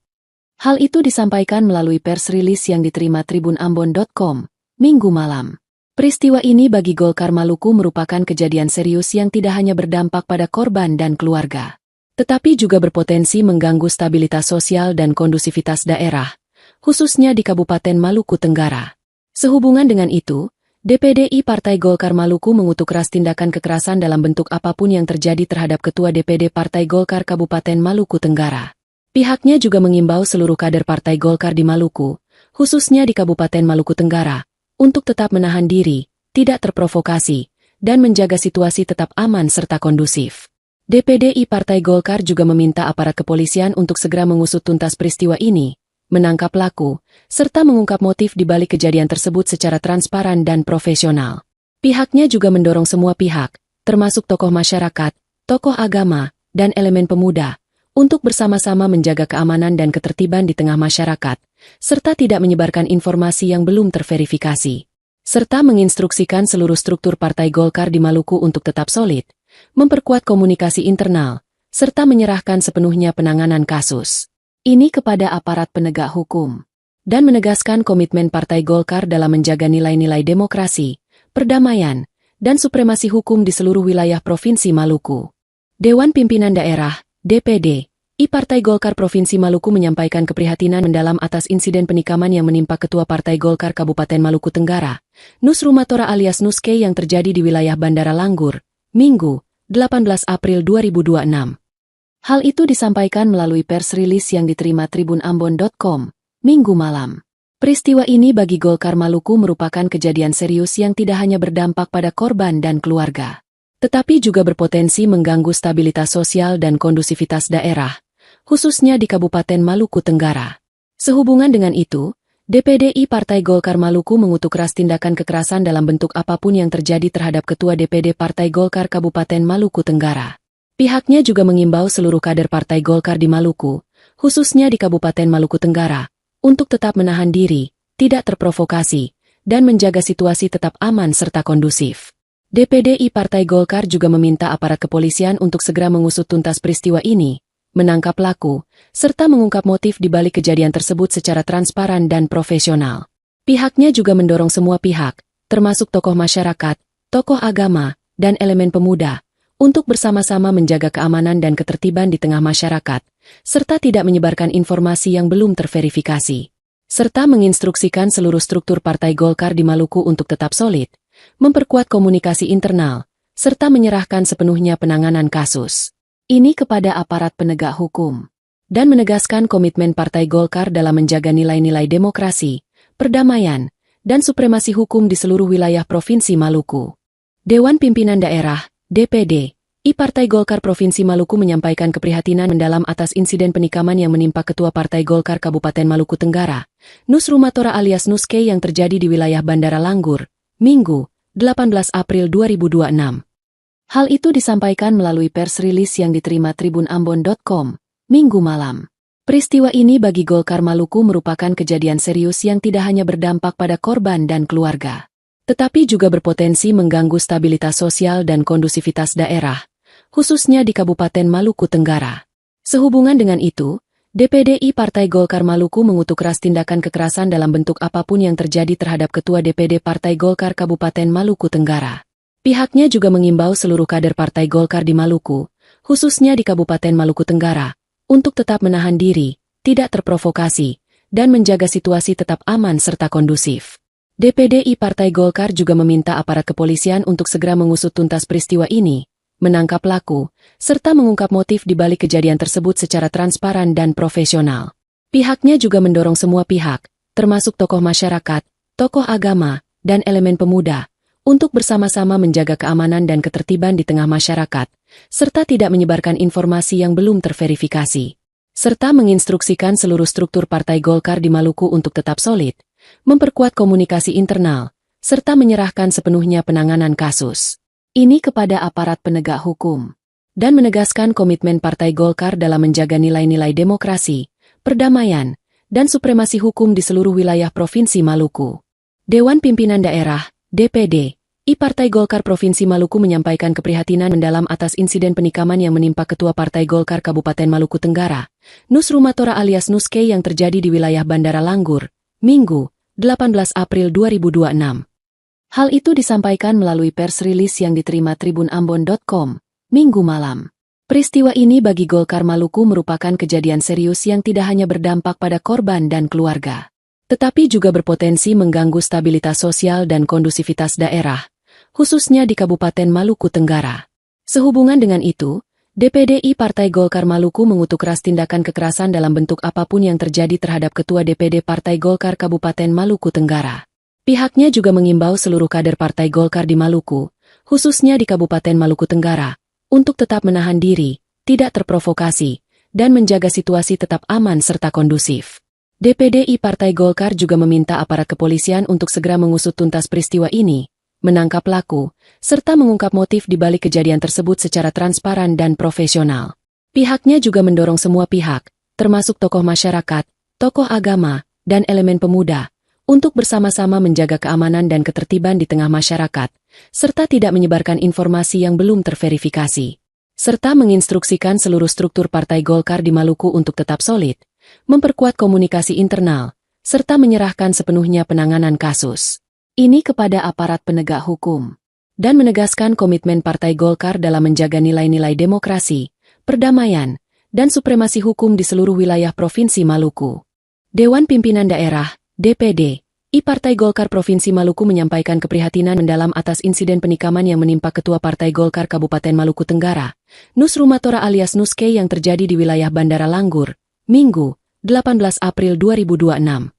Hal itu disampaikan melalui pers rilis yang diterima tribunambon.com, Minggu malam. Peristiwa ini bagi Golkar Maluku merupakan kejadian serius yang tidak hanya berdampak pada korban dan keluarga, tetapi juga berpotensi mengganggu stabilitas sosial dan kondusivitas daerah, khususnya di Kabupaten Maluku Tenggara. Sehubungan dengan itu, DPD Partai Golkar Maluku mengutuk keras tindakan kekerasan dalam bentuk apapun yang terjadi terhadap Ketua DPD Partai Golkar Kabupaten Maluku Tenggara. Pihaknya juga mengimbau seluruh kader Partai Golkar di Maluku, khususnya di Kabupaten Maluku Tenggara, untuk tetap menahan diri, tidak terprovokasi, dan menjaga situasi tetap aman serta kondusif. DPD Partai Golkar juga meminta aparat kepolisian untuk segera mengusut tuntas peristiwa ini, menangkap pelaku, serta mengungkap motif di balik kejadian tersebut secara transparan dan profesional. Pihaknya juga mendorong semua pihak, termasuk tokoh masyarakat, tokoh agama, dan elemen pemuda, untuk bersama-sama menjaga keamanan dan ketertiban di tengah masyarakat, serta tidak menyebarkan informasi yang belum terverifikasi. Serta menginstruksikan seluruh struktur Partai Golkar di Maluku untuk tetap solid, memperkuat komunikasi internal, serta menyerahkan sepenuhnya penanganan kasus ini kepada aparat penegak hukum, dan menegaskan komitmen Partai Golkar dalam menjaga nilai-nilai demokrasi, perdamaian, dan supremasi hukum di seluruh wilayah Provinsi Maluku. Dewan Pimpinan Daerah, DPD, Partai Golkar Provinsi Maluku menyampaikan keprihatinan mendalam atas insiden penikaman yang menimpa Ketua Partai Golkar Kabupaten Maluku Tenggara, Nus Rumatora alias Nuske yang terjadi di wilayah Bandara Langgur, Minggu, 18 April 2026. Hal itu disampaikan melalui pers rilis yang diterima tribunambon.com, Minggu malam. Peristiwa ini bagi Golkar Maluku merupakan kejadian serius yang tidak hanya berdampak pada korban dan keluarga, tetapi juga berpotensi mengganggu stabilitas sosial dan kondusivitas daerah, khususnya di Kabupaten Maluku Tenggara. Sehubungan dengan itu, DPD Partai Golkar Maluku mengutuk keras tindakan kekerasan dalam bentuk apapun yang terjadi terhadap Ketua DPD Partai Golkar Kabupaten Maluku Tenggara. Pihaknya juga mengimbau seluruh kader Partai Golkar di Maluku, khususnya di Kabupaten Maluku Tenggara, untuk tetap menahan diri, tidak terprovokasi, dan menjaga situasi tetap aman serta kondusif. DPD Partai Golkar juga meminta aparat kepolisian untuk segera mengusut tuntas peristiwa ini, menangkap pelaku, serta mengungkap motif di balik kejadian tersebut secara transparan dan profesional. Pihaknya juga mendorong semua pihak, termasuk tokoh masyarakat, tokoh agama, dan elemen pemuda, untuk bersama-sama menjaga keamanan dan ketertiban di tengah masyarakat, serta tidak menyebarkan informasi yang belum terverifikasi. Serta menginstruksikan seluruh struktur Partai Golkar di Maluku untuk tetap solid, memperkuat komunikasi internal, serta menyerahkan sepenuhnya penanganan kasus ini kepada aparat penegak hukum, dan menegaskan komitmen Partai Golkar dalam menjaga nilai-nilai demokrasi, perdamaian, dan supremasi hukum di seluruh wilayah Provinsi Maluku. Dewan Pimpinan Daerah, DPD, Partai Golkar Provinsi Maluku menyampaikan keprihatinan mendalam atas insiden penikaman yang menimpa Ketua Partai Golkar Kabupaten Maluku Tenggara, Nus Rumatora alias Nuske yang terjadi di wilayah Bandara Langgur, Minggu, 18 April 2026. Hal itu disampaikan melalui pers rilis yang diterima tribunambon.com, Minggu malam. Peristiwa ini bagi Golkar Maluku merupakan kejadian serius yang tidak hanya berdampak pada korban dan keluarga, tetapi juga berpotensi mengganggu stabilitas sosial dan kondusivitas daerah, khususnya di Kabupaten Maluku Tenggara. Sehubungan dengan itu, DPDI Partai Golkar Maluku mengutuk keras tindakan kekerasan dalam bentuk apapun yang terjadi terhadap Ketua DPD Partai Golkar Kabupaten Maluku Tenggara. Pihaknya juga mengimbau seluruh kader Partai Golkar di Maluku, khususnya di Kabupaten Maluku Tenggara, untuk tetap menahan diri, tidak terprovokasi, dan menjaga situasi tetap aman serta kondusif. DPDI Partai Golkar juga meminta aparat kepolisian untuk segera mengusut tuntas peristiwa ini, menangkap pelaku, serta mengungkap motif di balik kejadian tersebut secara transparan dan profesional. Pihaknya juga mendorong semua pihak, termasuk tokoh masyarakat, tokoh agama, dan elemen pemuda, untuk bersama-sama menjaga keamanan dan ketertiban di tengah masyarakat, serta tidak menyebarkan informasi yang belum terverifikasi, serta menginstruksikan seluruh struktur Partai Golkar di Maluku untuk tetap solid, memperkuat komunikasi internal, serta menyerahkan sepenuhnya penanganan kasus ini kepada aparat penegak hukum, dan menegaskan komitmen Partai Golkar dalam menjaga nilai-nilai demokrasi, perdamaian, dan supremasi hukum di seluruh wilayah Provinsi Maluku. Dewan Pimpinan Daerah, DPD, Partai Golkar Provinsi Maluku menyampaikan keprihatinan mendalam atas insiden penikaman yang menimpa Ketua Partai Golkar Kabupaten Maluku Tenggara, Nus Rumatora alias Nuske yang terjadi di wilayah Bandara Langgur, Minggu, 18 April 2026. Hal itu disampaikan melalui pers rilis yang diterima tribunambon.com, Minggu malam. Peristiwa ini bagi Golkar Maluku merupakan kejadian serius yang tidak hanya berdampak pada korban dan keluarga, tetapi juga berpotensi mengganggu stabilitas sosial dan kondusivitas daerah, khususnya di Kabupaten Maluku Tenggara. Sehubungan dengan itu, DPDI Partai Golkar Maluku mengutuk keras tindakan kekerasan dalam bentuk apapun yang terjadi terhadap Ketua DPD Partai Golkar Kabupaten Maluku Tenggara. Pihaknya juga mengimbau seluruh kader Partai Golkar di Maluku, khususnya di Kabupaten Maluku Tenggara, untuk tetap menahan diri, tidak terprovokasi, dan menjaga situasi tetap aman serta kondusif. DPDI Partai Golkar juga meminta aparat kepolisian untuk segera mengusut tuntas peristiwa ini, menangkap pelaku, serta mengungkap motif di balik kejadian tersebut secara transparan dan profesional. Pihaknya juga mendorong semua pihak, termasuk tokoh masyarakat, tokoh agama, dan elemen pemuda, untuk bersama-sama menjaga keamanan dan ketertiban di tengah masyarakat, serta tidak menyebarkan informasi yang belum terverifikasi, serta menginstruksikan seluruh struktur Partai Golkar di Maluku untuk tetap solid, memperkuat komunikasi internal, serta menyerahkan sepenuhnya penanganan kasus ini kepada aparat penegak hukum, dan menegaskan komitmen Partai Golkar dalam menjaga nilai-nilai demokrasi, perdamaian, dan supremasi hukum di seluruh wilayah Provinsi Maluku. Dewan Pimpinan Daerah, DPD, Partai Golkar Provinsi Maluku menyampaikan keprihatinan mendalam atas insiden penikaman yang menimpa Ketua Partai Golkar Kabupaten Maluku Tenggara, Nus Rumatora alias Nuske yang terjadi di wilayah Bandara Langgur, Minggu, 18 April 2026.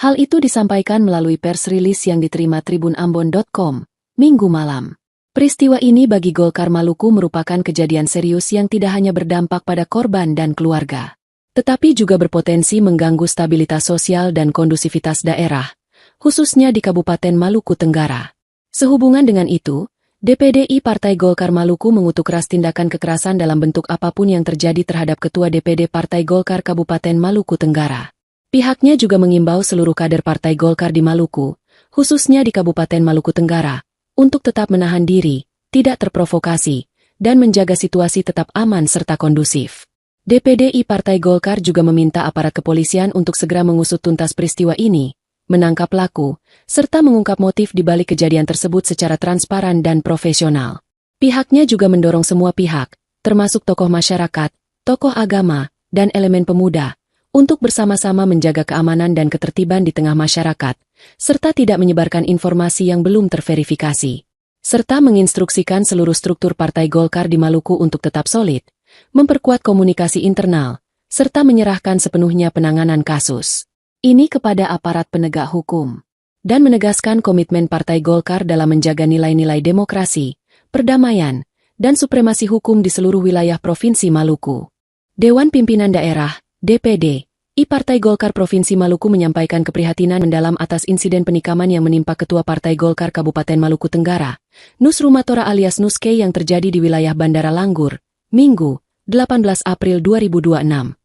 Hal itu disampaikan melalui pers rilis yang diterima tribunambon.com, Minggu malam. Peristiwa ini bagi Golkar Maluku merupakan kejadian serius yang tidak hanya berdampak pada korban dan keluarga, tetapi juga berpotensi mengganggu stabilitas sosial dan kondusivitas daerah, khususnya di Kabupaten Maluku Tenggara. Sehubungan dengan itu, DPDI Partai Golkar Maluku mengutuk keras tindakan kekerasan dalam bentuk apapun yang terjadi terhadap Ketua DPD Partai Golkar Kabupaten Maluku Tenggara. Pihaknya juga mengimbau seluruh kader Partai Golkar di Maluku, khususnya di Kabupaten Maluku Tenggara, untuk tetap menahan diri, tidak terprovokasi, dan menjaga situasi tetap aman serta kondusif. DPDI Partai Golkar juga meminta aparat kepolisian untuk segera mengusut tuntas peristiwa ini, menangkap pelaku, serta mengungkap motif di balik kejadian tersebut secara transparan dan profesional. Pihaknya juga mendorong semua pihak, termasuk tokoh masyarakat, tokoh agama, dan elemen pemuda, untuk bersama-sama menjaga keamanan dan ketertiban di tengah masyarakat, serta tidak menyebarkan informasi yang belum terverifikasi, serta menginstruksikan seluruh struktur Partai Golkar di Maluku untuk tetap solid, memperkuat komunikasi internal, serta menyerahkan sepenuhnya penanganan kasus ini kepada aparat penegak hukum, dan menegaskan komitmen Partai Golkar dalam menjaga nilai-nilai demokrasi, perdamaian, dan supremasi hukum di seluruh wilayah Provinsi Maluku. Dewan Pimpinan Daerah, DPD, Partai Golkar Provinsi Maluku menyampaikan keprihatinan mendalam atas insiden penikaman yang menimpa Ketua Partai Golkar Kabupaten Maluku Tenggara, Nus Rumatora alias Nuske yang terjadi di wilayah Bandara Langgur, Minggu, 18 April 2026.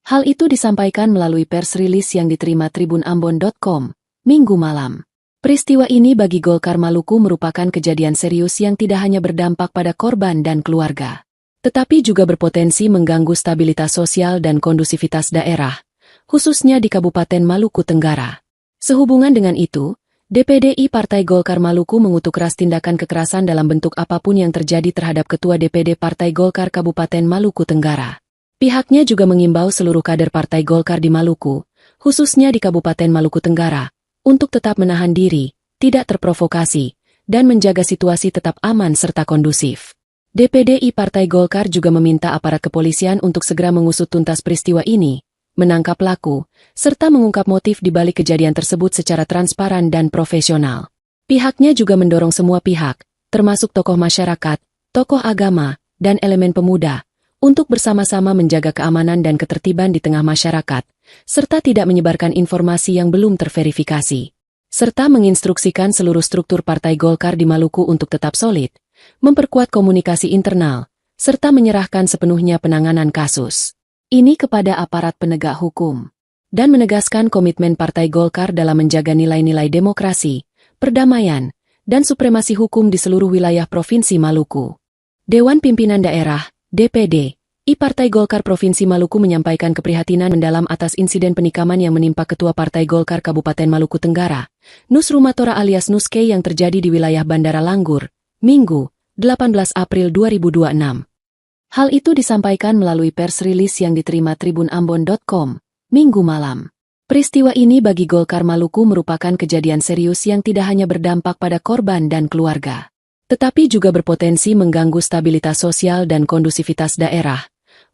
Hal itu disampaikan melalui pers rilis yang diterima tribunambon.com, Minggu malam. Peristiwa ini bagi Golkar Maluku merupakan kejadian serius yang tidak hanya berdampak pada korban dan keluarga, tetapi juga berpotensi mengganggu stabilitas sosial dan kondusivitas daerah, khususnya di Kabupaten Maluku Tenggara. Sehubungan dengan itu, DPD Partai Golkar Maluku mengutuk keras tindakan kekerasan dalam bentuk apapun yang terjadi terhadap Ketua DPD Partai Golkar Kabupaten Maluku Tenggara. Pihaknya juga mengimbau seluruh kader Partai Golkar di Maluku, khususnya di Kabupaten Maluku Tenggara, untuk tetap menahan diri, tidak terprovokasi, dan menjaga situasi tetap aman serta kondusif. DPD Partai Golkar juga meminta aparat kepolisian untuk segera mengusut tuntas peristiwa ini, menangkap pelaku, serta mengungkap motif di balik kejadian tersebut secara transparan dan profesional. Pihaknya juga mendorong semua pihak, termasuk tokoh masyarakat, tokoh agama, dan elemen pemuda, untuk bersama-sama menjaga keamanan dan ketertiban di tengah masyarakat, serta tidak menyebarkan informasi yang belum terverifikasi, serta menginstruksikan seluruh struktur Partai Golkar di Maluku untuk tetap solid, memperkuat komunikasi internal, serta menyerahkan sepenuhnya penanganan kasus ini kepada aparat penegak hukum, dan menegaskan komitmen Partai Golkar dalam menjaga nilai-nilai demokrasi, perdamaian, dan supremasi hukum di seluruh wilayah Provinsi Maluku. Dewan Pimpinan Daerah, DPD, Partai Golkar Provinsi Maluku menyampaikan keprihatinan mendalam atas insiden penikaman yang menimpa Ketua Partai Golkar Kabupaten Maluku Tenggara, Nus Rumatora alias Nuske yang terjadi di wilayah Bandara Langgur, Minggu, 18 April 2026. Hal itu disampaikan melalui pers rilis yang diterima tribunambon.com, Minggu malam. Peristiwa ini bagi Golkar Maluku merupakan kejadian serius yang tidak hanya berdampak pada korban dan keluarga, tetapi juga berpotensi mengganggu stabilitas sosial dan kondusivitas daerah,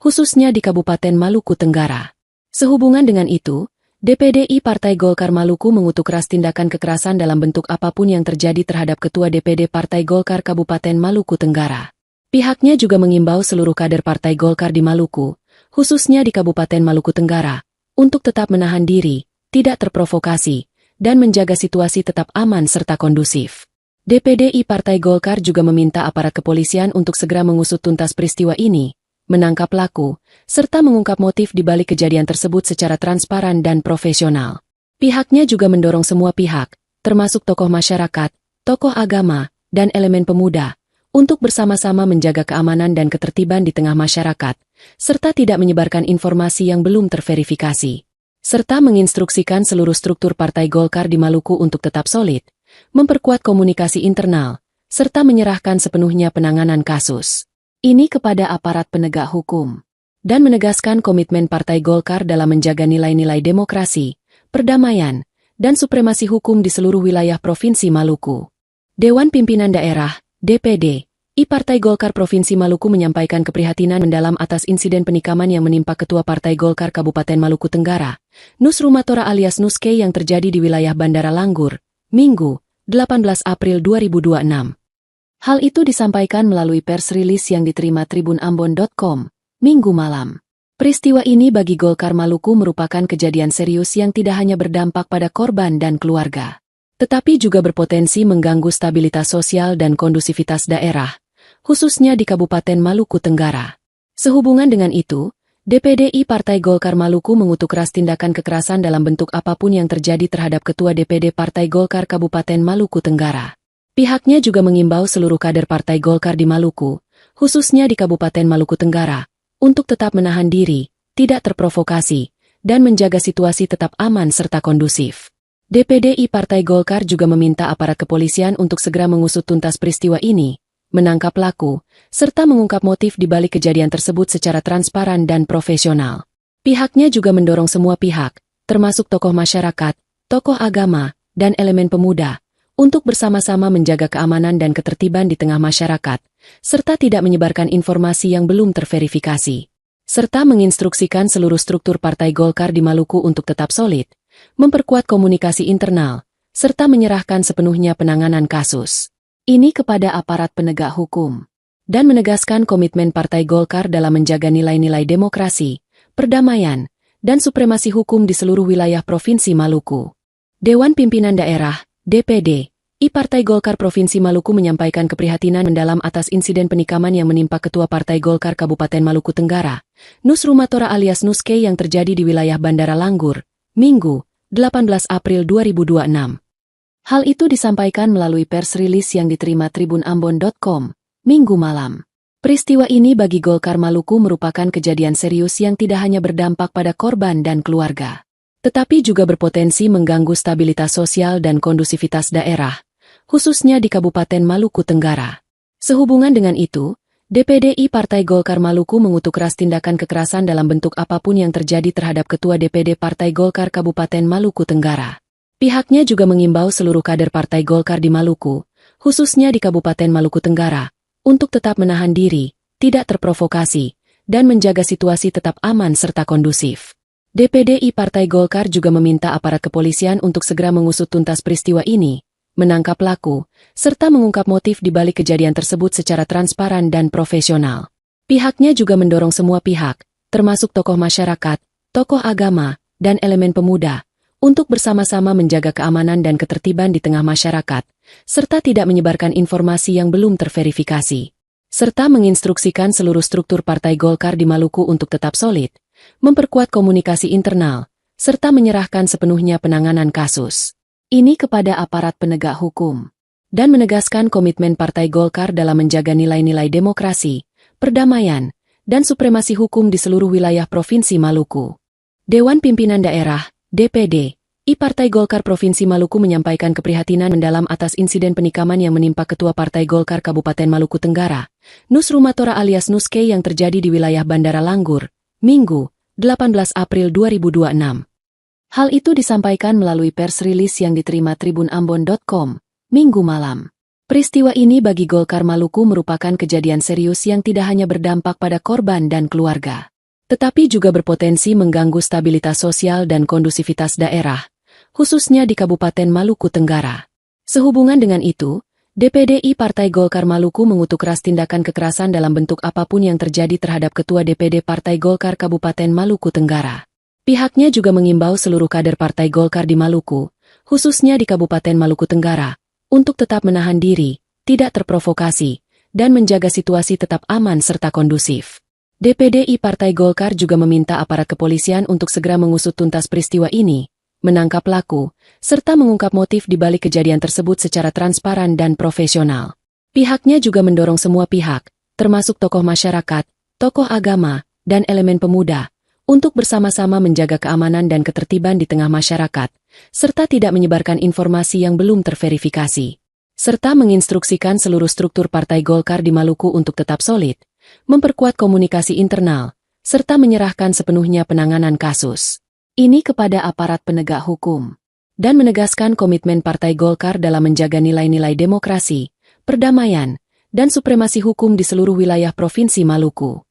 khususnya di Kabupaten Maluku Tenggara. Sehubungan dengan itu, DPD Partai Golkar Maluku mengutuk keras tindakan kekerasan dalam bentuk apapun yang terjadi terhadap Ketua DPD Partai Golkar Kabupaten Maluku Tenggara. Pihaknya juga mengimbau seluruh kader Partai Golkar di Maluku, khususnya di Kabupaten Maluku Tenggara, untuk tetap menahan diri, tidak terprovokasi, dan menjaga situasi tetap aman serta kondusif. DPD Partai Golkar juga meminta aparat kepolisian untuk segera mengusut tuntas peristiwa ini, menangkap pelaku, serta mengungkap motif di balik kejadian tersebut secara transparan dan profesional. Pihaknya juga mendorong semua pihak, termasuk tokoh masyarakat, tokoh agama, dan elemen pemuda, untuk bersama-sama menjaga keamanan dan ketertiban di tengah masyarakat, serta tidak menyebarkan informasi yang belum terverifikasi, serta menginstruksikan seluruh struktur Partai Golkar di Maluku untuk tetap solid, memperkuat komunikasi internal, serta menyerahkan sepenuhnya penanganan kasus ini kepada aparat penegak hukum, dan menegaskan komitmen Partai Golkar dalam menjaga nilai-nilai demokrasi, perdamaian, dan supremasi hukum di seluruh wilayah Provinsi Maluku. Dewan Pimpinan Daerah, DPD, Partai Golkar Provinsi Maluku menyampaikan keprihatinan mendalam atas insiden penikaman yang menimpa Ketua Partai Golkar Kabupaten Maluku Tenggara, Nus Rumatora alias Nuske yang terjadi di wilayah Bandara Langgur, Minggu, 18 April 2026. Hal itu disampaikan melalui pers rilis yang diterima tribunambon.com, Minggu malam. Peristiwa ini bagi Golkar Maluku merupakan kejadian serius yang tidak hanya berdampak pada korban dan keluarga, tetapi juga berpotensi mengganggu stabilitas sosial dan kondusivitas daerah, khususnya di Kabupaten Maluku Tenggara. Sehubungan dengan itu, DPD Partai Golkar Maluku mengutuk keras tindakan kekerasan dalam bentuk apapun yang terjadi terhadap Ketua DPD Partai Golkar Kabupaten Maluku Tenggara. Pihaknya juga mengimbau seluruh kader Partai Golkar di Maluku, khususnya di Kabupaten Maluku Tenggara, untuk tetap menahan diri, tidak terprovokasi, dan menjaga situasi tetap aman serta kondusif. DPD Partai Golkar juga meminta aparat kepolisian untuk segera mengusut tuntas peristiwa ini, menangkap pelaku, serta mengungkap motif di balik kejadian tersebut secara transparan dan profesional. Pihaknya juga mendorong semua pihak, termasuk tokoh masyarakat, tokoh agama, dan elemen pemuda, untuk bersama-sama menjaga keamanan dan ketertiban di tengah masyarakat, serta tidak menyebarkan informasi yang belum terverifikasi, serta menginstruksikan seluruh struktur Partai Golkar di Maluku untuk tetap solid, memperkuat komunikasi internal, serta menyerahkan sepenuhnya penanganan kasus ini kepada aparat penegak hukum, dan menegaskan komitmen Partai Golkar dalam menjaga nilai-nilai demokrasi, perdamaian, dan supremasi hukum di seluruh wilayah Provinsi Maluku. Dewan Pimpinan Daerah, DPD, Partai Golkar Provinsi Maluku menyampaikan keprihatinan mendalam atas insiden penikaman yang menimpa Ketua Partai Golkar Kabupaten Maluku Tenggara, Nusrumatora alias Nuske yang terjadi di wilayah Bandara Langgur, Minggu, 18 April 2026. Hal itu disampaikan melalui pers rilis yang diterima tribunambon.com, Minggu malam. Peristiwa ini bagi Golkar Maluku merupakan kejadian serius yang tidak hanya berdampak pada korban dan keluarga, tetapi juga berpotensi mengganggu stabilitas sosial dan kondusivitas daerah, khususnya di Kabupaten Maluku Tenggara. Sehubungan dengan itu, DPDI Partai Golkar Maluku mengutuk keras tindakan kekerasan dalam bentuk apapun yang terjadi terhadap Ketua DPD Partai Golkar Kabupaten Maluku Tenggara. Pihaknya juga mengimbau seluruh kader Partai Golkar di Maluku, khususnya di Kabupaten Maluku Tenggara, untuk tetap menahan diri, tidak terprovokasi, dan menjaga situasi tetap aman serta kondusif. DPDI Partai Golkar juga meminta aparat kepolisian untuk segera mengusut tuntas peristiwa ini, menangkap pelaku, serta mengungkap motif di balik kejadian tersebut secara transparan dan profesional. Pihaknya juga mendorong semua pihak, termasuk tokoh masyarakat, tokoh agama, dan elemen pemuda, untuk bersama-sama menjaga keamanan dan ketertiban di tengah masyarakat, serta tidak menyebarkan informasi yang belum terverifikasi. Serta menginstruksikan seluruh struktur Partai Golkar di Maluku untuk tetap solid, memperkuat komunikasi internal, serta menyerahkan sepenuhnya penanganan kasus ini kepada aparat penegak hukum, dan menegaskan komitmen Partai Golkar dalam menjaga nilai-nilai demokrasi, perdamaian, dan supremasi hukum di seluruh wilayah Provinsi Maluku. Dewan Pimpinan Daerah, DPD, I Partai Golkar Provinsi Maluku menyampaikan keprihatinan mendalam atas insiden penikaman yang menimpa Ketua Partai Golkar Kabupaten Maluku Tenggara, Nusrumatora alias Nuske yang terjadi di wilayah Bandara Langgur, Minggu, 18 April 2026. Hal itu disampaikan melalui pers rilis yang diterima tribunambon.com, Minggu malam. Peristiwa ini bagi Golkar Maluku merupakan kejadian serius yang tidak hanya berdampak pada korban dan keluarga, tetapi juga berpotensi mengganggu stabilitas sosial dan kondusivitas daerah, khususnya di Kabupaten Maluku Tenggara. Sehubungan dengan itu, DPDI Partai Golkar Maluku mengutuk keras tindakan kekerasan dalam bentuk apapun yang terjadi terhadap Ketua DPD Partai Golkar Kabupaten Maluku Tenggara. Pihaknya juga mengimbau seluruh kader Partai Golkar di Maluku, khususnya di Kabupaten Maluku Tenggara, untuk tetap menahan diri, tidak terprovokasi, dan menjaga situasi tetap aman serta kondusif. DPDI Partai Golkar juga meminta aparat kepolisian untuk segera mengusut tuntas peristiwa ini, menangkap pelaku, serta mengungkap motif di balik kejadian tersebut secara transparan dan profesional. Pihaknya juga mendorong semua pihak, termasuk tokoh masyarakat, tokoh agama, dan elemen pemuda, untuk bersama-sama menjaga keamanan dan ketertiban di tengah masyarakat, serta tidak menyebarkan informasi yang belum terverifikasi. Serta menginstruksikan seluruh struktur Partai Golkar di Maluku untuk tetap solid, memperkuat komunikasi internal, serta menyerahkan sepenuhnya penanganan kasus ini kepada aparat penegak hukum, dan menegaskan komitmen Partai Golkar dalam menjaga nilai-nilai demokrasi, perdamaian, dan supremasi hukum di seluruh wilayah Provinsi Maluku.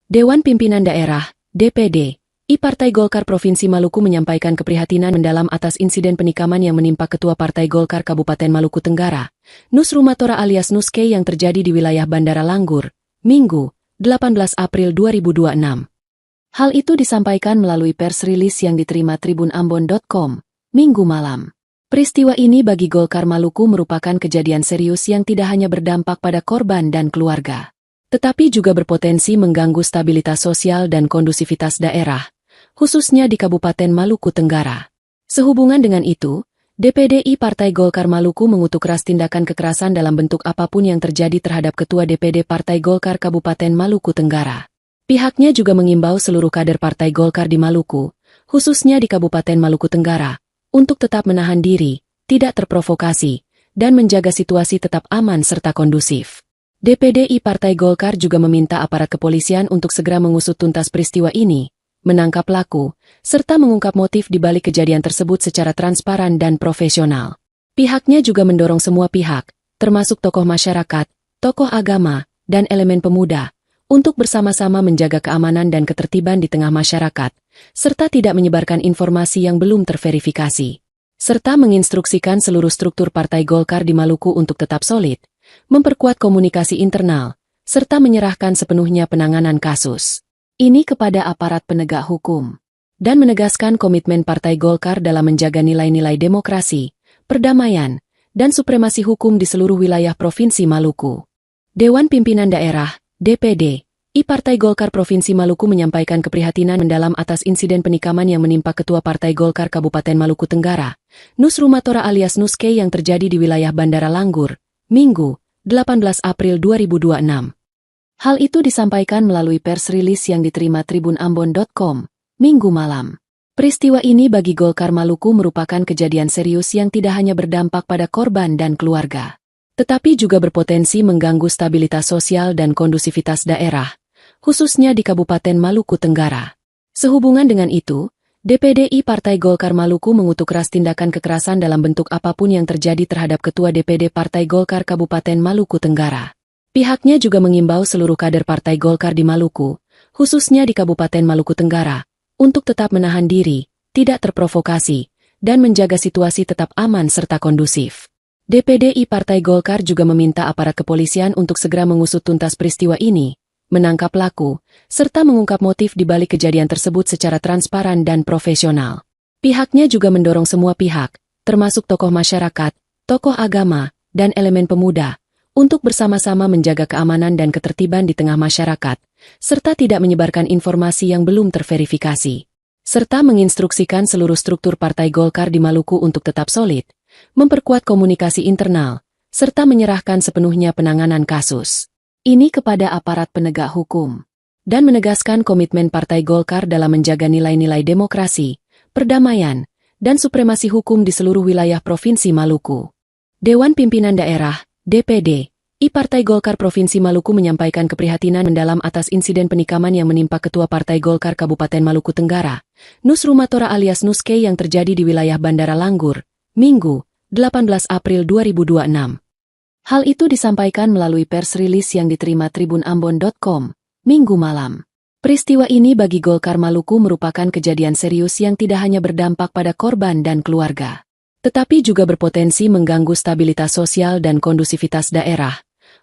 Dewan Pimpinan Daerah, DPD, I Partai Golkar Provinsi Maluku menyampaikan keprihatinan mendalam atas insiden penikaman yang menimpa Ketua Partai Golkar Kabupaten Maluku Tenggara, Nusrumatora alias Nuske yang terjadi di wilayah Bandara Langgur, Minggu, 18 April 2026. Hal itu disampaikan melalui pers rilis yang diterima tribunambon.com, Minggu malam. Peristiwa ini bagi Golkar Maluku merupakan kejadian serius yang tidak hanya berdampak pada korban dan keluarga, tetapi juga berpotensi mengganggu stabilitas sosial dan kondusivitas daerah, khususnya di Kabupaten Maluku Tenggara. Sehubungan dengan itu, DPDI Partai Golkar Maluku mengutuk keras tindakan kekerasan dalam bentuk apapun yang terjadi terhadap Ketua DPD Partai Golkar Kabupaten Maluku Tenggara. Pihaknya juga mengimbau seluruh kader Partai Golkar di Maluku, khususnya di Kabupaten Maluku Tenggara, untuk tetap menahan diri, tidak terprovokasi, dan menjaga situasi tetap aman serta kondusif. DPDI Partai Golkar juga meminta aparat kepolisian untuk segera mengusut tuntas peristiwa ini, menangkap pelaku, serta mengungkap motif di balik kejadian tersebut secara transparan dan profesional. Pihaknya juga mendorong semua pihak, termasuk tokoh masyarakat, tokoh agama, dan elemen pemuda, untuk bersama-sama menjaga keamanan dan ketertiban di tengah masyarakat, serta tidak menyebarkan informasi yang belum terverifikasi. Serta menginstruksikan seluruh struktur Partai Golkar di Maluku untuk tetap solid, memperkuat komunikasi internal, serta menyerahkan sepenuhnya penanganan kasus ini kepada aparat penegak hukum, dan menegaskan komitmen Partai Golkar dalam menjaga nilai-nilai demokrasi, perdamaian, dan supremasi hukum di seluruh wilayah Provinsi Maluku. Dewan Pimpinan Daerah, DPD, Partai Golkar Provinsi Maluku menyampaikan keprihatinan mendalam atas insiden penikaman yang menimpa Ketua Partai Golkar Kabupaten Maluku Tenggara, Nus Rumatora alias Nuske yang terjadi di wilayah Bandara Langgur, Minggu, 18 April 2026. Hal itu disampaikan melalui pers rilis yang diterima tribunambon.com, Minggu malam. Peristiwa ini bagi Golkar Maluku merupakan kejadian serius yang tidak hanya berdampak pada korban dan keluarga, tetapi juga berpotensi mengganggu stabilitas sosial dan kondusivitas daerah, khususnya di Kabupaten Maluku Tenggara. Sehubungan dengan itu, DPD Partai Golkar Maluku mengutuk keras tindakan kekerasan dalam bentuk apapun yang terjadi terhadap Ketua DPD Partai Golkar Kabupaten Maluku Tenggara. Pihaknya juga mengimbau seluruh kader Partai Golkar di Maluku, khususnya di Kabupaten Maluku Tenggara, untuk tetap menahan diri, tidak terprovokasi, dan menjaga situasi tetap aman serta kondusif. DPD Partai Golkar juga meminta aparat kepolisian untuk segera mengusut tuntas peristiwa ini, menangkap pelaku, serta mengungkap motif di balik kejadian tersebut secara transparan dan profesional. Pihaknya juga mendorong semua pihak, termasuk tokoh masyarakat, tokoh agama, dan elemen pemuda, untuk bersama-sama menjaga keamanan dan ketertiban di tengah masyarakat, serta tidak menyebarkan informasi yang belum terverifikasi. Serta menginstruksikan seluruh struktur Partai Golkar di Maluku untuk tetap solid, memperkuat komunikasi internal, serta menyerahkan sepenuhnya penanganan kasus ini kepada aparat penegak hukum, dan menegaskan komitmen Partai Golkar dalam menjaga nilai-nilai demokrasi, perdamaian, dan supremasi hukum di seluruh wilayah Provinsi Maluku. Dewan Pimpinan Daerah, DPD, Partai Golkar Provinsi Maluku menyampaikan keprihatinan mendalam atas insiden penikaman yang menimpa Ketua Partai Golkar Kabupaten Maluku Tenggara, Nus Rumatora alias Nuske yang terjadi di wilayah Bandara Langgur, Minggu, 18 April 2026. Hal itu disampaikan melalui pers rilis yang diterima tribunambon.com, Minggu malam. Peristiwa ini bagi Golkar Maluku merupakan kejadian serius yang tidak hanya berdampak pada korban dan keluarga, tetapi juga berpotensi mengganggu stabilitas sosial dan kondusivitas daerah,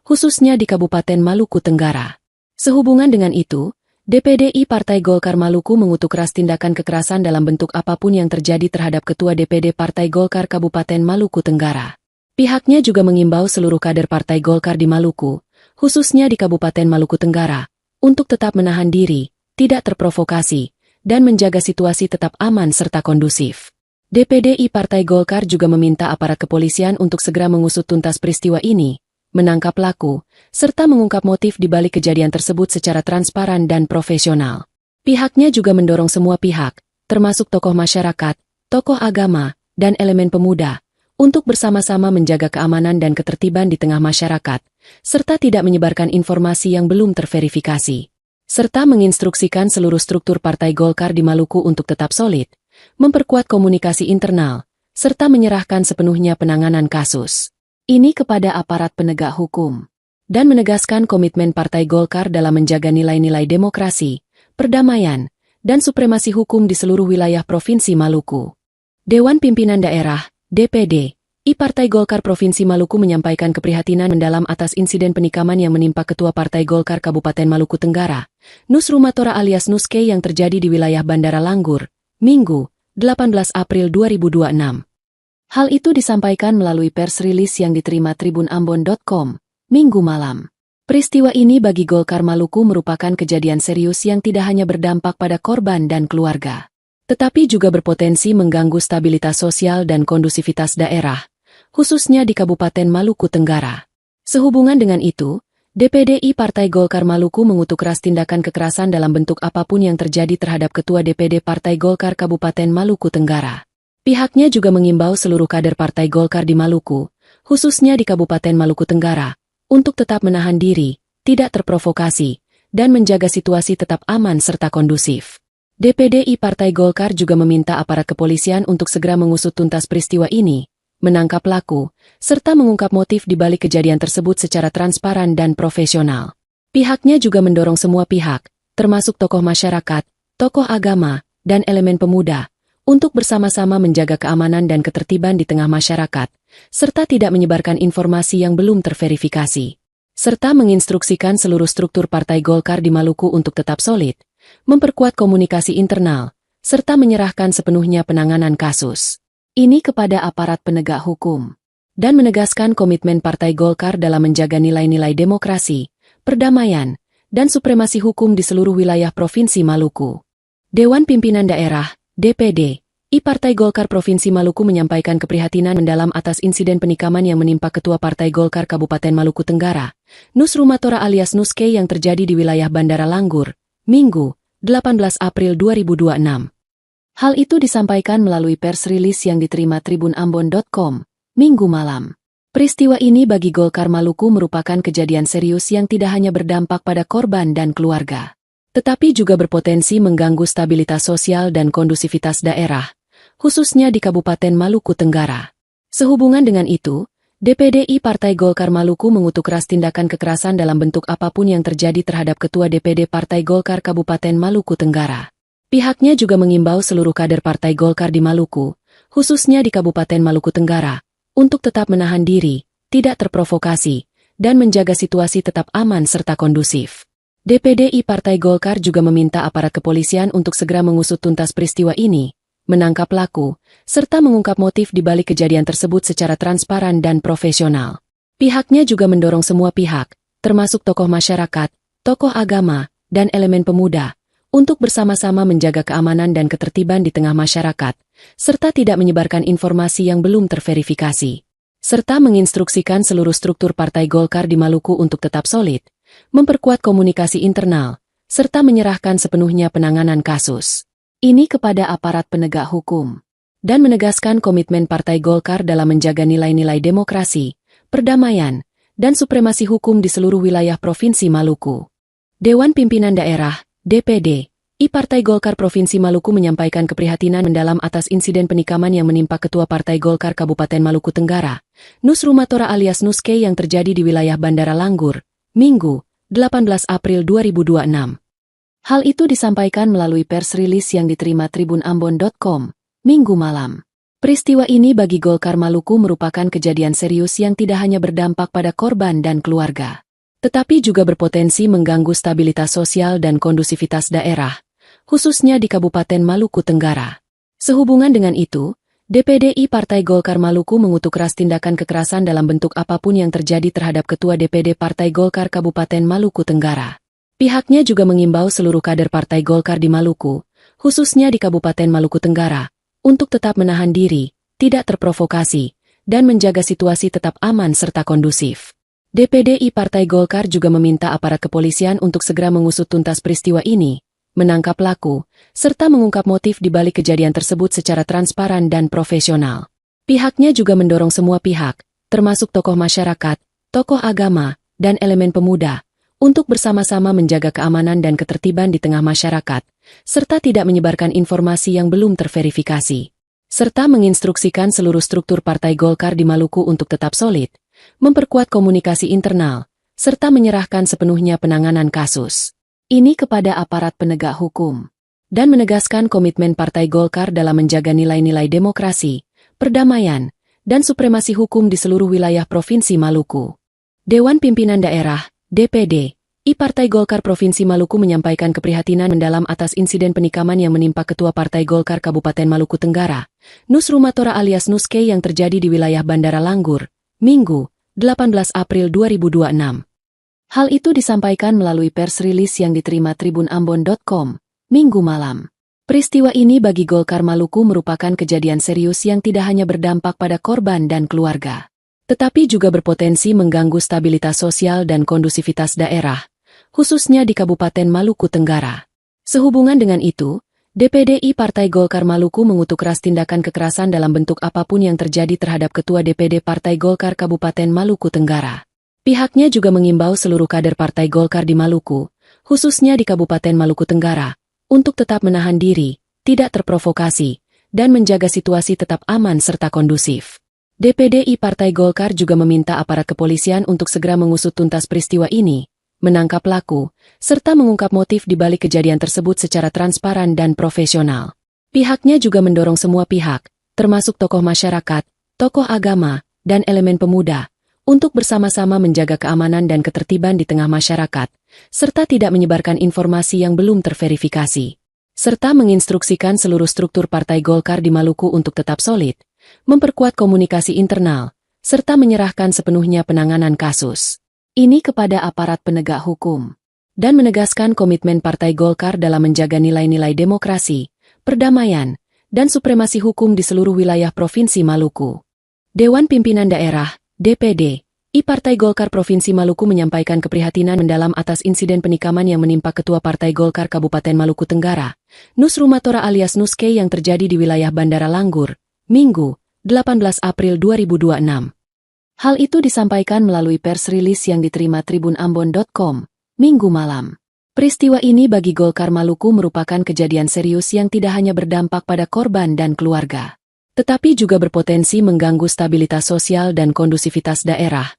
khususnya di Kabupaten Maluku Tenggara. Sehubungan dengan itu, DPD Partai Golkar Maluku mengutuk keras tindakan kekerasan dalam bentuk apapun yang terjadi terhadap Ketua DPD Partai Golkar Kabupaten Maluku Tenggara. Pihaknya juga mengimbau seluruh kader Partai Golkar di Maluku, khususnya di Kabupaten Maluku Tenggara, untuk tetap menahan diri, tidak terprovokasi, dan menjaga situasi tetap aman serta kondusif. DPD Partai Golkar juga meminta aparat kepolisian untuk segera mengusut tuntas peristiwa ini, menangkap pelaku, serta mengungkap motif di balik kejadian tersebut secara transparan dan profesional. Pihaknya juga mendorong semua pihak, termasuk tokoh masyarakat, tokoh agama, dan elemen pemuda, untuk bersama-sama menjaga keamanan dan ketertiban di tengah masyarakat, serta tidak menyebarkan informasi yang belum terverifikasi. Serta menginstruksikan seluruh struktur Partai Golkar di Maluku untuk tetap solid, memperkuat komunikasi internal, serta menyerahkan sepenuhnya penanganan kasus ini kepada aparat penegak hukum, dan menegaskan komitmen Partai Golkar dalam menjaga nilai-nilai demokrasi, perdamaian, dan supremasi hukum di seluruh wilayah Provinsi Maluku. Dewan Pimpinan Daerah, DPD, Partai Golkar Provinsi Maluku menyampaikan keprihatinan mendalam atas insiden penikaman yang menimpa Ketua Partai Golkar Kabupaten Maluku Tenggara, Nus Rumatora alias Nuske yang terjadi di wilayah Bandara Langgur, Minggu, 18 April 2026. Hal itu disampaikan melalui pers rilis yang diterima tribunambon.com, Minggu malam. Peristiwa ini bagi Golkar Maluku merupakan kejadian serius yang tidak hanya berdampak pada korban dan keluarga, tetapi juga berpotensi mengganggu stabilitas sosial dan kondusivitas daerah, khususnya di Kabupaten Maluku Tenggara. Sehubungan dengan itu, DPD Partai Golkar Maluku mengutuk keras tindakan kekerasan dalam bentuk apapun yang terjadi terhadap Ketua DPD Partai Golkar Kabupaten Maluku Tenggara. Pihaknya juga mengimbau seluruh kader Partai Golkar di Maluku, khususnya di Kabupaten Maluku Tenggara, untuk tetap menahan diri, tidak terprovokasi, dan menjaga situasi tetap aman serta kondusif. DPD Partai Golkar juga meminta aparat kepolisian untuk segera mengusut tuntas peristiwa ini, menangkap pelaku, serta mengungkap motif di balik kejadian tersebut secara transparan dan profesional. Pihaknya juga mendorong semua pihak, termasuk tokoh masyarakat, tokoh agama, dan elemen pemuda, untuk bersama-sama menjaga keamanan dan ketertiban di tengah masyarakat, serta tidak menyebarkan informasi yang belum terverifikasi. Serta menginstruksikan seluruh struktur Partai Golkar di Maluku untuk tetap solid, memperkuat komunikasi internal, serta menyerahkan sepenuhnya penanganan kasus ini kepada aparat penegak hukum, dan menegaskan komitmen Partai Golkar dalam menjaga nilai-nilai demokrasi, perdamaian, dan supremasi hukum di seluruh wilayah Provinsi Maluku. Dewan Pimpinan Daerah, DPD, Partai Golkar Provinsi Maluku menyampaikan keprihatinan mendalam atas insiden penikaman yang menimpa Ketua Partai Golkar Kabupaten Maluku Tenggara, Nus Rumatora alias Nuske yang terjadi di wilayah Bandara Langgur, Minggu, 18 April 2026. Hal itu disampaikan melalui pers rilis yang diterima tribunambon.com, Minggu malam. Peristiwa ini bagi Golkar Maluku merupakan kejadian serius yang tidak hanya berdampak pada korban dan keluarga, tetapi juga berpotensi mengganggu stabilitas sosial dan kondusivitas daerah, khususnya di Kabupaten Maluku Tenggara. Sehubungan dengan itu, DPD Partai Golkar Maluku mengutuk keras tindakan kekerasan dalam bentuk apapun yang terjadi terhadap Ketua DPD Partai Golkar Kabupaten Maluku Tenggara. Pihaknya juga mengimbau seluruh kader Partai Golkar di Maluku, khususnya di Kabupaten Maluku Tenggara, untuk tetap menahan diri, tidak terprovokasi, dan menjaga situasi tetap aman serta kondusif. DPD Partai Golkar juga meminta aparat kepolisian untuk segera mengusut tuntas peristiwa ini, menangkap pelaku, serta mengungkap motif di balik kejadian tersebut secara transparan dan profesional. Pihaknya juga mendorong semua pihak, termasuk tokoh masyarakat, tokoh agama, dan elemen pemuda, untuk bersama-sama menjaga keamanan dan ketertiban di tengah masyarakat, serta tidak menyebarkan informasi yang belum terverifikasi, serta menginstruksikan seluruh struktur Partai Golkar di Maluku untuk tetap solid, memperkuat komunikasi internal, serta menyerahkan sepenuhnya penanganan kasus ini kepada aparat penegak hukum, dan menegaskan komitmen Partai Golkar dalam menjaga nilai-nilai demokrasi, perdamaian, dan supremasi hukum di seluruh wilayah Provinsi Maluku. Dewan Pimpinan Daerah, DPD, Partai Golkar Provinsi Maluku menyampaikan keprihatinan mendalam atas insiden penikaman yang menimpa Ketua Partai Golkar Kabupaten Maluku Tenggara, Nus Rumatora alias Nuske yang terjadi di wilayah Bandara Langgur, Minggu, 18 April 2026. Hal itu disampaikan melalui pers rilis yang diterima tribunambon.com, Minggu malam. Peristiwa ini bagi Golkar Maluku merupakan kejadian serius yang tidak hanya berdampak pada korban dan keluarga, tetapi juga berpotensi mengganggu stabilitas sosial dan kondusivitas daerah, khususnya di Kabupaten Maluku Tenggara. Sehubungan dengan itu, DPD Partai Golkar Maluku mengutuk keras tindakan kekerasan dalam bentuk apapun yang terjadi terhadap Ketua DPD Partai Golkar Kabupaten Maluku Tenggara. Pihaknya juga mengimbau seluruh kader Partai Golkar di Maluku, khususnya di Kabupaten Maluku Tenggara, untuk tetap menahan diri, tidak terprovokasi, dan menjaga situasi tetap aman serta kondusif. DPD Partai Golkar juga meminta aparat kepolisian untuk segera mengusut tuntas peristiwa ini, menangkap pelaku, serta mengungkap motif di balik kejadian tersebut secara transparan dan profesional. Pihaknya juga mendorong semua pihak, termasuk tokoh masyarakat, tokoh agama, dan elemen pemuda, untuk bersama-sama menjaga keamanan dan ketertiban di tengah masyarakat, serta tidak menyebarkan informasi yang belum terverifikasi, serta menginstruksikan seluruh struktur Partai Golkar di Maluku untuk tetap solid, memperkuat komunikasi internal, serta menyerahkan sepenuhnya penanganan kasus ini kepada aparat penegak hukum, dan menegaskan komitmen Partai Golkar dalam menjaga nilai-nilai demokrasi, perdamaian, dan supremasi hukum di seluruh wilayah Provinsi Maluku. Dewan Pimpinan Daerah, DPD, Partai Golkar Provinsi Maluku menyampaikan keprihatinan mendalam atas insiden penikaman yang menimpa Ketua Partai Golkar Kabupaten Maluku Tenggara, Nus Rumatora alias Nuske yang terjadi di wilayah Bandara Langgur, Minggu, 18 April 2026. Hal itu disampaikan melalui pers rilis yang diterima tribunambon.com, Minggu malam. Peristiwa ini bagi Golkar Maluku merupakan kejadian serius yang tidak hanya berdampak pada korban dan keluarga, tetapi juga berpotensi mengganggu stabilitas sosial dan kondusivitas daerah, khususnya di Kabupaten Maluku Tenggara. Sehubungan dengan itu, DPD Partai Golkar Maluku mengutuk keras tindakan kekerasan dalam bentuk apapun yang terjadi terhadap Ketua DPD Partai Golkar Kabupaten Maluku Tenggara. Pihaknya juga mengimbau seluruh kader Partai Golkar di Maluku, khususnya di Kabupaten Maluku Tenggara, untuk tetap menahan diri, tidak terprovokasi, dan menjaga situasi tetap aman serta kondusif. DPD Partai Golkar juga meminta aparat kepolisian untuk segera mengusut tuntas peristiwa ini, menangkap pelaku, serta mengungkap motif di balik kejadian tersebut secara transparan dan profesional. Pihaknya juga mendorong semua pihak, termasuk tokoh masyarakat, tokoh agama, dan elemen pemuda, untuk bersama-sama menjaga keamanan dan ketertiban di tengah masyarakat, serta tidak menyebarkan informasi yang belum terverifikasi, serta menginstruksikan seluruh struktur Partai Golkar di Maluku untuk tetap solid, memperkuat komunikasi internal, serta menyerahkan sepenuhnya penanganan kasus ini kepada aparat penegak hukum, dan menegaskan komitmen Partai Golkar dalam menjaga nilai-nilai demokrasi, perdamaian, dan supremasi hukum di seluruh wilayah Provinsi Maluku. Dewan Pimpinan Daerah, DPD, Partai Golkar Provinsi Maluku menyampaikan keprihatinan mendalam atas insiden penikaman yang menimpa Ketua Partai Golkar Kabupaten Maluku Tenggara, Nus Rumatora alias Nuske yang terjadi di wilayah Bandara Langgur, Minggu, 18 April 2026. Hal itu disampaikan melalui pers rilis yang diterima tribunambon.com, Minggu malam. Peristiwa ini bagi Golkar Maluku merupakan kejadian serius yang tidak hanya berdampak pada korban dan keluarga, tetapi juga berpotensi mengganggu stabilitas sosial dan kondusivitas daerah,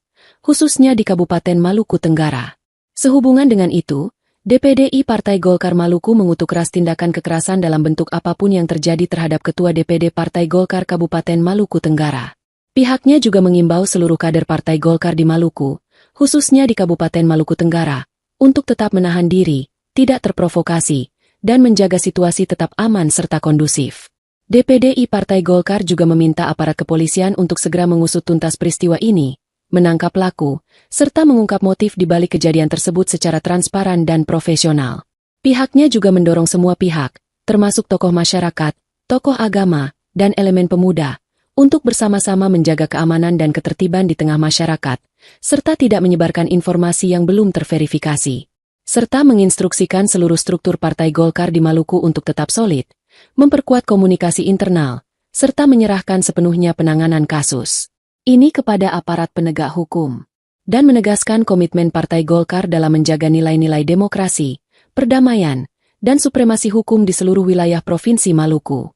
khususnya di Kabupaten Maluku Tenggara. Sehubungan dengan itu, DPD Partai Golkar Maluku mengutuk keras tindakan kekerasan dalam bentuk apapun yang terjadi terhadap Ketua DPD Partai Golkar Kabupaten Maluku Tenggara. Pihaknya juga mengimbau seluruh kader Partai Golkar di Maluku, khususnya di Kabupaten Maluku Tenggara, untuk tetap menahan diri, tidak terprovokasi, dan menjaga situasi tetap aman serta kondusif. DPD Partai Golkar juga meminta aparat kepolisian untuk segera mengusut tuntas peristiwa ini, menangkap pelaku, serta mengungkap motif di balik kejadian tersebut secara transparan dan profesional. Pihaknya juga mendorong semua pihak, termasuk tokoh masyarakat, tokoh agama, dan elemen pemuda, untuk bersama-sama menjaga keamanan dan ketertiban di tengah masyarakat, serta tidak menyebarkan informasi yang belum terverifikasi, serta menginstruksikan seluruh struktur Partai Golkar di Maluku untuk tetap solid, memperkuat komunikasi internal, serta menyerahkan sepenuhnya penanganan kasus ini kepada aparat penegak hukum, dan menegaskan komitmen Partai Golkar dalam menjaga nilai-nilai demokrasi, perdamaian, dan supremasi hukum di seluruh wilayah Provinsi Maluku.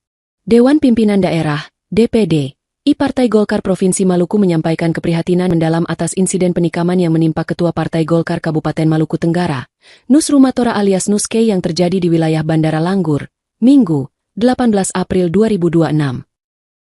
Dewan Pimpinan Daerah, DPD, Partai Golkar Provinsi Maluku menyampaikan keprihatinan mendalam atas insiden penikaman yang menimpa Ketua Partai Golkar Kabupaten Maluku Tenggara, Nus Rumatora alias Nuske yang terjadi di wilayah Bandara Langgur, Minggu, 18 April 2026.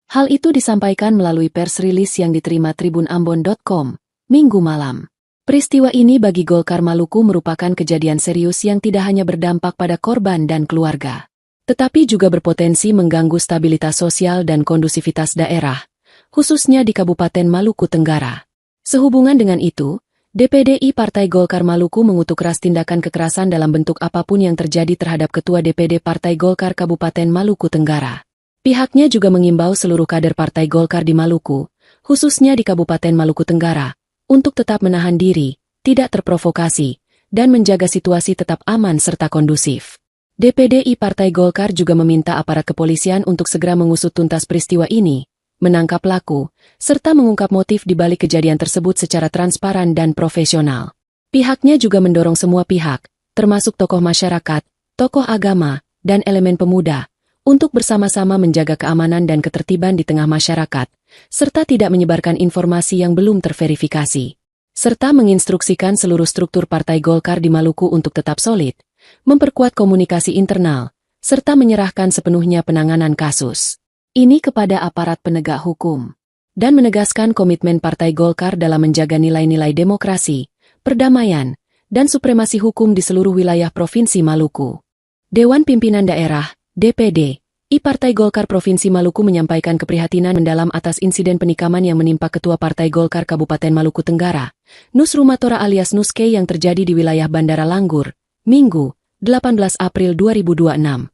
Hal itu disampaikan melalui pers rilis yang diterima tribunambon.com, Minggu malam. Peristiwa ini bagi Golkar Maluku merupakan kejadian serius yang tidak hanya berdampak pada korban dan keluarga, tetapi juga berpotensi mengganggu stabilitas sosial dan kondusivitas daerah, khususnya di Kabupaten Maluku Tenggara. Sehubungan dengan itu, DPD Partai Golkar Maluku mengutuk keras tindakan kekerasan dalam bentuk apapun yang terjadi terhadap Ketua DPD Partai Golkar Kabupaten Maluku Tenggara. Pihaknya juga mengimbau seluruh kader Partai Golkar di Maluku, khususnya di Kabupaten Maluku Tenggara, untuk tetap menahan diri, tidak terprovokasi, dan menjaga situasi tetap aman serta kondusif. DPD Partai Golkar juga meminta aparat kepolisian untuk segera mengusut tuntas peristiwa ini, menangkap pelaku, serta mengungkap motif di balik kejadian tersebut secara transparan dan profesional. Pihaknya juga mendorong semua pihak, termasuk tokoh masyarakat, tokoh agama, dan elemen pemuda, untuk bersama-sama menjaga keamanan dan ketertiban di tengah masyarakat, serta tidak menyebarkan informasi yang belum terverifikasi, serta menginstruksikan seluruh struktur Partai Golkar di Maluku untuk tetap solid, memperkuat komunikasi internal, serta menyerahkan sepenuhnya penanganan kasus ini kepada aparat penegak hukum, dan menegaskan komitmen Partai Golkar dalam menjaga nilai-nilai demokrasi, perdamaian, dan supremasi hukum di seluruh wilayah Provinsi Maluku. Dewan Pimpinan Daerah, DPD, Partai Golkar Provinsi Maluku menyampaikan keprihatinan mendalam atas insiden penikaman yang menimpa Ketua Partai Golkar Kabupaten Maluku Tenggara, Nus Rumatora alias Nuske yang terjadi di wilayah Bandara Langgur, Minggu, 18 April 2026.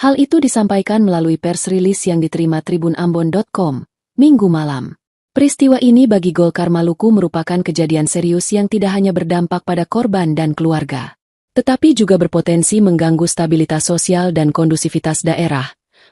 Hal itu disampaikan melalui pers rilis yang diterima tribunambon.com, Minggu malam. Peristiwa ini bagi Golkar Maluku merupakan kejadian serius yang tidak hanya berdampak pada korban dan keluarga, tetapi juga berpotensi mengganggu stabilitas sosial dan kondusivitas daerah,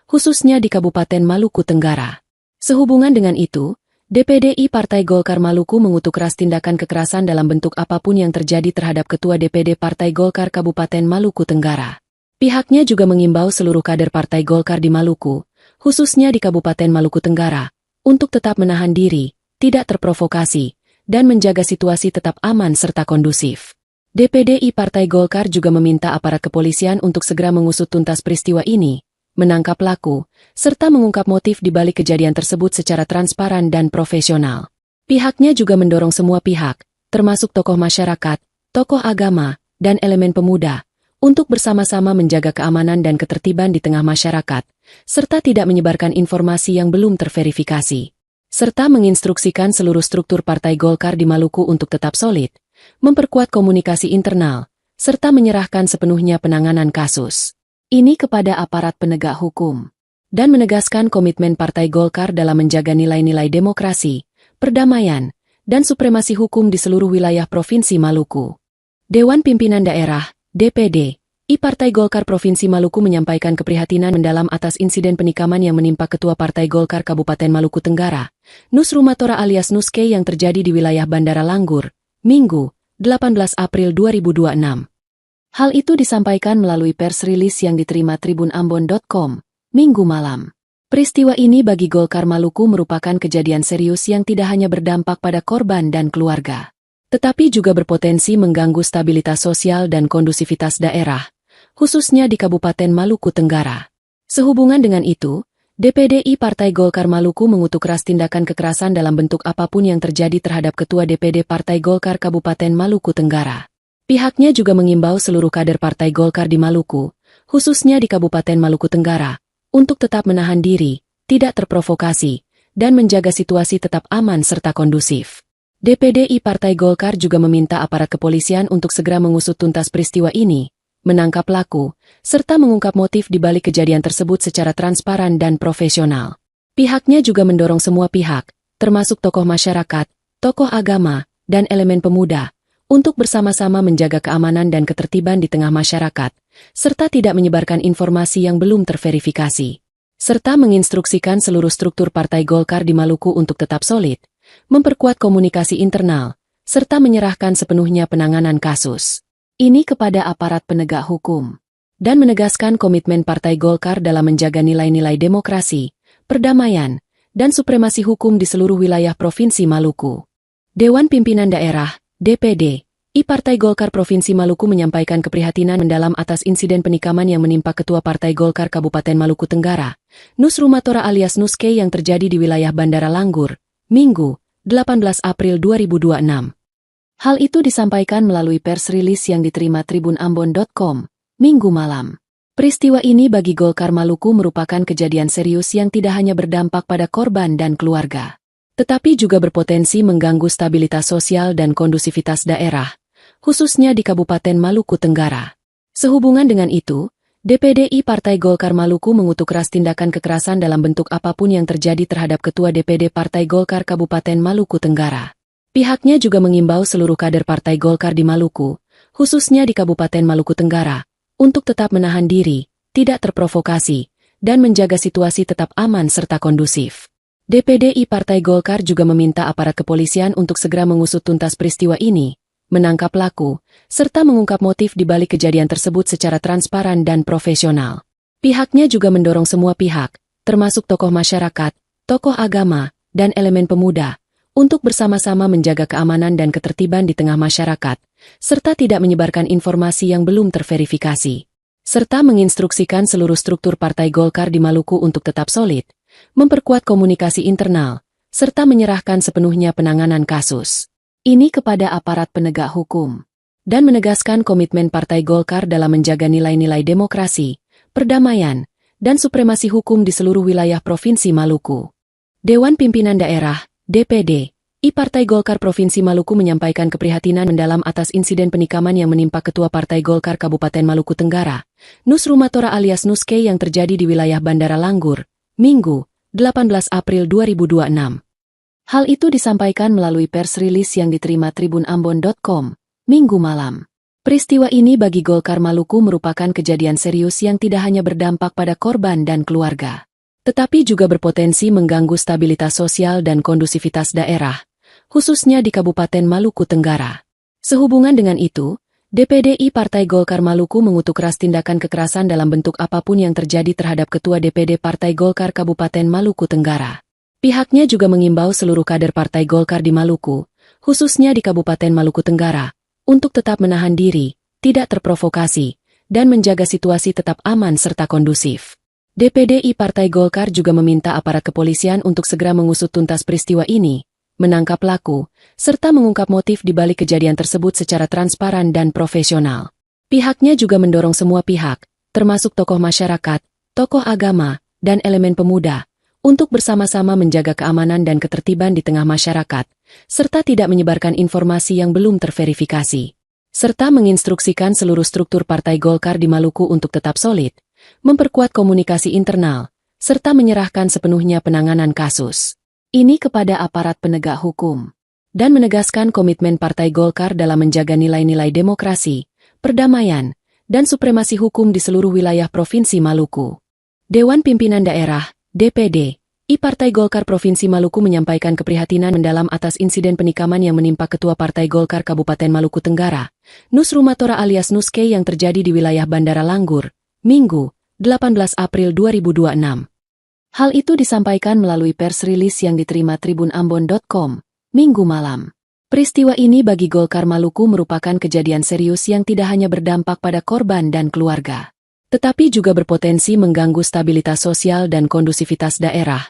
khususnya di Kabupaten Maluku Tenggara. Sehubungan dengan itu, DPD Partai Golkar Maluku mengutuk keras tindakan kekerasan dalam bentuk apapun yang terjadi terhadap Ketua DPD Partai Golkar Kabupaten Maluku Tenggara. Pihaknya juga mengimbau seluruh kader Partai Golkar di Maluku, khususnya di Kabupaten Maluku Tenggara, untuk tetap menahan diri, tidak terprovokasi, dan menjaga situasi tetap aman serta kondusif. DPD Partai Golkar juga meminta aparat kepolisian untuk segera mengusut tuntas peristiwa ini, menangkap pelaku, serta mengungkap motif di balik kejadian tersebut secara transparan dan profesional. Pihaknya juga mendorong semua pihak, termasuk tokoh masyarakat, tokoh agama, dan elemen pemuda, untuk bersama-sama menjaga keamanan dan ketertiban di tengah masyarakat, serta tidak menyebarkan informasi yang belum terverifikasi, serta menginstruksikan seluruh struktur Partai Golkar di Maluku untuk tetap solid, memperkuat komunikasi internal, serta menyerahkan sepenuhnya penanganan kasus ini kepada aparat penegak hukum, dan menegaskan komitmen Partai Golkar dalam menjaga nilai-nilai demokrasi, perdamaian, dan supremasi hukum di seluruh wilayah Provinsi Maluku. Dewan Pimpinan Daerah, DPD, Partai Golkar Provinsi Maluku menyampaikan keprihatinan mendalam atas insiden penikaman yang menimpa Ketua Partai Golkar Kabupaten Maluku Tenggara, Nus Rumatora alias Nuske yang terjadi di wilayah Bandara Langgur, Minggu, 18 April 2026. Hal itu disampaikan melalui pers rilis yang diterima tribunambon.com, Minggu malam. Peristiwa ini bagi Golkar Maluku merupakan kejadian serius yang tidak hanya berdampak pada korban dan keluarga, tetapi juga berpotensi mengganggu stabilitas sosial dan kondusivitas daerah, khususnya di Kabupaten Maluku Tenggara. Sehubungan dengan itu, DPD Partai Golkar Maluku mengutuk keras tindakan kekerasan dalam bentuk apapun yang terjadi terhadap Ketua DPD Partai Golkar Kabupaten Maluku Tenggara. Pihaknya juga mengimbau seluruh kader Partai Golkar di Maluku, khususnya di Kabupaten Maluku Tenggara, untuk tetap menahan diri, tidak terprovokasi, dan menjaga situasi tetap aman serta kondusif. DPD Partai Golkar juga meminta aparat kepolisian untuk segera mengusut tuntas peristiwa ini, menangkap pelaku, serta mengungkap motif di balik kejadian tersebut secara transparan dan profesional. Pihaknya juga mendorong semua pihak, termasuk tokoh masyarakat, tokoh agama, dan elemen pemuda, untuk bersama-sama menjaga keamanan dan ketertiban di tengah masyarakat, serta tidak menyebarkan informasi yang belum terverifikasi, serta menginstruksikan seluruh struktur Partai Golkar di Maluku untuk tetap solid, memperkuat komunikasi internal, serta menyerahkan sepenuhnya penanganan kasus ini kepada aparat penegak hukum, dan menegaskan komitmen Partai Golkar dalam menjaga nilai-nilai demokrasi, perdamaian, dan supremasi hukum di seluruh wilayah Provinsi Maluku. Dewan Pimpinan Daerah, DPD, Partai Golkar Provinsi Maluku menyampaikan keprihatinan mendalam atas insiden penikaman yang menimpa Ketua Partai Golkar Kabupaten Maluku Tenggara, Nus Rumatora alias Nuske yang terjadi di wilayah Bandara Langgur, Minggu, 18 April 2026. Hal itu disampaikan melalui pers rilis yang diterima tribunambon.com, Minggu malam. Peristiwa ini bagi Golkar Maluku merupakan kejadian serius yang tidak hanya berdampak pada korban dan keluarga, tetapi juga berpotensi mengganggu stabilitas sosial dan kondusivitas daerah, khususnya di Kabupaten Maluku Tenggara. Sehubungan dengan itu, DPD Partai Golkar Maluku mengutuk keras tindakan kekerasan dalam bentuk apapun yang terjadi terhadap Ketua DPD Partai Golkar Kabupaten Maluku Tenggara. Pihaknya juga mengimbau seluruh kader Partai Golkar di Maluku, khususnya di Kabupaten Maluku Tenggara, untuk tetap menahan diri, tidak terprovokasi, dan menjaga situasi tetap aman serta kondusif. DPD Partai Golkar juga meminta aparat kepolisian untuk segera mengusut tuntas peristiwa ini, menangkap pelaku, serta mengungkap motif di balik kejadian tersebut secara transparan dan profesional. Pihaknya juga mendorong semua pihak, termasuk tokoh masyarakat, tokoh agama, dan elemen pemuda, untuk bersama-sama menjaga keamanan dan ketertiban di tengah masyarakat, serta tidak menyebarkan informasi yang belum terverifikasi, serta menginstruksikan seluruh struktur Partai Golkar di Maluku untuk tetap solid, memperkuat komunikasi internal, serta menyerahkan sepenuhnya penanganan kasus ini kepada aparat penegak hukum, dan menegaskan komitmen Partai Golkar dalam menjaga nilai-nilai demokrasi, perdamaian, dan supremasi hukum di seluruh wilayah Provinsi Maluku. Dewan Pimpinan Daerah, DPD, Partai Golkar Provinsi Maluku menyampaikan keprihatinan mendalam atas insiden penikaman yang menimpa Ketua Partai Golkar Kabupaten Maluku Tenggara, Nus Rumatora alias Nuske yang terjadi di wilayah Bandara Langgur, Minggu, 18 April 2026. Hal itu disampaikan melalui pers rilis yang diterima tribunambon.com, Minggu malam. Peristiwa ini bagi Golkar Maluku merupakan kejadian serius yang tidak hanya berdampak pada korban dan keluarga, tetapi juga berpotensi mengganggu stabilitas sosial dan kondusivitas daerah, khususnya di Kabupaten Maluku Tenggara. Sehubungan dengan itu, DPD Partai Golkar Maluku mengutuk keras tindakan kekerasan dalam bentuk apapun yang terjadi terhadap Ketua DPD Partai Golkar Kabupaten Maluku Tenggara. Pihaknya juga mengimbau seluruh kader Partai Golkar di Maluku, khususnya di Kabupaten Maluku Tenggara, untuk tetap menahan diri, tidak terprovokasi, dan menjaga situasi tetap aman serta kondusif. DPD Partai Golkar juga meminta aparat kepolisian untuk segera mengusut tuntas peristiwa ini, menangkap pelaku, serta mengungkap motif di balik kejadian tersebut secara transparan dan profesional. Pihaknya juga mendorong semua pihak, termasuk tokoh masyarakat, tokoh agama, dan elemen pemuda, untuk bersama-sama menjaga keamanan dan ketertiban di tengah masyarakat, serta tidak menyebarkan informasi yang belum terverifikasi, serta menginstruksikan seluruh struktur Partai Golkar di Maluku untuk tetap solid, memperkuat komunikasi internal, serta menyerahkan sepenuhnya penanganan kasus ini kepada aparat penegak hukum, dan menegaskan komitmen Partai Golkar dalam menjaga nilai-nilai demokrasi, perdamaian, dan supremasi hukum di seluruh wilayah Provinsi Maluku. Dewan Pimpinan Daerah, DPD, Partai Golkar Provinsi Maluku menyampaikan keprihatinan mendalam atas insiden penikaman yang menimpa Ketua Partai Golkar Kabupaten Maluku Tenggara, Nus Rumatora alias Nuske yang terjadi di wilayah Bandara Langgur, Minggu, 18 April 2026. Hal itu disampaikan melalui pers rilis yang diterima tribunambon.com, Minggu malam. Peristiwa ini bagi Golkar Maluku merupakan kejadian serius yang tidak hanya berdampak pada korban dan keluarga, tetapi juga berpotensi mengganggu stabilitas sosial dan kondusivitas daerah,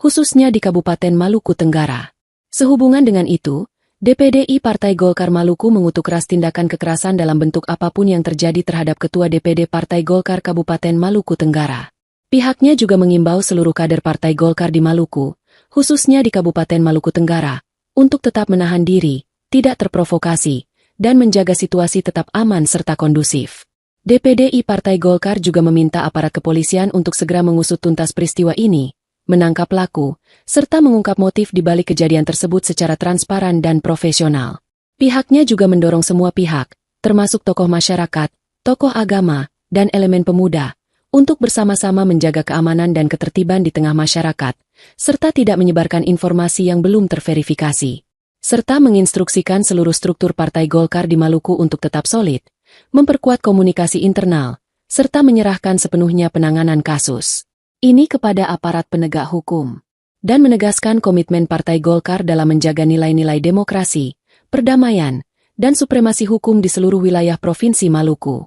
khususnya di Kabupaten Maluku Tenggara. Sehubungan dengan itu, DPD Partai Golkar Maluku mengutuk keras tindakan kekerasan dalam bentuk apapun yang terjadi terhadap Ketua DPD Partai Golkar Kabupaten Maluku Tenggara. Pihaknya juga mengimbau seluruh kader Partai Golkar di Maluku, khususnya di Kabupaten Maluku Tenggara, untuk tetap menahan diri, tidak terprovokasi, dan menjaga situasi tetap aman serta kondusif. DPD Partai Golkar juga meminta aparat kepolisian untuk segera mengusut tuntas peristiwa ini, menangkap pelaku, serta mengungkap motif di balik kejadian tersebut secara transparan dan profesional. Pihaknya juga mendorong semua pihak, termasuk tokoh masyarakat, tokoh agama, dan elemen pemuda, untuk bersama-sama menjaga keamanan dan ketertiban di tengah masyarakat, serta tidak menyebarkan informasi yang belum terverifikasi, serta menginstruksikan seluruh struktur Partai Golkar di Maluku untuk tetap solid, memperkuat komunikasi internal, serta menyerahkan sepenuhnya penanganan kasus ini kepada aparat penegak hukum, dan menegaskan komitmen Partai Golkar dalam menjaga nilai-nilai demokrasi, perdamaian, dan supremasi hukum di seluruh wilayah Provinsi Maluku.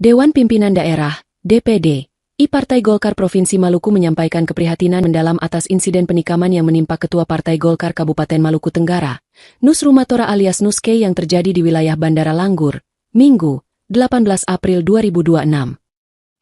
Dewan Pimpinan Daerah, DPD, Partai Golkar Provinsi Maluku menyampaikan keprihatinan mendalam atas insiden penikaman yang menimpa Ketua Partai Golkar Kabupaten Maluku Tenggara, Nus Rumatora alias Nuske yang terjadi di wilayah Bandara Langgur, Minggu, 18 April 2026.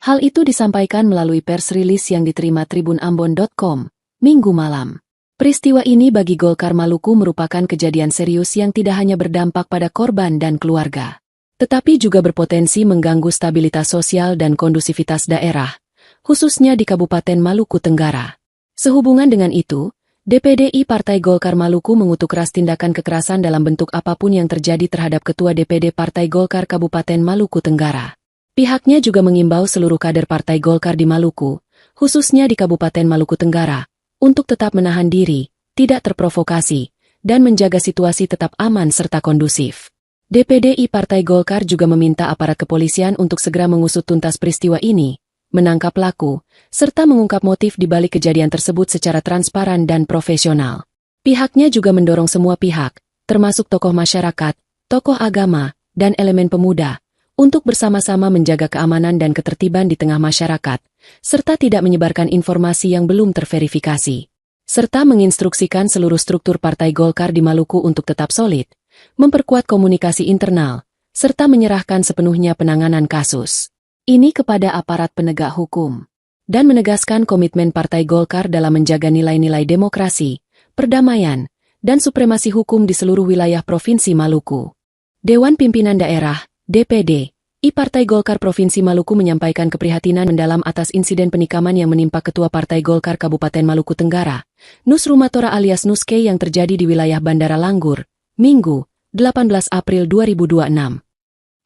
Hal itu disampaikan melalui pers rilis yang diterima tribunambon.com, Minggu malam. Peristiwa ini bagi Golkar Maluku merupakan kejadian serius yang tidak hanya berdampak pada korban dan keluarga, tetapi juga berpotensi mengganggu stabilitas sosial dan kondusivitas daerah, khususnya di Kabupaten Maluku Tenggara. Sehubungan dengan itu, DPD Partai Golkar Maluku mengutuk keras tindakan kekerasan dalam bentuk apapun yang terjadi terhadap Ketua DPD Partai Golkar Kabupaten Maluku Tenggara. Pihaknya juga mengimbau seluruh kader Partai Golkar di Maluku, khususnya di Kabupaten Maluku Tenggara, untuk tetap menahan diri, tidak terprovokasi, dan menjaga situasi tetap aman serta kondusif. DPD Partai Golkar juga meminta aparat kepolisian untuk segera mengusut tuntas peristiwa ini, menangkap pelaku, serta mengungkap motif di balik kejadian tersebut secara transparan dan profesional. Pihaknya juga mendorong semua pihak, termasuk tokoh masyarakat, tokoh agama, dan elemen pemuda, untuk bersama-sama menjaga keamanan dan ketertiban di tengah masyarakat, serta tidak menyebarkan informasi yang belum terverifikasi, serta menginstruksikan seluruh struktur Partai Golkar di Maluku untuk tetap solid, memperkuat komunikasi internal, serta menyerahkan sepenuhnya penanganan kasus ini kepada aparat penegak hukum, dan menegaskan komitmen Partai Golkar dalam menjaga nilai-nilai demokrasi, perdamaian, dan supremasi hukum di seluruh wilayah Provinsi Maluku. Dewan Pimpinan Daerah, DPD, Partai Golkar Provinsi Maluku menyampaikan keprihatinan mendalam atas insiden penikaman yang menimpa Ketua Partai Golkar Kabupaten Maluku Tenggara, Nus Rumatora alias Nuske yang terjadi di wilayah Bandara Langgur, Minggu, 18 April 2026.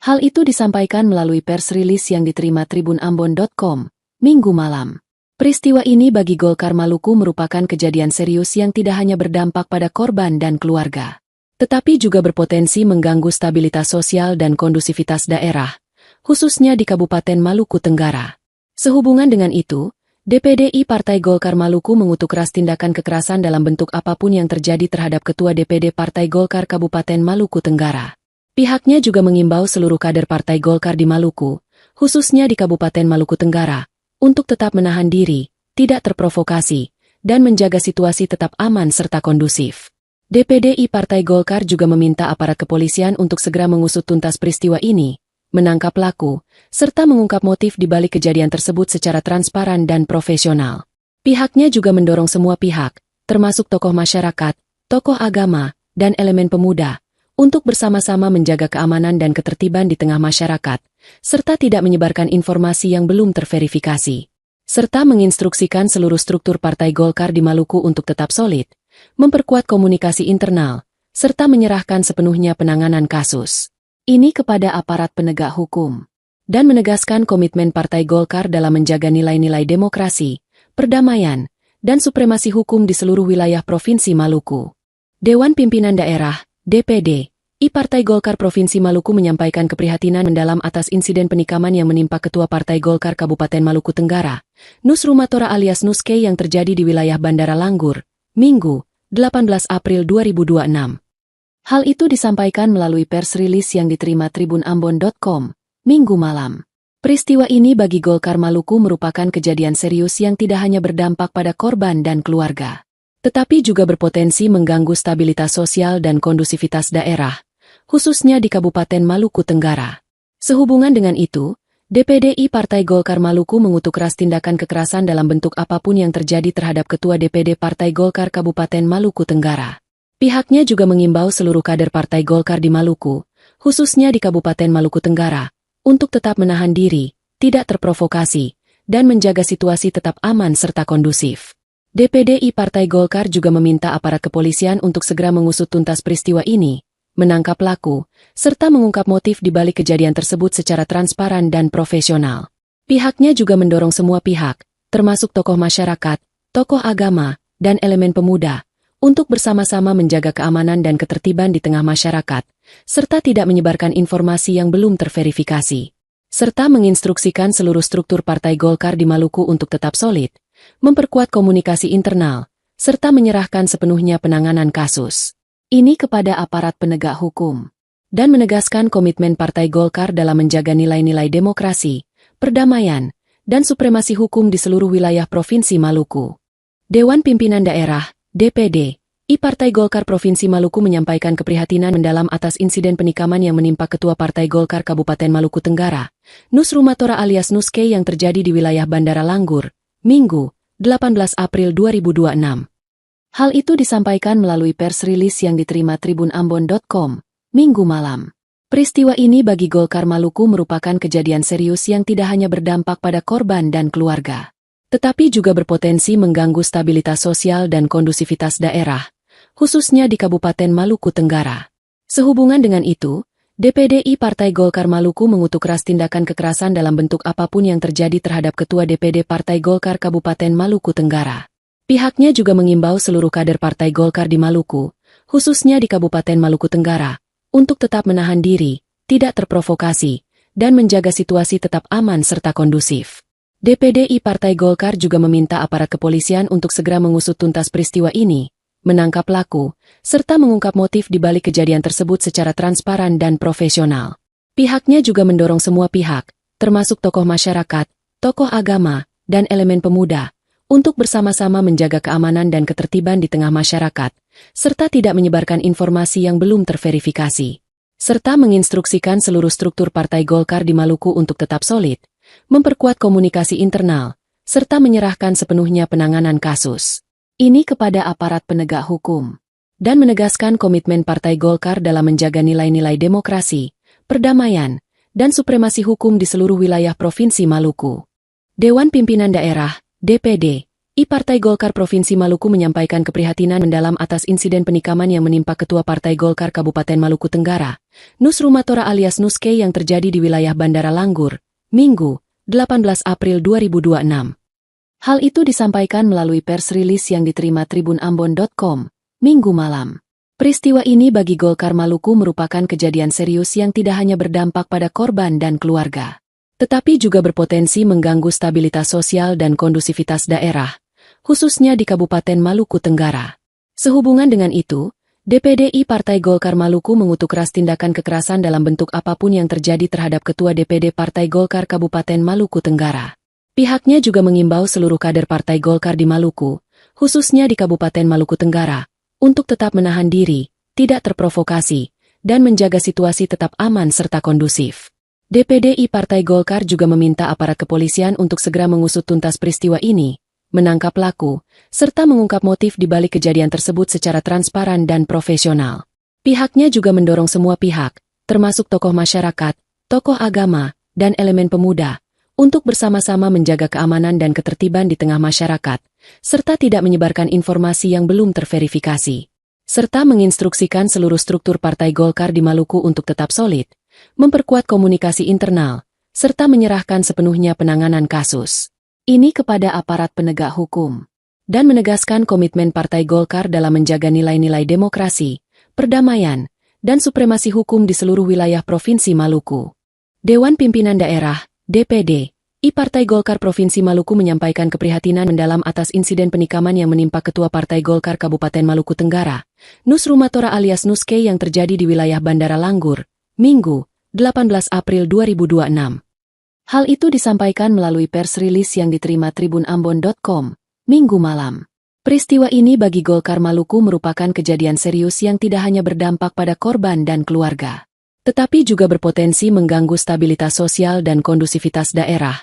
Hal itu disampaikan melalui pers rilis yang diterima tribunambon.com, Minggu malam. Peristiwa ini bagi Golkar Maluku merupakan kejadian serius yang tidak hanya berdampak pada korban dan keluarga, tetapi juga berpotensi mengganggu stabilitas sosial dan kondusivitas daerah, khususnya di Kabupaten Maluku Tenggara. Sehubungan dengan itu, DPD Partai Golkar Maluku mengutuk keras tindakan kekerasan dalam bentuk apapun yang terjadi terhadap Ketua DPD Partai Golkar Kabupaten Maluku Tenggara. Pihaknya juga mengimbau seluruh kader Partai Golkar di Maluku, khususnya di Kabupaten Maluku Tenggara, untuk tetap menahan diri, tidak terprovokasi, dan menjaga situasi tetap aman serta kondusif. DPD Partai Golkar juga meminta aparat kepolisian untuk segera mengusut tuntas peristiwa ini, menangkap pelaku, serta mengungkap motif di balik kejadian tersebut secara transparan dan profesional. Pihaknya juga mendorong semua pihak, termasuk tokoh masyarakat, tokoh agama, dan elemen pemuda, untuk bersama-sama menjaga keamanan dan ketertiban di tengah masyarakat, serta tidak menyebarkan informasi yang belum terverifikasi, serta menginstruksikan seluruh struktur Partai Golkar di Maluku untuk tetap solid, memperkuat komunikasi internal, serta menyerahkan sepenuhnya penanganan kasus ini kepada aparat penegak hukum, dan menegaskan komitmen Partai Golkar dalam menjaga nilai-nilai demokrasi, perdamaian, dan supremasi hukum di seluruh wilayah Provinsi Maluku. Dewan Pimpinan Daerah, DPD, Partai Golkar Provinsi Maluku menyampaikan keprihatinan mendalam atas insiden penikaman yang menimpa Ketua Partai Golkar Kabupaten Maluku Tenggara, Nus Rumatora alias Nuske yang terjadi di wilayah Bandara Langgur, Minggu, 18 April 2026. Hal itu disampaikan melalui pers rilis yang diterima tribunambon.com, Minggu malam. Peristiwa ini bagi Golkar Maluku merupakan kejadian serius yang tidak hanya berdampak pada korban dan keluarga, tetapi juga berpotensi mengganggu stabilitas sosial dan kondusivitas daerah, khususnya di Kabupaten Maluku Tenggara. Sehubungan dengan itu, DPD Partai Golkar Maluku mengutuk keras tindakan kekerasan dalam bentuk apapun yang terjadi terhadap Ketua DPD Partai Golkar Kabupaten Maluku Tenggara. Pihaknya juga mengimbau seluruh kader Partai Golkar di Maluku, khususnya di Kabupaten Maluku Tenggara, untuk tetap menahan diri, tidak terprovokasi, dan menjaga situasi tetap aman serta kondusif. DPD Partai Golkar juga meminta aparat kepolisian untuk segera mengusut tuntas peristiwa ini, menangkap pelaku, serta mengungkap motif di balik kejadian tersebut secara transparan dan profesional. Pihaknya juga mendorong semua pihak, termasuk tokoh masyarakat, tokoh agama, dan elemen pemuda, untuk bersama-sama menjaga keamanan dan ketertiban di tengah masyarakat, serta tidak menyebarkan informasi yang belum terverifikasi, serta menginstruksikan seluruh struktur Partai Golkar di Maluku untuk tetap solid, memperkuat komunikasi internal, serta menyerahkan sepenuhnya penanganan kasus ini kepada aparat penegak hukum, dan menegaskan komitmen Partai Golkar dalam menjaga nilai-nilai demokrasi, perdamaian, dan supremasi hukum di seluruh wilayah Provinsi Maluku. Dewan Pimpinan Daerah, DPD, Partai Golkar Provinsi Maluku menyampaikan keprihatinan mendalam atas insiden penikaman yang menimpa Ketua Partai Golkar Kabupaten Maluku Tenggara, Nus Rumatora alias Nuske yang terjadi di wilayah Bandara Langgur, Minggu, 18 April 2026. Hal itu disampaikan melalui pers rilis yang diterima tribunambon.com, Minggu malam. Peristiwa ini bagi Golkar Maluku merupakan kejadian serius yang tidak hanya berdampak pada korban dan keluarga, tetapi juga berpotensi mengganggu stabilitas sosial dan kondusivitas daerah, khususnya di Kabupaten Maluku Tenggara. Sehubungan dengan itu, DPD Partai Golkar Maluku mengutuk keras tindakan kekerasan dalam bentuk apapun yang terjadi terhadap Ketua DPD Partai Golkar Kabupaten Maluku Tenggara. Pihaknya juga mengimbau seluruh kader Partai Golkar di Maluku, khususnya di Kabupaten Maluku Tenggara, untuk tetap menahan diri, tidak terprovokasi, dan menjaga situasi tetap aman serta kondusif. DPD Partai Golkar juga meminta aparat kepolisian untuk segera mengusut tuntas peristiwa ini, menangkap pelaku, serta mengungkap motif di balik kejadian tersebut secara transparan dan profesional. Pihaknya juga mendorong semua pihak, termasuk tokoh masyarakat, tokoh agama, dan elemen pemuda, untuk bersama-sama menjaga keamanan dan ketertiban di tengah masyarakat, serta tidak menyebarkan informasi yang belum terverifikasi, serta menginstruksikan seluruh struktur Partai Golkar di Maluku untuk tetap solid, memperkuat komunikasi internal, serta menyerahkan sepenuhnya penanganan kasus ini kepada aparat penegak hukum, dan menegaskan komitmen Partai Golkar dalam menjaga nilai-nilai demokrasi, perdamaian, dan supremasi hukum di seluruh wilayah Provinsi Maluku. Dewan Pimpinan Daerah, DPD, Partai Golkar Provinsi Maluku menyampaikan keprihatinan mendalam atas insiden penikaman yang menimpa Ketua Partai Golkar Kabupaten Maluku Tenggara, Nus Rumatora alias Nuske yang terjadi di wilayah Bandara Langgur, Minggu, 18 April 2026. Hal itu disampaikan melalui pers rilis yang diterima tribunambon.com, Minggu malam. Peristiwa ini bagi Golkar Maluku merupakan kejadian serius yang tidak hanya berdampak pada korban dan keluarga, tetapi juga berpotensi mengganggu stabilitas sosial dan kondusivitas daerah, khususnya di Kabupaten Maluku Tenggara. Sehubungan dengan itu, DPD Partai Golkar Maluku mengutuk keras tindakan kekerasan dalam bentuk apapun yang terjadi terhadap Ketua DPD Partai Golkar Kabupaten Maluku Tenggara. Pihaknya juga mengimbau seluruh kader Partai Golkar di Maluku, khususnya di Kabupaten Maluku Tenggara, untuk tetap menahan diri, tidak terprovokasi, dan menjaga situasi tetap aman serta kondusif. DPD Partai Golkar juga meminta aparat kepolisian untuk segera mengusut tuntas peristiwa ini, menangkap pelaku, serta mengungkap motif di balik kejadian tersebut secara transparan dan profesional. Pihaknya juga mendorong semua pihak, termasuk tokoh masyarakat, tokoh agama, dan elemen pemuda, untuk bersama-sama menjaga keamanan dan ketertiban di tengah masyarakat, serta tidak menyebarkan informasi yang belum terverifikasi. Serta menginstruksikan seluruh struktur Partai Golkar di Maluku untuk tetap solid, memperkuat komunikasi internal, serta menyerahkan sepenuhnya penanganan kasus ini kepada aparat penegak hukum, dan menegaskan komitmen Partai Golkar dalam menjaga nilai-nilai demokrasi, perdamaian, dan supremasi hukum di seluruh wilayah Provinsi Maluku. Dewan Pimpinan Daerah, DPD, Partai Golkar Provinsi Maluku menyampaikan keprihatinan mendalam atas insiden penikaman yang menimpa Ketua Partai Golkar Kabupaten Maluku Tenggara, Nus Rumatora alias Nuske yang terjadi di wilayah Bandara Langgur, Minggu, 18 April 2026. Hal itu disampaikan melalui pers rilis yang diterima tribunambon.com, Minggu malam. Peristiwa ini bagi Golkar Maluku merupakan kejadian serius yang tidak hanya berdampak pada korban dan keluarga, tetapi juga berpotensi mengganggu stabilitas sosial dan kondusivitas daerah,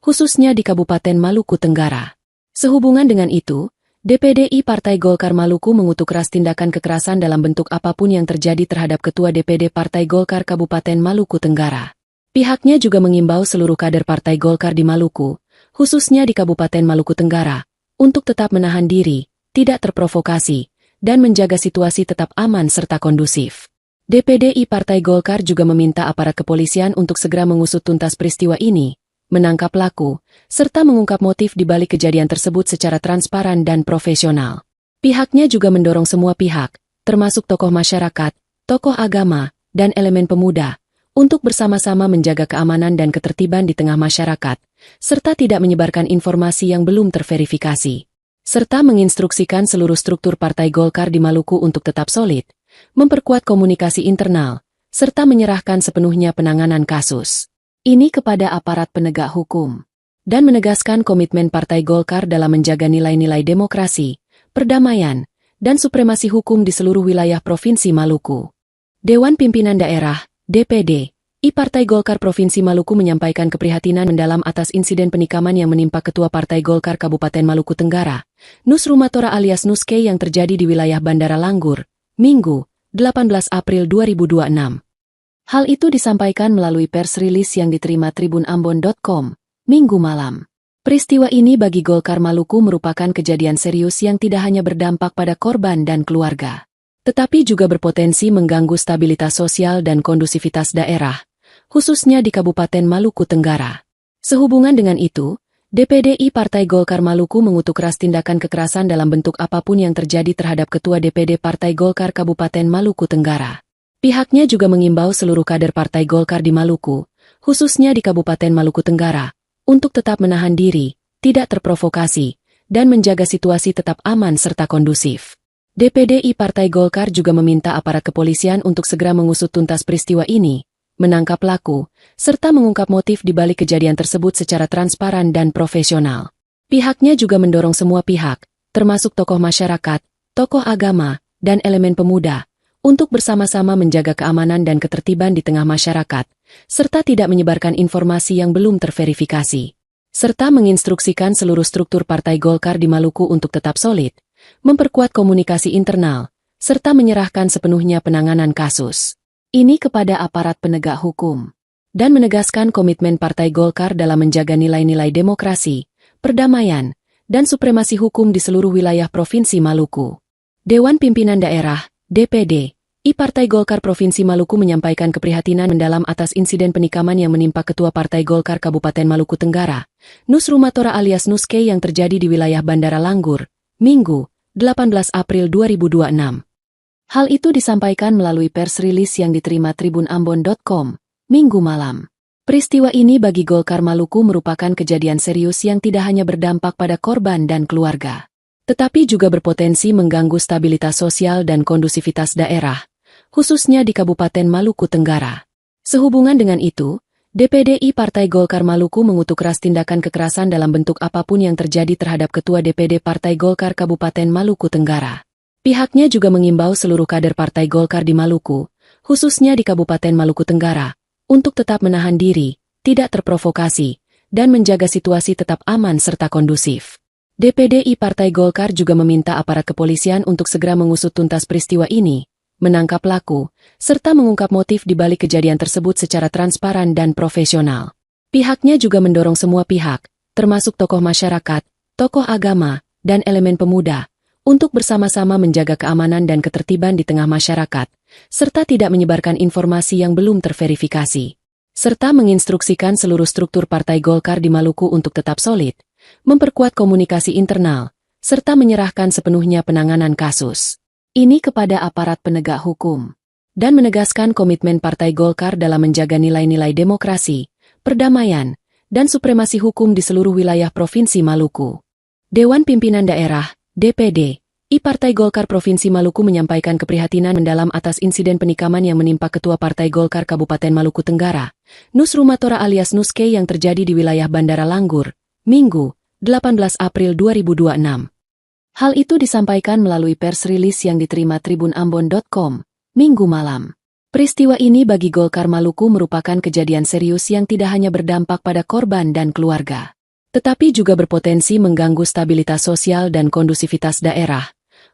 khususnya di Kabupaten Maluku Tenggara. Sehubungan dengan itu, DPD Partai Golkar Maluku mengutuk keras tindakan kekerasan dalam bentuk apapun yang terjadi terhadap Ketua DPD Partai Golkar Kabupaten Maluku Tenggara. Pihaknya juga mengimbau seluruh kader Partai Golkar di Maluku, khususnya di Kabupaten Maluku Tenggara, untuk tetap menahan diri, tidak terprovokasi, dan menjaga situasi tetap aman serta kondusif. DPD Partai Golkar juga meminta aparat kepolisian untuk segera mengusut tuntas peristiwa ini, menangkap pelaku, serta mengungkap motif di balik kejadian tersebut secara transparan dan profesional. Pihaknya juga mendorong semua pihak, termasuk tokoh masyarakat, tokoh agama, dan elemen pemuda, untuk bersama-sama menjaga keamanan dan ketertiban di tengah masyarakat, serta tidak menyebarkan informasi yang belum terverifikasi. Serta menginstruksikan seluruh struktur Partai Golkar di Maluku untuk tetap solid, memperkuat komunikasi internal, serta menyerahkan sepenuhnya penanganan kasus ini kepada aparat penegak hukum, dan menegaskan komitmen Partai Golkar dalam menjaga nilai-nilai demokrasi, perdamaian, dan supremasi hukum di seluruh wilayah Provinsi Maluku. Dewan Pimpinan Daerah, DPD, Partai Golkar Provinsi Maluku menyampaikan keprihatinan mendalam atas insiden penikaman yang menimpa Ketua Partai Golkar Kabupaten Maluku Tenggara, Nus Rumatora alias Nuske yang terjadi di wilayah Bandara Langgur, Minggu, 18 April 2026. Hal itu disampaikan melalui pers rilis yang diterima tribunambon.com, Minggu malam. Peristiwa ini bagi Golkar Maluku merupakan kejadian serius yang tidak hanya berdampak pada korban dan keluarga, tetapi juga berpotensi mengganggu stabilitas sosial dan kondusivitas daerah, khususnya di Kabupaten Maluku Tenggara. Sehubungan dengan itu, DPD Partai Golkar Maluku mengutuk keras tindakan kekerasan dalam bentuk apapun yang terjadi terhadap Ketua DPD Partai Golkar Kabupaten Maluku Tenggara. Pihaknya juga mengimbau seluruh kader Partai Golkar di Maluku, khususnya di Kabupaten Maluku Tenggara, untuk tetap menahan diri, tidak terprovokasi, dan menjaga situasi tetap aman serta kondusif. DPD Partai Golkar juga meminta aparat kepolisian untuk segera mengusut tuntas peristiwa ini, menangkap pelaku, serta mengungkap motif di balik kejadian tersebut secara transparan dan profesional. Pihaknya juga mendorong semua pihak, termasuk tokoh masyarakat, tokoh agama, dan elemen pemuda, untuk bersama-sama menjaga keamanan dan ketertiban di tengah masyarakat, serta tidak menyebarkan informasi yang belum terverifikasi. Serta menginstruksikan seluruh struktur Partai Golkar di Maluku untuk tetap solid, memperkuat komunikasi internal, serta menyerahkan sepenuhnya penanganan kasus ini kepada aparat penegak hukum, dan menegaskan komitmen Partai Golkar dalam menjaga nilai-nilai demokrasi, perdamaian, dan supremasi hukum di seluruh wilayah Provinsi Maluku. Dewan Pimpinan Daerah, DPD, Partai Golkar Provinsi Maluku menyampaikan keprihatinan mendalam atas insiden penikaman yang menimpa Ketua Partai Golkar Kabupaten Maluku Tenggara, Nus Rumatora alias Nuske yang terjadi di wilayah Bandara Langgur, Minggu, 18 April 2026. Hal itu disampaikan melalui pers rilis yang diterima tribunambon.com, Minggu malam. Peristiwa ini bagi Golkar Maluku merupakan kejadian serius yang tidak hanya berdampak pada korban dan keluarga, tetapi juga berpotensi mengganggu stabilitas sosial dan kondusivitas daerah, khususnya di Kabupaten Maluku Tenggara. Sehubungan dengan itu, DPD Partai Golkar Maluku mengutuk keras tindakan kekerasan dalam bentuk apapun yang terjadi terhadap Ketua DPD Partai Golkar Kabupaten Maluku Tenggara. Pihaknya juga mengimbau seluruh kader Partai Golkar di Maluku, khususnya di Kabupaten Maluku Tenggara, untuk tetap menahan diri, tidak terprovokasi, dan menjaga situasi tetap aman serta kondusif. DPD Partai Golkar juga meminta aparat kepolisian untuk segera mengusut tuntas peristiwa ini, menangkap pelaku, serta mengungkap motif di balik kejadian tersebut secara transparan dan profesional. Pihaknya juga mendorong semua pihak, termasuk tokoh masyarakat, tokoh agama, dan elemen pemuda, untuk bersama-sama menjaga keamanan dan ketertiban di tengah masyarakat, serta tidak menyebarkan informasi yang belum terverifikasi. Serta menginstruksikan seluruh struktur Partai Golkar di Maluku untuk tetap solid, memperkuat komunikasi internal, serta menyerahkan sepenuhnya penanganan kasus ini kepada aparat penegak hukum, dan menegaskan komitmen Partai Golkar dalam menjaga nilai-nilai demokrasi, perdamaian, dan supremasi hukum di seluruh wilayah Provinsi Maluku. Dewan Pimpinan Daerah, DPD, Partai Golkar Provinsi Maluku menyampaikan keprihatinan mendalam atas insiden penikaman yang menimpa Ketua Partai Golkar Kabupaten Maluku Tenggara, Nus Rumatora alias Nuske yang terjadi di wilayah Bandara Langgur, Minggu, 18 April 2026. Hal itu disampaikan melalui pers rilis yang diterima tribunambon.com, Minggu malam. Peristiwa ini bagi Golkar Maluku merupakan kejadian serius yang tidak hanya berdampak pada korban dan keluarga, tetapi juga berpotensi mengganggu stabilitas sosial dan kondusivitas daerah,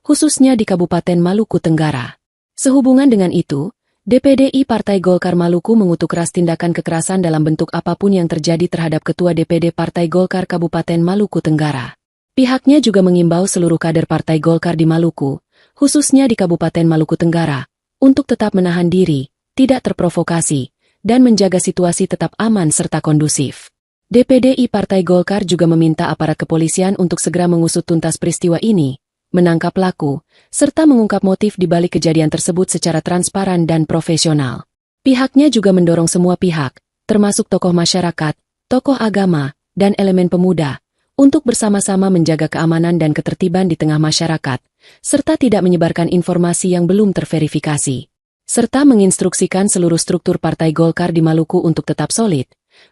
khususnya di Kabupaten Maluku Tenggara. Sehubungan dengan itu, DPD Partai Golkar Maluku mengutuk keras tindakan kekerasan dalam bentuk apapun yang terjadi terhadap Ketua DPD Partai Golkar Kabupaten Maluku Tenggara. Pihaknya juga mengimbau seluruh kader Partai Golkar di Maluku, khususnya di Kabupaten Maluku Tenggara, untuk tetap menahan diri, tidak terprovokasi, dan menjaga situasi tetap aman serta kondusif. DPD Partai Golkar juga meminta aparat kepolisian untuk segera mengusut tuntas peristiwa ini, menangkap pelaku, serta mengungkap motif di balik kejadian tersebut secara transparan dan profesional. Pihaknya juga mendorong semua pihak, termasuk tokoh masyarakat, tokoh agama, dan elemen pemuda, untuk bersama-sama menjaga keamanan dan ketertiban di tengah masyarakat, serta tidak menyebarkan informasi yang belum terverifikasi. Serta menginstruksikan seluruh struktur Partai Golkar di Maluku untuk tetap solid,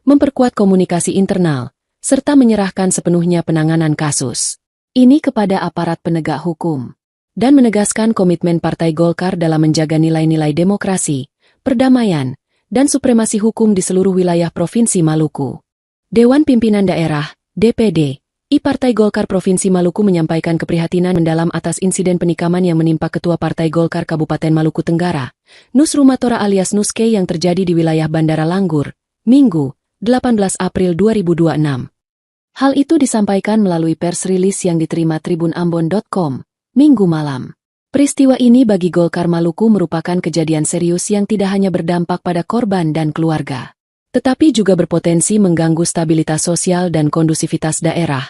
memperkuat komunikasi internal, serta menyerahkan sepenuhnya penanganan kasus ini kepada aparat penegak hukum, dan menegaskan komitmen Partai Golkar dalam menjaga nilai-nilai demokrasi, perdamaian, dan supremasi hukum di seluruh wilayah Provinsi Maluku. Dewan Pimpinan Daerah, DPD, Partai Golkar Provinsi Maluku menyampaikan keprihatinan mendalam atas insiden penikaman yang menimpa Ketua Partai Golkar Kabupaten Maluku Tenggara, Nus Rumatora alias Nuske yang terjadi di wilayah Bandara Langgur, Minggu, 18 April 2026. Hal itu disampaikan melalui pers rilis yang diterima tribunambon.com, Minggu malam. Peristiwa ini bagi Golkar Maluku merupakan kejadian serius yang tidak hanya berdampak pada korban dan keluarga, tetapi juga berpotensi mengganggu stabilitas sosial dan kondusivitas daerah,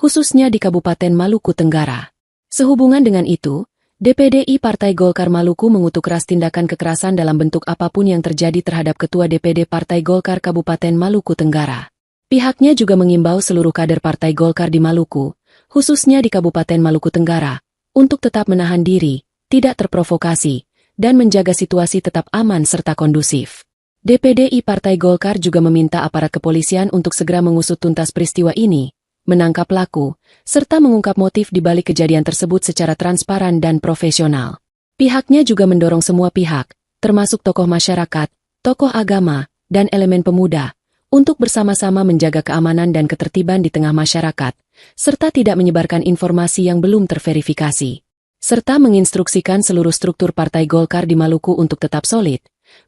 khususnya di Kabupaten Maluku Tenggara. Sehubungan dengan itu, DPD Partai Golkar Maluku mengutuk keras tindakan kekerasan dalam bentuk apapun yang terjadi terhadap Ketua DPD Partai Golkar Kabupaten Maluku Tenggara. Pihaknya juga mengimbau seluruh kader Partai Golkar di Maluku, khususnya di Kabupaten Maluku Tenggara, untuk tetap menahan diri, tidak terprovokasi, dan menjaga situasi tetap aman serta kondusif. DPD Partai Golkar juga meminta aparat kepolisian untuk segera mengusut tuntas peristiwa ini, menangkap pelaku, serta mengungkap motif di balik kejadian tersebut secara transparan dan profesional. Pihaknya juga mendorong semua pihak, termasuk tokoh masyarakat, tokoh agama, dan elemen pemuda, untuk bersama-sama menjaga keamanan dan ketertiban di tengah masyarakat, serta tidak menyebarkan informasi yang belum terverifikasi. Serta menginstruksikan seluruh struktur Partai Golkar di Maluku untuk tetap solid,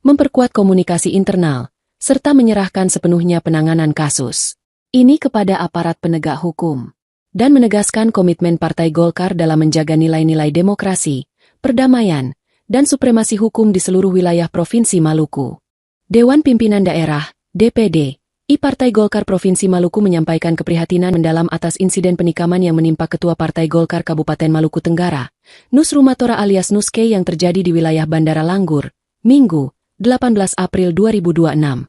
memperkuat komunikasi internal, serta menyerahkan sepenuhnya penanganan kasus ini kepada aparat penegak hukum, dan menegaskan komitmen Partai Golkar dalam menjaga nilai-nilai demokrasi, perdamaian, dan supremasi hukum di seluruh wilayah Provinsi Maluku. Dewan Pimpinan Daerah, DPD, Partai Golkar Provinsi Maluku menyampaikan keprihatinan mendalam atas insiden penikaman yang menimpa Ketua Partai Golkar Kabupaten Maluku Tenggara, Nus Rumatora alias Nuske yang terjadi di wilayah Bandara Langgur, Minggu, 18 April 2026.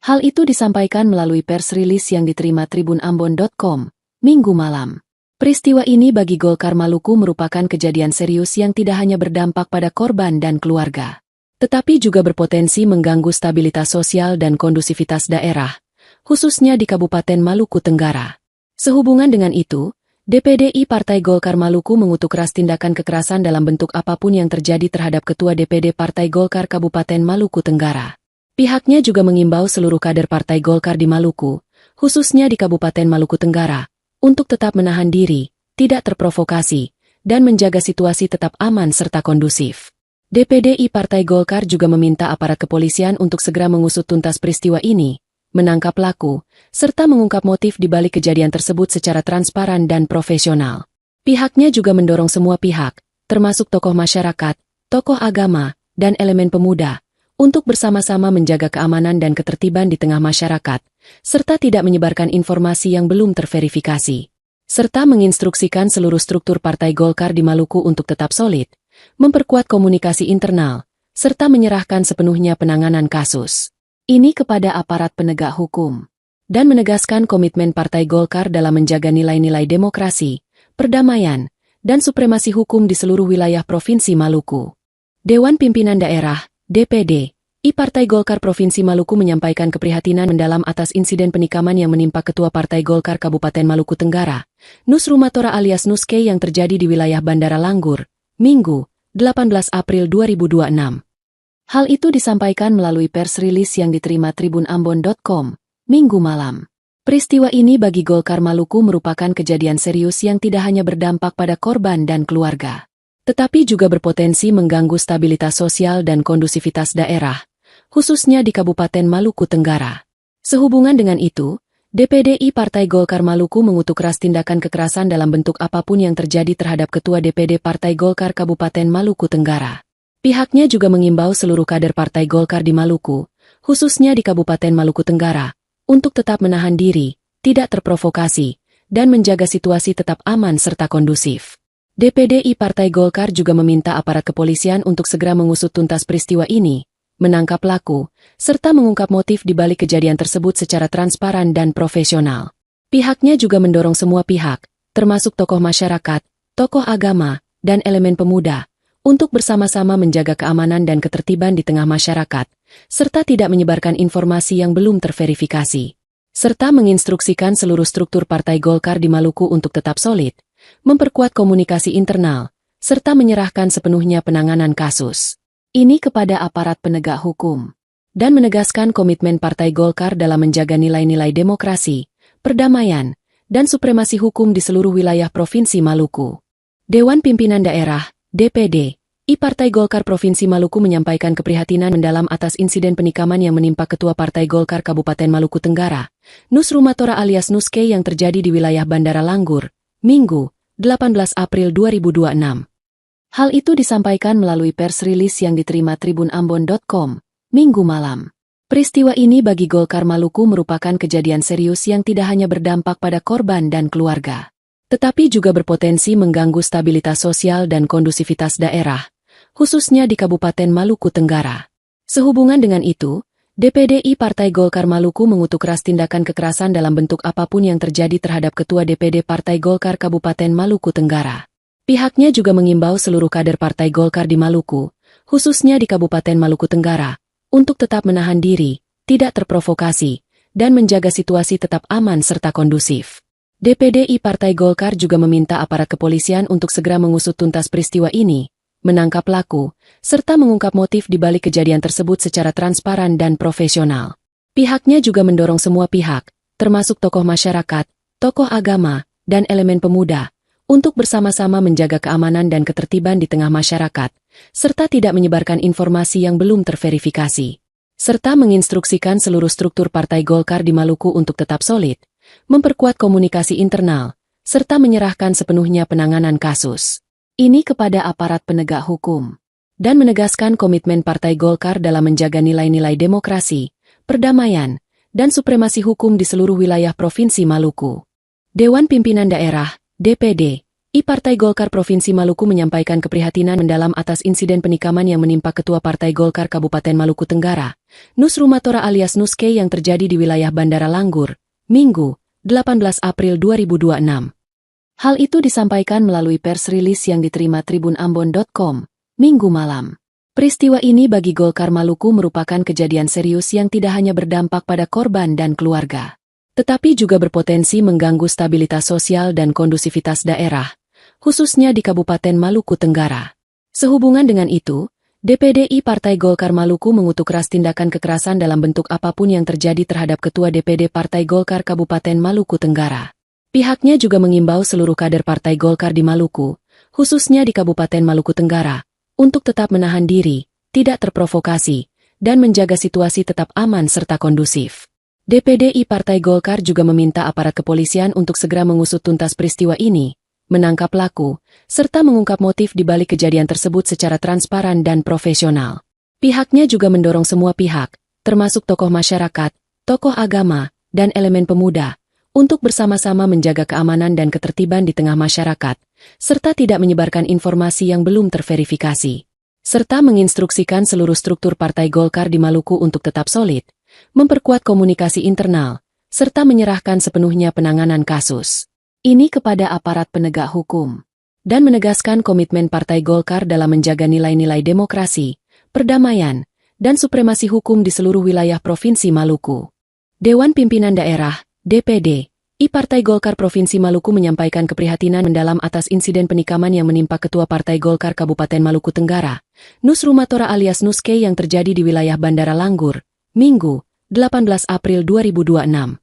Hal itu disampaikan melalui pers rilis yang diterima tribunambon.com, Minggu malam. Peristiwa ini bagi Golkar Maluku merupakan kejadian serius yang tidak hanya berdampak pada korban dan keluarga, tetapi juga berpotensi mengganggu stabilitas sosial dan kondusivitas daerah, khususnya di Kabupaten Maluku Tenggara. Sehubungan dengan itu, DPD Partai Golkar Maluku mengutuk keras tindakan kekerasan dalam bentuk apapun yang terjadi terhadap Ketua DPD Partai Golkar Kabupaten Maluku Tenggara. Pihaknya juga mengimbau seluruh kader Partai Golkar di Maluku, khususnya di Kabupaten Maluku Tenggara, untuk tetap menahan diri, tidak terprovokasi, dan menjaga situasi tetap aman serta kondusif. DPDI Partai Golkar juga meminta aparat kepolisian untuk segera mengusut tuntas peristiwa ini, menangkap pelaku, serta mengungkap motif di balik kejadian tersebut secara transparan dan profesional. Pihaknya juga mendorong semua pihak, termasuk tokoh masyarakat, tokoh agama, dan elemen pemuda, untuk bersama-sama menjaga keamanan dan ketertiban di tengah masyarakat, serta tidak menyebarkan informasi yang belum terverifikasi. Serta menginstruksikan seluruh struktur Partai Golkar di Maluku untuk tetap solid, memperkuat komunikasi internal, serta menyerahkan sepenuhnya penanganan kasus ini kepada aparat penegak hukum, dan menegaskan komitmen Partai Golkar dalam menjaga nilai-nilai demokrasi, perdamaian, dan supremasi hukum di seluruh wilayah Provinsi Maluku. Dewan Pimpinan Daerah, DPD, Partai Golkar Provinsi Maluku menyampaikan keprihatinan mendalam atas insiden penikaman yang menimpa Ketua Partai Golkar Kabupaten Maluku Tenggara, Nus Rumatora alias Nuske yang terjadi di wilayah Bandara Langgur, Minggu, 18 April 2026. Hal itu disampaikan melalui pers rilis yang diterima tribunambon.com, Minggu malam. Peristiwa ini bagi Golkar Maluku merupakan kejadian serius yang tidak hanya berdampak pada korban dan keluarga, tetapi juga berpotensi mengganggu stabilitas sosial dan kondusivitas daerah, khususnya di Kabupaten Maluku Tenggara. Sehubungan dengan itu, DPDI Partai Golkar Maluku mengutuk keras tindakan kekerasan dalam bentuk apapun yang terjadi terhadap Ketua DPD Partai Golkar Kabupaten Maluku Tenggara. Pihaknya juga mengimbau seluruh kader Partai Golkar di Maluku, khususnya di Kabupaten Maluku Tenggara, untuk tetap menahan diri, tidak terprovokasi, dan menjaga situasi tetap aman serta kondusif. DPDI Partai Golkar juga meminta aparat kepolisian untuk segera mengusut tuntas peristiwa ini, menangkap pelaku, serta mengungkap motif di balik kejadian tersebut secara transparan dan profesional. Pihaknya juga mendorong semua pihak, termasuk tokoh masyarakat, tokoh agama, dan elemen pemuda, untuk bersama-sama menjaga keamanan dan ketertiban di tengah masyarakat, serta tidak menyebarkan informasi yang belum terverifikasi. Serta menginstruksikan seluruh struktur Partai Golkar di Maluku untuk tetap solid, memperkuat komunikasi internal, serta menyerahkan sepenuhnya penanganan kasus ini kepada aparat penegak hukum, dan menegaskan komitmen Partai Golkar dalam menjaga nilai-nilai demokrasi, perdamaian, dan supremasi hukum di seluruh wilayah Provinsi Maluku. Dewan Pimpinan Daerah, DPD, Partai Golkar Provinsi Maluku menyampaikan keprihatinan mendalam atas insiden penikaman yang menimpa Ketua Partai Golkar Kabupaten Maluku Tenggara, Nus Rumatora alias Nuske yang terjadi di wilayah Bandara Langgur, Minggu, 18 April 2026. Hal itu disampaikan melalui pers rilis yang diterima tribunambon.com, Minggu malam. Peristiwa ini bagi Golkar Maluku merupakan kejadian serius yang tidak hanya berdampak pada korban dan keluarga, tetapi juga berpotensi mengganggu stabilitas sosial dan kondusivitas daerah, khususnya di Kabupaten Maluku Tenggara. Sehubungan dengan itu, DPDI Partai Golkar Maluku mengutuk keras tindakan kekerasan dalam bentuk apapun yang terjadi terhadap Ketua DPD Partai Golkar Kabupaten Maluku Tenggara. Pihaknya juga mengimbau seluruh kader Partai Golkar di Maluku, khususnya di Kabupaten Maluku Tenggara, untuk tetap menahan diri, tidak terprovokasi, dan menjaga situasi tetap aman serta kondusif. DPDI Partai Golkar juga meminta aparat kepolisian untuk segera mengusut tuntas peristiwa ini, menangkap pelaku, serta mengungkap motif di balik kejadian tersebut secara transparan dan profesional. Pihaknya juga mendorong semua pihak, termasuk tokoh masyarakat, tokoh agama, dan elemen pemuda, untuk bersama-sama menjaga keamanan dan ketertiban di tengah masyarakat, serta tidak menyebarkan informasi yang belum terverifikasi. Serta menginstruksikan seluruh struktur Partai Golkar di Maluku untuk tetap solid, memperkuat komunikasi internal, serta menyerahkan sepenuhnya penanganan kasus ini kepada aparat penegak hukum, dan menegaskan komitmen Partai Golkar dalam menjaga nilai-nilai demokrasi, perdamaian, dan supremasi hukum di seluruh wilayah Provinsi Maluku. Dewan Pimpinan Daerah, DPD, Partai Golkar Provinsi Maluku menyampaikan keprihatinan mendalam atas insiden penikaman yang menimpa Ketua Partai Golkar Kabupaten Maluku Tenggara, Nus Rumatora alias Nuske yang terjadi di wilayah Bandara Langgur, Minggu, 18 April 2026. Hal itu disampaikan melalui pers rilis yang diterima tribunambon.com, Minggu malam. Peristiwa ini bagi Golkar Maluku merupakan kejadian serius yang tidak hanya berdampak pada korban dan keluarga, tetapi juga berpotensi mengganggu stabilitas sosial dan kondusivitas daerah, khususnya di Kabupaten Maluku Tenggara. Sehubungan dengan itu, DPDI Partai Golkar Maluku mengutuk keras tindakan kekerasan dalam bentuk apapun yang terjadi terhadap Ketua DPD Partai Golkar Kabupaten Maluku Tenggara. Pihaknya juga mengimbau seluruh kader Partai Golkar di Maluku, khususnya di Kabupaten Maluku Tenggara, untuk tetap menahan diri, tidak terprovokasi, dan menjaga situasi tetap aman serta kondusif. DPD Partai Golkar juga meminta aparat kepolisian untuk segera mengusut tuntas peristiwa ini, menangkap pelaku, serta mengungkap motif di balik kejadian tersebut secara transparan dan profesional. Pihaknya juga mendorong semua pihak, termasuk tokoh masyarakat, tokoh agama, dan elemen pemuda, untuk bersama-sama menjaga keamanan dan ketertiban di tengah masyarakat, serta tidak menyebarkan informasi yang belum terverifikasi. Serta menginstruksikan seluruh struktur Partai Golkar di Maluku untuk tetap solid, memperkuat komunikasi internal, serta menyerahkan sepenuhnya penanganan kasus ini kepada aparat penegak hukum, dan menegaskan komitmen Partai Golkar dalam menjaga nilai-nilai demokrasi, perdamaian, dan supremasi hukum di seluruh wilayah Provinsi Maluku. Dewan Pimpinan Daerah, DPD, Partai Golkar Provinsi Maluku menyampaikan keprihatinan mendalam atas insiden penikaman yang menimpa Ketua Partai Golkar Kabupaten Maluku Tenggara, Nus Rumatora alias Nuske yang terjadi di wilayah Bandara Langgur, Minggu, 18 April 2026.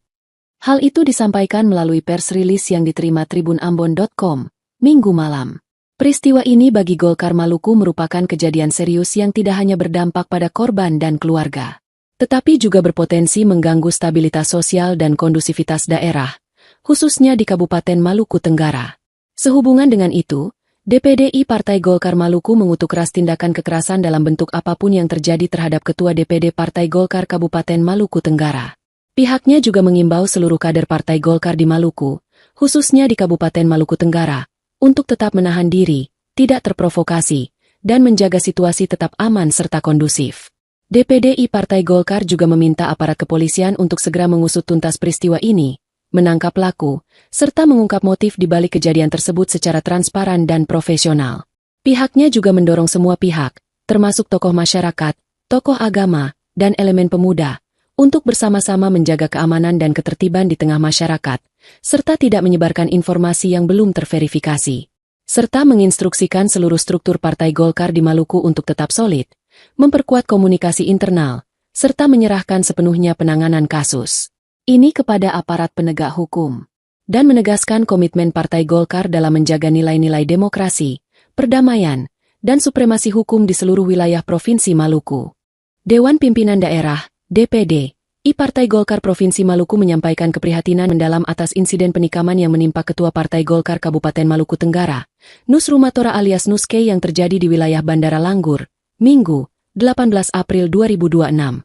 Hal itu disampaikan melalui pers rilis yang diterima tribunambon.com, Minggu malam. Peristiwa ini bagi Golkar Maluku merupakan kejadian serius yang tidak hanya berdampak pada korban dan keluarga, tetapi juga berpotensi mengganggu stabilitas sosial dan kondusivitas daerah, khususnya di Kabupaten Maluku Tenggara. Sehubungan dengan itu, DPD Partai Golkar Maluku mengutuk keras tindakan kekerasan dalam bentuk apapun yang terjadi terhadap Ketua DPD Partai Golkar Kabupaten Maluku Tenggara. Pihaknya juga mengimbau seluruh kader Partai Golkar di Maluku, khususnya di Kabupaten Maluku Tenggara, untuk tetap menahan diri, tidak terprovokasi, dan menjaga situasi tetap aman serta kondusif. DPD Partai Golkar juga meminta aparat kepolisian untuk segera mengusut tuntas peristiwa ini, menangkap pelaku, serta mengungkap motif di balik kejadian tersebut secara transparan dan profesional. Pihaknya juga mendorong semua pihak, termasuk tokoh masyarakat, tokoh agama, dan elemen pemuda, untuk bersama-sama menjaga keamanan dan ketertiban di tengah masyarakat, serta tidak menyebarkan informasi yang belum terverifikasi. Serta menginstruksikan seluruh struktur Partai Golkar di Maluku untuk tetap solid, memperkuat komunikasi internal, serta menyerahkan sepenuhnya penanganan kasus ini kepada aparat penegak hukum, dan menegaskan komitmen Partai Golkar dalam menjaga nilai-nilai demokrasi, perdamaian, dan supremasi hukum di seluruh wilayah Provinsi Maluku. Dewan Pimpinan Daerah, DPD, Partai Golkar Provinsi Maluku menyampaikan keprihatinan mendalam atas insiden penikaman yang menimpa Ketua Partai Golkar Kabupaten Maluku Tenggara, Nus Rumatora alias Nuske yang terjadi di wilayah Bandara Langgur, Minggu, 18 April 2026.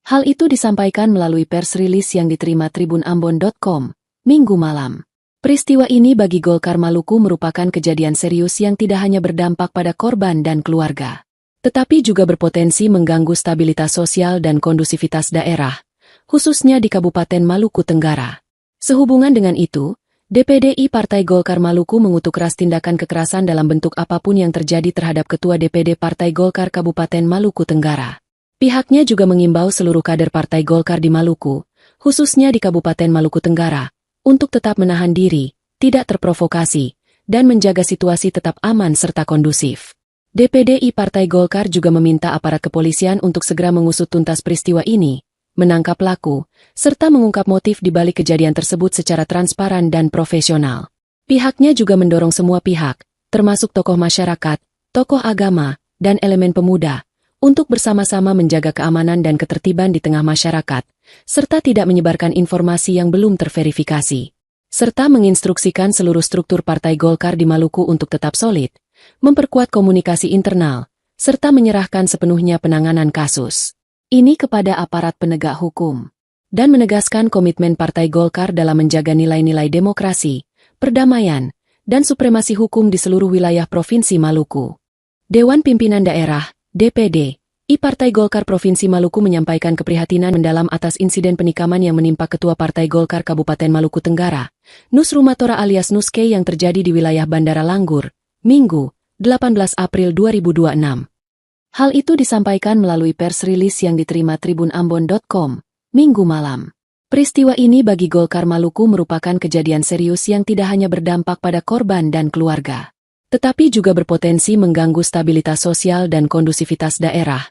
Hal itu disampaikan melalui pers rilis yang diterima tribunambon.com, Minggu malam. Peristiwa ini bagi Golkar Maluku merupakan kejadian serius yang tidak hanya berdampak pada korban dan keluarga, tetapi juga berpotensi mengganggu stabilitas sosial dan kondusivitas daerah, khususnya di Kabupaten Maluku Tenggara. Sehubungan dengan itu, DPD Partai Golkar Maluku mengutuk keras tindakan kekerasan dalam bentuk apapun yang terjadi terhadap Ketua DPD Partai Golkar Kabupaten Maluku Tenggara. Pihaknya juga mengimbau seluruh kader Partai Golkar di Maluku, khususnya di Kabupaten Maluku Tenggara, untuk tetap menahan diri, tidak terprovokasi, dan menjaga situasi tetap aman serta kondusif. DPD Partai Golkar juga meminta aparat kepolisian untuk segera mengusut tuntas peristiwa ini, menangkap pelaku, serta mengungkap motif di balik kejadian tersebut secara transparan dan profesional. Pihaknya juga mendorong semua pihak, termasuk tokoh masyarakat, tokoh agama, dan elemen pemuda, untuk bersama-sama menjaga keamanan dan ketertiban di tengah masyarakat, serta tidak menyebarkan informasi yang belum terverifikasi. Serta menginstruksikan seluruh struktur Partai Golkar di Maluku untuk tetap solid, memperkuat komunikasi internal, serta menyerahkan sepenuhnya penanganan kasus ini kepada aparat penegak hukum, dan menegaskan komitmen Partai Golkar dalam menjaga nilai-nilai demokrasi, perdamaian, dan supremasi hukum di seluruh wilayah Provinsi Maluku. Dewan Pimpinan Daerah, DPD, Partai Golkar Provinsi Maluku menyampaikan keprihatinan mendalam atas insiden penikaman yang menimpa Ketua Partai Golkar Kabupaten Maluku Tenggara, Nus Rumatora alias Nuske yang terjadi di wilayah Bandara Langgur, Minggu, 18 April 2026. Hal itu disampaikan melalui pers rilis yang diterima tribunambon.com, Minggu malam. Peristiwa ini bagi Golkar Maluku merupakan kejadian serius yang tidak hanya berdampak pada korban dan keluarga, tetapi juga berpotensi mengganggu stabilitas sosial dan kondusivitas daerah,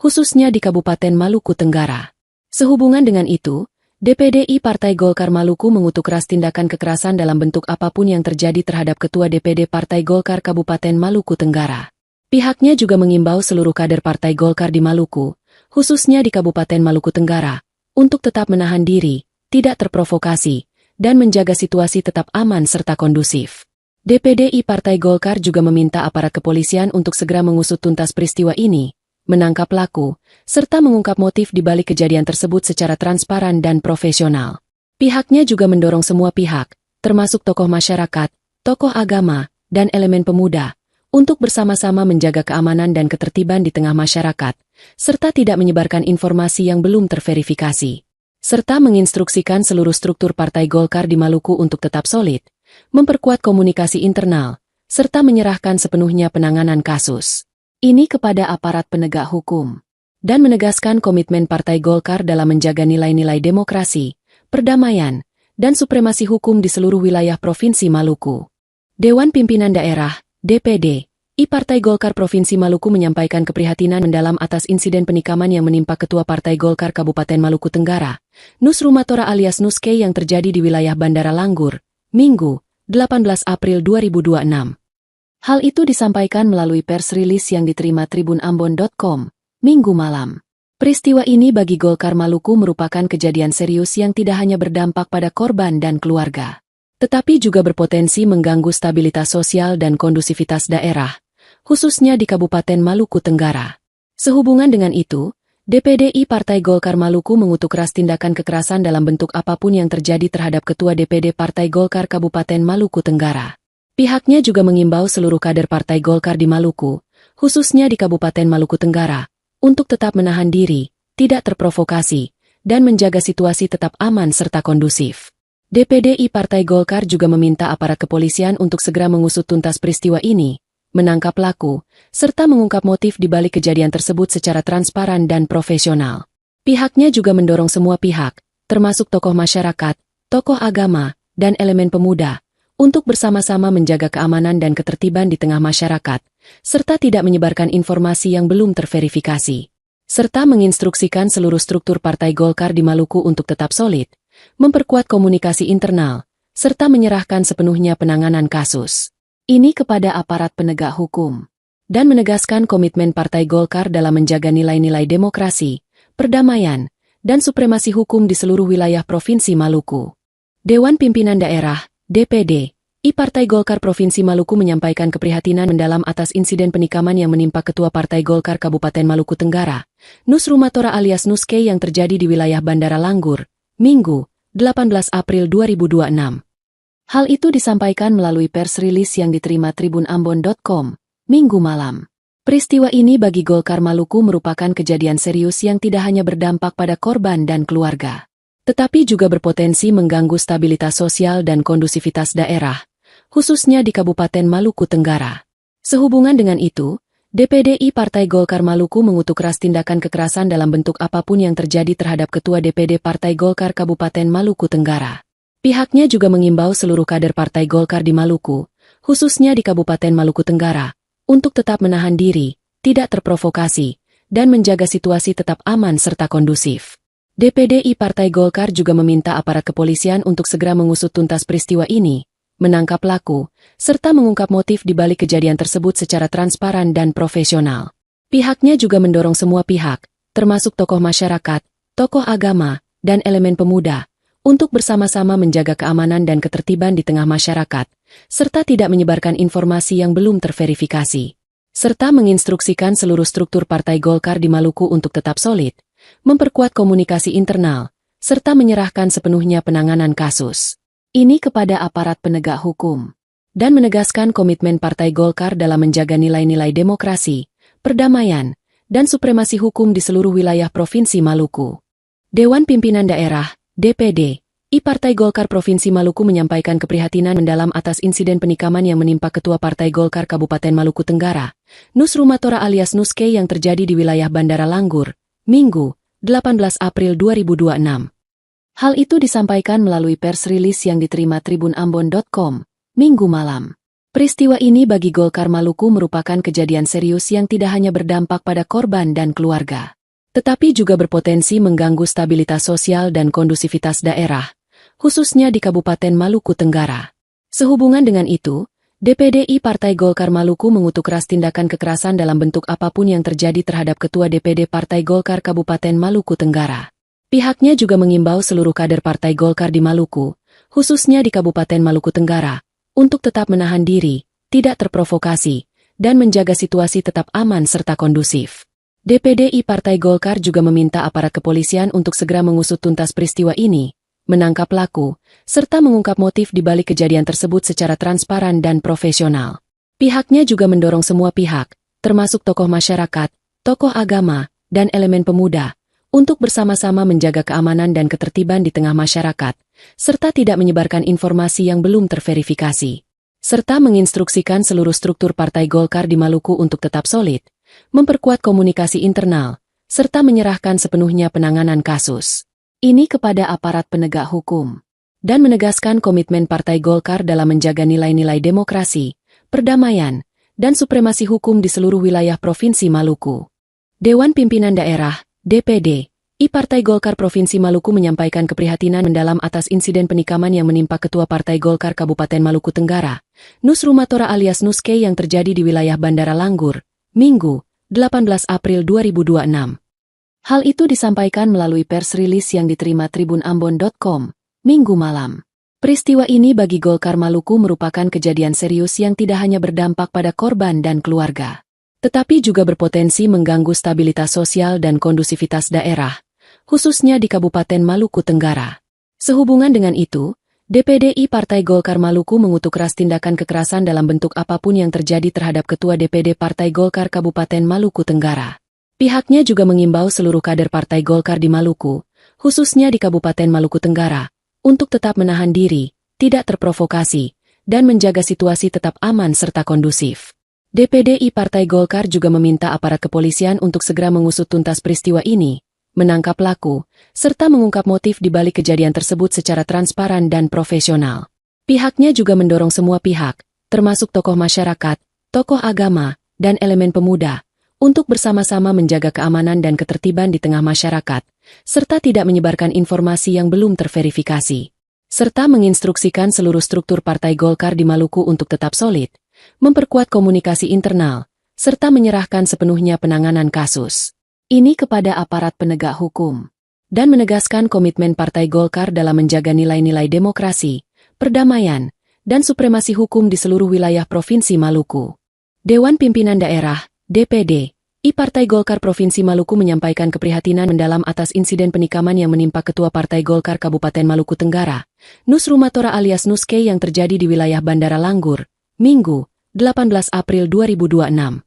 khususnya di Kabupaten Maluku Tenggara. Sehubungan dengan itu, DPD Partai Golkar Maluku mengutuk keras tindakan kekerasan dalam bentuk apapun yang terjadi terhadap Ketua DPD Partai Golkar Kabupaten Maluku Tenggara, Pihaknya juga mengimbau seluruh kader Partai Golkar di Maluku, khususnya di Kabupaten Maluku Tenggara, untuk tetap menahan diri, tidak terprovokasi, dan menjaga situasi tetap aman serta kondusif. DPDI Partai Golkar juga meminta aparat kepolisian untuk segera mengusut tuntas peristiwa ini, menangkap pelaku, serta mengungkap motif di balik kejadian tersebut secara transparan dan profesional. Pihaknya juga mendorong semua pihak, termasuk tokoh masyarakat, tokoh agama, dan elemen pemuda, untuk bersama-sama menjaga keamanan dan ketertiban di tengah masyarakat, serta tidak menyebarkan informasi yang belum terverifikasi. Serta menginstruksikan seluruh struktur Partai Golkar di Maluku untuk tetap solid, memperkuat komunikasi internal, serta menyerahkan sepenuhnya penanganan kasus ini kepada aparat penegak hukum, dan menegaskan komitmen Partai Golkar dalam menjaga nilai-nilai demokrasi, perdamaian, dan supremasi hukum di seluruh wilayah Provinsi Maluku. Dewan Pimpinan Daerah, DPD, Partai Golkar Provinsi Maluku menyampaikan keprihatinan mendalam atas insiden penikaman yang menimpa Ketua Partai Golkar Kabupaten Maluku Tenggara, Nus Rumatora alias Nuske yang terjadi di wilayah Bandara Langgur, Minggu, 18 April 2026. Hal itu disampaikan melalui pers rilis yang diterima tribunambon.com, Minggu malam. Peristiwa ini bagi Golkar Maluku merupakan kejadian serius yang tidak hanya berdampak pada korban dan keluarga, tetapi juga berpotensi mengganggu stabilitas sosial dan kondusivitas daerah, khususnya di Kabupaten Maluku Tenggara. Sehubungan dengan itu, DPDI Partai Golkar Maluku mengutuk keras tindakan kekerasan dalam bentuk apapun yang terjadi terhadap Ketua DPD Partai Golkar Kabupaten Maluku Tenggara. Pihaknya juga mengimbau seluruh kader Partai Golkar di Maluku, khususnya di Kabupaten Maluku Tenggara, untuk tetap menahan diri, tidak terprovokasi, dan menjaga situasi tetap aman serta kondusif. DPDI Partai Golkar juga meminta aparat kepolisian untuk segera mengusut tuntas peristiwa ini, menangkap pelaku, serta mengungkap motif di balik kejadian tersebut secara transparan dan profesional. Pihaknya juga mendorong semua pihak, termasuk tokoh masyarakat, tokoh agama, dan elemen pemuda, untuk bersama-sama menjaga keamanan dan ketertiban di tengah masyarakat, serta tidak menyebarkan informasi yang belum terverifikasi. Serta menginstruksikan seluruh struktur Partai Golkar di Maluku untuk tetap solid, memperkuat komunikasi internal, serta menyerahkan sepenuhnya penanganan kasus ini kepada aparat penegak hukum, dan menegaskan komitmen Partai Golkar dalam menjaga nilai-nilai demokrasi, perdamaian, dan supremasi hukum di seluruh wilayah Provinsi Maluku. Dewan Pimpinan Daerah, DPD, Partai Golkar Provinsi Maluku menyampaikan keprihatinan mendalam atas insiden penikaman yang menimpa Ketua Partai Golkar Kabupaten Maluku Tenggara, Nus Rumatora alias Nuske yang terjadi di wilayah Bandara Langgur, Minggu, 18 April 2026. Hal itu disampaikan melalui pers rilis yang diterima tribunambon.com, Minggu malam. Peristiwa ini bagi Golkar Maluku merupakan kejadian serius yang tidak hanya berdampak pada korban dan keluarga, tetapi juga berpotensi mengganggu stabilitas sosial dan kondusivitas daerah, khususnya di Kabupaten Maluku Tenggara. Sehubungan dengan itu, DPDI Partai Golkar Maluku mengutuk keras tindakan kekerasan dalam bentuk apapun yang terjadi terhadap Ketua DPD Partai Golkar Kabupaten Maluku Tenggara. Pihaknya juga mengimbau seluruh kader Partai Golkar di Maluku, khususnya di Kabupaten Maluku Tenggara, untuk tetap menahan diri, tidak terprovokasi, dan menjaga situasi tetap aman serta kondusif. DPDI Partai Golkar juga meminta aparat kepolisian untuk segera mengusut tuntas peristiwa ini, menangkap pelaku, serta mengungkap motif di balik kejadian tersebut secara transparan dan profesional. Pihaknya juga mendorong semua pihak, termasuk tokoh masyarakat, tokoh agama, dan elemen pemuda, untuk bersama-sama menjaga keamanan dan ketertiban di tengah masyarakat, serta tidak menyebarkan informasi yang belum terverifikasi. Serta menginstruksikan seluruh struktur Partai Golkar di Maluku untuk tetap solid, memperkuat komunikasi internal, serta menyerahkan sepenuhnya penanganan kasus ini kepada aparat penegak hukum, dan menegaskan komitmen Partai Golkar dalam menjaga nilai-nilai demokrasi, perdamaian, dan supremasi hukum di seluruh wilayah Provinsi Maluku. Dewan Pimpinan Daerah, DPD, Partai Golkar Provinsi Maluku menyampaikan keprihatinan mendalam atas insiden penikaman yang menimpa Ketua Partai Golkar Kabupaten Maluku Tenggara, Nus Rumatora alias Nuske yang terjadi di wilayah Bandara Langgur, Minggu, 18 April 2026. Hal itu disampaikan melalui pers rilis yang diterima tribunambon.com, Minggu malam. Peristiwa ini bagi Golkar Maluku merupakan kejadian serius yang tidak hanya berdampak pada korban dan keluarga, tetapi juga berpotensi mengganggu stabilitas sosial dan kondusivitas daerah, khususnya di Kabupaten Maluku Tenggara. Sehubungan dengan itu, DPDI Partai Golkar Maluku mengutuk keras tindakan kekerasan dalam bentuk apapun yang terjadi terhadap Ketua DPD Partai Golkar Kabupaten Maluku Tenggara. Pihaknya juga mengimbau seluruh kader Partai Golkar di Maluku, khususnya di Kabupaten Maluku Tenggara, untuk tetap menahan diri, tidak terprovokasi, dan menjaga situasi tetap aman serta kondusif. DPDI Partai Golkar juga meminta aparat kepolisian untuk segera mengusut tuntas peristiwa ini, menangkap pelaku, serta mengungkap motif di balik kejadian tersebut secara transparan dan profesional. Pihaknya juga mendorong semua pihak, termasuk tokoh masyarakat, tokoh agama, dan elemen pemuda, untuk bersama-sama menjaga keamanan dan ketertiban di tengah masyarakat, serta tidak menyebarkan informasi yang belum terverifikasi. Serta menginstruksikan seluruh struktur Partai Golkar di Maluku untuk tetap solid, memperkuat komunikasi internal, serta menyerahkan sepenuhnya penanganan kasus ini kepada aparat penegak hukum, dan menegaskan komitmen Partai Golkar dalam menjaga nilai-nilai demokrasi, perdamaian, dan supremasi hukum di seluruh wilayah Provinsi Maluku. Dewan Pimpinan Daerah, DPD, Partai Golkar Provinsi Maluku menyampaikan keprihatinan mendalam atas insiden penikaman yang menimpa Ketua Partai Golkar Kabupaten Maluku Tenggara, Nus Rumatora alias Nuske yang terjadi di wilayah Bandara Langgur, Minggu, 18 April 2026. Hal itu disampaikan melalui pers rilis yang diterima tribunambon.com, Minggu malam. Peristiwa ini bagi Golkar Maluku merupakan kejadian serius yang tidak hanya berdampak pada korban dan keluarga, tetapi juga berpotensi mengganggu stabilitas sosial dan kondusivitas daerah, khususnya di Kabupaten Maluku Tenggara. Sehubungan dengan itu, DPDI Partai Golkar Maluku mengutuk keras tindakan kekerasan dalam bentuk apapun yang terjadi terhadap Ketua DPD Partai Golkar Kabupaten Maluku Tenggara. Pihaknya juga mengimbau seluruh kader Partai Golkar di Maluku, khususnya di Kabupaten Maluku Tenggara, untuk tetap menahan diri, tidak terprovokasi, dan menjaga situasi tetap aman serta kondusif. DPDI Partai Golkar juga meminta aparat kepolisian untuk segera mengusut tuntas peristiwa ini, menangkap pelaku, serta mengungkap motif di balik kejadian tersebut secara transparan dan profesional. Pihaknya juga mendorong semua pihak, termasuk tokoh masyarakat, tokoh agama, dan elemen pemuda, untuk bersama-sama menjaga keamanan dan ketertiban di tengah masyarakat, serta tidak menyebarkan informasi yang belum terverifikasi. Serta menginstruksikan seluruh struktur Partai Golkar di Maluku untuk tetap solid, memperkuat komunikasi internal, serta menyerahkan sepenuhnya penanganan kasus ini kepada aparat penegak hukum, dan menegaskan komitmen Partai Golkar dalam menjaga nilai-nilai demokrasi, perdamaian, dan supremasi hukum di seluruh wilayah Provinsi Maluku. Dewan Pimpinan Daerah, DPD, Partai Golkar Provinsi Maluku menyampaikan keprihatinan mendalam atas insiden penikaman yang menimpa Ketua Partai Golkar Kabupaten Maluku Tenggara, Nus Rumatora alias Nuske yang terjadi di wilayah Bandara Langgur, Minggu, 18 April 2026.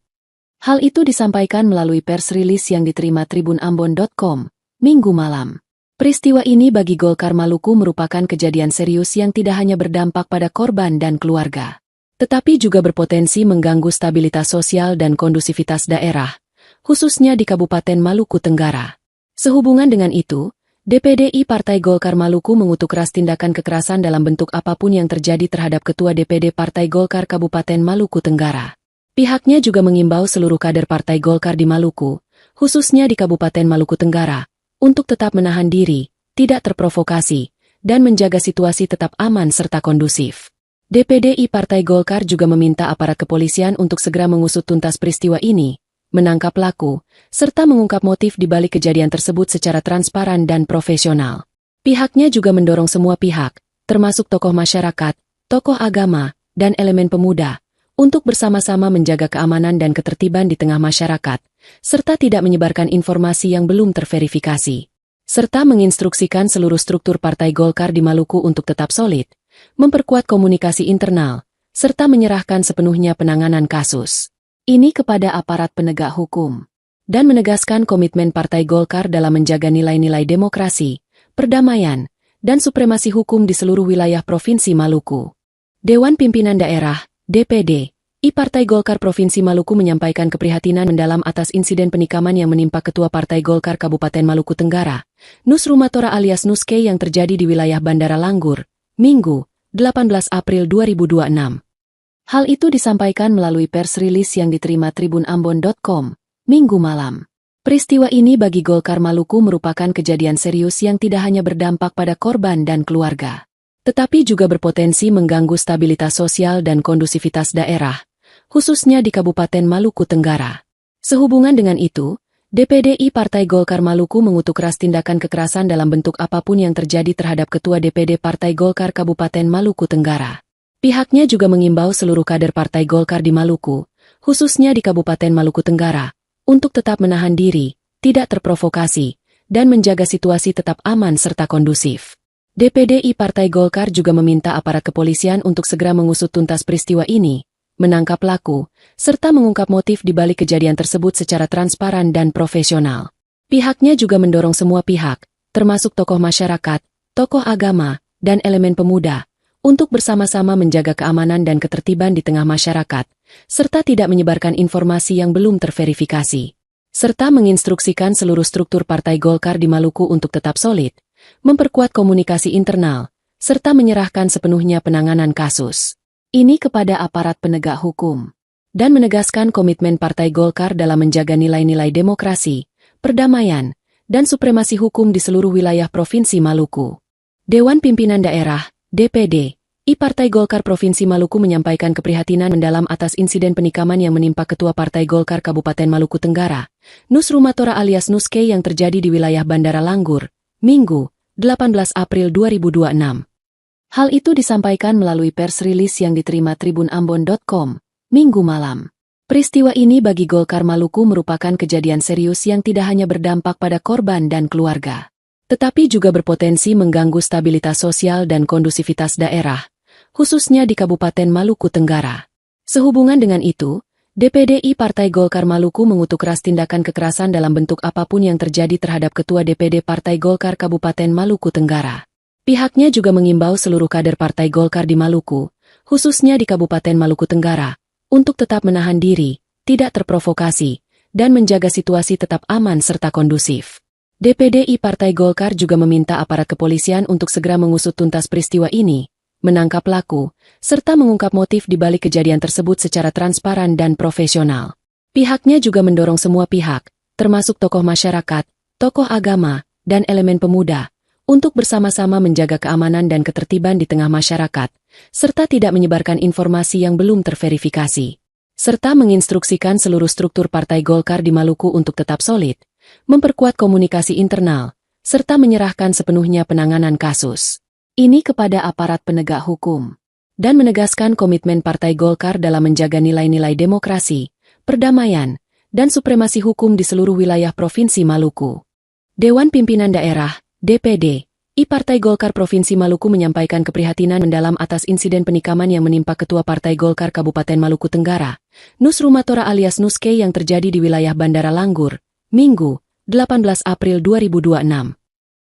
Hal itu disampaikan melalui pers rilis yang diterima tribunambon.com, Minggu malam. Peristiwa ini bagi Golkar Maluku merupakan kejadian serius yang tidak hanya berdampak pada korban dan keluarga, tetapi juga berpotensi mengganggu stabilitas sosial dan kondusivitas daerah, khususnya di Kabupaten Maluku Tenggara. Sehubungan dengan itu, DPDI Partai Golkar Maluku mengutuk keras tindakan kekerasan dalam bentuk apapun yang terjadi terhadap Ketua DPD Partai Golkar Kabupaten Maluku Tenggara. Pihaknya juga mengimbau seluruh kader Partai Golkar di Maluku, khususnya di Kabupaten Maluku Tenggara, untuk tetap menahan diri, tidak terprovokasi, dan menjaga situasi tetap aman serta kondusif. DPDI Partai Golkar juga meminta aparat kepolisian untuk segera mengusut tuntas peristiwa ini, menangkap pelaku, serta mengungkap motif di balik kejadian tersebut secara transparan dan profesional. Pihaknya juga mendorong semua pihak, termasuk tokoh masyarakat, tokoh agama, dan elemen pemuda, untuk bersama-sama menjaga keamanan dan ketertiban di tengah masyarakat, serta tidak menyebarkan informasi yang belum terverifikasi. Serta menginstruksikan seluruh struktur Partai Golkar di Maluku untuk tetap solid, memperkuat komunikasi internal, serta menyerahkan sepenuhnya penanganan kasus ini kepada aparat penegak hukum, dan menegaskan komitmen Partai Golkar dalam menjaga nilai-nilai demokrasi, perdamaian, dan supremasi hukum di seluruh wilayah Provinsi Maluku. Dewan Pimpinan Daerah, DPD, Partai Golkar Provinsi Maluku menyampaikan keprihatinan mendalam atas insiden penikaman yang menimpa Ketua Partai Golkar Kabupaten Maluku Tenggara, Nus Rumatora alias Nuske yang terjadi di wilayah Bandara Langgur, Minggu, 18 April 2026. Hal itu disampaikan melalui pers rilis yang diterima tribunambon.com, Minggu malam. Peristiwa ini bagi Golkar Maluku merupakan kejadian serius yang tidak hanya berdampak pada korban dan keluarga, tetapi juga berpotensi mengganggu stabilitas sosial dan kondusivitas daerah, khususnya di Kabupaten Maluku Tenggara. Sehubungan dengan itu, DPDI Partai Golkar Maluku mengutuk keras tindakan kekerasan dalam bentuk apapun yang terjadi terhadap Ketua DPD Partai Golkar Kabupaten Maluku Tenggara. Pihaknya juga mengimbau seluruh kader Partai Golkar di Maluku, khususnya di Kabupaten Maluku Tenggara, untuk tetap menahan diri, tidak terprovokasi, dan menjaga situasi tetap aman serta kondusif. DPDI Partai Golkar juga meminta aparat kepolisian untuk segera mengusut tuntas peristiwa ini, menangkap pelaku, serta mengungkap motif di balik kejadian tersebut secara transparan dan profesional. Pihaknya juga mendorong semua pihak, termasuk tokoh masyarakat, tokoh agama, dan elemen pemuda, untuk bersama-sama menjaga keamanan dan ketertiban di tengah masyarakat, serta tidak menyebarkan informasi yang belum terverifikasi. Serta menginstruksikan seluruh struktur Partai Golkar di Maluku untuk tetap solid, memperkuat komunikasi internal, serta menyerahkan sepenuhnya penanganan kasus ini kepada aparat penegak hukum, dan menegaskan komitmen Partai Golkar dalam menjaga nilai-nilai demokrasi, perdamaian, dan supremasi hukum di seluruh wilayah Provinsi Maluku. Dewan Pimpinan Daerah, DPD, Partai Golkar Provinsi Maluku menyampaikan keprihatinan mendalam atas insiden penikaman yang menimpa Ketua Partai Golkar Kabupaten Maluku Tenggara, Nus Rumatora alias Nuske yang terjadi di wilayah Bandara Langgur, Minggu, 18 April 2026. Hal itu disampaikan melalui pers rilis yang diterima tribunambon.com, Minggu malam. Peristiwa ini bagi Golkar Maluku merupakan kejadian serius yang tidak hanya berdampak pada korban dan keluarga, tetapi juga berpotensi mengganggu stabilitas sosial dan kondusivitas daerah, khususnya di Kabupaten Maluku Tenggara. Sehubungan dengan itu, DPDI Partai Golkar Maluku mengutuk keras tindakan kekerasan dalam bentuk apapun yang terjadi terhadap Ketua DPD Partai Golkar Kabupaten Maluku Tenggara. Pihaknya juga mengimbau seluruh kader Partai Golkar di Maluku, khususnya di Kabupaten Maluku Tenggara, untuk tetap menahan diri, tidak terprovokasi, dan menjaga situasi tetap aman serta kondusif. DPDI Partai Golkar juga meminta aparat kepolisian untuk segera mengusut tuntas peristiwa ini, menangkap pelaku, serta mengungkap motif di balik kejadian tersebut secara transparan dan profesional. Pihaknya juga mendorong semua pihak, termasuk tokoh masyarakat, tokoh agama, dan elemen pemuda, untuk bersama-sama menjaga keamanan dan ketertiban di tengah masyarakat, serta tidak menyebarkan informasi yang belum terverifikasi. Serta menginstruksikan seluruh struktur Partai Golkar di Maluku untuk tetap solid, memperkuat komunikasi internal, serta menyerahkan sepenuhnya penanganan kasus ini kepada aparat penegak hukum, dan menegaskan komitmen Partai Golkar dalam menjaga nilai-nilai demokrasi, perdamaian, dan supremasi hukum di seluruh wilayah Provinsi Maluku. Dewan Pimpinan Daerah, DPD, Partai Golkar Provinsi Maluku menyampaikan keprihatinan mendalam atas insiden penikaman yang menimpa Ketua Partai Golkar Kabupaten Maluku Tenggara, Nus Rumatora alias Nuske yang terjadi di wilayah Bandara Langgur, Minggu, 18 April 2026.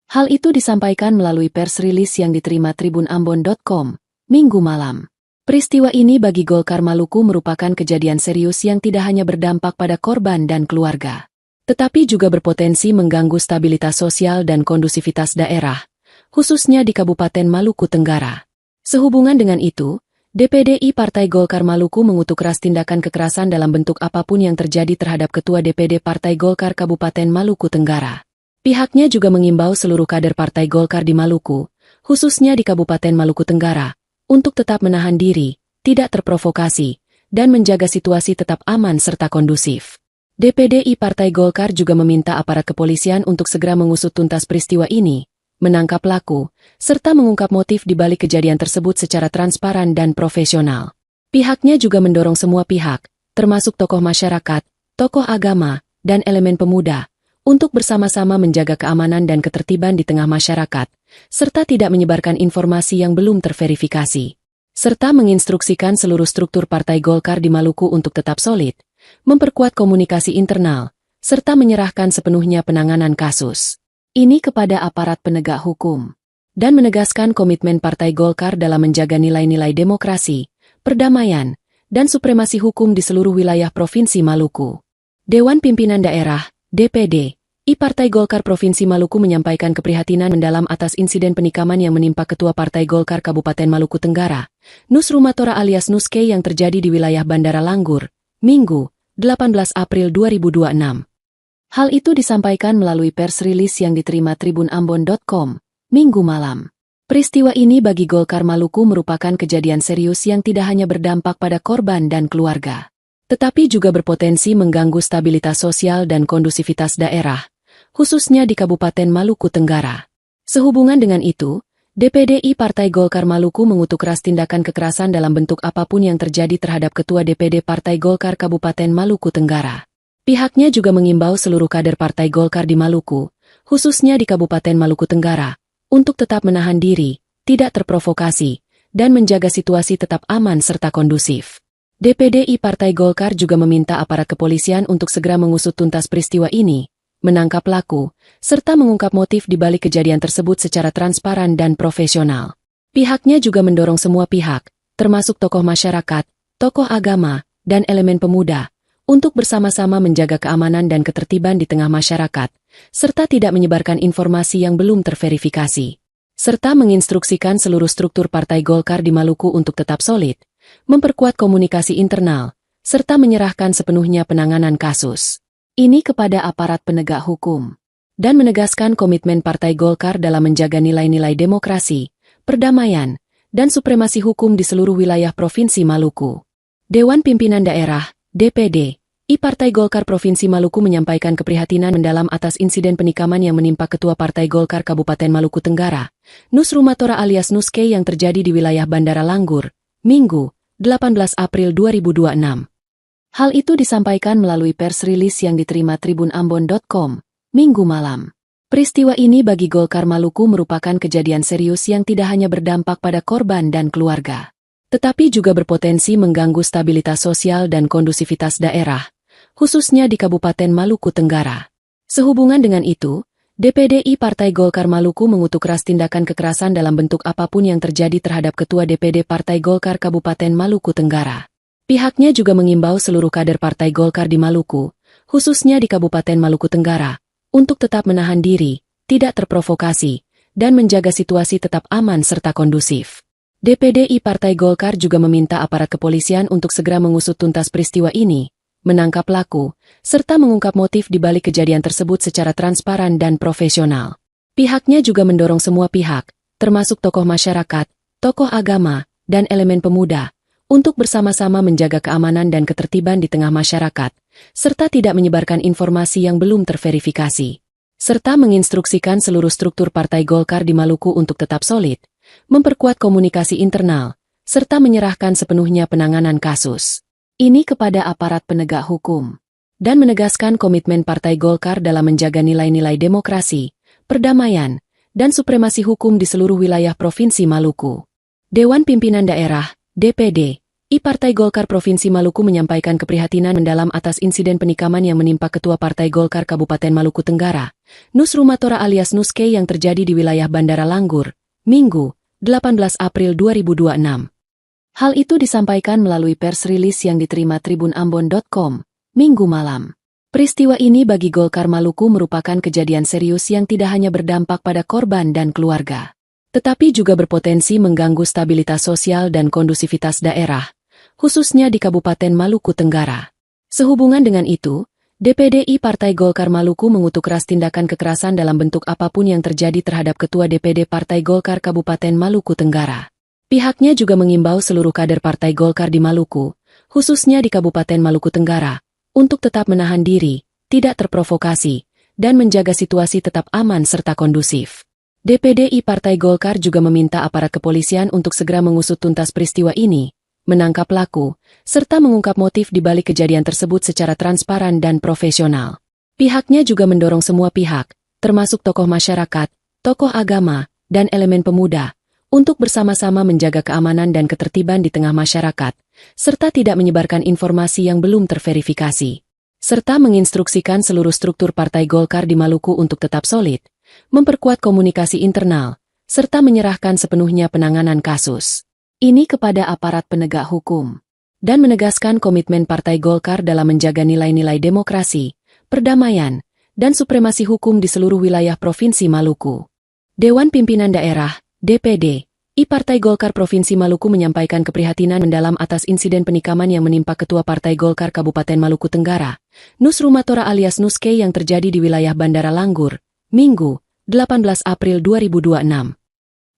Hal itu disampaikan melalui pers rilis yang diterima tribunambon.com, Minggu malam. Peristiwa ini bagi Golkar Maluku merupakan kejadian serius yang tidak hanya berdampak pada korban dan keluarga, tetapi juga berpotensi mengganggu stabilitas sosial dan kondusivitas daerah, khususnya di Kabupaten Maluku Tenggara. Sehubungan dengan itu, DPDI Partai Golkar Maluku mengutuk keras tindakan kekerasan dalam bentuk apapun yang terjadi terhadap Ketua DPD Partai Golkar Kabupaten Maluku Tenggara. Pihaknya juga mengimbau seluruh kader Partai Golkar di Maluku, khususnya di Kabupaten Maluku Tenggara, untuk tetap menahan diri, tidak terprovokasi, dan menjaga situasi tetap aman serta kondusif. DPDI Partai Golkar juga meminta aparat kepolisian untuk segera mengusut tuntas peristiwa ini, menangkap pelaku, serta mengungkap motif di balik kejadian tersebut secara transparan dan profesional. Pihaknya juga mendorong semua pihak, termasuk tokoh masyarakat, tokoh agama, dan elemen pemuda, untuk bersama-sama menjaga keamanan dan ketertiban di tengah masyarakat, serta tidak menyebarkan informasi yang belum terverifikasi. Serta menginstruksikan seluruh struktur Partai Golkar di Maluku untuk tetap solid, memperkuat komunikasi internal, serta menyerahkan sepenuhnya penanganan kasus ini kepada aparat penegak hukum, dan menegaskan komitmen Partai Golkar dalam menjaga nilai-nilai demokrasi, perdamaian, dan supremasi hukum di seluruh wilayah Provinsi Maluku. Dewan Pimpinan Daerah, DPD, Partai Golkar Provinsi Maluku menyampaikan keprihatinan mendalam atas insiden penikaman yang menimpa Ketua Partai Golkar Kabupaten Maluku Tenggara, Nus Rumatora alias Nuske yang terjadi di wilayah Bandara Langgur, Minggu, 18 April 2026. Hal itu disampaikan melalui pers rilis yang diterima tribunambon.com, Minggu malam. Peristiwa ini bagi Golkar Maluku merupakan kejadian serius yang tidak hanya berdampak pada korban dan keluarga, tetapi juga berpotensi mengganggu stabilitas sosial dan kondusivitas daerah, khususnya di Kabupaten Maluku Tenggara. Sehubungan dengan itu, DPD Partai Golkar Maluku mengutuk keras tindakan kekerasan dalam bentuk apapun yang terjadi terhadap Ketua DPD Partai Golkar Kabupaten Maluku Tenggara. Pihaknya juga mengimbau seluruh kader Partai Golkar di Maluku, khususnya di Kabupaten Maluku Tenggara, untuk tetap menahan diri, tidak terprovokasi, dan menjaga situasi tetap aman serta kondusif. DPD Partai Golkar juga meminta aparat kepolisian untuk segera mengusut tuntas peristiwa ini, menangkap pelaku, serta mengungkap motif di balik kejadian tersebut secara transparan dan profesional. Pihaknya juga mendorong semua pihak, termasuk tokoh masyarakat, tokoh agama, dan elemen pemuda, untuk bersama-sama menjaga keamanan dan ketertiban di tengah masyarakat, serta tidak menyebarkan informasi yang belum terverifikasi. Serta menginstruksikan seluruh struktur Partai Golkar di Maluku untuk tetap solid, memperkuat komunikasi internal, serta menyerahkan sepenuhnya penanganan kasus ini kepada aparat penegak hukum, dan menegaskan komitmen Partai Golkar dalam menjaga nilai-nilai demokrasi, perdamaian, dan supremasi hukum di seluruh wilayah Provinsi Maluku. Dewan Pimpinan Daerah, DPD, Partai Golkar Provinsi Maluku menyampaikan keprihatinan mendalam atas insiden penikaman yang menimpa Ketua Partai Golkar Kabupaten Maluku Tenggara, Nus Rumatora alias Nuske yang terjadi di wilayah Bandara Langgur, Minggu, 18 April 2026. Hal itu disampaikan melalui pers rilis yang diterima tribunambon.com, Minggu malam. Peristiwa ini bagi Golkar Maluku merupakan kejadian serius yang tidak hanya berdampak pada korban dan keluarga, tetapi juga berpotensi mengganggu stabilitas sosial dan kondusivitas daerah, khususnya di Kabupaten Maluku Tenggara. Sehubungan dengan itu, DPD Partai Golkar Maluku mengutuk keras tindakan kekerasan dalam bentuk apapun yang terjadi terhadap Ketua DPD Partai Golkar Kabupaten Maluku Tenggara. Pihaknya juga mengimbau seluruh kader Partai Golkar di Maluku, khususnya di Kabupaten Maluku Tenggara, untuk tetap menahan diri, tidak terprovokasi, dan menjaga situasi tetap aman serta kondusif. DPD Partai Golkar juga meminta aparat kepolisian untuk segera mengusut tuntas peristiwa ini, menangkap pelaku, serta mengungkap motif di balik kejadian tersebut secara transparan dan profesional. Pihaknya juga mendorong semua pihak, termasuk tokoh masyarakat, tokoh agama, dan elemen pemuda, untuk bersama-sama menjaga keamanan dan ketertiban di tengah masyarakat, serta tidak menyebarkan informasi yang belum terverifikasi. Serta menginstruksikan seluruh struktur Partai Golkar di Maluku untuk tetap solid, memperkuat komunikasi internal, serta menyerahkan sepenuhnya penanganan kasus ini kepada aparat penegak hukum, dan menegaskan komitmen Partai Golkar dalam menjaga nilai-nilai demokrasi, perdamaian, dan supremasi hukum di seluruh wilayah Provinsi Maluku. Dewan Pimpinan Daerah, DPD, Partai Golkar Provinsi Maluku menyampaikan keprihatinan mendalam atas insiden penikaman yang menimpa Ketua Partai Golkar Kabupaten Maluku Tenggara, Nus Rumatora alias Nuske yang terjadi di wilayah Bandara Langgur, Minggu, 18 April 2026. Hal itu disampaikan melalui pers rilis yang diterima tribunambon.com, Minggu malam. Peristiwa ini bagi Golkar Maluku merupakan kejadian serius yang tidak hanya berdampak pada korban dan keluarga, tetapi juga berpotensi mengganggu stabilitas sosial dan kondusivitas daerah, khususnya di Kabupaten Maluku Tenggara. Sehubungan dengan itu, DPD Partai Golkar Maluku mengutuk keras tindakan kekerasan dalam bentuk apapun yang terjadi terhadap Ketua DPD Partai Golkar Kabupaten Maluku Tenggara. Pihaknya juga mengimbau seluruh kader Partai Golkar di Maluku, khususnya di Kabupaten Maluku Tenggara, untuk tetap menahan diri, tidak terprovokasi, dan menjaga situasi tetap aman serta kondusif. DPD Partai Golkar juga meminta aparat kepolisian untuk segera mengusut tuntas peristiwa ini, menangkap pelaku, serta mengungkap motif di balik kejadian tersebut secara transparan dan profesional. Pihaknya juga mendorong semua pihak, termasuk tokoh masyarakat, tokoh agama, dan elemen pemuda, untuk bersama-sama menjaga keamanan dan ketertiban di tengah masyarakat, serta tidak menyebarkan informasi yang belum terverifikasi. Serta menginstruksikan seluruh struktur Partai Golkar di Maluku untuk tetap solid, memperkuat komunikasi internal, serta menyerahkan sepenuhnya penanganan kasus ini kepada aparat penegak hukum, dan menegaskan komitmen Partai Golkar dalam menjaga nilai-nilai demokrasi, perdamaian, dan supremasi hukum di seluruh wilayah Provinsi Maluku. Dewan Pimpinan Daerah, DPD, Partai Golkar Provinsi Maluku menyampaikan keprihatinan mendalam atas insiden penikaman yang menimpa Ketua Partai Golkar Kabupaten Maluku Tenggara, Nus Rumatora alias Nuske yang terjadi di wilayah Bandara Langgur, Minggu, 18 April 2026.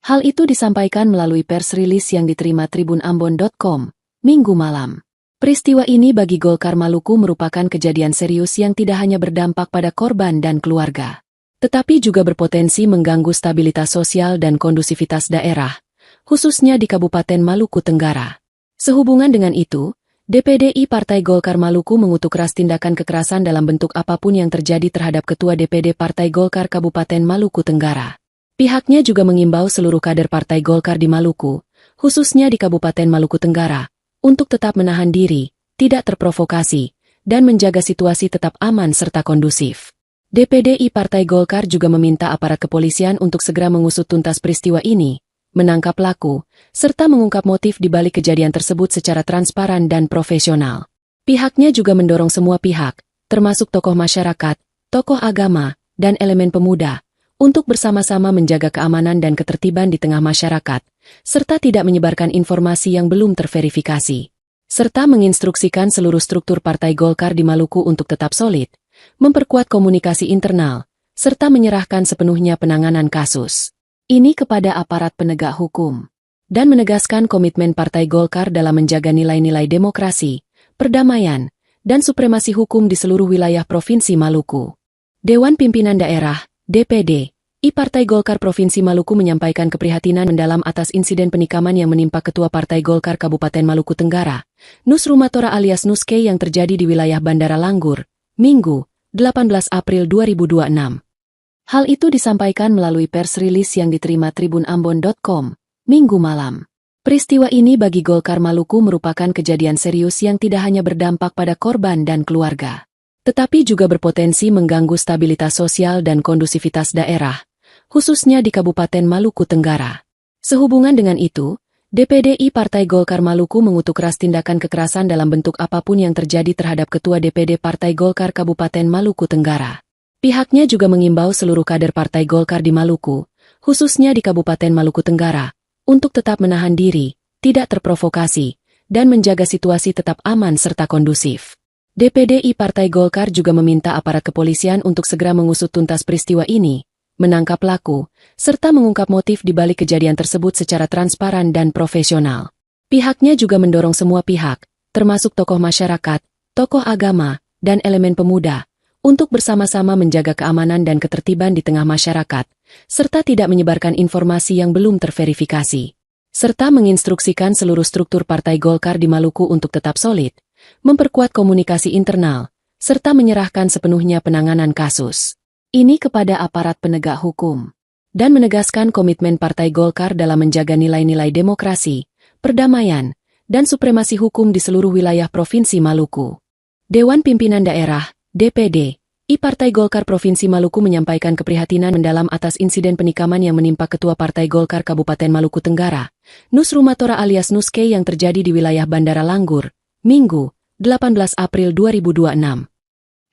Hal itu disampaikan melalui pers rilis yang diterima tribunambon.com, Minggu malam. Peristiwa ini bagi Golkar Maluku merupakan kejadian serius yang tidak hanya berdampak pada korban dan keluarga, tetapi juga berpotensi mengganggu stabilitas sosial dan kondusivitas daerah, khususnya di Kabupaten Maluku Tenggara. Sehubungan dengan itu, DPDI Partai Golkar Maluku mengutuk keras tindakan kekerasan dalam bentuk apapun yang terjadi terhadap Ketua DPD Partai Golkar Kabupaten Maluku Tenggara. Pihaknya juga mengimbau seluruh kader Partai Golkar di Maluku, khususnya di Kabupaten Maluku Tenggara, untuk tetap menahan diri, tidak terprovokasi, dan menjaga situasi tetap aman serta kondusif. DPDI Partai Golkar juga meminta aparat kepolisian untuk segera mengusut tuntas peristiwa ini, menangkap pelaku, serta mengungkap motif di balik kejadian tersebut secara transparan dan profesional. Pihaknya juga mendorong semua pihak, termasuk tokoh masyarakat, tokoh agama, dan elemen pemuda, untuk bersama-sama menjaga keamanan dan ketertiban di tengah masyarakat, serta tidak menyebarkan informasi yang belum terverifikasi, serta menginstruksikan seluruh struktur Partai Golkar di Maluku untuk tetap solid, memperkuat komunikasi internal, serta menyerahkan sepenuhnya penanganan kasus ini kepada aparat penegak hukum, dan menegaskan komitmen Partai Golkar dalam menjaga nilai-nilai demokrasi, perdamaian, dan supremasi hukum di seluruh wilayah Provinsi Maluku. Dewan Pimpinan Daerah, DPD, Partai Golkar Provinsi Maluku menyampaikan keprihatinan mendalam atas insiden penikaman yang menimpa Ketua Partai Golkar Kabupaten Maluku Tenggara, Nus Rumatora alias Nuske yang terjadi di wilayah Bandara Langgur, Minggu, 18 April 2026. Hal itu disampaikan melalui pers rilis yang diterima tribunambon.com, Minggu malam. Peristiwa ini bagi Golkar Maluku merupakan kejadian serius yang tidak hanya berdampak pada korban dan keluarga, tetapi juga berpotensi mengganggu stabilitas sosial dan kondusivitas daerah, khususnya di Kabupaten Maluku Tenggara. Sehubungan dengan itu, DPDI Partai Golkar Maluku mengutuk keras tindakan kekerasan dalam bentuk apapun yang terjadi terhadap Ketua DPD Partai Golkar Kabupaten Maluku Tenggara. Pihaknya juga mengimbau seluruh kader Partai Golkar di Maluku, khususnya di Kabupaten Maluku Tenggara, untuk tetap menahan diri, tidak terprovokasi, dan menjaga situasi tetap aman serta kondusif. DPDI Partai Golkar juga meminta aparat kepolisian untuk segera mengusut tuntas peristiwa ini, menangkap pelaku, serta mengungkap motif di balik kejadian tersebut secara transparan dan profesional. Pihaknya juga mendorong semua pihak, termasuk tokoh masyarakat, tokoh agama, dan elemen pemuda, untuk bersama-sama menjaga keamanan dan ketertiban di tengah masyarakat, serta tidak menyebarkan informasi yang belum terverifikasi, serta menginstruksikan seluruh struktur Partai Golkar di Maluku untuk tetap solid, memperkuat komunikasi internal, serta menyerahkan sepenuhnya penanganan kasus ini kepada aparat penegak hukum, dan menegaskan komitmen Partai Golkar dalam menjaga nilai-nilai demokrasi, perdamaian, dan supremasi hukum di seluruh wilayah Provinsi Maluku. Dewan Pimpinan Daerah, DPD, Partai Golkar Provinsi Maluku menyampaikan keprihatinan mendalam atas insiden penikaman yang menimpa Ketua Partai Golkar Kabupaten Maluku Tenggara, Nus Rumatora alias Nuske yang terjadi di wilayah Bandara Langgur, Minggu, 18 April 2026.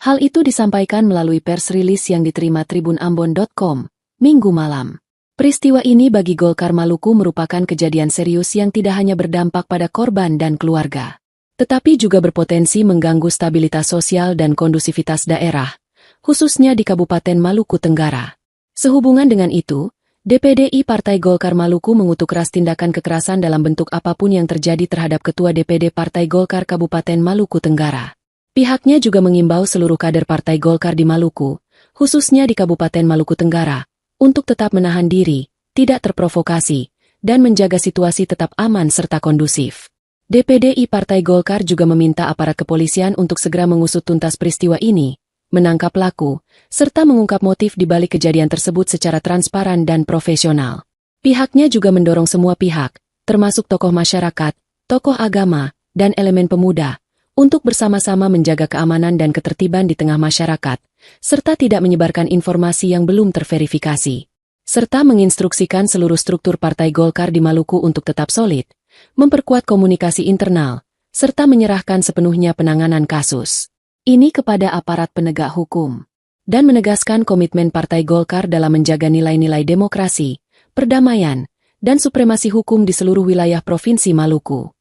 Hal itu disampaikan melalui pers rilis yang diterima tribunambon.com, Minggu malam. Peristiwa ini bagi Golkar Maluku merupakan kejadian serius yang tidak hanya berdampak pada korban dan keluarga, tetapi juga berpotensi mengganggu stabilitas sosial dan kondusivitas daerah, khususnya di Kabupaten Maluku Tenggara. Sehubungan dengan itu, DPDI Partai Golkar Maluku mengutuk keras tindakan kekerasan dalam bentuk apapun yang terjadi terhadap Ketua DPD Partai Golkar Kabupaten Maluku Tenggara. Pihaknya juga mengimbau seluruh kader Partai Golkar di Maluku, khususnya di Kabupaten Maluku Tenggara, untuk tetap menahan diri, tidak terprovokasi, dan menjaga situasi tetap aman serta kondusif. DPDI Partai Golkar juga meminta aparat kepolisian untuk segera mengusut tuntas peristiwa ini, menangkap pelaku, serta mengungkap motif di balik kejadian tersebut secara transparan dan profesional. Pihaknya juga mendorong semua pihak, termasuk tokoh masyarakat, tokoh agama, dan elemen pemuda, untuk bersama-sama menjaga keamanan dan ketertiban di tengah masyarakat, serta tidak menyebarkan informasi yang belum terverifikasi, serta menginstruksikan seluruh struktur Partai Golkar di Maluku untuk tetap solid, memperkuat komunikasi internal, serta menyerahkan sepenuhnya penanganan kasus ini kepada aparat penegak hukum, dan menegaskan komitmen Partai Golkar dalam menjaga nilai-nilai demokrasi, perdamaian, dan supremasi hukum di seluruh wilayah Provinsi Maluku.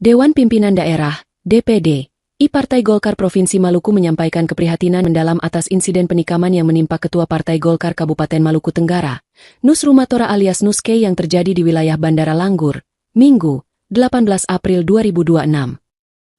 Dewan Pimpinan Daerah, DPD, Partai Golkar Provinsi Maluku menyampaikan keprihatinan mendalam atas insiden penikaman yang menimpa Ketua Partai Golkar Kabupaten Maluku Tenggara, Nus Rumatora alias Nuske yang terjadi di wilayah Bandara Langgur, Minggu, 18 April 2026.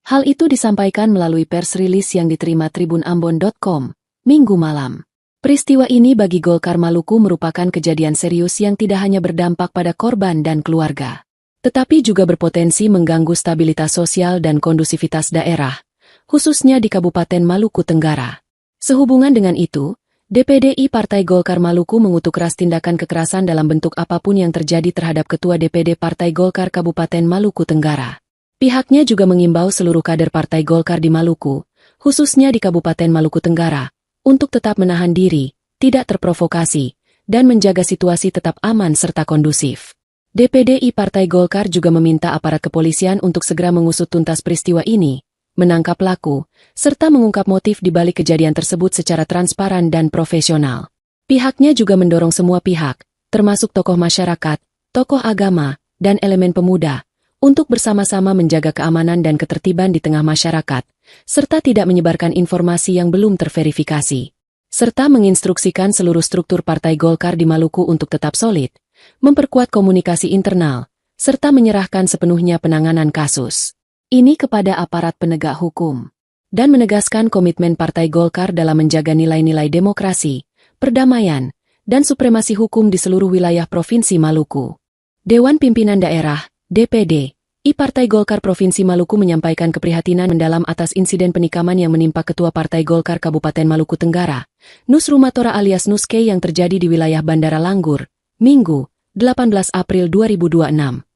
Hal itu disampaikan melalui pers rilis yang diterima tribunambon.com, Minggu malam. Peristiwa ini bagi Golkar Maluku merupakan kejadian serius yang tidak hanya berdampak pada korban dan keluarga, tetapi juga berpotensi mengganggu stabilitas sosial dan kondusivitas daerah, khususnya di Kabupaten Maluku Tenggara. Sehubungan dengan itu, DPD Partai Golkar Maluku mengutuk keras tindakan kekerasan dalam bentuk apapun yang terjadi terhadap Ketua DPD Partai Golkar Kabupaten Maluku Tenggara. Pihaknya juga mengimbau seluruh kader Partai Golkar di Maluku, khususnya di Kabupaten Maluku Tenggara, untuk tetap menahan diri, tidak terprovokasi, dan menjaga situasi tetap aman serta kondusif. DPD Partai Golkar juga meminta aparat kepolisian untuk segera mengusut tuntas peristiwa ini, menangkap pelaku, serta mengungkap motif di balik kejadian tersebut secara transparan dan profesional. Pihaknya juga mendorong semua pihak, termasuk tokoh masyarakat, tokoh agama, dan elemen pemuda, untuk bersama-sama menjaga keamanan dan ketertiban di tengah masyarakat, serta tidak menyebarkan informasi yang belum terverifikasi, serta menginstruksikan seluruh struktur Partai Golkar di Maluku untuk tetap solid, memperkuat komunikasi internal, serta menyerahkan sepenuhnya penanganan kasus ini kepada aparat penegak hukum, dan menegaskan komitmen Partai Golkar dalam menjaga nilai-nilai demokrasi, perdamaian, dan supremasi hukum di seluruh wilayah Provinsi Maluku. Dewan Pimpinan Daerah, DPD, Partai Golkar Provinsi Maluku menyampaikan keprihatinan mendalam atas insiden penikaman yang menimpa Ketua Partai Golkar Kabupaten Maluku Tenggara, Nus Rumatora alias Nuske yang terjadi di wilayah Bandara Langgur, Minggu, 18 April 2026.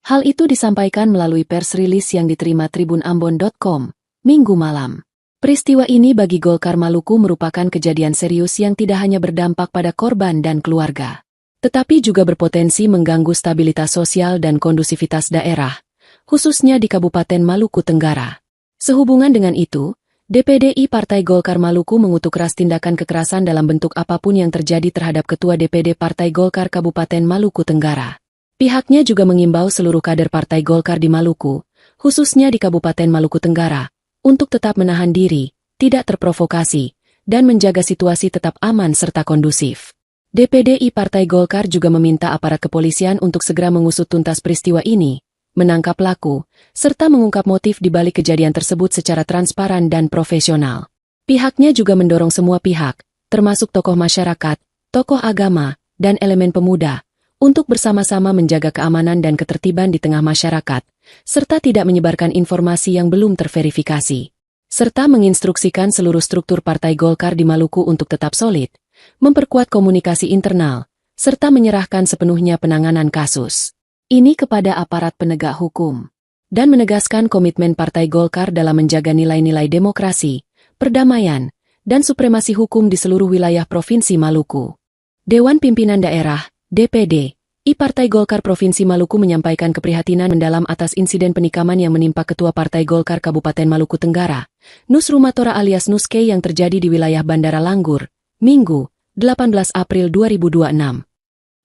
Hal itu disampaikan melalui pers rilis yang diterima tribunambon.com, Minggu malam. Peristiwa ini bagi Golkar Maluku merupakan kejadian serius yang tidak hanya berdampak pada korban dan keluarga, tetapi juga berpotensi mengganggu stabilitas sosial dan kondusivitas daerah, khususnya di Kabupaten Maluku Tenggara. Sehubungan dengan itu, DPD Partai Golkar Maluku mengutuk keras tindakan kekerasan dalam bentuk apapun yang terjadi terhadap Ketua DPD Partai Golkar Kabupaten Maluku Tenggara. Pihaknya juga mengimbau seluruh kader Partai Golkar di Maluku, khususnya di Kabupaten Maluku Tenggara, untuk tetap menahan diri, tidak terprovokasi, dan menjaga situasi tetap aman serta kondusif. DPD Partai Golkar juga meminta aparat kepolisian untuk segera mengusut tuntas peristiwa ini, menangkap pelaku, serta mengungkap motif di balik kejadian tersebut secara transparan dan profesional. Pihaknya juga mendorong semua pihak, termasuk tokoh masyarakat, tokoh agama, dan elemen pemuda, untuk bersama-sama menjaga keamanan dan ketertiban di tengah masyarakat, serta tidak menyebarkan informasi yang belum terverifikasi, serta menginstruksikan seluruh struktur Partai Golkar di Maluku untuk tetap solid, memperkuat komunikasi internal, serta menyerahkan sepenuhnya penanganan kasus ini kepada aparat penegak hukum, dan menegaskan komitmen Partai Golkar dalam menjaga nilai-nilai demokrasi, perdamaian, dan supremasi hukum di seluruh wilayah Provinsi Maluku. Dewan Pimpinan Daerah, DPD, Partai Golkar Provinsi Maluku menyampaikan keprihatinan mendalam atas insiden penikaman yang menimpa Ketua Partai Golkar Kabupaten Maluku Tenggara, Nus Rumatora alias Nuske yang terjadi di wilayah Bandara Langgur, Minggu, 18 April 2026.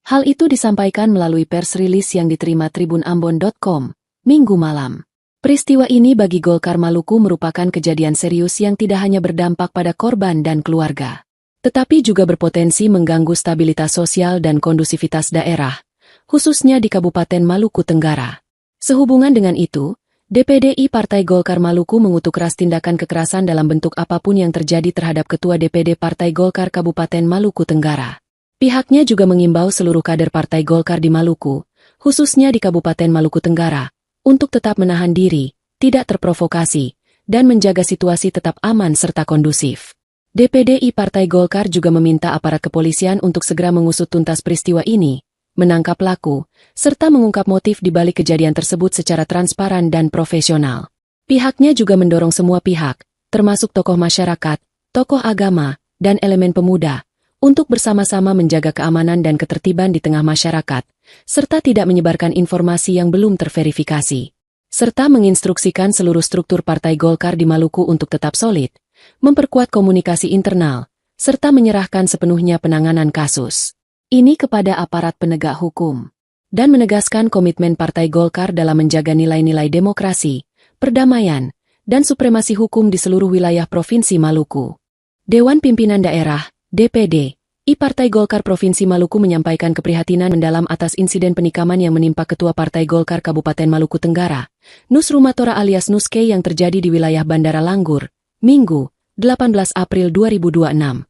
Hal itu disampaikan melalui pers rilis yang diterima tribunambon.com, Minggu malam. Peristiwa ini bagi Golkar Maluku merupakan kejadian serius yang tidak hanya berdampak pada korban dan keluarga, tetapi juga berpotensi mengganggu stabilitas sosial dan kondusivitas daerah, khususnya di Kabupaten Maluku Tenggara. Sehubungan dengan itu, DPD Partai Golkar Maluku mengutuk keras tindakan kekerasan dalam bentuk apapun yang terjadi terhadap Ketua DPD Partai Golkar Kabupaten Maluku Tenggara. Pihaknya juga mengimbau seluruh kader Partai Golkar di Maluku, khususnya di Kabupaten Maluku Tenggara, untuk tetap menahan diri, tidak terprovokasi, dan menjaga situasi tetap aman serta kondusif. DPD Partai Golkar juga meminta aparat kepolisian untuk segera mengusut tuntas peristiwa ini, menangkap pelaku, serta mengungkap motif di balik kejadian tersebut secara transparan dan profesional. Pihaknya juga mendorong semua pihak, termasuk tokoh masyarakat, tokoh agama, dan elemen pemuda, untuk bersama-sama menjaga keamanan dan ketertiban di tengah masyarakat, serta tidak menyebarkan informasi yang belum terverifikasi, serta menginstruksikan seluruh struktur Partai Golkar di Maluku untuk tetap solid, memperkuat komunikasi internal, serta menyerahkan sepenuhnya penanganan kasus ini kepada aparat penegak hukum, dan menegaskan komitmen Partai Golkar dalam menjaga nilai-nilai demokrasi, perdamaian, dan supremasi hukum di seluruh wilayah Provinsi Maluku. Dewan Pimpinan Daerah, DPD, Partai Golkar Provinsi Maluku menyampaikan keprihatinan mendalam atas insiden penikaman yang menimpa Ketua Partai Golkar Kabupaten Maluku Tenggara, Nus Rumatora alias Nuske yang terjadi di wilayah Bandara Langgur, Minggu, 18 April 2026.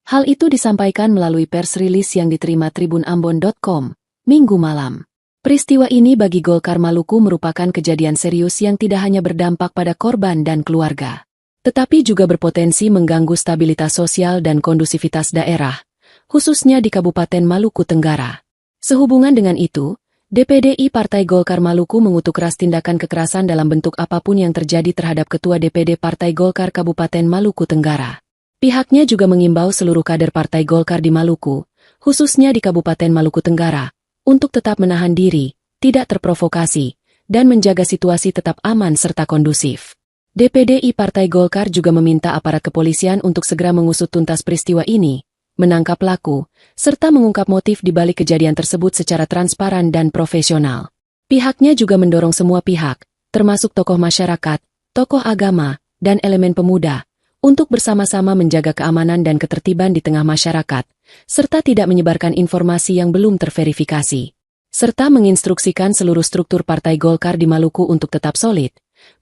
Hal itu disampaikan melalui pers rilis yang diterima tribunambon.com, Minggu malam. Peristiwa ini bagi Golkar Maluku merupakan kejadian serius yang tidak hanya berdampak pada korban dan keluarga, tetapi juga berpotensi mengganggu stabilitas sosial dan kondusivitas daerah, khususnya di Kabupaten Maluku Tenggara. Sehubungan dengan itu, DPD Partai Golkar Maluku mengutuk keras tindakan kekerasan dalam bentuk apapun yang terjadi terhadap Ketua DPD Partai Golkar Kabupaten Maluku Tenggara. Pihaknya juga mengimbau seluruh kader Partai Golkar di Maluku, khususnya di Kabupaten Maluku Tenggara, untuk tetap menahan diri, tidak terprovokasi, dan menjaga situasi tetap aman serta kondusif. DPD Partai Golkar juga meminta aparat kepolisian untuk segera mengusut tuntas peristiwa ini, menangkap pelaku, serta mengungkap motif di balik kejadian tersebut secara transparan dan profesional. Pihaknya juga mendorong semua pihak, termasuk tokoh masyarakat, tokoh agama, dan elemen pemuda, untuk bersama-sama menjaga keamanan dan ketertiban di tengah masyarakat, serta tidak menyebarkan informasi yang belum terverifikasi, serta menginstruksikan seluruh struktur Partai Golkar di Maluku untuk tetap solid,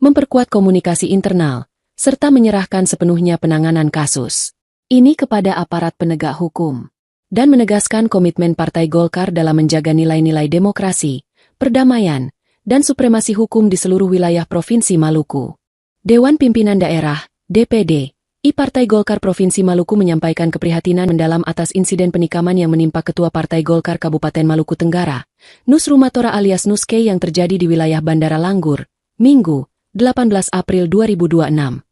memperkuat komunikasi internal, serta menyerahkan sepenuhnya penanganan kasus ini kepada aparat penegak hukum, dan menegaskan komitmen Partai Golkar dalam menjaga nilai-nilai demokrasi, perdamaian, dan supremasi hukum di seluruh wilayah Provinsi Maluku. Dewan Pimpinan Daerah, DPD, Partai Golkar Provinsi Maluku menyampaikan keprihatinan mendalam atas insiden penikaman yang menimpa Ketua Partai Golkar Kabupaten Maluku Tenggara, Nus Rumatora alias Nuske yang terjadi di wilayah Bandara Langgur, Minggu, 18 April 2026.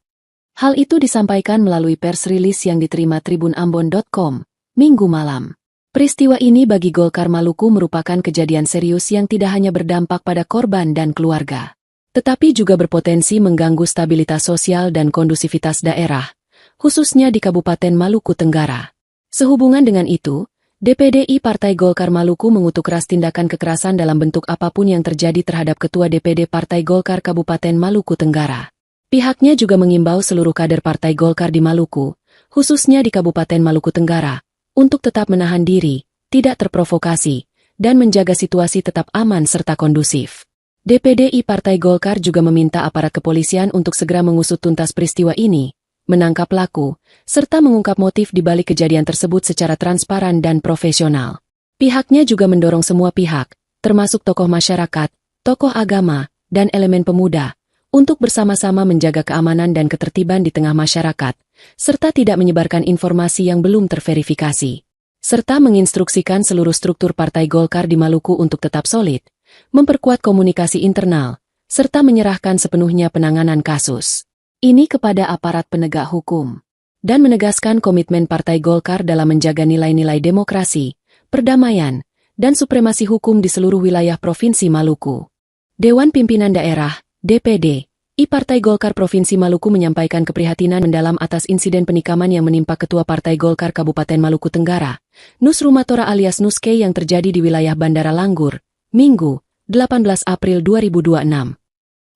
Hal itu disampaikan melalui pers rilis yang diterima tribunambon.com, Minggu malam. Peristiwa ini bagi Golkar Maluku merupakan kejadian serius yang tidak hanya berdampak pada korban dan keluarga, tetapi juga berpotensi mengganggu stabilitas sosial dan kondusivitas daerah, khususnya di Kabupaten Maluku Tenggara. Sehubungan dengan itu, DPD Partai Golkar Maluku mengutuk keras tindakan kekerasan dalam bentuk apapun yang terjadi terhadap Ketua DPD Partai Golkar Kabupaten Maluku Tenggara. Pihaknya juga mengimbau seluruh kader Partai Golkar di Maluku, khususnya di Kabupaten Maluku Tenggara, untuk tetap menahan diri, tidak terprovokasi, dan menjaga situasi tetap aman serta kondusif. DPD Partai Golkar juga meminta aparat kepolisian untuk segera mengusut tuntas peristiwa ini, menangkap pelaku, serta mengungkap motif di balik kejadian tersebut secara transparan dan profesional. Pihaknya juga mendorong semua pihak, termasuk tokoh masyarakat, tokoh agama, dan elemen pemuda, untuk bersama-sama menjaga keamanan dan ketertiban di tengah masyarakat, serta tidak menyebarkan informasi yang belum terverifikasi, serta menginstruksikan seluruh struktur Partai Golkar di Maluku untuk tetap solid, memperkuat komunikasi internal, serta menyerahkan sepenuhnya penanganan kasus ini kepada aparat penegak hukum, dan menegaskan komitmen Partai Golkar dalam menjaga nilai-nilai demokrasi, perdamaian, dan supremasi hukum di seluruh wilayah Provinsi Maluku. Dewan Pimpinan Daerah, DPD, Partai Golkar Provinsi Maluku menyampaikan keprihatinan mendalam atas insiden penikaman yang menimpa Ketua Partai Golkar Kabupaten Maluku Tenggara, Nus Rumatora alias Nuske yang terjadi di wilayah Bandara Langgur, Minggu, 18 April 2026.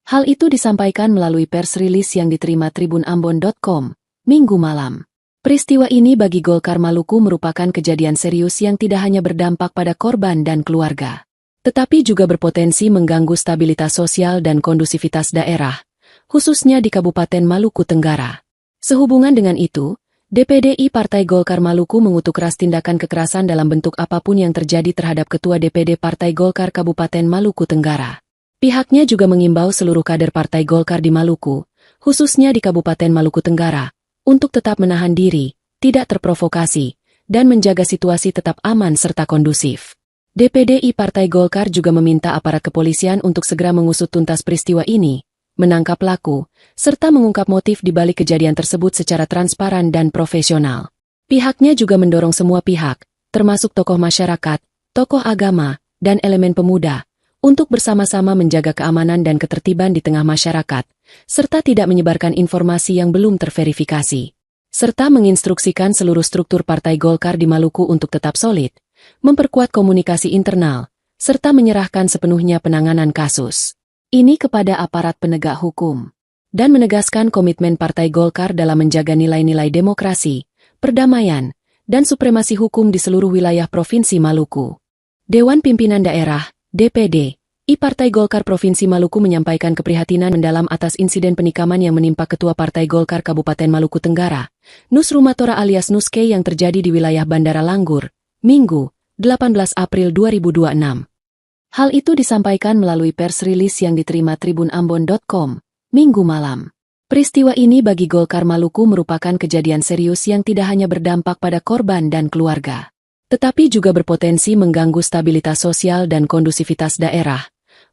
Hal itu disampaikan melalui pers rilis yang diterima tribunambon.com, Minggu malam. Peristiwa ini bagi Golkar Maluku merupakan kejadian serius yang tidak hanya berdampak pada korban dan keluarga, tetapi juga berpotensi mengganggu stabilitas sosial dan kondusivitas daerah, khususnya di Kabupaten Maluku Tenggara. Sehubungan dengan itu, DPD Partai Golkar Maluku mengutuk keras tindakan kekerasan dalam bentuk apapun yang terjadi terhadap Ketua DPD Partai Golkar Kabupaten Maluku Tenggara. Pihaknya juga mengimbau seluruh kader Partai Golkar di Maluku, khususnya di Kabupaten Maluku Tenggara, untuk tetap menahan diri, tidak terprovokasi, dan menjaga situasi tetap aman serta kondusif. DPD Partai Golkar juga meminta aparat kepolisian untuk segera mengusut tuntas peristiwa ini, menangkap pelaku, serta mengungkap motif di balik kejadian tersebut secara transparan dan profesional. Pihaknya juga mendorong semua pihak, termasuk tokoh masyarakat, tokoh agama, dan elemen pemuda, untuk bersama-sama menjaga keamanan dan ketertiban di tengah masyarakat, serta tidak menyebarkan informasi yang belum terverifikasi, serta menginstruksikan seluruh struktur Partai Golkar di Maluku untuk tetap solid, memperkuat komunikasi internal, serta menyerahkan sepenuhnya penanganan kasus ini kepada aparat penegak hukum, dan menegaskan komitmen Partai Golkar dalam menjaga nilai-nilai demokrasi, perdamaian, dan supremasi hukum di seluruh wilayah Provinsi Maluku. Dewan Pimpinan Daerah, DPD, I Partai Golkar Provinsi Maluku menyampaikan keprihatinan mendalam atas insiden penikaman yang menimpa Ketua Partai Golkar Kabupaten Maluku Tenggara, Nus Rumatora alias Nuske yang terjadi di wilayah Bandara Langgur, Minggu, 18 April 2026. Hal itu disampaikan melalui pers rilis yang diterima tribunambon.com, Minggu malam. Peristiwa ini bagi Golkar Maluku merupakan kejadian serius yang tidak hanya berdampak pada korban dan keluarga, tetapi juga berpotensi mengganggu stabilitas sosial dan kondusivitas daerah,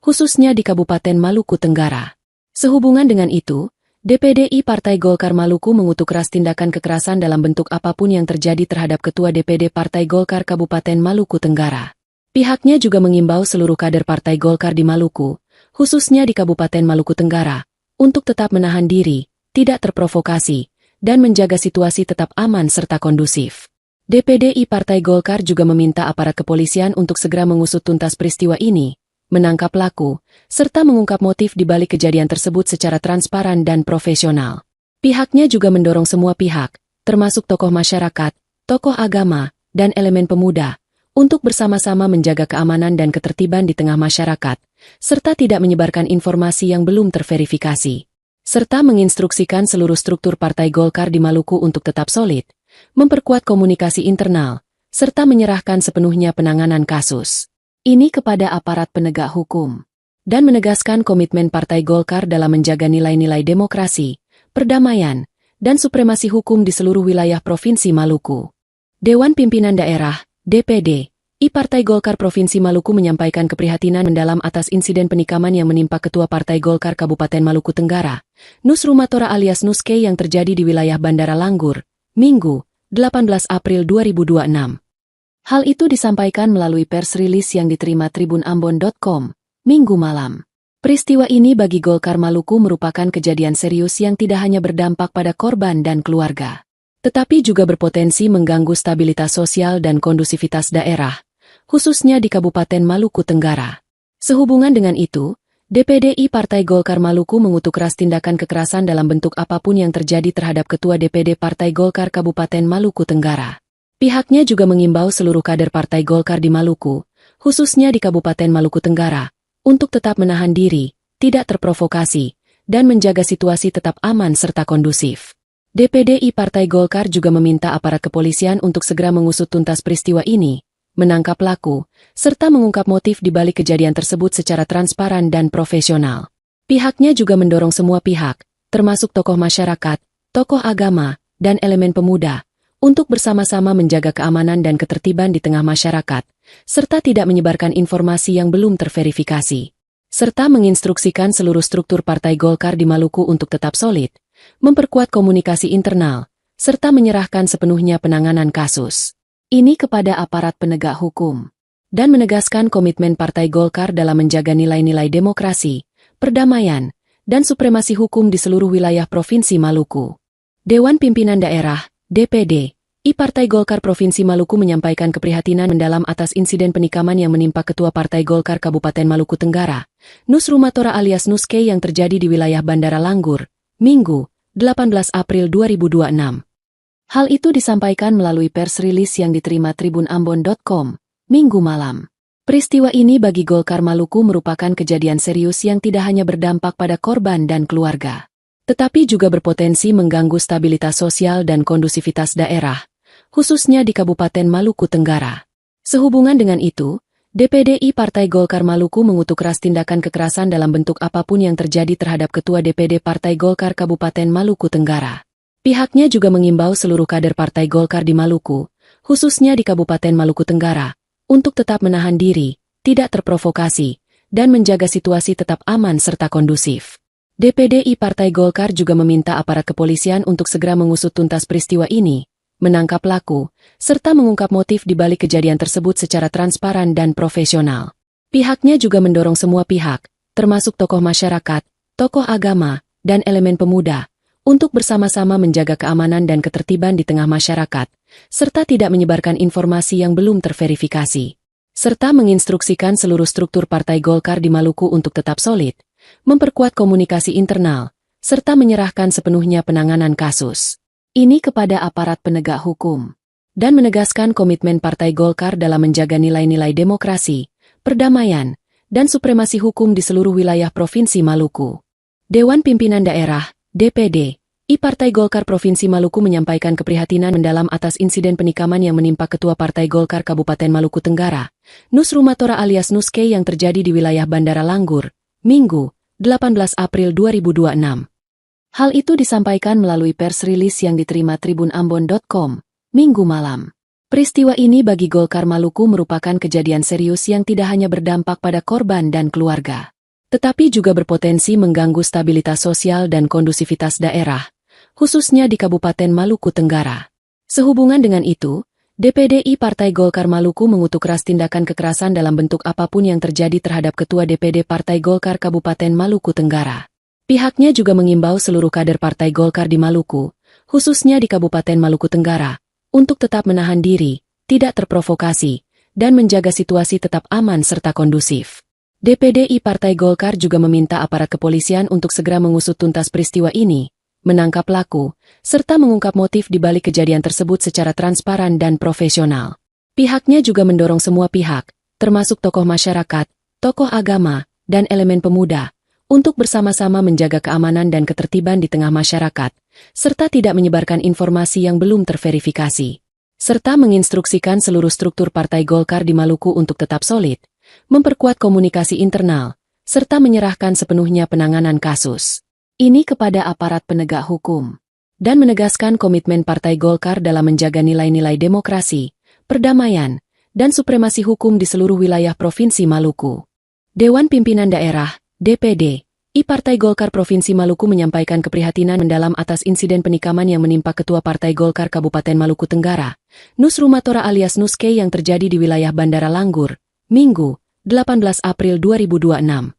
khususnya di Kabupaten Maluku Tenggara. Sehubungan dengan itu, DPD Partai Golkar Maluku mengutuk keras tindakan kekerasan dalam bentuk apapun yang terjadi terhadap Ketua DPD Partai Golkar Kabupaten Maluku Tenggara. Pihaknya juga mengimbau seluruh kader Partai Golkar di Maluku, khususnya di Kabupaten Maluku Tenggara, untuk tetap menahan diri, tidak terprovokasi, dan menjaga situasi tetap aman serta kondusif. DPD Partai Golkar juga meminta aparat kepolisian untuk segera mengusut tuntas peristiwa ini, menangkap pelaku, serta mengungkap motif di balik kejadian tersebut secara transparan dan profesional. Pihaknya juga mendorong semua pihak, termasuk tokoh masyarakat, tokoh agama, dan elemen pemuda, untuk bersama-sama menjaga keamanan dan ketertiban di tengah masyarakat, serta tidak menyebarkan informasi yang belum terverifikasi, serta menginstruksikan seluruh struktur Partai Golkar di Maluku untuk tetap solid, memperkuat komunikasi internal, serta menyerahkan sepenuhnya penanganan kasus ini kepada aparat penegak hukum, dan menegaskan komitmen Partai Golkar dalam menjaga nilai-nilai demokrasi, perdamaian, dan supremasi hukum di seluruh wilayah Provinsi Maluku. Dewan Pimpinan Daerah, DPD, I Partai Golkar Provinsi Maluku menyampaikan keprihatinan mendalam atas insiden penikaman yang menimpa Ketua Partai Golkar Kabupaten Maluku Tenggara, Nus Rumatora alias Nuske yang terjadi di wilayah Bandara Langgur, Minggu, 18 April 2026. Hal itu disampaikan melalui pers rilis yang diterima tribunambon.com, Minggu malam. Peristiwa ini bagi Golkar Maluku merupakan kejadian serius yang tidak hanya berdampak pada korban dan keluarga, tetapi juga berpotensi mengganggu stabilitas sosial dan kondusivitas daerah, khususnya di Kabupaten Maluku Tenggara. Sehubungan dengan itu, DPD Partai Golkar Maluku mengutuk keras tindakan kekerasan dalam bentuk apapun yang terjadi terhadap Ketua DPD Partai Golkar Kabupaten Maluku Tenggara. Pihaknya juga mengimbau seluruh kader Partai Golkar di Maluku, khususnya di Kabupaten Maluku Tenggara, untuk tetap menahan diri, tidak terprovokasi, dan menjaga situasi tetap aman serta kondusif. DPD Partai Golkar juga meminta aparat kepolisian untuk segera mengusut tuntas peristiwa ini, menangkap pelaku, serta mengungkap motif di balik kejadian tersebut secara transparan dan profesional. Pihaknya juga mendorong semua pihak, termasuk tokoh masyarakat, tokoh agama, dan elemen pemuda, untuk bersama-sama menjaga keamanan dan ketertiban di tengah masyarakat, serta tidak menyebarkan informasi yang belum terverifikasi, serta menginstruksikan seluruh struktur Partai Golkar di Maluku untuk tetap solid, memperkuat komunikasi internal, serta menyerahkan sepenuhnya penanganan kasus ini kepada aparat penegak hukum, dan menegaskan komitmen Partai Golkar dalam menjaga nilai-nilai demokrasi, perdamaian, dan supremasi hukum di seluruh wilayah Provinsi Maluku. Dewan Pimpinan Daerah, DPD, I Partai Golkar Provinsi Maluku menyampaikan keprihatinan mendalam atas insiden penikaman yang menimpa Ketua Partai Golkar Kabupaten Maluku Tenggara, Nus Rumatora alias Nuske yang terjadi di wilayah Bandara Langgur, Minggu, 18 April 2026. Hal itu disampaikan melalui pers rilis yang diterima tribunambon.com, Minggu malam. Peristiwa ini bagi Golkar Maluku merupakan kejadian serius yang tidak hanya berdampak pada korban dan keluarga, tetapi juga berpotensi mengganggu stabilitas sosial dan kondusivitas daerah, khususnya di Kabupaten Maluku Tenggara. Sehubungan dengan itu, DPD Partai Golkar Maluku mengutuk keras tindakan kekerasan dalam bentuk apapun yang terjadi terhadap Ketua DPD Partai Golkar Kabupaten Maluku Tenggara. Pihaknya juga mengimbau seluruh kader Partai Golkar di Maluku, khususnya di Kabupaten Maluku Tenggara, untuk tetap menahan diri, tidak terprovokasi, dan menjaga situasi tetap aman serta kondusif. DPD Partai Golkar juga meminta aparat kepolisian untuk segera mengusut tuntas peristiwa ini, menangkap pelaku, serta mengungkap motif di balik kejadian tersebut secara transparan dan profesional. Pihaknya juga mendorong semua pihak, termasuk tokoh masyarakat, tokoh agama, dan elemen pemuda, untuk bersama-sama menjaga keamanan dan ketertiban di tengah masyarakat, serta tidak menyebarkan informasi yang belum terverifikasi, serta menginstruksikan seluruh struktur Partai Golkar di Maluku untuk tetap solid, memperkuat komunikasi internal, serta menyerahkan sepenuhnya penanganan kasus ini kepada aparat penegak hukum, dan menegaskan komitmen Partai Golkar dalam menjaga nilai-nilai demokrasi, perdamaian, dan supremasi hukum di seluruh wilayah Provinsi Maluku. Dewan Pimpinan Daerah, DPD, Partai Golkar Provinsi Maluku menyampaikan keprihatinan mendalam atas insiden penikaman yang menimpa Ketua Partai Golkar Kabupaten Maluku Tenggara, Nus Rumatora alias Nuske yang terjadi di wilayah Bandara Langgur, Minggu, 18 April 2026. Hal itu disampaikan melalui pers rilis yang diterima tribunambon.com, Minggu malam. Peristiwa ini bagi Golkar Maluku merupakan kejadian serius yang tidak hanya berdampak pada korban dan keluarga, tetapi juga berpotensi mengganggu stabilitas sosial dan kondusivitas daerah, khususnya di Kabupaten Maluku Tenggara. Sehubungan dengan itu, DPD Partai Golkar Maluku mengutuk keras tindakan kekerasan dalam bentuk apapun yang terjadi terhadap Ketua DPD Partai Golkar Kabupaten Maluku Tenggara. Pihaknya juga mengimbau seluruh kader Partai Golkar di Maluku, khususnya di Kabupaten Maluku Tenggara, untuk tetap menahan diri, tidak terprovokasi, dan menjaga situasi tetap aman serta kondusif. DPD Partai Golkar juga meminta aparat kepolisian untuk segera mengusut tuntas peristiwa ini, menangkap pelaku, serta mengungkap motif di balik kejadian tersebut secara transparan dan profesional. Pihaknya juga mendorong semua pihak, termasuk tokoh masyarakat, tokoh agama, dan elemen pemuda, untuk bersama-sama menjaga keamanan dan ketertiban di tengah masyarakat, serta tidak menyebarkan informasi yang belum terverifikasi, serta menginstruksikan seluruh struktur Partai Golkar di Maluku untuk tetap solid, memperkuat komunikasi internal, serta menyerahkan sepenuhnya penanganan kasus ini kepada aparat penegak hukum, dan menegaskan komitmen Partai Golkar dalam menjaga nilai-nilai demokrasi, perdamaian, dan supremasi hukum di seluruh wilayah Provinsi Maluku. Dewan Pimpinan Daerah, DPD, Partai Golkar Provinsi Maluku menyampaikan keprihatinan mendalam atas insiden penikaman yang menimpa Ketua Partai Golkar Kabupaten Maluku Tenggara, Nus Rumatora alias Nuske yang terjadi di wilayah Bandara Langgur, Minggu, 18 April 2026.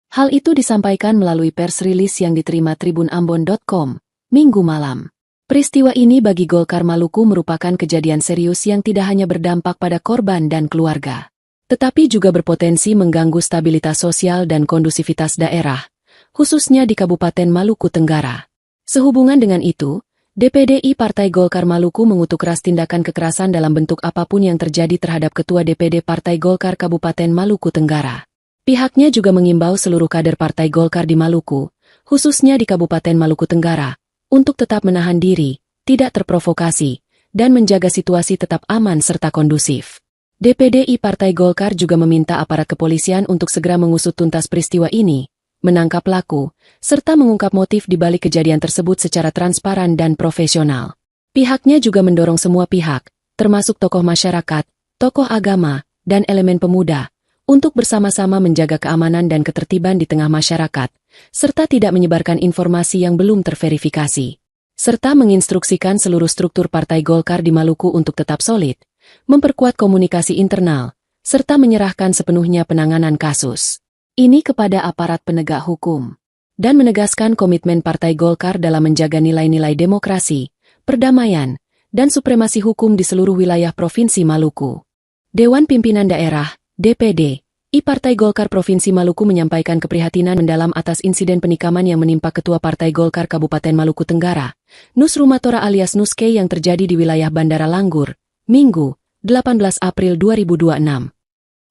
Hal itu disampaikan melalui pers rilis yang diterima tribunambon.com, Minggu malam. Peristiwa ini bagi Golkar Maluku merupakan kejadian serius yang tidak hanya berdampak pada korban dan keluarga, tetapi juga berpotensi mengganggu stabilitas sosial dan kondusivitas daerah, khususnya di Kabupaten Maluku Tenggara. Sehubungan dengan itu, DPD Partai Golkar Maluku mengutuk keras tindakan kekerasan dalam bentuk apapun yang terjadi terhadap Ketua DPD Partai Golkar Kabupaten Maluku Tenggara. Pihaknya juga mengimbau seluruh kader Partai Golkar di Maluku, khususnya di Kabupaten Maluku Tenggara, untuk tetap menahan diri, tidak terprovokasi, dan menjaga situasi tetap aman serta kondusif. DPD Partai Golkar juga meminta aparat kepolisian untuk segera mengusut tuntas peristiwa ini, menangkap pelaku, serta mengungkap motif di balik kejadian tersebut secara transparan dan profesional. Pihaknya juga mendorong semua pihak, termasuk tokoh masyarakat, tokoh agama, dan elemen pemuda, untuk bersama-sama menjaga keamanan dan ketertiban di tengah masyarakat, serta tidak menyebarkan informasi yang belum terverifikasi, serta menginstruksikan seluruh struktur Partai Golkar di Maluku untuk tetap solid, memperkuat komunikasi internal, serta menyerahkan sepenuhnya penanganan kasus ini kepada aparat penegak hukum, dan menegaskan komitmen Partai Golkar dalam menjaga nilai-nilai demokrasi, perdamaian, dan supremasi hukum di seluruh wilayah Provinsi Maluku. Dewan Pimpinan Daerah, DPD, Partai Golkar Provinsi Maluku menyampaikan keprihatinan mendalam atas insiden penikaman yang menimpa Ketua Partai Golkar Kabupaten Maluku Tenggara, Nus Rumatora alias Nuske yang terjadi di wilayah Bandara Langgur, Minggu, 18 April 2026.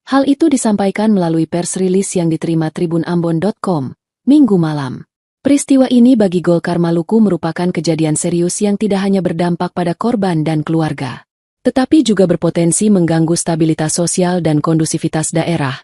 Hal itu disampaikan melalui pers rilis yang diterima tribunambon.com, Minggu malam. Peristiwa ini bagi Golkar Maluku merupakan kejadian serius yang tidak hanya berdampak pada korban dan keluarga, tetapi juga berpotensi mengganggu stabilitas sosial dan kondusivitas daerah,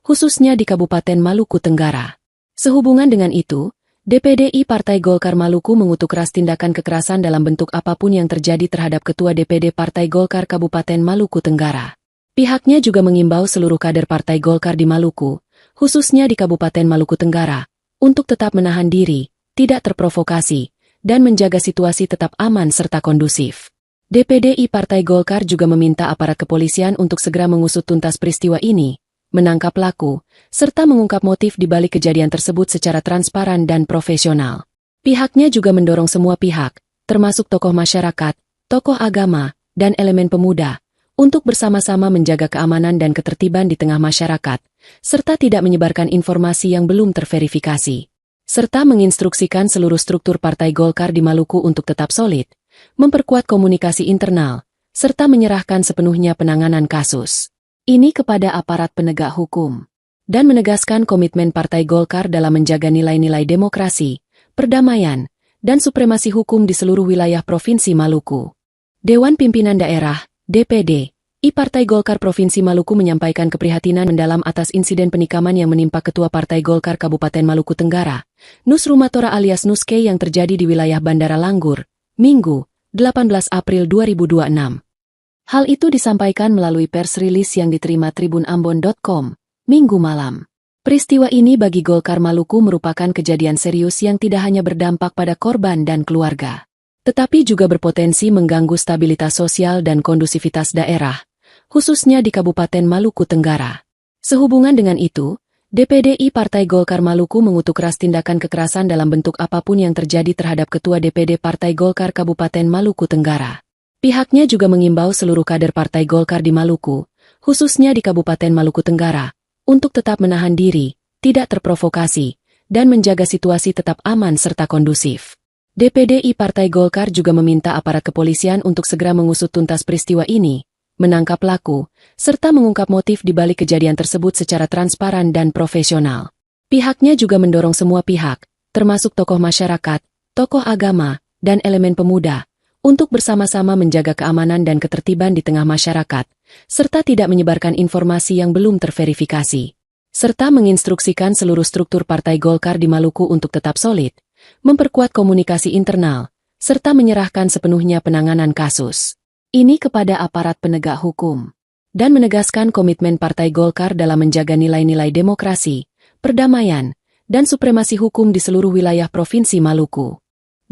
khususnya di Kabupaten Maluku Tenggara. Sehubungan dengan itu, DPD Partai Golkar Maluku mengutuk keras tindakan kekerasan dalam bentuk apapun yang terjadi terhadap Ketua DPD Partai Golkar Kabupaten Maluku Tenggara. Pihaknya juga mengimbau seluruh kader Partai Golkar di Maluku, khususnya di Kabupaten Maluku Tenggara, untuk tetap menahan diri, tidak terprovokasi, dan menjaga situasi tetap aman serta kondusif. DPD Partai Golkar juga meminta aparat kepolisian untuk segera mengusut tuntas peristiwa ini, menangkap pelaku, serta mengungkap motif di balik kejadian tersebut secara transparan dan profesional. Pihaknya juga mendorong semua pihak, termasuk tokoh masyarakat, tokoh agama, dan elemen pemuda, untuk bersama-sama menjaga keamanan dan ketertiban di tengah masyarakat, serta tidak menyebarkan informasi yang belum terverifikasi, serta menginstruksikan seluruh struktur Partai Golkar di Maluku untuk tetap solid, memperkuat komunikasi internal, serta menyerahkan sepenuhnya penanganan kasus ini kepada aparat penegak hukum, dan menegaskan komitmen Partai Golkar dalam menjaga nilai-nilai demokrasi, perdamaian, dan supremasi hukum di seluruh wilayah Provinsi Maluku. Dewan Pimpinan Daerah, DPD, Partai Golkar Provinsi Maluku menyampaikan keprihatinan mendalam atas insiden penikaman yang menimpa Ketua Partai Golkar Kabupaten Maluku Tenggara, Nus Rumatora alias Nuske yang terjadi di wilayah Bandara Langgur, Minggu, 18 April 2026. Hal itu disampaikan melalui pers rilis yang diterima tribunambon.com, Minggu malam. Peristiwa ini bagi Golkar Maluku merupakan kejadian serius yang tidak hanya berdampak pada korban dan keluarga, tetapi juga berpotensi mengganggu stabilitas sosial dan kondusivitas daerah, khususnya di Kabupaten Maluku Tenggara. Sehubungan dengan itu, DPD Partai Golkar Maluku mengutuk keras tindakan kekerasan dalam bentuk apapun yang terjadi terhadap Ketua DPD Partai Golkar Kabupaten Maluku Tenggara. Pihaknya juga mengimbau seluruh kader Partai Golkar di Maluku, khususnya di Kabupaten Maluku Tenggara, untuk tetap menahan diri, tidak terprovokasi, dan menjaga situasi tetap aman serta kondusif. DPD Partai Golkar juga meminta aparat kepolisian untuk segera mengusut tuntas peristiwa ini, menangkap pelaku, serta mengungkap motif di balik kejadian tersebut secara transparan dan profesional. Pihaknya juga mendorong semua pihak, termasuk tokoh masyarakat, tokoh agama, dan elemen pemuda, untuk bersama-sama menjaga keamanan dan ketertiban di tengah masyarakat, serta tidak menyebarkan informasi yang belum terverifikasi, serta menginstruksikan seluruh struktur Partai Golkar di Maluku untuk tetap solid, memperkuat komunikasi internal, serta menyerahkan sepenuhnya penanganan kasus ini kepada aparat penegak hukum, dan menegaskan komitmen Partai Golkar dalam menjaga nilai-nilai demokrasi, perdamaian, dan supremasi hukum di seluruh wilayah Provinsi Maluku.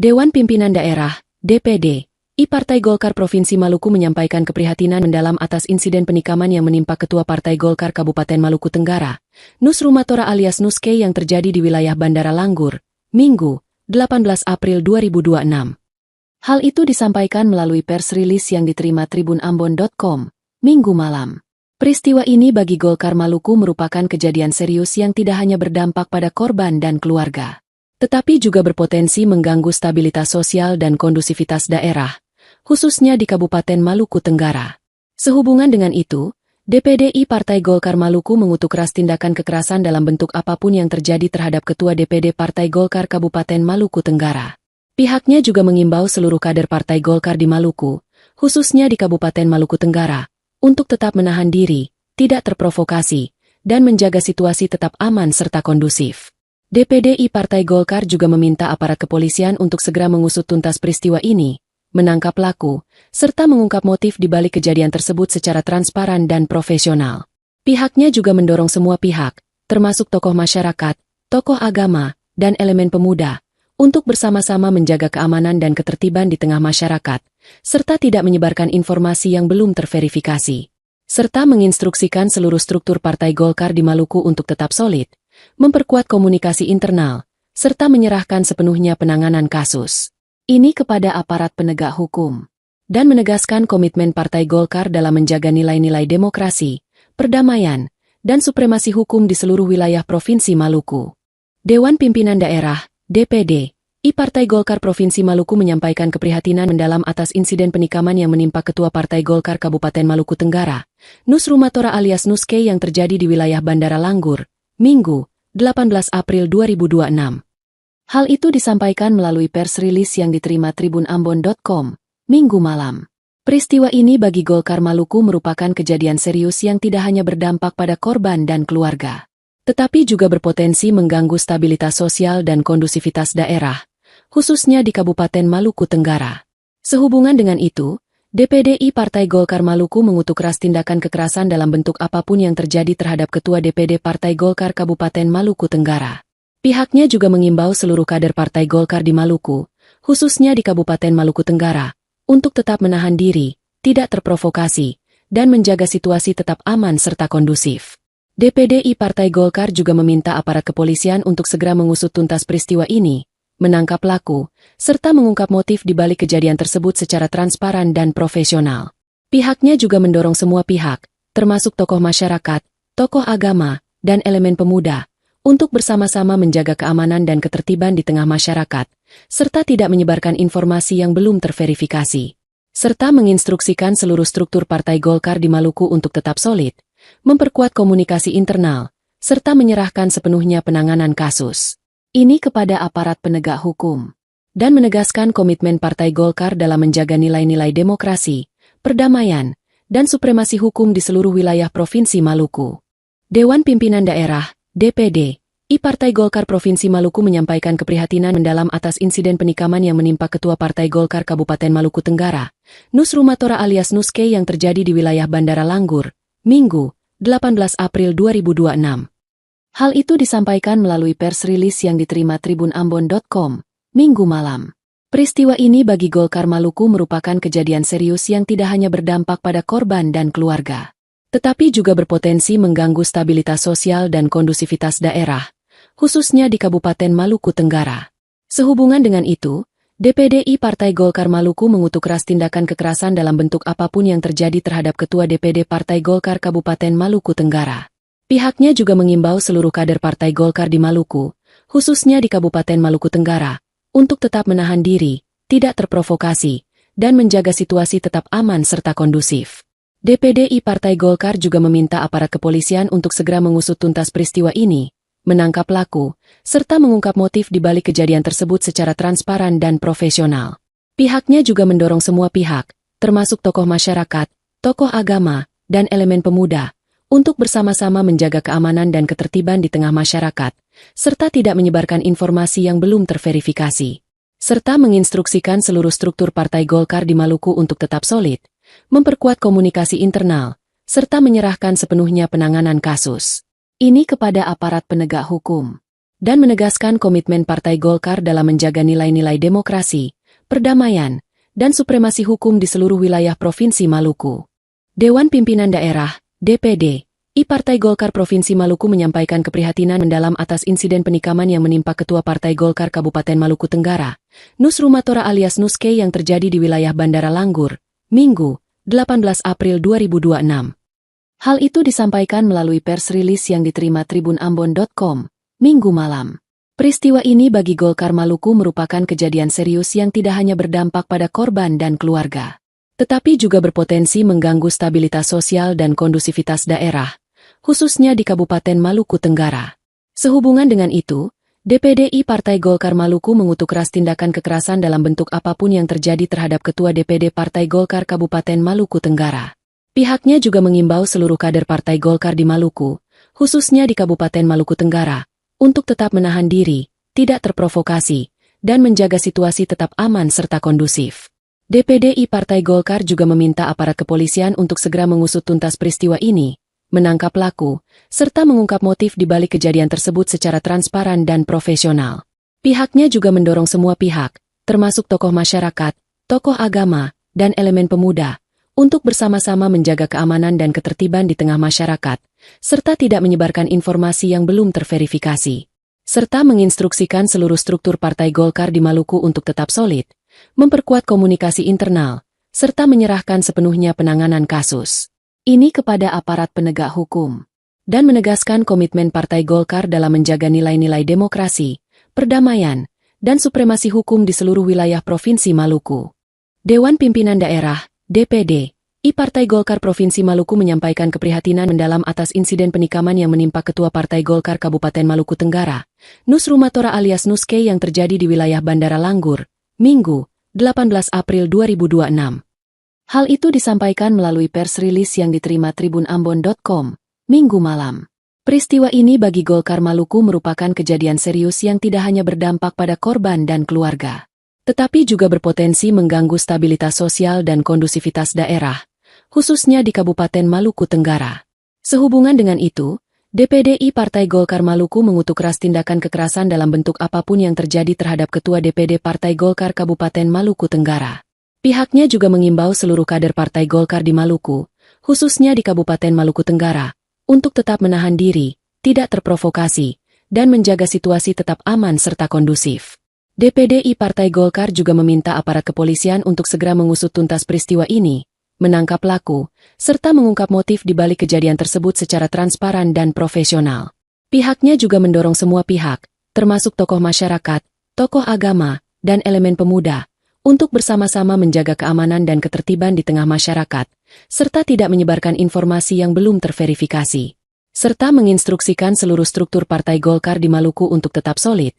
Dewan Pimpinan Daerah, DPD, Partai Golkar Provinsi Maluku menyampaikan keprihatinan mendalam atas insiden penikaman yang menimpa Ketua Partai Golkar Kabupaten Maluku Tenggara, Nus Rumatora alias Nuske yang terjadi di wilayah Bandara Langgur, Minggu, 18 April 2026. Hal itu disampaikan melalui pers rilis yang diterima tribunambon.com, Minggu malam. Peristiwa ini bagi Golkar Maluku merupakan kejadian serius yang tidak hanya berdampak pada korban dan keluarga, tetapi juga berpotensi mengganggu stabilitas sosial dan kondusivitas daerah, khususnya di Kabupaten Maluku Tenggara. Sehubungan dengan itu, DPD Partai Golkar Maluku mengutuk keras tindakan kekerasan dalam bentuk apapun yang terjadi terhadap Ketua DPD Partai Golkar Kabupaten Maluku Tenggara. Pihaknya juga mengimbau seluruh kader Partai Golkar di Maluku, khususnya di Kabupaten Maluku Tenggara, untuk tetap menahan diri, tidak terprovokasi, dan menjaga situasi tetap aman serta kondusif. DPD Partai Golkar juga meminta aparat kepolisian untuk segera mengusut tuntas peristiwa ini, menangkap pelaku, serta mengungkap motif di balik kejadian tersebut secara transparan dan profesional. Pihaknya juga mendorong semua pihak, termasuk tokoh masyarakat, tokoh agama, dan elemen pemuda, untuk bersama-sama menjaga keamanan dan ketertiban di tengah masyarakat, serta tidak menyebarkan informasi yang belum terverifikasi, serta menginstruksikan seluruh struktur Partai Golkar di Maluku untuk tetap solid, memperkuat komunikasi internal, serta menyerahkan sepenuhnya penanganan kasus ini kepada aparat penegak hukum, dan menegaskan komitmen Partai Golkar dalam menjaga nilai-nilai demokrasi, perdamaian, dan supremasi hukum di seluruh wilayah Provinsi Maluku. Dewan Pimpinan Daerah, DPD, Partai Golkar Provinsi Maluku menyampaikan keprihatinan mendalam atas insiden penikaman yang menimpa Ketua Partai Golkar Kabupaten Maluku Tenggara, Nus Rumatora alias Nuske yang terjadi di wilayah Bandara Langgur, Minggu, 18 April 2026. Hal itu disampaikan melalui pers rilis yang diterima tribunambon.com, Minggu malam. Peristiwa ini bagi Golkar Maluku merupakan kejadian serius yang tidak hanya berdampak pada korban dan keluarga, tetapi juga berpotensi mengganggu stabilitas sosial dan kondusivitas daerah, khususnya di Kabupaten Maluku Tenggara. Sehubungan dengan itu, DPD Partai Golkar Maluku mengutuk keras tindakan kekerasan dalam bentuk apapun yang terjadi terhadap Ketua DPD Partai Golkar Kabupaten Maluku Tenggara. Pihaknya juga mengimbau seluruh kader Partai Golkar di Maluku, khususnya di Kabupaten Maluku Tenggara, untuk tetap menahan diri, tidak terprovokasi, dan menjaga situasi tetap aman serta kondusif. DPD Partai Golkar juga meminta aparat kepolisian untuk segera mengusut tuntas peristiwa ini, menangkap pelaku, serta mengungkap motif di balik kejadian tersebut secara transparan dan profesional. Pihaknya juga mendorong semua pihak, termasuk tokoh masyarakat, tokoh agama, dan elemen pemuda, untuk bersama-sama menjaga keamanan dan ketertiban di tengah masyarakat, serta tidak menyebarkan informasi yang belum terverifikasi, serta menginstruksikan seluruh struktur Partai Golkar di Maluku untuk tetap solid, memperkuat komunikasi internal, serta menyerahkan sepenuhnya penanganan kasus ini kepada aparat penegak hukum, dan menegaskan komitmen Partai Golkar dalam menjaga nilai-nilai demokrasi, perdamaian, dan supremasi hukum di seluruh wilayah Provinsi Maluku. Dewan Pimpinan Daerah, DPD, Partai Golkar Provinsi Maluku menyampaikan keprihatinan mendalam atas insiden penikaman yang menimpa Ketua Partai Golkar Kabupaten Maluku Tenggara, Nus Rumatora alias Nuske yang terjadi di wilayah Bandara Langgur, Minggu, 18 April 2026. Hal itu disampaikan melalui pers rilis yang diterima tribunambon.com, Minggu malam. Peristiwa ini bagi Golkar Maluku merupakan kejadian serius yang tidak hanya berdampak pada korban dan keluarga, tetapi juga berpotensi mengganggu stabilitas sosial dan kondusivitas daerah, khususnya di Kabupaten Maluku Tenggara. Sehubungan dengan itu, DPD Partai Golkar Maluku mengutuk keras tindakan kekerasan dalam bentuk apapun yang terjadi terhadap Ketua DPD Partai Golkar Kabupaten Maluku Tenggara. Pihaknya juga mengimbau seluruh kader Partai Golkar di Maluku, khususnya di Kabupaten Maluku Tenggara, untuk tetap menahan diri, tidak terprovokasi, dan menjaga situasi tetap aman serta kondusif. DPD Partai Golkar juga meminta aparat kepolisian untuk segera mengusut tuntas peristiwa ini, menangkap pelaku, serta mengungkap motif di balik kejadian tersebut secara transparan dan profesional. Pihaknya juga mendorong semua pihak, termasuk tokoh masyarakat, tokoh agama, dan elemen pemuda, untuk bersama-sama menjaga keamanan dan ketertiban di tengah masyarakat, serta tidak menyebarkan informasi yang belum terverifikasi, serta menginstruksikan seluruh struktur Partai Golkar di Maluku untuk tetap solid, memperkuat komunikasi internal, serta menyerahkan sepenuhnya penanganan kasus ini kepada aparat penegak hukum, dan menegaskan komitmen Partai Golkar dalam menjaga nilai-nilai demokrasi, perdamaian, dan supremasi hukum di seluruh wilayah Provinsi Maluku. Dewan Pimpinan Daerah, DPD, Partai Golkar Provinsi Maluku menyampaikan keprihatinan mendalam atas insiden penikaman yang menimpa Ketua Partai Golkar Kabupaten Maluku Tenggara, Nus Rumatora alias Nuske yang terjadi di wilayah Bandara Langgur, Minggu, 18 April 2026. Hal itu disampaikan melalui pers rilis yang diterima tribunambon.com, Minggu malam. Peristiwa ini bagi Golkar Maluku merupakan kejadian serius yang tidak hanya berdampak pada korban dan keluarga, tetapi juga berpotensi mengganggu stabilitas sosial dan kondusivitas daerah, khususnya di Kabupaten Maluku Tenggara. Sehubungan dengan itu, DPD Partai Golkar Maluku mengutuk keras tindakan kekerasan dalam bentuk apapun yang terjadi terhadap Ketua DPD Partai Golkar Kabupaten Maluku Tenggara. Pihaknya juga mengimbau seluruh kader Partai Golkar di Maluku, khususnya di Kabupaten Maluku Tenggara, untuk tetap menahan diri, tidak terprovokasi, dan menjaga situasi tetap aman serta kondusif. DPD Partai Golkar juga meminta aparat kepolisian untuk segera mengusut tuntas peristiwa ini, menangkap pelaku, serta mengungkap motif di balik kejadian tersebut secara transparan dan profesional. Pihaknya juga mendorong semua pihak, termasuk tokoh masyarakat, tokoh agama, dan elemen pemuda, untuk bersama-sama menjaga keamanan dan ketertiban di tengah masyarakat, serta tidak menyebarkan informasi yang belum terverifikasi, serta menginstruksikan seluruh struktur Partai Golkar di Maluku untuk tetap solid, memperkuat komunikasi internal, serta menyerahkan sepenuhnya penanganan kasus ini kepada aparat penegak hukum, dan menegaskan komitmen Partai Golkar dalam menjaga nilai-nilai demokrasi, perdamaian, dan supremasi hukum di seluruh wilayah Provinsi Maluku. Dewan Pimpinan Daerah, DPD, Partai Golkar Provinsi Maluku menyampaikan keprihatinan mendalam atas insiden penikaman yang menimpa Ketua Partai Golkar Kabupaten Maluku Tenggara, Nus Rumatora alias Nuske yang terjadi di wilayah Bandara Langgur, Minggu, 18 April 2026. Hal itu disampaikan melalui pers rilis yang diterima tribunambon.com, Minggu malam. Peristiwa ini bagi Golkar Maluku merupakan kejadian serius yang tidak hanya berdampak pada korban dan keluarga, tetapi juga berpotensi mengganggu stabilitas sosial dan kondusivitas daerah, khususnya di Kabupaten Maluku Tenggara. Sehubungan dengan itu, DPD Partai Golkar Maluku mengutuk keras tindakan kekerasan dalam bentuk apapun yang terjadi terhadap Ketua DPD Partai Golkar Kabupaten Maluku Tenggara. Pihaknya juga mengimbau seluruh kader Partai Golkar di Maluku, khususnya di Kabupaten Maluku Tenggara, untuk tetap menahan diri, tidak terprovokasi, dan menjaga situasi tetap aman serta kondusif. DPD Partai Golkar juga meminta aparat kepolisian untuk segera mengusut tuntas peristiwa ini, menangkap pelaku, serta mengungkap motif di balik kejadian tersebut secara transparan dan profesional. Pihaknya juga mendorong semua pihak, termasuk tokoh masyarakat, tokoh agama, dan elemen pemuda, untuk bersama-sama menjaga keamanan dan ketertiban di tengah masyarakat, serta tidak menyebarkan informasi yang belum terverifikasi. Serta menginstruksikan seluruh struktur Partai Golkar di Maluku untuk tetap solid,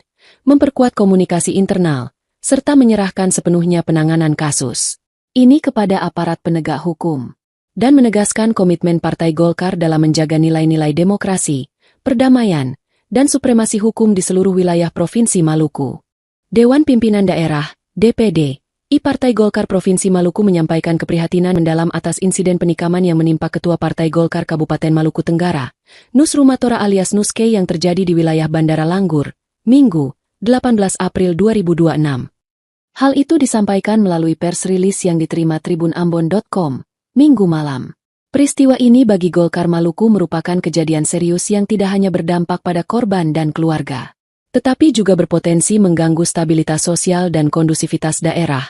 memperkuat komunikasi internal, serta menyerahkan sepenuhnya penanganan kasus ini kepada aparat penegak hukum, dan menegaskan komitmen Partai Golkar dalam menjaga nilai-nilai demokrasi, perdamaian, dan supremasi hukum di seluruh wilayah Provinsi Maluku. Dewan Pimpinan Daerah, DPD, Partai Golkar Provinsi Maluku menyampaikan keprihatinan mendalam atas insiden penikaman yang menimpa Ketua Partai Golkar Kabupaten Maluku Tenggara, Nus Rumatora alias Nuske yang terjadi di wilayah Bandara Langgur, Minggu, 18 April 2026. Hal itu disampaikan melalui pers rilis yang diterima tribunambon.com, Minggu malam. Peristiwa ini bagi Golkar Maluku merupakan kejadian serius yang tidak hanya berdampak pada korban dan keluarga, tetapi juga berpotensi mengganggu stabilitas sosial dan kondusivitas daerah,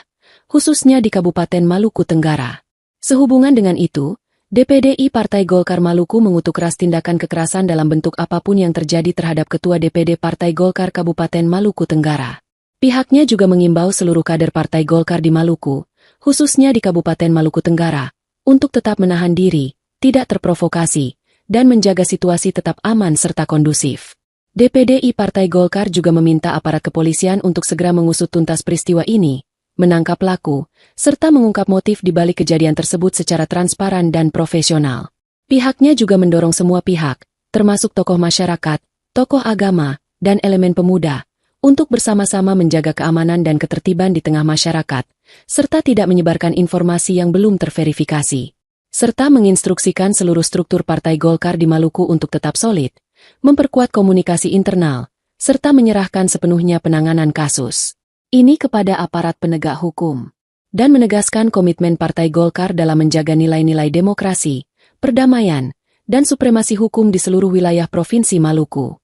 khususnya di Kabupaten Maluku Tenggara. Sehubungan dengan itu, DPD Partai Golkar Maluku mengutuk keras tindakan kekerasan dalam bentuk apapun yang terjadi terhadap Ketua DPD Partai Golkar Kabupaten Maluku Tenggara. Pihaknya juga mengimbau seluruh kader Partai Golkar di Maluku, khususnya di Kabupaten Maluku Tenggara, untuk tetap menahan diri, tidak terprovokasi, dan menjaga situasi tetap aman serta kondusif. DPD Partai Golkar juga meminta aparat kepolisian untuk segera mengusut tuntas peristiwa ini, menangkap pelaku, serta mengungkap motif di balik kejadian tersebut secara transparan dan profesional. Pihaknya juga mendorong semua pihak, termasuk tokoh masyarakat, tokoh agama, dan elemen pemuda, untuk bersama-sama menjaga keamanan dan ketertiban di tengah masyarakat, serta tidak menyebarkan informasi yang belum terverifikasi. Serta menginstruksikan seluruh struktur Partai Golkar di Maluku untuk tetap solid, memperkuat komunikasi internal, serta menyerahkan sepenuhnya penanganan kasus ini kepada aparat penegak hukum, dan menegaskan komitmen Partai Golkar dalam menjaga nilai-nilai demokrasi, perdamaian, dan supremasi hukum di seluruh wilayah Provinsi Maluku.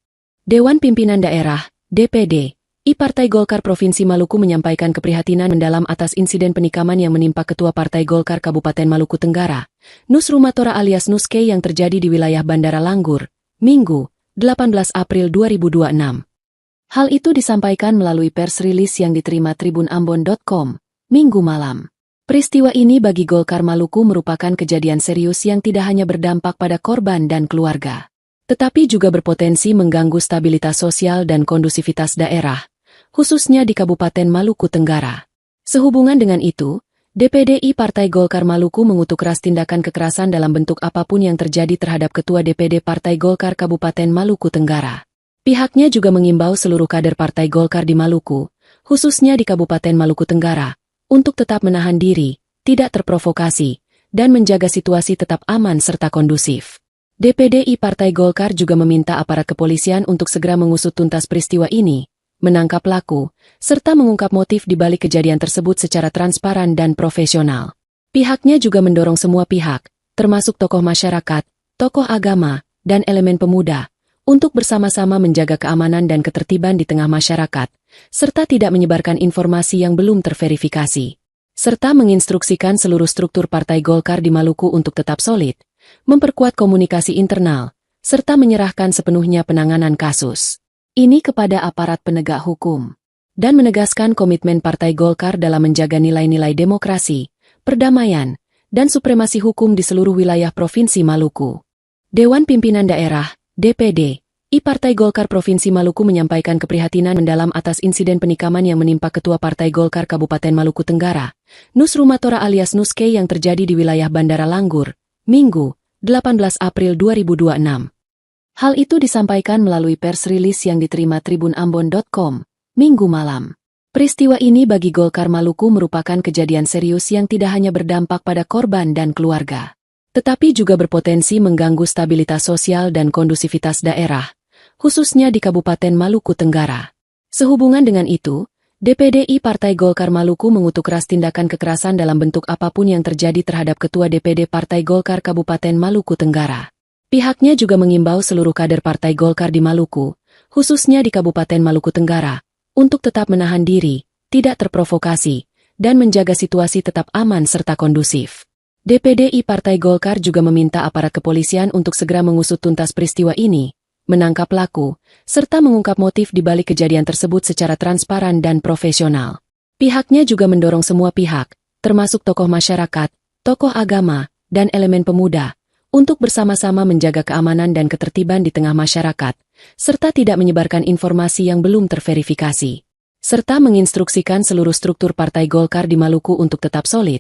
Dewan Pimpinan Daerah, DPD, Partai Golkar Provinsi Maluku menyampaikan keprihatinan mendalam atas insiden penikaman yang menimpa Ketua Partai Golkar Kabupaten Maluku Tenggara, Nus Rumatora alias Nuske yang terjadi di wilayah Bandara Langgur, Minggu, 18 April 2026. Hal itu disampaikan melalui pers rilis yang diterima tribunambon.com, Minggu malam. Peristiwa ini bagi Golkar Maluku merupakan kejadian serius yang tidak hanya berdampak pada korban dan keluarga, tetapi juga berpotensi mengganggu stabilitas sosial dan kondusivitas daerah, khususnya di Kabupaten Maluku Tenggara. Sehubungan dengan itu, DPD Partai Golkar Maluku mengutuk keras tindakan kekerasan dalam bentuk apapun yang terjadi terhadap Ketua DPD Partai Golkar Kabupaten Maluku Tenggara. Pihaknya juga mengimbau seluruh kader Partai Golkar di Maluku, khususnya di Kabupaten Maluku Tenggara, untuk tetap menahan diri, tidak terprovokasi, dan menjaga situasi tetap aman serta kondusif. DPD Partai Golkar juga meminta aparat kepolisian untuk segera mengusut tuntas peristiwa ini, menangkap pelaku, serta mengungkap motif di balik kejadian tersebut secara transparan dan profesional. Pihaknya juga mendorong semua pihak, termasuk tokoh masyarakat, tokoh agama, dan elemen pemuda, untuk bersama-sama menjaga keamanan dan ketertiban di tengah masyarakat, serta tidak menyebarkan informasi yang belum terverifikasi. Serta menginstruksikan seluruh struktur Partai Golkar di Maluku untuk tetap solid, memperkuat komunikasi internal, serta menyerahkan sepenuhnya penanganan kasus ini kepada aparat penegak hukum, dan menegaskan komitmen Partai Golkar dalam menjaga nilai-nilai demokrasi, perdamaian, dan supremasi hukum di seluruh wilayah Provinsi Maluku. Dewan Pimpinan Daerah, DPD, Partai Golkar Provinsi Maluku menyampaikan keprihatinan mendalam atas insiden penikaman yang menimpa Ketua Partai Golkar Kabupaten Maluku Tenggara, Nus Rumatora alias Nuske yang terjadi di wilayah Bandara Langgur, Minggu, 18 April 2026. Hal itu disampaikan melalui pers rilis yang diterima tribunambon.com, Minggu malam. Peristiwa ini bagi Golkar Maluku merupakan kejadian serius yang tidak hanya berdampak pada korban dan keluarga, tetapi juga berpotensi mengganggu stabilitas sosial dan kondusivitas daerah, khususnya di Kabupaten Maluku Tenggara. Sehubungan dengan itu, DPD Partai Golkar Maluku mengutuk keras tindakan kekerasan dalam bentuk apapun yang terjadi terhadap Ketua DPD Partai Golkar Kabupaten Maluku Tenggara. Pihaknya juga mengimbau seluruh kader Partai Golkar di Maluku, khususnya di Kabupaten Maluku Tenggara, untuk tetap menahan diri, tidak terprovokasi, dan menjaga situasi tetap aman serta kondusif. DPD Partai Golkar juga meminta aparat kepolisian untuk segera mengusut tuntas peristiwa ini, menangkap pelaku, serta mengungkap motif di balik kejadian tersebut secara transparan dan profesional. Pihaknya juga mendorong semua pihak, termasuk tokoh masyarakat, tokoh agama, dan elemen pemuda, untuk bersama-sama menjaga keamanan dan ketertiban di tengah masyarakat, serta tidak menyebarkan informasi yang belum terverifikasi. Serta menginstruksikan seluruh struktur Partai Golkar di Maluku untuk tetap solid,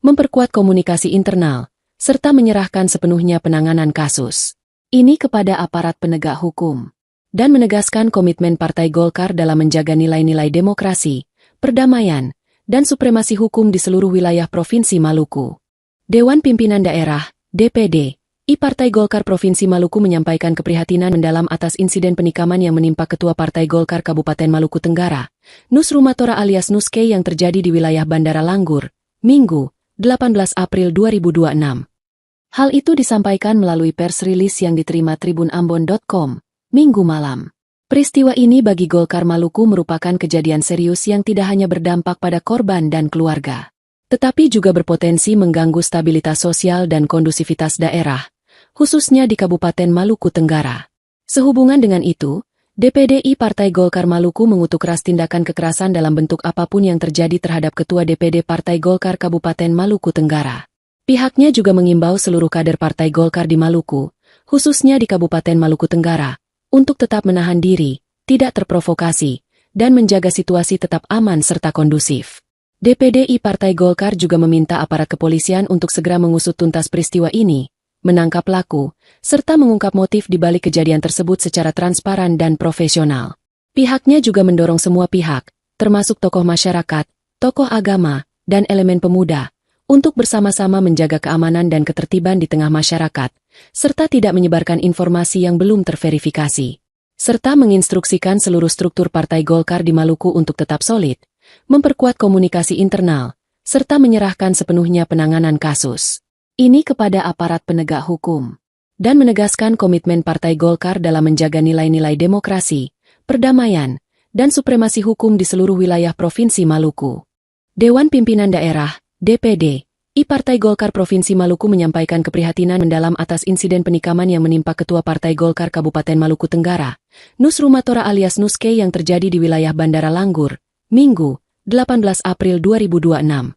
memperkuat komunikasi internal, serta menyerahkan sepenuhnya penanganan kasus ini kepada aparat penegak hukum, dan menegaskan komitmen Partai Golkar dalam menjaga nilai-nilai demokrasi, perdamaian, dan supremasi hukum di seluruh wilayah Provinsi Maluku. Dewan Pimpinan Daerah, DPD, Partai Golkar Provinsi Maluku menyampaikan keprihatinan mendalam atas insiden penikaman yang menimpa Ketua Partai Golkar Kabupaten Maluku Tenggara, Nus Rumatora alias Nuske yang terjadi di wilayah Bandara Langgur, Minggu, 18 April 2026. Hal itu disampaikan melalui pers rilis yang diterima tribunambon.com, Minggu malam. Peristiwa ini bagi Golkar Maluku merupakan kejadian serius yang tidak hanya berdampak pada korban dan keluarga, tetapi juga berpotensi mengganggu stabilitas sosial dan kondusivitas daerah, khususnya di Kabupaten Maluku Tenggara. Sehubungan dengan itu, DPD Partai Golkar Maluku mengutuk keras tindakan kekerasan dalam bentuk apapun yang terjadi terhadap Ketua DPD Partai Golkar Kabupaten Maluku Tenggara. Pihaknya juga mengimbau seluruh kader Partai Golkar di Maluku, khususnya di Kabupaten Maluku Tenggara, untuk tetap menahan diri, tidak terprovokasi, dan menjaga situasi tetap aman serta kondusif. DPD Partai Golkar juga meminta aparat kepolisian untuk segera mengusut tuntas peristiwa ini, menangkap pelaku, serta mengungkap motif di balik kejadian tersebut secara transparan dan profesional. Pihaknya juga mendorong semua pihak, termasuk tokoh masyarakat, tokoh agama, dan elemen pemuda, untuk bersama-sama menjaga keamanan dan ketertiban di tengah masyarakat, serta tidak menyebarkan informasi yang belum terverifikasi. Serta menginstruksikan seluruh struktur Partai Golkar di Maluku untuk tetap solid, memperkuat komunikasi internal, serta menyerahkan sepenuhnya penanganan kasus ini kepada aparat penegak hukum, dan menegaskan komitmen Partai Golkar dalam menjaga nilai-nilai demokrasi, perdamaian, dan supremasi hukum di seluruh wilayah Provinsi Maluku. Dewan Pimpinan Daerah, DPD, Partai Golkar Provinsi Maluku menyampaikan keprihatinan mendalam atas insiden penikaman yang menimpa Ketua Partai Golkar Kabupaten Maluku Tenggara, Nus Rumatora alias Nuske yang terjadi di wilayah Bandara Langgur, Minggu, 18 April 2026.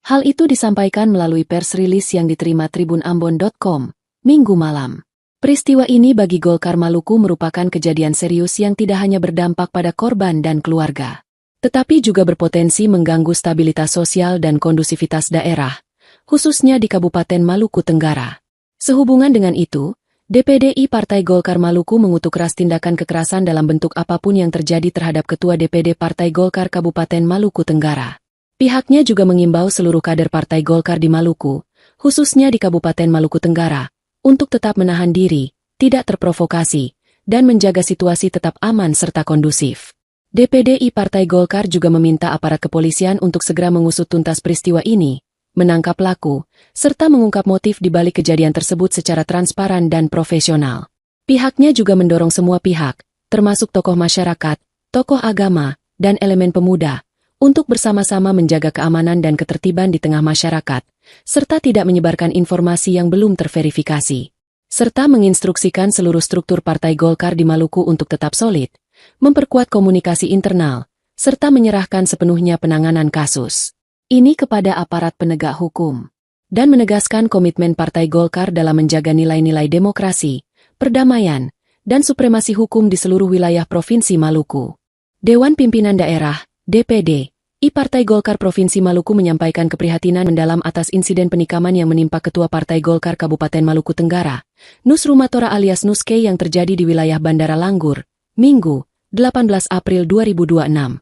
Hal itu disampaikan melalui pers rilis yang diterima tribunambon.com, Minggu malam. Peristiwa ini bagi Golkar Maluku merupakan kejadian serius yang tidak hanya berdampak pada korban dan keluarga, tetapi juga berpotensi mengganggu stabilitas sosial dan kondusivitas daerah, khususnya di Kabupaten Maluku Tenggara. Sehubungan dengan itu, DPD Partai Golkar Maluku mengutuk keras tindakan kekerasan dalam bentuk apapun yang terjadi terhadap Ketua DPD Partai Golkar Kabupaten Maluku Tenggara. Pihaknya juga mengimbau seluruh kader Partai Golkar di Maluku, khususnya di Kabupaten Maluku Tenggara, untuk tetap menahan diri, tidak terprovokasi, dan menjaga situasi tetap aman serta kondusif. DPD Partai Golkar juga meminta aparat kepolisian untuk segera mengusut tuntas peristiwa ini, menangkap pelaku, serta mengungkap motif di balik kejadian tersebut secara transparan dan profesional. Pihaknya juga mendorong semua pihak, termasuk tokoh masyarakat, tokoh agama, dan elemen pemuda, untuk bersama-sama menjaga keamanan dan ketertiban di tengah masyarakat, serta tidak menyebarkan informasi yang belum terverifikasi. Serta menginstruksikan seluruh struktur Partai Golkar di Maluku untuk tetap solid, memperkuat komunikasi internal, serta menyerahkan sepenuhnya penanganan kasus ini kepada aparat penegak hukum, dan menegaskan komitmen Partai Golkar dalam menjaga nilai-nilai demokrasi, perdamaian, dan supremasi hukum di seluruh wilayah Provinsi Maluku. Dewan Pimpinan Daerah, DPD, Partai Golkar Provinsi Maluku menyampaikan keprihatinan mendalam atas insiden penikaman yang menimpa Ketua Partai Golkar Kabupaten Maluku Tenggara, Nus Rumatora alias Nuske yang terjadi di wilayah Bandara Langgur, Minggu, 18 April 2026.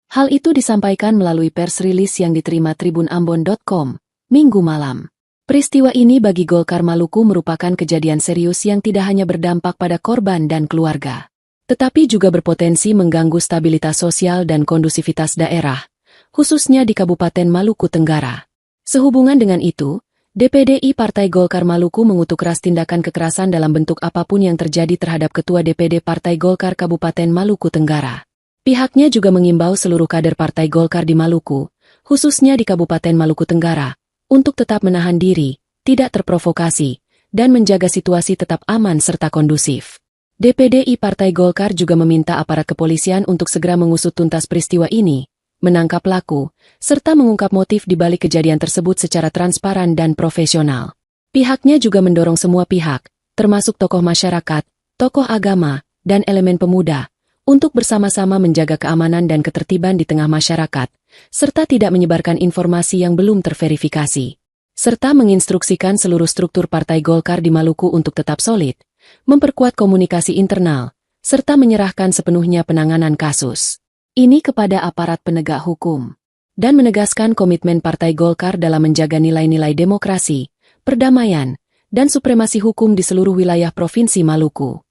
Hal itu disampaikan melalui pers rilis yang diterima tribunambon.com, Minggu malam. Peristiwa ini bagi Golkar Maluku merupakan kejadian serius yang tidak hanya berdampak pada korban dan keluarga, tetapi juga berpotensi mengganggu stabilitas sosial dan kondusivitas daerah, khususnya di Kabupaten Maluku Tenggara. Sehubungan dengan itu, DPD Partai Golkar Maluku mengutuk keras tindakan kekerasan dalam bentuk apapun yang terjadi terhadap Ketua DPD Partai Golkar Kabupaten Maluku Tenggara. Pihaknya juga mengimbau seluruh kader Partai Golkar di Maluku, khususnya di Kabupaten Maluku Tenggara, untuk tetap menahan diri, tidak terprovokasi, dan menjaga situasi tetap aman serta kondusif. DPD Partai Golkar juga meminta aparat kepolisian untuk segera mengusut tuntas peristiwa ini, menangkap pelaku, serta mengungkap motif di balik kejadian tersebut secara transparan dan profesional. Pihaknya juga mendorong semua pihak, termasuk tokoh masyarakat, tokoh agama, dan elemen pemuda, untuk bersama-sama menjaga keamanan dan ketertiban di tengah masyarakat, serta tidak menyebarkan informasi yang belum terverifikasi. Serta menginstruksikan seluruh struktur Partai Golkar di Maluku untuk tetap solid, memperkuat komunikasi internal, serta menyerahkan sepenuhnya penanganan kasus ini kepada aparat penegak hukum, dan menegaskan komitmen Partai Golkar dalam menjaga nilai-nilai demokrasi, perdamaian, dan supremasi hukum di seluruh wilayah Provinsi Maluku.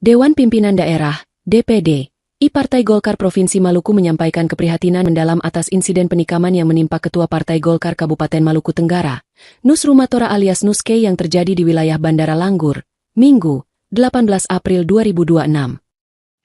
Dewan Pimpinan Daerah, DPD, Partai Golkar Provinsi Maluku menyampaikan keprihatinan mendalam atas insiden penikaman yang menimpa Ketua Partai Golkar Kabupaten Maluku Tenggara, Nus Rumatora alias Nuske yang terjadi di wilayah Bandara Langgur, Minggu, 18 April 2026.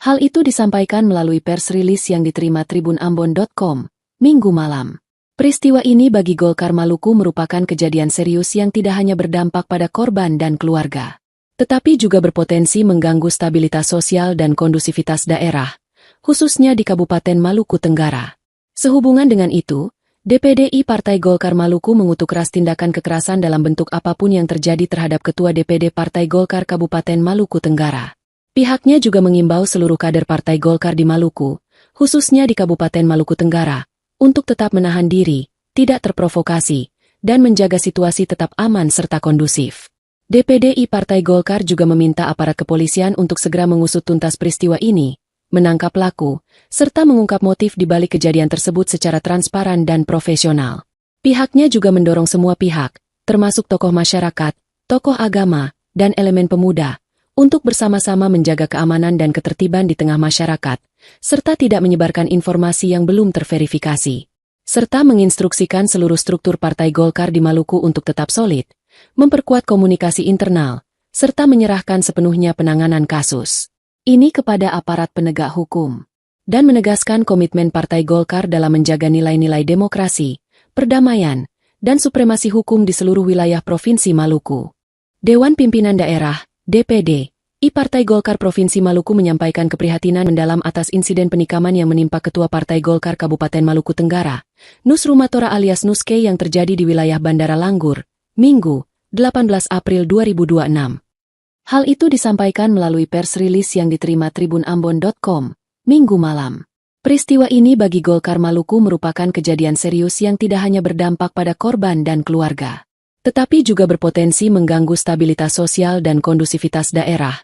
Hal itu disampaikan melalui pers rilis yang diterima tribunambon.com, Minggu malam. Peristiwa ini bagi Golkar Maluku merupakan kejadian serius yang tidak hanya berdampak pada korban dan keluarga, tetapi juga berpotensi mengganggu stabilitas sosial dan kondusivitas daerah, khususnya di Kabupaten Maluku Tenggara. Sehubungan dengan itu, DPD Partai Golkar Maluku mengutuk keras tindakan kekerasan dalam bentuk apapun yang terjadi terhadap Ketua DPD Partai Golkar Kabupaten Maluku Tenggara. Pihaknya juga mengimbau seluruh kader Partai Golkar di Maluku, khususnya di Kabupaten Maluku Tenggara, untuk tetap menahan diri, tidak terprovokasi, dan menjaga situasi tetap aman serta kondusif. DPD Partai Golkar juga meminta aparat kepolisian untuk segera mengusut tuntas peristiwa ini, menangkap pelaku, serta mengungkap motif di balik kejadian tersebut secara transparan dan profesional. Pihaknya juga mendorong semua pihak, termasuk tokoh masyarakat, tokoh agama, dan elemen pemuda, untuk bersama-sama menjaga keamanan dan ketertiban di tengah masyarakat, serta tidak menyebarkan informasi yang belum terverifikasi. Serta menginstruksikan seluruh struktur Partai Golkar di Maluku untuk tetap solid, memperkuat komunikasi internal, serta menyerahkan sepenuhnya penanganan kasus ini kepada aparat penegak hukum, dan menegaskan komitmen Partai Golkar dalam menjaga nilai-nilai demokrasi, perdamaian, dan supremasi hukum di seluruh wilayah Provinsi Maluku. Dewan Pimpinan Daerah, DPD, Partai Golkar Provinsi Maluku menyampaikan keprihatinan mendalam atas insiden penikaman yang menimpa Ketua Partai Golkar Kabupaten Maluku Tenggara, Nus Rumatora alias Nuske yang terjadi di wilayah Bandara Langgur, Minggu, 18 April 2026. Hal itu disampaikan melalui pers rilis yang diterima tribunambon.com, Minggu malam. Peristiwa ini bagi Golkar Maluku merupakan kejadian serius yang tidak hanya berdampak pada korban dan keluarga, tetapi juga berpotensi mengganggu stabilitas sosial dan kondusivitas daerah,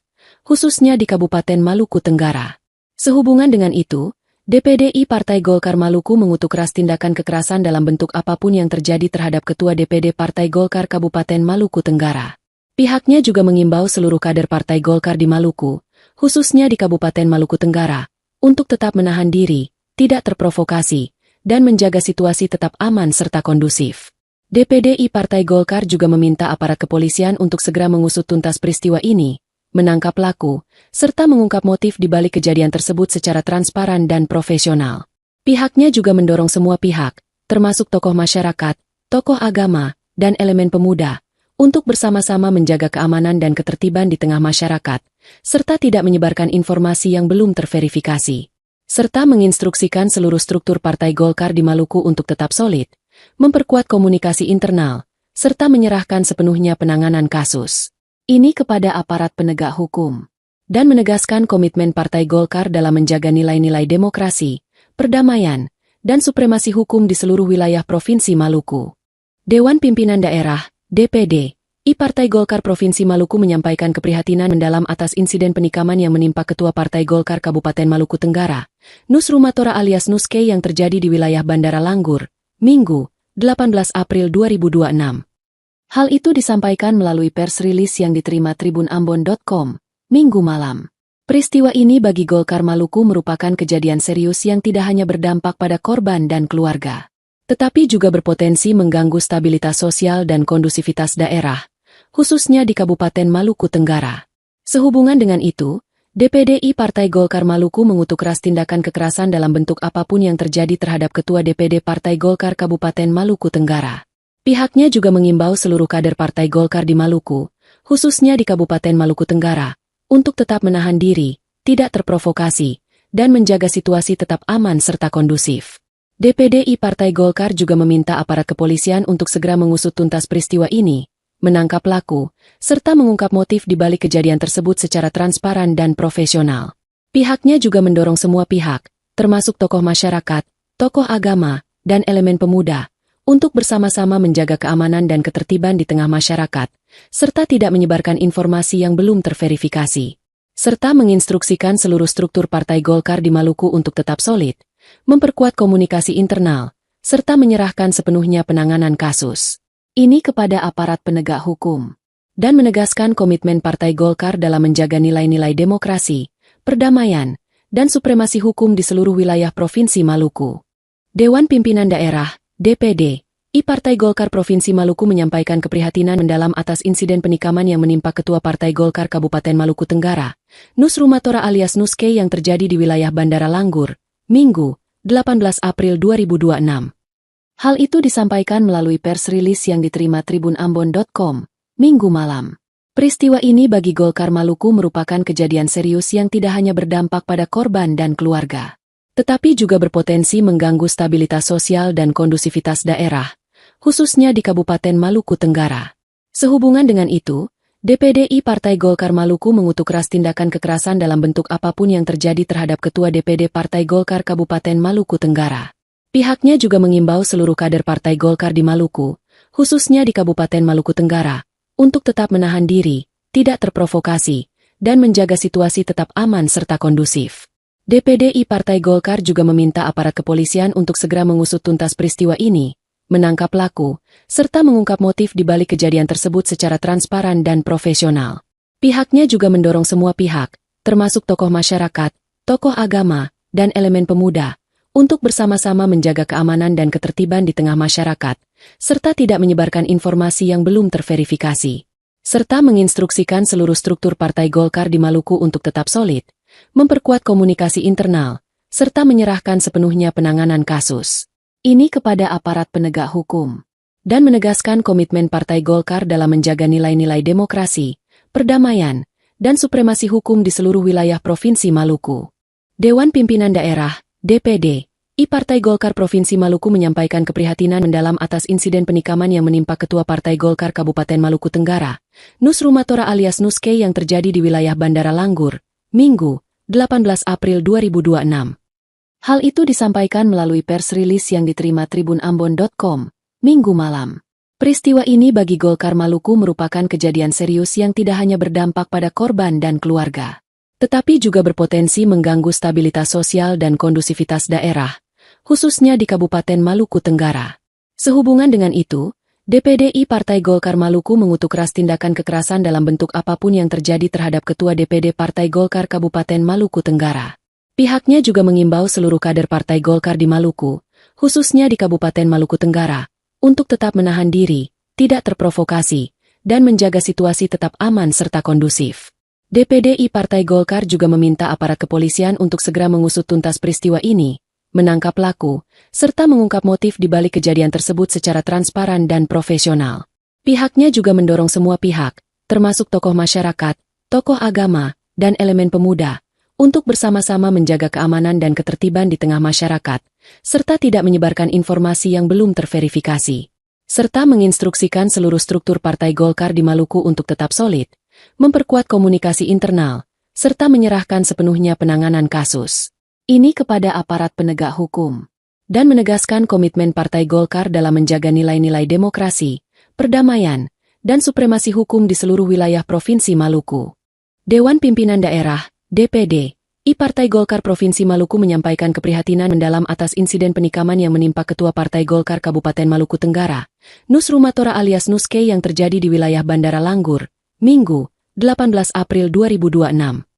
khususnya di Kabupaten Maluku Tenggara. Sehubungan dengan itu, DPD Partai Golkar Maluku mengutuk keras tindakan kekerasan dalam bentuk apapun yang terjadi terhadap Ketua DPD Partai Golkar Kabupaten Maluku Tenggara. Pihaknya juga mengimbau seluruh kader Partai Golkar di Maluku, khususnya di Kabupaten Maluku Tenggara, untuk tetap menahan diri, tidak terprovokasi, dan menjaga situasi tetap aman serta kondusif. DPD Partai Golkar juga meminta aparat kepolisian untuk segera mengusut tuntas peristiwa ini, menangkap pelaku, serta mengungkap motif di balik kejadian tersebut secara transparan dan profesional. Pihaknya juga mendorong semua pihak, termasuk tokoh masyarakat, tokoh agama, dan elemen pemuda, untuk bersama-sama menjaga keamanan dan ketertiban di tengah masyarakat, serta tidak menyebarkan informasi yang belum terverifikasi. Serta menginstruksikan seluruh struktur Partai Golkar di Maluku untuk tetap solid, memperkuat komunikasi internal, serta menyerahkan sepenuhnya penanganan kasus ini kepada aparat penegak hukum, dan menegaskan komitmen Partai Golkar dalam menjaga nilai-nilai demokrasi, perdamaian, dan supremasi hukum di seluruh wilayah Provinsi Maluku. Dewan Pimpinan Daerah, DPD, Partai Golkar Provinsi Maluku menyampaikan keprihatinan mendalam atas insiden penikaman yang menimpa Ketua Partai Golkar Kabupaten Maluku Tenggara, Nus Rumatora alias Nuske yang terjadi di wilayah Bandara Langgur, Minggu, 18 April 2026. Hal itu disampaikan melalui pers rilis yang diterima tribunambon.com, Minggu malam. Peristiwa ini bagi Golkar Maluku merupakan kejadian serius yang tidak hanya berdampak pada korban dan keluarga, tetapi juga berpotensi mengganggu stabilitas sosial dan kondusivitas daerah, khususnya di Kabupaten Maluku Tenggara. Sehubungan dengan itu, DPD Partai Golkar Maluku mengutuk keras tindakan kekerasan dalam bentuk apapun yang terjadi terhadap Ketua DPD Partai Golkar Kabupaten Maluku Tenggara. Pihaknya juga mengimbau seluruh kader Partai Golkar di Maluku, khususnya di Kabupaten Maluku Tenggara, untuk tetap menahan diri, tidak terprovokasi, dan menjaga situasi tetap aman serta kondusif. DPD Partai Golkar juga meminta aparat kepolisian untuk segera mengusut tuntas peristiwa ini, menangkap pelaku, serta mengungkap motif di balik kejadian tersebut secara transparan dan profesional. Pihaknya juga mendorong semua pihak, termasuk tokoh masyarakat, tokoh agama, dan elemen pemuda, untuk bersama-sama menjaga keamanan dan ketertiban di tengah masyarakat, serta tidak menyebarkan informasi yang belum terverifikasi, serta menginstruksikan seluruh struktur Partai Golkar di Maluku untuk tetap solid, memperkuat komunikasi internal, serta menyerahkan sepenuhnya penanganan kasus ini kepada aparat penegak hukum, dan menegaskan komitmen Partai Golkar dalam menjaga nilai-nilai demokrasi, perdamaian, dan supremasi hukum di seluruh wilayah Provinsi Maluku. Dewan Pimpinan Daerah, DPD, Partai Golkar Provinsi Maluku menyampaikan keprihatinan mendalam atas insiden penikaman yang menimpa Ketua Partai Golkar Kabupaten Maluku Tenggara, Nus Rumatora alias Nuske yang terjadi di wilayah Bandara Langgur, Minggu, 18 April 2026. Hal itu disampaikan melalui pers rilis yang diterima tribunambon.com, Minggu malam. Peristiwa ini bagi Golkar Maluku merupakan kejadian serius yang tidak hanya berdampak pada korban dan keluarga, tetapi juga berpotensi mengganggu stabilitas sosial dan kondusivitas daerah, khususnya di Kabupaten Maluku Tenggara. Sehubungan dengan itu, DPD Partai Golkar Maluku mengutuk keras tindakan kekerasan dalam bentuk apapun yang terjadi terhadap Ketua DPD Partai Golkar Kabupaten Maluku Tenggara. Pihaknya juga mengimbau seluruh kader Partai Golkar di Maluku, khususnya di Kabupaten Maluku Tenggara, untuk tetap menahan diri, tidak terprovokasi, dan menjaga situasi tetap aman serta kondusif. DPD Partai Golkar juga meminta aparat kepolisian untuk segera mengusut tuntas peristiwa ini, menangkap pelaku, serta mengungkap motif di balik kejadian tersebut secara transparan dan profesional. Pihaknya juga mendorong semua pihak, termasuk tokoh masyarakat, tokoh agama, dan elemen pemuda, untuk bersama-sama menjaga keamanan dan ketertiban di tengah masyarakat, serta tidak menyebarkan informasi yang belum terverifikasi, serta menginstruksikan seluruh struktur Partai Golkar di Maluku untuk tetap solid, memperkuat komunikasi internal, serta menyerahkan sepenuhnya penanganan kasus ini kepada aparat penegak hukum, dan menegaskan komitmen Partai Golkar dalam menjaga nilai-nilai demokrasi, perdamaian, dan supremasi hukum di seluruh wilayah Provinsi Maluku. Dewan Pimpinan Daerah, DPD, Partai Golkar Provinsi Maluku menyampaikan keprihatinan mendalam atas insiden penikaman yang menimpa Ketua Partai Golkar Kabupaten Maluku Tenggara, Nus Rumatora alias Nuske yang terjadi di wilayah Bandara Langgur, Minggu, 18 April 2026. Hal itu disampaikan melalui pers rilis yang diterima tribunambon.com, Minggu malam. Peristiwa ini bagi Golkar Maluku merupakan kejadian serius yang tidak hanya berdampak pada korban dan keluarga, tetapi juga berpotensi mengganggu stabilitas sosial dan kondusivitas daerah, khususnya di Kabupaten Maluku Tenggara. Sehubungan dengan itu, DPD Partai Golkar Maluku mengutuk keras tindakan kekerasan dalam bentuk apapun yang terjadi terhadap Ketua DPD Partai Golkar Kabupaten Maluku Tenggara. Pihaknya juga mengimbau seluruh kader Partai Golkar di Maluku, khususnya di Kabupaten Maluku Tenggara, untuk tetap menahan diri, tidak terprovokasi, dan menjaga situasi tetap aman serta kondusif. DPD Partai Golkar juga meminta aparat kepolisian untuk segera mengusut tuntas peristiwa ini, menangkap pelaku, serta mengungkap motif di balik kejadian tersebut secara transparan dan profesional. Pihaknya juga mendorong semua pihak, termasuk tokoh masyarakat, tokoh agama, dan elemen pemuda, untuk bersama-sama menjaga keamanan dan ketertiban di tengah masyarakat, serta tidak menyebarkan informasi yang belum terverifikasi, serta menginstruksikan seluruh struktur Partai Golkar di Maluku untuk tetap solid, memperkuat komunikasi internal, serta menyerahkan sepenuhnya penanganan kasus ini kepada aparat penegak hukum, dan menegaskan komitmen Partai Golkar dalam menjaga nilai-nilai demokrasi, perdamaian, dan supremasi hukum di seluruh wilayah Provinsi Maluku. Dewan Pimpinan Daerah, DPD, Partai Golkar Provinsi Maluku menyampaikan keprihatinan mendalam atas insiden penikaman yang menimpa Ketua Partai Golkar Kabupaten Maluku Tenggara, Nus Rumatora alias Nuske yang terjadi di wilayah Bandara Langgur, Minggu, 18 April 2026.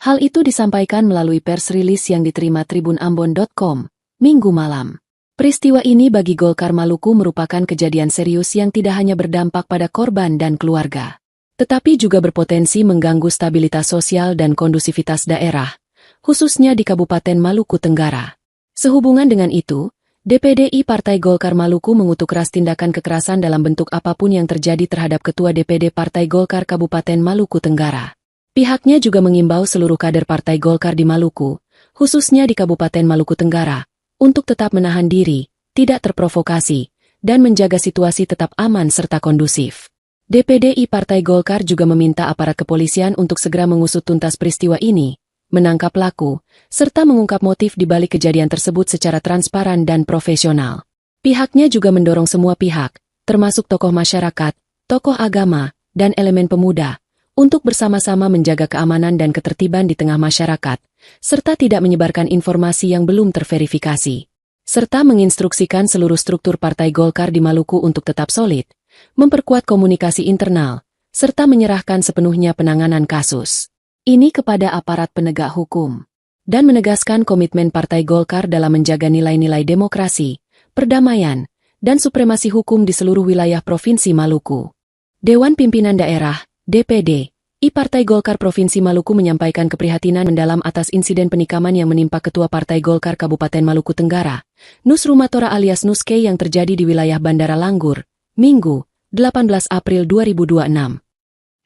Hal itu disampaikan melalui pers rilis yang diterima tribunambon.com, Minggu malam. Peristiwa ini bagi Golkar Maluku merupakan kejadian serius yang tidak hanya berdampak pada korban dan keluarga, tetapi juga berpotensi mengganggu stabilitas sosial dan kondusivitas daerah, khususnya di Kabupaten Maluku Tenggara. Sehubungan dengan itu, DPD Partai Golkar Maluku mengutuk keras tindakan kekerasan dalam bentuk apapun yang terjadi terhadap Ketua DPD Partai Golkar Kabupaten Maluku Tenggara, Pihaknya juga mengimbau seluruh kader Partai Golkar di Maluku, khususnya di Kabupaten Maluku Tenggara, untuk tetap menahan diri, tidak terprovokasi, dan menjaga situasi tetap aman serta kondusif. DPDI Partai Golkar juga meminta aparat kepolisian untuk segera mengusut tuntas peristiwa ini, menangkap pelaku, serta mengungkap motif di balik kejadian tersebut secara transparan dan profesional. Pihaknya juga mendorong semua pihak, termasuk tokoh masyarakat, tokoh agama, dan elemen pemuda, untuk bersama-sama menjaga keamanan dan ketertiban di tengah masyarakat, serta tidak menyebarkan informasi yang belum terverifikasi. Serta menginstruksikan seluruh struktur Partai Golkar di Maluku untuk tetap solid, memperkuat komunikasi internal, serta menyerahkan sepenuhnya penanganan kasus ini kepada aparat penegak hukum, dan menegaskan komitmen Partai Golkar dalam menjaga nilai-nilai demokrasi, perdamaian, dan supremasi hukum di seluruh wilayah Provinsi Maluku. Dewan Pimpinan Daerah DPD I Partai Golkar Provinsi Maluku menyampaikan keprihatinan mendalam atas insiden penikaman yang menimpa Ketua Partai Golkar Kabupaten Maluku Tenggara, Nus Rumatora alias Nuske yang terjadi di wilayah Bandara Langgur, Minggu, 18 April 2026.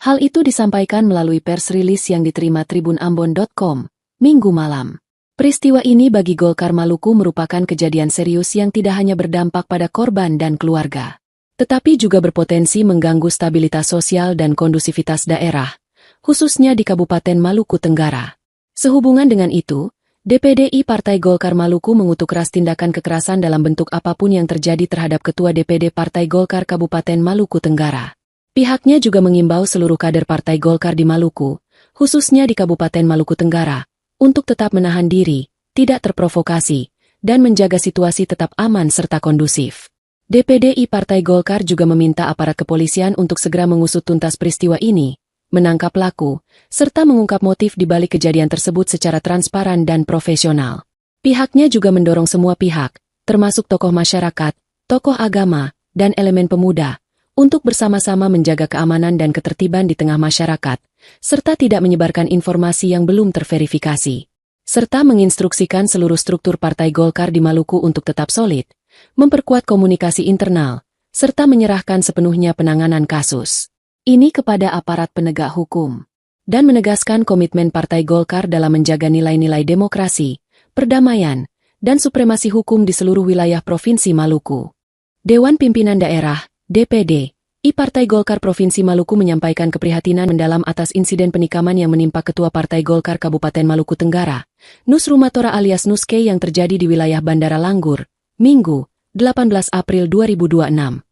Hal itu disampaikan melalui pers rilis yang diterima tribunambon.com, Minggu malam. Peristiwa ini bagi Golkar Maluku merupakan kejadian serius yang tidak hanya berdampak pada korban dan keluarga, tetapi juga berpotensi mengganggu stabilitas sosial dan kondusivitas daerah, khususnya di Kabupaten Maluku Tenggara. Sehubungan dengan itu, DPDI Partai Golkar Maluku mengutuk keras tindakan kekerasan dalam bentuk apapun yang terjadi terhadap Ketua DPD Partai Golkar Kabupaten Maluku Tenggara. Pihaknya juga mengimbau seluruh kader Partai Golkar di Maluku, khususnya di Kabupaten Maluku Tenggara, untuk tetap menahan diri, tidak terprovokasi, dan menjaga situasi tetap aman serta kondusif. DPDI Partai Golkar juga meminta aparat kepolisian untuk segera mengusut tuntas peristiwa ini, menangkap pelaku, serta mengungkap motif di balik kejadian tersebut secara transparan dan profesional. Pihaknya juga mendorong semua pihak, termasuk tokoh masyarakat, tokoh agama, dan elemen pemuda, untuk bersama-sama menjaga keamanan dan ketertiban di tengah masyarakat, serta tidak menyebarkan informasi yang belum terverifikasi. Serta menginstruksikan seluruh struktur Partai Golkar di Maluku untuk tetap solid, memperkuat komunikasi internal, serta menyerahkan sepenuhnya penanganan kasus ini kepada aparat penegak hukum, dan menegaskan komitmen Partai Golkar dalam menjaga nilai-nilai demokrasi, perdamaian, dan supremasi hukum di seluruh wilayah Provinsi Maluku. Dewan Pimpinan Daerah DPD I Partai Golkar Provinsi Maluku menyampaikan keprihatinan mendalam atas insiden penikaman yang menimpa Ketua Partai Golkar Kabupaten Maluku Tenggara, Nus Rumatora alias Nuske yang terjadi di wilayah Bandara Langgur, Minggu, 18 April 2026.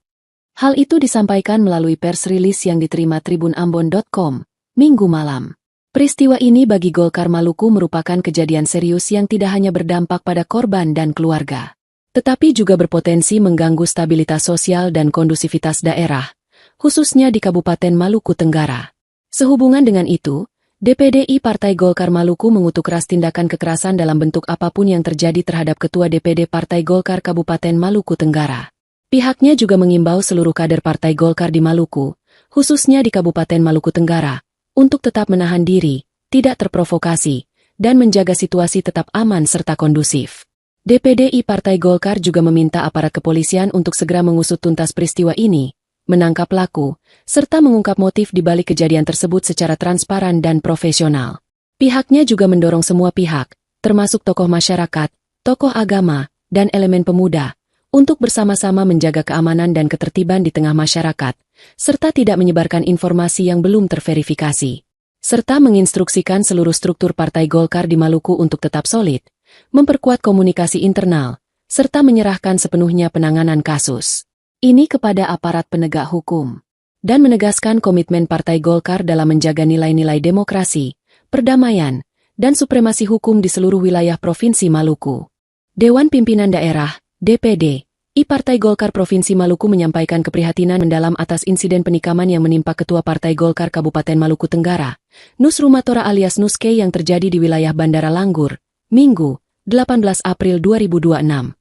Hal itu disampaikan melalui pers rilis yang diterima tribunambon.com, Minggu malam. Peristiwa ini bagi Golkar Maluku merupakan kejadian serius yang tidak hanya berdampak pada korban dan keluarga, tetapi juga berpotensi mengganggu stabilitas sosial dan kondusivitas daerah, khususnya di Kabupaten Maluku Tenggara. Sehubungan dengan itu, DPDI Partai Golkar Maluku mengutuk keras tindakan kekerasan dalam bentuk apapun yang terjadi terhadap Ketua DPD Partai Golkar Kabupaten Maluku Tenggara. Pihaknya juga mengimbau seluruh kader Partai Golkar di Maluku, khususnya di Kabupaten Maluku Tenggara, untuk tetap menahan diri, tidak terprovokasi, dan menjaga situasi tetap aman serta kondusif. DPDI Partai Golkar juga meminta aparat kepolisian untuk segera mengusut tuntas peristiwa ini, menangkap pelaku, serta mengungkap motif di balik kejadian tersebut secara transparan dan profesional. Pihaknya juga mendorong semua pihak, termasuk tokoh masyarakat, tokoh agama, dan elemen pemuda, untuk bersama-sama menjaga keamanan dan ketertiban di tengah masyarakat, serta tidak menyebarkan informasi yang belum terverifikasi. Serta menginstruksikan seluruh struktur Partai Golkar di Maluku untuk tetap solid, memperkuat komunikasi internal, serta menyerahkan sepenuhnya penanganan kasus ini kepada aparat penegak hukum, dan menegaskan komitmen Partai Golkar dalam menjaga nilai-nilai demokrasi, perdamaian, dan supremasi hukum di seluruh wilayah Provinsi Maluku. Dewan Pimpinan Daerah DPD I Partai Golkar Provinsi Maluku menyampaikan keprihatinan mendalam atas insiden penikaman yang menimpa Ketua Partai Golkar Kabupaten Maluku Tenggara, Nus Rumatora alias Nuske yang terjadi di wilayah Bandara Langgur, Minggu, 18 April 2026.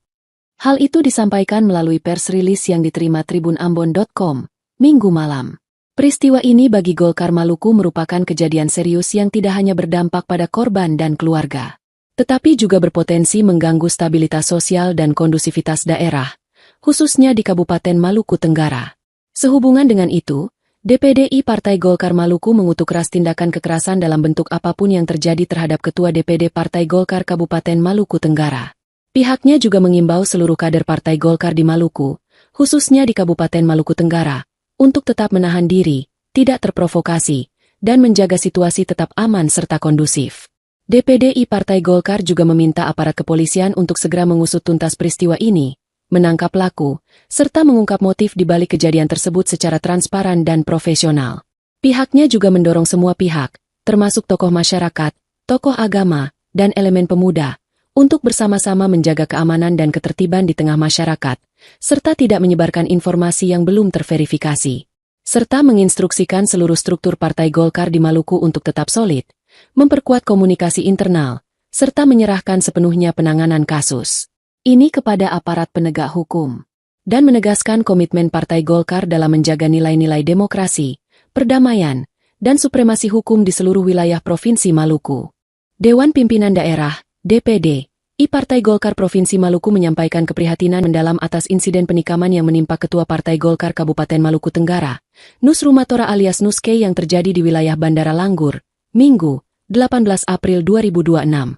Hal itu disampaikan melalui pers rilis yang diterima tribunambon.com, Minggu malam. Peristiwa ini bagi Golkar Maluku merupakan kejadian serius yang tidak hanya berdampak pada korban dan keluarga, tetapi juga berpotensi mengganggu stabilitas sosial dan kondusivitas daerah, khususnya di Kabupaten Maluku Tenggara. Sehubungan dengan itu, DPDI Partai Golkar Maluku mengutuk keras tindakan kekerasan dalam bentuk apapun yang terjadi terhadap Ketua DPD Partai Golkar Kabupaten Maluku Tenggara. Pihaknya juga mengimbau seluruh kader Partai Golkar di Maluku, khususnya di Kabupaten Maluku Tenggara, untuk tetap menahan diri, tidak terprovokasi, dan menjaga situasi tetap aman serta kondusif. DPDI Partai Golkar juga meminta aparat kepolisian untuk segera mengusut tuntas peristiwa ini, menangkap pelaku, serta mengungkap motif di balik kejadian tersebut secara transparan dan profesional. Pihaknya juga mendorong semua pihak, termasuk tokoh masyarakat, tokoh agama, dan elemen pemuda, untuk bersama-sama menjaga keamanan dan ketertiban di tengah masyarakat, serta tidak menyebarkan informasi yang belum terverifikasi. Serta menginstruksikan seluruh struktur Partai Golkar di Maluku untuk tetap solid, memperkuat komunikasi internal, serta menyerahkan sepenuhnya penanganan kasus ini kepada aparat penegak hukum, dan menegaskan komitmen Partai Golkar dalam menjaga nilai-nilai demokrasi, perdamaian, dan supremasi hukum di seluruh wilayah Provinsi Maluku. Dewan Pimpinan Daerah, DPD, Partai Golkar Provinsi Maluku menyampaikan keprihatinan mendalam atas insiden penikaman yang menimpa Ketua Partai Golkar Kabupaten Maluku Tenggara, Nusrumatora alias Nuske yang terjadi di wilayah Bandara Langgur, Minggu, 18 April 2026.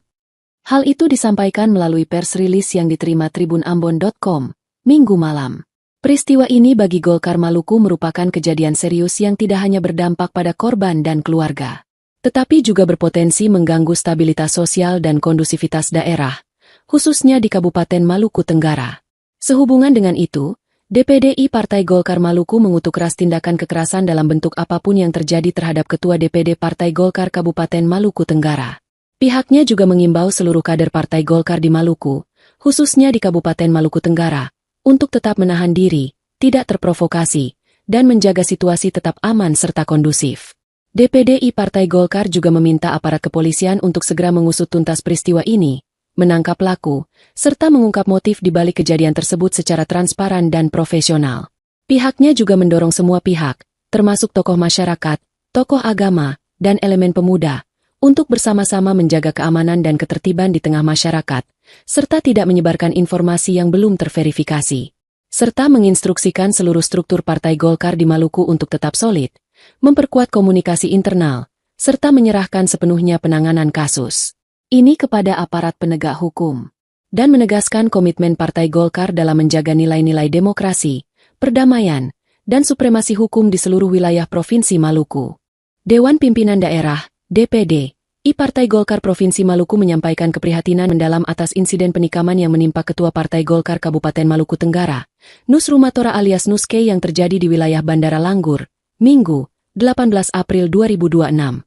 Hal itu disampaikan melalui pers rilis yang diterima tribunambon.com, Minggu malam. Peristiwa ini bagi Golkar Maluku merupakan kejadian serius yang tidak hanya berdampak pada korban dan keluarga, tetapi juga berpotensi mengganggu stabilitas sosial dan kondusivitas daerah, khususnya di Kabupaten Maluku Tenggara. Sehubungan dengan itu, DPDI Partai Golkar Maluku mengutuk keras tindakan kekerasan dalam bentuk apapun yang terjadi terhadap Ketua DPD Partai Golkar Kabupaten Maluku Tenggara. Pihaknya juga mengimbau seluruh kader Partai Golkar di Maluku, khususnya di Kabupaten Maluku Tenggara, untuk tetap menahan diri, tidak terprovokasi, dan menjaga situasi tetap aman serta kondusif. DPDI Partai Golkar juga meminta aparat kepolisian untuk segera mengusut tuntas peristiwa ini, menangkap pelaku, serta mengungkap motif di balik kejadian tersebut secara transparan dan profesional. Pihaknya juga mendorong semua pihak, termasuk tokoh masyarakat, tokoh agama, dan elemen pemuda, untuk bersama-sama menjaga keamanan dan ketertiban di tengah masyarakat, serta tidak menyebarkan informasi yang belum terverifikasi. Serta menginstruksikan seluruh struktur Partai Golkar di Maluku untuk tetap solid, memperkuat komunikasi internal, serta menyerahkan sepenuhnya penanganan kasus ini kepada aparat penegak hukum, dan menegaskan komitmen Partai Golkar dalam menjaga nilai-nilai demokrasi, perdamaian, dan supremasi hukum di seluruh wilayah Provinsi Maluku. Dewan Pimpinan Daerah, DPD, Partai Golkar Provinsi Maluku menyampaikan keprihatinan mendalam atas insiden penikaman yang menimpa Ketua Partai Golkar Kabupaten Maluku Tenggara, Nusrumatora alias Nuske yang terjadi di wilayah Bandara Langgur, Minggu, 18 April 2026.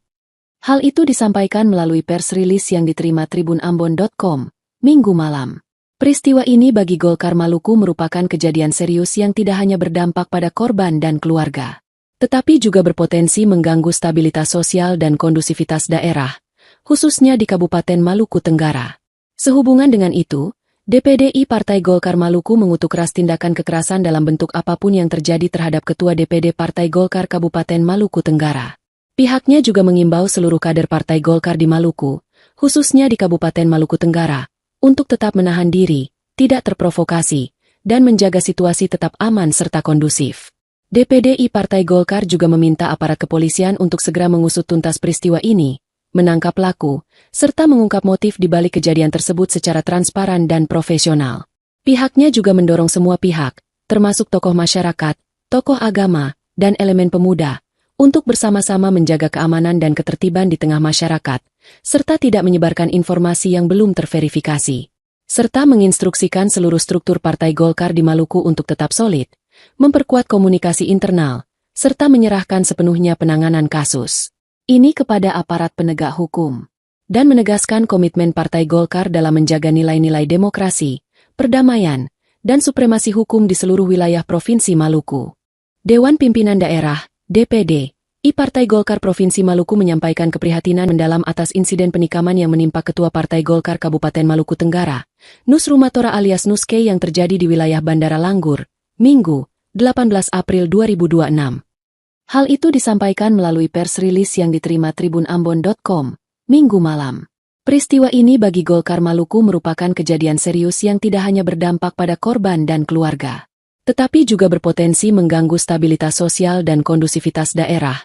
Hal itu disampaikan melalui pers rilis yang diterima tribunambon.com, Minggu malam. Peristiwa ini bagi Golkar Maluku merupakan kejadian serius yang tidak hanya berdampak pada korban dan keluarga, tetapi juga berpotensi mengganggu stabilitas sosial dan kondusivitas daerah, khususnya di Kabupaten Maluku Tenggara. Sehubungan dengan itu, DPDI Partai Golkar Maluku mengutuk keras tindakan kekerasan dalam bentuk apapun yang terjadi terhadap Ketua DPD Partai Golkar Kabupaten Maluku Tenggara. Pihaknya juga mengimbau seluruh kader Partai Golkar di Maluku, khususnya di Kabupaten Maluku Tenggara, untuk tetap menahan diri, tidak terprovokasi, dan menjaga situasi tetap aman serta kondusif. DPDI Partai Golkar juga meminta aparat kepolisian untuk segera mengusut tuntas peristiwa ini, menangkap pelaku, serta mengungkap motif di balik kejadian tersebut secara transparan dan profesional. Pihaknya juga mendorong semua pihak, termasuk tokoh masyarakat, tokoh agama, dan elemen pemuda, untuk bersama-sama menjaga keamanan dan ketertiban di tengah masyarakat, serta tidak menyebarkan informasi yang belum terverifikasi. Serta menginstruksikan seluruh struktur Partai Golkar di Maluku untuk tetap solid, memperkuat komunikasi internal, serta menyerahkan sepenuhnya penanganan kasus ini kepada aparat penegak hukum, dan menegaskan komitmen Partai Golkar dalam menjaga nilai-nilai demokrasi, perdamaian, dan supremasi hukum di seluruh wilayah Provinsi Maluku. Dewan Pimpinan Daerah, DPD, Partai Golkar Provinsi Maluku menyampaikan keprihatinan mendalam atas insiden penikaman yang menimpa Ketua Partai Golkar Kabupaten Maluku Tenggara, Nusrumatora alias Nuske yang terjadi di wilayah Bandara Langgur, Minggu, 18 April 2026. Hal itu disampaikan melalui pers rilis yang diterima tribunambon.com, Minggu malam. Peristiwa ini bagi Golkar Maluku merupakan kejadian serius yang tidak hanya berdampak pada korban dan keluarga, tetapi juga berpotensi mengganggu stabilitas sosial dan kondusivitas daerah,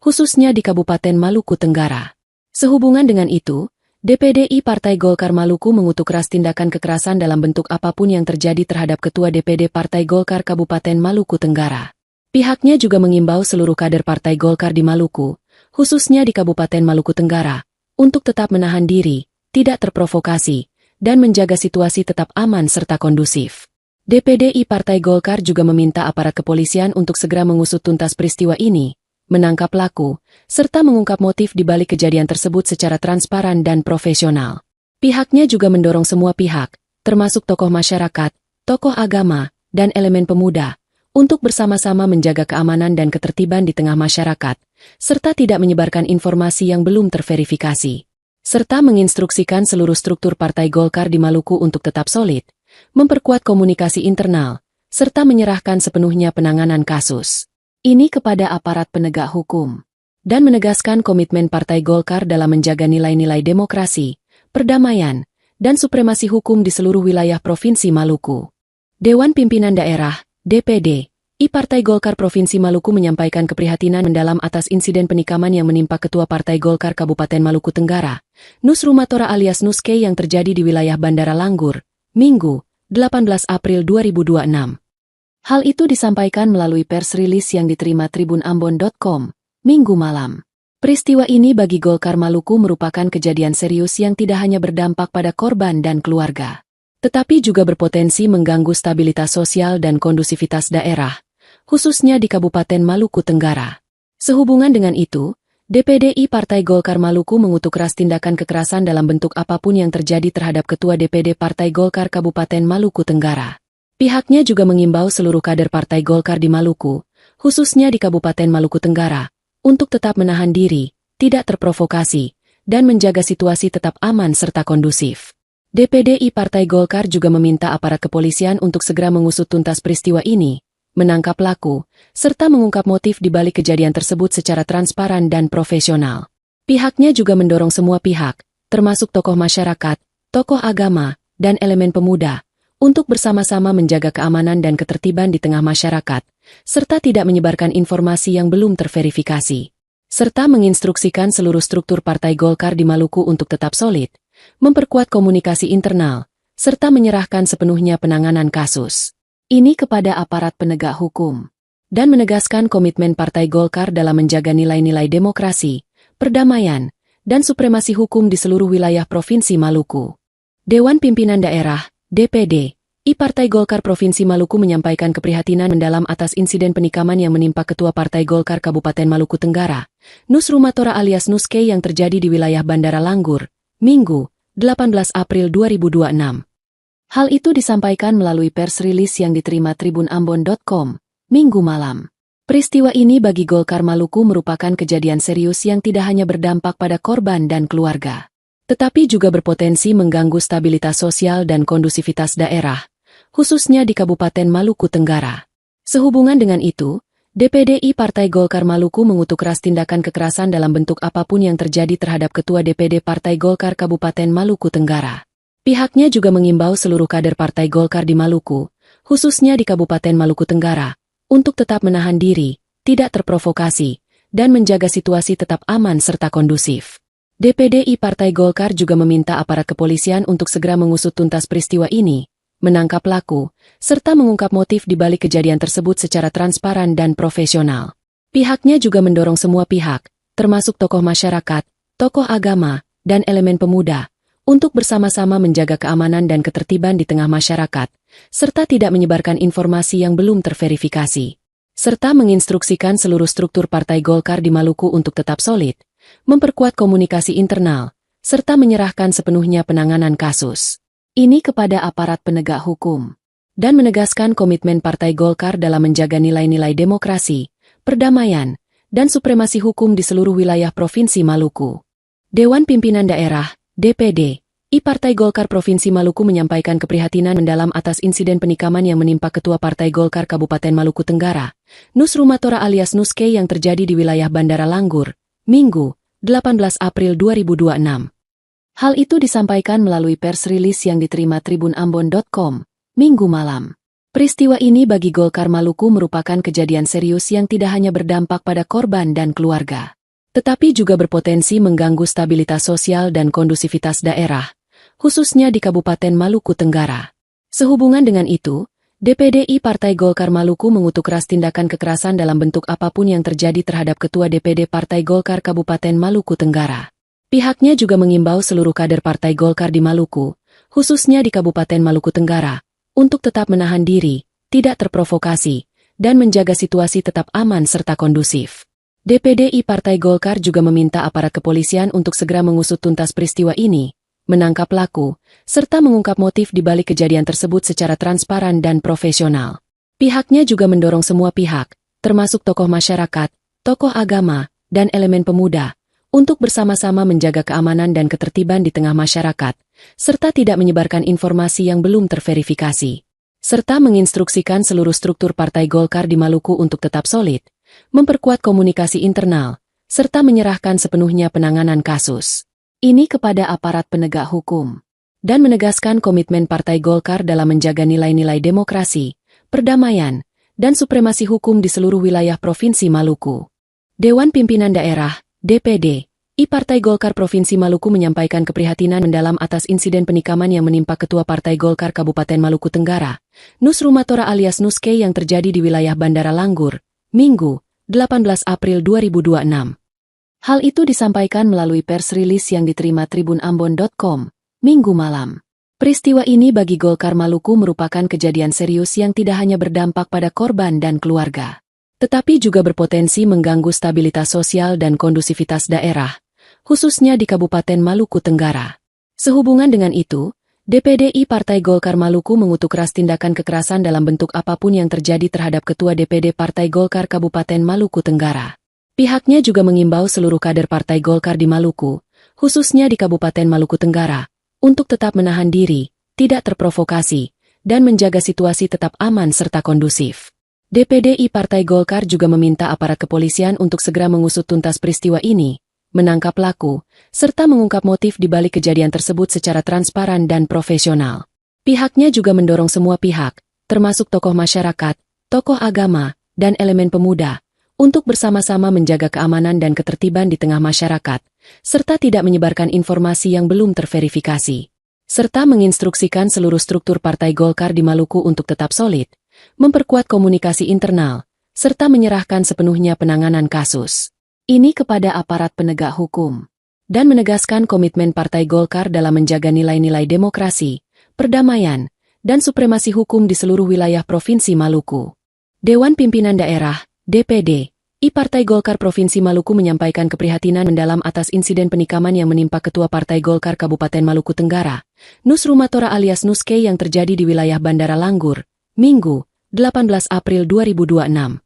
khususnya di Kabupaten Maluku Tenggara. Sehubungan dengan itu, DPDI Partai Golkar Maluku mengutuk keras tindakan kekerasan dalam bentuk apapun yang terjadi terhadap Ketua DPD Partai Golkar Kabupaten Maluku Tenggara. Pihaknya juga mengimbau seluruh kader Partai Golkar di Maluku, khususnya di Kabupaten Maluku Tenggara, untuk tetap menahan diri, tidak terprovokasi, dan menjaga situasi tetap aman serta kondusif. DPDI Partai Golkar juga meminta aparat kepolisian untuk segera mengusut tuntas peristiwa ini, menangkap pelaku, serta mengungkap motif di balik kejadian tersebut secara transparan dan profesional. Pihaknya juga mendorong semua pihak, termasuk tokoh masyarakat, tokoh agama, dan elemen pemuda, untuk bersama-sama menjaga keamanan dan ketertiban di tengah masyarakat, serta tidak menyebarkan informasi yang belum terverifikasi. Serta menginstruksikan seluruh struktur Partai Golkar di Maluku untuk tetap solid, memperkuat komunikasi internal, serta menyerahkan sepenuhnya penanganan kasus ini kepada aparat penegak hukum, dan menegaskan komitmen Partai Golkar dalam menjaga nilai-nilai demokrasi, perdamaian, dan supremasi hukum di seluruh wilayah Provinsi Maluku. Dewan Pimpinan Daerah, DPD, Partai Golkar Provinsi Maluku menyampaikan keprihatinan mendalam atas insiden penikaman yang menimpa Ketua Partai Golkar Kabupaten Maluku Tenggara, Nus Rumatora alias Nuske yang terjadi di wilayah Bandara Langgur, Minggu, 18 April 2026. Hal itu disampaikan melalui pers rilis yang diterima tribunambon.com, Minggu malam. Peristiwa ini bagi Golkar Maluku merupakan kejadian serius yang tidak hanya berdampak pada korban dan keluarga, tetapi juga berpotensi mengganggu stabilitas sosial dan kondusivitas daerah, khususnya di Kabupaten Maluku Tenggara. Sehubungan dengan itu, DPDI Partai Golkar Maluku mengutuk keras tindakan kekerasan dalam bentuk apapun yang terjadi terhadap Ketua DPD Partai Golkar Kabupaten Maluku Tenggara. Pihaknya juga mengimbau seluruh kader Partai Golkar di Maluku, khususnya di Kabupaten Maluku Tenggara, untuk tetap menahan diri, tidak terprovokasi, dan menjaga situasi tetap aman serta kondusif. DPDI Partai Golkar juga meminta aparat kepolisian untuk segera mengusut tuntas peristiwa ini, menangkap pelaku, serta mengungkap motif di balik kejadian tersebut secara transparan dan profesional. Pihaknya juga mendorong semua pihak, termasuk tokoh masyarakat, tokoh agama, dan elemen pemuda, untuk bersama-sama menjaga keamanan dan ketertiban di tengah masyarakat, serta tidak menyebarkan informasi yang belum terverifikasi. Serta menginstruksikan seluruh struktur Partai Golkar di Maluku untuk tetap solid, memperkuat komunikasi internal, serta menyerahkan sepenuhnya penanganan kasus ini kepada aparat penegak hukum, dan menegaskan komitmen Partai Golkar dalam menjaga nilai-nilai demokrasi, perdamaian, dan supremasi hukum di seluruh wilayah Provinsi Maluku. Dewan Pimpinan Daerah, DPD, Partai Golkar Provinsi Maluku menyampaikan keprihatinan mendalam atas insiden penikaman yang menimpa Ketua Partai Golkar Kabupaten Maluku Tenggara, Nus Rumatora alias Nuske yang terjadi di wilayah Bandara Langgur, Minggu, 18 April 2026. Hal itu disampaikan melalui pers rilis yang diterima tribunambon.com, Minggu malam. Peristiwa ini bagi Golkar Maluku merupakan kejadian serius yang tidak hanya berdampak pada korban dan keluarga, tetapi juga berpotensi mengganggu stabilitas sosial dan kondusivitas daerah, khususnya di Kabupaten Maluku Tenggara. Sehubungan dengan itu, DPDI Partai Golkar Maluku mengutuk keras tindakan kekerasan dalam bentuk apapun yang terjadi terhadap Ketua DPD Partai Golkar Kabupaten Maluku Tenggara. Pihaknya juga mengimbau seluruh kader Partai Golkar di Maluku, khususnya di Kabupaten Maluku Tenggara, untuk tetap menahan diri, tidak terprovokasi, dan menjaga situasi tetap aman serta kondusif. DPDI Partai Golkar juga meminta aparat kepolisian untuk segera mengusut tuntas peristiwa ini, menangkap pelaku, serta mengungkap motif di balik kejadian tersebut secara transparan dan profesional. Pihaknya juga mendorong semua pihak, termasuk tokoh masyarakat, tokoh agama, dan elemen pemuda, untuk bersama-sama menjaga keamanan dan ketertiban di tengah masyarakat, serta tidak menyebarkan informasi yang belum terverifikasi. Serta menginstruksikan seluruh struktur Partai Golkar di Maluku untuk tetap solid, memperkuat komunikasi internal, serta menyerahkan sepenuhnya penanganan kasus ini kepada aparat penegak hukum, dan menegaskan komitmen Partai Golkar dalam menjaga nilai-nilai demokrasi, perdamaian, dan supremasi hukum di seluruh wilayah Provinsi Maluku. Dewan Pimpinan Daerah, DPD, Partai Golkar Provinsi Maluku menyampaikan keprihatinan mendalam atas insiden penikaman yang menimpa Ketua Partai Golkar Kabupaten Maluku Tenggara, Nus Rumatora alias Nuske yang terjadi di wilayah Bandara Langgur, Minggu, 18 April 2026. Hal itu disampaikan melalui pers rilis yang diterima tribunambon.com, Minggu malam. Peristiwa ini bagi Golkar Maluku merupakan kejadian serius yang tidak hanya berdampak pada korban dan keluarga, tetapi juga berpotensi mengganggu stabilitas sosial dan kondusivitas daerah, khususnya di Kabupaten Maluku Tenggara. Sehubungan dengan itu, DPDI Partai Golkar Maluku mengutuk keras tindakan kekerasan dalam bentuk apapun yang terjadi terhadap Ketua DPD Partai Golkar Kabupaten Maluku Tenggara. Pihaknya juga mengimbau seluruh kader Partai Golkar di Maluku, khususnya di Kabupaten Maluku Tenggara, untuk tetap menahan diri, tidak terprovokasi, dan menjaga situasi tetap aman serta kondusif. DPDI Partai Golkar juga meminta aparat kepolisian untuk segera mengusut tuntas peristiwa ini, menangkap pelaku, serta mengungkap motif di balik kejadian tersebut secara transparan dan profesional. Pihaknya juga mendorong semua pihak, termasuk tokoh masyarakat, tokoh agama, dan elemen pemuda, untuk bersama-sama menjaga keamanan dan ketertiban di tengah masyarakat, serta tidak menyebarkan informasi yang belum terverifikasi, serta menginstruksikan seluruh struktur Partai Golkar di Maluku untuk tetap solid, memperkuat komunikasi internal, serta menyerahkan sepenuhnya penanganan kasus ini kepada aparat penegak hukum, dan menegaskan komitmen Partai Golkar dalam menjaga nilai-nilai demokrasi, perdamaian, dan supremasi hukum di seluruh wilayah Provinsi Maluku. Dewan Pimpinan Daerah, DPD, Partai Golkar Provinsi Maluku menyampaikan keprihatinan mendalam atas insiden penikaman yang menimpa Ketua Partai Golkar Kabupaten Maluku Tenggara, Nus Rumatora alias Nuske yang terjadi di wilayah Bandara Langgur, Minggu, 18 April 2026. Hal itu disampaikan melalui pers rilis yang diterima tribunambon.com, Minggu malam. Peristiwa ini bagi Golkar Maluku merupakan kejadian serius yang tidak hanya berdampak pada korban dan keluarga, tetapi juga berpotensi mengganggu stabilitas sosial dan kondusivitas daerah, khususnya di Kabupaten Maluku Tenggara. Sehubungan dengan itu, DPDI Partai Golkar Maluku mengutuk keras tindakan kekerasan dalam bentuk apapun yang terjadi terhadap Ketua DPD Partai Golkar Kabupaten Maluku Tenggara. Pihaknya juga mengimbau seluruh kader Partai Golkar di Maluku, khususnya di Kabupaten Maluku Tenggara, untuk tetap menahan diri, tidak terprovokasi, dan menjaga situasi tetap aman serta kondusif. DPDI Partai Golkar juga meminta aparat kepolisian untuk segera mengusut tuntas peristiwa ini, menangkap pelaku, serta mengungkap motif di balik kejadian tersebut secara transparan dan profesional. Pihaknya juga mendorong semua pihak, termasuk tokoh masyarakat, tokoh agama, dan elemen pemuda, untuk bersama-sama menjaga keamanan dan ketertiban di tengah masyarakat, serta tidak menyebarkan informasi yang belum terverifikasi, serta menginstruksikan seluruh struktur Partai Golkar di Maluku untuk tetap solid, memperkuat komunikasi internal, serta menyerahkan sepenuhnya penanganan kasus ini kepada aparat penegak hukum, dan menegaskan komitmen Partai Golkar dalam menjaga nilai-nilai demokrasi, perdamaian, dan supremasi hukum di seluruh wilayah Provinsi Maluku. Dewan Pimpinan Daerah, DPD, Partai Golkar Provinsi Maluku menyampaikan keprihatinan mendalam atas insiden penikaman yang menimpa Ketua Partai Golkar Kabupaten Maluku Tenggara, Nus Rumatora alias Nuske yang terjadi di wilayah Bandara Langgur, Minggu, 18 April 2026.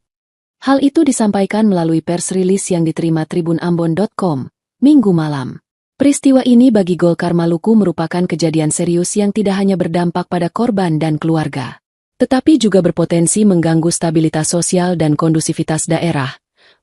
Hal itu disampaikan melalui pers rilis yang diterima tribunambon.com, Minggu malam. Peristiwa ini bagi Golkar Maluku merupakan kejadian serius yang tidak hanya berdampak pada korban dan keluarga, tetapi juga berpotensi mengganggu stabilitas sosial dan kondusivitas daerah,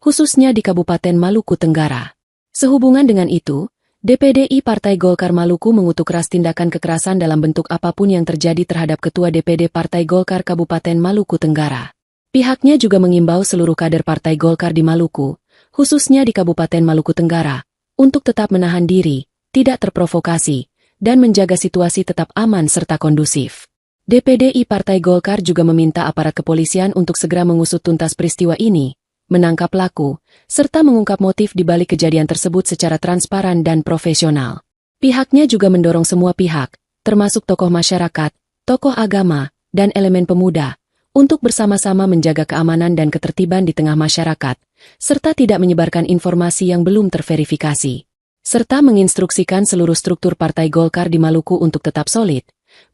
khususnya di Kabupaten Maluku Tenggara. Sehubungan dengan itu, DPDI Partai Golkar Maluku mengutuk keras tindakan kekerasan dalam bentuk apapun yang terjadi terhadap Ketua DPD Partai Golkar Kabupaten Maluku Tenggara. Pihaknya juga mengimbau seluruh kader Partai Golkar di Maluku, khususnya di Kabupaten Maluku Tenggara, untuk tetap menahan diri, tidak terprovokasi, dan menjaga situasi tetap aman serta kondusif. DPDI Partai Golkar juga meminta aparat kepolisian untuk segera mengusut tuntas peristiwa ini, menangkap pelaku, serta mengungkap motif di balik kejadian tersebut secara transparan dan profesional. Pihaknya juga mendorong semua pihak, termasuk tokoh masyarakat, tokoh agama, dan elemen pemuda, untuk bersama-sama menjaga keamanan dan ketertiban di tengah masyarakat, serta tidak menyebarkan informasi yang belum terverifikasi, serta menginstruksikan seluruh struktur Partai Golkar di Maluku untuk tetap solid,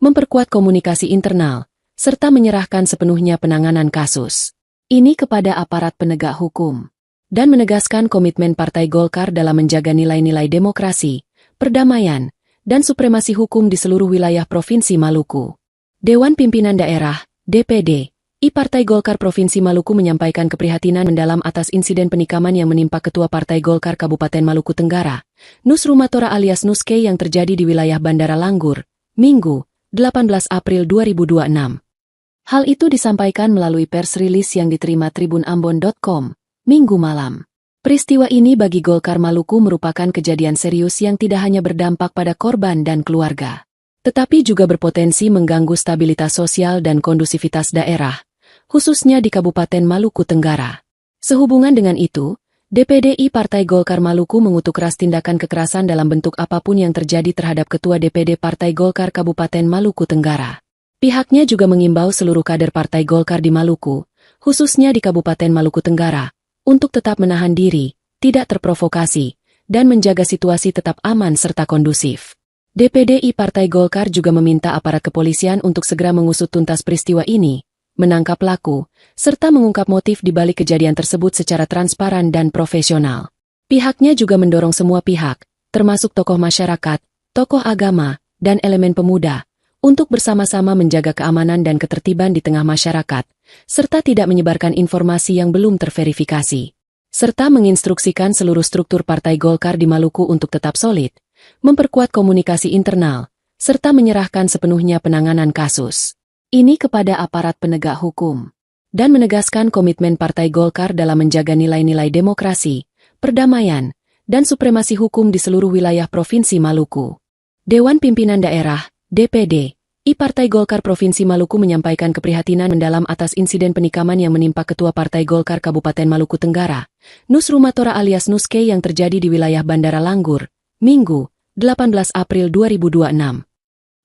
memperkuat komunikasi internal, serta menyerahkan sepenuhnya penanganan kasus ini kepada aparat penegak hukum, dan menegaskan komitmen Partai Golkar dalam menjaga nilai-nilai demokrasi, perdamaian, dan supremasi hukum di seluruh wilayah Provinsi Maluku. Dewan Pimpinan Daerah, DPD, Partai Golkar Provinsi Maluku menyampaikan keprihatinan mendalam atas insiden penikaman yang menimpa Ketua Partai Golkar Kabupaten Maluku Tenggara, Nus Rumatora alias Nuske yang terjadi di wilayah Bandara Langgur, Minggu, 18 April 2026. Hal itu disampaikan melalui pers rilis yang diterima tribunambon.com, Minggu malam. Peristiwa ini bagi Golkar Maluku merupakan kejadian serius yang tidak hanya berdampak pada korban dan keluarga, tetapi juga berpotensi mengganggu stabilitas sosial dan kondusivitas daerah, khususnya di Kabupaten Maluku Tenggara. Sehubungan dengan itu, DPDI Partai Golkar Maluku mengutuk keras tindakan kekerasan dalam bentuk apapun yang terjadi terhadap Ketua DPD Partai Golkar Kabupaten Maluku Tenggara. Pihaknya juga mengimbau seluruh kader Partai Golkar di Maluku, khususnya di Kabupaten Maluku Tenggara, untuk tetap menahan diri, tidak terprovokasi, dan menjaga situasi tetap aman serta kondusif. DPDI Partai Golkar juga meminta aparat kepolisian untuk segera mengusut tuntas peristiwa ini, menangkap pelaku, serta mengungkap motif di balik kejadian tersebut secara transparan dan profesional. Pihaknya juga mendorong semua pihak, termasuk tokoh masyarakat, tokoh agama, dan elemen pemuda, untuk bersama-sama menjaga keamanan dan ketertiban di tengah masyarakat, serta tidak menyebarkan informasi yang belum terverifikasi, serta menginstruksikan seluruh struktur Partai Golkar di Maluku untuk tetap solid, memperkuat komunikasi internal, serta menyerahkan sepenuhnya penanganan kasus ini kepada aparat penegak hukum, dan menegaskan komitmen Partai Golkar dalam menjaga nilai-nilai demokrasi, perdamaian, dan supremasi hukum di seluruh wilayah Provinsi Maluku. Dewan Pimpinan Daerah DPD I Partai Golkar Provinsi Maluku menyampaikan keprihatinan mendalam atas insiden penikaman yang menimpa Ketua Partai Golkar Kabupaten Maluku Tenggara, Nus Rumatora alias Nuske yang terjadi di wilayah Bandara Langgur, Minggu, 18 April 2026.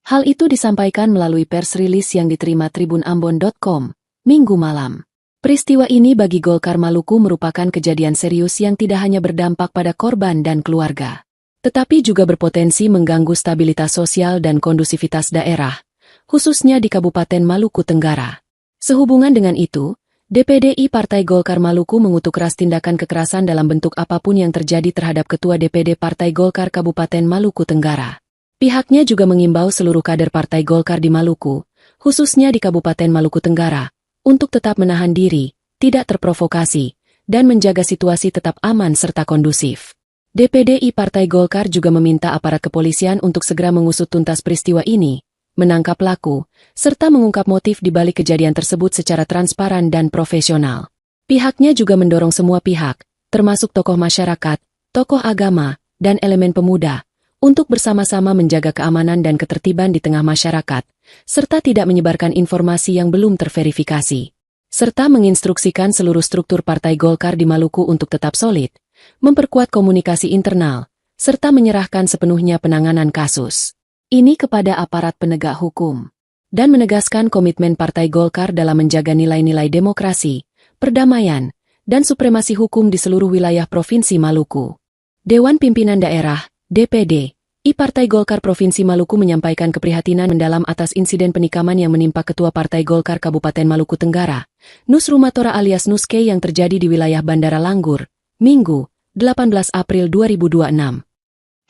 Hal itu disampaikan melalui pers rilis yang diterima tribunambon.com, Minggu malam. Peristiwa ini bagi Golkar Maluku merupakan kejadian serius yang tidak hanya berdampak pada korban dan keluarga, tetapi juga berpotensi mengganggu stabilitas sosial dan kondusivitas daerah, khususnya di Kabupaten Maluku Tenggara. Sehubungan dengan itu, DPDI Partai Golkar Maluku mengutuk keras tindakan kekerasan dalam bentuk apapun yang terjadi terhadap Ketua DPD Partai Golkar Kabupaten Maluku Tenggara. Pihaknya juga mengimbau seluruh kader Partai Golkar di Maluku, khususnya di Kabupaten Maluku Tenggara, untuk tetap menahan diri, tidak terprovokasi, dan menjaga situasi tetap aman serta kondusif. DPDI Partai Golkar juga meminta aparat kepolisian untuk segera mengusut tuntas peristiwa ini, menangkap pelaku, serta mengungkap motif di balik kejadian tersebut secara transparan dan profesional. Pihaknya juga mendorong semua pihak, termasuk tokoh masyarakat, tokoh agama, dan elemen pemuda, untuk bersama-sama menjaga keamanan dan ketertiban di tengah masyarakat, serta tidak menyebarkan informasi yang belum terverifikasi, serta menginstruksikan seluruh struktur Partai Golkar di Maluku untuk tetap solid, memperkuat komunikasi internal, serta menyerahkan sepenuhnya penanganan kasus ini kepada aparat penegak hukum, dan menegaskan komitmen Partai Golkar dalam menjaga nilai-nilai demokrasi, perdamaian, dan supremasi hukum di seluruh wilayah Provinsi Maluku. Dewan Pimpinan Daerah DPD I Partai Golkar Provinsi Maluku menyampaikan keprihatinan mendalam atas insiden penikaman yang menimpa Ketua Partai Golkar Kabupaten Maluku Tenggara, Nus Rumatora alias Nuske yang terjadi di wilayah Bandara Langgur, Minggu, 18 April 2026.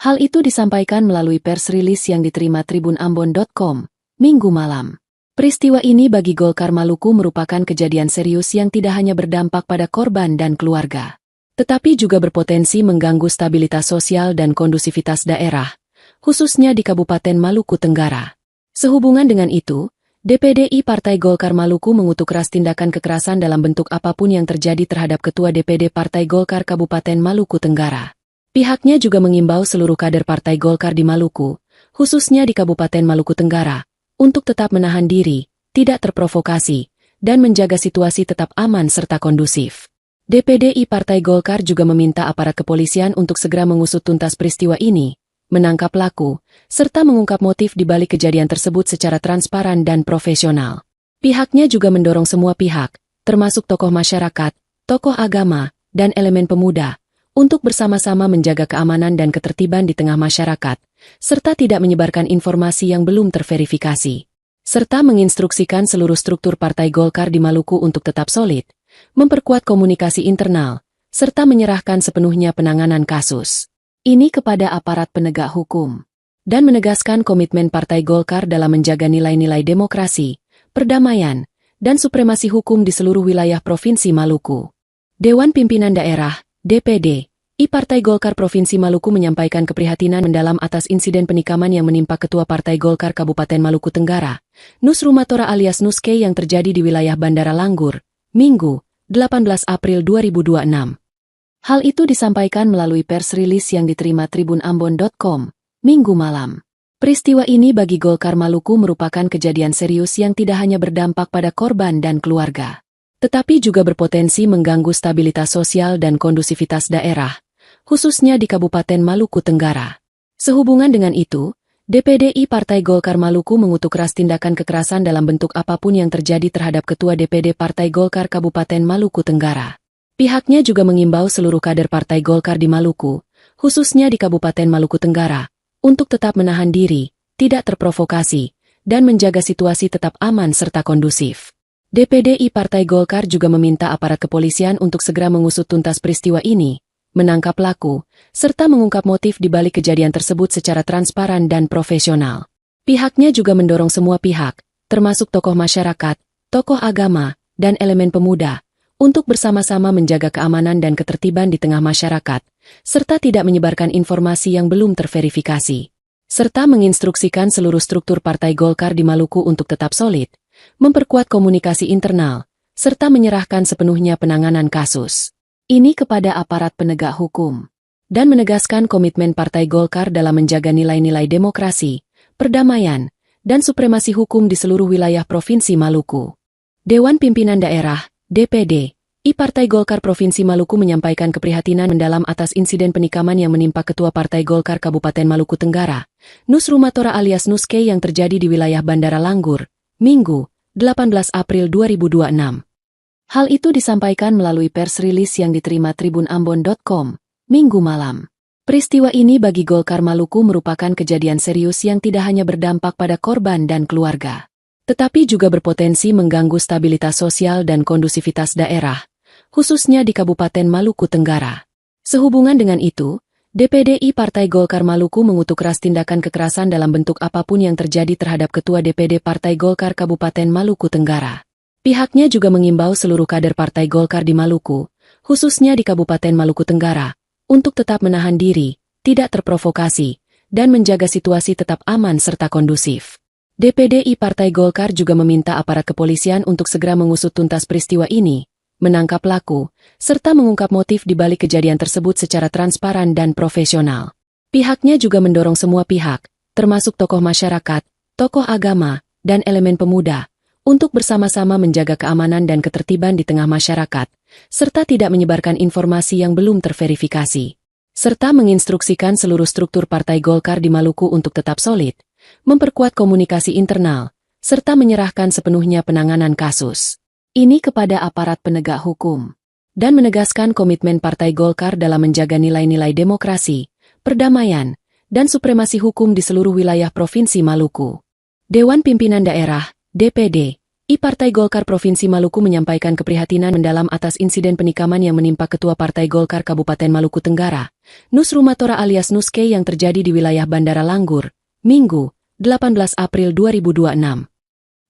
Hal itu disampaikan melalui pers rilis yang diterima tribunambon.com, Minggu malam. Peristiwa ini bagi Golkar Maluku merupakan kejadian serius yang tidak hanya berdampak pada korban dan keluarga, tetapi juga berpotensi mengganggu stabilitas sosial dan kondusivitas daerah, khususnya di Kabupaten Maluku Tenggara. Sehubungan dengan itu, DPDI Partai Golkar Maluku mengutuk keras tindakan kekerasan dalam bentuk apapun yang terjadi terhadap Ketua DPD Partai Golkar Kabupaten Maluku Tenggara. Pihaknya juga mengimbau seluruh kader Partai Golkar di Maluku, khususnya di Kabupaten Maluku Tenggara, untuk tetap menahan diri, tidak terprovokasi, dan menjaga situasi tetap aman serta kondusif. DPDI Partai Golkar juga meminta aparat kepolisian untuk segera mengusut tuntas peristiwa ini, menangkap pelaku, serta mengungkap motif di balik kejadian tersebut secara transparan dan profesional. Pihaknya juga mendorong semua pihak, termasuk tokoh masyarakat, tokoh agama, dan elemen pemuda, untuk bersama-sama menjaga keamanan dan ketertiban di tengah masyarakat, serta tidak menyebarkan informasi yang belum terverifikasi, serta menginstruksikan seluruh struktur Partai Golkar di Maluku untuk tetap solid, memperkuat komunikasi internal, serta menyerahkan sepenuhnya penanganan kasus ini kepada aparat penegak hukum, dan menegaskan komitmen Partai Golkar dalam menjaga nilai-nilai demokrasi, perdamaian, dan supremasi hukum di seluruh wilayah Provinsi Maluku. Dewan Pimpinan Daerah DPD I Partai Golkar Provinsi Maluku menyampaikan keprihatinan mendalam atas insiden penikaman yang menimpa Ketua Partai Golkar Kabupaten Maluku Tenggara, Nusrumatora alias Nuske yang terjadi di wilayah Bandara Langgur, Minggu, 18 April 2026. Hal itu disampaikan melalui pers rilis yang diterima tribunambon.com, Minggu malam. Peristiwa ini bagi Golkar Maluku merupakan kejadian serius yang tidak hanya berdampak pada korban dan keluarga, tetapi juga berpotensi mengganggu stabilitas sosial dan kondusivitas daerah, khususnya di Kabupaten Maluku Tenggara. Sehubungan dengan itu, DPDI Partai Golkar Maluku mengutuk keras tindakan kekerasan dalam bentuk apapun yang terjadi terhadap Ketua DPD Partai Golkar Kabupaten Maluku Tenggara. Pihaknya juga mengimbau seluruh kader Partai Golkar di Maluku, khususnya di Kabupaten Maluku Tenggara, untuk tetap menahan diri, tidak terprovokasi, dan menjaga situasi tetap aman serta kondusif. DPDI Partai Golkar juga meminta aparat kepolisian untuk segera mengusut tuntas peristiwa ini, menangkap pelaku, serta mengungkap motif di balik kejadian tersebut secara transparan dan profesional. Pihaknya juga mendorong semua pihak, termasuk tokoh masyarakat, tokoh agama, dan elemen pemuda, untuk bersama-sama menjaga keamanan dan ketertiban di tengah masyarakat, serta tidak menyebarkan informasi yang belum terverifikasi. Serta menginstruksikan seluruh struktur Partai Golkar di Maluku untuk tetap solid, memperkuat komunikasi internal, serta menyerahkan sepenuhnya penanganan kasus ini kepada aparat penegak hukum, dan menegaskan komitmen Partai Golkar dalam menjaga nilai-nilai demokrasi, perdamaian, dan supremasi hukum di seluruh wilayah Provinsi Maluku. Dewan Pimpinan Daerah, DPD, Partai Golkar Provinsi Maluku menyampaikan keprihatinan mendalam atas insiden penikaman yang menimpa Ketua Partai Golkar Kabupaten Maluku Tenggara, Nusrumatora alias Nuske yang terjadi di wilayah Bandara Langgur, Minggu, 18 April 2026. Hal itu disampaikan melalui pers rilis yang diterima tribunambon.com, Minggu malam. Peristiwa ini bagi Golkar Maluku merupakan kejadian serius yang tidak hanya berdampak pada korban dan keluarga, tetapi juga berpotensi mengganggu stabilitas sosial dan kondusivitas daerah, khususnya di Kabupaten Maluku Tenggara. Sehubungan dengan itu, DPDI Partai Golkar Maluku mengutuk keras tindakan kekerasan dalam bentuk apapun yang terjadi terhadap Ketua DPD Partai Golkar Kabupaten Maluku Tenggara. Pihaknya juga mengimbau seluruh kader Partai Golkar di Maluku, khususnya di Kabupaten Maluku Tenggara, untuk tetap menahan diri, tidak terprovokasi, dan menjaga situasi tetap aman serta kondusif. DPDI Partai Golkar juga meminta aparat kepolisian untuk segera mengusut tuntas peristiwa ini, menangkap pelaku, serta mengungkap motif di balik kejadian tersebut secara transparan dan profesional. Pihaknya juga mendorong semua pihak, termasuk tokoh masyarakat, tokoh agama, dan elemen pemuda, untuk bersama-sama menjaga keamanan dan ketertiban di tengah masyarakat, serta tidak menyebarkan informasi yang belum terverifikasi. Serta menginstruksikan seluruh struktur Partai Golkar di Maluku untuk tetap solid, memperkuat komunikasi internal, serta menyerahkan sepenuhnya penanganan kasus ini kepada aparat penegak hukum, dan menegaskan komitmen Partai Golkar dalam menjaga nilai-nilai demokrasi, perdamaian, dan supremasi hukum di seluruh wilayah Provinsi Maluku. Dewan Pimpinan Daerah, DPD, Partai Golkar Provinsi Maluku menyampaikan keprihatinan mendalam atas insiden penikaman yang menimpa Ketua Partai Golkar Kabupaten Maluku Tenggara, Nusrumatora alias Nuske yang terjadi di wilayah Bandara Langgur, Minggu, 18 April 2026.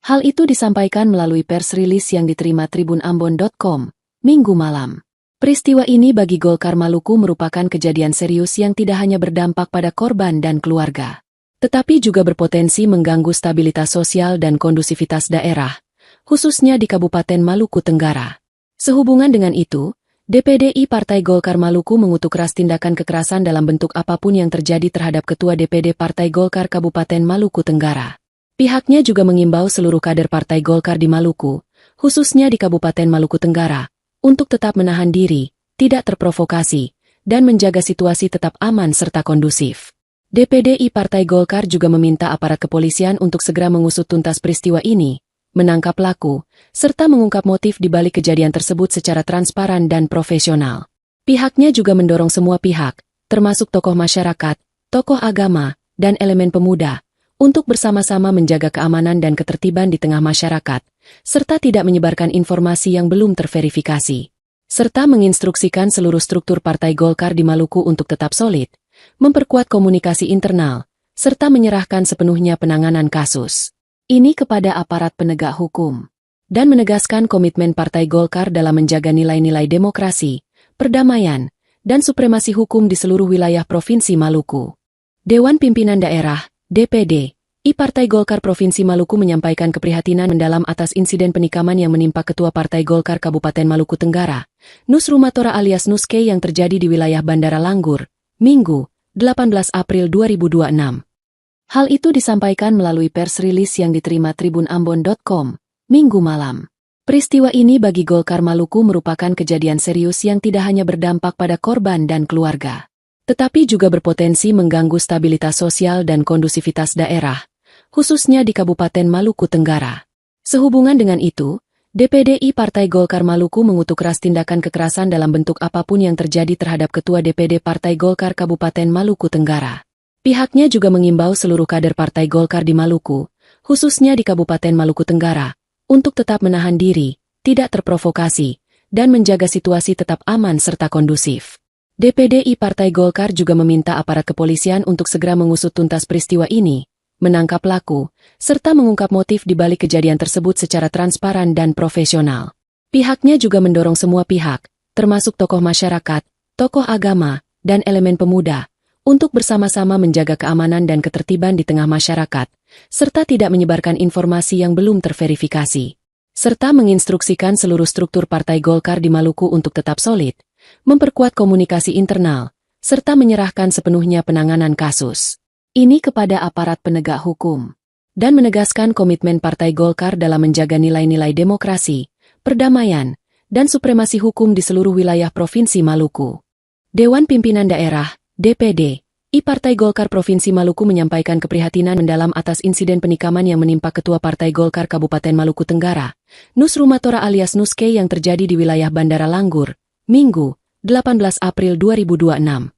Hal itu disampaikan melalui pers rilis yang diterima tribunambon.com, Minggu malam. Peristiwa ini bagi Golkar Maluku merupakan kejadian serius yang tidak hanya berdampak pada korban dan keluarga, tetapi juga berpotensi mengganggu stabilitas sosial dan kondusivitas daerah, khususnya di Kabupaten Maluku Tenggara. Sehubungan dengan itu, DPDI Partai Golkar Maluku mengutuk keras tindakan kekerasan dalam bentuk apapun yang terjadi terhadap Ketua DPD Partai Golkar Kabupaten Maluku Tenggara. Pihaknya juga mengimbau seluruh kader Partai Golkar di Maluku, khususnya di Kabupaten Maluku Tenggara, untuk tetap menahan diri, tidak terprovokasi, dan menjaga situasi tetap aman serta kondusif. DPDI Partai Golkar juga meminta aparat kepolisian untuk segera mengusut tuntas peristiwa ini, menangkap pelaku, serta mengungkap motif di balik kejadian tersebut secara transparan dan profesional. Pihaknya juga mendorong semua pihak, termasuk tokoh masyarakat, tokoh agama, dan elemen pemuda, untuk bersama-sama menjaga keamanan dan ketertiban di tengah masyarakat, serta tidak menyebarkan informasi yang belum terverifikasi. Serta menginstruksikan seluruh struktur Partai Golkar di Maluku untuk tetap solid, memperkuat komunikasi internal, serta menyerahkan sepenuhnya penanganan kasus ini kepada aparat penegak hukum, dan menegaskan komitmen Partai Golkar dalam menjaga nilai-nilai demokrasi, perdamaian, dan supremasi hukum di seluruh wilayah Provinsi Maluku. Dewan Pimpinan Daerah, DPD, Partai Golkar Provinsi Maluku menyampaikan keprihatinan mendalam atas insiden penikaman yang menimpa Ketua Partai Golkar Kabupaten Maluku Tenggara, Nus Rumatora alias Nuske yang terjadi di wilayah Bandara Langgur, Minggu, 18 April 2026. Hal itu disampaikan melalui pers rilis yang diterima tribunambon.com, Minggu malam. Peristiwa ini bagi Golkar Maluku merupakan kejadian serius yang tidak hanya berdampak pada korban dan keluarga, tetapi juga berpotensi mengganggu stabilitas sosial dan kondusivitas daerah, khususnya di Kabupaten Maluku Tenggara. Sehubungan dengan itu, DPD Partai Golkar Maluku mengutuk keras tindakan kekerasan dalam bentuk apapun yang terjadi terhadap Ketua DPD Partai Golkar Kabupaten Maluku Tenggara. Pihaknya juga mengimbau seluruh kader Partai Golkar di Maluku, khususnya di Kabupaten Maluku Tenggara, untuk tetap menahan diri, tidak terprovokasi, dan menjaga situasi tetap aman serta kondusif. DPD Partai Golkar juga meminta aparat kepolisian untuk segera mengusut tuntas peristiwa ini, menangkap pelaku, serta mengungkap motif di balik kejadian tersebut secara transparan dan profesional. Pihaknya juga mendorong semua pihak, termasuk tokoh masyarakat, tokoh agama, dan elemen pemuda, untuk bersama-sama menjaga keamanan dan ketertiban di tengah masyarakat, serta tidak menyebarkan informasi yang belum terverifikasi, serta menginstruksikan seluruh struktur Partai Golkar di Maluku untuk tetap solid, memperkuat komunikasi internal, serta menyerahkan sepenuhnya penanganan kasus ini kepada aparat penegak hukum, dan menegaskan komitmen Partai Golkar dalam menjaga nilai-nilai demokrasi, perdamaian, dan supremasi hukum di seluruh wilayah Provinsi Maluku. Dewan Pimpinan Daerah DPD Partai Golkar Provinsi Maluku menyampaikan keprihatinan mendalam atas insiden penikaman yang menimpa Ketua Partai Golkar Kabupaten Maluku Tenggara, Nus Rumatora alias Nuske yang terjadi di wilayah Bandara Langgur, Minggu, 18 April 2026.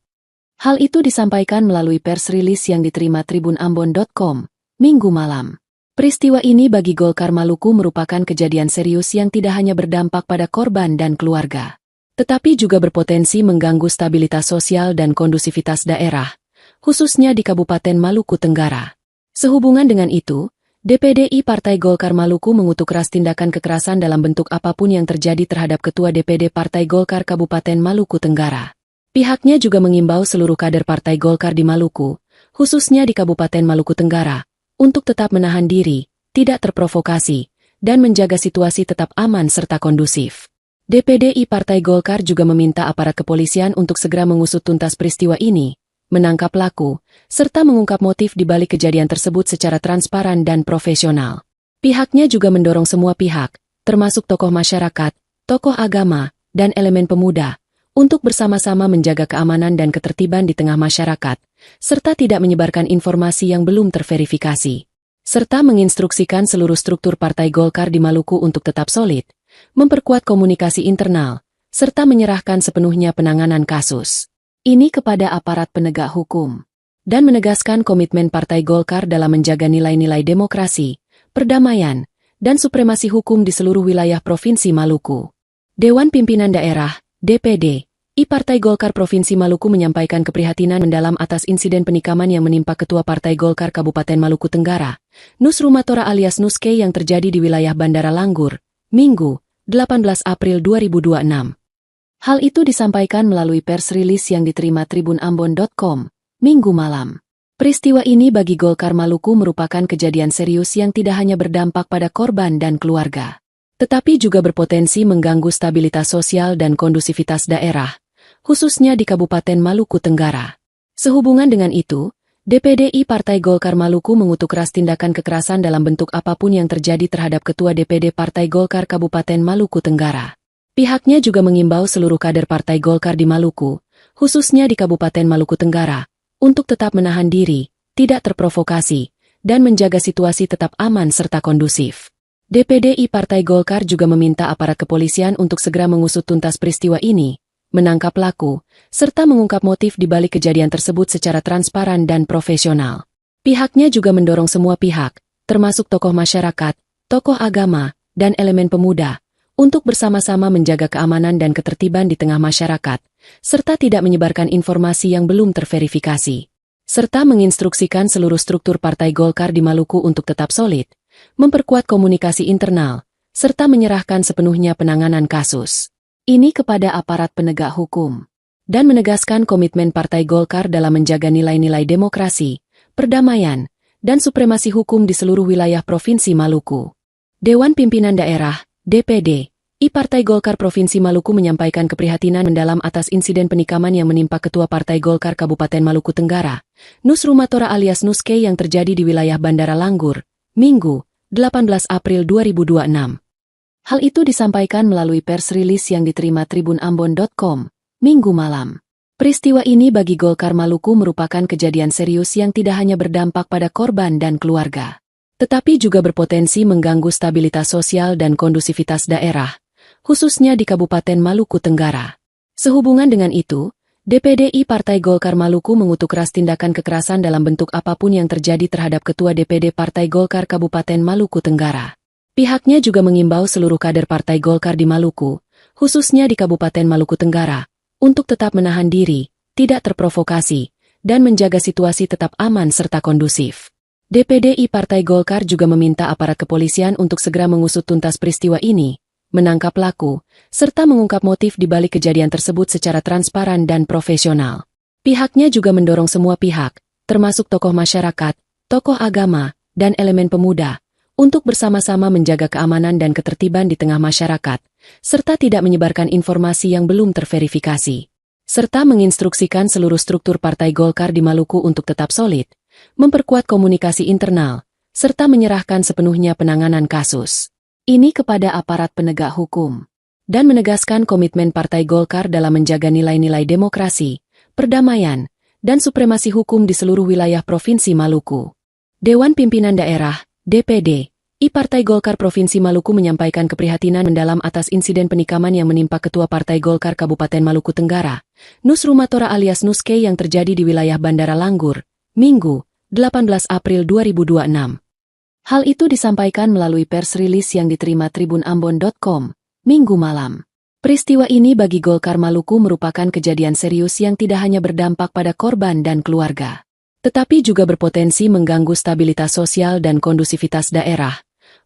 Hal itu disampaikan melalui pers rilis yang diterima tribunambon.com, Minggu malam. Peristiwa ini bagi Golkar Maluku merupakan kejadian serius yang tidak hanya berdampak pada korban dan keluarga, tetapi juga berpotensi mengganggu stabilitas sosial dan kondusivitas daerah, khususnya di Kabupaten Maluku Tenggara. Sehubungan dengan itu, DPD Partai Golkar Maluku mengutuk keras tindakan kekerasan dalam bentuk apapun yang terjadi terhadap Ketua DPD Partai Golkar Kabupaten Maluku Tenggara. Pihaknya juga mengimbau seluruh kader Partai Golkar di Maluku, khususnya di Kabupaten Maluku Tenggara, untuk tetap menahan diri, tidak terprovokasi, dan menjaga situasi tetap aman serta kondusif. DPD Partai Golkar juga meminta aparat kepolisian untuk segera mengusut tuntas peristiwa ini, menangkap pelaku, serta mengungkap motif di balik kejadian tersebut secara transparan dan profesional. Pihaknya juga mendorong semua pihak, termasuk tokoh masyarakat, tokoh agama, dan elemen pemuda, untuk bersama-sama menjaga keamanan dan ketertiban di tengah masyarakat, serta tidak menyebarkan informasi yang belum terverifikasi, serta menginstruksikan seluruh struktur Partai Golkar di Maluku untuk tetap solid, memperkuat komunikasi internal, serta menyerahkan sepenuhnya penanganan kasus ini kepada aparat penegak hukum, dan menegaskan komitmen Partai Golkar dalam menjaga nilai-nilai demokrasi, perdamaian, dan supremasi hukum di seluruh wilayah Provinsi Maluku. Dewan Pimpinan Daerah DPD Partai Golkar Provinsi Maluku menyampaikan keprihatinan mendalam atas insiden penikaman yang menimpa Ketua Partai Golkar Kabupaten Maluku Tenggara, Nus Rumatora alias Nuske yang terjadi di wilayah Bandara Langgur, Minggu, 18 April 2026. Hal itu disampaikan melalui pers rilis yang diterima tribunambon.com, Minggu malam. Peristiwa ini bagi Golkar Maluku merupakan kejadian serius yang tidak hanya berdampak pada korban dan keluarga, tetapi juga berpotensi mengganggu stabilitas sosial dan kondusivitas daerah, khususnya di Kabupaten Maluku Tenggara. Sehubungan dengan itu, DPD Partai Golkar Maluku mengutuk keras tindakan kekerasan dalam bentuk apapun yang terjadi terhadap Ketua DPD Partai Golkar Kabupaten Maluku Tenggara. Pihaknya juga mengimbau seluruh kader Partai Golkar di Maluku, khususnya di Kabupaten Maluku Tenggara, untuk tetap menahan diri, tidak terprovokasi, dan menjaga situasi tetap aman serta kondusif. DPD Partai Golkar juga meminta aparat kepolisian untuk segera mengusut tuntas peristiwa ini, menangkap pelaku, serta mengungkap motif di balik kejadian tersebut secara transparan dan profesional. Pihaknya juga mendorong semua pihak, termasuk tokoh masyarakat, tokoh agama, dan elemen pemuda, untuk bersama-sama menjaga keamanan dan ketertiban di tengah masyarakat, serta tidak menyebarkan informasi yang belum terverifikasi, serta menginstruksikan seluruh struktur Partai Golkar di Maluku untuk tetap solid, memperkuat komunikasi internal, serta menyerahkan sepenuhnya penanganan kasus ini kepada aparat penegak hukum, dan menegaskan komitmen Partai Golkar dalam menjaga nilai-nilai demokrasi, perdamaian, dan supremasi hukum di seluruh wilayah Provinsi Maluku. Dewan Pimpinan Daerah, DPD, Partai Golkar Provinsi Maluku menyampaikan keprihatinan mendalam atas insiden penikaman yang menimpa Ketua Partai Golkar Kabupaten Maluku Tenggara, Nus Rumatora alias Nuske yang terjadi di wilayah Bandara Langgur, Minggu, 18 April 2026. Hal itu disampaikan melalui pers rilis yang diterima tribunambon.com, Minggu malam. Peristiwa ini bagi Golkar Maluku merupakan kejadian serius yang tidak hanya berdampak pada korban dan keluarga, tetapi juga berpotensi mengganggu stabilitas sosial dan kondusivitas daerah, khususnya di Kabupaten Maluku Tenggara. Sehubungan dengan itu, DPD Partai Golkar Maluku mengutuk keras tindakan kekerasan dalam bentuk apapun yang terjadi terhadap Ketua DPD Partai Golkar Kabupaten Maluku Tenggara. Pihaknya juga mengimbau seluruh kader Partai Golkar di Maluku, khususnya di Kabupaten Maluku Tenggara, untuk tetap menahan diri, tidak terprovokasi, dan menjaga situasi tetap aman serta kondusif. DPD Partai Golkar juga meminta aparat kepolisian untuk segera mengusut tuntas peristiwa ini, menangkap pelaku, serta mengungkap motif di balik kejadian tersebut secara transparan dan profesional. Pihaknya juga mendorong semua pihak, termasuk tokoh masyarakat, tokoh agama, dan elemen pemuda, untuk bersama-sama menjaga keamanan dan ketertiban di tengah masyarakat, serta tidak menyebarkan informasi yang belum terverifikasi, serta menginstruksikan seluruh struktur Partai Golkar di Maluku untuk tetap solid, memperkuat komunikasi internal, serta menyerahkan sepenuhnya penanganan kasus ini kepada aparat penegak hukum, dan menegaskan komitmen Partai Golkar dalam menjaga nilai-nilai demokrasi, perdamaian, dan supremasi hukum di seluruh wilayah Provinsi Maluku. Dewan Pimpinan Daerah, DPD, Partai Golkar Provinsi Maluku menyampaikan keprihatinan mendalam atas insiden penikaman yang menimpa Ketua Partai Golkar Kabupaten Maluku Tenggara, Nus Rumatora alias Nuske yang terjadi di wilayah Bandara Langgur, Minggu, 18 April 2026. Hal itu disampaikan melalui pers rilis yang diterima tribunambon.com, Minggu malam. Peristiwa ini bagi Golkar Maluku merupakan kejadian serius yang tidak hanya berdampak pada korban dan keluarga, tetapi juga berpotensi mengganggu stabilitas sosial dan kondusivitas daerah,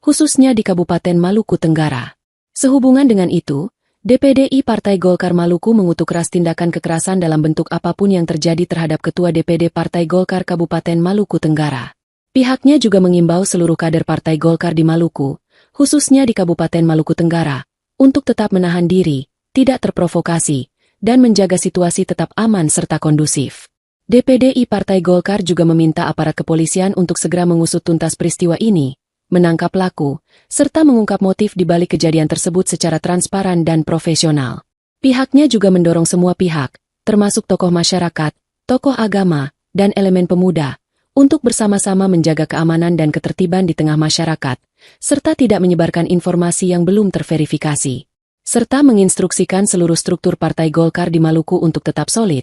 khususnya di Kabupaten Maluku Tenggara. Sehubungan dengan itu, DPD Partai Golkar Maluku mengutuk keras tindakan kekerasan dalam bentuk apapun yang terjadi terhadap Ketua DPD Partai Golkar Kabupaten Maluku Tenggara. Pihaknya juga mengimbau seluruh kader Partai Golkar di Maluku, khususnya di Kabupaten Maluku Tenggara, untuk tetap menahan diri, tidak terprovokasi, dan menjaga situasi tetap aman serta kondusif. DPD Partai Golkar juga meminta aparat kepolisian untuk segera mengusut tuntas peristiwa ini, menangkap pelaku, serta mengungkap motif di balik kejadian tersebut secara transparan dan profesional. Pihaknya juga mendorong semua pihak, termasuk tokoh masyarakat, tokoh agama, dan elemen pemuda, untuk bersama-sama menjaga keamanan dan ketertiban di tengah masyarakat, serta tidak menyebarkan informasi yang belum terverifikasi, serta menginstruksikan seluruh struktur Partai Golkar di Maluku untuk tetap solid,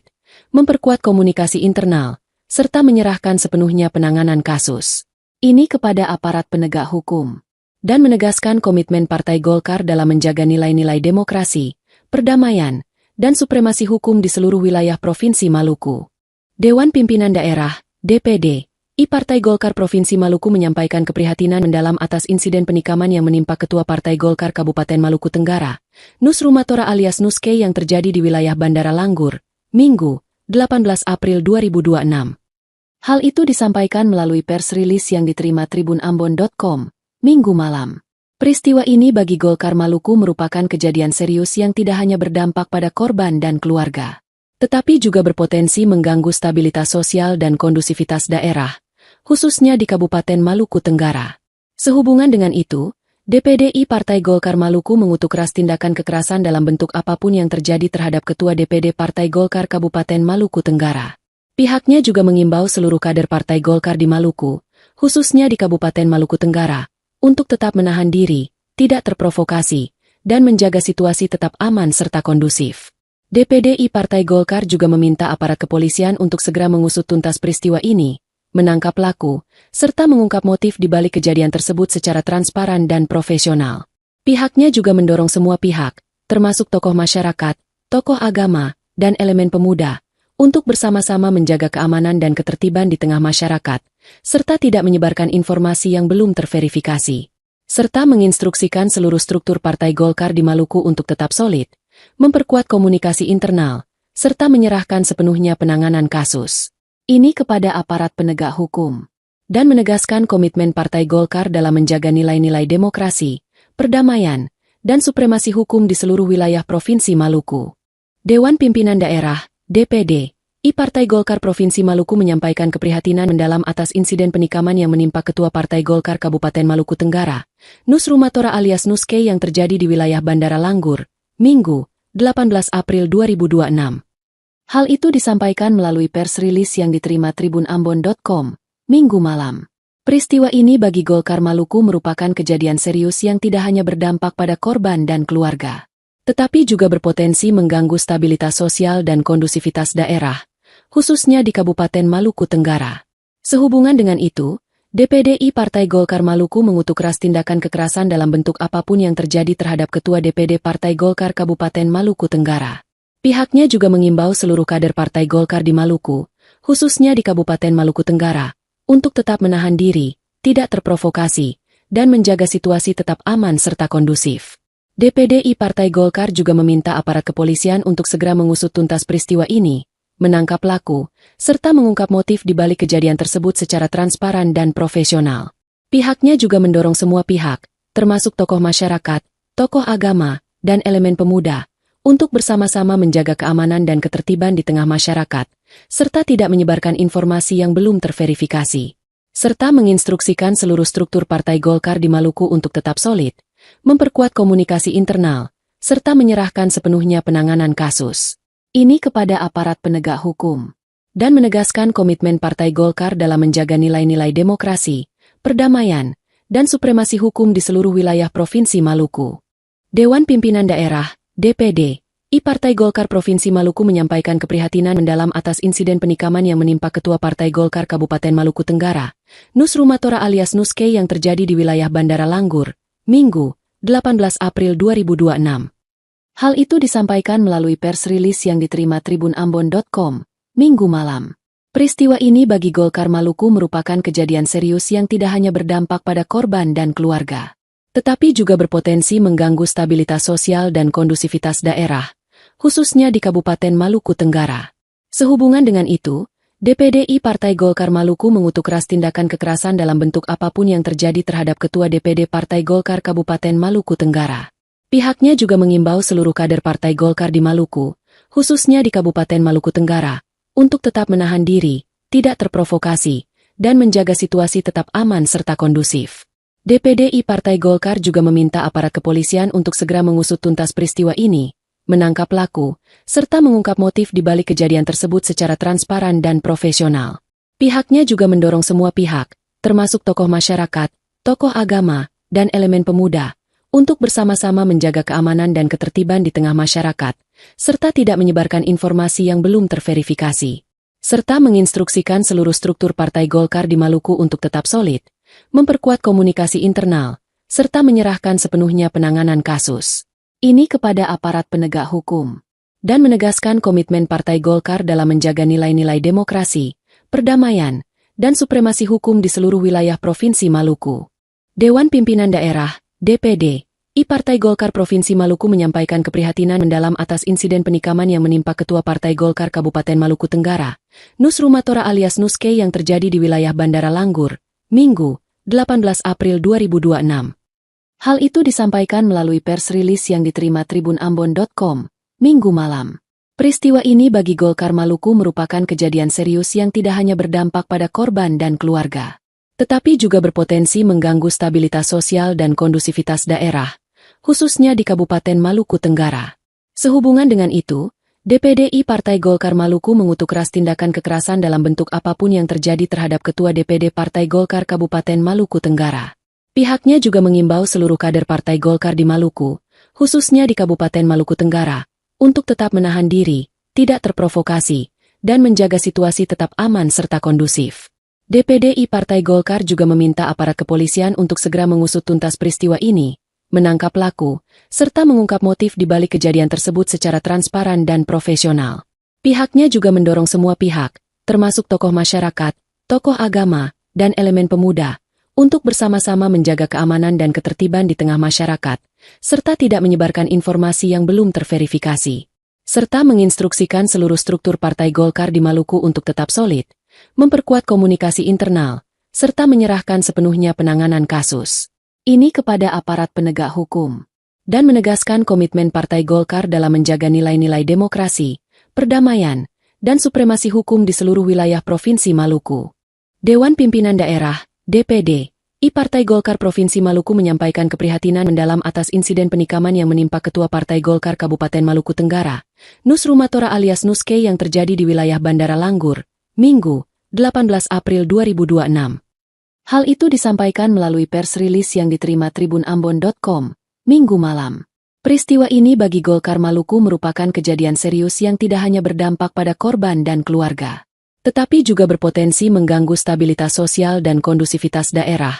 memperkuat komunikasi internal, serta menyerahkan sepenuhnya penanganan kasus ini kepada aparat penegak hukum, dan menegaskan komitmen Partai Golkar dalam menjaga nilai-nilai demokrasi, perdamaian, dan supremasi hukum di seluruh wilayah Provinsi Maluku. Dewan Pimpinan Daerah, DPD, Partai Golkar Provinsi Maluku menyampaikan keprihatinan mendalam atas insiden penikaman yang menimpa Ketua Partai Golkar Kabupaten Maluku Tenggara, Nus Rumatora alias Nuske yang terjadi di wilayah Bandara Langgur, Minggu, 18 April 2026. Hal itu disampaikan melalui pers rilis yang diterima tribunambon.com, Minggu malam. Peristiwa ini bagi Golkar Maluku merupakan kejadian serius yang tidak hanya berdampak pada korban dan keluarga, tetapi juga berpotensi mengganggu stabilitas sosial dan kondusivitas daerah, khususnya di Kabupaten Maluku Tenggara. Sehubungan dengan itu, DPD Partai Golkar Maluku mengutuk keras tindakan kekerasan dalam bentuk apapun yang terjadi terhadap Ketua DPD Partai Golkar Kabupaten Maluku Tenggara. Pihaknya juga mengimbau seluruh kader Partai Golkar di Maluku, khususnya di Kabupaten Maluku Tenggara, untuk tetap menahan diri, tidak terprovokasi, dan menjaga situasi tetap aman serta kondusif. DPD Partai Golkar juga meminta aparat kepolisian untuk segera mengusut tuntas peristiwa ini, menangkap pelaku, serta mengungkap motif di balik kejadian tersebut secara transparan dan profesional. Pihaknya juga mendorong semua pihak, termasuk tokoh masyarakat, tokoh agama, dan elemen pemuda, untuk bersama-sama menjaga keamanan dan ketertiban di tengah masyarakat, serta tidak menyebarkan informasi yang belum terverifikasi, serta menginstruksikan seluruh struktur Partai Golkar di Maluku untuk tetap solid, memperkuat komunikasi internal, serta menyerahkan sepenuhnya penanganan kasus ini kepada aparat penegak hukum, dan menegaskan komitmen Partai Golkar dalam menjaga nilai-nilai demokrasi, perdamaian, dan supremasi hukum di seluruh wilayah Provinsi Maluku. Dewan Pimpinan Daerah, DPD, Partai Golkar Provinsi Maluku menyampaikan keprihatinan mendalam atas insiden penikaman yang menimpa Ketua Partai Golkar Kabupaten Maluku Tenggara, Nus Rumatora alias Nuske yang terjadi di wilayah Bandara Langgur, Minggu, 18 April 2026. Hal itu disampaikan melalui pers rilis yang diterima tribunambon.com, Minggu malam. Peristiwa ini bagi Golkar Maluku merupakan kejadian serius yang tidak hanya berdampak pada korban dan keluarga, tetapi juga berpotensi mengganggu stabilitas sosial dan kondusivitas daerah, khususnya di Kabupaten Maluku Tenggara. Sehubungan dengan itu, DPD Partai Golkar Maluku mengutuk keras tindakan kekerasan dalam bentuk apapun yang terjadi terhadap Ketua DPD Partai Golkar Kabupaten Maluku Tenggara. Pihaknya juga mengimbau seluruh kader Partai Golkar di Maluku, khususnya di Kabupaten Maluku Tenggara, untuk tetap menahan diri, tidak terprovokasi, dan menjaga situasi tetap aman serta kondusif. DPD Partai Golkar juga meminta aparat kepolisian untuk segera mengusut tuntas peristiwa ini, menangkap pelaku, serta mengungkap motif di balik kejadian tersebut secara transparan dan profesional. Pihaknya juga mendorong semua pihak, termasuk tokoh masyarakat, tokoh agama, dan elemen pemuda, untuk bersama-sama menjaga keamanan dan ketertiban di tengah masyarakat, serta tidak menyebarkan informasi yang belum terverifikasi, serta menginstruksikan seluruh struktur Partai Golkar di Maluku untuk tetap solid, memperkuat komunikasi internal, serta menyerahkan sepenuhnya penanganan kasus ini kepada aparat penegak hukum, dan menegaskan komitmen Partai Golkar dalam menjaga nilai-nilai demokrasi, perdamaian, dan supremasi hukum di seluruh wilayah Provinsi Maluku. Dewan Pimpinan Daerah, DPD, Partai Golkar Provinsi Maluku menyampaikan keprihatinan mendalam atas insiden penikaman yang menimpa Ketua Partai Golkar Kabupaten Maluku Tenggara, Nus Rumatora alias Nuske yang terjadi di wilayah Bandara Langgur, Minggu, 18 April 2026. Hal itu disampaikan melalui pers rilis yang diterima tribunambon.com, Minggu malam. Peristiwa ini bagi Golkar Maluku merupakan kejadian serius yang tidak hanya berdampak pada korban dan keluarga, tetapi juga berpotensi mengganggu stabilitas sosial dan kondusivitas daerah, khususnya di Kabupaten Maluku Tenggara. Sehubungan dengan itu, DPD Partai Golkar Maluku mengutuk keras tindakan kekerasan dalam bentuk apapun yang terjadi terhadap Ketua DPD Partai Golkar Kabupaten Maluku Tenggara. Pihaknya juga mengimbau seluruh kader Partai Golkar di Maluku, khususnya di Kabupaten Maluku Tenggara, untuk tetap menahan diri, tidak terprovokasi, dan menjaga situasi tetap aman serta kondusif. DPD Partai Golkar juga meminta aparat kepolisian untuk segera mengusut tuntas peristiwa ini, menangkap pelaku, serta mengungkap motif di balik kejadian tersebut secara transparan dan profesional. Pihaknya juga mendorong semua pihak, termasuk tokoh masyarakat, tokoh agama, dan elemen pemuda, untuk bersama-sama menjaga keamanan dan ketertiban di tengah masyarakat, serta tidak menyebarkan informasi yang belum terverifikasi, serta menginstruksikan seluruh struktur Partai Golkar di Maluku untuk tetap solid, memperkuat komunikasi internal, serta menyerahkan sepenuhnya penanganan kasus ini kepada aparat penegak hukum, dan menegaskan komitmen Partai Golkar dalam menjaga nilai-nilai demokrasi, perdamaian, dan supremasi hukum di seluruh wilayah Provinsi Maluku. Dewan Pimpinan Daerah, DPD, Partai Golkar Provinsi Maluku menyampaikan keprihatinan mendalam atas insiden penikaman yang menimpa Ketua Partai Golkar Kabupaten Maluku Tenggara, Nus Rumatora alias Nuske yang terjadi di wilayah Bandara Langgur, Minggu, 18 April 2026. Hal itu disampaikan melalui pers rilis yang diterima tribunambon.com, Minggu malam. Peristiwa ini bagi Golkar Maluku merupakan kejadian serius yang tidak hanya berdampak pada korban dan keluarga, tetapi juga berpotensi mengganggu stabilitas sosial dan kondusivitas daerah, khususnya di Kabupaten Maluku Tenggara. Sehubungan dengan itu, DPD Partai Golkar Maluku mengutuk keras tindakan kekerasan dalam bentuk apapun yang terjadi terhadap Ketua DPD Partai Golkar Kabupaten Maluku Tenggara. Pihaknya juga mengimbau seluruh kader Partai Golkar di Maluku, khususnya di Kabupaten Maluku Tenggara, untuk tetap menahan diri, tidak terprovokasi, dan menjaga situasi tetap aman serta kondusif. DPD Partai Golkar juga meminta aparat kepolisian untuk segera mengusut tuntas peristiwa ini, menangkap pelaku, serta mengungkap motif di balik kejadian tersebut secara transparan dan profesional. Pihaknya juga mendorong semua pihak, termasuk tokoh masyarakat, tokoh agama, dan elemen pemuda, untuk bersama-sama menjaga keamanan dan ketertiban di tengah masyarakat, serta tidak menyebarkan informasi yang belum terverifikasi, serta menginstruksikan seluruh struktur Partai Golkar di Maluku untuk tetap solid, memperkuat komunikasi internal, serta menyerahkan sepenuhnya penanganan kasus ini kepada aparat penegak hukum, dan menegaskan komitmen Partai Golkar dalam menjaga nilai-nilai demokrasi, perdamaian, dan supremasi hukum di seluruh wilayah Provinsi Maluku. Dewan Pimpinan Daerah, DPD, Partai Golkar Provinsi Maluku menyampaikan keprihatinan mendalam atas insiden penikaman yang menimpa Ketua Partai Golkar Kabupaten Maluku Tenggara, Nus Rumatora alias Nuske yang terjadi di wilayah Bandara Langgur, Minggu, 18 April 2026. Hal itu disampaikan melalui pers rilis yang diterima tribunambon.com, Minggu malam. Peristiwa ini bagi Golkar Maluku merupakan kejadian serius yang tidak hanya berdampak pada korban dan keluarga, tetapi juga berpotensi mengganggu stabilitas sosial dan kondusivitas daerah,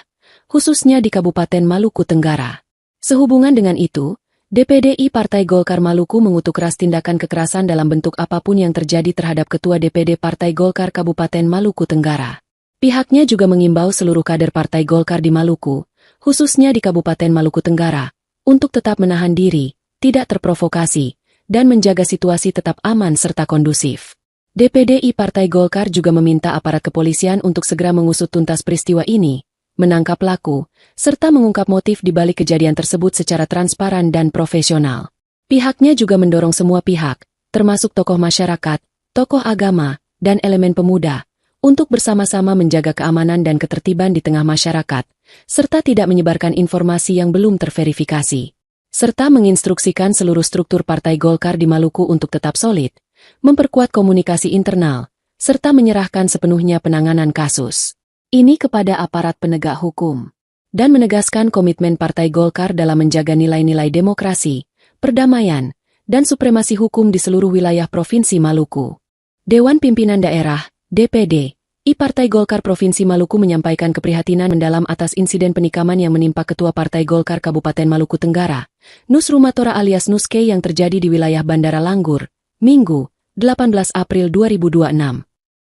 khususnya di Kabupaten Maluku Tenggara. Sehubungan dengan itu, DPD Partai Golkar Maluku mengutuk keras tindakan kekerasan dalam bentuk apapun yang terjadi terhadap Ketua DPD Partai Golkar Kabupaten Maluku Tenggara. Pihaknya juga mengimbau seluruh kader Partai Golkar di Maluku, khususnya di Kabupaten Maluku Tenggara, untuk tetap menahan diri, tidak terprovokasi, dan menjaga situasi tetap aman serta kondusif. DPD Partai Golkar juga meminta aparat kepolisian untuk segera mengusut tuntas peristiwa ini, menangkap pelaku, serta mengungkap motif di balik kejadian tersebut secara transparan dan profesional. Pihaknya juga mendorong semua pihak, termasuk tokoh masyarakat, tokoh agama, dan elemen pemuda, untuk bersama-sama menjaga keamanan dan ketertiban di tengah masyarakat, serta tidak menyebarkan informasi yang belum terverifikasi, serta menginstruksikan seluruh struktur Partai Golkar di Maluku untuk tetap solid, memperkuat komunikasi internal, serta menyerahkan sepenuhnya penanganan kasus ini kepada aparat penegak hukum, dan menegaskan komitmen Partai Golkar dalam menjaga nilai-nilai demokrasi, perdamaian, dan supremasi hukum di seluruh wilayah Provinsi Maluku. Dewan Pimpinan Daerah, DPD, Partai Golkar Provinsi Maluku menyampaikan keprihatinan mendalam atas insiden penikaman yang menimpa Ketua Partai Golkar Kabupaten Maluku Tenggara, Nus Rumatora alias Nuske yang terjadi di wilayah Bandara Langgur, Minggu, 18 April 2026.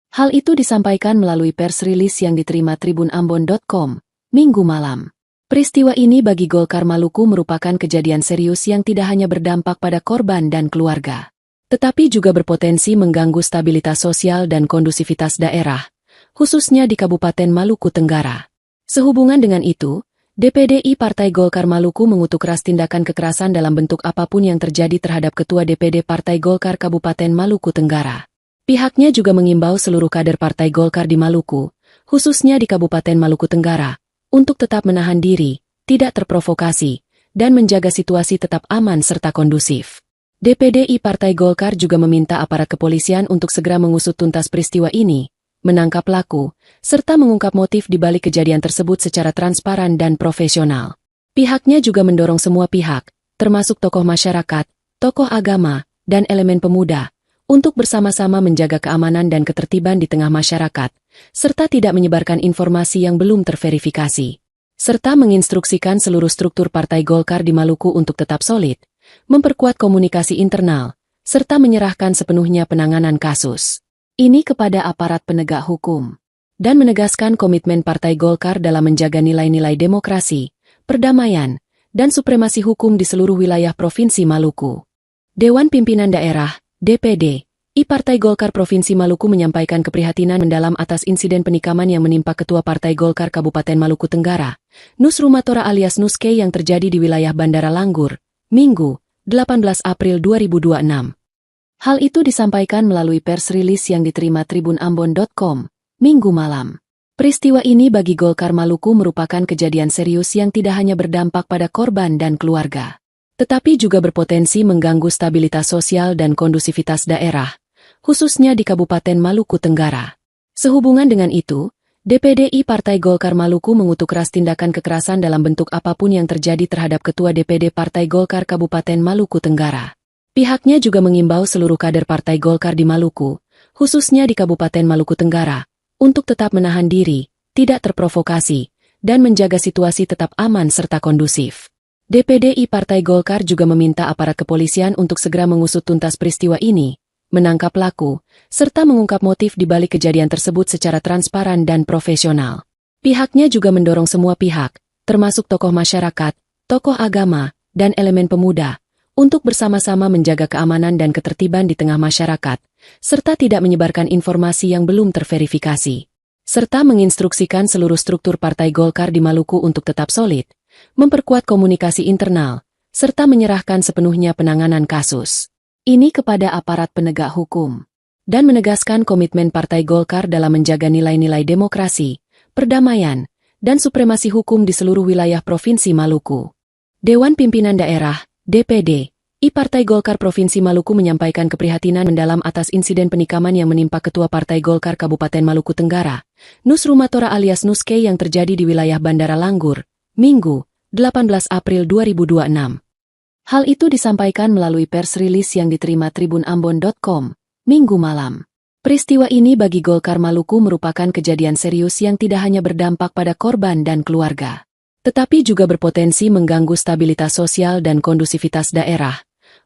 Hal itu disampaikan melalui pers rilis yang diterima tribunambon.com, Minggu malam. Peristiwa ini bagi Golkar Maluku merupakan kejadian serius yang tidak hanya berdampak pada korban dan keluarga, tetapi juga berpotensi mengganggu stabilitas sosial dan kondusivitas daerah, khususnya di Kabupaten Maluku Tenggara. Sehubungan dengan itu, DPD Partai Golkar Maluku mengutuk keras tindakan kekerasan dalam bentuk apapun yang terjadi terhadap Ketua DPD Partai Golkar Kabupaten Maluku Tenggara. Pihaknya juga mengimbau seluruh kader Partai Golkar di Maluku, khususnya di Kabupaten Maluku Tenggara, untuk tetap menahan diri, tidak terprovokasi, dan menjaga situasi tetap aman serta kondusif. DPD Partai Golkar juga meminta aparat kepolisian untuk segera mengusut tuntas peristiwa ini, menangkap pelaku, serta mengungkap motif di balik kejadian tersebut secara transparan dan profesional. Pihaknya juga mendorong semua pihak, termasuk tokoh masyarakat, tokoh agama, dan elemen pemuda, untuk bersama-sama menjaga keamanan dan ketertiban di tengah masyarakat, serta tidak menyebarkan informasi yang belum terverifikasi, serta menginstruksikan seluruh struktur Partai Golkar di Maluku untuk tetap solid, memperkuat komunikasi internal, serta menyerahkan sepenuhnya penanganan kasus ini kepada aparat penegak hukum, dan menegaskan komitmen Partai Golkar dalam menjaga nilai-nilai demokrasi, perdamaian, dan supremasi hukum di seluruh wilayah Provinsi Maluku. Dewan Pimpinan Daerah, DPD, Partai Golkar Provinsi Maluku menyampaikan keprihatinan mendalam atas insiden penikaman yang menimpa Ketua Partai Golkar Kabupaten Maluku Tenggara, Nus Rumatora alias Nuske yang terjadi di wilayah Bandara Langgur, Minggu, 18 April 2026. Hal itu disampaikan melalui pers rilis yang diterima tribunambon.com, Minggu malam. Peristiwa ini bagi Golkar Maluku merupakan kejadian serius yang tidak hanya berdampak pada korban dan keluarga, tetapi juga berpotensi mengganggu stabilitas sosial dan kondusivitas daerah, khususnya di Kabupaten Maluku Tenggara. Sehubungan dengan itu, DPD Partai Golkar Maluku mengutuk keras tindakan kekerasan dalam bentuk apapun yang terjadi terhadap Ketua DPD Partai Golkar Kabupaten Maluku Tenggara. Pihaknya juga mengimbau seluruh kader Partai Golkar di Maluku, khususnya di Kabupaten Maluku Tenggara, untuk tetap menahan diri, tidak terprovokasi, dan menjaga situasi tetap aman serta kondusif. DPD Partai Golkar juga meminta aparat kepolisian untuk segera mengusut tuntas peristiwa ini, menangkap pelaku, serta mengungkap motif di balik kejadian tersebut secara transparan dan profesional. Pihaknya juga mendorong semua pihak, termasuk tokoh masyarakat, tokoh agama, dan elemen pemuda, untuk bersama-sama menjaga keamanan dan ketertiban di tengah masyarakat, serta tidak menyebarkan informasi yang belum terverifikasi, serta menginstruksikan seluruh struktur Partai Golkar di Maluku untuk tetap solid, memperkuat komunikasi internal, serta menyerahkan sepenuhnya penanganan kasus ini kepada aparat penegak hukum, dan menegaskan komitmen Partai Golkar dalam menjaga nilai-nilai demokrasi, perdamaian, dan supremasi hukum di seluruh wilayah Provinsi Maluku. Dewan Pimpinan Daerah, DPD, Partai Golkar Provinsi Maluku menyampaikan keprihatinan mendalam atas insiden penikaman yang menimpa Ketua Partai Golkar Kabupaten Maluku Tenggara, Nus Rumatora alias Nuske yang terjadi di wilayah Bandara Langgur, Minggu, 18 April 2026. Hal itu disampaikan melalui pers rilis yang diterima tribunambon.com, Minggu malam. Peristiwa ini bagi Golkar Maluku merupakan kejadian serius yang tidak hanya berdampak pada korban dan keluarga, tetapi juga berpotensi mengganggu stabilitas sosial dan kondusivitas daerah,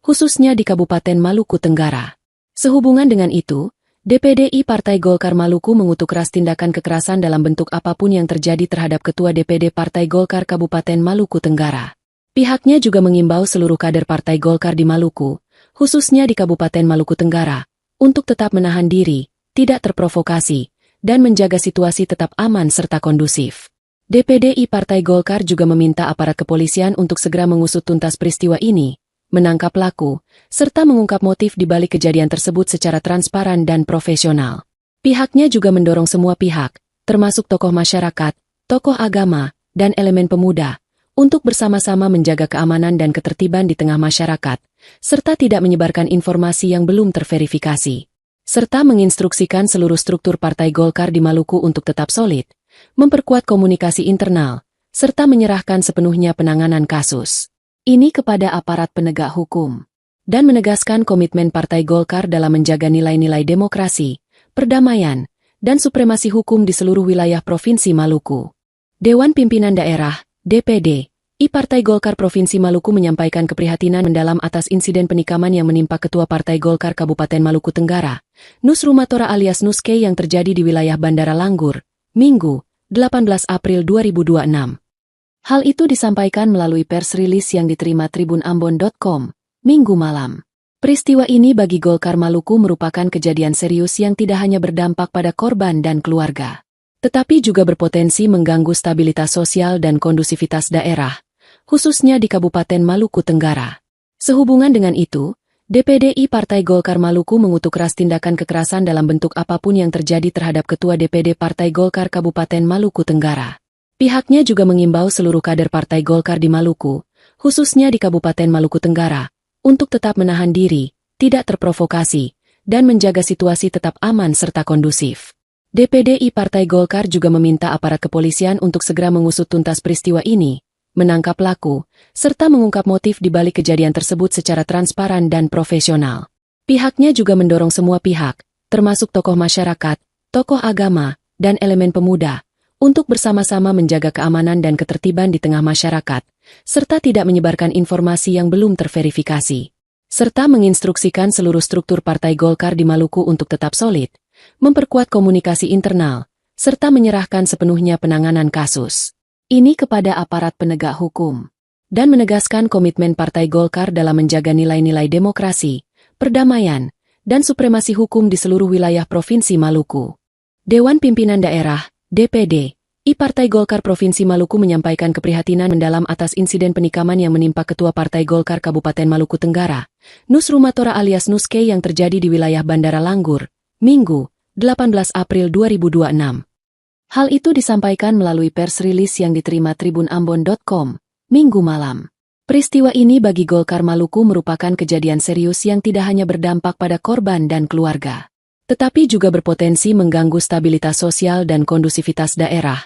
khususnya di Kabupaten Maluku Tenggara. Sehubungan dengan itu, DPD Partai Golkar Maluku mengutuk keras tindakan kekerasan dalam bentuk apapun yang terjadi terhadap Ketua DPD Partai Golkar Kabupaten Maluku Tenggara. Pihaknya juga mengimbau seluruh kader Partai Golkar di Maluku, khususnya di Kabupaten Maluku Tenggara, untuk tetap menahan diri, tidak terprovokasi, dan menjaga situasi tetap aman serta kondusif. DPD Partai Golkar juga meminta aparat kepolisian untuk segera mengusut tuntas peristiwa ini, menangkap pelaku, serta mengungkap motif di balik kejadian tersebut secara transparan dan profesional. Pihaknya juga mendorong semua pihak, termasuk tokoh masyarakat, tokoh agama, dan elemen pemuda, untuk bersama-sama menjaga keamanan dan ketertiban di tengah masyarakat, serta tidak menyebarkan informasi yang belum terverifikasi, serta menginstruksikan seluruh struktur Partai Golkar di Maluku untuk tetap solid, memperkuat komunikasi internal, serta menyerahkan sepenuhnya penanganan kasus ini kepada aparat penegak hukum, dan menegaskan komitmen Partai Golkar dalam menjaga nilai-nilai demokrasi, perdamaian, dan supremasi hukum di seluruh wilayah Provinsi Maluku. Dewan Pimpinan Daerah, DPD, Partai Golkar Provinsi Maluku menyampaikan keprihatinan mendalam atas insiden penikaman yang menimpa Ketua Partai Golkar Kabupaten Maluku Tenggara, Nus Rumatora alias Nuske yang terjadi di wilayah Bandara Langgur, Minggu, 18 April 2026. Hal itu disampaikan melalui pers rilis yang diterima tribunambon.com, Minggu malam. Peristiwa ini bagi Golkar Maluku merupakan kejadian serius yang tidak hanya berdampak pada korban dan keluarga, tetapi juga berpotensi mengganggu stabilitas sosial dan kondusivitas daerah, khususnya di Kabupaten Maluku Tenggara. Sehubungan dengan itu, DPD Partai Golkar Maluku mengutuk keras tindakan kekerasan dalam bentuk apapun yang terjadi terhadap Ketua DPD Partai Golkar Kabupaten Maluku Tenggara. Pihaknya juga mengimbau seluruh kader Partai Golkar di Maluku, khususnya di Kabupaten Maluku Tenggara, untuk tetap menahan diri, tidak terprovokasi, dan menjaga situasi tetap aman serta kondusif. DPD Partai Golkar juga meminta aparat kepolisian untuk segera mengusut tuntas peristiwa ini, menangkap pelaku, serta mengungkap motif di balik kejadian tersebut secara transparan dan profesional. Pihaknya juga mendorong semua pihak, termasuk tokoh masyarakat, tokoh agama, dan elemen pemuda, untuk bersama-sama menjaga keamanan dan ketertiban di tengah masyarakat, serta tidak menyebarkan informasi yang belum terverifikasi, serta menginstruksikan seluruh struktur Partai Golkar di Maluku untuk tetap solid, memperkuat komunikasi internal, serta menyerahkan sepenuhnya penanganan kasus ini kepada aparat penegak hukum, dan menegaskan komitmen Partai Golkar dalam menjaga nilai-nilai demokrasi, perdamaian, dan supremasi hukum di seluruh wilayah Provinsi Maluku. Dewan Pimpinan Daerah, DPD, Partai Golkar Provinsi Maluku menyampaikan keprihatinan mendalam atas insiden penikaman yang menimpa Ketua Partai Golkar Kabupaten Maluku Tenggara, Nus Rumatora alias Nuske yang terjadi di wilayah Bandara Langgur, Minggu, 18 April 2026. Hal itu disampaikan melalui pers rilis yang diterima tribunambon.com, Minggu malam. Peristiwa ini bagi Golkar Maluku merupakan kejadian serius yang tidak hanya berdampak pada korban dan keluarga, tetapi juga berpotensi mengganggu stabilitas sosial dan kondusivitas daerah,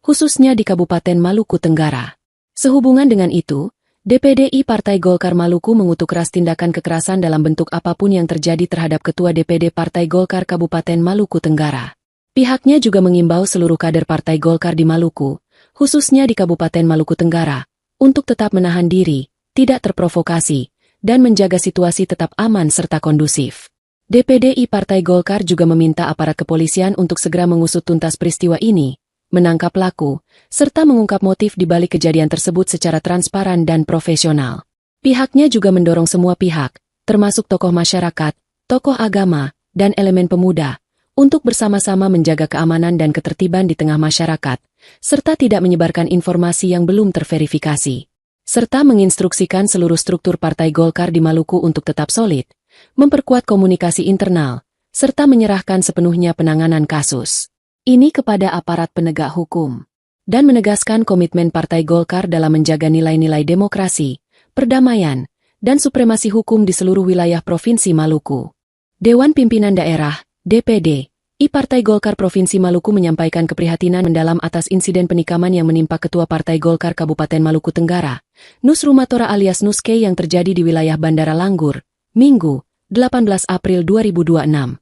khususnya di Kabupaten Maluku Tenggara. Sehubungan dengan itu, DPD Partai Golkar Maluku mengutuk keras tindakan kekerasan dalam bentuk apapun yang terjadi terhadap Ketua DPD Partai Golkar Kabupaten Maluku Tenggara. Pihaknya juga mengimbau seluruh kader Partai Golkar di Maluku, khususnya di Kabupaten Maluku Tenggara, untuk tetap menahan diri, tidak terprovokasi, dan menjaga situasi tetap aman serta kondusif. DPD Partai Golkar juga meminta aparat kepolisian untuk segera mengusut tuntas peristiwa ini, menangkap pelaku, serta mengungkap motif di balik kejadian tersebut secara transparan dan profesional. Pihaknya juga mendorong semua pihak, termasuk tokoh masyarakat, tokoh agama, dan elemen pemuda, untuk bersama-sama menjaga keamanan dan ketertiban di tengah masyarakat, serta tidak menyebarkan informasi yang belum terverifikasi, serta menginstruksikan seluruh struktur Partai Golkar di Maluku untuk tetap solid, memperkuat komunikasi internal, serta menyerahkan sepenuhnya penanganan kasus ini kepada aparat penegak hukum, dan menegaskan komitmen Partai Golkar dalam menjaga nilai-nilai demokrasi, perdamaian, dan supremasi hukum di seluruh wilayah Provinsi Maluku. Dewan Pimpinan Daerah, DPD, Partai Golkar Provinsi Maluku menyampaikan keprihatinan mendalam atas insiden penikaman yang menimpa Ketua Partai Golkar Kabupaten Maluku Tenggara, Nus Rumatora alias Nuske yang terjadi di wilayah Bandara Langgur, Minggu, 18 April 2026.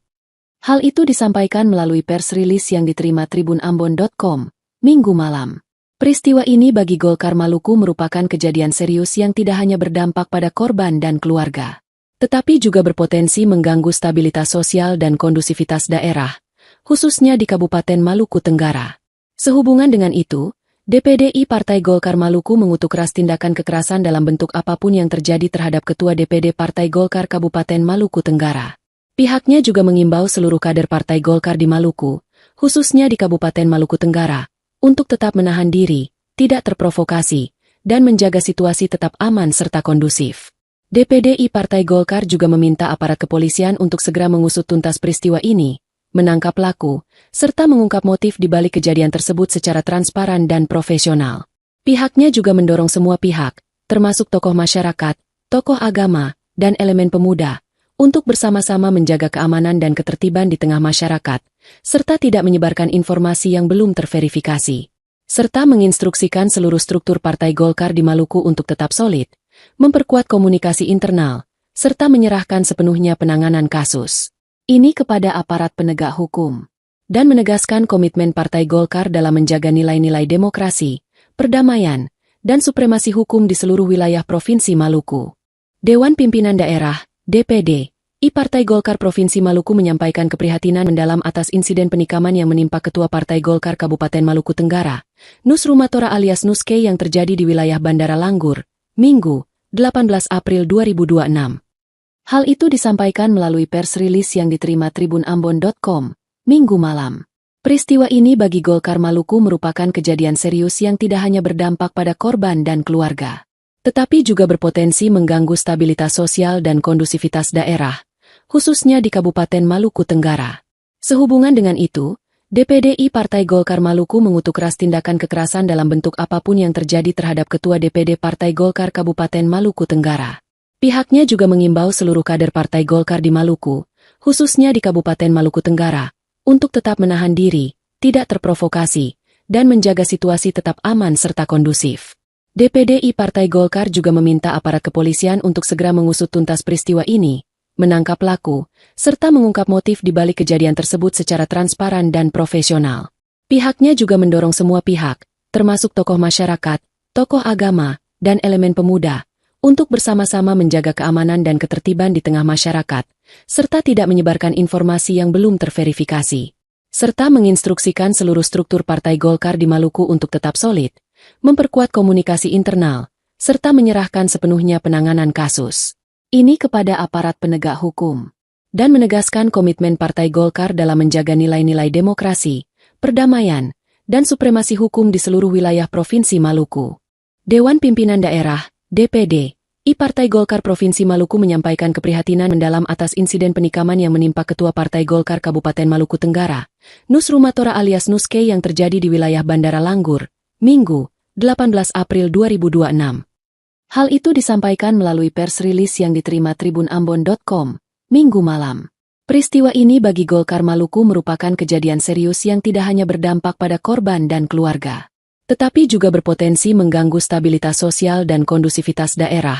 Hal itu disampaikan melalui pers rilis yang diterima tribunambon.com, Minggu malam. Peristiwa ini bagi Golkar Maluku merupakan kejadian serius yang tidak hanya berdampak pada korban dan keluarga, tetapi juga berpotensi mengganggu stabilitas sosial dan kondusivitas daerah, khususnya di Kabupaten Maluku Tenggara. Sehubungan dengan itu, DPD Partai Golkar Maluku mengutuk keras tindakan kekerasan dalam bentuk apapun yang terjadi terhadap Ketua DPD Partai Golkar Kabupaten Maluku Tenggara. Pihaknya juga mengimbau seluruh kader Partai Golkar di Maluku, khususnya di Kabupaten Maluku Tenggara, untuk tetap menahan diri, tidak terprovokasi, dan menjaga situasi tetap aman serta kondusif. DPD Partai Golkar juga meminta aparat kepolisian untuk segera mengusut tuntas peristiwa ini, menangkap pelaku, serta mengungkap motif di balik kejadian tersebut secara transparan dan profesional. Pihaknya juga mendorong semua pihak, termasuk tokoh masyarakat, tokoh agama, dan elemen pemuda, untuk bersama-sama menjaga keamanan dan ketertiban di tengah masyarakat, serta tidak menyebarkan informasi yang belum terverifikasi, serta menginstruksikan seluruh struktur Partai Golkar di Maluku untuk tetap solid, memperkuat komunikasi internal, serta menyerahkan sepenuhnya penanganan kasus ini kepada aparat penegak hukum, dan menegaskan komitmen Partai Golkar dalam menjaga nilai-nilai demokrasi, perdamaian, dan supremasi hukum di seluruh wilayah Provinsi Maluku. Dewan Pimpinan Daerah, DPD, Partai Golkar Provinsi Maluku menyampaikan keprihatinan mendalam atas insiden penikaman yang menimpa Ketua Partai Golkar Kabupaten Maluku Tenggara, Nus Rumatora alias Nuske yang terjadi di wilayah Bandara Langgur, Minggu, 18 April 2026. Hal itu disampaikan melalui pers rilis yang diterima tribunambon.com, Minggu malam. Peristiwa ini bagi Golkar Maluku merupakan kejadian serius yang tidak hanya berdampak pada korban dan keluarga, tetapi juga berpotensi mengganggu stabilitas sosial dan kondusivitas daerah, khususnya di Kabupaten Maluku Tenggara. Sehubungan dengan itu, DPD Partai Golkar Maluku mengutuk keras tindakan kekerasan dalam bentuk apapun yang terjadi terhadap Ketua DPD Partai Golkar Kabupaten Maluku Tenggara. Pihaknya juga mengimbau seluruh kader Partai Golkar di Maluku, khususnya di Kabupaten Maluku Tenggara, untuk tetap menahan diri, tidak terprovokasi, dan menjaga situasi tetap aman serta kondusif. DPD Partai Golkar juga meminta aparat kepolisian untuk segera mengusut tuntas peristiwa ini, menangkap pelaku, serta mengungkap motif di balik kejadian tersebut secara transparan dan profesional. Pihaknya juga mendorong semua pihak, termasuk tokoh masyarakat, tokoh agama, dan elemen pemuda, untuk bersama-sama menjaga keamanan dan ketertiban di tengah masyarakat, serta tidak menyebarkan informasi yang belum terverifikasi, serta menginstruksikan seluruh struktur Partai Golkar di Maluku untuk tetap solid, memperkuat komunikasi internal, serta menyerahkan sepenuhnya penanganan kasus ini kepada aparat penegak hukum, dan menegaskan komitmen Partai Golkar dalam menjaga nilai-nilai demokrasi, perdamaian, dan supremasi hukum di seluruh wilayah Provinsi Maluku. Dewan Pimpinan Daerah, DPD, Partai Golkar Provinsi Maluku menyampaikan keprihatinan mendalam atas insiden penikaman yang menimpa Ketua Partai Golkar Kabupaten Maluku Tenggara, Nus Rumatora alias Nuske yang terjadi di wilayah Bandara Langgur, Minggu, 18 April 2026. Hal itu disampaikan melalui pers rilis yang diterima tribunambon.com, Minggu malam. Peristiwa ini bagi Golkar Maluku merupakan kejadian serius yang tidak hanya berdampak pada korban dan keluarga, tetapi juga berpotensi mengganggu stabilitas sosial dan kondusivitas daerah,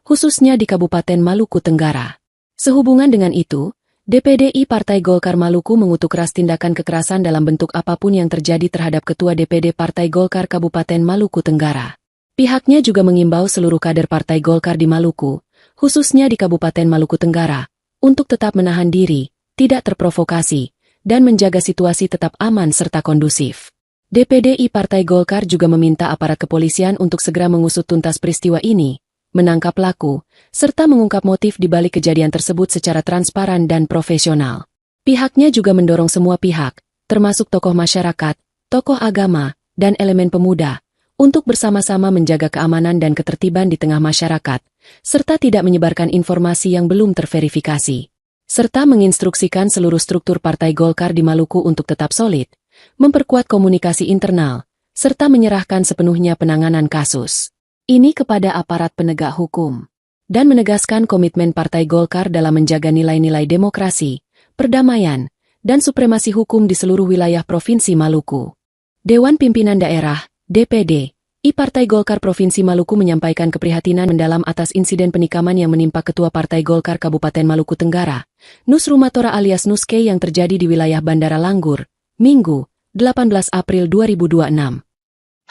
khususnya di Kabupaten Maluku Tenggara. Sehubungan dengan itu, DPD Partai Golkar Maluku mengutuk keras tindakan kekerasan dalam bentuk apapun yang terjadi terhadap Ketua DPD Partai Golkar Kabupaten Maluku Tenggara. Pihaknya juga mengimbau seluruh kader Partai Golkar di Maluku, khususnya di Kabupaten Maluku Tenggara, untuk tetap menahan diri, tidak terprovokasi, dan menjaga situasi tetap aman serta kondusif. DPD Partai Golkar juga meminta aparat kepolisian untuk segera mengusut tuntas peristiwa ini, menangkap pelaku, serta mengungkap motif di balik kejadian tersebut secara transparan dan profesional. Pihaknya juga mendorong semua pihak, termasuk tokoh masyarakat, tokoh agama, dan elemen pemuda, untuk bersama-sama menjaga keamanan dan ketertiban di tengah masyarakat, serta tidak menyebarkan informasi yang belum terverifikasi. Serta menginstruksikan seluruh struktur Partai Golkar di Maluku untuk tetap solid, memperkuat komunikasi internal, serta menyerahkan sepenuhnya penanganan kasus ini kepada aparat penegak hukum. Dan menegaskan komitmen Partai Golkar dalam menjaga nilai-nilai demokrasi, perdamaian, dan supremasi hukum di seluruh wilayah Provinsi Maluku. Dewan Pimpinan Daerah, DPD, Partai Golkar Provinsi Maluku menyampaikan keprihatinan mendalam atas insiden penikaman yang menimpa Ketua Partai Golkar Kabupaten Maluku Tenggara, Nus Rumatora alias Nuske yang terjadi di wilayah Bandara Langgur, Minggu, 18 April 2026.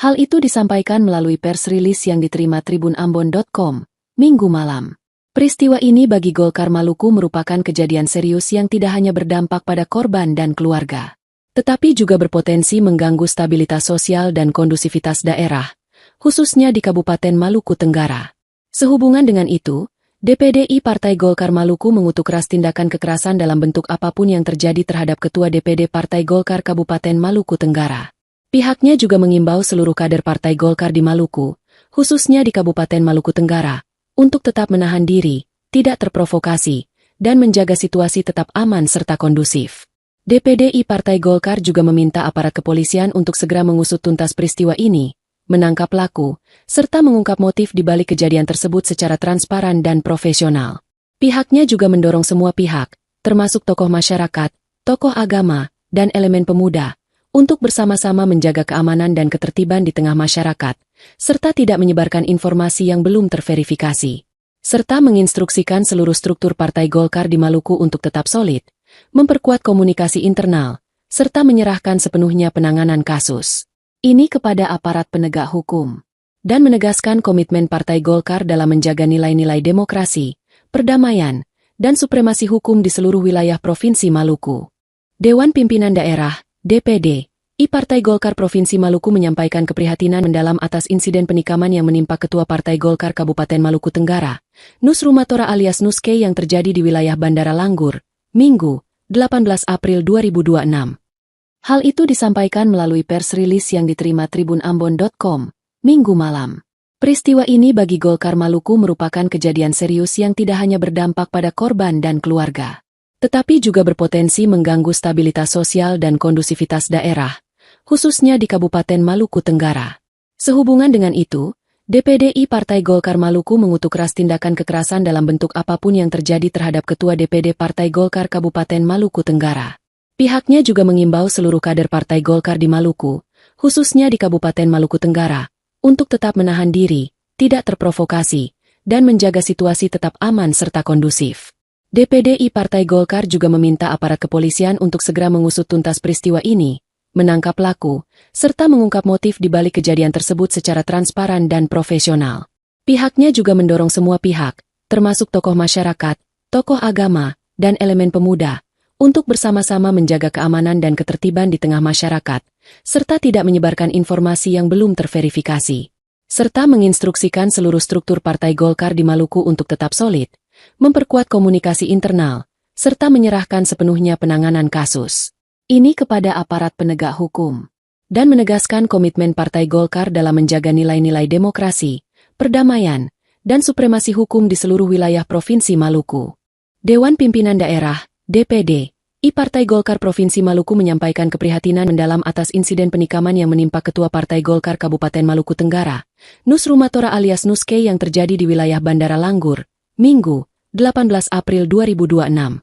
Hal itu disampaikan melalui pers rilis yang diterima tribunambon.com, Minggu malam. Peristiwa ini bagi Golkar Maluku merupakan kejadian serius yang tidak hanya berdampak pada korban dan keluarga, tetapi juga berpotensi mengganggu stabilitas sosial dan kondusivitas daerah, khususnya di Kabupaten Maluku Tenggara. Sehubungan dengan itu, DPD Partai Golkar Maluku mengutuk keras tindakan kekerasan dalam bentuk apapun yang terjadi terhadap Ketua DPD Partai Golkar Kabupaten Maluku Tenggara. Pihaknya juga mengimbau seluruh kader Partai Golkar di Maluku, khususnya di Kabupaten Maluku Tenggara, untuk tetap menahan diri, tidak terprovokasi, dan menjaga situasi tetap aman serta kondusif. DPD Partai Golkar juga meminta aparat kepolisian untuk segera mengusut tuntas peristiwa ini, menangkap pelaku, serta mengungkap motif di balik kejadian tersebut secara transparan dan profesional. Pihaknya juga mendorong semua pihak, termasuk tokoh masyarakat, tokoh agama, dan elemen pemuda, untuk bersama-sama menjaga keamanan dan ketertiban di tengah masyarakat, serta tidak menyebarkan informasi yang belum terverifikasi. Serta menginstruksikan seluruh struktur Partai Golkar di Maluku untuk tetap solid, memperkuat komunikasi internal, serta menyerahkan sepenuhnya penanganan kasus ini kepada aparat penegak hukum, dan menegaskan komitmen Partai Golkar dalam menjaga nilai-nilai demokrasi, perdamaian, dan supremasi hukum di seluruh wilayah Provinsi Maluku. Dewan Pimpinan Daerah, DPD, Partai Golkar Provinsi Maluku menyampaikan keprihatinan mendalam atas insiden penikaman yang menimpa Ketua Partai Golkar Kabupaten Maluku Tenggara, Nus Rumatora alias Nuske yang terjadi di wilayah Bandara Langgur, Minggu, 18 April 2026. Hal itu disampaikan melalui pers rilis yang diterima tribunambon.com, Minggu malam. Peristiwa ini bagi Golkar Maluku merupakan kejadian serius yang tidak hanya berdampak pada korban dan keluarga, tetapi juga berpotensi mengganggu stabilitas sosial dan kondusivitas daerah, khususnya di Kabupaten Maluku Tenggara. Sehubungan dengan itu, DPD Partai Golkar Maluku mengutuk keras tindakan kekerasan dalam bentuk apapun yang terjadi terhadap Ketua DPD Partai Golkar Kabupaten Maluku Tenggara. Pihaknya juga mengimbau seluruh kader Partai Golkar di Maluku, khususnya di Kabupaten Maluku Tenggara, untuk tetap menahan diri, tidak terprovokasi, dan menjaga situasi tetap aman serta kondusif. DPD Partai Golkar juga meminta aparat kepolisian untuk segera mengusut tuntas peristiwa ini, menangkap pelaku, serta mengungkap motif di balik kejadian tersebut secara transparan dan profesional. Pihaknya juga mendorong semua pihak, termasuk tokoh masyarakat, tokoh agama, dan elemen pemuda, untuk bersama-sama menjaga keamanan dan ketertiban di tengah masyarakat, serta tidak menyebarkan informasi yang belum terverifikasi. Serta menginstruksikan seluruh struktur Partai Golkar di Maluku untuk tetap solid, memperkuat komunikasi internal, serta menyerahkan sepenuhnya penanganan kasus ini kepada aparat penegak hukum, dan menegaskan komitmen Partai Golkar dalam menjaga nilai-nilai demokrasi, perdamaian, dan supremasi hukum di seluruh wilayah Provinsi Maluku. Dewan Pimpinan Daerah, DPD, Partai Golkar Provinsi Maluku menyampaikan keprihatinan mendalam atas insiden penikaman yang menimpa Ketua Partai Golkar Kabupaten Maluku Tenggara, Nus Rumatora alias Nuske yang terjadi di wilayah Bandara Langgur, Minggu, 18 April 2026.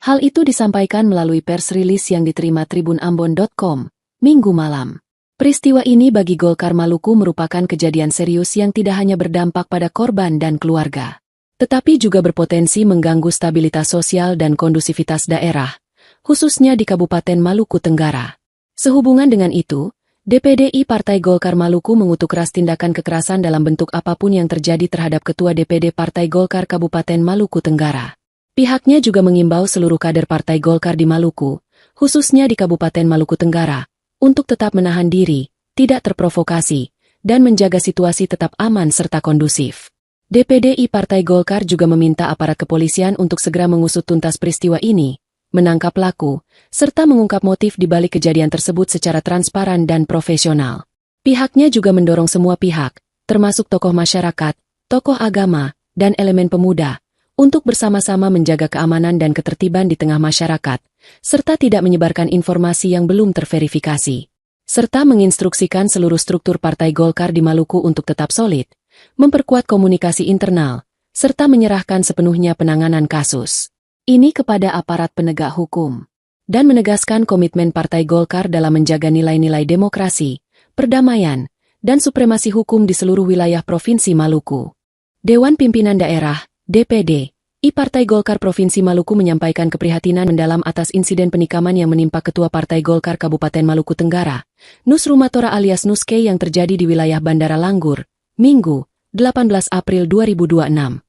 Hal itu disampaikan melalui pers rilis yang diterima tribunambon.com, Minggu malam. Peristiwa ini bagi Golkar Maluku merupakan kejadian serius yang tidak hanya berdampak pada korban dan keluarga, tetapi juga berpotensi mengganggu stabilitas sosial dan kondusivitas daerah, khususnya di Kabupaten Maluku Tenggara. Sehubungan dengan itu, DPD Partai Golkar Maluku mengutuk keras tindakan kekerasan dalam bentuk apapun yang terjadi terhadap Ketua DPD Partai Golkar Kabupaten Maluku Tenggara. Pihaknya juga mengimbau seluruh kader Partai Golkar di Maluku, khususnya di Kabupaten Maluku Tenggara, untuk tetap menahan diri, tidak terprovokasi, dan menjaga situasi tetap aman serta kondusif. DPD Partai Golkar juga meminta aparat kepolisian untuk segera mengusut tuntas peristiwa ini, menangkap pelaku, serta mengungkap motif di balik kejadian tersebut secara transparan dan profesional. Pihaknya juga mendorong semua pihak, termasuk tokoh masyarakat, tokoh agama, dan elemen pemuda, untuk bersama-sama menjaga keamanan dan ketertiban di tengah masyarakat, serta tidak menyebarkan informasi yang belum terverifikasi. Serta menginstruksikan seluruh struktur Partai Golkar di Maluku untuk tetap solid, memperkuat komunikasi internal, serta menyerahkan sepenuhnya penanganan kasus ini kepada aparat penegak hukum, dan menegaskan komitmen Partai Golkar dalam menjaga nilai-nilai demokrasi, perdamaian, dan supremasi hukum di seluruh wilayah Provinsi Maluku. Dewan Pimpinan Daerah, DPD, Partai Golkar Provinsi Maluku menyampaikan keprihatinan mendalam atas insiden penikaman yang menimpa Ketua Partai Golkar Kabupaten Maluku Tenggara, Nus Rumatora alias Nuske yang terjadi di wilayah Bandara Langgur, Minggu, 18 April 2026.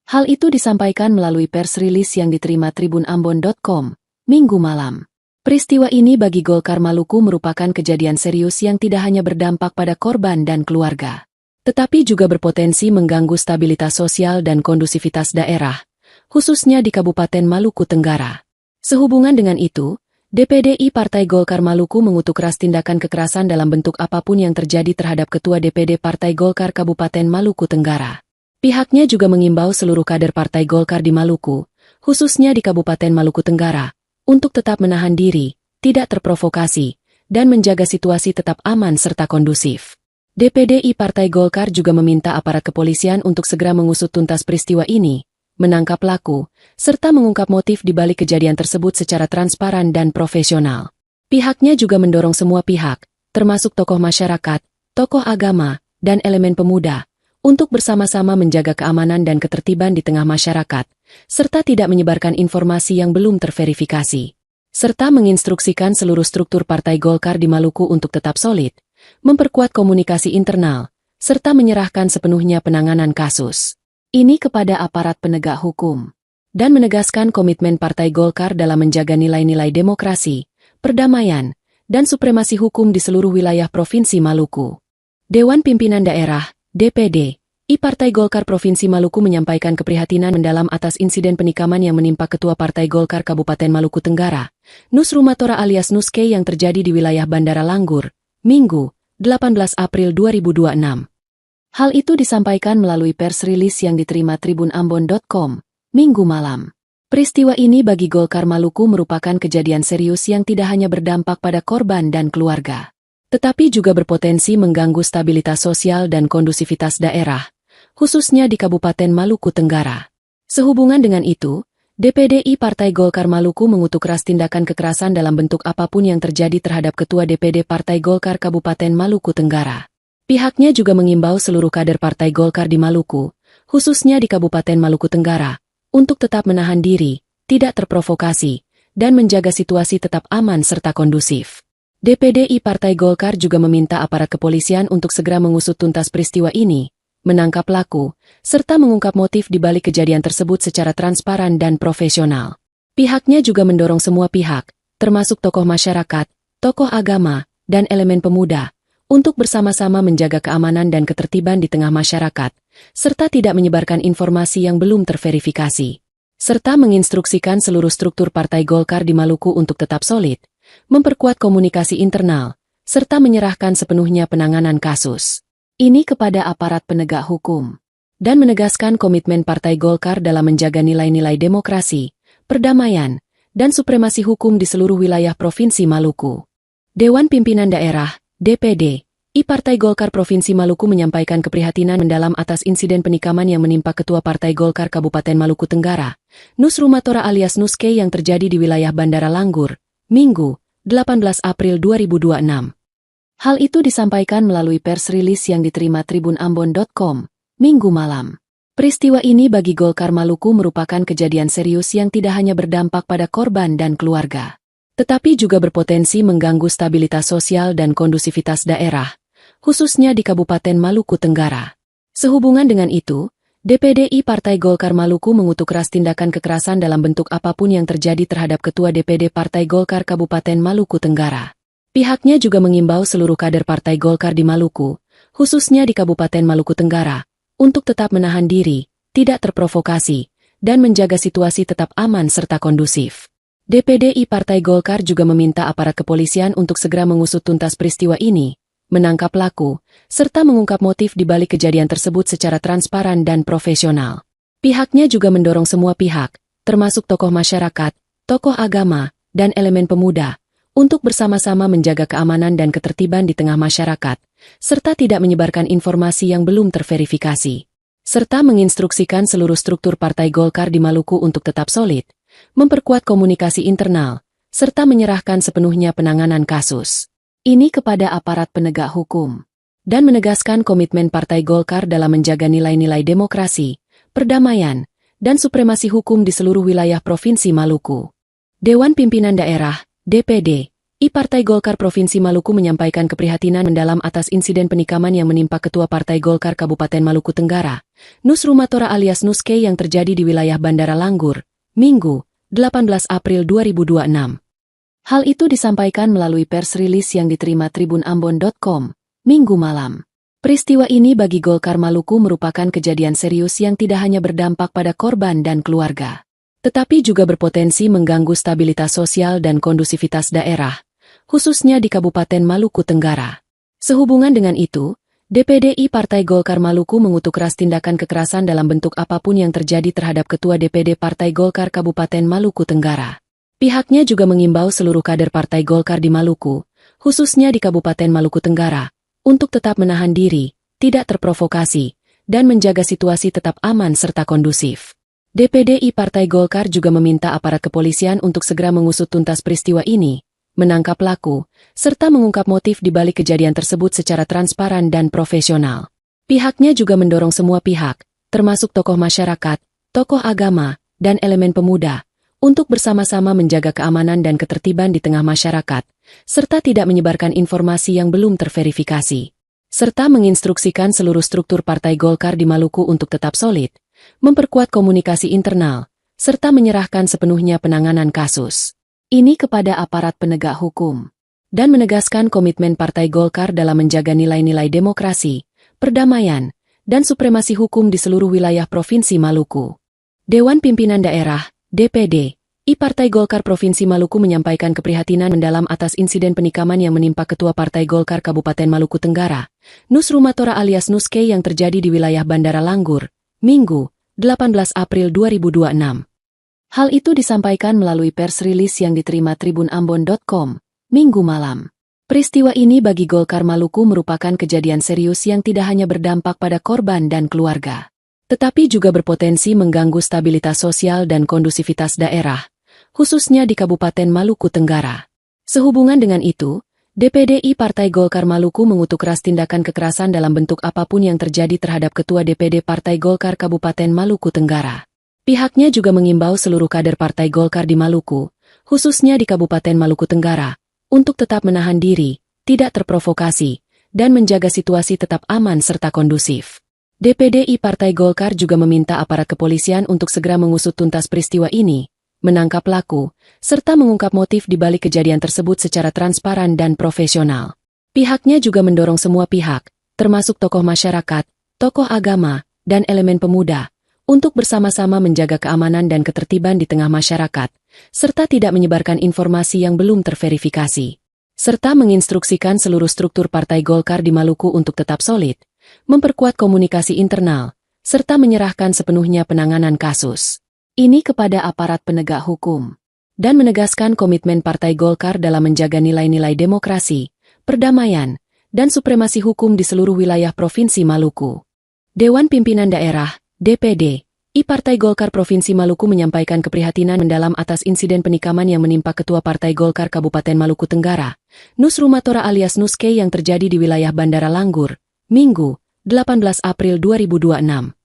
Hal itu disampaikan melalui pers rilis yang diterima tribunambon.com, Minggu malam. Peristiwa ini bagi Golkar Maluku merupakan kejadian serius yang tidak hanya berdampak pada korban dan keluarga, tetapi juga berpotensi mengganggu stabilitas sosial dan kondusivitas daerah, khususnya di Kabupaten Maluku Tenggara. Sehubungan dengan itu, DPD Partai Golkar Maluku mengutuk keras tindakan kekerasan dalam bentuk apapun yang terjadi terhadap Ketua DPD Partai Golkar Kabupaten Maluku Tenggara. Pihaknya juga mengimbau seluruh kader Partai Golkar di Maluku, khususnya di Kabupaten Maluku Tenggara, untuk tetap menahan diri, tidak terprovokasi, dan menjaga situasi tetap aman serta kondusif. DPD Partai Golkar juga meminta aparat kepolisian untuk segera mengusut tuntas peristiwa ini, menangkap pelaku, serta mengungkap motif di balik kejadian tersebut secara transparan dan profesional. Pihaknya juga mendorong semua pihak, termasuk tokoh masyarakat, tokoh agama, dan elemen pemuda, untuk bersama-sama menjaga keamanan dan ketertiban di tengah masyarakat, serta tidak menyebarkan informasi yang belum terverifikasi. Serta menginstruksikan seluruh struktur Partai Golkar di Maluku untuk tetap solid, memperkuat komunikasi internal, serta menyerahkan sepenuhnya penanganan kasus ini kepada aparat penegak hukum, dan menegaskan komitmen Partai Golkar dalam menjaga nilai-nilai demokrasi, perdamaian, dan supremasi hukum di seluruh wilayah Provinsi Maluku. Dewan Pimpinan Daerah, DPD, Partai Golkar Provinsi Maluku menyampaikan keprihatinan mendalam atas insiden penikaman yang menimpa Ketua Partai Golkar Kabupaten Maluku Tenggara, Nus Rumatora alias Nuske yang terjadi di wilayah Bandara Langgur, Minggu, 18 April 2026. Hal itu disampaikan melalui pers rilis yang diterima tribunambon.com, Minggu malam. Peristiwa ini bagi Golkar Maluku merupakan kejadian serius yang tidak hanya berdampak pada korban dan keluarga, tetapi juga berpotensi mengganggu stabilitas sosial dan kondusivitas daerah, khususnya di Kabupaten Maluku Tenggara. Sehubungan dengan itu, DPD Partai Golkar Maluku mengutuk keras tindakan kekerasan dalam bentuk apapun yang terjadi terhadap Ketua DPD Partai Golkar Kabupaten Maluku Tenggara. Pihaknya juga mengimbau seluruh kader Partai Golkar di Maluku, khususnya di Kabupaten Maluku Tenggara, untuk tetap menahan diri, tidak terprovokasi, dan menjaga situasi tetap aman serta kondusif. DPD Partai Golkar juga meminta aparat kepolisian untuk segera mengusut tuntas peristiwa ini, menangkap pelaku, serta mengungkap motif di balik kejadian tersebut secara transparan dan profesional. Pihaknya juga mendorong semua pihak, termasuk tokoh masyarakat, tokoh agama, dan elemen pemuda, untuk bersama-sama menjaga keamanan dan ketertiban di tengah masyarakat, serta tidak menyebarkan informasi yang belum terverifikasi. Serta menginstruksikan seluruh struktur Partai Golkar di Maluku untuk tetap solid, memperkuat komunikasi internal, serta menyerahkan sepenuhnya penanganan kasus ini kepada aparat penegak hukum, dan menegaskan komitmen Partai Golkar dalam menjaga nilai-nilai demokrasi, perdamaian, dan supremasi hukum di seluruh wilayah Provinsi Maluku. Dewan Pimpinan Daerah, DPD, Partai Golkar Provinsi Maluku menyampaikan keprihatinan mendalam atas insiden penikaman yang menimpa Ketua Partai Golkar Kabupaten Maluku Tenggara, Nus Rumatora alias Nuske yang terjadi di wilayah Bandara Langgur, Minggu, 18 April 2026. Hal itu disampaikan melalui pers rilis yang diterima tribunambon.com, Minggu malam. Peristiwa ini bagi Golkar Maluku merupakan kejadian serius yang tidak hanya berdampak pada korban dan keluarga, tetapi juga berpotensi mengganggu stabilitas sosial dan kondusivitas daerah, khususnya di Kabupaten Maluku Tenggara. Sehubungan dengan itu, DPD Partai Golkar Maluku mengutuk keras tindakan kekerasan dalam bentuk apapun yang terjadi terhadap Ketua DPD Partai Golkar Kabupaten Maluku Tenggara. Pihaknya juga mengimbau seluruh kader Partai Golkar di Maluku, khususnya di Kabupaten Maluku Tenggara, untuk tetap menahan diri, tidak terprovokasi, dan menjaga situasi tetap aman serta kondusif. DPD Partai Golkar juga meminta aparat kepolisian untuk segera mengusut tuntas peristiwa ini, menangkap pelaku, serta mengungkap motif di balik kejadian tersebut secara transparan dan profesional. Pihaknya juga mendorong semua pihak, termasuk tokoh masyarakat, tokoh agama, dan elemen pemuda, untuk bersama-sama menjaga keamanan dan ketertiban di tengah masyarakat, serta tidak menyebarkan informasi yang belum terverifikasi. Serta menginstruksikan seluruh struktur Partai Golkar di Maluku untuk tetap solid, memperkuat komunikasi internal, serta menyerahkan sepenuhnya penanganan kasus ini kepada aparat penegak hukum, dan menegaskan komitmen Partai Golkar dalam menjaga nilai-nilai demokrasi, perdamaian, dan supremasi hukum di seluruh wilayah Provinsi Maluku. Dewan Pimpinan Daerah, DPD, Partai Golkar Provinsi Maluku menyampaikan keprihatinan mendalam atas insiden penikaman yang menimpa Ketua Partai Golkar Kabupaten Maluku Tenggara, Nus Rumatora alias Nuske yang terjadi di wilayah Bandara Langgur, Minggu, 18 April 2026. Hal itu disampaikan melalui pers rilis yang diterima tribunambon.com, Minggu malam. Peristiwa ini bagi Golkar Maluku merupakan kejadian serius yang tidak hanya berdampak pada korban dan keluarga, tetapi juga berpotensi mengganggu stabilitas sosial dan kondusivitas daerah, khususnya di Kabupaten Maluku Tenggara. Sehubungan dengan itu, DPD Partai Golkar Maluku mengutuk keras tindakan kekerasan dalam bentuk apapun yang terjadi terhadap Ketua DPD Partai Golkar Kabupaten Maluku Tenggara. Pihaknya juga mengimbau seluruh kader Partai Golkar di Maluku, khususnya di Kabupaten Maluku Tenggara, untuk tetap menahan diri, tidak terprovokasi, dan menjaga situasi tetap aman serta kondusif. DPD Partai Golkar juga meminta aparat kepolisian untuk segera mengusut tuntas peristiwa ini, menangkap pelaku, serta mengungkap motif di balik kejadian tersebut secara transparan dan profesional. Pihaknya juga mendorong semua pihak, termasuk tokoh masyarakat, tokoh agama, dan elemen pemuda, untuk bersama-sama menjaga keamanan dan ketertiban di tengah masyarakat, serta tidak menyebarkan informasi yang belum terverifikasi. Serta menginstruksikan seluruh struktur Partai Golkar di Maluku untuk tetap solid, memperkuat komunikasi internal, serta menyerahkan sepenuhnya penanganan kasus ini kepada aparat penegak hukum, dan menegaskan komitmen Partai Golkar dalam menjaga nilai-nilai demokrasi, perdamaian, dan supremasi hukum di seluruh wilayah Provinsi Maluku. Dewan Pimpinan Daerah, DPD, Partai Golkar Provinsi Maluku menyampaikan keprihatinan mendalam atas insiden penikaman yang menimpa Ketua Partai Golkar Kabupaten Maluku Tenggara, Nus Rumatora alias Nuske yang terjadi di wilayah Bandara Langgur, Minggu, 18 April 2026. Hal itu disampaikan melalui pers rilis yang diterima tribunambon.com, Minggu malam. Peristiwa ini bagi Golkar Maluku merupakan kejadian serius yang tidak hanya berdampak pada korban dan keluarga, tetapi juga berpotensi mengganggu stabilitas sosial dan kondusivitas daerah, khususnya di Kabupaten Maluku Tenggara. Sehubungan dengan itu, DPD Partai Golkar Maluku mengutuk keras tindakan kekerasan dalam bentuk apapun yang terjadi terhadap Ketua DPD Partai Golkar Kabupaten Maluku Tenggara. Pihaknya juga mengimbau seluruh kader Partai Golkar di Maluku, khususnya di Kabupaten Maluku Tenggara, untuk tetap menahan diri, tidak terprovokasi, dan menjaga situasi tetap aman serta kondusif. DPD Partai Golkar juga meminta aparat kepolisian untuk segera mengusut tuntas peristiwa ini, menangkap pelaku, serta mengungkap motif di balik kejadian tersebut secara transparan dan profesional. Pihaknya juga mendorong semua pihak, termasuk tokoh masyarakat, tokoh agama, dan elemen pemuda, untuk bersama-sama menjaga keamanan dan ketertiban di tengah masyarakat, serta tidak menyebarkan informasi yang belum terverifikasi. Serta menginstruksikan seluruh struktur Partai Golkar di Maluku untuk tetap solid, memperkuat komunikasi internal, serta menyerahkan sepenuhnya penanganan kasus ini kepada aparat penegak hukum, dan menegaskan komitmen Partai Golkar dalam menjaga nilai-nilai demokrasi, perdamaian, dan supremasi hukum di seluruh wilayah Provinsi Maluku. Dewan Pimpinan Daerah, DPD, Partai Golkar Provinsi Maluku menyampaikan keprihatinan mendalam atas insiden penikaman yang menimpa Ketua Partai Golkar Kabupaten Maluku Tenggara, Nus Rumatora alias Nuske yang terjadi di wilayah Bandara Langgur, Minggu, 18 April 2026.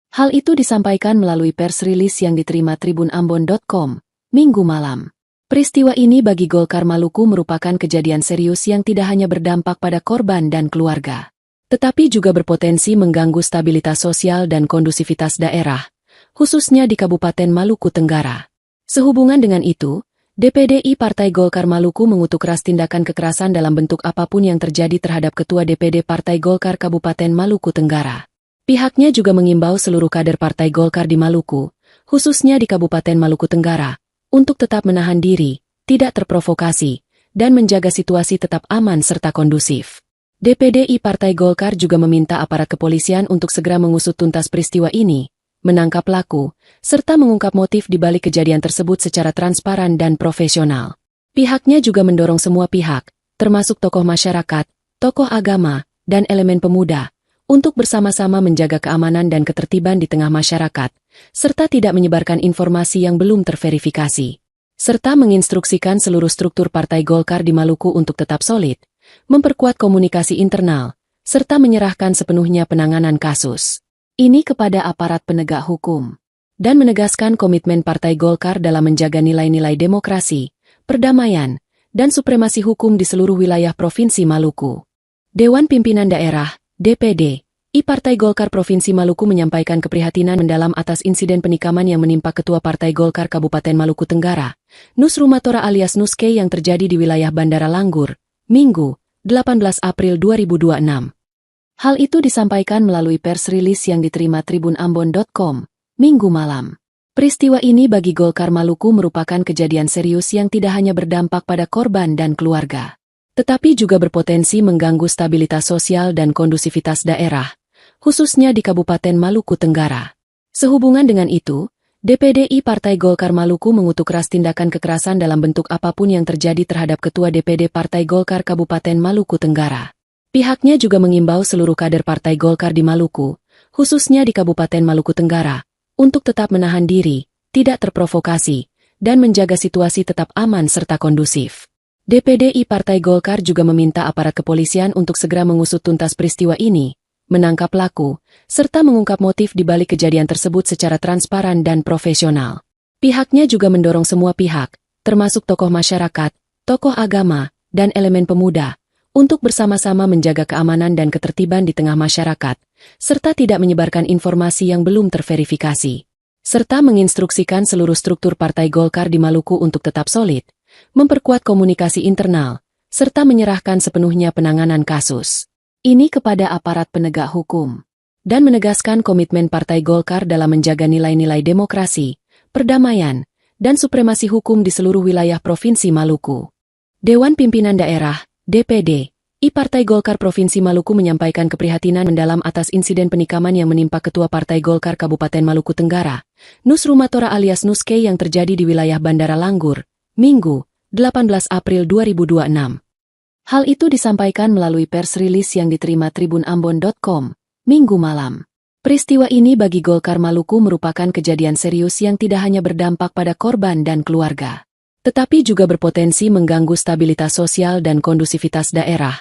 Hal itu disampaikan melalui pers rilis yang diterima tribunambon.com, Minggu malam. Peristiwa ini bagi Golkar Maluku merupakan kejadian serius yang tidak hanya berdampak pada korban dan keluarga, tetapi juga berpotensi mengganggu stabilitas sosial dan kondusivitas daerah, khususnya di Kabupaten Maluku Tenggara. Sehubungan dengan itu, DPD Partai Golkar Maluku mengutuk keras tindakan kekerasan dalam bentuk apapun yang terjadi terhadap Ketua DPD Partai Golkar Kabupaten Maluku Tenggara. Pihaknya juga mengimbau seluruh kader Partai Golkar di Maluku, khususnya di Kabupaten Maluku Tenggara, untuk tetap menahan diri, tidak terprovokasi, dan menjaga situasi tetap aman serta kondusif. DPD Partai Golkar juga meminta aparat kepolisian untuk segera mengusut tuntas peristiwa ini, menangkap pelaku, serta mengungkap motif di balik kejadian tersebut secara transparan dan profesional. Pihaknya juga mendorong semua pihak, termasuk tokoh masyarakat, tokoh agama, dan elemen pemuda, untuk bersama-sama menjaga keamanan dan ketertiban di tengah masyarakat, serta tidak menyebarkan informasi yang belum terverifikasi. Serta menginstruksikan seluruh struktur Partai Golkar di Maluku untuk tetap solid, memperkuat komunikasi internal, serta menyerahkan sepenuhnya penanganan kasus ini kepada aparat penegak hukum, dan menegaskan komitmen Partai Golkar dalam menjaga nilai-nilai demokrasi, perdamaian, dan supremasi hukum di seluruh wilayah Provinsi Maluku. Dewan Pimpinan Daerah, DPD, Partai Golkar Provinsi Maluku menyampaikan keprihatinan mendalam atas insiden penikaman yang menimpa Ketua Partai Golkar Kabupaten Maluku Tenggara, Nus Rumatora alias Nuske yang terjadi di wilayah Bandara Langgur, Minggu, 18 April 2026. Hal itu disampaikan melalui pers rilis yang diterima tribunambon.com, Minggu malam. Peristiwa ini bagi Golkar Maluku merupakan kejadian serius yang tidak hanya berdampak pada korban dan keluarga, tetapi juga berpotensi mengganggu stabilitas sosial dan kondusivitas daerah, khususnya di Kabupaten Maluku Tenggara. Sehubungan dengan itu, DPD Partai Golkar Maluku mengutuk keras tindakan kekerasan dalam bentuk apapun yang terjadi terhadap Ketua DPD Partai Golkar Kabupaten Maluku Tenggara. Pihaknya juga mengimbau seluruh kader Partai Golkar di Maluku, khususnya di Kabupaten Maluku Tenggara, untuk tetap menahan diri, tidak terprovokasi, dan menjaga situasi tetap aman serta kondusif. DPD Partai Golkar juga meminta aparat kepolisian untuk segera mengusut tuntas peristiwa ini, menangkap pelaku, serta mengungkap motif di balik kejadian tersebut secara transparan dan profesional. Pihaknya juga mendorong semua pihak, termasuk tokoh masyarakat, tokoh agama, dan elemen pemuda, untuk bersama-sama menjaga keamanan dan ketertiban di tengah masyarakat, serta tidak menyebarkan informasi yang belum terverifikasi. Serta menginstruksikan seluruh struktur Partai Golkar di Maluku untuk tetap solid, memperkuat komunikasi internal, serta menyerahkan sepenuhnya penanganan kasus ini kepada aparat penegak hukum, dan menegaskan komitmen Partai Golkar dalam menjaga nilai-nilai demokrasi, perdamaian, dan supremasi hukum di seluruh wilayah Provinsi Maluku. Dewan Pimpinan Daerah, DPD, Partai Golkar Provinsi Maluku menyampaikan keprihatinan mendalam atas insiden penikaman yang menimpa Ketua Partai Golkar Kabupaten Maluku Tenggara, Nus Rumatora alias Nuske yang terjadi di wilayah Bandara Langgur, Minggu, 18 April 2026. Hal itu disampaikan melalui pers rilis yang diterima tribunambon.com, Minggu malam. Peristiwa ini bagi Golkar Maluku merupakan kejadian serius yang tidak hanya berdampak pada korban dan keluarga, tetapi juga berpotensi mengganggu stabilitas sosial dan kondusivitas daerah,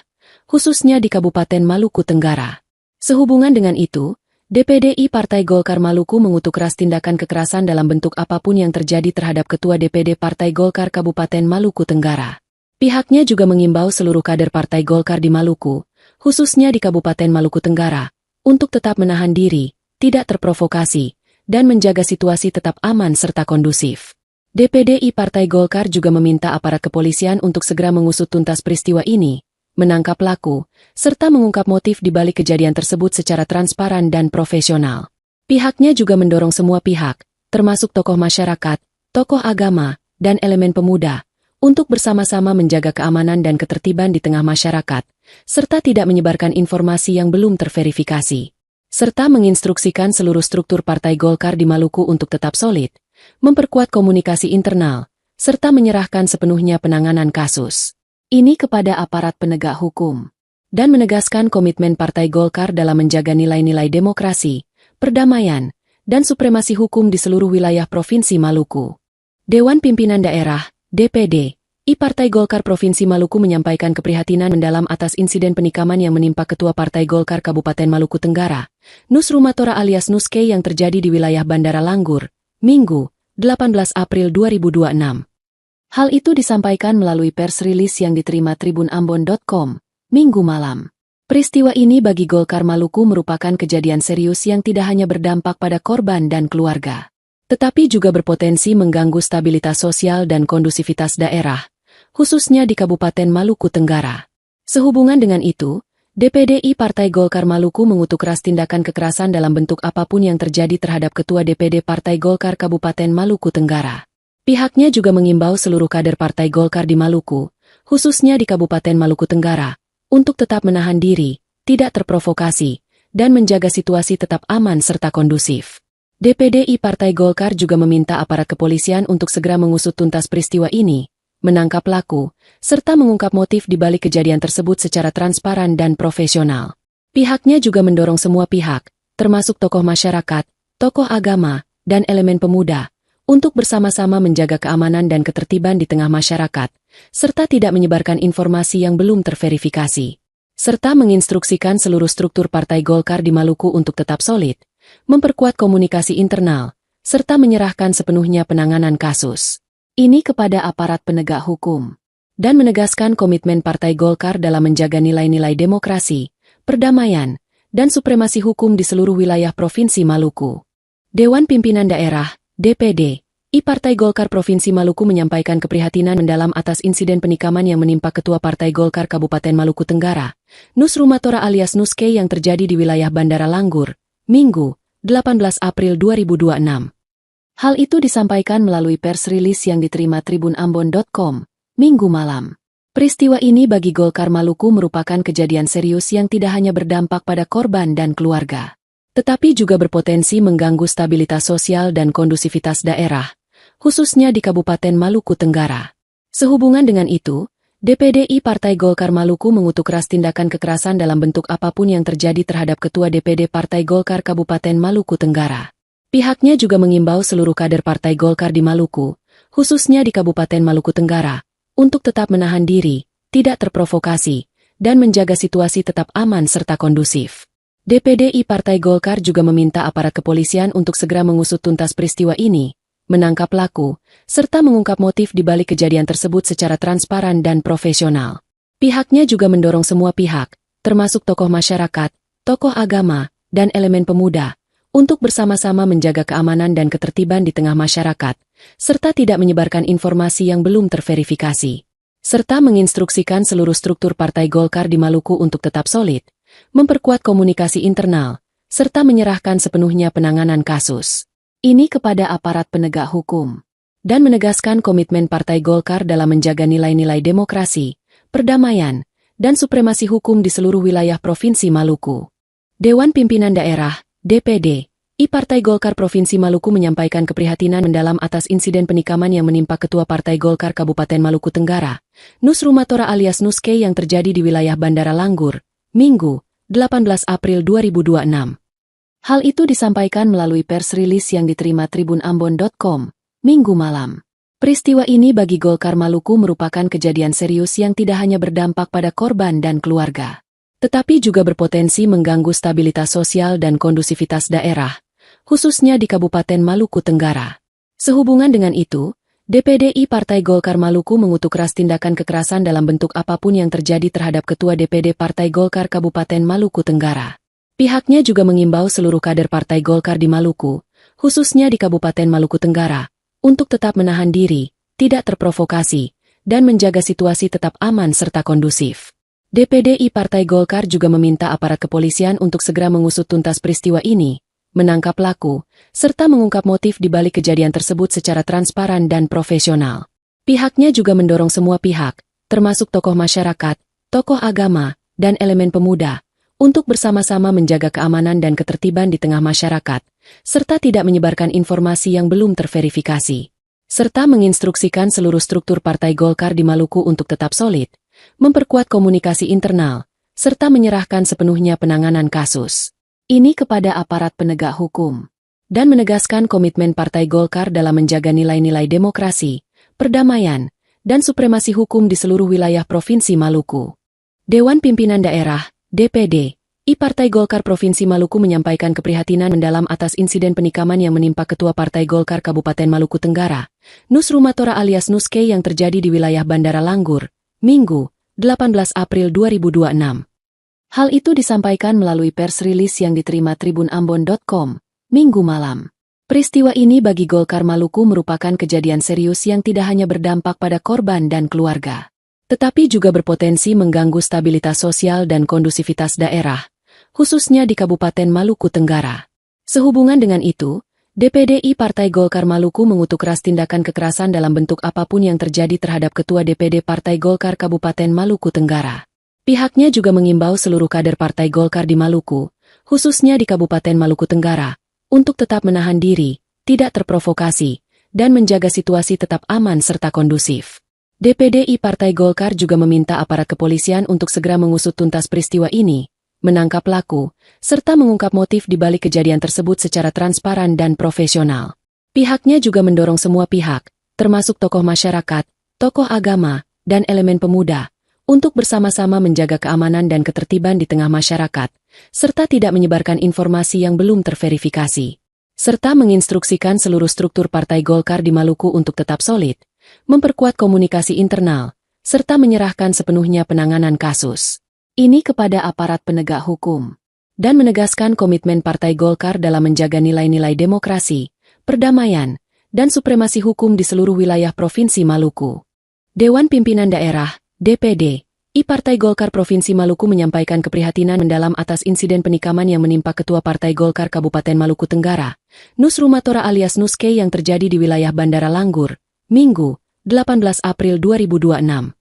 khususnya di Kabupaten Maluku Tenggara. Sehubungan dengan itu, DPD Partai Golkar Maluku mengutuk keras tindakan kekerasan dalam bentuk apapun yang terjadi terhadap Ketua DPD Partai Golkar Kabupaten Maluku Tenggara. Pihaknya juga mengimbau seluruh kader Partai Golkar di Maluku, khususnya di Kabupaten Maluku Tenggara, untuk tetap menahan diri, tidak terprovokasi, dan menjaga situasi tetap aman serta kondusif. DPD Partai Golkar juga meminta aparat kepolisian untuk segera mengusut tuntas peristiwa ini, menangkap pelaku, serta mengungkap motif di balik kejadian tersebut secara transparan dan profesional. Pihaknya juga mendorong semua pihak, termasuk tokoh masyarakat, tokoh agama, dan elemen pemuda, untuk bersama-sama menjaga keamanan dan ketertiban di tengah masyarakat, serta tidak menyebarkan informasi yang belum terverifikasi. Serta menginstruksikan seluruh struktur Partai Golkar di Maluku untuk tetap solid, memperkuat komunikasi internal, serta menyerahkan sepenuhnya penanganan kasus ini kepada aparat penegak hukum, dan menegaskan komitmen Partai Golkar dalam menjaga nilai-nilai demokrasi, perdamaian, dan supremasi hukum di seluruh wilayah Provinsi Maluku. Dewan Pimpinan Daerah, DPD, Partai Golkar Provinsi Maluku menyampaikan keprihatinan mendalam atas insiden penikaman yang menimpa Ketua Partai Golkar Kabupaten Maluku Tenggara, Nus Rumatora alias Nuske yang terjadi di wilayah Bandara Langgur, Minggu, 18 April 2026. Hal itu disampaikan melalui pers rilis yang diterima tribunambon.com, Minggu malam. Peristiwa ini bagi Golkar Maluku merupakan kejadian serius yang tidak hanya berdampak pada korban dan keluarga, tetapi juga berpotensi mengganggu stabilitas sosial dan kondusivitas daerah, khususnya di Kabupaten Maluku Tenggara. Sehubungan dengan itu, DPD Partai Golkar Maluku mengutuk keras tindakan kekerasan dalam bentuk apapun yang terjadi terhadap Ketua DPD Partai Golkar Kabupaten Maluku Tenggara. Pihaknya juga mengimbau seluruh kader Partai Golkar di Maluku, khususnya di Kabupaten Maluku Tenggara, untuk tetap menahan diri, tidak terprovokasi, dan menjaga situasi tetap aman serta kondusif. DPDI Partai Golkar juga meminta aparat kepolisian untuk segera mengusut tuntas peristiwa ini, menangkap pelaku, serta mengungkap motif di balik kejadian tersebut secara transparan dan profesional. Pihaknya juga mendorong semua pihak, termasuk tokoh masyarakat, tokoh agama, dan elemen pemuda, untuk bersama-sama menjaga keamanan dan ketertiban di tengah masyarakat, serta tidak menyebarkan informasi yang belum terverifikasi, serta menginstruksikan seluruh struktur Partai Golkar di Maluku untuk tetap solid, memperkuat komunikasi internal, serta menyerahkan sepenuhnya penanganan kasus ini kepada aparat penegak hukum, dan menegaskan komitmen Partai Golkar dalam menjaga nilai-nilai demokrasi, perdamaian, dan supremasi hukum di seluruh wilayah Provinsi Maluku. Dewan Pimpinan Daerah, DPD, I Partai Golkar Provinsi Maluku menyampaikan keprihatinan mendalam atas insiden penikaman yang menimpa Ketua Partai Golkar Kabupaten Maluku Tenggara, Nus Rumatora alias Nuske yang terjadi di wilayah Bandara Langgur, Minggu, 18 April 2026. Hal itu disampaikan melalui pers rilis yang diterima tribunambon.com, Minggu malam. Peristiwa ini bagi Golkar Maluku merupakan kejadian serius yang tidak hanya berdampak pada korban dan keluarga, tetapi juga berpotensi mengganggu stabilitas sosial dan kondusivitas daerah, khususnya di Kabupaten Maluku Tenggara. Sehubungan dengan itu, DPDI Partai Golkar Maluku mengutuk keras tindakan kekerasan dalam bentuk apapun yang terjadi terhadap Ketua DPD Partai Golkar Kabupaten Maluku Tenggara. Pihaknya juga mengimbau seluruh kader Partai Golkar di Maluku, khususnya di Kabupaten Maluku Tenggara, untuk tetap menahan diri, tidak terprovokasi, dan menjaga situasi tetap aman serta kondusif. DPDI Partai Golkar juga meminta aparat kepolisian untuk segera mengusut tuntas peristiwa ini, menangkap pelaku, serta mengungkap motif di balik kejadian tersebut secara transparan dan profesional. Pihaknya juga mendorong semua pihak, termasuk tokoh masyarakat, tokoh agama, dan elemen pemuda, untuk bersama-sama menjaga keamanan dan ketertiban di tengah masyarakat, serta tidak menyebarkan informasi yang belum terverifikasi, serta menginstruksikan seluruh struktur Partai Golkar di Maluku untuk tetap solid, memperkuat komunikasi internal, serta menyerahkan sepenuhnya penanganan kasus ini kepada aparat penegak hukum, dan menegaskan komitmen Partai Golkar dalam menjaga nilai-nilai demokrasi, perdamaian, dan supremasi hukum di seluruh wilayah Provinsi Maluku. Dewan Pimpinan Daerah, DPD, I Partai Golkar Provinsi Maluku menyampaikan keprihatinan mendalam atas insiden penikaman yang menimpa Ketua Partai Golkar Kabupaten Maluku Tenggara, Nus Rumatora alias Nuske yang terjadi di wilayah Bandara Langgur, Minggu, 18 April 2026. Hal itu disampaikan melalui pers rilis yang diterima tribunambon.com, Minggu malam. Peristiwa ini bagi Golkar Maluku merupakan kejadian serius yang tidak hanya berdampak pada korban dan keluarga, tetapi juga berpotensi mengganggu stabilitas sosial dan kondusivitas daerah, khususnya di Kabupaten Maluku Tenggara. Sehubungan dengan itu, DPDI Partai Golkar Maluku mengutuk keras tindakan kekerasan dalam bentuk apapun yang terjadi terhadap Ketua DPD Partai Golkar Kabupaten Maluku Tenggara. Pihaknya juga mengimbau seluruh kader Partai Golkar di Maluku, khususnya di Kabupaten Maluku Tenggara, untuk tetap menahan diri, tidak terprovokasi, dan menjaga situasi tetap aman serta kondusif. DPDI Partai Golkar juga meminta aparat kepolisian untuk segera mengusut tuntas peristiwa ini, menangkap pelaku, serta mengungkap motif di balik kejadian tersebut secara transparan dan profesional. Pihaknya juga mendorong semua pihak, termasuk tokoh masyarakat, tokoh agama, dan elemen pemuda, untuk bersama-sama menjaga keamanan dan ketertiban di tengah masyarakat, serta tidak menyebarkan informasi yang belum terverifikasi, serta menginstruksikan seluruh struktur Partai Golkar di Maluku untuk tetap solid, memperkuat komunikasi internal, serta menyerahkan sepenuhnya penanganan kasus ini kepada aparat penegak hukum, dan menegaskan komitmen Partai Golkar dalam menjaga nilai-nilai demokrasi, perdamaian, dan supremasi hukum di seluruh wilayah Provinsi Maluku. Dewan Pimpinan Daerah, DPD, I Partai Golkar Provinsi Maluku menyampaikan keprihatinan mendalam atas insiden penikaman yang menimpa Ketua Partai Golkar Kabupaten Maluku Tenggara, Nus Rumatora alias Nuske yang terjadi di wilayah Bandara Langgur, Minggu, 18 April 2026. Hal itu disampaikan melalui pers rilis yang diterima tribunambon.com, Minggu malam. Peristiwa ini bagi Golkar Maluku merupakan kejadian serius yang tidak hanya berdampak pada korban dan keluarga, tetapi juga berpotensi mengganggu stabilitas sosial dan kondusivitas daerah, khususnya di Kabupaten Maluku Tenggara. Sehubungan dengan itu, DPDI Partai Golkar Maluku mengutuk keras tindakan kekerasan dalam bentuk apapun yang terjadi terhadap Ketua DPD Partai Golkar Kabupaten Maluku Tenggara. Pihaknya juga mengimbau seluruh kader Partai Golkar di Maluku, khususnya di Kabupaten Maluku Tenggara, untuk tetap menahan diri, tidak terprovokasi, dan menjaga situasi tetap aman serta kondusif. DPDI Partai Golkar juga meminta aparat kepolisian untuk segera mengusut tuntas peristiwa ini, menangkap pelaku, serta mengungkap motif di balik kejadian tersebut secara transparan dan profesional. Pihaknya juga mendorong semua pihak, termasuk tokoh masyarakat, tokoh agama, dan elemen pemuda, untuk bersama-sama menjaga keamanan dan ketertiban di tengah masyarakat, serta tidak menyebarkan informasi yang belum terverifikasi. Serta menginstruksikan seluruh struktur Partai Golkar di Maluku untuk tetap solid, memperkuat komunikasi internal, serta menyerahkan sepenuhnya penanganan kasus ini kepada aparat penegak hukum, dan menegaskan komitmen Partai Golkar dalam menjaga nilai-nilai demokrasi, perdamaian, dan supremasi hukum di seluruh wilayah Provinsi Maluku. Dewan Pimpinan Daerah, DPD, Partai Golkar Provinsi Maluku menyampaikan keprihatinan mendalam atas insiden penikaman yang menimpa Ketua Partai Golkar Kabupaten Maluku Tenggara, Nus Rumatora alias Nuske yang terjadi di wilayah Bandara Langgur, Minggu, 18 April 2026.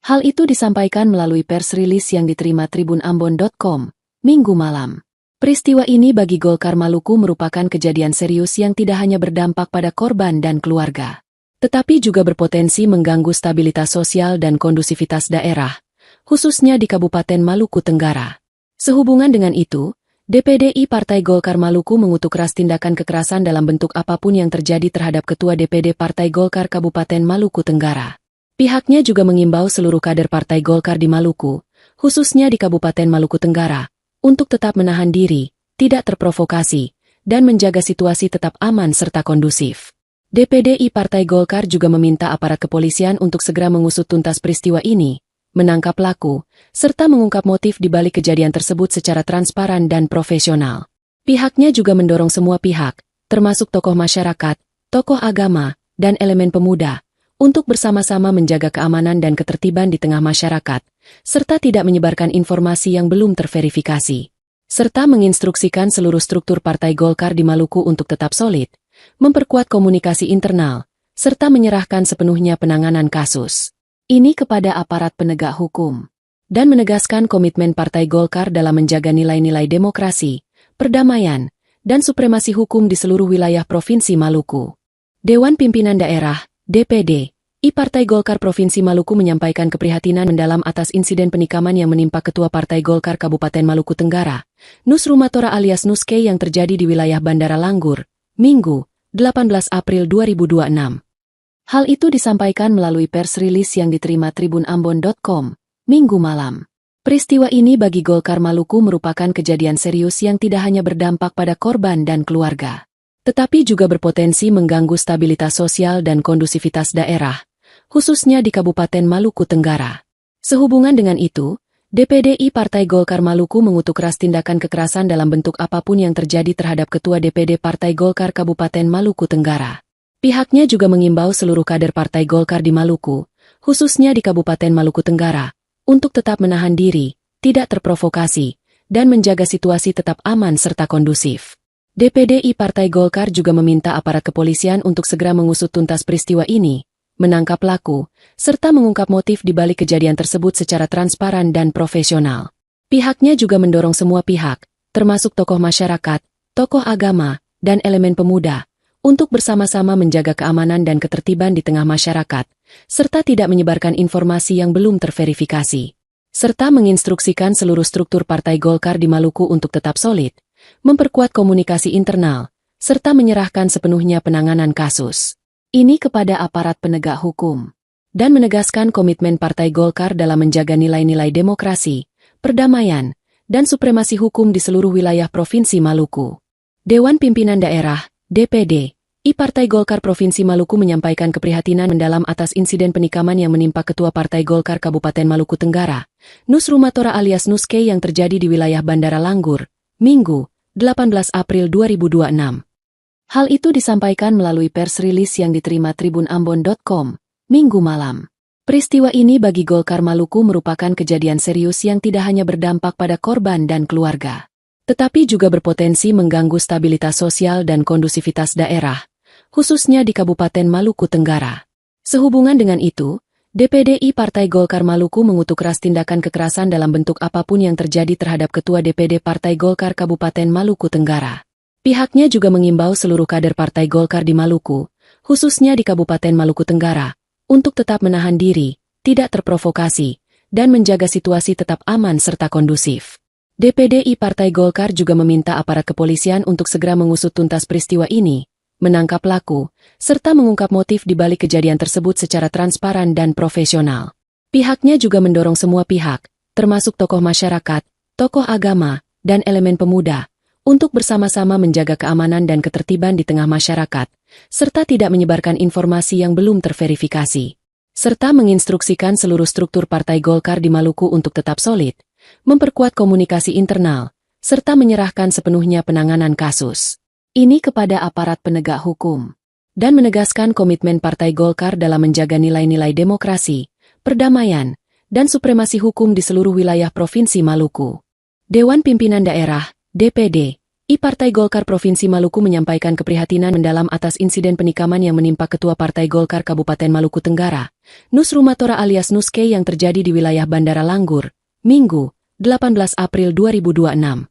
Hal itu disampaikan melalui pers rilis yang diterima tribunambon.com, Minggu malam. Peristiwa ini bagi Golkar Maluku merupakan kejadian serius yang tidak hanya berdampak pada korban dan keluarga, tetapi juga berpotensi mengganggu stabilitas sosial dan kondusivitas daerah, khususnya di Kabupaten Maluku Tenggara. Sehubungan dengan itu, DPDI Partai Golkar Maluku mengutuk keras tindakan kekerasan dalam bentuk apapun yang terjadi terhadap Ketua DPD Partai Golkar Kabupaten Maluku Tenggara. Pihaknya juga mengimbau seluruh kader Partai Golkar di Maluku, khususnya di Kabupaten Maluku Tenggara, untuk tetap menahan diri, tidak terprovokasi, dan menjaga situasi tetap aman serta kondusif. DPDI Partai Golkar juga meminta aparat kepolisian untuk segera mengusut tuntas peristiwa ini, menangkap pelaku, serta mengungkap motif di balik kejadian tersebut secara transparan dan profesional. Pihaknya juga mendorong semua pihak, termasuk tokoh masyarakat, tokoh agama, dan elemen pemuda, untuk bersama-sama menjaga keamanan dan ketertiban di tengah masyarakat, serta tidak menyebarkan informasi yang belum terverifikasi. Serta menginstruksikan seluruh struktur Partai Golkar di Maluku untuk tetap solid, memperkuat komunikasi internal, serta menyerahkan sepenuhnya penanganan kasus ini kepada aparat penegak hukum, dan menegaskan komitmen Partai Golkar dalam menjaga nilai-nilai demokrasi, perdamaian, dan supremasi hukum di seluruh wilayah Provinsi Maluku. Dewan Pimpinan Daerah, DPD, Partai Golkar Provinsi Maluku menyampaikan keprihatinan mendalam atas insiden penikaman yang menimpa Ketua Partai Golkar Kabupaten Maluku Tenggara, Nus Rumatora alias Nuske yang terjadi di wilayah Bandara Langgur, Minggu, 18 April 2026. Hal itu disampaikan melalui pers rilis yang diterima tribunambon.com, Minggu malam. Peristiwa ini bagi Golkar Maluku merupakan kejadian serius yang tidak hanya berdampak pada korban dan keluarga, tetapi juga berpotensi mengganggu stabilitas sosial dan kondusivitas daerah, khususnya di Kabupaten Maluku Tenggara. Sehubungan dengan itu, DPDI Partai Golkar Maluku mengutuk keras tindakan kekerasan dalam bentuk apapun yang terjadi terhadap Ketua DPD Partai Golkar Kabupaten Maluku Tenggara. Pihaknya juga mengimbau seluruh kader Partai Golkar di Maluku, khususnya di Kabupaten Maluku Tenggara, untuk tetap menahan diri, tidak terprovokasi, dan menjaga situasi tetap aman serta kondusif. DPDI Partai Golkar juga meminta aparat kepolisian untuk segera mengusut tuntas peristiwa ini, menangkap pelaku, serta mengungkap motif di balik kejadian tersebut secara transparan dan profesional. Pihaknya juga mendorong semua pihak, termasuk tokoh masyarakat, tokoh agama, dan elemen pemuda, untuk bersama-sama menjaga keamanan dan ketertiban di tengah masyarakat, serta tidak menyebarkan informasi yang belum terverifikasi. Serta menginstruksikan seluruh struktur Partai Golkar di Maluku untuk tetap solid, memperkuat komunikasi internal, serta menyerahkan sepenuhnya penanganan kasus ini kepada aparat penegak hukum, dan menegaskan komitmen Partai Golkar dalam menjaga nilai-nilai demokrasi, perdamaian, dan supremasi hukum di seluruh wilayah Provinsi Maluku. Dewan Pimpinan Daerah, DPD, Partai Golkar Provinsi Maluku menyampaikan keprihatinan mendalam atas insiden penikaman yang menimpa Ketua Partai Golkar Kabupaten Maluku Tenggara, Nus Rumatora alias Nuske yang terjadi di wilayah Bandara Langgur, Minggu, 18 April 2026. Hal itu disampaikan melalui pers rilis yang diterima tribunambon.com, Minggu malam. Peristiwa ini bagi Golkar Maluku merupakan kejadian serius yang tidak hanya berdampak pada korban dan keluarga, tetapi juga berpotensi mengganggu stabilitas sosial dan kondusivitas daerah, khususnya di Kabupaten Maluku Tenggara. Sehubungan dengan itu, DPDI Partai Golkar Maluku mengutuk keras tindakan kekerasan dalam bentuk apapun yang terjadi terhadap Ketua DPD Partai Golkar Kabupaten Maluku Tenggara. Pihaknya juga mengimbau seluruh kader Partai Golkar di Maluku, khususnya di Kabupaten Maluku Tenggara, untuk tetap menahan diri, tidak terprovokasi, dan menjaga situasi tetap aman serta kondusif. DPDI Partai Golkar juga meminta aparat kepolisian untuk segera mengusut tuntas peristiwa ini, menangkap pelaku, serta mengungkap motif di balik kejadian tersebut secara transparan dan profesional. Pihaknya juga mendorong semua pihak, termasuk tokoh masyarakat, tokoh agama, dan elemen pemuda, untuk bersama-sama menjaga keamanan dan ketertiban di tengah masyarakat, serta tidak menyebarkan informasi yang belum terverifikasi. Serta menginstruksikan seluruh struktur Partai Golkar di Maluku untuk tetap solid, memperkuat komunikasi internal, serta menyerahkan sepenuhnya penanganan kasus ini kepada aparat penegak hukum, dan menegaskan komitmen Partai Golkar dalam menjaga nilai-nilai demokrasi, perdamaian, dan supremasi hukum di seluruh wilayah Provinsi Maluku. Dewan Pimpinan Daerah, DPD, Partai Golkar Provinsi Maluku menyampaikan keprihatinan mendalam atas insiden penikaman yang menimpa Ketua Partai Golkar Kabupaten Maluku Tenggara, Nus Rumatora alias Nuske yang terjadi di wilayah Bandara Langgur, Minggu, 18 April 2026.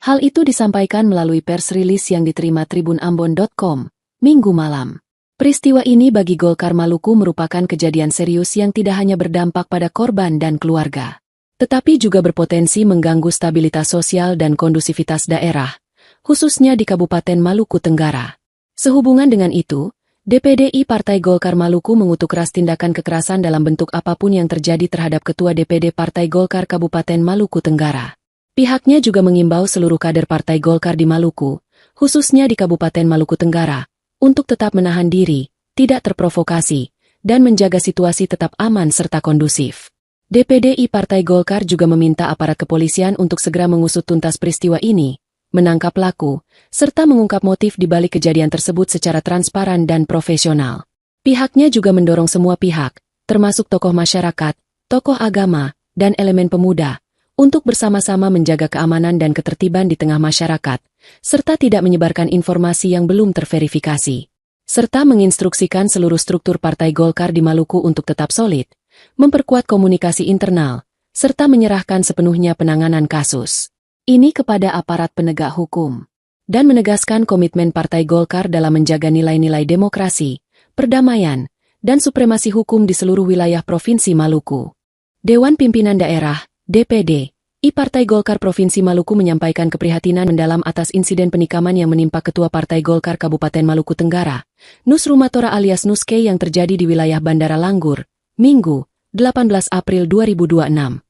Hal itu disampaikan melalui pers rilis yang diterima tribunambon.com, Minggu malam. Peristiwa ini bagi Golkar Maluku merupakan kejadian serius yang tidak hanya berdampak pada korban dan keluarga, tetapi juga berpotensi mengganggu stabilitas sosial dan kondusivitas daerah, khususnya di Kabupaten Maluku Tenggara. Sehubungan dengan itu, DPDI Partai Golkar Maluku mengutuk keras tindakan kekerasan dalam bentuk apapun yang terjadi terhadap Ketua DPD Partai Golkar Kabupaten Maluku Tenggara. Pihaknya juga mengimbau seluruh kader Partai Golkar di Maluku, khususnya di Kabupaten Maluku Tenggara, untuk tetap menahan diri, tidak terprovokasi, dan menjaga situasi tetap aman serta kondusif. DPDI Partai Golkar juga meminta aparat kepolisian untuk segera mengusut tuntas peristiwa ini, menangkap pelaku, serta mengungkap motif di balik kejadian tersebut secara transparan dan profesional. Pihaknya juga mendorong semua pihak, termasuk tokoh masyarakat, tokoh agama, dan elemen pemuda, untuk bersama-sama menjaga keamanan dan ketertiban di tengah masyarakat, serta tidak menyebarkan informasi yang belum terverifikasi. Serta menginstruksikan seluruh struktur Partai Golkar di Maluku untuk tetap solid, memperkuat komunikasi internal, serta menyerahkan sepenuhnya penanganan kasus ini kepada aparat penegak hukum, dan menegaskan komitmen Partai Golkar dalam menjaga nilai-nilai demokrasi, perdamaian, dan supremasi hukum di seluruh wilayah Provinsi Maluku. Dewan Pimpinan Daerah, DPD, Partai Golkar Provinsi Maluku menyampaikan keprihatinan mendalam atas insiden penikaman yang menimpa Ketua Partai Golkar Kabupaten Maluku Tenggara, Nus Rumatora alias Nuske yang terjadi di wilayah Bandara Langgur, Minggu, 18 April 2026.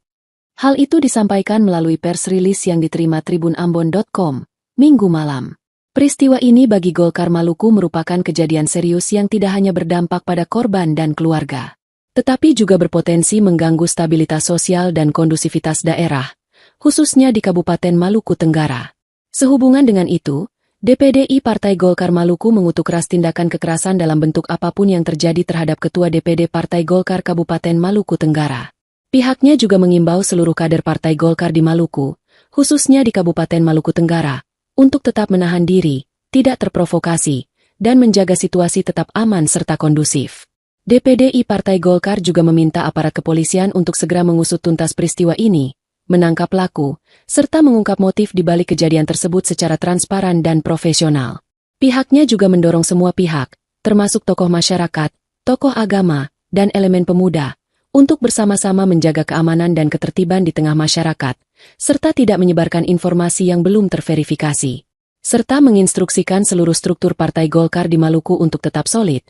Hal itu disampaikan melalui pers rilis yang diterima tribunambon.com, Minggu malam. Peristiwa ini bagi Golkar Maluku merupakan kejadian serius yang tidak hanya berdampak pada korban dan keluarga, tetapi juga berpotensi mengganggu stabilitas sosial dan kondusivitas daerah, khususnya di Kabupaten Maluku Tenggara. Sehubungan dengan itu, DPDI Partai Golkar Maluku mengutuk keras tindakan kekerasan dalam bentuk apapun yang terjadi terhadap Ketua DPD Partai Golkar Kabupaten Maluku Tenggara. Pihaknya juga mengimbau seluruh kader Partai Golkar di Maluku, khususnya di Kabupaten Maluku Tenggara, untuk tetap menahan diri, tidak terprovokasi, dan menjaga situasi tetap aman serta kondusif. DPDI Partai Golkar juga meminta aparat kepolisian untuk segera mengusut tuntas peristiwa ini, menangkap pelaku, serta mengungkap motif di balik kejadian tersebut secara transparan dan profesional. Pihaknya juga mendorong semua pihak, termasuk tokoh masyarakat, tokoh agama, dan elemen pemuda, untuk bersama-sama menjaga keamanan dan ketertiban di tengah masyarakat, serta tidak menyebarkan informasi yang belum terverifikasi. Serta menginstruksikan seluruh struktur Partai Golkar di Maluku untuk tetap solid,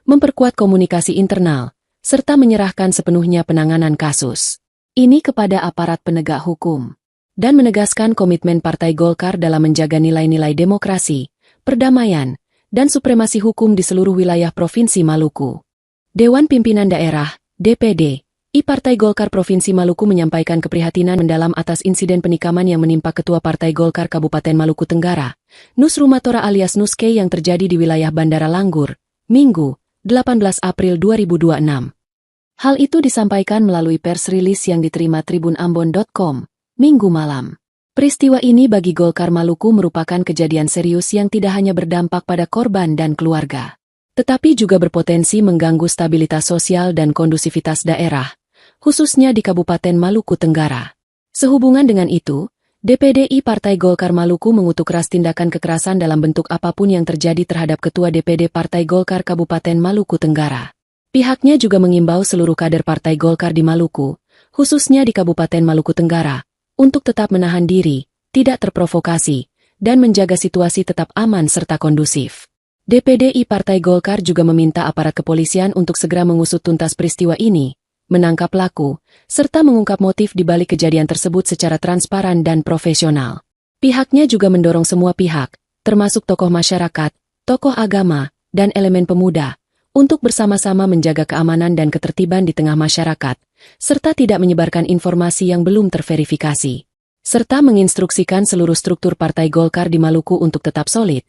memperkuat komunikasi internal, serta menyerahkan sepenuhnya penanganan kasus ini kepada aparat penegak hukum, dan menegaskan komitmen Partai Golkar dalam menjaga nilai-nilai demokrasi, perdamaian, dan supremasi hukum di seluruh wilayah Provinsi Maluku. Dewan Pimpinan Daerah, DPD, Partai Golkar Provinsi Maluku menyampaikan keprihatinan mendalam atas insiden penikaman yang menimpa Ketua Partai Golkar Kabupaten Maluku Tenggara, Nus Rumatora alias Nuske yang terjadi di wilayah Bandara Langgur, Minggu, 18 April 2026. Hal itu disampaikan melalui pers rilis yang diterima tribunambon.com, Minggu malam. Peristiwa ini bagi Golkar Maluku merupakan kejadian serius yang tidak hanya berdampak pada korban dan keluarga, tetapi juga berpotensi mengganggu stabilitas sosial dan kondusivitas daerah, khususnya di Kabupaten Maluku Tenggara. Sehubungan dengan itu, DPDI Partai Golkar Maluku mengutuk keras tindakan kekerasan dalam bentuk apapun yang terjadi terhadap Ketua DPD Partai Golkar Kabupaten Maluku Tenggara. Pihaknya juga mengimbau seluruh kader Partai Golkar di Maluku, khususnya di Kabupaten Maluku Tenggara, untuk tetap menahan diri, tidak terprovokasi, dan menjaga situasi tetap aman serta kondusif. DPDI Partai Golkar juga meminta aparat kepolisian untuk segera mengusut tuntas peristiwa ini, menangkap pelaku, serta mengungkap motif di balik kejadian tersebut secara transparan dan profesional. Pihaknya juga mendorong semua pihak, termasuk tokoh masyarakat, tokoh agama, dan elemen pemuda, untuk bersama-sama menjaga keamanan dan ketertiban di tengah masyarakat, serta tidak menyebarkan informasi yang belum terverifikasi, serta menginstruksikan seluruh struktur Partai Golkar di Maluku untuk tetap solid,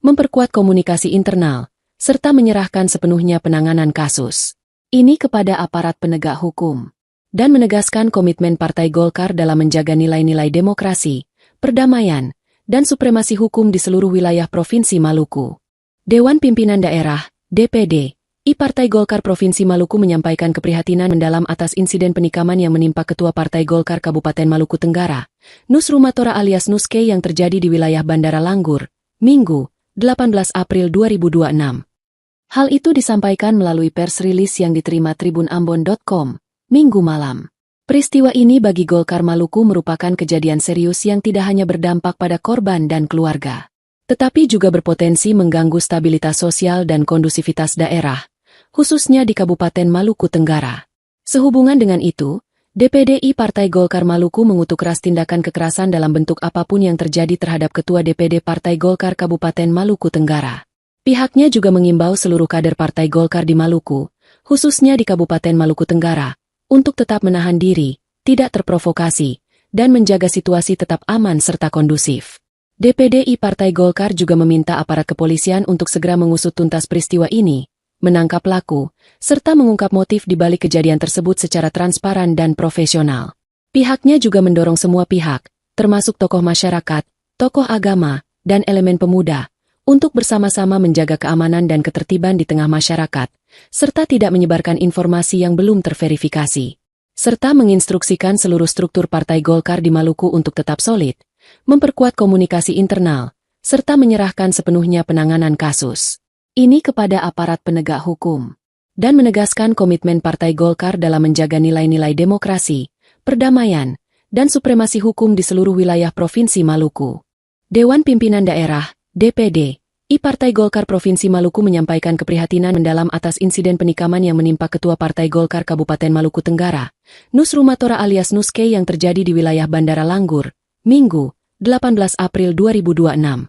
memperkuat komunikasi internal, serta menyerahkan sepenuhnya penanganan kasus ini kepada aparat penegak hukum, dan menegaskan komitmen Partai Golkar dalam menjaga nilai-nilai demokrasi, perdamaian, dan supremasi hukum di seluruh wilayah Provinsi Maluku. Dewan Pimpinan Daerah, DPD, I Partai Golkar Provinsi Maluku menyampaikan keprihatinan mendalam atas insiden penikaman yang menimpa Ketua Partai Golkar Kabupaten Maluku Tenggara, Nus Rumatora alias Nuske yang terjadi di wilayah Bandara Langgur, Minggu, 18 April 2026. Hal itu disampaikan melalui pers rilis yang diterima tribunambon.com, Minggu malam. Peristiwa ini bagi Golkar Maluku merupakan kejadian serius yang tidak hanya berdampak pada korban dan keluarga, tetapi juga berpotensi mengganggu stabilitas sosial dan kondusivitas daerah, khususnya di Kabupaten Maluku Tenggara. Sehubungan dengan itu, DPDI Partai Golkar Maluku mengutuk keras tindakan kekerasan dalam bentuk apapun yang terjadi terhadap Ketua DPD Partai Golkar Kabupaten Maluku Tenggara. Pihaknya juga mengimbau seluruh kader Partai Golkar di Maluku, khususnya di Kabupaten Maluku Tenggara, untuk tetap menahan diri, tidak terprovokasi, dan menjaga situasi tetap aman serta kondusif. DPDI Partai Golkar juga meminta aparat kepolisian untuk segera mengusut tuntas peristiwa ini, menangkap pelaku, serta mengungkap motif di balik kejadian tersebut secara transparan dan profesional. Pihaknya juga mendorong semua pihak, termasuk tokoh masyarakat, tokoh agama, dan elemen pemuda, untuk bersama-sama menjaga keamanan dan ketertiban di tengah masyarakat, serta tidak menyebarkan informasi yang belum terverifikasi, serta menginstruksikan seluruh struktur Partai Golkar di Maluku untuk tetap solid, memperkuat komunikasi internal, serta menyerahkan sepenuhnya penanganan kasus ini kepada aparat penegak hukum, dan menegaskan komitmen Partai Golkar dalam menjaga nilai-nilai demokrasi, perdamaian, dan supremasi hukum di seluruh wilayah Provinsi Maluku. Dewan Pimpinan Daerah, DPD, I Partai Golkar Provinsi Maluku menyampaikan keprihatinan mendalam atas insiden penikaman yang menimpa Ketua Partai Golkar Kabupaten Maluku Tenggara, Nus Rumatora alias Nuske yang terjadi di wilayah Bandara Langgur, Minggu, 18 April 2026.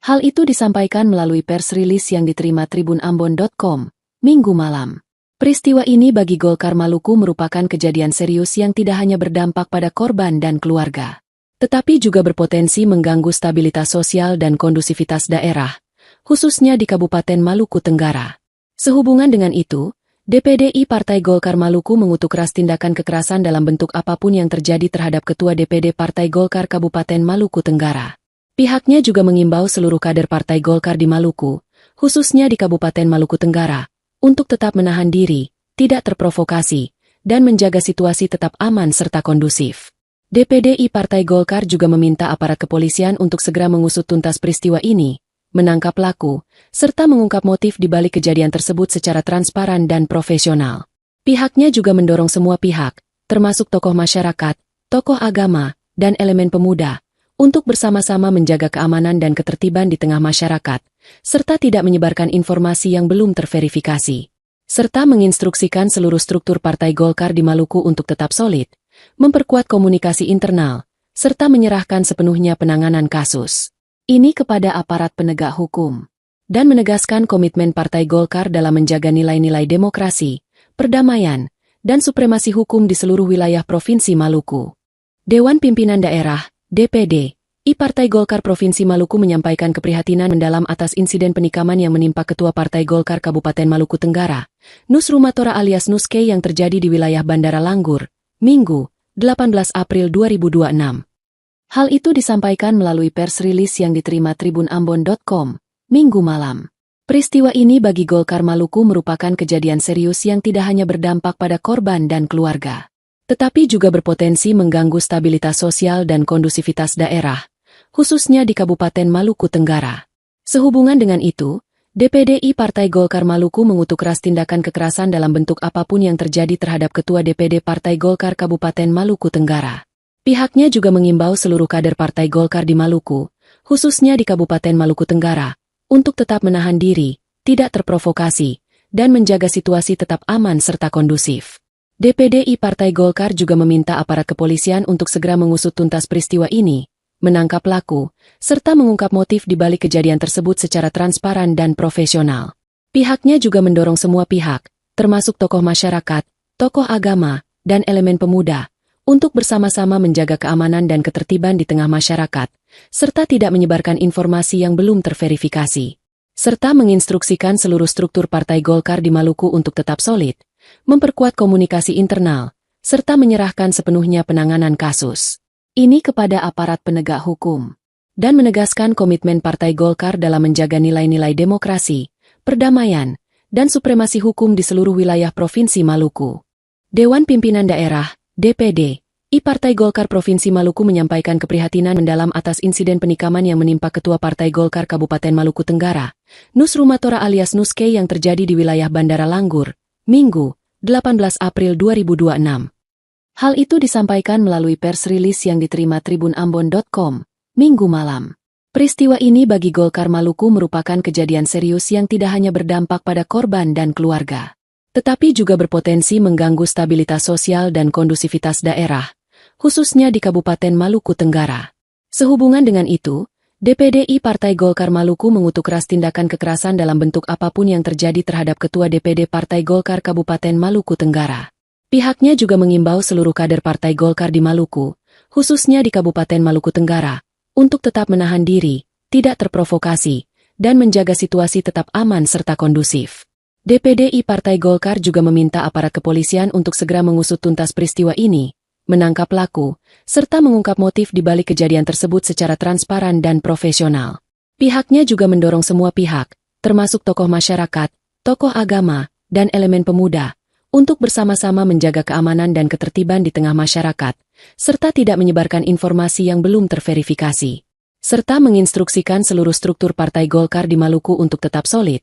Hal itu disampaikan melalui pers rilis yang diterima tribunambon.com, Minggu malam. Peristiwa ini bagi Golkar Maluku merupakan kejadian serius yang tidak hanya berdampak pada korban dan keluarga, tetapi juga berpotensi mengganggu stabilitas sosial dan kondusivitas daerah, khususnya di Kabupaten Maluku Tenggara. Sehubungan dengan itu, DPDI Partai Golkar Maluku mengutuk keras tindakan kekerasan dalam bentuk apapun yang terjadi terhadap Ketua DPD Partai Golkar Kabupaten Maluku Tenggara. Pihaknya juga mengimbau seluruh kader Partai Golkar di Maluku, khususnya di Kabupaten Maluku Tenggara, untuk tetap menahan diri, tidak terprovokasi, dan menjaga situasi tetap aman serta kondusif. DPDI Partai Golkar juga meminta aparat kepolisian untuk segera mengusut tuntas peristiwa ini, menangkap pelaku, serta mengungkap motif di balik kejadian tersebut secara transparan dan profesional. Pihaknya juga mendorong semua pihak, termasuk tokoh masyarakat, tokoh agama, dan elemen pemuda, untuk bersama-sama menjaga keamanan dan ketertiban di tengah masyarakat, serta tidak menyebarkan informasi yang belum terverifikasi, serta menginstruksikan seluruh struktur Partai Golkar di Maluku untuk tetap solid, memperkuat komunikasi internal, serta menyerahkan sepenuhnya penanganan kasus ini kepada aparat penegak hukum, dan menegaskan komitmen Partai Golkar dalam menjaga nilai-nilai demokrasi, perdamaian, dan supremasi hukum di seluruh wilayah Provinsi Maluku. Dewan Pimpinan Daerah, DPD, I Partai Golkar Provinsi Maluku menyampaikan keprihatinan mendalam atas insiden penikaman yang menimpa Ketua Partai Golkar Kabupaten Maluku Tenggara, Nus Rumatora alias Nuske yang terjadi di wilayah Bandara Langgur, Minggu, 18 April 2026. Hal itu disampaikan melalui pers rilis yang diterima tribunambon.com, Minggu malam. Peristiwa ini bagi Golkar Maluku merupakan kejadian serius yang tidak hanya berdampak pada korban dan keluarga, tetapi juga berpotensi mengganggu stabilitas sosial dan kondusivitas daerah, khususnya di Kabupaten Maluku Tenggara. Sehubungan dengan itu, DPD Partai Golkar Maluku mengutuk keras tindakan kekerasan dalam bentuk apapun yang terjadi terhadap Ketua DPD Partai Golkar Kabupaten Maluku Tenggara. Pihaknya juga mengimbau seluruh kader Partai Golkar di Maluku, khususnya di Kabupaten Maluku Tenggara, untuk tetap menahan diri, tidak terprovokasi, dan menjaga situasi tetap aman serta kondusif. DPD Partai Golkar juga meminta aparat kepolisian untuk segera mengusut tuntas peristiwa ini, menangkap pelaku, serta mengungkap motif di balik kejadian tersebut secara transparan dan profesional. Pihaknya juga mendorong semua pihak, termasuk tokoh masyarakat, tokoh agama, dan elemen pemuda, untuk bersama-sama menjaga keamanan dan ketertiban di tengah masyarakat, serta tidak menyebarkan informasi yang belum terverifikasi, serta menginstruksikan seluruh struktur Partai Golkar di Maluku untuk tetap solid, memperkuat komunikasi internal, serta menyerahkan sepenuhnya penanganan kasus ini kepada aparat penegak hukum, dan menegaskan komitmen Partai Golkar dalam menjaga nilai-nilai demokrasi, perdamaian, dan supremasi hukum di seluruh wilayah Provinsi Maluku. Dewan Pimpinan Daerah, DPD, Partai Golkar Provinsi Maluku menyampaikan keprihatinan mendalam atas insiden penikaman yang menimpa Ketua Partai Golkar Kabupaten Maluku Tenggara, Nus Rumatora alias Nuske yang terjadi di wilayah Bandara Langgur, Minggu, 18 April 2026. Hal itu disampaikan melalui pers rilis yang diterima tribunambon.com, Minggu malam. Peristiwa ini bagi Golkar Maluku merupakan kejadian serius yang tidak hanya berdampak pada korban dan keluarga, tetapi juga berpotensi mengganggu stabilitas sosial dan kondusivitas daerah, khususnya di Kabupaten Maluku Tenggara. Sehubungan dengan itu, DPD Partai Golkar Maluku mengutuk keras tindakan kekerasan dalam bentuk apapun yang terjadi terhadap Ketua DPD Partai Golkar Kabupaten Maluku Tenggara. Pihaknya juga mengimbau seluruh kader Partai Golkar di Maluku, khususnya di Kabupaten Maluku Tenggara, untuk tetap menahan diri, tidak terprovokasi, dan menjaga situasi tetap aman serta kondusif. DPD Partai Golkar juga meminta aparat kepolisian untuk segera mengusut tuntas peristiwa ini, menangkap pelaku, serta mengungkap motif di balik kejadian tersebut secara transparan dan profesional. Pihaknya juga mendorong semua pihak, termasuk tokoh masyarakat, tokoh agama, dan elemen pemuda, untuk bersama-sama menjaga keamanan dan ketertiban di tengah masyarakat, serta tidak menyebarkan informasi yang belum terverifikasi, serta menginstruksikan seluruh struktur Partai Golkar di Maluku untuk tetap solid,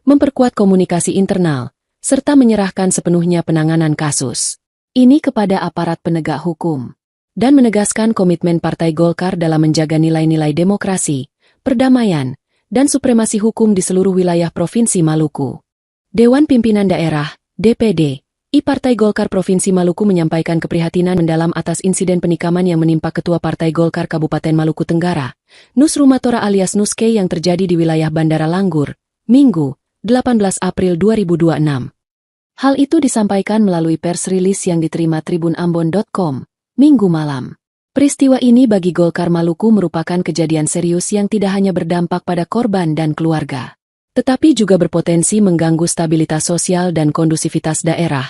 memperkuat komunikasi internal, serta menyerahkan sepenuhnya penanganan kasus ini kepada aparat penegak hukum, dan menegaskan komitmen Partai Golkar dalam menjaga nilai-nilai demokrasi, perdamaian, dan supremasi hukum di seluruh wilayah Provinsi Maluku. Dewan Pimpinan Daerah, DPD, Partai Golkar Provinsi Maluku menyampaikan keprihatinan mendalam atas insiden penikaman yang menimpa Ketua Partai Golkar Kabupaten Maluku Tenggara, Nus Rumatora alias Nuske yang terjadi di wilayah Bandara Langgur, Minggu, 18 April 2026. Hal itu disampaikan melalui pers rilis yang diterima tribunambon.com, Minggu malam. Peristiwa ini bagi Golkar Maluku merupakan kejadian serius yang tidak hanya berdampak pada korban dan keluarga, tetapi juga berpotensi mengganggu stabilitas sosial dan kondusivitas daerah,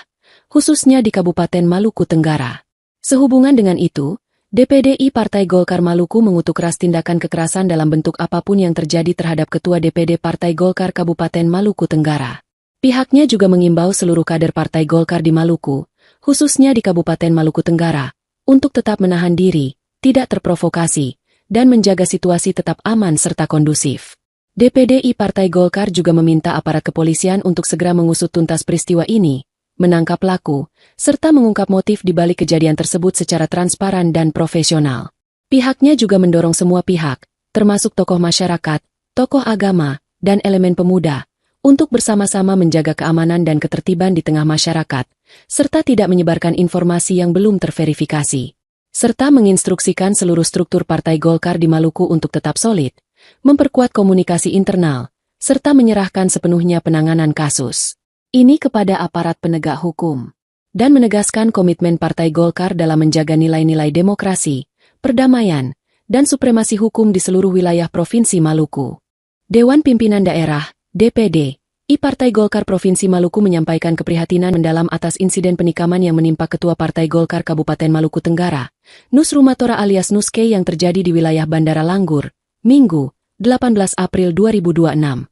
khususnya di Kabupaten Maluku Tenggara. Sehubungan dengan itu, DPD Partai Golkar Maluku mengutuk keras tindakan kekerasan dalam bentuk apapun yang terjadi terhadap Ketua DPD Partai Golkar Kabupaten Maluku Tenggara. Pihaknya juga mengimbau seluruh kader Partai Golkar di Maluku, khususnya di Kabupaten Maluku Tenggara, untuk tetap menahan diri, tidak terprovokasi, dan menjaga situasi tetap aman serta kondusif. DPD Partai Golkar juga meminta aparat kepolisian untuk segera mengusut tuntas peristiwa ini, menangkap pelaku, serta mengungkap motif di balik kejadian tersebut secara transparan dan profesional. Pihaknya juga mendorong semua pihak, termasuk tokoh masyarakat, tokoh agama, dan elemen pemuda, untuk bersama-sama menjaga keamanan dan ketertiban di tengah masyarakat, serta tidak menyebarkan informasi yang belum terverifikasi, serta menginstruksikan seluruh struktur Partai Golkar di Maluku untuk tetap solid, memperkuat komunikasi internal, serta menyerahkan sepenuhnya penanganan kasus ini kepada aparat penegak hukum, dan menegaskan komitmen Partai Golkar dalam menjaga nilai-nilai demokrasi, perdamaian, dan supremasi hukum di seluruh wilayah Provinsi Maluku. Dewan Pimpinan Daerah, DPD, Partai Golkar Provinsi Maluku menyampaikan keprihatinan mendalam atas insiden penikaman yang menimpa Ketua Partai Golkar Kabupaten Maluku Tenggara, Nusrumatora alias Nuske yang terjadi di wilayah Bandara Langgur, Minggu, 18 April 2026.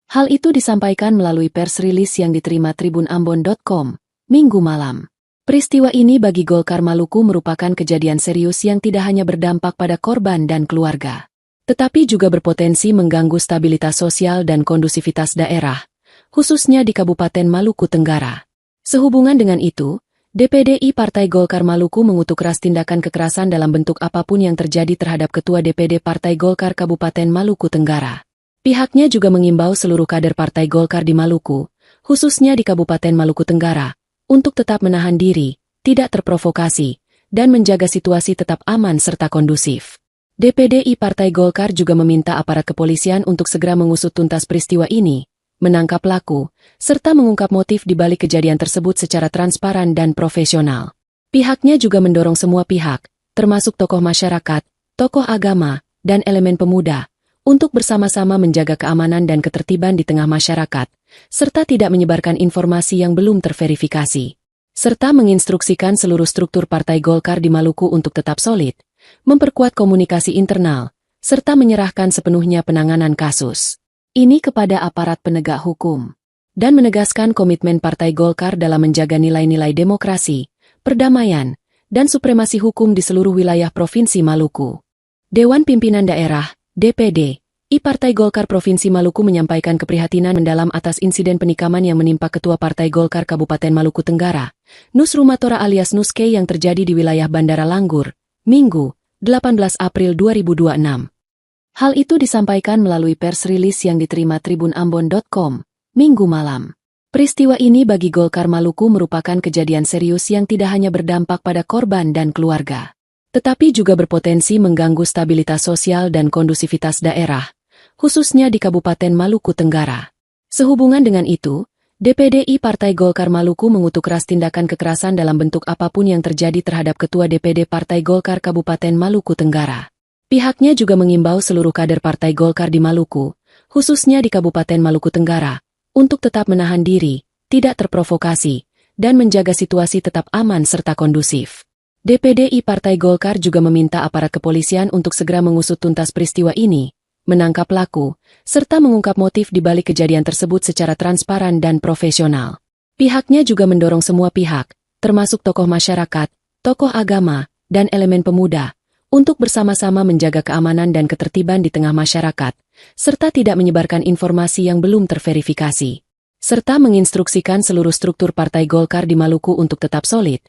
Hal itu disampaikan melalui pers rilis yang diterima tribunambon.com, Minggu malam. Peristiwa ini bagi Golkar Maluku merupakan kejadian serius yang tidak hanya berdampak pada korban dan keluarga, tetapi juga berpotensi mengganggu stabilitas sosial dan kondusivitas daerah, khususnya di Kabupaten Maluku Tenggara. Sehubungan dengan itu, DPDI Partai Golkar Maluku mengutuk keras tindakan kekerasan dalam bentuk apapun yang terjadi terhadap Ketua DPD Partai Golkar Kabupaten Maluku Tenggara. Pihaknya juga mengimbau seluruh kader Partai Golkar di Maluku, khususnya di Kabupaten Maluku Tenggara, untuk tetap menahan diri, tidak terprovokasi, dan menjaga situasi tetap aman serta kondusif. DPDI Partai Golkar juga meminta aparat kepolisian untuk segera mengusut tuntas peristiwa ini, menangkap pelaku, serta mengungkap motif di balik kejadian tersebut secara transparan dan profesional. Pihaknya juga mendorong semua pihak, termasuk tokoh masyarakat, tokoh agama, dan elemen pemuda, untuk bersama-sama menjaga keamanan dan ketertiban di tengah masyarakat, serta tidak menyebarkan informasi yang belum terverifikasi. Serta menginstruksikan seluruh struktur Partai Golkar di Maluku untuk tetap solid, memperkuat komunikasi internal, serta menyerahkan sepenuhnya penanganan kasus ini kepada aparat penegak hukum, dan menegaskan komitmen Partai Golkar dalam menjaga nilai-nilai demokrasi, perdamaian, dan supremasi hukum di seluruh wilayah Provinsi Maluku. Dewan Pimpinan Daerah, DPD, Partai Golkar Provinsi Maluku menyampaikan keprihatinan mendalam atas insiden penikaman yang menimpa Ketua Partai Golkar Kabupaten Maluku Tenggara, Nusrumatora alias Nuske yang terjadi di wilayah Bandara Langgur, Minggu, 18 April 2026. Hal itu disampaikan melalui pers rilis yang diterima tribunambon.com, Minggu malam. Peristiwa ini bagi Golkar Maluku merupakan kejadian serius yang tidak hanya berdampak pada korban dan keluarga, tetapi juga berpotensi mengganggu stabilitas sosial dan kondusivitas daerah, khususnya di Kabupaten Maluku Tenggara. Sehubungan dengan itu, DPDI Partai Golkar Maluku mengutuk keras tindakan kekerasan dalam bentuk apapun yang terjadi terhadap Ketua DPD Partai Golkar Kabupaten Maluku Tenggara. Pihaknya juga mengimbau seluruh kader Partai Golkar di Maluku, khususnya di Kabupaten Maluku Tenggara, untuk tetap menahan diri, tidak terprovokasi, dan menjaga situasi tetap aman serta kondusif. DPDI Partai Golkar juga meminta aparat kepolisian untuk segera mengusut tuntas peristiwa ini, menangkap pelaku, serta mengungkap motif di balik kejadian tersebut secara transparan dan profesional. Pihaknya juga mendorong semua pihak, termasuk tokoh masyarakat, tokoh agama, dan elemen pemuda, untuk bersama-sama menjaga keamanan dan ketertiban di tengah masyarakat, serta tidak menyebarkan informasi yang belum terverifikasi. Serta menginstruksikan seluruh struktur Partai Golkar di Maluku untuk tetap solid,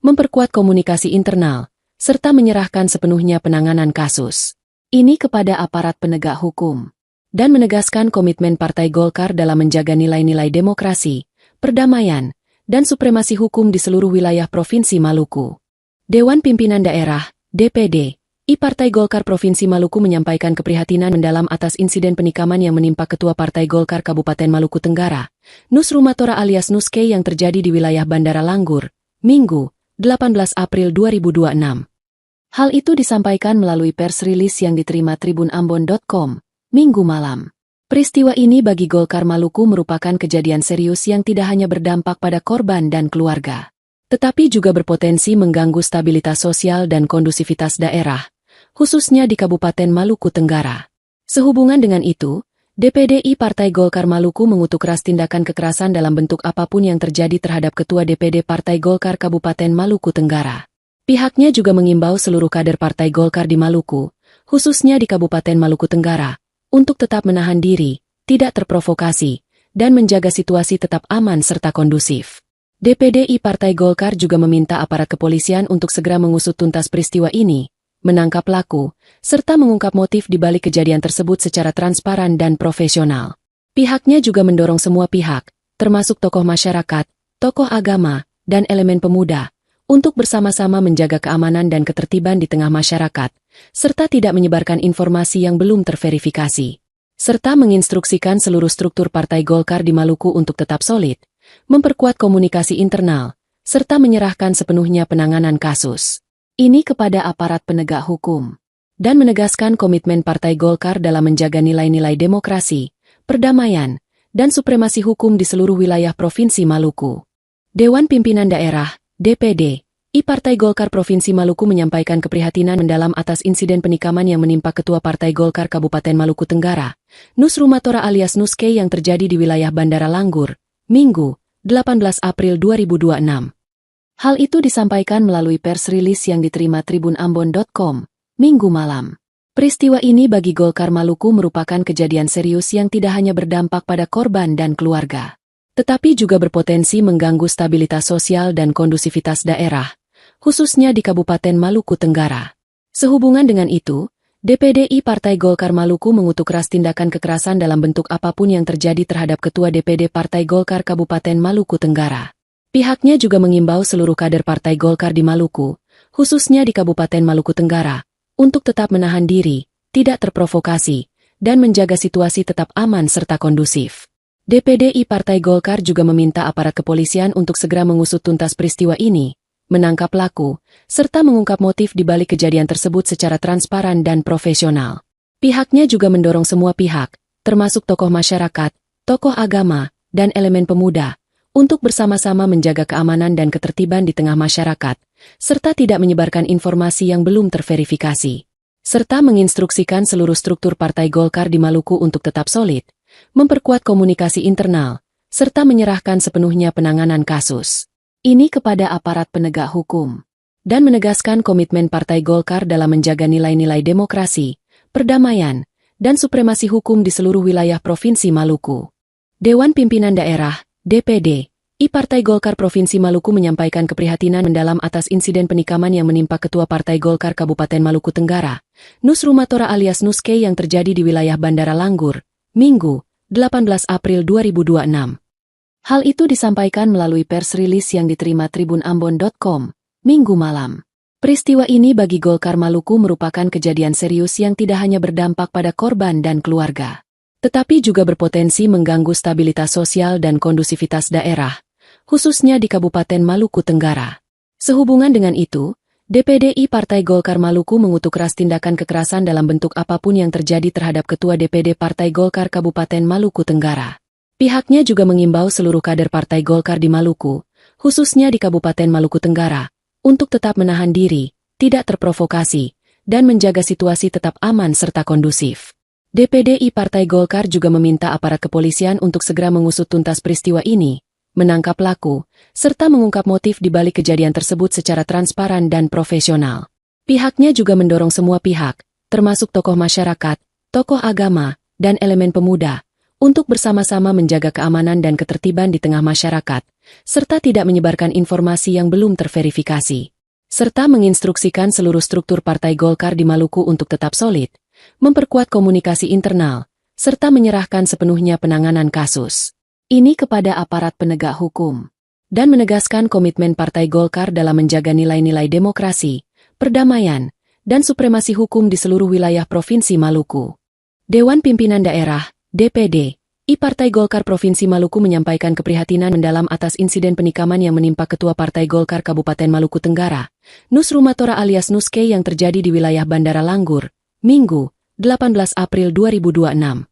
memperkuat komunikasi internal, serta menyerahkan sepenuhnya penanganan kasus ini kepada aparat penegak hukum, dan menegaskan komitmen Partai Golkar dalam menjaga nilai-nilai demokrasi, perdamaian, dan supremasi hukum di seluruh wilayah Provinsi Maluku. Dewan Pimpinan Daerah, DPD, Partai Golkar Provinsi Maluku menyampaikan keprihatinan mendalam atas insiden penikaman yang menimpa Ketua Partai Golkar Kabupaten Maluku Tenggara, Nusrumatora alias Nuske yang terjadi di wilayah Bandara Langgur, Minggu, 18 April 2026. Hal itu disampaikan melalui pers rilis yang diterima tribunambon.com, Minggu malam. Peristiwa ini bagi Golkar Maluku merupakan kejadian serius yang tidak hanya berdampak pada korban dan keluarga, tetapi juga berpotensi mengganggu stabilitas sosial dan kondusivitas daerah, khususnya di Kabupaten Maluku Tenggara. Sehubungan dengan itu, DPDI Partai Golkar Maluku mengutuk keras tindakan kekerasan dalam bentuk apapun yang terjadi terhadap Ketua DPD Partai Golkar Kabupaten Maluku Tenggara. Pihaknya juga mengimbau seluruh kader Partai Golkar di Maluku, khususnya di Kabupaten Maluku Tenggara, untuk tetap menahan diri, tidak terprovokasi, dan menjaga situasi tetap aman serta kondusif. DPDI Partai Golkar juga meminta aparat kepolisian untuk segera mengusut tuntas peristiwa ini, menangkap pelaku, serta mengungkap motif di balik kejadian tersebut secara transparan dan profesional. Pihaknya juga mendorong semua pihak, termasuk tokoh masyarakat, tokoh agama, dan elemen pemuda, untuk bersama-sama menjaga keamanan dan ketertiban di tengah masyarakat, serta tidak menyebarkan informasi yang belum terverifikasi. Serta menginstruksikan seluruh struktur Partai Golkar di Maluku untuk tetap solid, memperkuat komunikasi internal, serta menyerahkan sepenuhnya penanganan kasus ini kepada aparat penegak hukum, dan menegaskan komitmen Partai Golkar dalam menjaga nilai-nilai demokrasi, perdamaian, dan supremasi hukum di seluruh wilayah Provinsi Maluku. Dewan Pimpinan Daerah, DPD, I Partai Golkar Provinsi Maluku menyampaikan keprihatinan mendalam atas insiden penikaman yang menimpa Ketua Partai Golkar Kabupaten Maluku Tenggara, Nus Rumatora alias Nuske yang terjadi di wilayah Bandara Langgur, Minggu, 18 April 2026. Hal itu disampaikan melalui pers rilis yang diterima tribunambon.com, Minggu malam. Peristiwa ini bagi Golkar Maluku merupakan kejadian serius yang tidak hanya berdampak pada korban dan keluarga, tetapi juga berpotensi mengganggu stabilitas sosial dan kondusivitas daerah, khususnya di Kabupaten Maluku Tenggara. Sehubungan dengan itu, DPD Partai Golkar Maluku mengutuk keras tindakan kekerasan dalam bentuk apapun yang terjadi terhadap Ketua DPD Partai Golkar Kabupaten Maluku Tenggara. Pihaknya juga mengimbau seluruh kader Partai Golkar di Maluku, khususnya di Kabupaten Maluku Tenggara, untuk tetap menahan diri, tidak terprovokasi, dan menjaga situasi tetap aman serta kondusif. DPD Partai Golkar juga meminta aparat kepolisian untuk segera mengusut tuntas peristiwa ini, menangkap pelaku, serta mengungkap motif di balik kejadian tersebut secara transparan dan profesional. Pihaknya juga mendorong semua pihak, termasuk tokoh masyarakat, tokoh agama, dan elemen pemuda, untuk bersama-sama menjaga keamanan dan ketertiban di tengah masyarakat, serta tidak menyebarkan informasi yang belum terverifikasi, serta menginstruksikan seluruh struktur Partai Golkar di Maluku untuk tetap solid, memperkuat komunikasi internal, serta menyerahkan sepenuhnya penanganan kasus ini kepada aparat penegak hukum, dan menegaskan komitmen Partai Golkar dalam menjaga nilai-nilai demokrasi, perdamaian, dan supremasi hukum di seluruh wilayah Provinsi Maluku. Dewan Pimpinan Daerah, DPD, Partai Golkar Provinsi Maluku menyampaikan keprihatinan mendalam atas insiden penikaman yang menimpa Ketua Partai Golkar Kabupaten Maluku Tenggara, Nus Rumatora alias Nuske yang terjadi di wilayah Bandara Langgur, Minggu, 18 April 2026. Hal itu disampaikan melalui pers rilis yang diterima tribunambon.com, Minggu malam. Peristiwa ini bagi Golkar Maluku merupakan kejadian serius yang tidak hanya berdampak pada korban dan keluarga, tetapi juga berpotensi mengganggu stabilitas sosial dan kondusivitas daerah, khususnya di Kabupaten Maluku Tenggara. Sehubungan dengan itu, DPD Partai Golkar Maluku mengutuk keras tindakan kekerasan dalam bentuk apapun yang terjadi terhadap Ketua DPD Partai Golkar Kabupaten Maluku Tenggara. Pihaknya juga mengimbau seluruh kader Partai Golkar di Maluku, khususnya di Kabupaten Maluku Tenggara, untuk tetap menahan diri, tidak terprovokasi, dan menjaga situasi tetap aman serta kondusif. DPD Partai Golkar juga meminta aparat kepolisian untuk segera mengusut tuntas peristiwa ini, menangkap pelaku, serta mengungkap motif di balik kejadian tersebut secara transparan dan profesional. Pihaknya juga mendorong semua pihak, termasuk tokoh masyarakat, tokoh agama, dan elemen pemuda, untuk bersama-sama menjaga keamanan dan ketertiban di tengah masyarakat, serta tidak menyebarkan informasi yang belum terverifikasi, serta menginstruksikan seluruh struktur Partai Golkar di Maluku untuk tetap solid, memperkuat komunikasi internal, serta menyerahkan sepenuhnya penanganan kasus ini kepada aparat penegak hukum, dan menegaskan komitmen Partai Golkar dalam menjaga nilai-nilai demokrasi, perdamaian, dan supremasi hukum di seluruh wilayah Provinsi Maluku. Dewan Pimpinan Daerah, DPD, Partai Golkar Provinsi Maluku menyampaikan keprihatinan mendalam atas insiden penikaman yang menimpa Ketua Partai Golkar Kabupaten Maluku Tenggara, Nus Rumatora alias Nuske yang terjadi di wilayah Bandara Langgur, Minggu, 18 April 2026.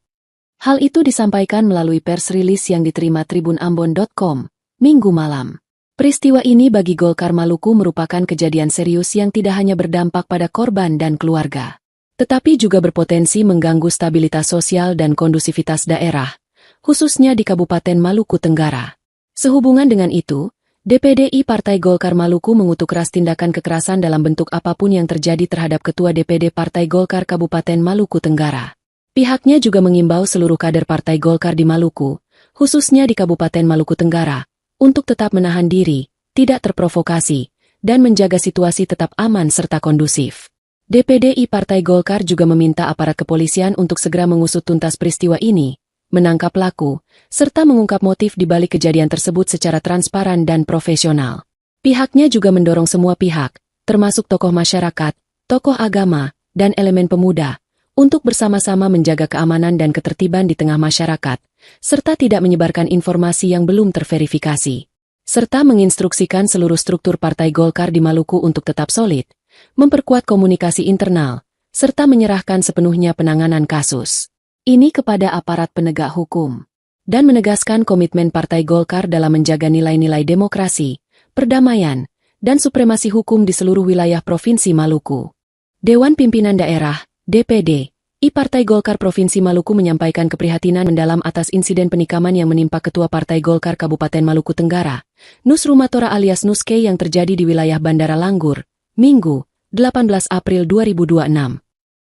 Hal itu disampaikan melalui pers rilis yang diterima tribunambon.com, Minggu malam. Peristiwa ini bagi Golkar Maluku merupakan kejadian serius yang tidak hanya berdampak pada korban dan keluarga, tetapi juga berpotensi mengganggu stabilitas sosial dan kondusivitas daerah, khususnya di Kabupaten Maluku Tenggara. Sehubungan dengan itu, DPD Partai Golkar Maluku mengutuk keras tindakan kekerasan dalam bentuk apapun yang terjadi terhadap Ketua DPD Partai Golkar Kabupaten Maluku Tenggara. Pihaknya juga mengimbau seluruh kader Partai Golkar di Maluku, khususnya di Kabupaten Maluku Tenggara, untuk tetap menahan diri, tidak terprovokasi, dan menjaga situasi tetap aman serta kondusif. DPD Partai Golkar juga meminta aparat kepolisian untuk segera mengusut tuntas peristiwa ini, menangkap pelaku, serta mengungkap motif di balik kejadian tersebut secara transparan dan profesional. Pihaknya juga mendorong semua pihak, termasuk tokoh masyarakat, tokoh agama, dan elemen pemuda, untuk bersama-sama menjaga keamanan dan ketertiban di tengah masyarakat, serta tidak menyebarkan informasi yang belum terverifikasi, serta menginstruksikan seluruh struktur Partai Golkar di Maluku untuk tetap solid, memperkuat komunikasi internal, serta menyerahkan sepenuhnya penanganan kasus ini kepada aparat penegak hukum, dan menegaskan komitmen Partai Golkar dalam menjaga nilai-nilai demokrasi, perdamaian, dan supremasi hukum di seluruh wilayah Provinsi Maluku. Dewan Pimpinan Daerah, DPD, Partai Golkar Provinsi Maluku menyampaikan keprihatinan mendalam atas insiden penikaman yang menimpa Ketua Partai Golkar Kabupaten Maluku Tenggara, Nus Rumatora alias Nuske yang terjadi di wilayah Bandara Langgur, Minggu, 18 April 2026.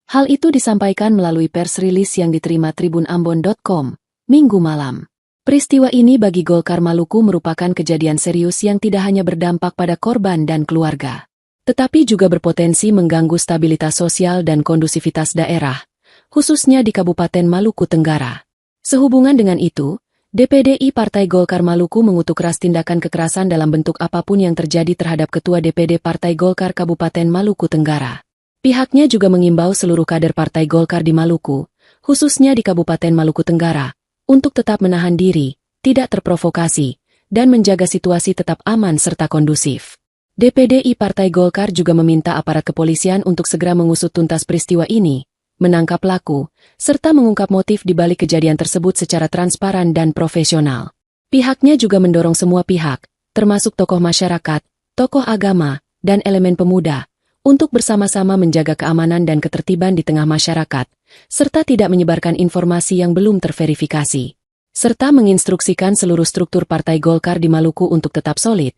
Hal itu disampaikan melalui pers rilis yang diterima tribunambon.com, Minggu malam. Peristiwa ini bagi Golkar Maluku merupakan kejadian serius yang tidak hanya berdampak pada korban dan keluarga, tetapi juga berpotensi mengganggu stabilitas sosial dan kondusivitas daerah, khususnya di Kabupaten Maluku Tenggara. Sehubungan dengan itu, DPD Partai Golkar Maluku mengutuk keras tindakan kekerasan dalam bentuk apapun yang terjadi terhadap Ketua DPD Partai Golkar Kabupaten Maluku Tenggara. Pihaknya juga mengimbau seluruh kader Partai Golkar di Maluku, khususnya di Kabupaten Maluku Tenggara, untuk tetap menahan diri, tidak terprovokasi, dan menjaga situasi tetap aman serta kondusif. DPD Partai Golkar juga meminta aparat kepolisian untuk segera mengusut tuntas peristiwa ini, menangkap pelaku, serta mengungkap motif di balik kejadian tersebut secara transparan dan profesional. Pihaknya juga mendorong semua pihak, termasuk tokoh masyarakat, tokoh agama, dan elemen pemuda, untuk bersama-sama menjaga keamanan dan ketertiban di tengah masyarakat, serta tidak menyebarkan informasi yang belum terverifikasi, serta menginstruksikan seluruh struktur Partai Golkar di Maluku untuk tetap solid,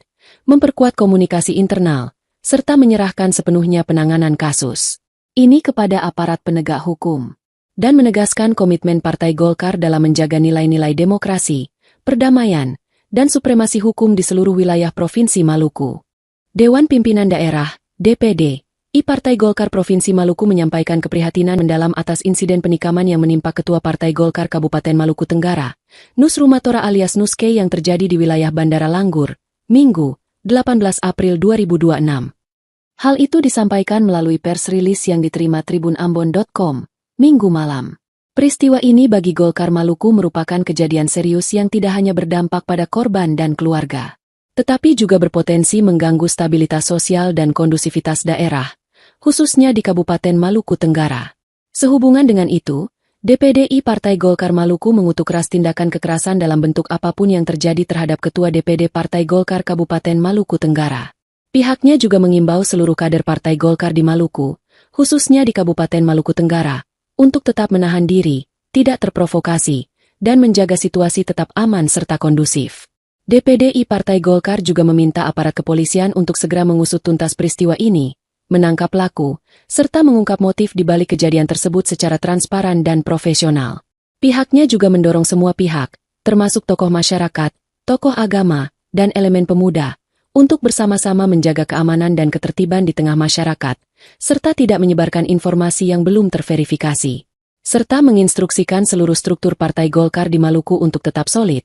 memperkuat komunikasi internal, serta menyerahkan sepenuhnya penanganan kasus ini kepada aparat penegak hukum, dan menegaskan komitmen Partai Golkar dalam menjaga nilai-nilai demokrasi, perdamaian, dan supremasi hukum di seluruh wilayah Provinsi Maluku. Dewan Pimpinan Daerah, DPD, Partai Golkar Provinsi Maluku menyampaikan keprihatinan mendalam atas insiden penikaman yang menimpa Ketua Partai Golkar Kabupaten Maluku Tenggara, Nus Rumatora alias Nuske yang terjadi di wilayah Bandara Langgur, Minggu, 18 April 2026. Hal itu disampaikan melalui pers rilis yang diterima tribunambon.com, Minggu malam. Peristiwa ini bagi Golkar Maluku merupakan kejadian serius yang tidak hanya berdampak pada korban dan keluarga, tetapi juga berpotensi mengganggu stabilitas sosial dan kondusivitas daerah, khususnya di Kabupaten Maluku Tenggara. Sehubungan dengan itu, DPD Partai Golkar Maluku mengutuk keras tindakan kekerasan dalam bentuk apapun yang terjadi terhadap Ketua DPD Partai Golkar Kabupaten Maluku Tenggara. Pihaknya juga mengimbau seluruh kader Partai Golkar di Maluku, khususnya di Kabupaten Maluku Tenggara, untuk tetap menahan diri, tidak terprovokasi, dan menjaga situasi tetap aman serta kondusif. DPD Partai Golkar juga meminta aparat kepolisian untuk segera mengusut tuntas peristiwa ini, menangkap pelaku, serta mengungkap motif di balik kejadian tersebut secara transparan dan profesional. Pihaknya juga mendorong semua pihak, termasuk tokoh masyarakat, tokoh agama, dan elemen pemuda, untuk bersama-sama menjaga keamanan dan ketertiban di tengah masyarakat, serta tidak menyebarkan informasi yang belum terverifikasi, serta menginstruksikan seluruh struktur Partai Golkar di Maluku untuk tetap solid,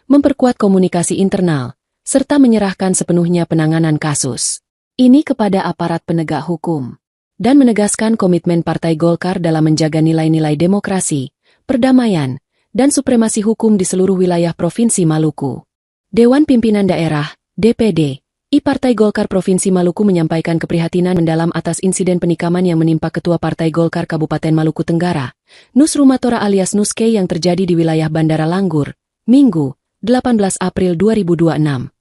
memperkuat komunikasi internal, serta menyerahkan sepenuhnya penanganan kasus ini kepada aparat penegak hukum, dan menegaskan komitmen Partai Golkar dalam menjaga nilai-nilai demokrasi, perdamaian, dan supremasi hukum di seluruh wilayah Provinsi Maluku. Dewan Pimpinan Daerah, DPD, Partai Golkar Provinsi Maluku menyampaikan keprihatinan mendalam atas insiden penikaman yang menimpa Ketua Partai Golkar Kabupaten Maluku Tenggara, Nus Rumatora alias Nuske yang terjadi di wilayah Bandara Langgur, Minggu, 18 April 2026.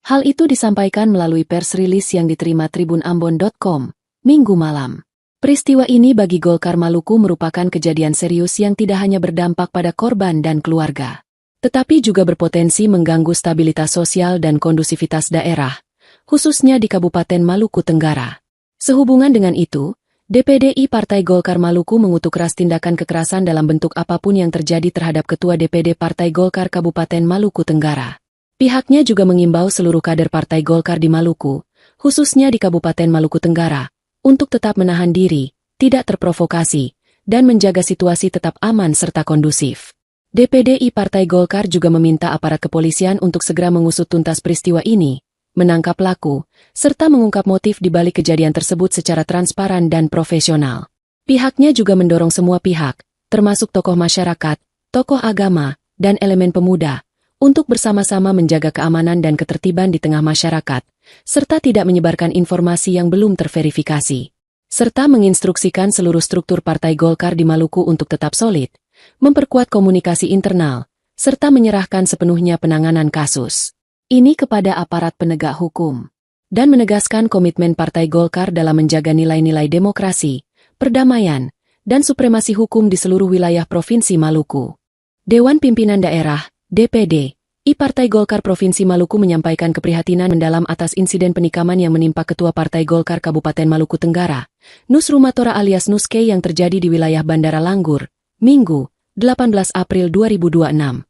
Hal itu disampaikan melalui pers rilis yang diterima tribunambon.com, Minggu malam. Peristiwa ini bagi Golkar Maluku merupakan kejadian serius yang tidak hanya berdampak pada korban dan keluarga, tetapi juga berpotensi mengganggu stabilitas sosial dan kondusivitas daerah, khususnya di Kabupaten Maluku Tenggara. Sehubungan dengan itu, DPD Partai Golkar Maluku mengutuk keras tindakan kekerasan dalam bentuk apapun yang terjadi terhadap Ketua DPD Partai Golkar Kabupaten Maluku Tenggara. Pihaknya juga mengimbau seluruh kader Partai Golkar di Maluku, khususnya di Kabupaten Maluku Tenggara, untuk tetap menahan diri, tidak terprovokasi, dan menjaga situasi tetap aman serta kondusif. DPD Partai Golkar juga meminta aparat kepolisian untuk segera mengusut tuntas peristiwa ini, menangkap pelaku, serta mengungkap motif di balik kejadian tersebut secara transparan dan profesional. Pihaknya juga mendorong semua pihak, termasuk tokoh masyarakat, tokoh agama, dan elemen pemuda, untuk bersama-sama menjaga keamanan dan ketertiban di tengah masyarakat, serta tidak menyebarkan informasi yang belum terverifikasi, serta menginstruksikan seluruh struktur Partai Golkar di Maluku untuk tetap solid, memperkuat komunikasi internal, serta menyerahkan sepenuhnya penanganan kasus ini kepada aparat penegak hukum, dan menegaskan komitmen Partai Golkar dalam menjaga nilai-nilai demokrasi, perdamaian, dan supremasi hukum di seluruh wilayah Provinsi Maluku. Dewan Pimpinan Daerah, DPD, Partai Golkar Provinsi Maluku menyampaikan keprihatinan mendalam atas insiden penikaman yang menimpa Ketua Partai Golkar Kabupaten Maluku Tenggara, Nus Rumatora alias Nuske yang terjadi di wilayah Bandara Langgur, Minggu, 18 April 2026.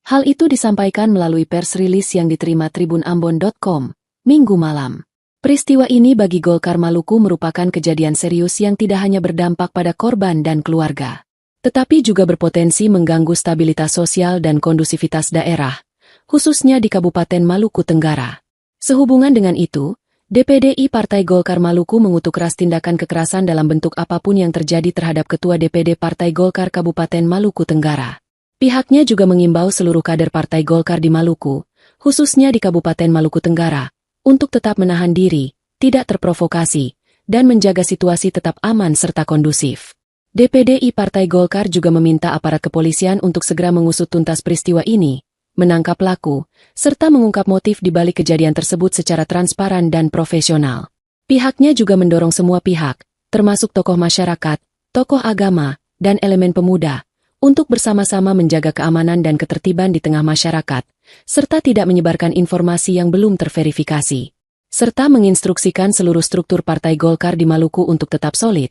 Hal itu disampaikan melalui pers rilis yang diterima tribunambon.com, Minggu malam. Peristiwa ini bagi Golkar Maluku merupakan kejadian serius yang tidak hanya berdampak pada korban dan keluarga, tetapi juga berpotensi mengganggu stabilitas sosial dan kondusivitas daerah, khususnya di Kabupaten Maluku Tenggara. Sehubungan dengan itu, DPD Partai Golkar Maluku mengutuk keras tindakan kekerasan dalam bentuk apapun yang terjadi terhadap Ketua DPD Partai Golkar Kabupaten Maluku Tenggara. Pihaknya juga mengimbau seluruh kader Partai Golkar di Maluku, khususnya di Kabupaten Maluku Tenggara, untuk tetap menahan diri, tidak terprovokasi, dan menjaga situasi tetap aman serta kondusif. DPD Partai Golkar juga meminta aparat kepolisian untuk segera mengusut tuntas peristiwa ini, menangkap pelaku, serta mengungkap motif di balik kejadian tersebut secara transparan dan profesional. Pihaknya juga mendorong semua pihak, termasuk tokoh masyarakat, tokoh agama, dan elemen pemuda, untuk bersama-sama menjaga keamanan dan ketertiban di tengah masyarakat, serta tidak menyebarkan informasi yang belum terverifikasi, serta menginstruksikan seluruh struktur Partai Golkar di Maluku untuk tetap solid,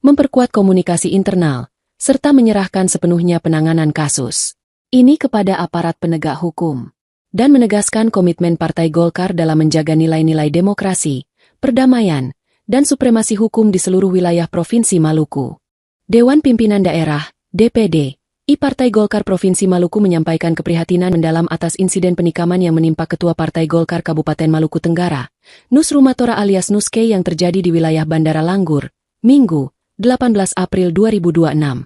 memperkuat komunikasi internal, serta menyerahkan sepenuhnya penanganan kasus ini kepada aparat penegak hukum, dan menegaskan komitmen Partai Golkar dalam menjaga nilai-nilai demokrasi, perdamaian, dan supremasi hukum di seluruh wilayah Provinsi Maluku. Dewan Pimpinan Daerah, DPD, Partai Golkar Provinsi Maluku menyampaikan keprihatinan mendalam atas insiden penikaman yang menimpa Ketua Partai Golkar Kabupaten Maluku Tenggara, Nus Rumatora alias Nuske yang terjadi di wilayah Bandara Langgur, Minggu, 18 April 2026.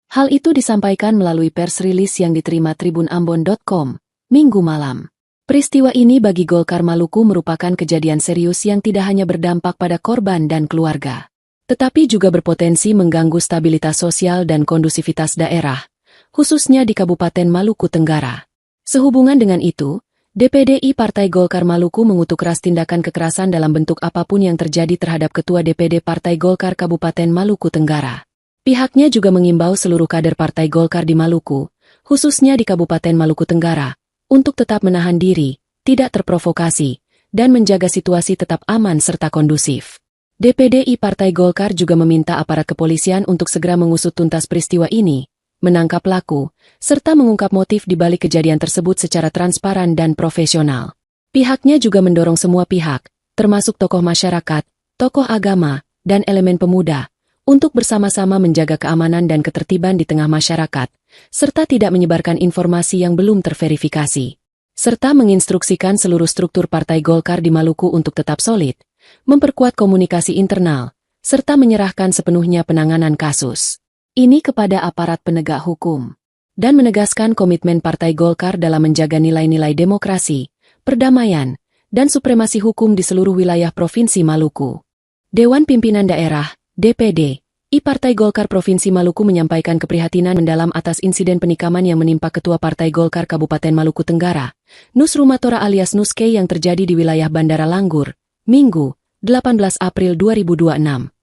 Hal itu disampaikan melalui pers rilis yang diterima tribunambon.com, Minggu malam. Peristiwa ini bagi Golkar Maluku merupakan kejadian serius yang tidak hanya berdampak pada korban dan keluarga, tetapi juga berpotensi mengganggu stabilitas sosial dan kondusivitas daerah, khususnya di Kabupaten Maluku Tenggara. Sehubungan dengan itu, DPD Partai Golkar Maluku mengutuk keras tindakan kekerasan dalam bentuk apapun yang terjadi terhadap Ketua DPD Partai Golkar Kabupaten Maluku Tenggara. Pihaknya juga mengimbau seluruh kader Partai Golkar di Maluku, khususnya di Kabupaten Maluku Tenggara, untuk tetap menahan diri, tidak terprovokasi, dan menjaga situasi tetap aman serta kondusif. DPD Partai Golkar juga meminta aparat kepolisian untuk segera mengusut tuntas peristiwa ini, menangkap pelaku, serta mengungkap motif di balik kejadian tersebut secara transparan dan profesional. Pihaknya juga mendorong semua pihak, termasuk tokoh masyarakat, tokoh agama, dan elemen pemuda, untuk bersama-sama menjaga keamanan dan ketertiban di tengah masyarakat, serta tidak menyebarkan informasi yang belum terverifikasi, serta menginstruksikan seluruh struktur Partai Golkar di Maluku untuk tetap solid, memperkuat komunikasi internal, serta menyerahkan sepenuhnya penanganan kasus ini kepada aparat penegak hukum, dan menegaskan komitmen Partai Golkar dalam menjaga nilai-nilai demokrasi, perdamaian, dan supremasi hukum di seluruh wilayah Provinsi Maluku. Dewan Pimpinan Daerah, DPD, Partai Golkar Provinsi Maluku menyampaikan keprihatinan mendalam atas insiden penikaman yang menimpa Ketua Partai Golkar Kabupaten Maluku Tenggara, Nus Rumatora alias Nuske yang terjadi di wilayah Bandara Langgur, Minggu, 18 April 2026.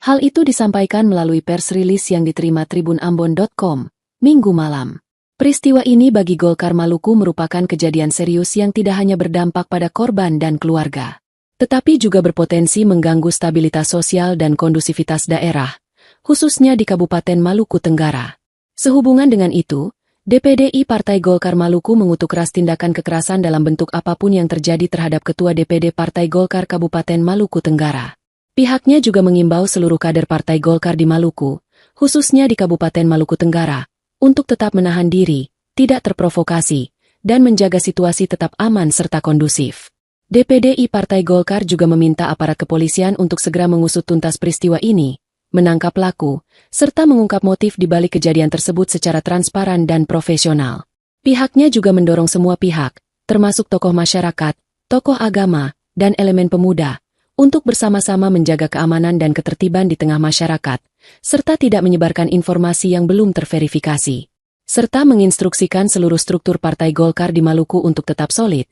Hal itu disampaikan melalui pers rilis yang diterima tribunambon.com, Minggu malam. Peristiwa ini bagi Golkar Maluku merupakan kejadian serius yang tidak hanya berdampak pada korban dan keluarga, tetapi juga berpotensi mengganggu stabilitas sosial dan kondusivitas daerah, khususnya di Kabupaten Maluku Tenggara. Sehubungan dengan itu, DPD Partai Golkar Maluku mengutuk keras tindakan kekerasan dalam bentuk apapun yang terjadi terhadap Ketua DPD Partai Golkar Kabupaten Maluku Tenggara. Pihaknya juga mengimbau seluruh kader Partai Golkar di Maluku, khususnya di Kabupaten Maluku Tenggara, untuk tetap menahan diri, tidak terprovokasi, dan menjaga situasi tetap aman serta kondusif. DPD Partai Golkar juga meminta aparat kepolisian untuk segera mengusut tuntas peristiwa ini, menangkap pelaku, serta mengungkap motif di balik kejadian tersebut secara transparan dan profesional. Pihaknya juga mendorong semua pihak, termasuk tokoh masyarakat, tokoh agama, dan elemen pemuda, untuk bersama-sama menjaga keamanan dan ketertiban di tengah masyarakat, serta tidak menyebarkan informasi yang belum terverifikasi, serta menginstruksikan seluruh struktur Partai Golkar di Maluku untuk tetap solid,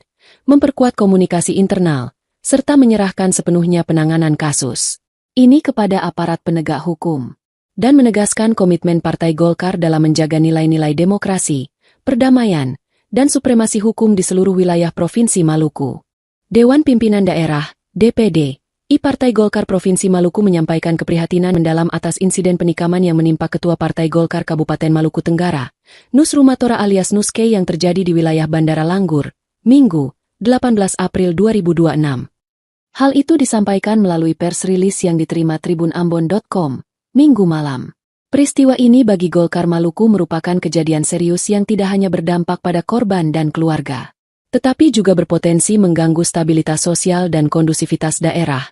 memperkuat komunikasi internal, serta menyerahkan sepenuhnya penanganan kasus ini kepada aparat penegak hukum, dan menegaskan komitmen Partai Golkar dalam menjaga nilai-nilai demokrasi, perdamaian, dan supremasi hukum di seluruh wilayah Provinsi Maluku. Dewan Pimpinan Daerah, DPD, Partai Golkar Provinsi Maluku menyampaikan keprihatinan mendalam atas insiden penikaman yang menimpa Ketua Partai Golkar Kabupaten Maluku Tenggara, Nus Rumatora alias Nuske yang terjadi di wilayah Bandara Langgur, Minggu, 18 April 2026. Hal itu disampaikan melalui pers rilis yang diterima tribunambon.com, Minggu malam. Peristiwa ini bagi Golkar Maluku merupakan kejadian serius yang tidak hanya berdampak pada korban dan keluarga, tetapi juga berpotensi mengganggu stabilitas sosial dan kondusivitas daerah,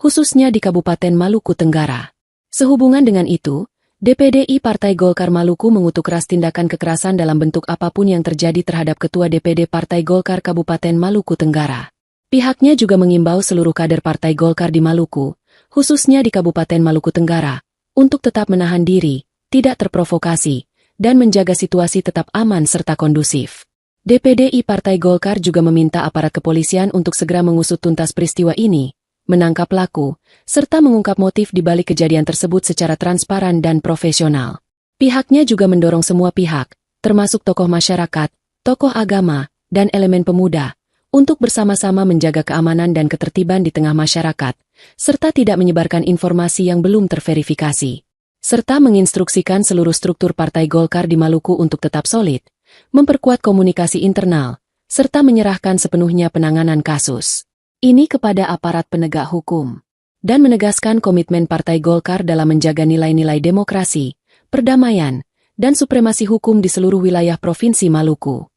khususnya di Kabupaten Maluku Tenggara. Sehubungan dengan itu, DPD Partai Golkar Maluku mengutuk keras tindakan kekerasan dalam bentuk apapun yang terjadi terhadap Ketua DPD Partai Golkar Kabupaten Maluku Tenggara. Pihaknya juga mengimbau seluruh kader Partai Golkar di Maluku, khususnya di Kabupaten Maluku Tenggara, untuk tetap menahan diri, tidak terprovokasi, dan menjaga situasi tetap aman serta kondusif. DPD Partai Golkar juga meminta aparat kepolisian untuk segera mengusut tuntas peristiwa ini, menangkap pelaku, serta mengungkap motif di balik kejadian tersebut secara transparan dan profesional. Pihaknya juga mendorong semua pihak, termasuk tokoh masyarakat, tokoh agama, dan elemen pemuda, untuk bersama-sama menjaga keamanan dan ketertiban di tengah masyarakat, serta tidak menyebarkan informasi yang belum terverifikasi, serta menginstruksikan seluruh struktur Partai Golkar di Maluku untuk tetap solid, memperkuat komunikasi internal, serta menyerahkan sepenuhnya penanganan kasus ini kepada aparat penegak hukum, dan menegaskan komitmen Partai Golkar dalam menjaga nilai-nilai demokrasi, perdamaian, dan supremasi hukum di seluruh wilayah Provinsi Maluku.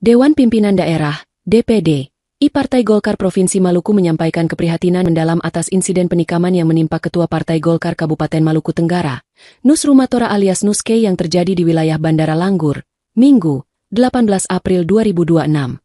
Dewan Pimpinan Daerah, DPD, Partai Golkar Provinsi Maluku menyampaikan keprihatinan mendalam atas insiden penikaman yang menimpa Ketua Partai Golkar Kabupaten Maluku Tenggara, Nus Rumatora alias Nuske yang terjadi di wilayah Bandara Langgur, Minggu, 18 April 2026.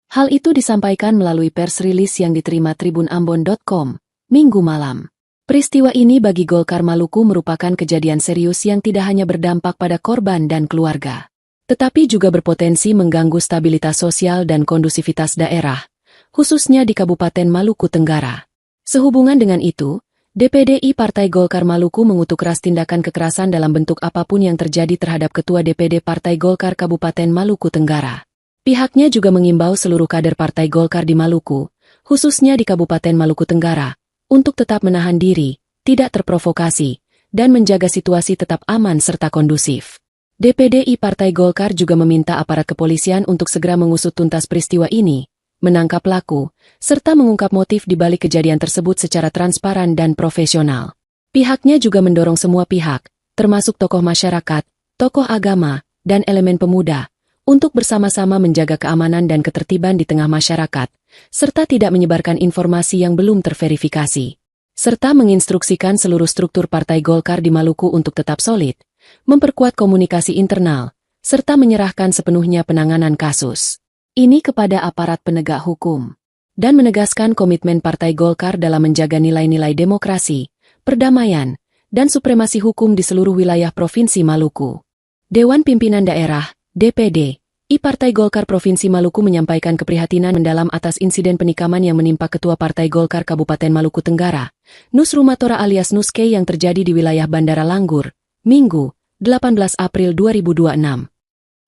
Hal itu disampaikan melalui pers rilis yang diterima tribunambon.com, Minggu malam. Peristiwa ini bagi Golkar Maluku merupakan kejadian serius yang tidak hanya berdampak pada korban dan keluarga, tetapi juga berpotensi mengganggu stabilitas sosial dan kondusivitas daerah, khususnya di Kabupaten Maluku Tenggara. Sehubungan dengan itu, DPD Partai Golkar Maluku mengutuk keras tindakan kekerasan dalam bentuk apapun yang terjadi terhadap Ketua DPD Partai Golkar Kabupaten Maluku Tenggara. Pihaknya juga mengimbau seluruh kader Partai Golkar di Maluku, khususnya di Kabupaten Maluku Tenggara, untuk tetap menahan diri, tidak terprovokasi, dan menjaga situasi tetap aman serta kondusif. DPD Partai Golkar juga meminta aparat kepolisian untuk segera mengusut tuntas peristiwa ini, menangkap pelaku, serta mengungkap motif di balik kejadian tersebut secara transparan dan profesional. Pihaknya juga mendorong semua pihak, termasuk tokoh masyarakat, tokoh agama, dan elemen pemuda, untuk bersama-sama menjaga keamanan dan ketertiban di tengah masyarakat, serta tidak menyebarkan informasi yang belum terverifikasi, serta menginstruksikan seluruh struktur Partai Golkar di Maluku untuk tetap solid, memperkuat komunikasi internal, serta menyerahkan sepenuhnya penanganan kasus ini kepada aparat penegak hukum, dan menegaskan komitmen Partai Golkar dalam menjaga nilai-nilai demokrasi, perdamaian, dan supremasi hukum di seluruh wilayah Provinsi Maluku. Dewan Pimpinan Daerah, DPD, Partai Golkar Provinsi Maluku menyampaikan keprihatinan mendalam atas insiden penikaman yang menimpa Ketua Partai Golkar Kabupaten Maluku Tenggara, Nus Rumatora alias Nuske yang terjadi di wilayah Bandara Langgur, Minggu, 18 April 2026.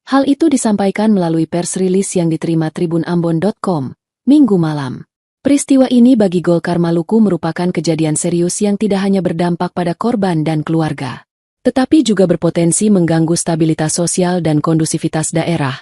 Hal itu disampaikan melalui pers rilis yang diterima tribunambon.com, Minggu malam. Peristiwa ini bagi Golkar Maluku merupakan kejadian serius yang tidak hanya berdampak pada korban dan keluarga, tetapi juga berpotensi mengganggu stabilitas sosial dan kondusivitas daerah,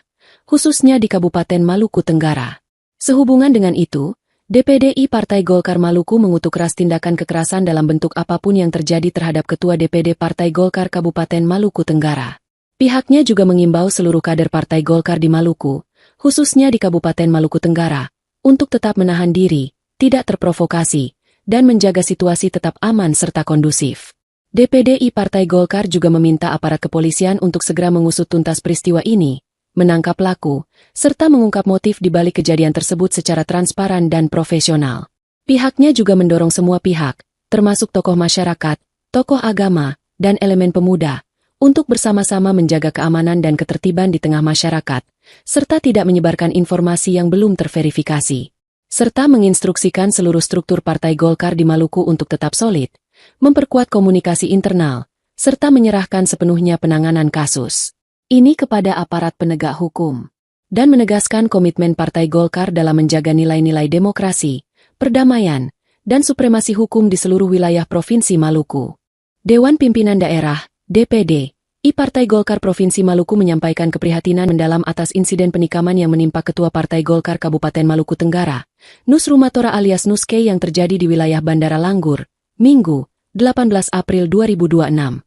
khususnya di Kabupaten Maluku Tenggara. Sehubungan dengan itu, DPD Partai Golkar Maluku mengutuk keras tindakan kekerasan dalam bentuk apapun yang terjadi terhadap Ketua DPD Partai Golkar Kabupaten Maluku Tenggara. Pihaknya juga mengimbau seluruh kader Partai Golkar di Maluku, khususnya di Kabupaten Maluku Tenggara, untuk tetap menahan diri, tidak terprovokasi, dan menjaga situasi tetap aman serta kondusif. DPD Partai Golkar juga meminta aparat kepolisian untuk segera mengusut tuntas peristiwa ini, menangkap pelaku, serta mengungkap motif di balik kejadian tersebut secara transparan dan profesional. Pihaknya juga mendorong semua pihak, termasuk tokoh masyarakat, tokoh agama, dan elemen pemuda, untuk bersama-sama menjaga keamanan dan ketertiban di tengah masyarakat, serta tidak menyebarkan informasi yang belum terverifikasi, serta menginstruksikan seluruh struktur Partai Golkar di Maluku untuk tetap solid, memperkuat komunikasi internal, serta menyerahkan sepenuhnya penanganan kasus ini kepada aparat penegak hukum, dan menegaskan komitmen Partai Golkar dalam menjaga nilai-nilai demokrasi, perdamaian, dan supremasi hukum di seluruh wilayah Provinsi Maluku. Dewan Pimpinan Daerah, DPD, Partai Golkar Provinsi Maluku menyampaikan keprihatinan mendalam atas insiden penikaman yang menimpa Ketua Partai Golkar Kabupaten Maluku Tenggara, Nus Rumatora alias Nuske yang terjadi di wilayah Bandara Langgur, Minggu, 18 April 2026.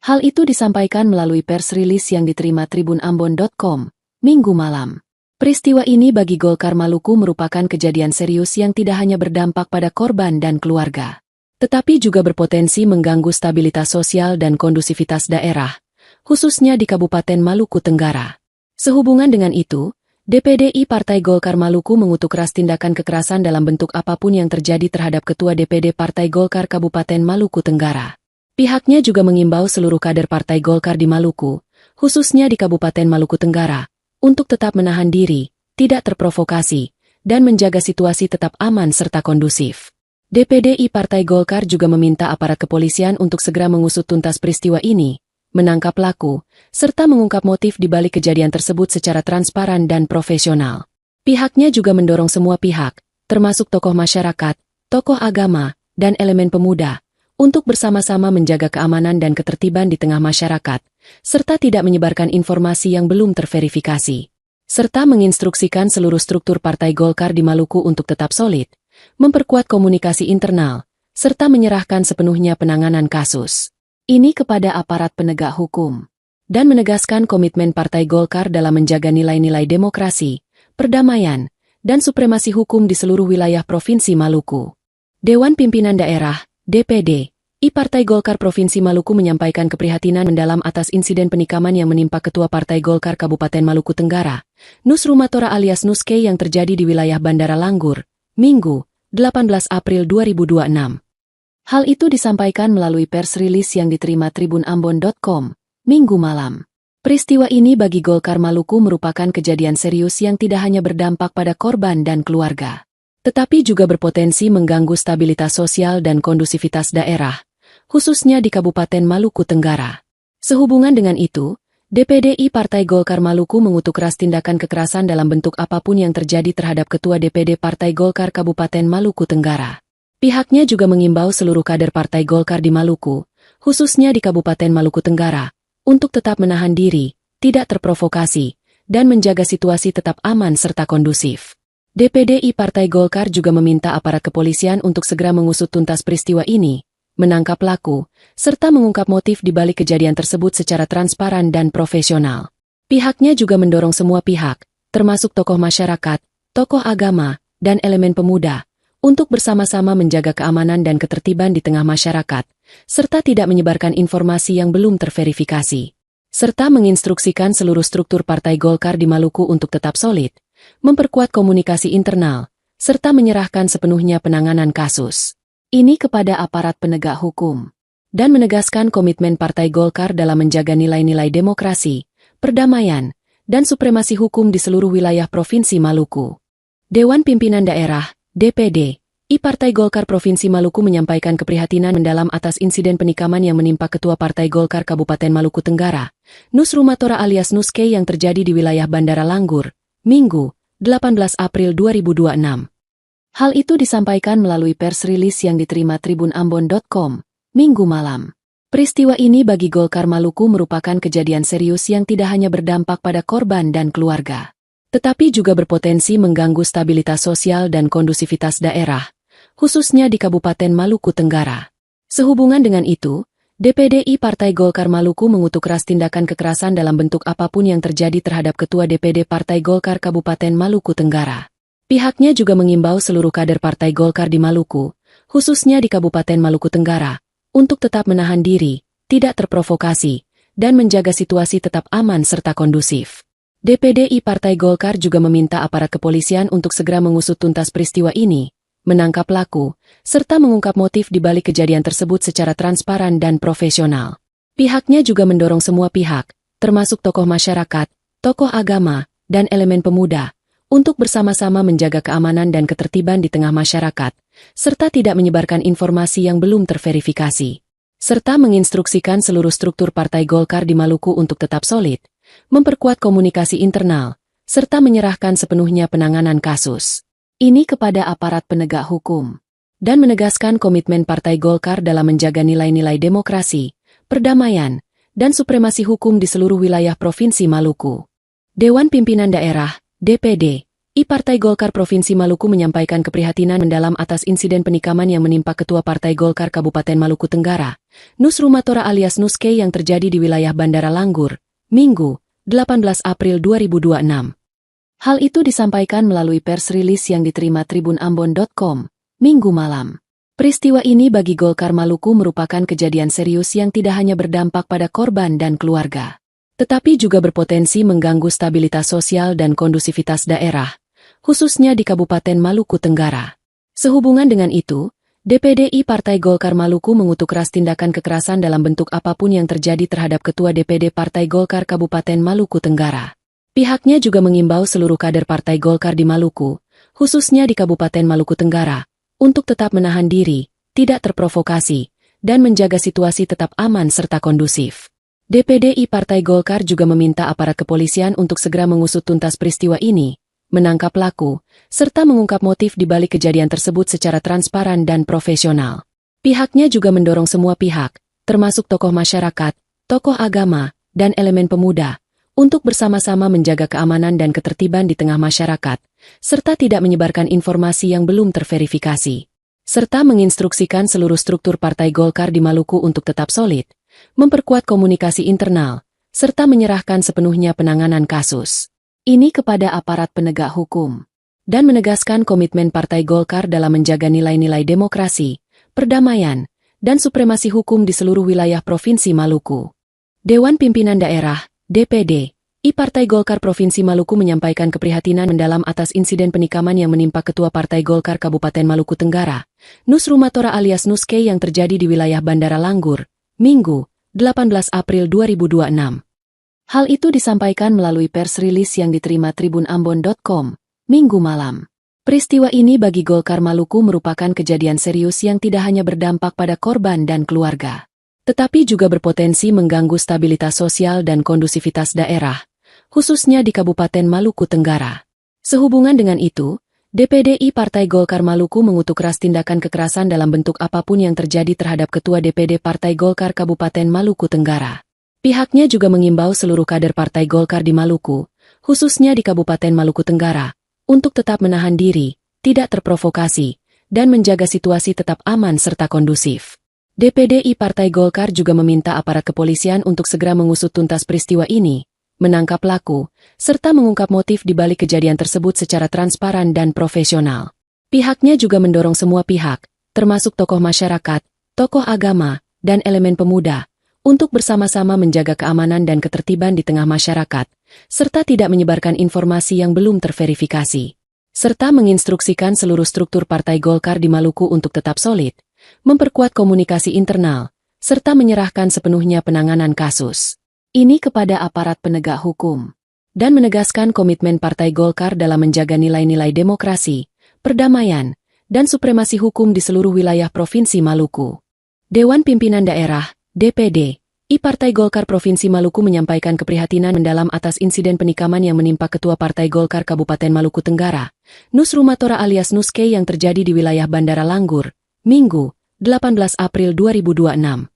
Hal itu disampaikan melalui pers rilis yang diterima tribunambon.com, Minggu malam. Peristiwa ini bagi Golkar Maluku merupakan kejadian serius yang tidak hanya berdampak pada korban dan keluarga, tetapi juga berpotensi mengganggu stabilitas sosial dan kondusivitas daerah, khususnya di Kabupaten Maluku Tenggara. Sehubungan dengan itu, DPD Partai Golkar Maluku mengutuk keras tindakan kekerasan dalam bentuk apapun yang terjadi terhadap Ketua DPD Partai Golkar Kabupaten Maluku Tenggara. Pihaknya juga mengimbau seluruh kader Partai Golkar di Maluku, khususnya di Kabupaten Maluku Tenggara, untuk tetap menahan diri, tidak terprovokasi, dan menjaga situasi tetap aman serta kondusif. DPD Partai Golkar juga meminta aparat kepolisian untuk segera mengusut tuntas peristiwa ini, menangkap pelaku, serta mengungkap motif di balik kejadian tersebut secara transparan dan profesional. Pihaknya juga mendorong semua pihak, termasuk tokoh masyarakat, tokoh agama, dan elemen pemuda, untuk bersama-sama menjaga keamanan dan ketertiban di tengah masyarakat, serta tidak menyebarkan informasi yang belum terverifikasi, serta menginstruksikan seluruh struktur Partai Golkar di Maluku untuk tetap solid, memperkuat komunikasi internal, serta menyerahkan sepenuhnya penanganan kasus ini kepada aparat penegak hukum, dan menegaskan komitmen Partai Golkar dalam menjaga nilai-nilai demokrasi, perdamaian, dan supremasi hukum di seluruh wilayah Provinsi Maluku. Dewan Pimpinan Daerah, DPD, Partai Golkar Provinsi Maluku menyampaikan keprihatinan mendalam atas insiden penikaman yang menimpa Ketua Partai Golkar Kabupaten Maluku Tenggara, Nus Rumatora alias Nuske yang terjadi di wilayah Bandara Langgur, Minggu, 18 April 2026. Hal itu disampaikan melalui pers rilis yang diterima tribunambon.com, Minggu malam. Peristiwa ini bagi Golkar Maluku merupakan kejadian serius yang tidak hanya berdampak pada korban dan keluarga, tetapi juga berpotensi mengganggu stabilitas sosial dan kondusivitas daerah, khususnya di Kabupaten Maluku Tenggara. Sehubungan dengan itu, DPD Partai Golkar Maluku mengutuk keras tindakan kekerasan dalam bentuk apapun yang terjadi terhadap Ketua DPD Partai Golkar Kabupaten Maluku Tenggara. Pihaknya juga mengimbau seluruh kader Partai Golkar di Maluku, khususnya di Kabupaten Maluku Tenggara, untuk tetap menahan diri, tidak terprovokasi, dan menjaga situasi tetap aman serta kondusif. DPD Partai Golkar juga meminta aparat kepolisian untuk segera mengusut tuntas peristiwa ini, menangkap pelaku, serta mengungkap motif di balik kejadian tersebut secara transparan dan profesional. Pihaknya juga mendorong semua pihak, termasuk tokoh masyarakat, tokoh agama, dan elemen pemuda, untuk bersama-sama menjaga keamanan dan ketertiban di tengah masyarakat, serta tidak menyebarkan informasi yang belum terverifikasi, serta menginstruksikan seluruh struktur Partai Golkar di Maluku untuk tetap solid, memperkuat komunikasi internal, serta menyerahkan sepenuhnya penanganan kasus ini kepada aparat penegak hukum, dan menegaskan komitmen Partai Golkar dalam menjaga nilai-nilai demokrasi, perdamaian, dan supremasi hukum di seluruh wilayah Provinsi Maluku. Dewan Pimpinan Daerah, DPD, Partai Golkar Provinsi Maluku menyampaikan keprihatinan mendalam atas insiden penikaman yang menimpa Ketua Partai Golkar Kabupaten Maluku Tenggara, Nus Rumatora alias Nuske yang terjadi di wilayah Bandara Langgur, Minggu, 18 April 2026. Hal itu disampaikan melalui pers rilis yang diterima tribunambon.com, Minggu malam. Peristiwa ini bagi Golkar Maluku merupakan kejadian serius yang tidak hanya berdampak pada korban dan keluarga, tetapi juga berpotensi mengganggu stabilitas sosial dan kondusivitas daerah, khususnya di Kabupaten Maluku Tenggara. Sehubungan dengan itu, DPD Partai Golkar Maluku mengutuk keras tindakan kekerasan dalam bentuk apapun yang terjadi terhadap Ketua DPD Partai Golkar Kabupaten Maluku Tenggara. Pihaknya juga mengimbau seluruh kader Partai Golkar di Maluku, khususnya di Kabupaten Maluku Tenggara, untuk tetap menahan diri, tidak terprovokasi, dan menjaga situasi tetap aman serta kondusif. DPD Partai Golkar juga meminta aparat kepolisian untuk segera mengusut tuntas peristiwa ini, menangkap pelaku, serta mengungkap motif di balik kejadian tersebut secara transparan dan profesional. Pihaknya juga mendorong semua pihak, termasuk tokoh masyarakat, tokoh agama, dan elemen pemuda, untuk bersama-sama menjaga keamanan dan ketertiban di tengah masyarakat, serta tidak menyebarkan informasi yang belum terverifikasi, serta menginstruksikan seluruh struktur Partai Golkar di Maluku untuk tetap solid, memperkuat komunikasi internal, serta menyerahkan sepenuhnya penanganan kasus ini kepada aparat penegak hukum, dan menegaskan komitmen Partai Golkar dalam menjaga nilai-nilai demokrasi, perdamaian, dan supremasi hukum di seluruh wilayah Provinsi Maluku. Dewan Pimpinan Daerah, DPD, Partai Golkar Provinsi Maluku menyampaikan keprihatinan mendalam atas insiden penikaman yang menimpa Ketua Partai Golkar Kabupaten Maluku Tenggara, Nus Rumatora alias Nuske yang terjadi di wilayah Bandara Langgur, Minggu, 18 April 2026. Hal itu disampaikan melalui pers rilis yang diterima tribunambon.com, Minggu malam. Peristiwa ini bagi Golkar Maluku merupakan kejadian serius yang tidak hanya berdampak pada korban dan keluarga, tetapi juga berpotensi mengganggu stabilitas sosial dan kondusivitas daerah, khususnya di Kabupaten Maluku Tenggara. Sehubungan dengan itu, DPD Partai Golkar Maluku mengutuk keras tindakan kekerasan dalam bentuk apapun yang terjadi terhadap Ketua DPD Partai Golkar Kabupaten Maluku Tenggara. Pihaknya juga mengimbau seluruh kader Partai Golkar di Maluku, khususnya di Kabupaten Maluku Tenggara, untuk tetap menahan diri, tidak terprovokasi, dan menjaga situasi tetap aman serta kondusif. DPD Partai Golkar juga meminta aparat kepolisian untuk segera mengusut tuntas peristiwa ini, menangkap pelaku, serta mengungkap motif di balik kejadian tersebut secara transparan dan profesional. Pihaknya juga mendorong semua pihak, termasuk tokoh masyarakat, tokoh agama, dan elemen pemuda, untuk bersama-sama menjaga keamanan dan ketertiban di tengah masyarakat, serta tidak menyebarkan informasi yang belum terverifikasi, serta menginstruksikan seluruh struktur Partai Golkar di Maluku untuk tetap solid, memperkuat komunikasi internal, serta menyerahkan sepenuhnya penanganan kasus ini kepada aparat penegak hukum, dan menegaskan komitmen Partai Golkar dalam menjaga nilai-nilai demokrasi, perdamaian, dan supremasi hukum di seluruh wilayah Provinsi Maluku. Dewan Pimpinan Daerah, DPD, Partai Golkar Provinsi Maluku menyampaikan keprihatinan mendalam atas insiden penikaman yang menimpa Ketua Partai Golkar Kabupaten Maluku Tenggara, Nus Rumatora alias Nuske yang terjadi di wilayah Bandara Langgur, Minggu, 18 April 2026. Hal itu disampaikan melalui pers rilis yang diterima tribunambon.com, Minggu malam. Peristiwa ini bagi Golkar Maluku merupakan kejadian serius yang tidak hanya berdampak pada korban dan keluarga, tetapi juga berpotensi mengganggu stabilitas sosial dan kondusivitas daerah, khususnya di Kabupaten Maluku Tenggara. Sehubungan dengan itu, DPD Partai Golkar Maluku mengutuk keras tindakan kekerasan dalam bentuk apapun yang terjadi terhadap Ketua DPD Partai Golkar Kabupaten Maluku Tenggara. Pihaknya juga mengimbau seluruh kader Partai Golkar di Maluku, khususnya di Kabupaten Maluku Tenggara, untuk tetap menahan diri, tidak terprovokasi, dan menjaga situasi tetap aman serta kondusif. DPD Partai Golkar juga meminta aparat kepolisian untuk segera mengusut tuntas peristiwa ini, menangkap pelaku, serta mengungkap motif di balik kejadian tersebut secara transparan dan profesional. Pihaknya juga mendorong semua pihak, termasuk tokoh masyarakat, tokoh agama, dan elemen pemuda, untuk bersama-sama menjaga keamanan dan ketertiban di tengah masyarakat, serta tidak menyebarkan informasi yang belum terverifikasi, serta menginstruksikan seluruh struktur Partai Golkar di Maluku untuk tetap solid, memperkuat komunikasi internal, serta menyerahkan sepenuhnya penanganan kasus ini kepada aparat penegak hukum, dan menegaskan komitmen Partai Golkar dalam menjaga nilai-nilai demokrasi, perdamaian, dan supremasi hukum di seluruh wilayah Provinsi Maluku. Dewan Pimpinan Daerah, DPD, Partai Golkar Provinsi Maluku menyampaikan keprihatinan mendalam atas insiden penikaman yang menimpa Ketua Partai Golkar Kabupaten Maluku Tenggara, Nus Rumatora alias Nuske yang terjadi di wilayah Bandara Langgur, Minggu, 18 April 2026.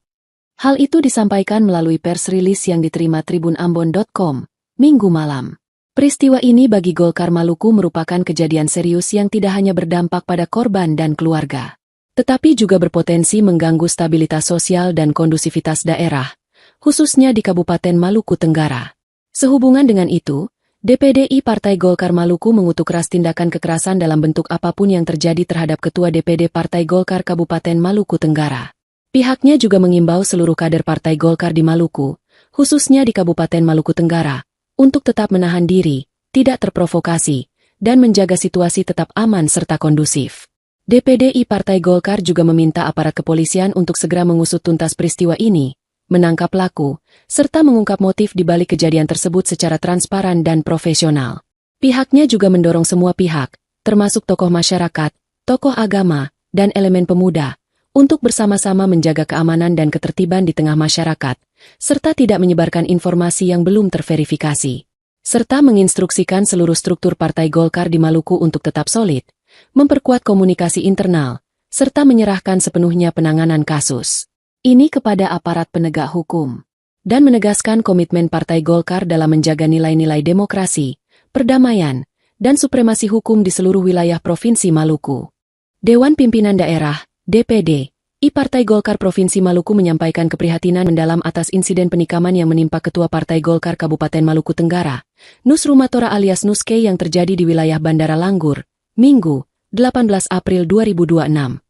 Hal itu disampaikan melalui pers rilis yang diterima tribunambon.com, Minggu malam. Peristiwa ini bagi Golkar Maluku merupakan kejadian serius yang tidak hanya berdampak pada korban dan keluarga, tetapi juga berpotensi mengganggu stabilitas sosial dan kondusivitas daerah, khususnya di Kabupaten Maluku Tenggara. Sehubungan dengan itu, DPD Partai Golkar Maluku mengutuk keras tindakan kekerasan dalam bentuk apapun yang terjadi terhadap Ketua DPD Partai Golkar Kabupaten Maluku Tenggara. Pihaknya juga mengimbau seluruh kader Partai Golkar di Maluku, khususnya di Kabupaten Maluku Tenggara, untuk tetap menahan diri, tidak terprovokasi, dan menjaga situasi tetap aman serta kondusif. DPD Partai Golkar juga meminta aparat kepolisian untuk segera mengusut tuntas peristiwa ini, menangkap pelaku, serta mengungkap motif di balik kejadian tersebut secara transparan dan profesional. Pihaknya juga mendorong semua pihak, termasuk tokoh masyarakat, tokoh agama, dan elemen pemuda, untuk bersama-sama menjaga keamanan dan ketertiban di tengah masyarakat, serta tidak menyebarkan informasi yang belum terverifikasi. Serta menginstruksikan seluruh struktur Partai Golkar di Maluku untuk tetap solid, memperkuat komunikasi internal, serta menyerahkan sepenuhnya penanganan kasus ini kepada aparat penegak hukum, dan menegaskan komitmen Partai Golkar dalam menjaga nilai-nilai demokrasi, perdamaian, dan supremasi hukum di seluruh wilayah Provinsi Maluku. Dewan Pimpinan Daerah, DPD, Partai Golkar Provinsi Maluku menyampaikan keprihatinan mendalam atas insiden penikaman yang menimpa Ketua Partai Golkar Kabupaten Maluku Tenggara, Nus Rumatora alias Nuske yang terjadi di wilayah Bandara Langgur, Minggu, 18 April 2026.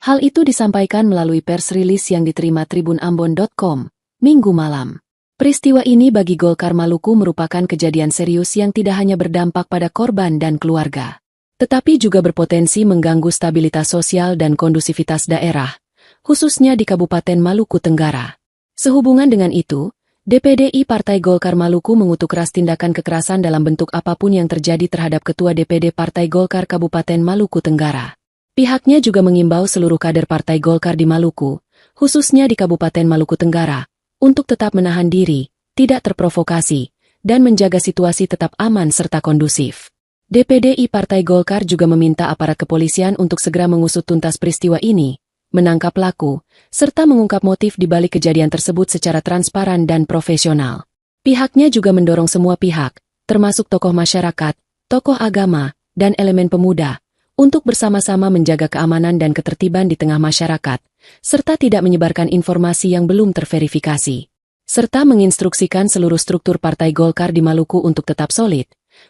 Hal itu disampaikan melalui pers rilis yang diterima tribunambon.com, Minggu malam. Peristiwa ini bagi Golkar Maluku merupakan kejadian serius yang tidak hanya berdampak pada korban dan keluarga, tetapi juga berpotensi mengganggu stabilitas sosial dan kondusivitas daerah, khususnya di Kabupaten Maluku Tenggara. Sehubungan dengan itu, DPD Partai Golkar Maluku mengutuk keras tindakan kekerasan dalam bentuk apapun yang terjadi terhadap Ketua DPD Partai Golkar Kabupaten Maluku Tenggara. Pihaknya juga mengimbau seluruh kader Partai Golkar di Maluku, khususnya di Kabupaten Maluku Tenggara, untuk tetap menahan diri, tidak terprovokasi, dan menjaga situasi tetap aman serta kondusif. DPD Partai Golkar juga meminta aparat kepolisian untuk segera mengusut tuntas peristiwa ini, menangkap pelaku, serta mengungkap motif di balik kejadian tersebut secara transparan dan profesional. Pihaknya juga mendorong semua pihak, termasuk tokoh masyarakat, tokoh agama, dan elemen pemuda, untuk bersama-sama menjaga keamanan dan ketertiban di tengah masyarakat, serta tidak menyebarkan informasi yang belum terverifikasi, serta menginstruksikan seluruh struktur Partai Golkar di Maluku untuk tetap solid,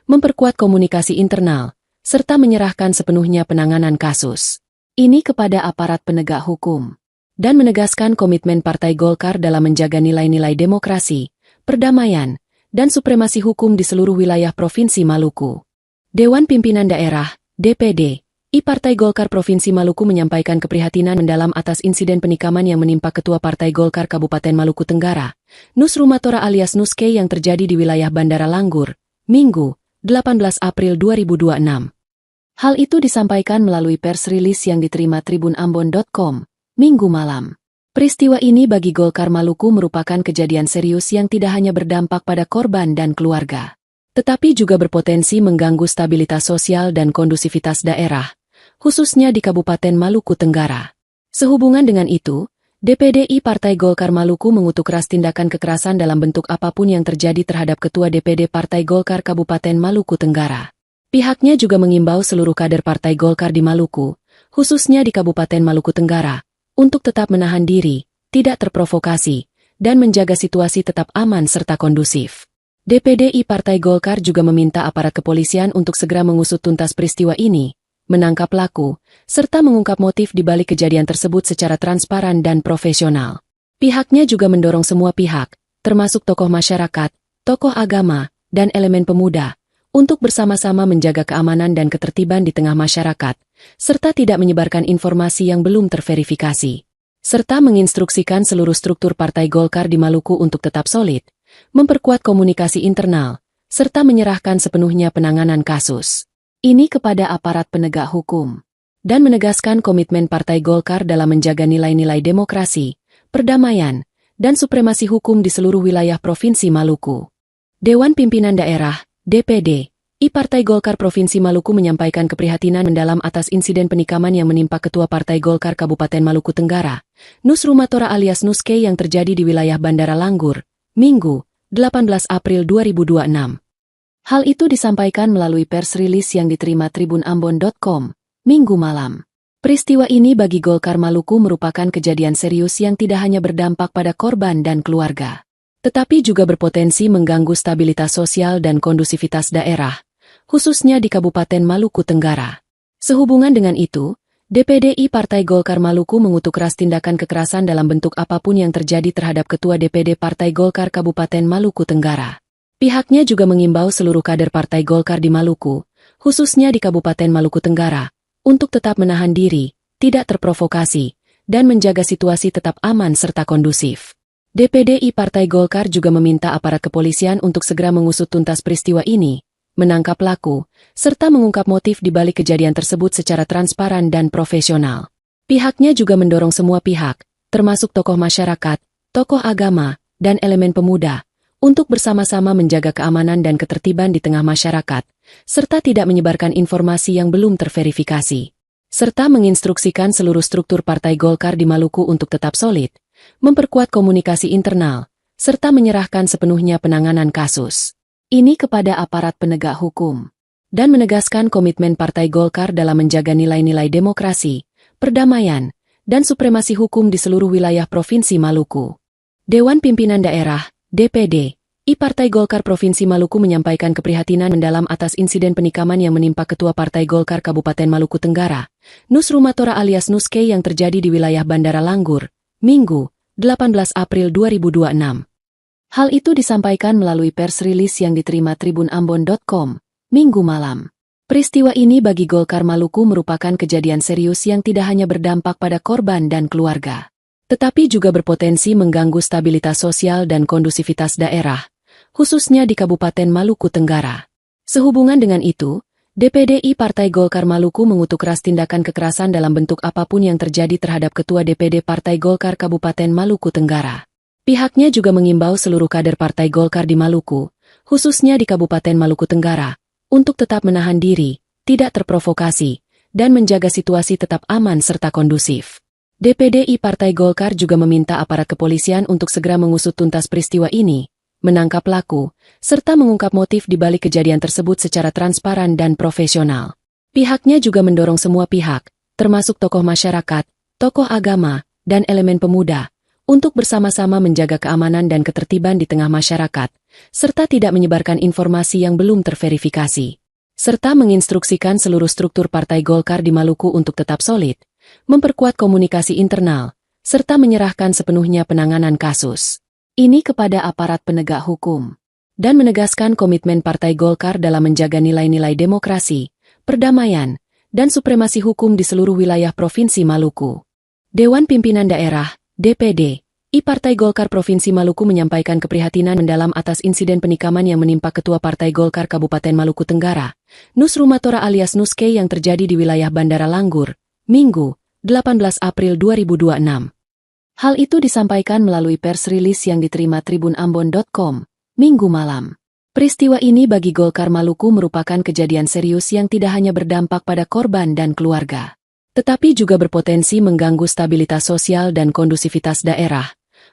memperkuat komunikasi internal, serta menyerahkan sepenuhnya penanganan kasus ini kepada aparat penegak hukum, dan menegaskan komitmen Partai Golkar dalam menjaga nilai-nilai demokrasi, perdamaian, dan supremasi hukum di seluruh wilayah Provinsi Maluku. Dewan Pimpinan Daerah, DPD, Partai Golkar Provinsi Maluku menyampaikan keprihatinan mendalam atas insiden penikaman yang menimpa Ketua Partai Golkar Kabupaten Maluku Tenggara, Nus Rumatora alias Nuske yang terjadi di wilayah Bandara Langgur, Minggu, 18 April 2026. Hal itu disampaikan melalui pers rilis yang diterima tribunambon.com, Minggu malam. Peristiwa ini bagi Golkar Maluku merupakan kejadian serius yang tidak hanya berdampak pada korban dan keluarga, tetapi juga berpotensi mengganggu stabilitas sosial dan kondusivitas daerah, khususnya di Kabupaten Maluku Tenggara. Sehubungan dengan itu, DPD Partai Golkar Maluku mengutuk keras tindakan kekerasan dalam bentuk apapun yang terjadi terhadap Ketua DPD Partai Golkar Kabupaten Maluku Tenggara. Pihaknya juga mengimbau seluruh kader Partai Golkar di Maluku, khususnya di Kabupaten Maluku Tenggara, untuk tetap menahan diri, tidak terprovokasi, dan menjaga situasi tetap aman serta kondusif. DPD Partai Golkar juga meminta aparat kepolisian untuk segera mengusut tuntas peristiwa ini, menangkap pelaku, serta mengungkap motif di balik kejadian tersebut secara transparan dan profesional. Pihaknya juga mendorong semua pihak, termasuk tokoh masyarakat, tokoh agama, dan elemen pemuda, untuk bersama-sama menjaga keamanan dan ketertiban di tengah masyarakat, serta tidak menyebarkan informasi yang belum terverifikasi, serta menginstruksikan seluruh struktur Partai Golkar di Maluku untuk tetap solid, memperkuat komunikasi internal, serta menyerahkan sepenuhnya penanganan kasus ini kepada aparat penegak hukum, dan menegaskan komitmen Partai Golkar dalam menjaga nilai-nilai demokrasi, perdamaian, dan supremasi hukum di seluruh wilayah Provinsi Maluku. Dewan Pimpinan Daerah, DPD, Partai Golkar Provinsi Maluku menyampaikan keprihatinan mendalam atas insiden penikaman yang menimpa Ketua Partai Golkar Kabupaten Maluku Tenggara, Nus Rumatora alias Nuske yang terjadi di wilayah Bandara Langgur, Minggu, 18 April 2026. Hal itu disampaikan melalui pers rilis yang diterima tribunambon.com, Minggu malam. Peristiwa ini bagi Golkar Maluku merupakan kejadian serius yang tidak hanya berdampak pada korban dan keluarga, tetapi juga berpotensi mengganggu stabilitas sosial dan kondusivitas daerah, khususnya di Kabupaten Maluku Tenggara. Sehubungan dengan itu, DPD Partai Golkar Maluku mengutuk keras tindakan kekerasan dalam bentuk apapun yang terjadi terhadap Ketua DPD Partai Golkar Kabupaten Maluku Tenggara. Pihaknya juga mengimbau seluruh kader Partai Golkar di Maluku, khususnya di Kabupaten Maluku Tenggara, untuk tetap menahan diri, tidak terprovokasi, dan menjaga situasi tetap aman serta kondusif. DPD Partai Golkar juga meminta aparat kepolisian untuk segera mengusut tuntas peristiwa ini, menangkap pelaku, serta mengungkap motif di balik kejadian tersebut secara transparan dan profesional. Pihaknya juga mendorong semua pihak, termasuk tokoh masyarakat, tokoh agama, dan elemen pemuda, untuk bersama-sama menjaga keamanan dan ketertiban di tengah masyarakat, serta tidak menyebarkan informasi yang belum terverifikasi. Serta menginstruksikan seluruh struktur Partai Golkar di Maluku untuk tetap solid, memperkuat komunikasi internal, serta menyerahkan sepenuhnya penanganan kasus ini kepada aparat penegak hukum, dan menegaskan komitmen Partai Golkar dalam menjaga nilai-nilai demokrasi, perdamaian, dan supremasi hukum di seluruh wilayah Provinsi Maluku. Dewan Pimpinan Daerah, DPD, Partai Golkar Provinsi Maluku menyampaikan keprihatinan mendalam atas insiden penikaman yang menimpa Ketua Partai Golkar Kabupaten Maluku Tenggara, Nus Rumatora alias Nuske yang terjadi di wilayah Bandara Langgur, Minggu, 18 April 2026. Hal itu disampaikan melalui pers rilis yang diterima tribunambon.com, Minggu malam. Peristiwa ini bagi Golkar Maluku merupakan kejadian serius yang tidak hanya berdampak pada korban dan keluarga, tetapi juga berpotensi mengganggu stabilitas sosial dan kondusivitas daerah, khususnya di Kabupaten Maluku Tenggara. Sehubungan dengan itu, DPD Partai Golkar Maluku mengutuk keras tindakan kekerasan dalam bentuk apapun yang terjadi terhadap Ketua DPD Partai Golkar Kabupaten Maluku Tenggara. Pihaknya juga mengimbau seluruh kader Partai Golkar di Maluku, khususnya di Kabupaten Maluku Tenggara, untuk tetap menahan diri, tidak terprovokasi, dan menjaga situasi tetap aman serta kondusif. DPD Partai Golkar juga meminta aparat kepolisian untuk segera mengusut tuntas peristiwa ini, menangkap pelaku, serta mengungkap motif di balik kejadian tersebut secara transparan dan profesional. Pihaknya juga mendorong semua pihak, termasuk tokoh masyarakat, tokoh agama, dan elemen pemuda, untuk bersama-sama menjaga keamanan dan ketertiban di tengah masyarakat, serta tidak menyebarkan informasi yang belum terverifikasi. Serta menginstruksikan seluruh struktur Partai Golkar di Maluku untuk tetap solid, memperkuat komunikasi internal, serta menyerahkan sepenuhnya penanganan kasus ini kepada aparat penegak hukum, dan menegaskan komitmen Partai Golkar dalam menjaga nilai-nilai demokrasi, perdamaian, dan supremasi hukum di seluruh wilayah Provinsi Maluku. Dewan Pimpinan Daerah, DPD, Partai Golkar Provinsi Maluku menyampaikan keprihatinan mendalam atas insiden penikaman yang menimpa Ketua Partai Golkar Kabupaten Maluku Tenggara, Nus Rumatora alias Nuske yang terjadi di wilayah Bandara Langgur, Minggu, 18 April 2026. Hal itu disampaikan melalui pers rilis yang diterima tribunambon.com, Minggu malam. Peristiwa ini bagi Golkar Maluku merupakan kejadian serius yang tidak hanya berdampak pada korban dan keluarga, tetapi juga berpotensi mengganggu stabilitas sosial dan kondusivitas daerah,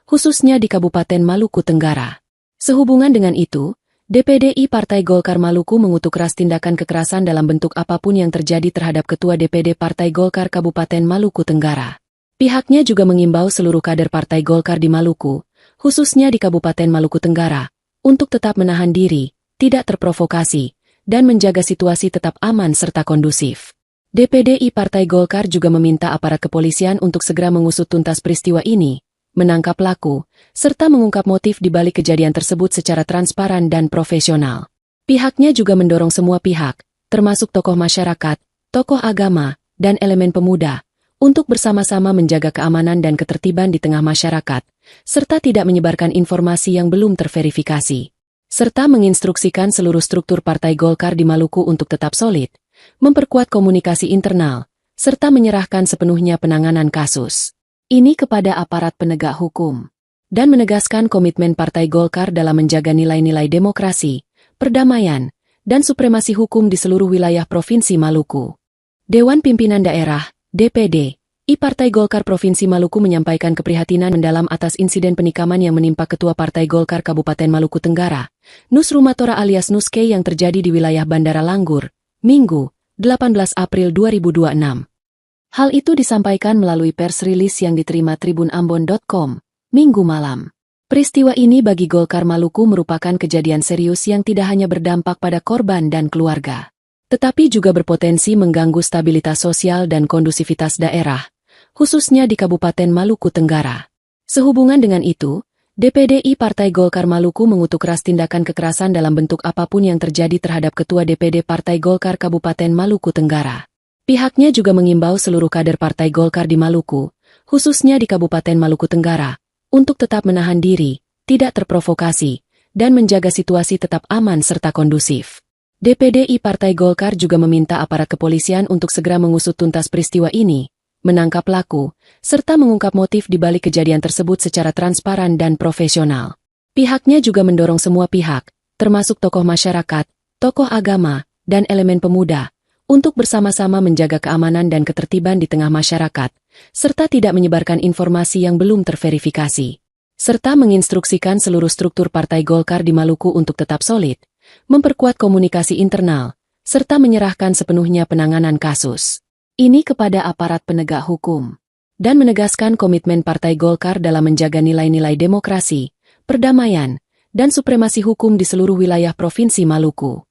khususnya di Kabupaten Maluku Tenggara. Sehubungan dengan itu, DPD Partai Golkar Maluku mengutuk keras tindakan kekerasan dalam bentuk apapun yang terjadi terhadap Ketua DPD Partai Golkar Kabupaten Maluku Tenggara. Pihaknya juga mengimbau seluruh kader Partai Golkar di Maluku, khususnya di Kabupaten Maluku Tenggara, untuk tetap menahan diri, tidak terprovokasi, dan menjaga situasi tetap aman serta kondusif. DPD Partai Golkar juga meminta aparat kepolisian untuk segera mengusut tuntas peristiwa ini, menangkap pelaku, serta mengungkap motif di balik kejadian tersebut secara transparan dan profesional. Pihaknya juga mendorong semua pihak, termasuk tokoh masyarakat, tokoh agama, dan elemen pemuda, untuk bersama-sama menjaga keamanan dan ketertiban di tengah masyarakat, serta tidak menyebarkan informasi yang belum terverifikasi. Serta menginstruksikan seluruh struktur Partai Golkar di Maluku untuk tetap solid, memperkuat komunikasi internal, serta menyerahkan sepenuhnya penanganan kasus ini kepada aparat penegak hukum, dan menegaskan komitmen Partai Golkar dalam menjaga nilai-nilai demokrasi, perdamaian, dan supremasi hukum di seluruh wilayah Provinsi Maluku. Dewan Pimpinan Daerah, DPD, Partai Golkar Provinsi Maluku menyampaikan keprihatinan mendalam atas insiden penikaman yang menimpa Ketua Partai Golkar Kabupaten Maluku Tenggara, Nus Rumatora alias Nuske yang terjadi di wilayah Bandara Langgur, Minggu, 18 April 2026. Hal itu disampaikan melalui pers rilis yang diterima tribunambon.com, Minggu malam. Peristiwa ini bagi Golkar Maluku merupakan kejadian serius yang tidak hanya berdampak pada korban dan keluarga, tetapi juga berpotensi mengganggu stabilitas sosial dan kondusivitas daerah, khususnya di Kabupaten Maluku Tenggara. Sehubungan dengan itu, DPD Partai Golkar Maluku mengutuk keras tindakan kekerasan dalam bentuk apapun yang terjadi terhadap Ketua DPD Partai Golkar Kabupaten Maluku Tenggara. Pihaknya juga mengimbau seluruh kader Partai Golkar di Maluku, khususnya di Kabupaten Maluku Tenggara, untuk tetap menahan diri, tidak terprovokasi, dan menjaga situasi tetap aman serta kondusif. DPD Partai Golkar juga meminta aparat kepolisian untuk segera mengusut tuntas peristiwa ini, menangkap pelaku, serta mengungkap motif di balik kejadian tersebut secara transparan dan profesional. Pihaknya juga mendorong semua pihak, termasuk tokoh masyarakat, tokoh agama, dan elemen pemuda, untuk bersama-sama menjaga keamanan dan ketertiban di tengah masyarakat, serta tidak menyebarkan informasi yang belum terverifikasi. Serta menginstruksikan seluruh struktur Partai Golkar di Maluku untuk tetap solid, memperkuat komunikasi internal, serta menyerahkan sepenuhnya penanganan kasus ini kepada aparat penegak hukum, dan menegaskan komitmen Partai Golkar dalam menjaga nilai-nilai demokrasi, perdamaian, dan supremasi hukum di seluruh wilayah Provinsi Maluku.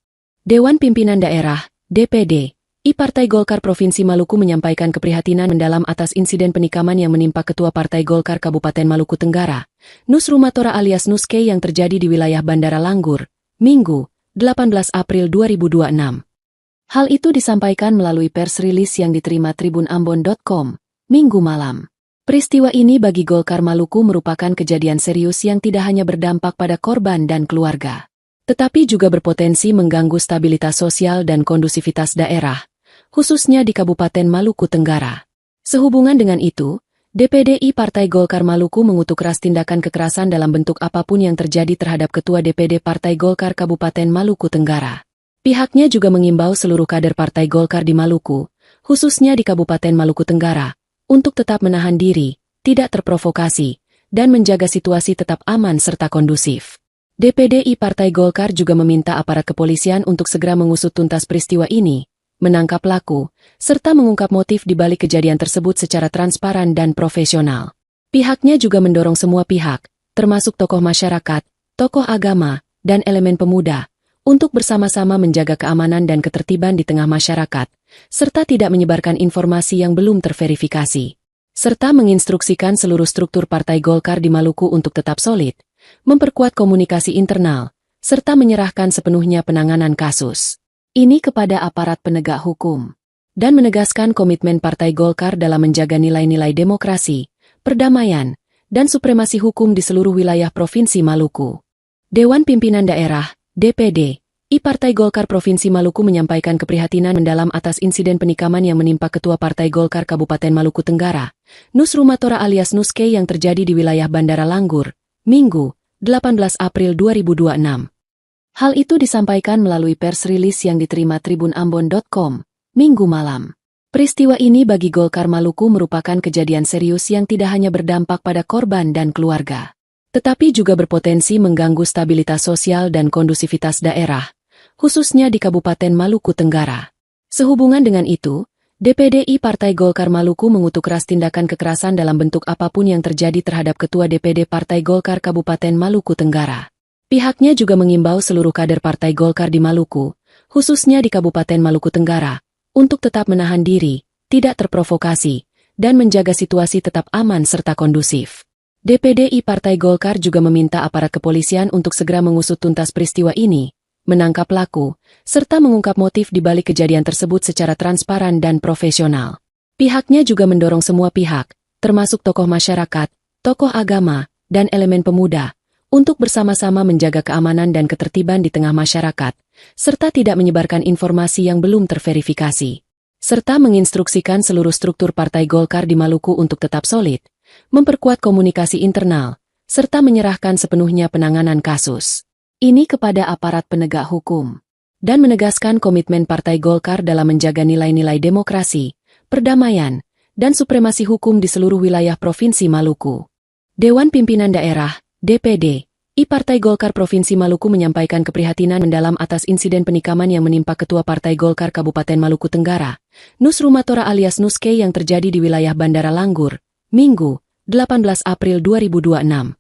Dewan Pimpinan Daerah, DPD, Partai Golkar Provinsi Maluku menyampaikan keprihatinan mendalam atas insiden penikaman yang menimpa Ketua Partai Golkar Kabupaten Maluku Tenggara, Nus Rumatora alias Nuske yang terjadi di wilayah Bandara Langgur, Minggu, 18 April 2026. Hal itu disampaikan melalui pers rilis yang diterima tribunambon.com, Minggu malam. Peristiwa ini bagi Golkar Maluku merupakan kejadian serius yang tidak hanya berdampak pada korban dan keluarga, tetapi juga berpotensi mengganggu stabilitas sosial dan kondusivitas daerah, khususnya di Kabupaten Maluku Tenggara. Sehubungan dengan itu, DPD Partai Golkar Maluku mengutuk keras tindakan kekerasan dalam bentuk apapun yang terjadi terhadap Ketua DPD Partai Golkar Kabupaten Maluku Tenggara. Pihaknya juga mengimbau seluruh kader Partai Golkar di Maluku, khususnya di Kabupaten Maluku Tenggara, untuk tetap menahan diri, tidak terprovokasi, dan menjaga situasi tetap aman serta kondusif. DPD Partai Golkar juga meminta aparat kepolisian untuk segera mengusut tuntas peristiwa ini, menangkap pelaku, serta mengungkap motif di balik kejadian tersebut secara transparan dan profesional. Pihaknya juga mendorong semua pihak, termasuk tokoh masyarakat, tokoh agama, dan elemen pemuda, untuk bersama-sama menjaga keamanan dan ketertiban di tengah masyarakat, serta tidak menyebarkan informasi yang belum terverifikasi. Serta menginstruksikan seluruh struktur Partai Golkar di Maluku untuk tetap solid, memperkuat komunikasi internal, serta menyerahkan sepenuhnya penanganan kasus ini kepada aparat penegak hukum, dan menegaskan komitmen Partai Golkar dalam menjaga nilai-nilai demokrasi, perdamaian, dan supremasi hukum di seluruh wilayah Provinsi Maluku. Dewan Pimpinan Daerah, DPD, Partai Golkar Provinsi Maluku menyampaikan keprihatinan mendalam atas insiden penikaman yang menimpa Ketua Partai Golkar Kabupaten Maluku Tenggara, Nus Rumatora alias Nuske yang terjadi di wilayah Bandara Langgur, Minggu, 18 April 2026. Hal itu disampaikan melalui pers rilis yang diterima tribunambon.com, Minggu malam. Peristiwa ini bagi Golkar Maluku merupakan kejadian serius yang tidak hanya berdampak pada korban dan keluarga, tetapi juga berpotensi mengganggu stabilitas sosial dan kondusivitas daerah, khususnya di Kabupaten Maluku Tenggara. Sehubungan dengan itu, DPD Partai Golkar Maluku mengutuk keras tindakan kekerasan dalam bentuk apapun yang terjadi terhadap Ketua DPD Partai Golkar Kabupaten Maluku Tenggara. Pihaknya juga mengimbau seluruh kader Partai Golkar di Maluku, khususnya di Kabupaten Maluku Tenggara, untuk tetap menahan diri, tidak terprovokasi, dan menjaga situasi tetap aman serta kondusif. DPD Partai Golkar juga meminta aparat kepolisian untuk segera mengusut tuntas peristiwa ini, menangkap pelaku, serta mengungkap motif di balik kejadian tersebut secara transparan dan profesional. Pihaknya juga mendorong semua pihak, termasuk tokoh masyarakat, tokoh agama, dan elemen pemuda, untuk bersama-sama menjaga keamanan dan ketertiban di tengah masyarakat, serta tidak menyebarkan informasi yang belum terverifikasi. Serta menginstruksikan seluruh struktur Partai Golkar di Maluku untuk tetap solid, memperkuat komunikasi internal, serta menyerahkan sepenuhnya penanganan kasus ini kepada aparat penegak hukum, dan menegaskan komitmen Partai Golkar dalam menjaga nilai-nilai demokrasi, perdamaian, dan supremasi hukum di seluruh wilayah Provinsi Maluku. Dewan Pimpinan Daerah, DPD, Partai Golkar Provinsi Maluku menyampaikan keprihatinan mendalam atas insiden penikaman yang menimpa Ketua Partai Golkar Kabupaten Maluku Tenggara, Nus Rumatora alias Nuske yang terjadi di wilayah Bandara Langgur, Minggu, 18 April 2026.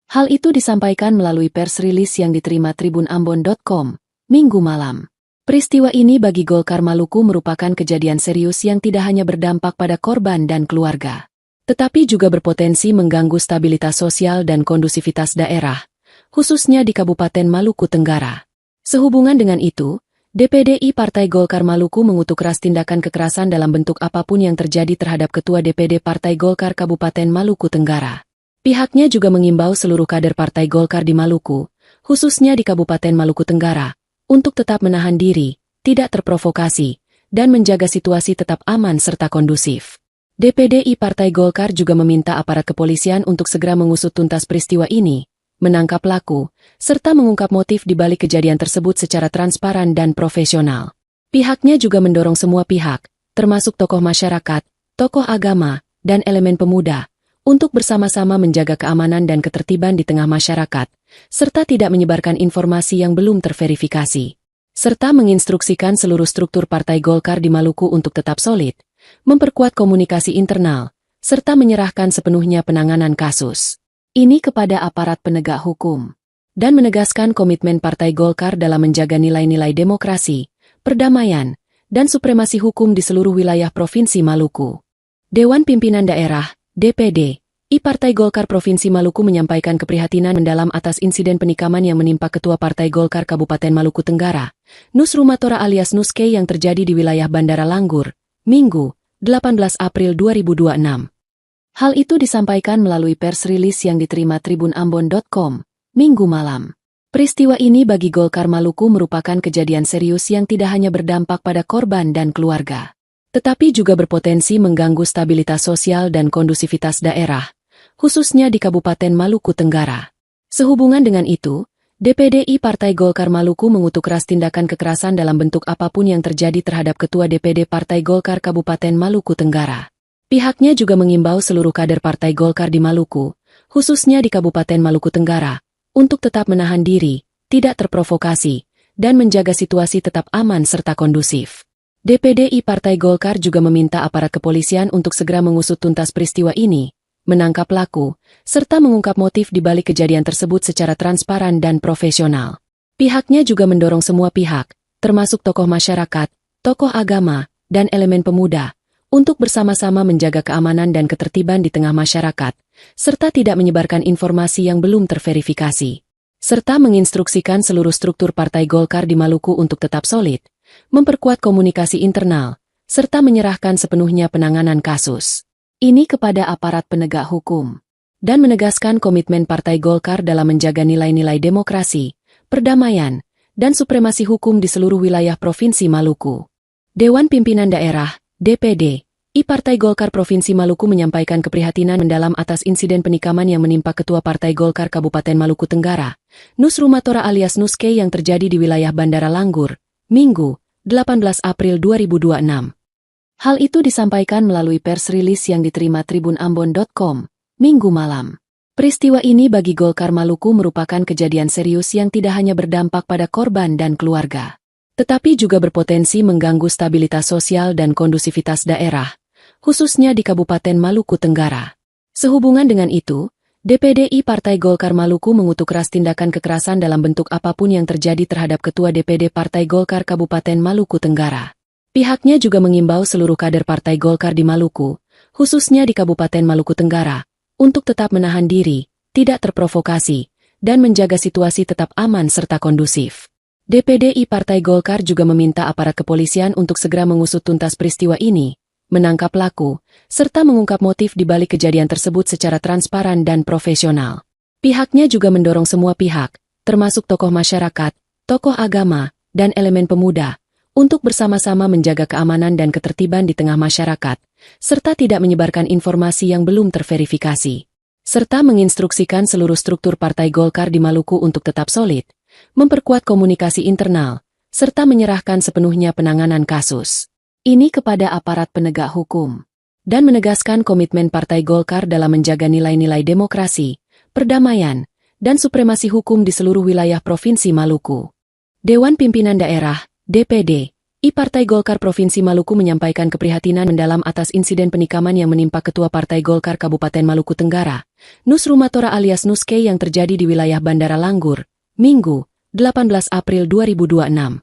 Hal itu disampaikan melalui pers rilis yang diterima tribunambon.com, Minggu malam. Peristiwa ini bagi Golkar Maluku merupakan kejadian serius yang tidak hanya berdampak pada korban dan keluarga, tetapi juga berpotensi mengganggu stabilitas sosial dan kondusivitas daerah, khususnya di Kabupaten Maluku Tenggara. Sehubungan dengan itu, DPD Partai Golkar Maluku mengutuk keras tindakan kekerasan dalam bentuk apapun yang terjadi terhadap Ketua DPD Partai Golkar Kabupaten Maluku Tenggara. Pihaknya juga mengimbau seluruh kader Partai Golkar di Maluku, khususnya di Kabupaten Maluku Tenggara, untuk tetap menahan diri, tidak terprovokasi, dan menjaga situasi tetap aman serta kondusif. DPD Partai Golkar juga meminta aparat kepolisian untuk segera mengusut tuntas peristiwa ini, menangkap pelaku, serta mengungkap motif di balik kejadian tersebut secara transparan dan profesional. Pihaknya juga mendorong semua pihak, termasuk tokoh masyarakat, tokoh agama, dan elemen pemuda, untuk bersama-sama menjaga keamanan dan ketertiban di tengah masyarakat, serta tidak menyebarkan informasi yang belum terverifikasi. Serta menginstruksikan seluruh struktur Partai Golkar di Maluku untuk tetap solid, memperkuat komunikasi internal, serta menyerahkan sepenuhnya penanganan kasus ini kepada aparat penegak hukum, dan menegaskan komitmen Partai Golkar dalam menjaga nilai-nilai demokrasi, perdamaian, dan supremasi hukum di seluruh wilayah Provinsi Maluku. Dewan Pimpinan Daerah, DPD, Partai Golkar Provinsi Maluku menyampaikan keprihatinan mendalam atas insiden penikaman yang menimpa Ketua Partai Golkar Kabupaten Maluku Tenggara, Nus Rumatora alias Nuske yang terjadi di wilayah Bandara Langgur, Minggu, 18 April 2026. Hal itu disampaikan melalui pers rilis yang diterima tribunambon.com, Minggu malam. Peristiwa ini bagi Golkar Maluku merupakan kejadian serius yang tidak hanya berdampak pada korban dan keluarga, tetapi juga berpotensi mengganggu stabilitas sosial dan kondusivitas daerah, khususnya di Kabupaten Maluku Tenggara. Sehubungan dengan itu, DPD Partai Golkar Maluku mengutuk keras tindakan kekerasan dalam bentuk apapun yang terjadi terhadap Ketua DPD Partai Golkar Kabupaten Maluku Tenggara. Pihaknya juga mengimbau seluruh kader Partai Golkar di Maluku, khususnya di Kabupaten Maluku Tenggara, untuk tetap menahan diri, tidak terprovokasi, dan menjaga situasi tetap aman serta kondusif. DPD Partai Golkar juga meminta aparat kepolisian untuk segera mengusut tuntas peristiwa ini, menangkap pelaku, serta mengungkap motif di balik kejadian tersebut secara transparan dan profesional. Pihaknya juga mendorong semua pihak, termasuk tokoh masyarakat, tokoh agama, dan elemen pemuda, untuk bersama-sama menjaga keamanan dan ketertiban di tengah masyarakat, serta tidak menyebarkan informasi yang belum terverifikasi. Serta menginstruksikan seluruh struktur Partai Golkar di Maluku untuk tetap solid, memperkuat komunikasi internal, serta menyerahkan sepenuhnya penanganan kasus ini kepada aparat penegak hukum, dan menegaskan komitmen Partai Golkar dalam menjaga nilai-nilai demokrasi, perdamaian, dan supremasi hukum di seluruh wilayah Provinsi Maluku. Dewan Pimpinan Daerah, DPD, Partai Golkar Provinsi Maluku menyampaikan keprihatinan mendalam atas insiden penikaman yang menimpa Ketua Partai Golkar Kabupaten Maluku Tenggara, Nus Rumatora alias Nuske yang terjadi di wilayah Bandara Langgur, Minggu, 18 April 2026. Hal itu disampaikan melalui pers rilis yang diterima tribunambon.com, Minggu malam. Peristiwa ini bagi Golkar Maluku merupakan kejadian serius yang tidak hanya berdampak pada korban dan keluarga, tetapi juga berpotensi mengganggu stabilitas sosial dan kondusivitas daerah, khususnya di Kabupaten Maluku Tenggara. Sehubungan dengan itu, DPD Partai Golkar Maluku mengutuk keras tindakan kekerasan dalam bentuk apapun yang terjadi terhadap Ketua DPD Partai Golkar Kabupaten Maluku Tenggara. Pihaknya juga mengimbau seluruh kader Partai Golkar di Maluku, khususnya di Kabupaten Maluku Tenggara, untuk tetap menahan diri, tidak terprovokasi, dan menjaga situasi tetap aman serta kondusif. DPD Partai Golkar juga meminta aparat kepolisian untuk segera mengusut tuntas peristiwa ini, menangkap pelaku, serta mengungkap motif di balik kejadian tersebut secara transparan dan profesional. Pihaknya juga mendorong semua pihak, termasuk tokoh masyarakat, tokoh agama, dan elemen pemuda, untuk bersama-sama menjaga keamanan dan ketertiban di tengah masyarakat, serta tidak menyebarkan informasi yang belum terverifikasi. Serta menginstruksikan seluruh struktur Partai Golkar di Maluku untuk tetap solid, memperkuat komunikasi internal, serta menyerahkan sepenuhnya penanganan kasus ini kepada aparat penegak hukum, dan menegaskan komitmen Partai Golkar dalam menjaga nilai-nilai demokrasi, perdamaian, dan supremasi hukum di seluruh wilayah Provinsi Maluku. Dewan Pimpinan Daerah, DPD, Partai Golkar Provinsi Maluku menyampaikan keprihatinan mendalam atas insiden penikaman yang menimpa Ketua Partai Golkar Kabupaten Maluku Tenggara, Nus Rumatora alias Nuske yang terjadi di wilayah Bandara Langgur, Minggu, 18 April 2026.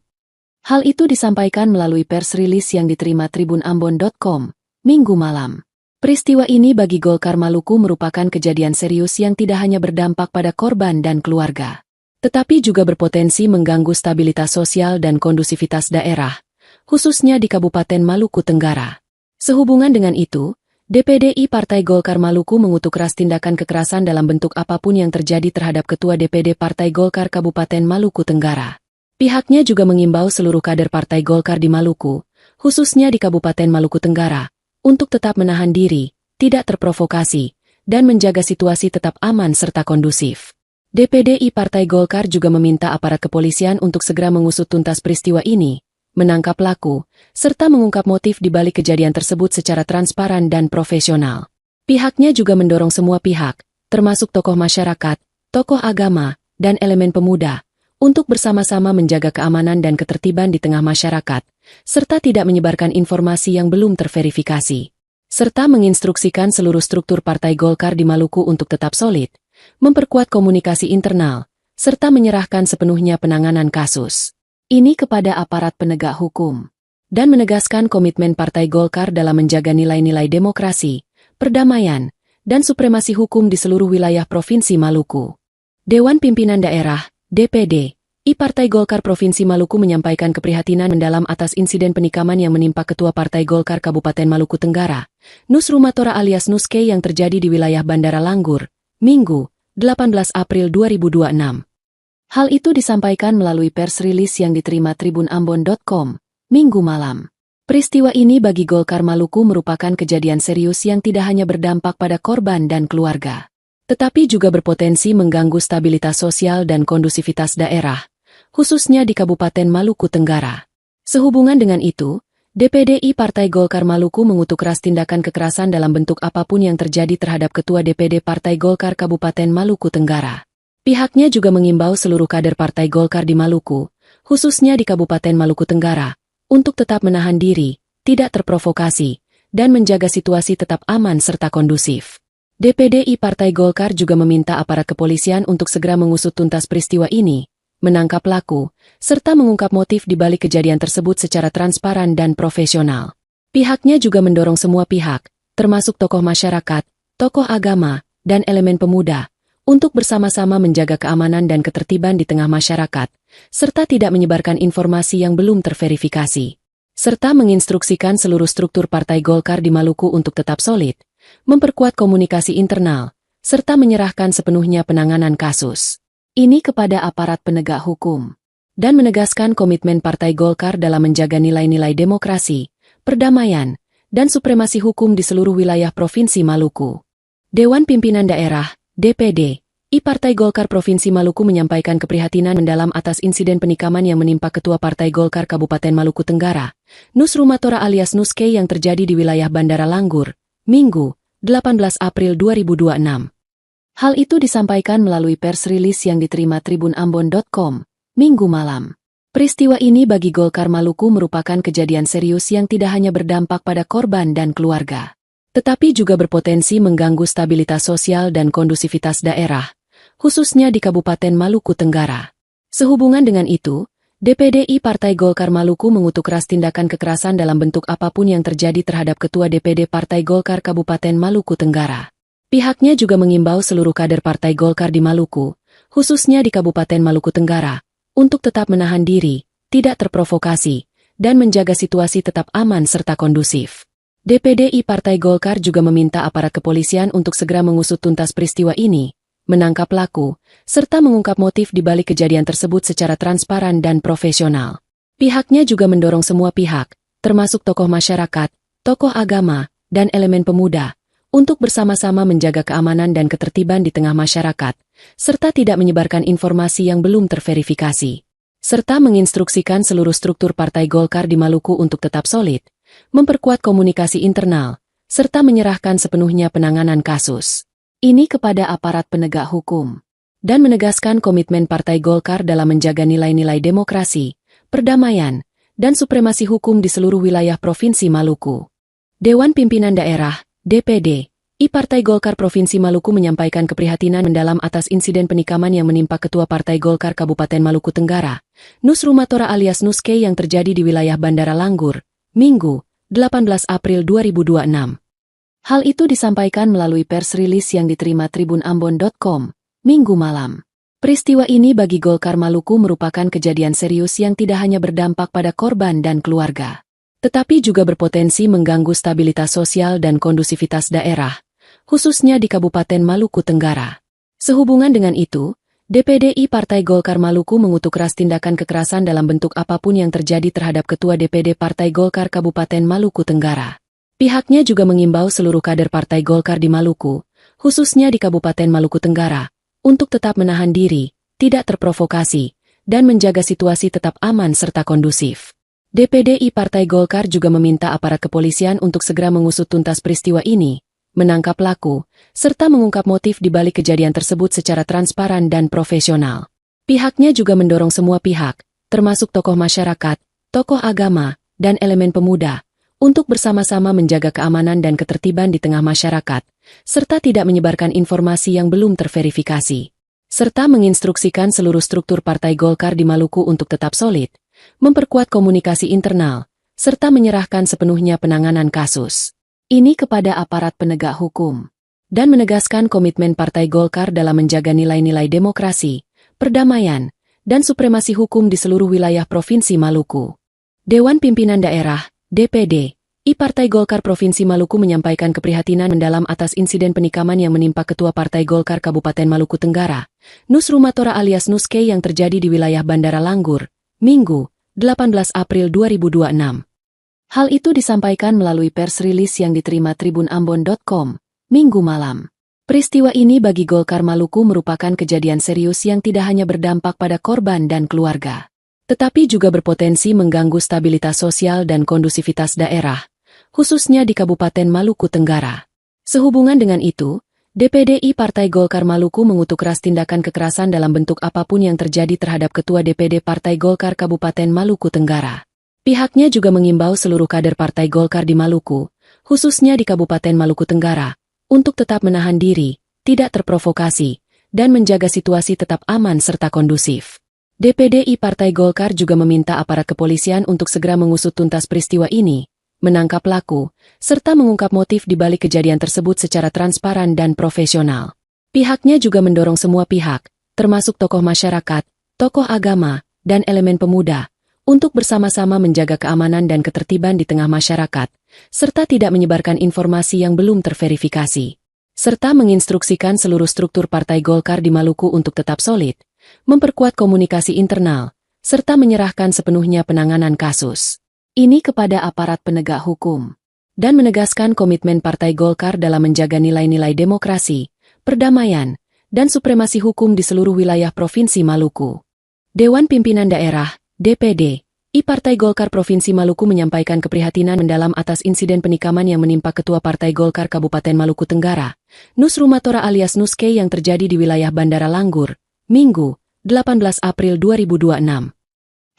Hal itu disampaikan melalui pers rilis yang diterima tribunambon.com, Minggu malam. Peristiwa ini bagi Golkar Maluku merupakan kejadian serius yang tidak hanya berdampak pada korban dan keluarga, tetapi juga berpotensi mengganggu stabilitas sosial dan kondusivitas daerah, khususnya di Kabupaten Maluku Tenggara. Sehubungan dengan itu, DPD Partai Golkar Maluku mengutuk keras tindakan kekerasan dalam bentuk apapun yang terjadi terhadap Ketua DPD Partai Golkar Kabupaten Maluku Tenggara. Pihaknya juga mengimbau seluruh kader Partai Golkar di Maluku, khususnya di Kabupaten Maluku Tenggara, untuk tetap menahan diri, tidak terprovokasi, dan menjaga situasi tetap aman serta kondusif. DPDI Partai Golkar juga meminta aparat kepolisian untuk segera mengusut tuntas peristiwa ini, menangkap pelaku, serta mengungkap motif di balik kejadian tersebut secara transparan dan profesional. Pihaknya juga mendorong semua pihak, termasuk tokoh masyarakat, tokoh agama, dan elemen pemuda, untuk bersama-sama menjaga keamanan dan ketertiban di tengah masyarakat, serta tidak menyebarkan informasi yang belum terverifikasi, serta menginstruksikan seluruh struktur Partai Golkar di Maluku untuk tetap solid, memperkuat komunikasi internal, serta menyerahkan sepenuhnya penanganan kasus ini kepada aparat penegak hukum, dan menegaskan komitmen Partai Golkar dalam menjaga nilai-nilai demokrasi, perdamaian, dan supremasi hukum di seluruh wilayah Provinsi Maluku. Dewan Pimpinan Daerah, DPD, Partai Golkar Provinsi Maluku menyampaikan keprihatinan mendalam atas insiden penikaman yang menimpa Ketua Partai Golkar Kabupaten Maluku Tenggara, Nus Rumatora alias Nuske yang terjadi di wilayah Bandara Langgur, Minggu, 18 April 2026. Hal itu disampaikan melalui pers rilis yang diterima tribunambon.com, Minggu malam. Peristiwa ini bagi Golkar Maluku merupakan kejadian serius yang tidak hanya berdampak pada korban dan keluarga, tetapi juga berpotensi mengganggu stabilitas sosial dan kondusivitas daerah, khususnya di Kabupaten Maluku Tenggara. Sehubungan dengan itu, DPDI Partai Golkar Maluku mengutuk keras tindakan kekerasan dalam bentuk apapun yang terjadi terhadap Ketua DPD Partai Golkar Kabupaten Maluku Tenggara. Pihaknya juga mengimbau seluruh kader Partai Golkar di Maluku, khususnya di Kabupaten Maluku Tenggara, untuk tetap menahan diri, tidak terprovokasi, dan menjaga situasi tetap aman serta kondusif. DPDI Partai Golkar juga meminta aparat kepolisian untuk segera mengusut tuntas peristiwa ini, menangkap pelaku, serta mengungkap motif di balik kejadian tersebut secara transparan dan profesional. Pihaknya juga mendorong semua pihak, termasuk tokoh masyarakat, tokoh agama, dan elemen pemuda, untuk bersama-sama menjaga keamanan dan ketertiban di tengah masyarakat, serta tidak menyebarkan informasi yang belum terverifikasi, serta menginstruksikan seluruh struktur Partai Golkar di Maluku untuk tetap solid, memperkuat komunikasi internal, serta menyerahkan sepenuhnya penanganan kasus ini kepada aparat penegak hukum, dan menegaskan komitmen Partai Golkar dalam menjaga nilai-nilai demokrasi, perdamaian, dan supremasi hukum di seluruh wilayah Provinsi Maluku. Dewan Pimpinan Daerah, DPD, Partai Golkar Provinsi Maluku menyampaikan keprihatinan mendalam atas insiden penikaman yang menimpa Ketua Partai Golkar Kabupaten Maluku Tenggara, Nus Rumatora alias Nuske yang terjadi di wilayah Bandara Langgur, Minggu, 18 April 2026. Hal itu disampaikan melalui pers rilis yang diterima tribunambon.com, Minggu malam. Peristiwa ini bagi Golkar Maluku merupakan kejadian serius yang tidak hanya berdampak pada korban dan keluarga, tetapi juga berpotensi mengganggu stabilitas sosial dan kondusivitas daerah, khususnya di Kabupaten Maluku Tenggara. Sehubungan dengan itu, DPDI Partai Golkar Maluku mengutuk keras tindakan kekerasan dalam bentuk apapun yang terjadi terhadap Ketua DPD Partai Golkar Kabupaten Maluku Tenggara. Pihaknya juga mengimbau seluruh kader Partai Golkar di Maluku, khususnya di Kabupaten Maluku Tenggara, untuk tetap menahan diri, tidak terprovokasi, dan menjaga situasi tetap aman serta kondusif. DPDI Partai Golkar juga meminta aparat kepolisian untuk segera mengusut tuntas peristiwa ini, menangkap pelaku, serta mengungkap motif di balik kejadian tersebut secara transparan dan profesional. Pihaknya juga mendorong semua pihak, termasuk tokoh masyarakat, tokoh agama, dan elemen pemuda, untuk bersama-sama menjaga keamanan dan ketertiban di tengah masyarakat, serta tidak menyebarkan informasi yang belum terverifikasi, serta menginstruksikan seluruh struktur Partai Golkar di Maluku untuk tetap solid, memperkuat komunikasi internal, serta menyerahkan sepenuhnya penanganan kasus ini kepada aparat penegak hukum, dan menegaskan komitmen Partai Golkar dalam menjaga nilai-nilai demokrasi, perdamaian, dan supremasi hukum di seluruh wilayah Provinsi Maluku. Dewan Pimpinan Daerah, DPD, Partai Golkar Provinsi Maluku menyampaikan keprihatinan mendalam atas insiden penikaman yang menimpa Ketua Partai Golkar Kabupaten Maluku Tenggara, Nus Rumatora alias Nuske yang terjadi di wilayah Bandara Langgur, Minggu, 18 April 2026. Hal itu disampaikan melalui pers rilis yang diterima tribunambon.com, Minggu malam. Peristiwa ini bagi Golkar Maluku merupakan kejadian serius yang tidak hanya berdampak pada korban dan keluarga, tetapi juga berpotensi mengganggu stabilitas sosial dan kondusivitas daerah, khususnya di Kabupaten Maluku Tenggara. Sehubungan dengan itu, DPDI Partai Golkar Maluku mengutuk keras tindakan kekerasan dalam bentuk apapun yang terjadi terhadap Ketua DPD Partai Golkar Kabupaten Maluku Tenggara. Pihaknya juga mengimbau seluruh kader Partai Golkar di Maluku, khususnya di Kabupaten Maluku Tenggara, untuk tetap menahan diri, tidak terprovokasi, dan menjaga situasi tetap aman serta kondusif. DPDI Partai Golkar juga meminta aparat kepolisian untuk segera mengusut tuntas peristiwa ini, menangkap pelaku, serta mengungkap motif di balik kejadian tersebut secara transparan dan profesional. Pihaknya juga mendorong semua pihak, termasuk tokoh masyarakat, tokoh agama, dan elemen pemuda, untuk bersama-sama menjaga keamanan dan ketertiban di tengah masyarakat, serta tidak menyebarkan informasi yang belum terverifikasi. Serta menginstruksikan seluruh struktur Partai Golkar di Maluku untuk tetap solid, memperkuat komunikasi internal, serta menyerahkan sepenuhnya penanganan kasus ini kepada aparat penegak hukum, dan menegaskan komitmen Partai Golkar dalam menjaga nilai-nilai demokrasi, perdamaian, dan supremasi hukum di seluruh wilayah Provinsi Maluku. Dewan Pimpinan Daerah, DPD, Partai Golkar Provinsi Maluku menyampaikan keprihatinan mendalam atas insiden penikaman yang menimpa Ketua Partai Golkar Kabupaten Maluku Tenggara, Nus Rumatora alias Nuske yang terjadi di wilayah Bandara Langgur, Minggu, 18 April 2026. Hal itu disampaikan melalui pers rilis yang diterima tribunambon.com, Minggu malam. Peristiwa ini bagi Golkar Maluku merupakan kejadian serius yang tidak hanya berdampak pada korban dan keluarga, tetapi juga berpotensi mengganggu stabilitas sosial dan kondusivitas daerah, khususnya di Kabupaten Maluku Tenggara. Sehubungan dengan itu, DPDI Partai Golkar Maluku mengutuk keras tindakan kekerasan dalam bentuk apapun yang terjadi terhadap Ketua DPD Partai Golkar Kabupaten Maluku Tenggara. Pihaknya juga mengimbau seluruh kader Partai Golkar di Maluku, khususnya di Kabupaten Maluku Tenggara, untuk tetap menahan diri, tidak terprovokasi, dan menjaga situasi tetap aman serta kondusif. DPDI Partai Golkar juga meminta aparat kepolisian untuk segera mengusut tuntas peristiwa ini, menangkap pelaku, serta mengungkap motif di balik kejadian tersebut secara transparan dan profesional. Pihaknya juga mendorong semua pihak, termasuk tokoh masyarakat, tokoh agama, dan elemen pemuda, untuk bersama-sama menjaga keamanan dan ketertiban di tengah masyarakat, serta tidak menyebarkan informasi yang belum terverifikasi. Serta menginstruksikan seluruh struktur Partai Golkar di Maluku untuk tetap solid, memperkuat komunikasi internal, serta menyerahkan sepenuhnya penanganan kasus ini kepada aparat penegak hukum, dan menegaskan komitmen Partai Golkar dalam menjaga nilai-nilai demokrasi, perdamaian, dan supremasi hukum di seluruh wilayah Provinsi Maluku. Dewan Pimpinan Daerah, DPD, Partai Golkar Provinsi Maluku menyampaikan keprihatinan mendalam atas insiden penikaman yang menimpa Ketua Partai Golkar Kabupaten Maluku Tenggara, Nus Rumatora alias Nuske yang terjadi di wilayah Bandara Langgur, Minggu, 18 April 2026.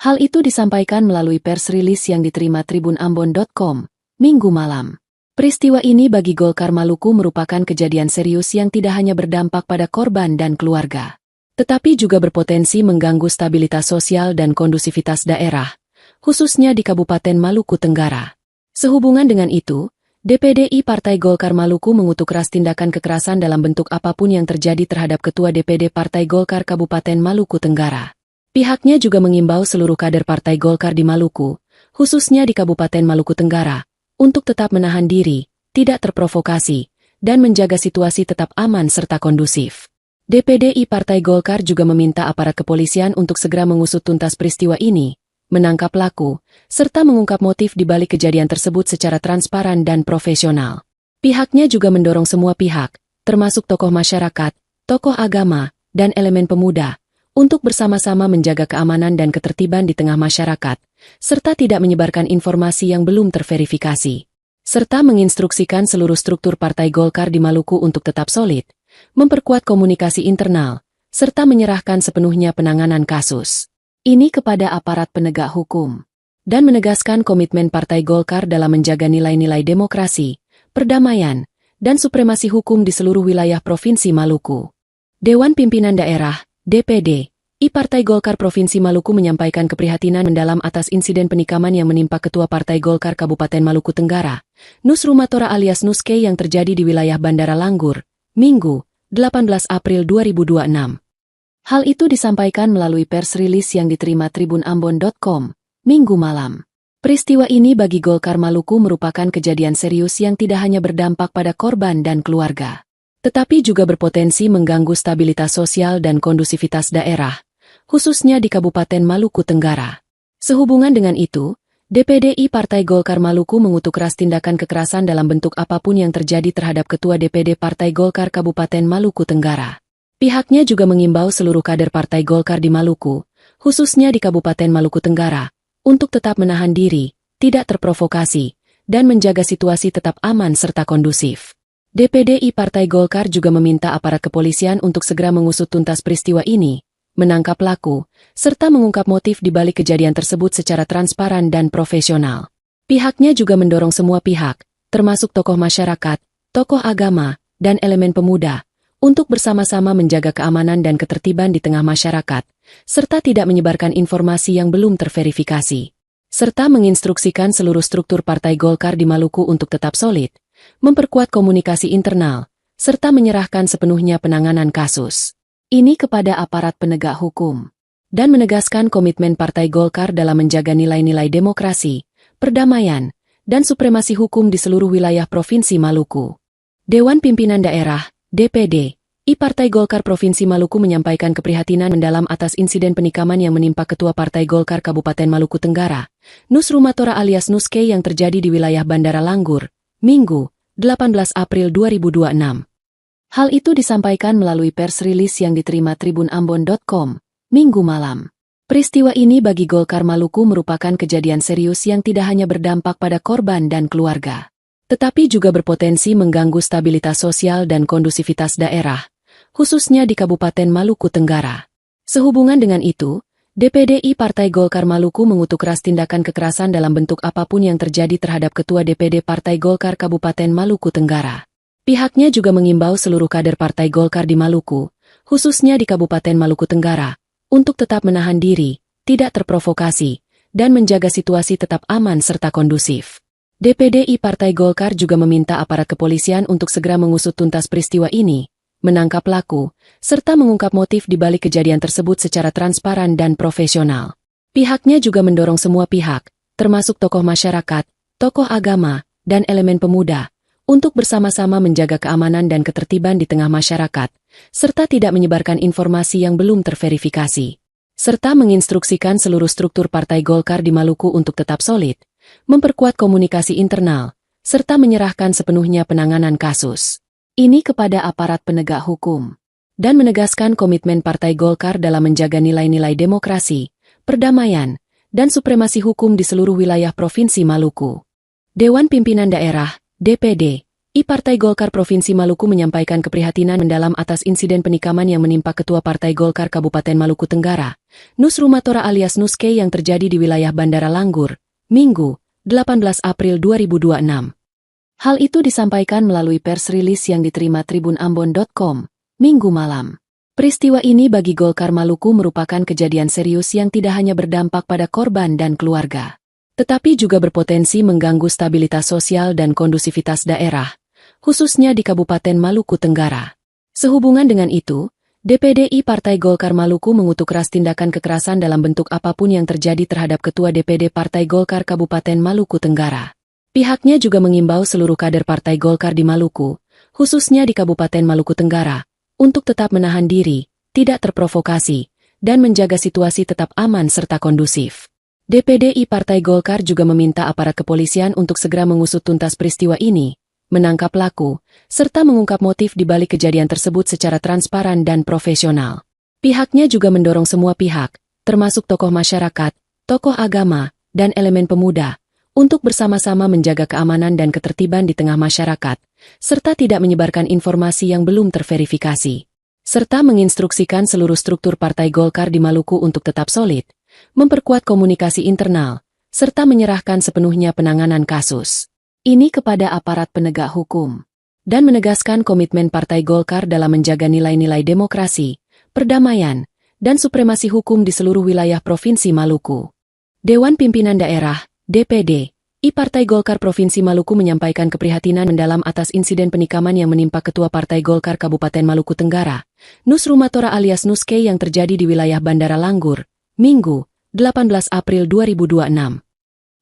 Hal itu disampaikan melalui pers rilis yang diterima tribunambon.com, Minggu malam. Peristiwa ini bagi Golkar Maluku merupakan kejadian serius yang tidak hanya berdampak pada korban dan keluarga, tetapi juga berpotensi mengganggu stabilitas sosial dan kondusivitas daerah, khususnya di Kabupaten Maluku Tenggara. Sehubungan dengan itu, DPDI Partai Golkar Maluku mengutuk keras tindakan kekerasan dalam bentuk apapun yang terjadi terhadap Ketua DPD Partai Golkar Kabupaten Maluku Tenggara. Pihaknya juga mengimbau seluruh kader Partai Golkar di Maluku, khususnya di Kabupaten Maluku Tenggara, untuk tetap menahan diri, tidak terprovokasi, dan menjaga situasi tetap aman serta kondusif. DPDI Partai Golkar juga meminta aparat kepolisian untuk segera mengusut tuntas peristiwa ini, menangkap pelaku, serta mengungkap motif di balik kejadian tersebut secara transparan dan profesional. Pihaknya juga mendorong semua pihak, termasuk tokoh masyarakat, tokoh agama, dan elemen pemuda, untuk bersama-sama menjaga keamanan dan ketertiban di tengah masyarakat, serta tidak menyebarkan informasi yang belum terverifikasi. Serta menginstruksikan seluruh struktur Partai Golkar di Maluku untuk tetap solid, memperkuat komunikasi internal, serta menyerahkan sepenuhnya penanganan kasus ini kepada aparat penegak hukum, dan menegaskan komitmen Partai Golkar dalam menjaga nilai-nilai demokrasi, perdamaian, dan supremasi hukum di seluruh wilayah Provinsi Maluku. Dewan Pimpinan Daerah, DPD, Partai Golkar Provinsi Maluku menyampaikan keprihatinan mendalam atas insiden penikaman yang menimpa Ketua Partai Golkar Kabupaten Maluku Tenggara, Nus Rumatora alias Nuske yang terjadi di wilayah Bandara Langgur, Minggu, 18 April 2026. Hal itu disampaikan melalui pers rilis yang diterima tribunambon.com, Minggu malam. Peristiwa ini bagi Golkar Maluku merupakan kejadian serius yang tidak hanya berdampak pada korban dan keluarga, tetapi juga berpotensi mengganggu stabilitas sosial dan kondusivitas daerah, khususnya di Kabupaten Maluku Tenggara. Sehubungan dengan itu, DPD Partai Golkar Maluku mengutuk keras tindakan kekerasan dalam bentuk apapun yang terjadi terhadap Ketua DPD Partai Golkar Kabupaten Maluku Tenggara. Pihaknya juga mengimbau seluruh kader Partai Golkar di Maluku, khususnya di Kabupaten Maluku Tenggara, untuk tetap menahan diri, tidak terprovokasi, dan menjaga situasi tetap aman serta kondusif. DPD Partai Golkar juga meminta aparat kepolisian untuk segera mengusut tuntas peristiwa ini, menangkap pelaku, serta mengungkap motif di balik kejadian tersebut secara transparan dan profesional. Pihaknya juga mendorong semua pihak, termasuk tokoh masyarakat, tokoh agama, dan elemen pemuda, untuk bersama-sama menjaga keamanan dan ketertiban di tengah masyarakat, serta tidak menyebarkan informasi yang belum terverifikasi. Serta menginstruksikan seluruh struktur Partai Golkar di Maluku untuk tetap solid, memperkuat komunikasi internal, serta menyerahkan sepenuhnya penanganan kasus ini kepada aparat penegak hukum, dan menegaskan komitmen Partai Golkar dalam menjaga nilai-nilai demokrasi, perdamaian, dan supremasi hukum di seluruh wilayah Provinsi Maluku. Dewan Pimpinan Daerah, DPD, Partai Golkar Provinsi Maluku menyampaikan keprihatinan mendalam atas insiden penikaman yang menimpa Ketua Partai Golkar Kabupaten Maluku Tenggara, Nus Rumatora alias Nuske yang terjadi di wilayah Bandara Langgur, Minggu, 18 April 2026. Hal itu disampaikan melalui pers rilis yang diterima tribunambon.com, Minggu malam. Peristiwa ini bagi Golkar Maluku merupakan kejadian serius yang tidak hanya berdampak pada korban dan keluarga, tetapi juga berpotensi mengganggu stabilitas sosial dan kondusivitas daerah, khususnya di Kabupaten Maluku Tenggara. Sehubungan dengan itu, DPD Partai Golkar Maluku mengutuk keras tindakan kekerasan dalam bentuk apapun yang terjadi terhadap Ketua DPD Partai Golkar Kabupaten Maluku Tenggara. Pihaknya juga mengimbau seluruh kader Partai Golkar di Maluku, khususnya di Kabupaten Maluku Tenggara, untuk tetap menahan diri, tidak terprovokasi, dan menjaga situasi tetap aman serta kondusif. DPD Partai Golkar juga meminta aparat kepolisian untuk segera mengusut tuntas peristiwa ini, menangkap pelaku, serta mengungkap motif di balik kejadian tersebut secara transparan dan profesional. Pihaknya juga mendorong semua pihak, termasuk tokoh masyarakat, tokoh agama, dan elemen pemuda, untuk bersama-sama menjaga keamanan dan ketertiban di tengah masyarakat, serta tidak menyebarkan informasi yang belum terverifikasi. Serta menginstruksikan seluruh struktur Partai Golkar di Maluku untuk tetap solid, memperkuat komunikasi internal, serta menyerahkan sepenuhnya penanganan kasus ini kepada aparat penegak hukum, dan menegaskan komitmen Partai Golkar dalam menjaga nilai-nilai demokrasi, perdamaian, dan supremasi hukum di seluruh wilayah Provinsi Maluku. Dewan Pimpinan Daerah, DPD, Partai Golkar Provinsi Maluku menyampaikan keprihatinan mendalam atas insiden penikaman yang menimpa Ketua Partai Golkar Kabupaten Maluku Tenggara, Nus Rumatora alias Nuske yang terjadi di wilayah Bandara Langgur, Minggu, 18 April 2026. Hal itu disampaikan melalui pers rilis yang diterima tribunambon.com, Minggu malam. Peristiwa ini bagi Golkar Maluku merupakan kejadian serius yang tidak hanya berdampak pada korban dan keluarga, tetapi juga berpotensi mengganggu stabilitas sosial dan kondusivitas daerah, khususnya di Kabupaten Maluku Tenggara. Sehubungan dengan itu, DPD Partai Golkar Maluku mengutuk keras tindakan kekerasan dalam bentuk apapun yang terjadi terhadap Ketua DPD Partai Golkar Kabupaten Maluku Tenggara. Pihaknya juga mengimbau seluruh kader Partai Golkar di Maluku, khususnya di Kabupaten Maluku Tenggara, untuk tetap menahan diri, tidak terprovokasi, dan menjaga situasi tetap aman serta kondusif. DPD Partai Golkar juga meminta aparat kepolisian untuk segera mengusut tuntas peristiwa ini, menangkap pelaku, serta mengungkap motif di balik kejadian tersebut secara transparan dan profesional. Pihaknya juga mendorong semua pihak, termasuk tokoh masyarakat, tokoh agama, dan elemen pemuda, untuk bersama-sama menjaga keamanan dan ketertiban di tengah masyarakat, serta tidak menyebarkan informasi yang belum terverifikasi. Serta menginstruksikan seluruh struktur Partai Golkar di Maluku untuk tetap solid, memperkuat komunikasi internal, serta menyerahkan sepenuhnya penanganan kasus ini kepada aparat penegak hukum, dan menegaskan komitmen Partai Golkar dalam menjaga nilai-nilai demokrasi, perdamaian, dan supremasi hukum di seluruh wilayah Provinsi Maluku. Dewan Pimpinan Daerah, DPD, Partai Golkar Provinsi Maluku menyampaikan keprihatinan mendalam atas insiden penikaman yang menimpa Ketua Partai Golkar Kabupaten Maluku Tenggara, Nus Rumatora alias Nuske yang terjadi di wilayah Bandara Langgur, Minggu, 18 April 2026.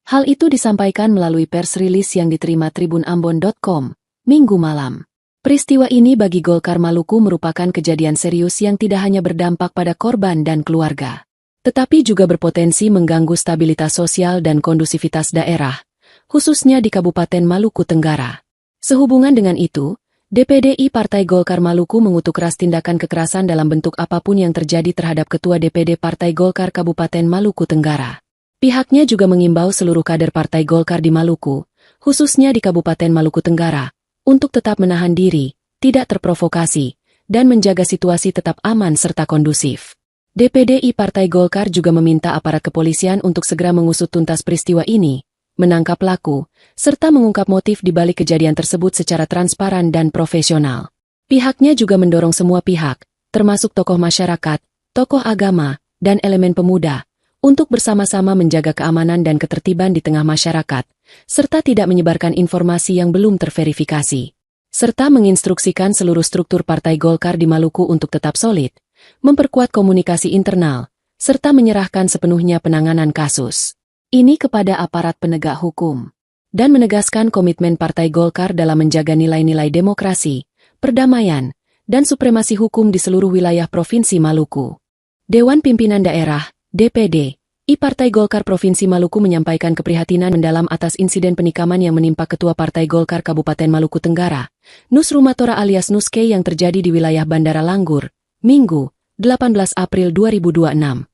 Hal itu disampaikan melalui pers rilis yang diterima tribunambon.com, Minggu malam. Peristiwa ini bagi Golkar Maluku merupakan kejadian serius yang tidak hanya berdampak pada korban dan keluarga, tetapi juga berpotensi mengganggu stabilitas sosial dan kondusivitas daerah, khususnya di Kabupaten Maluku Tenggara. Sehubungan dengan itu, DPDI Partai Golkar Maluku mengutuk keras tindakan kekerasan dalam bentuk apapun yang terjadi terhadap Ketua DPD Partai Golkar Kabupaten Maluku Tenggara. Pihaknya juga mengimbau seluruh kader Partai Golkar di Maluku, khususnya di Kabupaten Maluku Tenggara, untuk tetap menahan diri, tidak terprovokasi, dan menjaga situasi tetap aman serta kondusif. DPDI Partai Golkar juga meminta aparat kepolisian untuk segera mengusut tuntas peristiwa ini, menangkap pelaku, serta mengungkap motif di balik kejadian tersebut secara transparan dan profesional. Pihaknya juga mendorong semua pihak, termasuk tokoh masyarakat, tokoh agama, dan elemen pemuda, untuk bersama-sama menjaga keamanan dan ketertiban di tengah masyarakat, serta tidak menyebarkan informasi yang belum terverifikasi. Serta menginstruksikan seluruh struktur Partai Golkar di Maluku untuk tetap solid, memperkuat komunikasi internal, serta menyerahkan sepenuhnya penanganan kasus ini kepada aparat penegak hukum, dan menegaskan komitmen Partai Golkar dalam menjaga nilai-nilai demokrasi, perdamaian, dan supremasi hukum di seluruh wilayah Provinsi Maluku. Dewan Pimpinan Daerah, DPD, Partai Golkar Provinsi Maluku menyampaikan keprihatinan mendalam atas insiden penikaman yang menimpa Ketua Partai Golkar Kabupaten Maluku Tenggara, Nus Rumatora alias Nuske yang terjadi di wilayah Bandara Langgur, Minggu, 18 April 2026.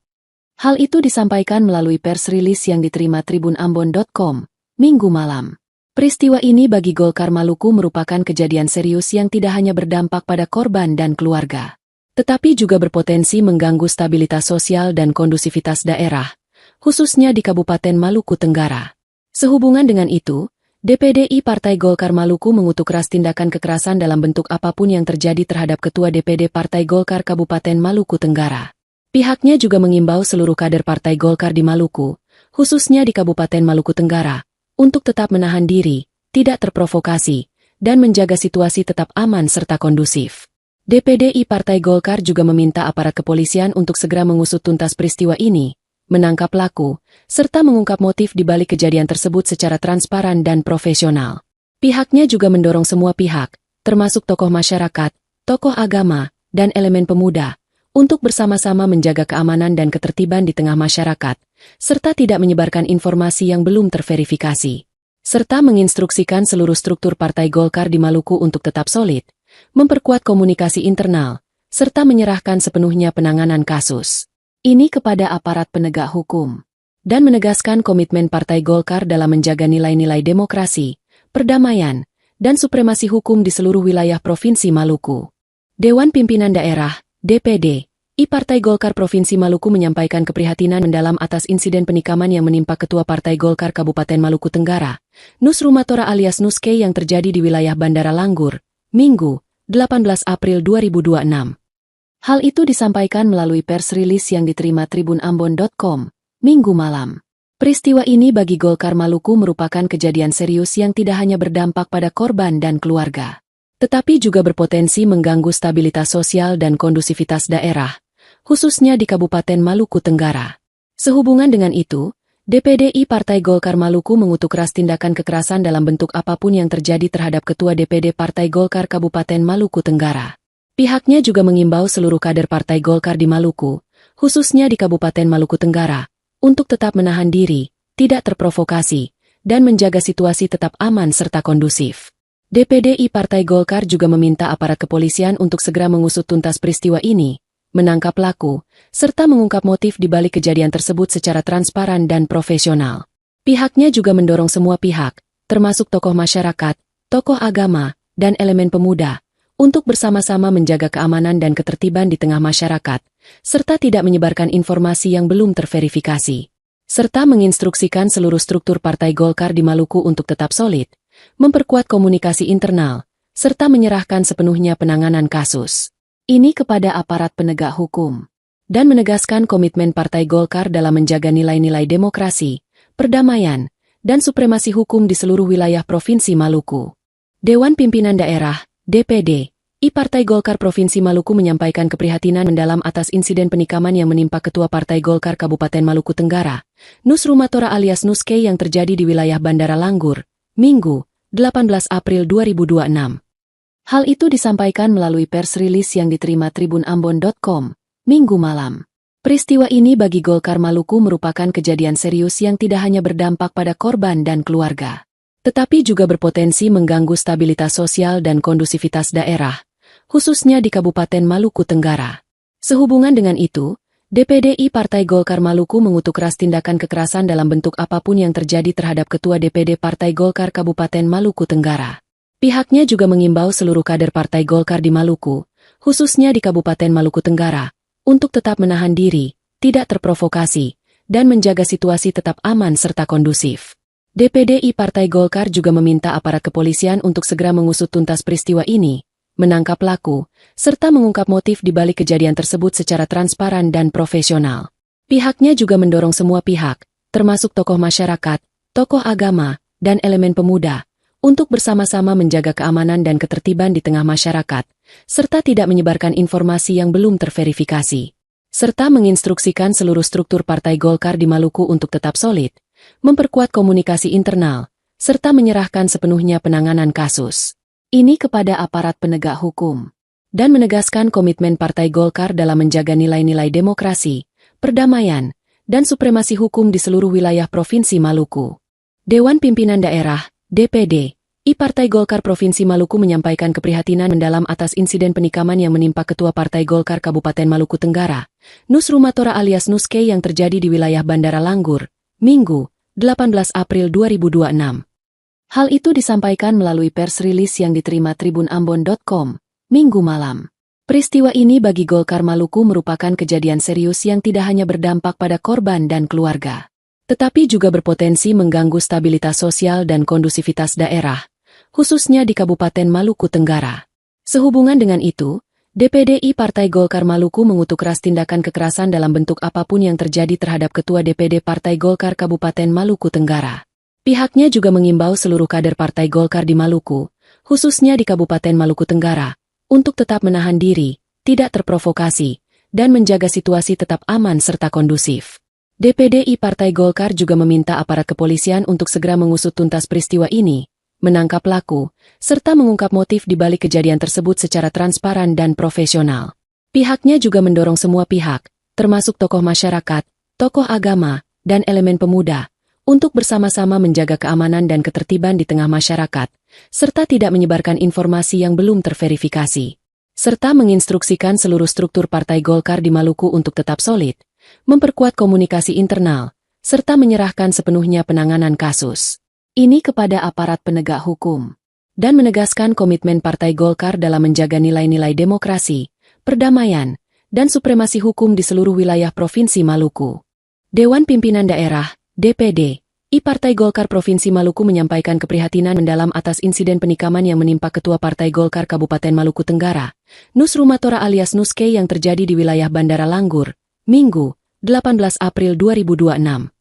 Hal itu disampaikan melalui pers rilis yang diterima tribunambon.com, Minggu malam. Peristiwa ini bagi Golkar Maluku merupakan kejadian serius yang tidak hanya berdampak pada korban dan keluarga, tetapi juga berpotensi mengganggu stabilitas sosial dan kondusivitas daerah, khususnya di Kabupaten Maluku Tenggara. Sehubungan dengan itu, DPDI Partai Golkar Maluku mengutuk keras tindakan kekerasan dalam bentuk apapun yang terjadi terhadap Ketua DPD Partai Golkar Kabupaten Maluku Tenggara. Pihaknya juga mengimbau seluruh kader Partai Golkar di Maluku, khususnya di Kabupaten Maluku Tenggara, untuk tetap menahan diri, tidak terprovokasi, dan menjaga situasi tetap aman serta kondusif. DPDI Partai Golkar juga meminta aparat kepolisian untuk segera mengusut tuntas peristiwa ini, menangkap pelaku, serta mengungkap motif di balik kejadian tersebut secara transparan dan profesional. Pihaknya juga mendorong semua pihak, termasuk tokoh masyarakat, tokoh agama, dan elemen pemuda, untuk bersama-sama menjaga keamanan dan ketertiban di tengah masyarakat, serta tidak menyebarkan informasi yang belum terverifikasi. Serta menginstruksikan seluruh struktur Partai Golkar di Maluku untuk tetap solid, memperkuat komunikasi internal, serta menyerahkan sepenuhnya penanganan kasus ini kepada aparat penegak hukum, dan menegaskan komitmen Partai Golkar dalam menjaga nilai-nilai demokrasi, perdamaian, dan supremasi hukum di seluruh wilayah Provinsi Maluku. Dewan Pimpinan Daerah, DPD, Partai Golkar Provinsi Maluku menyampaikan keprihatinan mendalam atas insiden penikaman yang menimpa Ketua Partai Golkar Kabupaten Maluku Tenggara, Nus Rumatora alias Nuske yang terjadi di wilayah Bandara Langgur, Minggu, 18 April 2026. Hal itu disampaikan melalui pers rilis yang diterima tribunambon.com, Minggu malam. Peristiwa ini bagi Golkar Maluku merupakan kejadian serius yang tidak hanya berdampak pada korban dan keluarga, tetapi juga berpotensi mengganggu stabilitas sosial dan kondusivitas daerah, khususnya di Kabupaten Maluku Tenggara. Sehubungan dengan itu, DPDI Partai Golkar Maluku mengutuk keras tindakan kekerasan dalam bentuk apapun yang terjadi terhadap Ketua DPD Partai Golkar Kabupaten Maluku Tenggara. Pihaknya juga mengimbau seluruh kader Partai Golkar di Maluku, khususnya di Kabupaten Maluku Tenggara, untuk tetap menahan diri, tidak terprovokasi, dan menjaga situasi tetap aman serta kondusif. DPDI Partai Golkar juga meminta aparat kepolisian untuk segera mengusut tuntas peristiwa ini, menangkap pelaku, serta mengungkap motif di balik kejadian tersebut secara transparan dan profesional. Pihaknya juga mendorong semua pihak, termasuk tokoh masyarakat, tokoh agama, dan elemen pemuda, untuk bersama-sama menjaga keamanan dan ketertiban di tengah masyarakat, serta tidak menyebarkan informasi yang belum terverifikasi. Serta menginstruksikan seluruh struktur Partai Golkar di Maluku untuk tetap solid, memperkuat komunikasi internal, serta menyerahkan sepenuhnya penanganan kasus ini kepada aparat penegak hukum, dan menegaskan komitmen Partai Golkar dalam menjaga nilai-nilai demokrasi, perdamaian, dan supremasi hukum di seluruh wilayah Provinsi Maluku. Dewan Pimpinan Daerah, DPD, Partai Golkar Provinsi Maluku menyampaikan keprihatinan mendalam atas insiden penikaman yang menimpa Ketua Partai Golkar Kabupaten Maluku Tenggara, Nus Rumatora alias Nuske yang terjadi di wilayah Bandara Langgur, Minggu, 18 April 2026. Hal itu disampaikan melalui pers rilis yang diterima tribunambon.com, Minggu malam. Peristiwa ini bagi Golkar Maluku merupakan kejadian serius yang tidak hanya berdampak pada korban dan keluarga, tetapi juga berpotensi mengganggu stabilitas sosial dan kondusivitas daerah, khususnya di Kabupaten Maluku Tenggara. Sehubungan dengan itu, DPDI Partai Golkar Maluku mengutuk keras tindakan kekerasan dalam bentuk apapun yang terjadi terhadap Ketua DPD Partai Golkar Kabupaten Maluku Tenggara. Pihaknya juga mengimbau seluruh kader Partai Golkar di Maluku, khususnya di Kabupaten Maluku Tenggara, untuk tetap menahan diri, tidak terprovokasi, dan menjaga situasi tetap aman serta kondusif. DPDI Partai Golkar juga meminta aparat kepolisian untuk segera mengusut tuntas peristiwa ini, menangkap pelaku, serta mengungkap motif di balik kejadian tersebut secara transparan dan profesional. Pihaknya juga mendorong semua pihak, termasuk tokoh masyarakat, tokoh agama, dan elemen pemuda, untuk bersama-sama menjaga keamanan dan ketertiban di tengah masyarakat, serta tidak menyebarkan informasi yang belum terverifikasi, serta menginstruksikan seluruh struktur Partai Golkar di Maluku untuk tetap solid, memperkuat komunikasi internal, serta menyerahkan sepenuhnya penanganan kasus ini kepada aparat penegak hukum, dan menegaskan komitmen Partai Golkar dalam menjaga nilai-nilai demokrasi, perdamaian, dan supremasi hukum di seluruh wilayah Provinsi Maluku. Dewan Pimpinan Daerah DPD I Partai Golkar Provinsi Maluku menyampaikan keprihatinan mendalam atas insiden penikaman yang menimpa Ketua Partai Golkar Kabupaten Maluku Tenggara, Nus Rumatora alias Nuske yang terjadi di wilayah Bandara Langgur, Minggu, 18 April 2026. Hal itu disampaikan melalui pers rilis yang diterima tribunambon.com, Minggu malam. Peristiwa ini bagi Golkar Maluku merupakan kejadian serius yang tidak hanya berdampak pada korban dan keluarga, tetapi juga berpotensi mengganggu stabilitas sosial dan kondusivitas daerah, khususnya di Kabupaten Maluku Tenggara. Sehubungan dengan itu, DPDI Partai Golkar Maluku mengutuk keras tindakan kekerasan dalam bentuk apapun yang terjadi terhadap Ketua DPD Partai Golkar Kabupaten Maluku Tenggara. Pihaknya juga mengimbau seluruh kader Partai Golkar di Maluku, khususnya di Kabupaten Maluku Tenggara, untuk tetap menahan diri, tidak terprovokasi, dan menjaga situasi tetap aman serta kondusif. DPDI Partai Golkar juga meminta aparat kepolisian untuk segera mengusut tuntas peristiwa ini, menangkap pelaku, serta mengungkap motif di balik kejadian tersebut secara transparan dan profesional. Pihaknya juga mendorong semua pihak, termasuk tokoh masyarakat, tokoh agama, dan elemen pemuda, untuk bersama-sama menjaga keamanan dan ketertiban di tengah masyarakat, serta tidak menyebarkan informasi yang belum terverifikasi, serta menginstruksikan seluruh struktur Partai Golkar di Maluku untuk tetap solid, memperkuat komunikasi internal, serta menyerahkan sepenuhnya penanganan kasus ini kepada aparat penegak hukum, dan menegaskan komitmen Partai Golkar dalam menjaga nilai-nilai demokrasi, perdamaian, dan supremasi hukum di seluruh wilayah Provinsi Maluku. Dewan Pimpinan Daerah DPD I Partai Golkar Provinsi Maluku menyampaikan keprihatinan mendalam atas insiden penikaman yang menimpa Ketua Partai Golkar Kabupaten Maluku Tenggara, Nus Rumatora alias Nuske yang terjadi di wilayah Bandara Langgur, Minggu, 18 April 2026.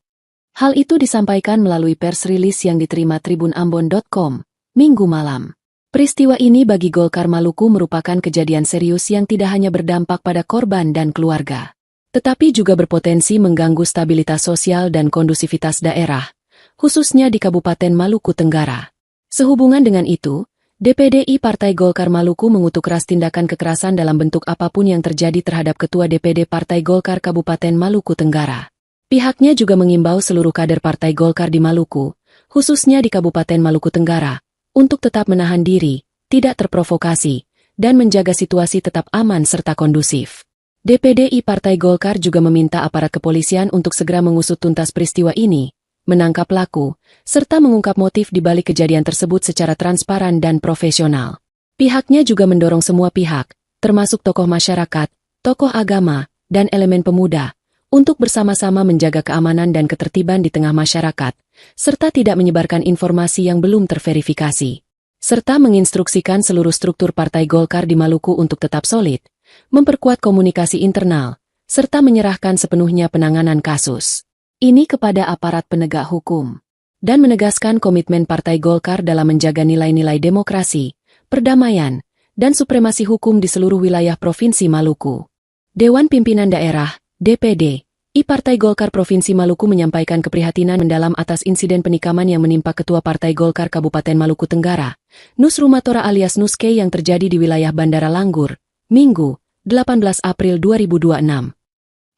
Hal itu disampaikan melalui pers rilis yang diterima tribunambon.com, Minggu malam. Peristiwa ini bagi Golkar Maluku merupakan kejadian serius yang tidak hanya berdampak pada korban dan keluarga, tetapi juga berpotensi mengganggu stabilitas sosial dan kondusivitas daerah, khususnya di Kabupaten Maluku Tenggara. Sehubungan dengan itu, DPDI Partai Golkar Maluku mengutuk keras tindakan kekerasan dalam bentuk apapun yang terjadi terhadap Ketua DPD Partai Golkar Kabupaten Maluku Tenggara. Pihaknya juga mengimbau seluruh kader Partai Golkar di Maluku, khususnya di Kabupaten Maluku Tenggara, untuk tetap menahan diri, tidak terprovokasi, dan menjaga situasi tetap aman serta kondusif. DPDI Partai Golkar juga meminta aparat kepolisian untuk segera mengusut tuntas peristiwa ini, menangkap pelaku, serta mengungkap motif di balik kejadian tersebut secara transparan dan profesional. Pihaknya juga mendorong semua pihak, termasuk tokoh masyarakat, tokoh agama, dan elemen pemuda, untuk bersama-sama menjaga keamanan dan ketertiban di tengah masyarakat, serta tidak menyebarkan informasi yang belum terverifikasi, serta menginstruksikan seluruh struktur Partai Golkar di Maluku untuk tetap solid, memperkuat komunikasi internal, serta menyerahkan sepenuhnya penanganan kasus ini kepada aparat penegak hukum, dan menegaskan komitmen Partai Golkar dalam menjaga nilai-nilai demokrasi, perdamaian, dan supremasi hukum di seluruh wilayah Provinsi Maluku. Dewan Pimpinan Daerah DPD Partai Golkar Provinsi Maluku menyampaikan keprihatinan mendalam atas insiden penikaman yang menimpa Ketua Partai Golkar Kabupaten Maluku Tenggara, Nus Rumatora alias Nuske yang terjadi di wilayah Bandara Langgur, Minggu, 18 April 2026.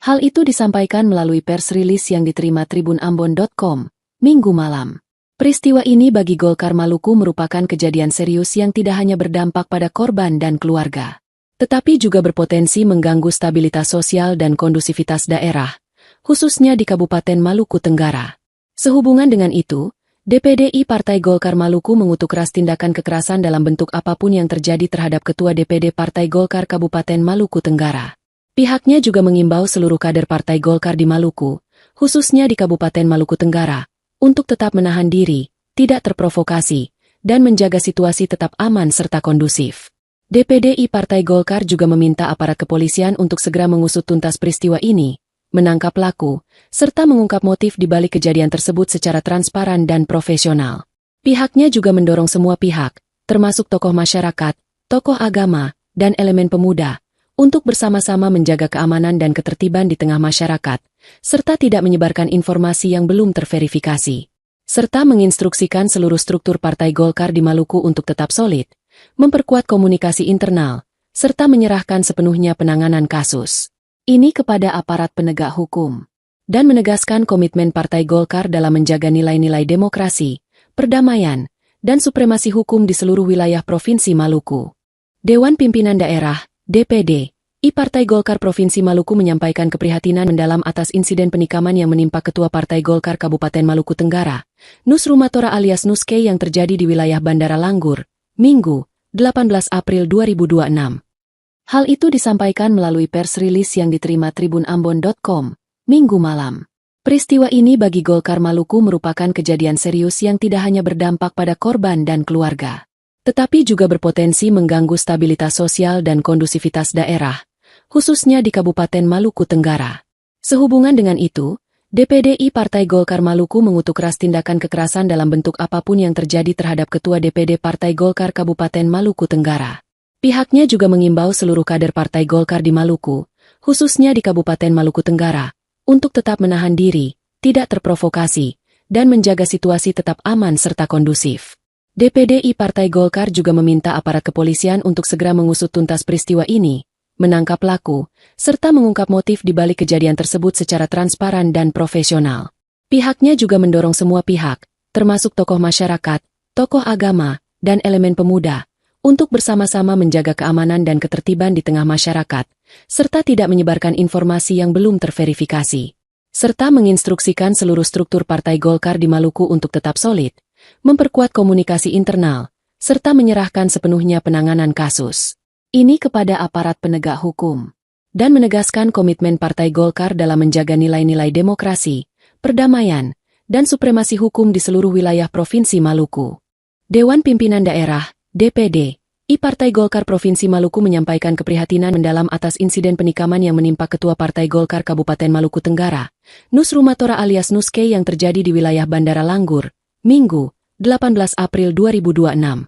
Hal itu disampaikan melalui pers rilis yang diterima tribunambon.com, Minggu malam. Peristiwa ini bagi Golkar Maluku merupakan kejadian serius yang tidak hanya berdampak pada korban dan keluarga, tetapi juga berpotensi mengganggu stabilitas sosial dan kondusivitas daerah, khususnya di Kabupaten Maluku Tenggara. Sehubungan dengan itu, DPD Partai Golkar Maluku mengutuk keras tindakan kekerasan dalam bentuk apapun yang terjadi terhadap Ketua DPD Partai Golkar Kabupaten Maluku Tenggara. Pihaknya juga mengimbau seluruh kader Partai Golkar di Maluku, khususnya di Kabupaten Maluku Tenggara, untuk tetap menahan diri, tidak terprovokasi, dan menjaga situasi tetap aman serta kondusif. DPD Partai Golkar juga meminta aparat kepolisian untuk segera mengusut tuntas peristiwa ini, menangkap pelaku, serta mengungkap motif di balik kejadian tersebut secara transparan dan profesional. Pihaknya juga mendorong semua pihak, termasuk tokoh masyarakat, tokoh agama, dan elemen pemuda, untuk bersama-sama menjaga keamanan dan ketertiban di tengah masyarakat, serta tidak menyebarkan informasi yang belum terverifikasi, serta menginstruksikan seluruh struktur Partai Golkar di Maluku untuk tetap solid, memperkuat komunikasi internal, serta menyerahkan sepenuhnya penanganan kasus ini kepada aparat penegak hukum, dan menegaskan komitmen Partai Golkar dalam menjaga nilai-nilai demokrasi, perdamaian, dan supremasi hukum di seluruh wilayah Provinsi Maluku. Dewan Pimpinan Daerah, DPD, Partai Golkar Provinsi Maluku menyampaikan keprihatinan mendalam atas insiden penikaman yang menimpa Ketua Partai Golkar Kabupaten Maluku Tenggara, Nus Rumatora alias Nuske yang terjadi di wilayah Bandara Langgur, Minggu, 18 April 2026. Hal itu disampaikan melalui pers rilis yang diterima tribunambon.com, Minggu malam. Peristiwa ini bagi Golkar Maluku merupakan kejadian serius yang tidak hanya berdampak pada korban dan keluarga, tetapi juga berpotensi mengganggu stabilitas sosial dan kondusivitas daerah, khususnya di Kabupaten Maluku Tenggara. Sehubungan dengan itu, DPD Partai Golkar Maluku mengutuk keras tindakan kekerasan dalam bentuk apapun yang terjadi terhadap Ketua DPD Partai Golkar Kabupaten Maluku Tenggara. Pihaknya juga mengimbau seluruh kader Partai Golkar di Maluku, khususnya di Kabupaten Maluku Tenggara, untuk tetap menahan diri, tidak terprovokasi, dan menjaga situasi tetap aman serta kondusif. DPD Partai Golkar juga meminta aparat kepolisian untuk segera mengusut tuntas peristiwa ini, menangkap pelaku, serta mengungkap motif di balik kejadian tersebut secara transparan dan profesional. Pihaknya juga mendorong semua pihak, termasuk tokoh masyarakat, tokoh agama, dan elemen pemuda, untuk bersama-sama menjaga keamanan dan ketertiban di tengah masyarakat, serta tidak menyebarkan informasi yang belum terverifikasi, serta menginstruksikan seluruh struktur Partai Golkar di Maluku untuk tetap solid, memperkuat komunikasi internal, serta menyerahkan sepenuhnya penanganan kasus ini kepada aparat penegak hukum, dan menegaskan komitmen Partai Golkar dalam menjaga nilai-nilai demokrasi, perdamaian, dan supremasi hukum di seluruh wilayah Provinsi Maluku. Dewan Pimpinan Daerah, DPD, Partai Golkar Provinsi Maluku menyampaikan keprihatinan mendalam atas insiden penikaman yang menimpa Ketua Partai Golkar Kabupaten Maluku Tenggara, Nus Rumatora alias Nuske yang terjadi di wilayah Bandara Langgur, Minggu, 18 April 2026.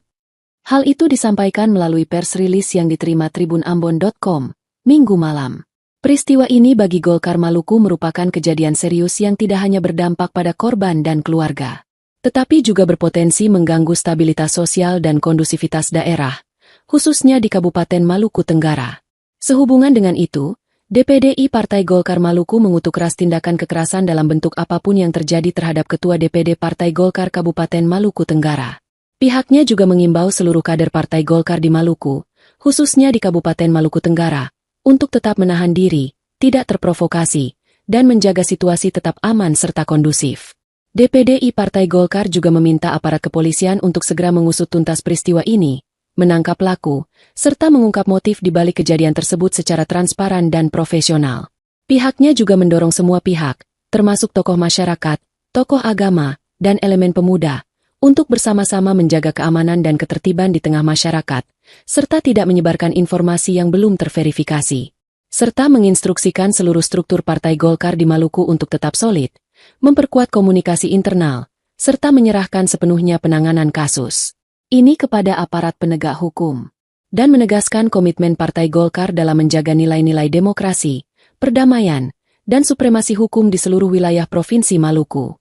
Hal itu disampaikan melalui pers rilis yang diterima tribunambon.com, Minggu malam. Peristiwa ini bagi Golkar Maluku merupakan kejadian serius yang tidak hanya berdampak pada korban dan keluarga, tetapi juga berpotensi mengganggu stabilitas sosial dan kondusivitas daerah, khususnya di Kabupaten Maluku Tenggara. Sehubungan dengan itu, DPD Partai Golkar Maluku mengutuk keras tindakan kekerasan dalam bentuk apapun yang terjadi terhadap Ketua DPD Partai Golkar Kabupaten Maluku Tenggara. Pihaknya juga mengimbau seluruh kader Partai Golkar di Maluku, khususnya di Kabupaten Maluku Tenggara, untuk tetap menahan diri, tidak terprovokasi, dan menjaga situasi tetap aman serta kondusif. DPD Partai Golkar juga meminta aparat kepolisian untuk segera mengusut tuntas peristiwa ini, menangkap pelaku, serta mengungkap motif di balik kejadian tersebut secara transparan dan profesional. Pihaknya juga mendorong semua pihak, termasuk tokoh masyarakat, tokoh agama, dan elemen pemuda, untuk bersama-sama menjaga keamanan dan ketertiban di tengah masyarakat, serta tidak menyebarkan informasi yang belum terverifikasi, serta menginstruksikan seluruh struktur Partai Golkar di Maluku untuk tetap solid, memperkuat komunikasi internal, serta menyerahkan sepenuhnya penanganan kasus ini kepada aparat penegak hukum, dan menegaskan komitmen Partai Golkar dalam menjaga nilai-nilai demokrasi, perdamaian, dan supremasi hukum di seluruh wilayah Provinsi Maluku.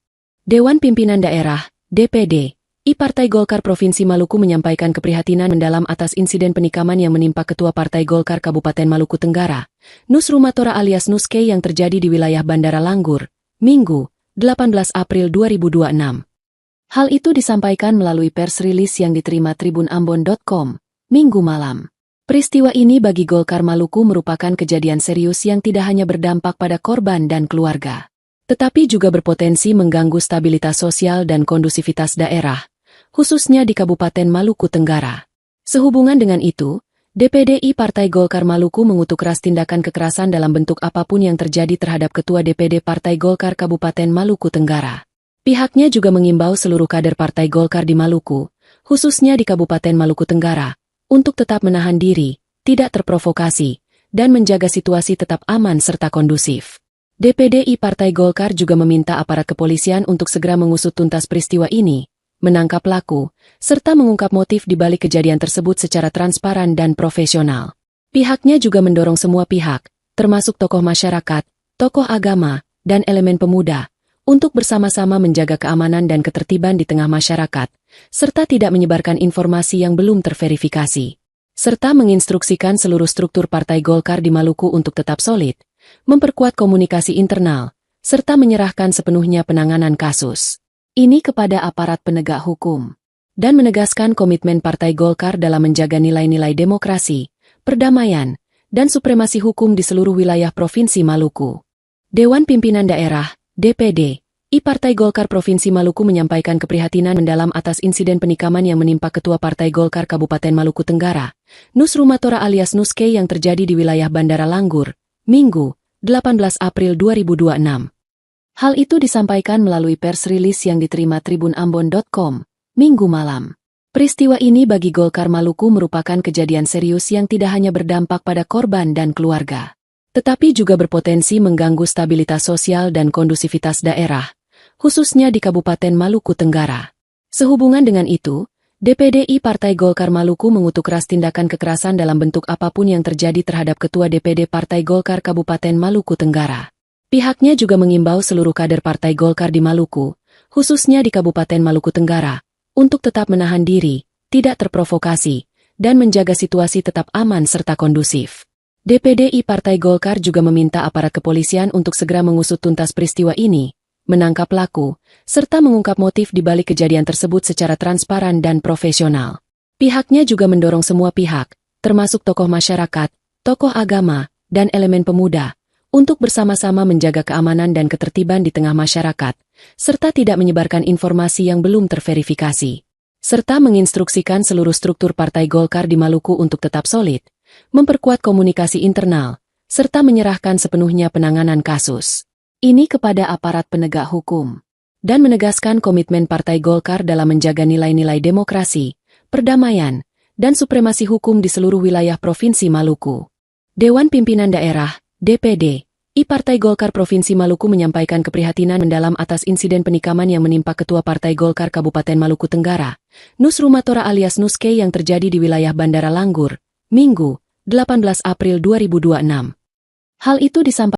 Dewan Pimpinan Daerah, DPD, Partai Golkar Provinsi Maluku menyampaikan keprihatinan mendalam atas insiden penikaman yang menimpa Ketua Partai Golkar Kabupaten Maluku Tenggara, Nus Rumatora alias Nuske yang terjadi di wilayah Bandara Langgur, Minggu, 18 April 2026. Hal itu disampaikan melalui pers rilis yang diterima tribunambon.com, Minggu malam. Peristiwa ini bagi Golkar Maluku merupakan kejadian serius yang tidak hanya berdampak pada korban dan keluarga, tetapi juga berpotensi mengganggu stabilitas sosial dan kondusivitas daerah, khususnya di Kabupaten Maluku Tenggara. Sehubungan dengan itu, DPD Partai Golkar Maluku mengutuk keras tindakan kekerasan dalam bentuk apapun yang terjadi terhadap Ketua DPD Partai Golkar Kabupaten Maluku Tenggara. Pihaknya juga mengimbau seluruh kader Partai Golkar di Maluku, khususnya di Kabupaten Maluku Tenggara, untuk tetap menahan diri, tidak terprovokasi, dan menjaga situasi tetap aman serta kondusif. DPD Partai Golkar juga meminta aparat kepolisian untuk segera mengusut tuntas peristiwa ini, menangkap pelaku, serta mengungkap motif di balik kejadian tersebut secara transparan dan profesional. Pihaknya juga mendorong semua pihak, termasuk tokoh masyarakat, tokoh agama, dan elemen pemuda, untuk bersama-sama menjaga keamanan dan ketertiban di tengah masyarakat, serta tidak menyebarkan informasi yang belum terverifikasi, serta menginstruksikan seluruh struktur Partai Golkar di Maluku untuk tetap solid, memperkuat komunikasi internal, serta menyerahkan sepenuhnya penanganan kasus ini kepada aparat penegak hukum, dan menegaskan komitmen Partai Golkar dalam menjaga nilai-nilai demokrasi, perdamaian, dan supremasi hukum di seluruh wilayah Provinsi Maluku. Dewan Pimpinan Daerah, DPD, Partai Golkar Provinsi Maluku menyampaikan keprihatinan mendalam atas insiden penikaman yang menimpa Ketua Partai Golkar Kabupaten Maluku Tenggara, Nus Rumatora alias Nuske yang terjadi di wilayah Bandara Langgur, Minggu, 18 April 2026. Hal itu disampaikan melalui pers rilis yang diterima tribunambon.com, Minggu malam. Peristiwa ini bagi Golkar Maluku merupakan kejadian serius yang tidak hanya berdampak pada korban dan keluarga, tetapi juga berpotensi mengganggu stabilitas sosial dan kondusivitas daerah, khususnya di Kabupaten Maluku Tenggara. Sehubungan dengan itu, DPD Partai Golkar Maluku mengutuk keras tindakan kekerasan dalam bentuk apapun yang terjadi terhadap Ketua DPD Partai Golkar Kabupaten Maluku Tenggara. Pihaknya juga mengimbau seluruh kader Partai Golkar di Maluku, khususnya di Kabupaten Maluku Tenggara, untuk tetap menahan diri, tidak terprovokasi, dan menjaga situasi tetap aman serta kondusif. DPD Partai Golkar juga meminta aparat kepolisian untuk segera mengusut tuntas peristiwa ini, menangkap pelaku, serta mengungkap motif di balik kejadian tersebut secara transparan dan profesional. Pihaknya juga mendorong semua pihak, termasuk tokoh masyarakat, tokoh agama, dan elemen pemuda, untuk bersama-sama menjaga keamanan dan ketertiban di tengah masyarakat, serta tidak menyebarkan informasi yang belum terverifikasi, serta menginstruksikan seluruh struktur Partai Golkar di Maluku untuk tetap solid, memperkuat komunikasi internal, serta menyerahkan sepenuhnya penanganan kasus ini kepada aparat penegak hukum, dan menegaskan komitmen Partai Golkar dalam menjaga nilai-nilai demokrasi, perdamaian, dan supremasi hukum di seluruh wilayah Provinsi Maluku. Dewan Pimpinan Daerah, DPD, Partai Golkar Provinsi Maluku menyampaikan keprihatinan mendalam atas insiden penikaman yang menimpa Ketua Partai Golkar Kabupaten Maluku Tenggara, Nus Rumatora alias Nuske yang terjadi di wilayah Bandara Langgur, Minggu, 18 April 2026. Hal itu disampaikan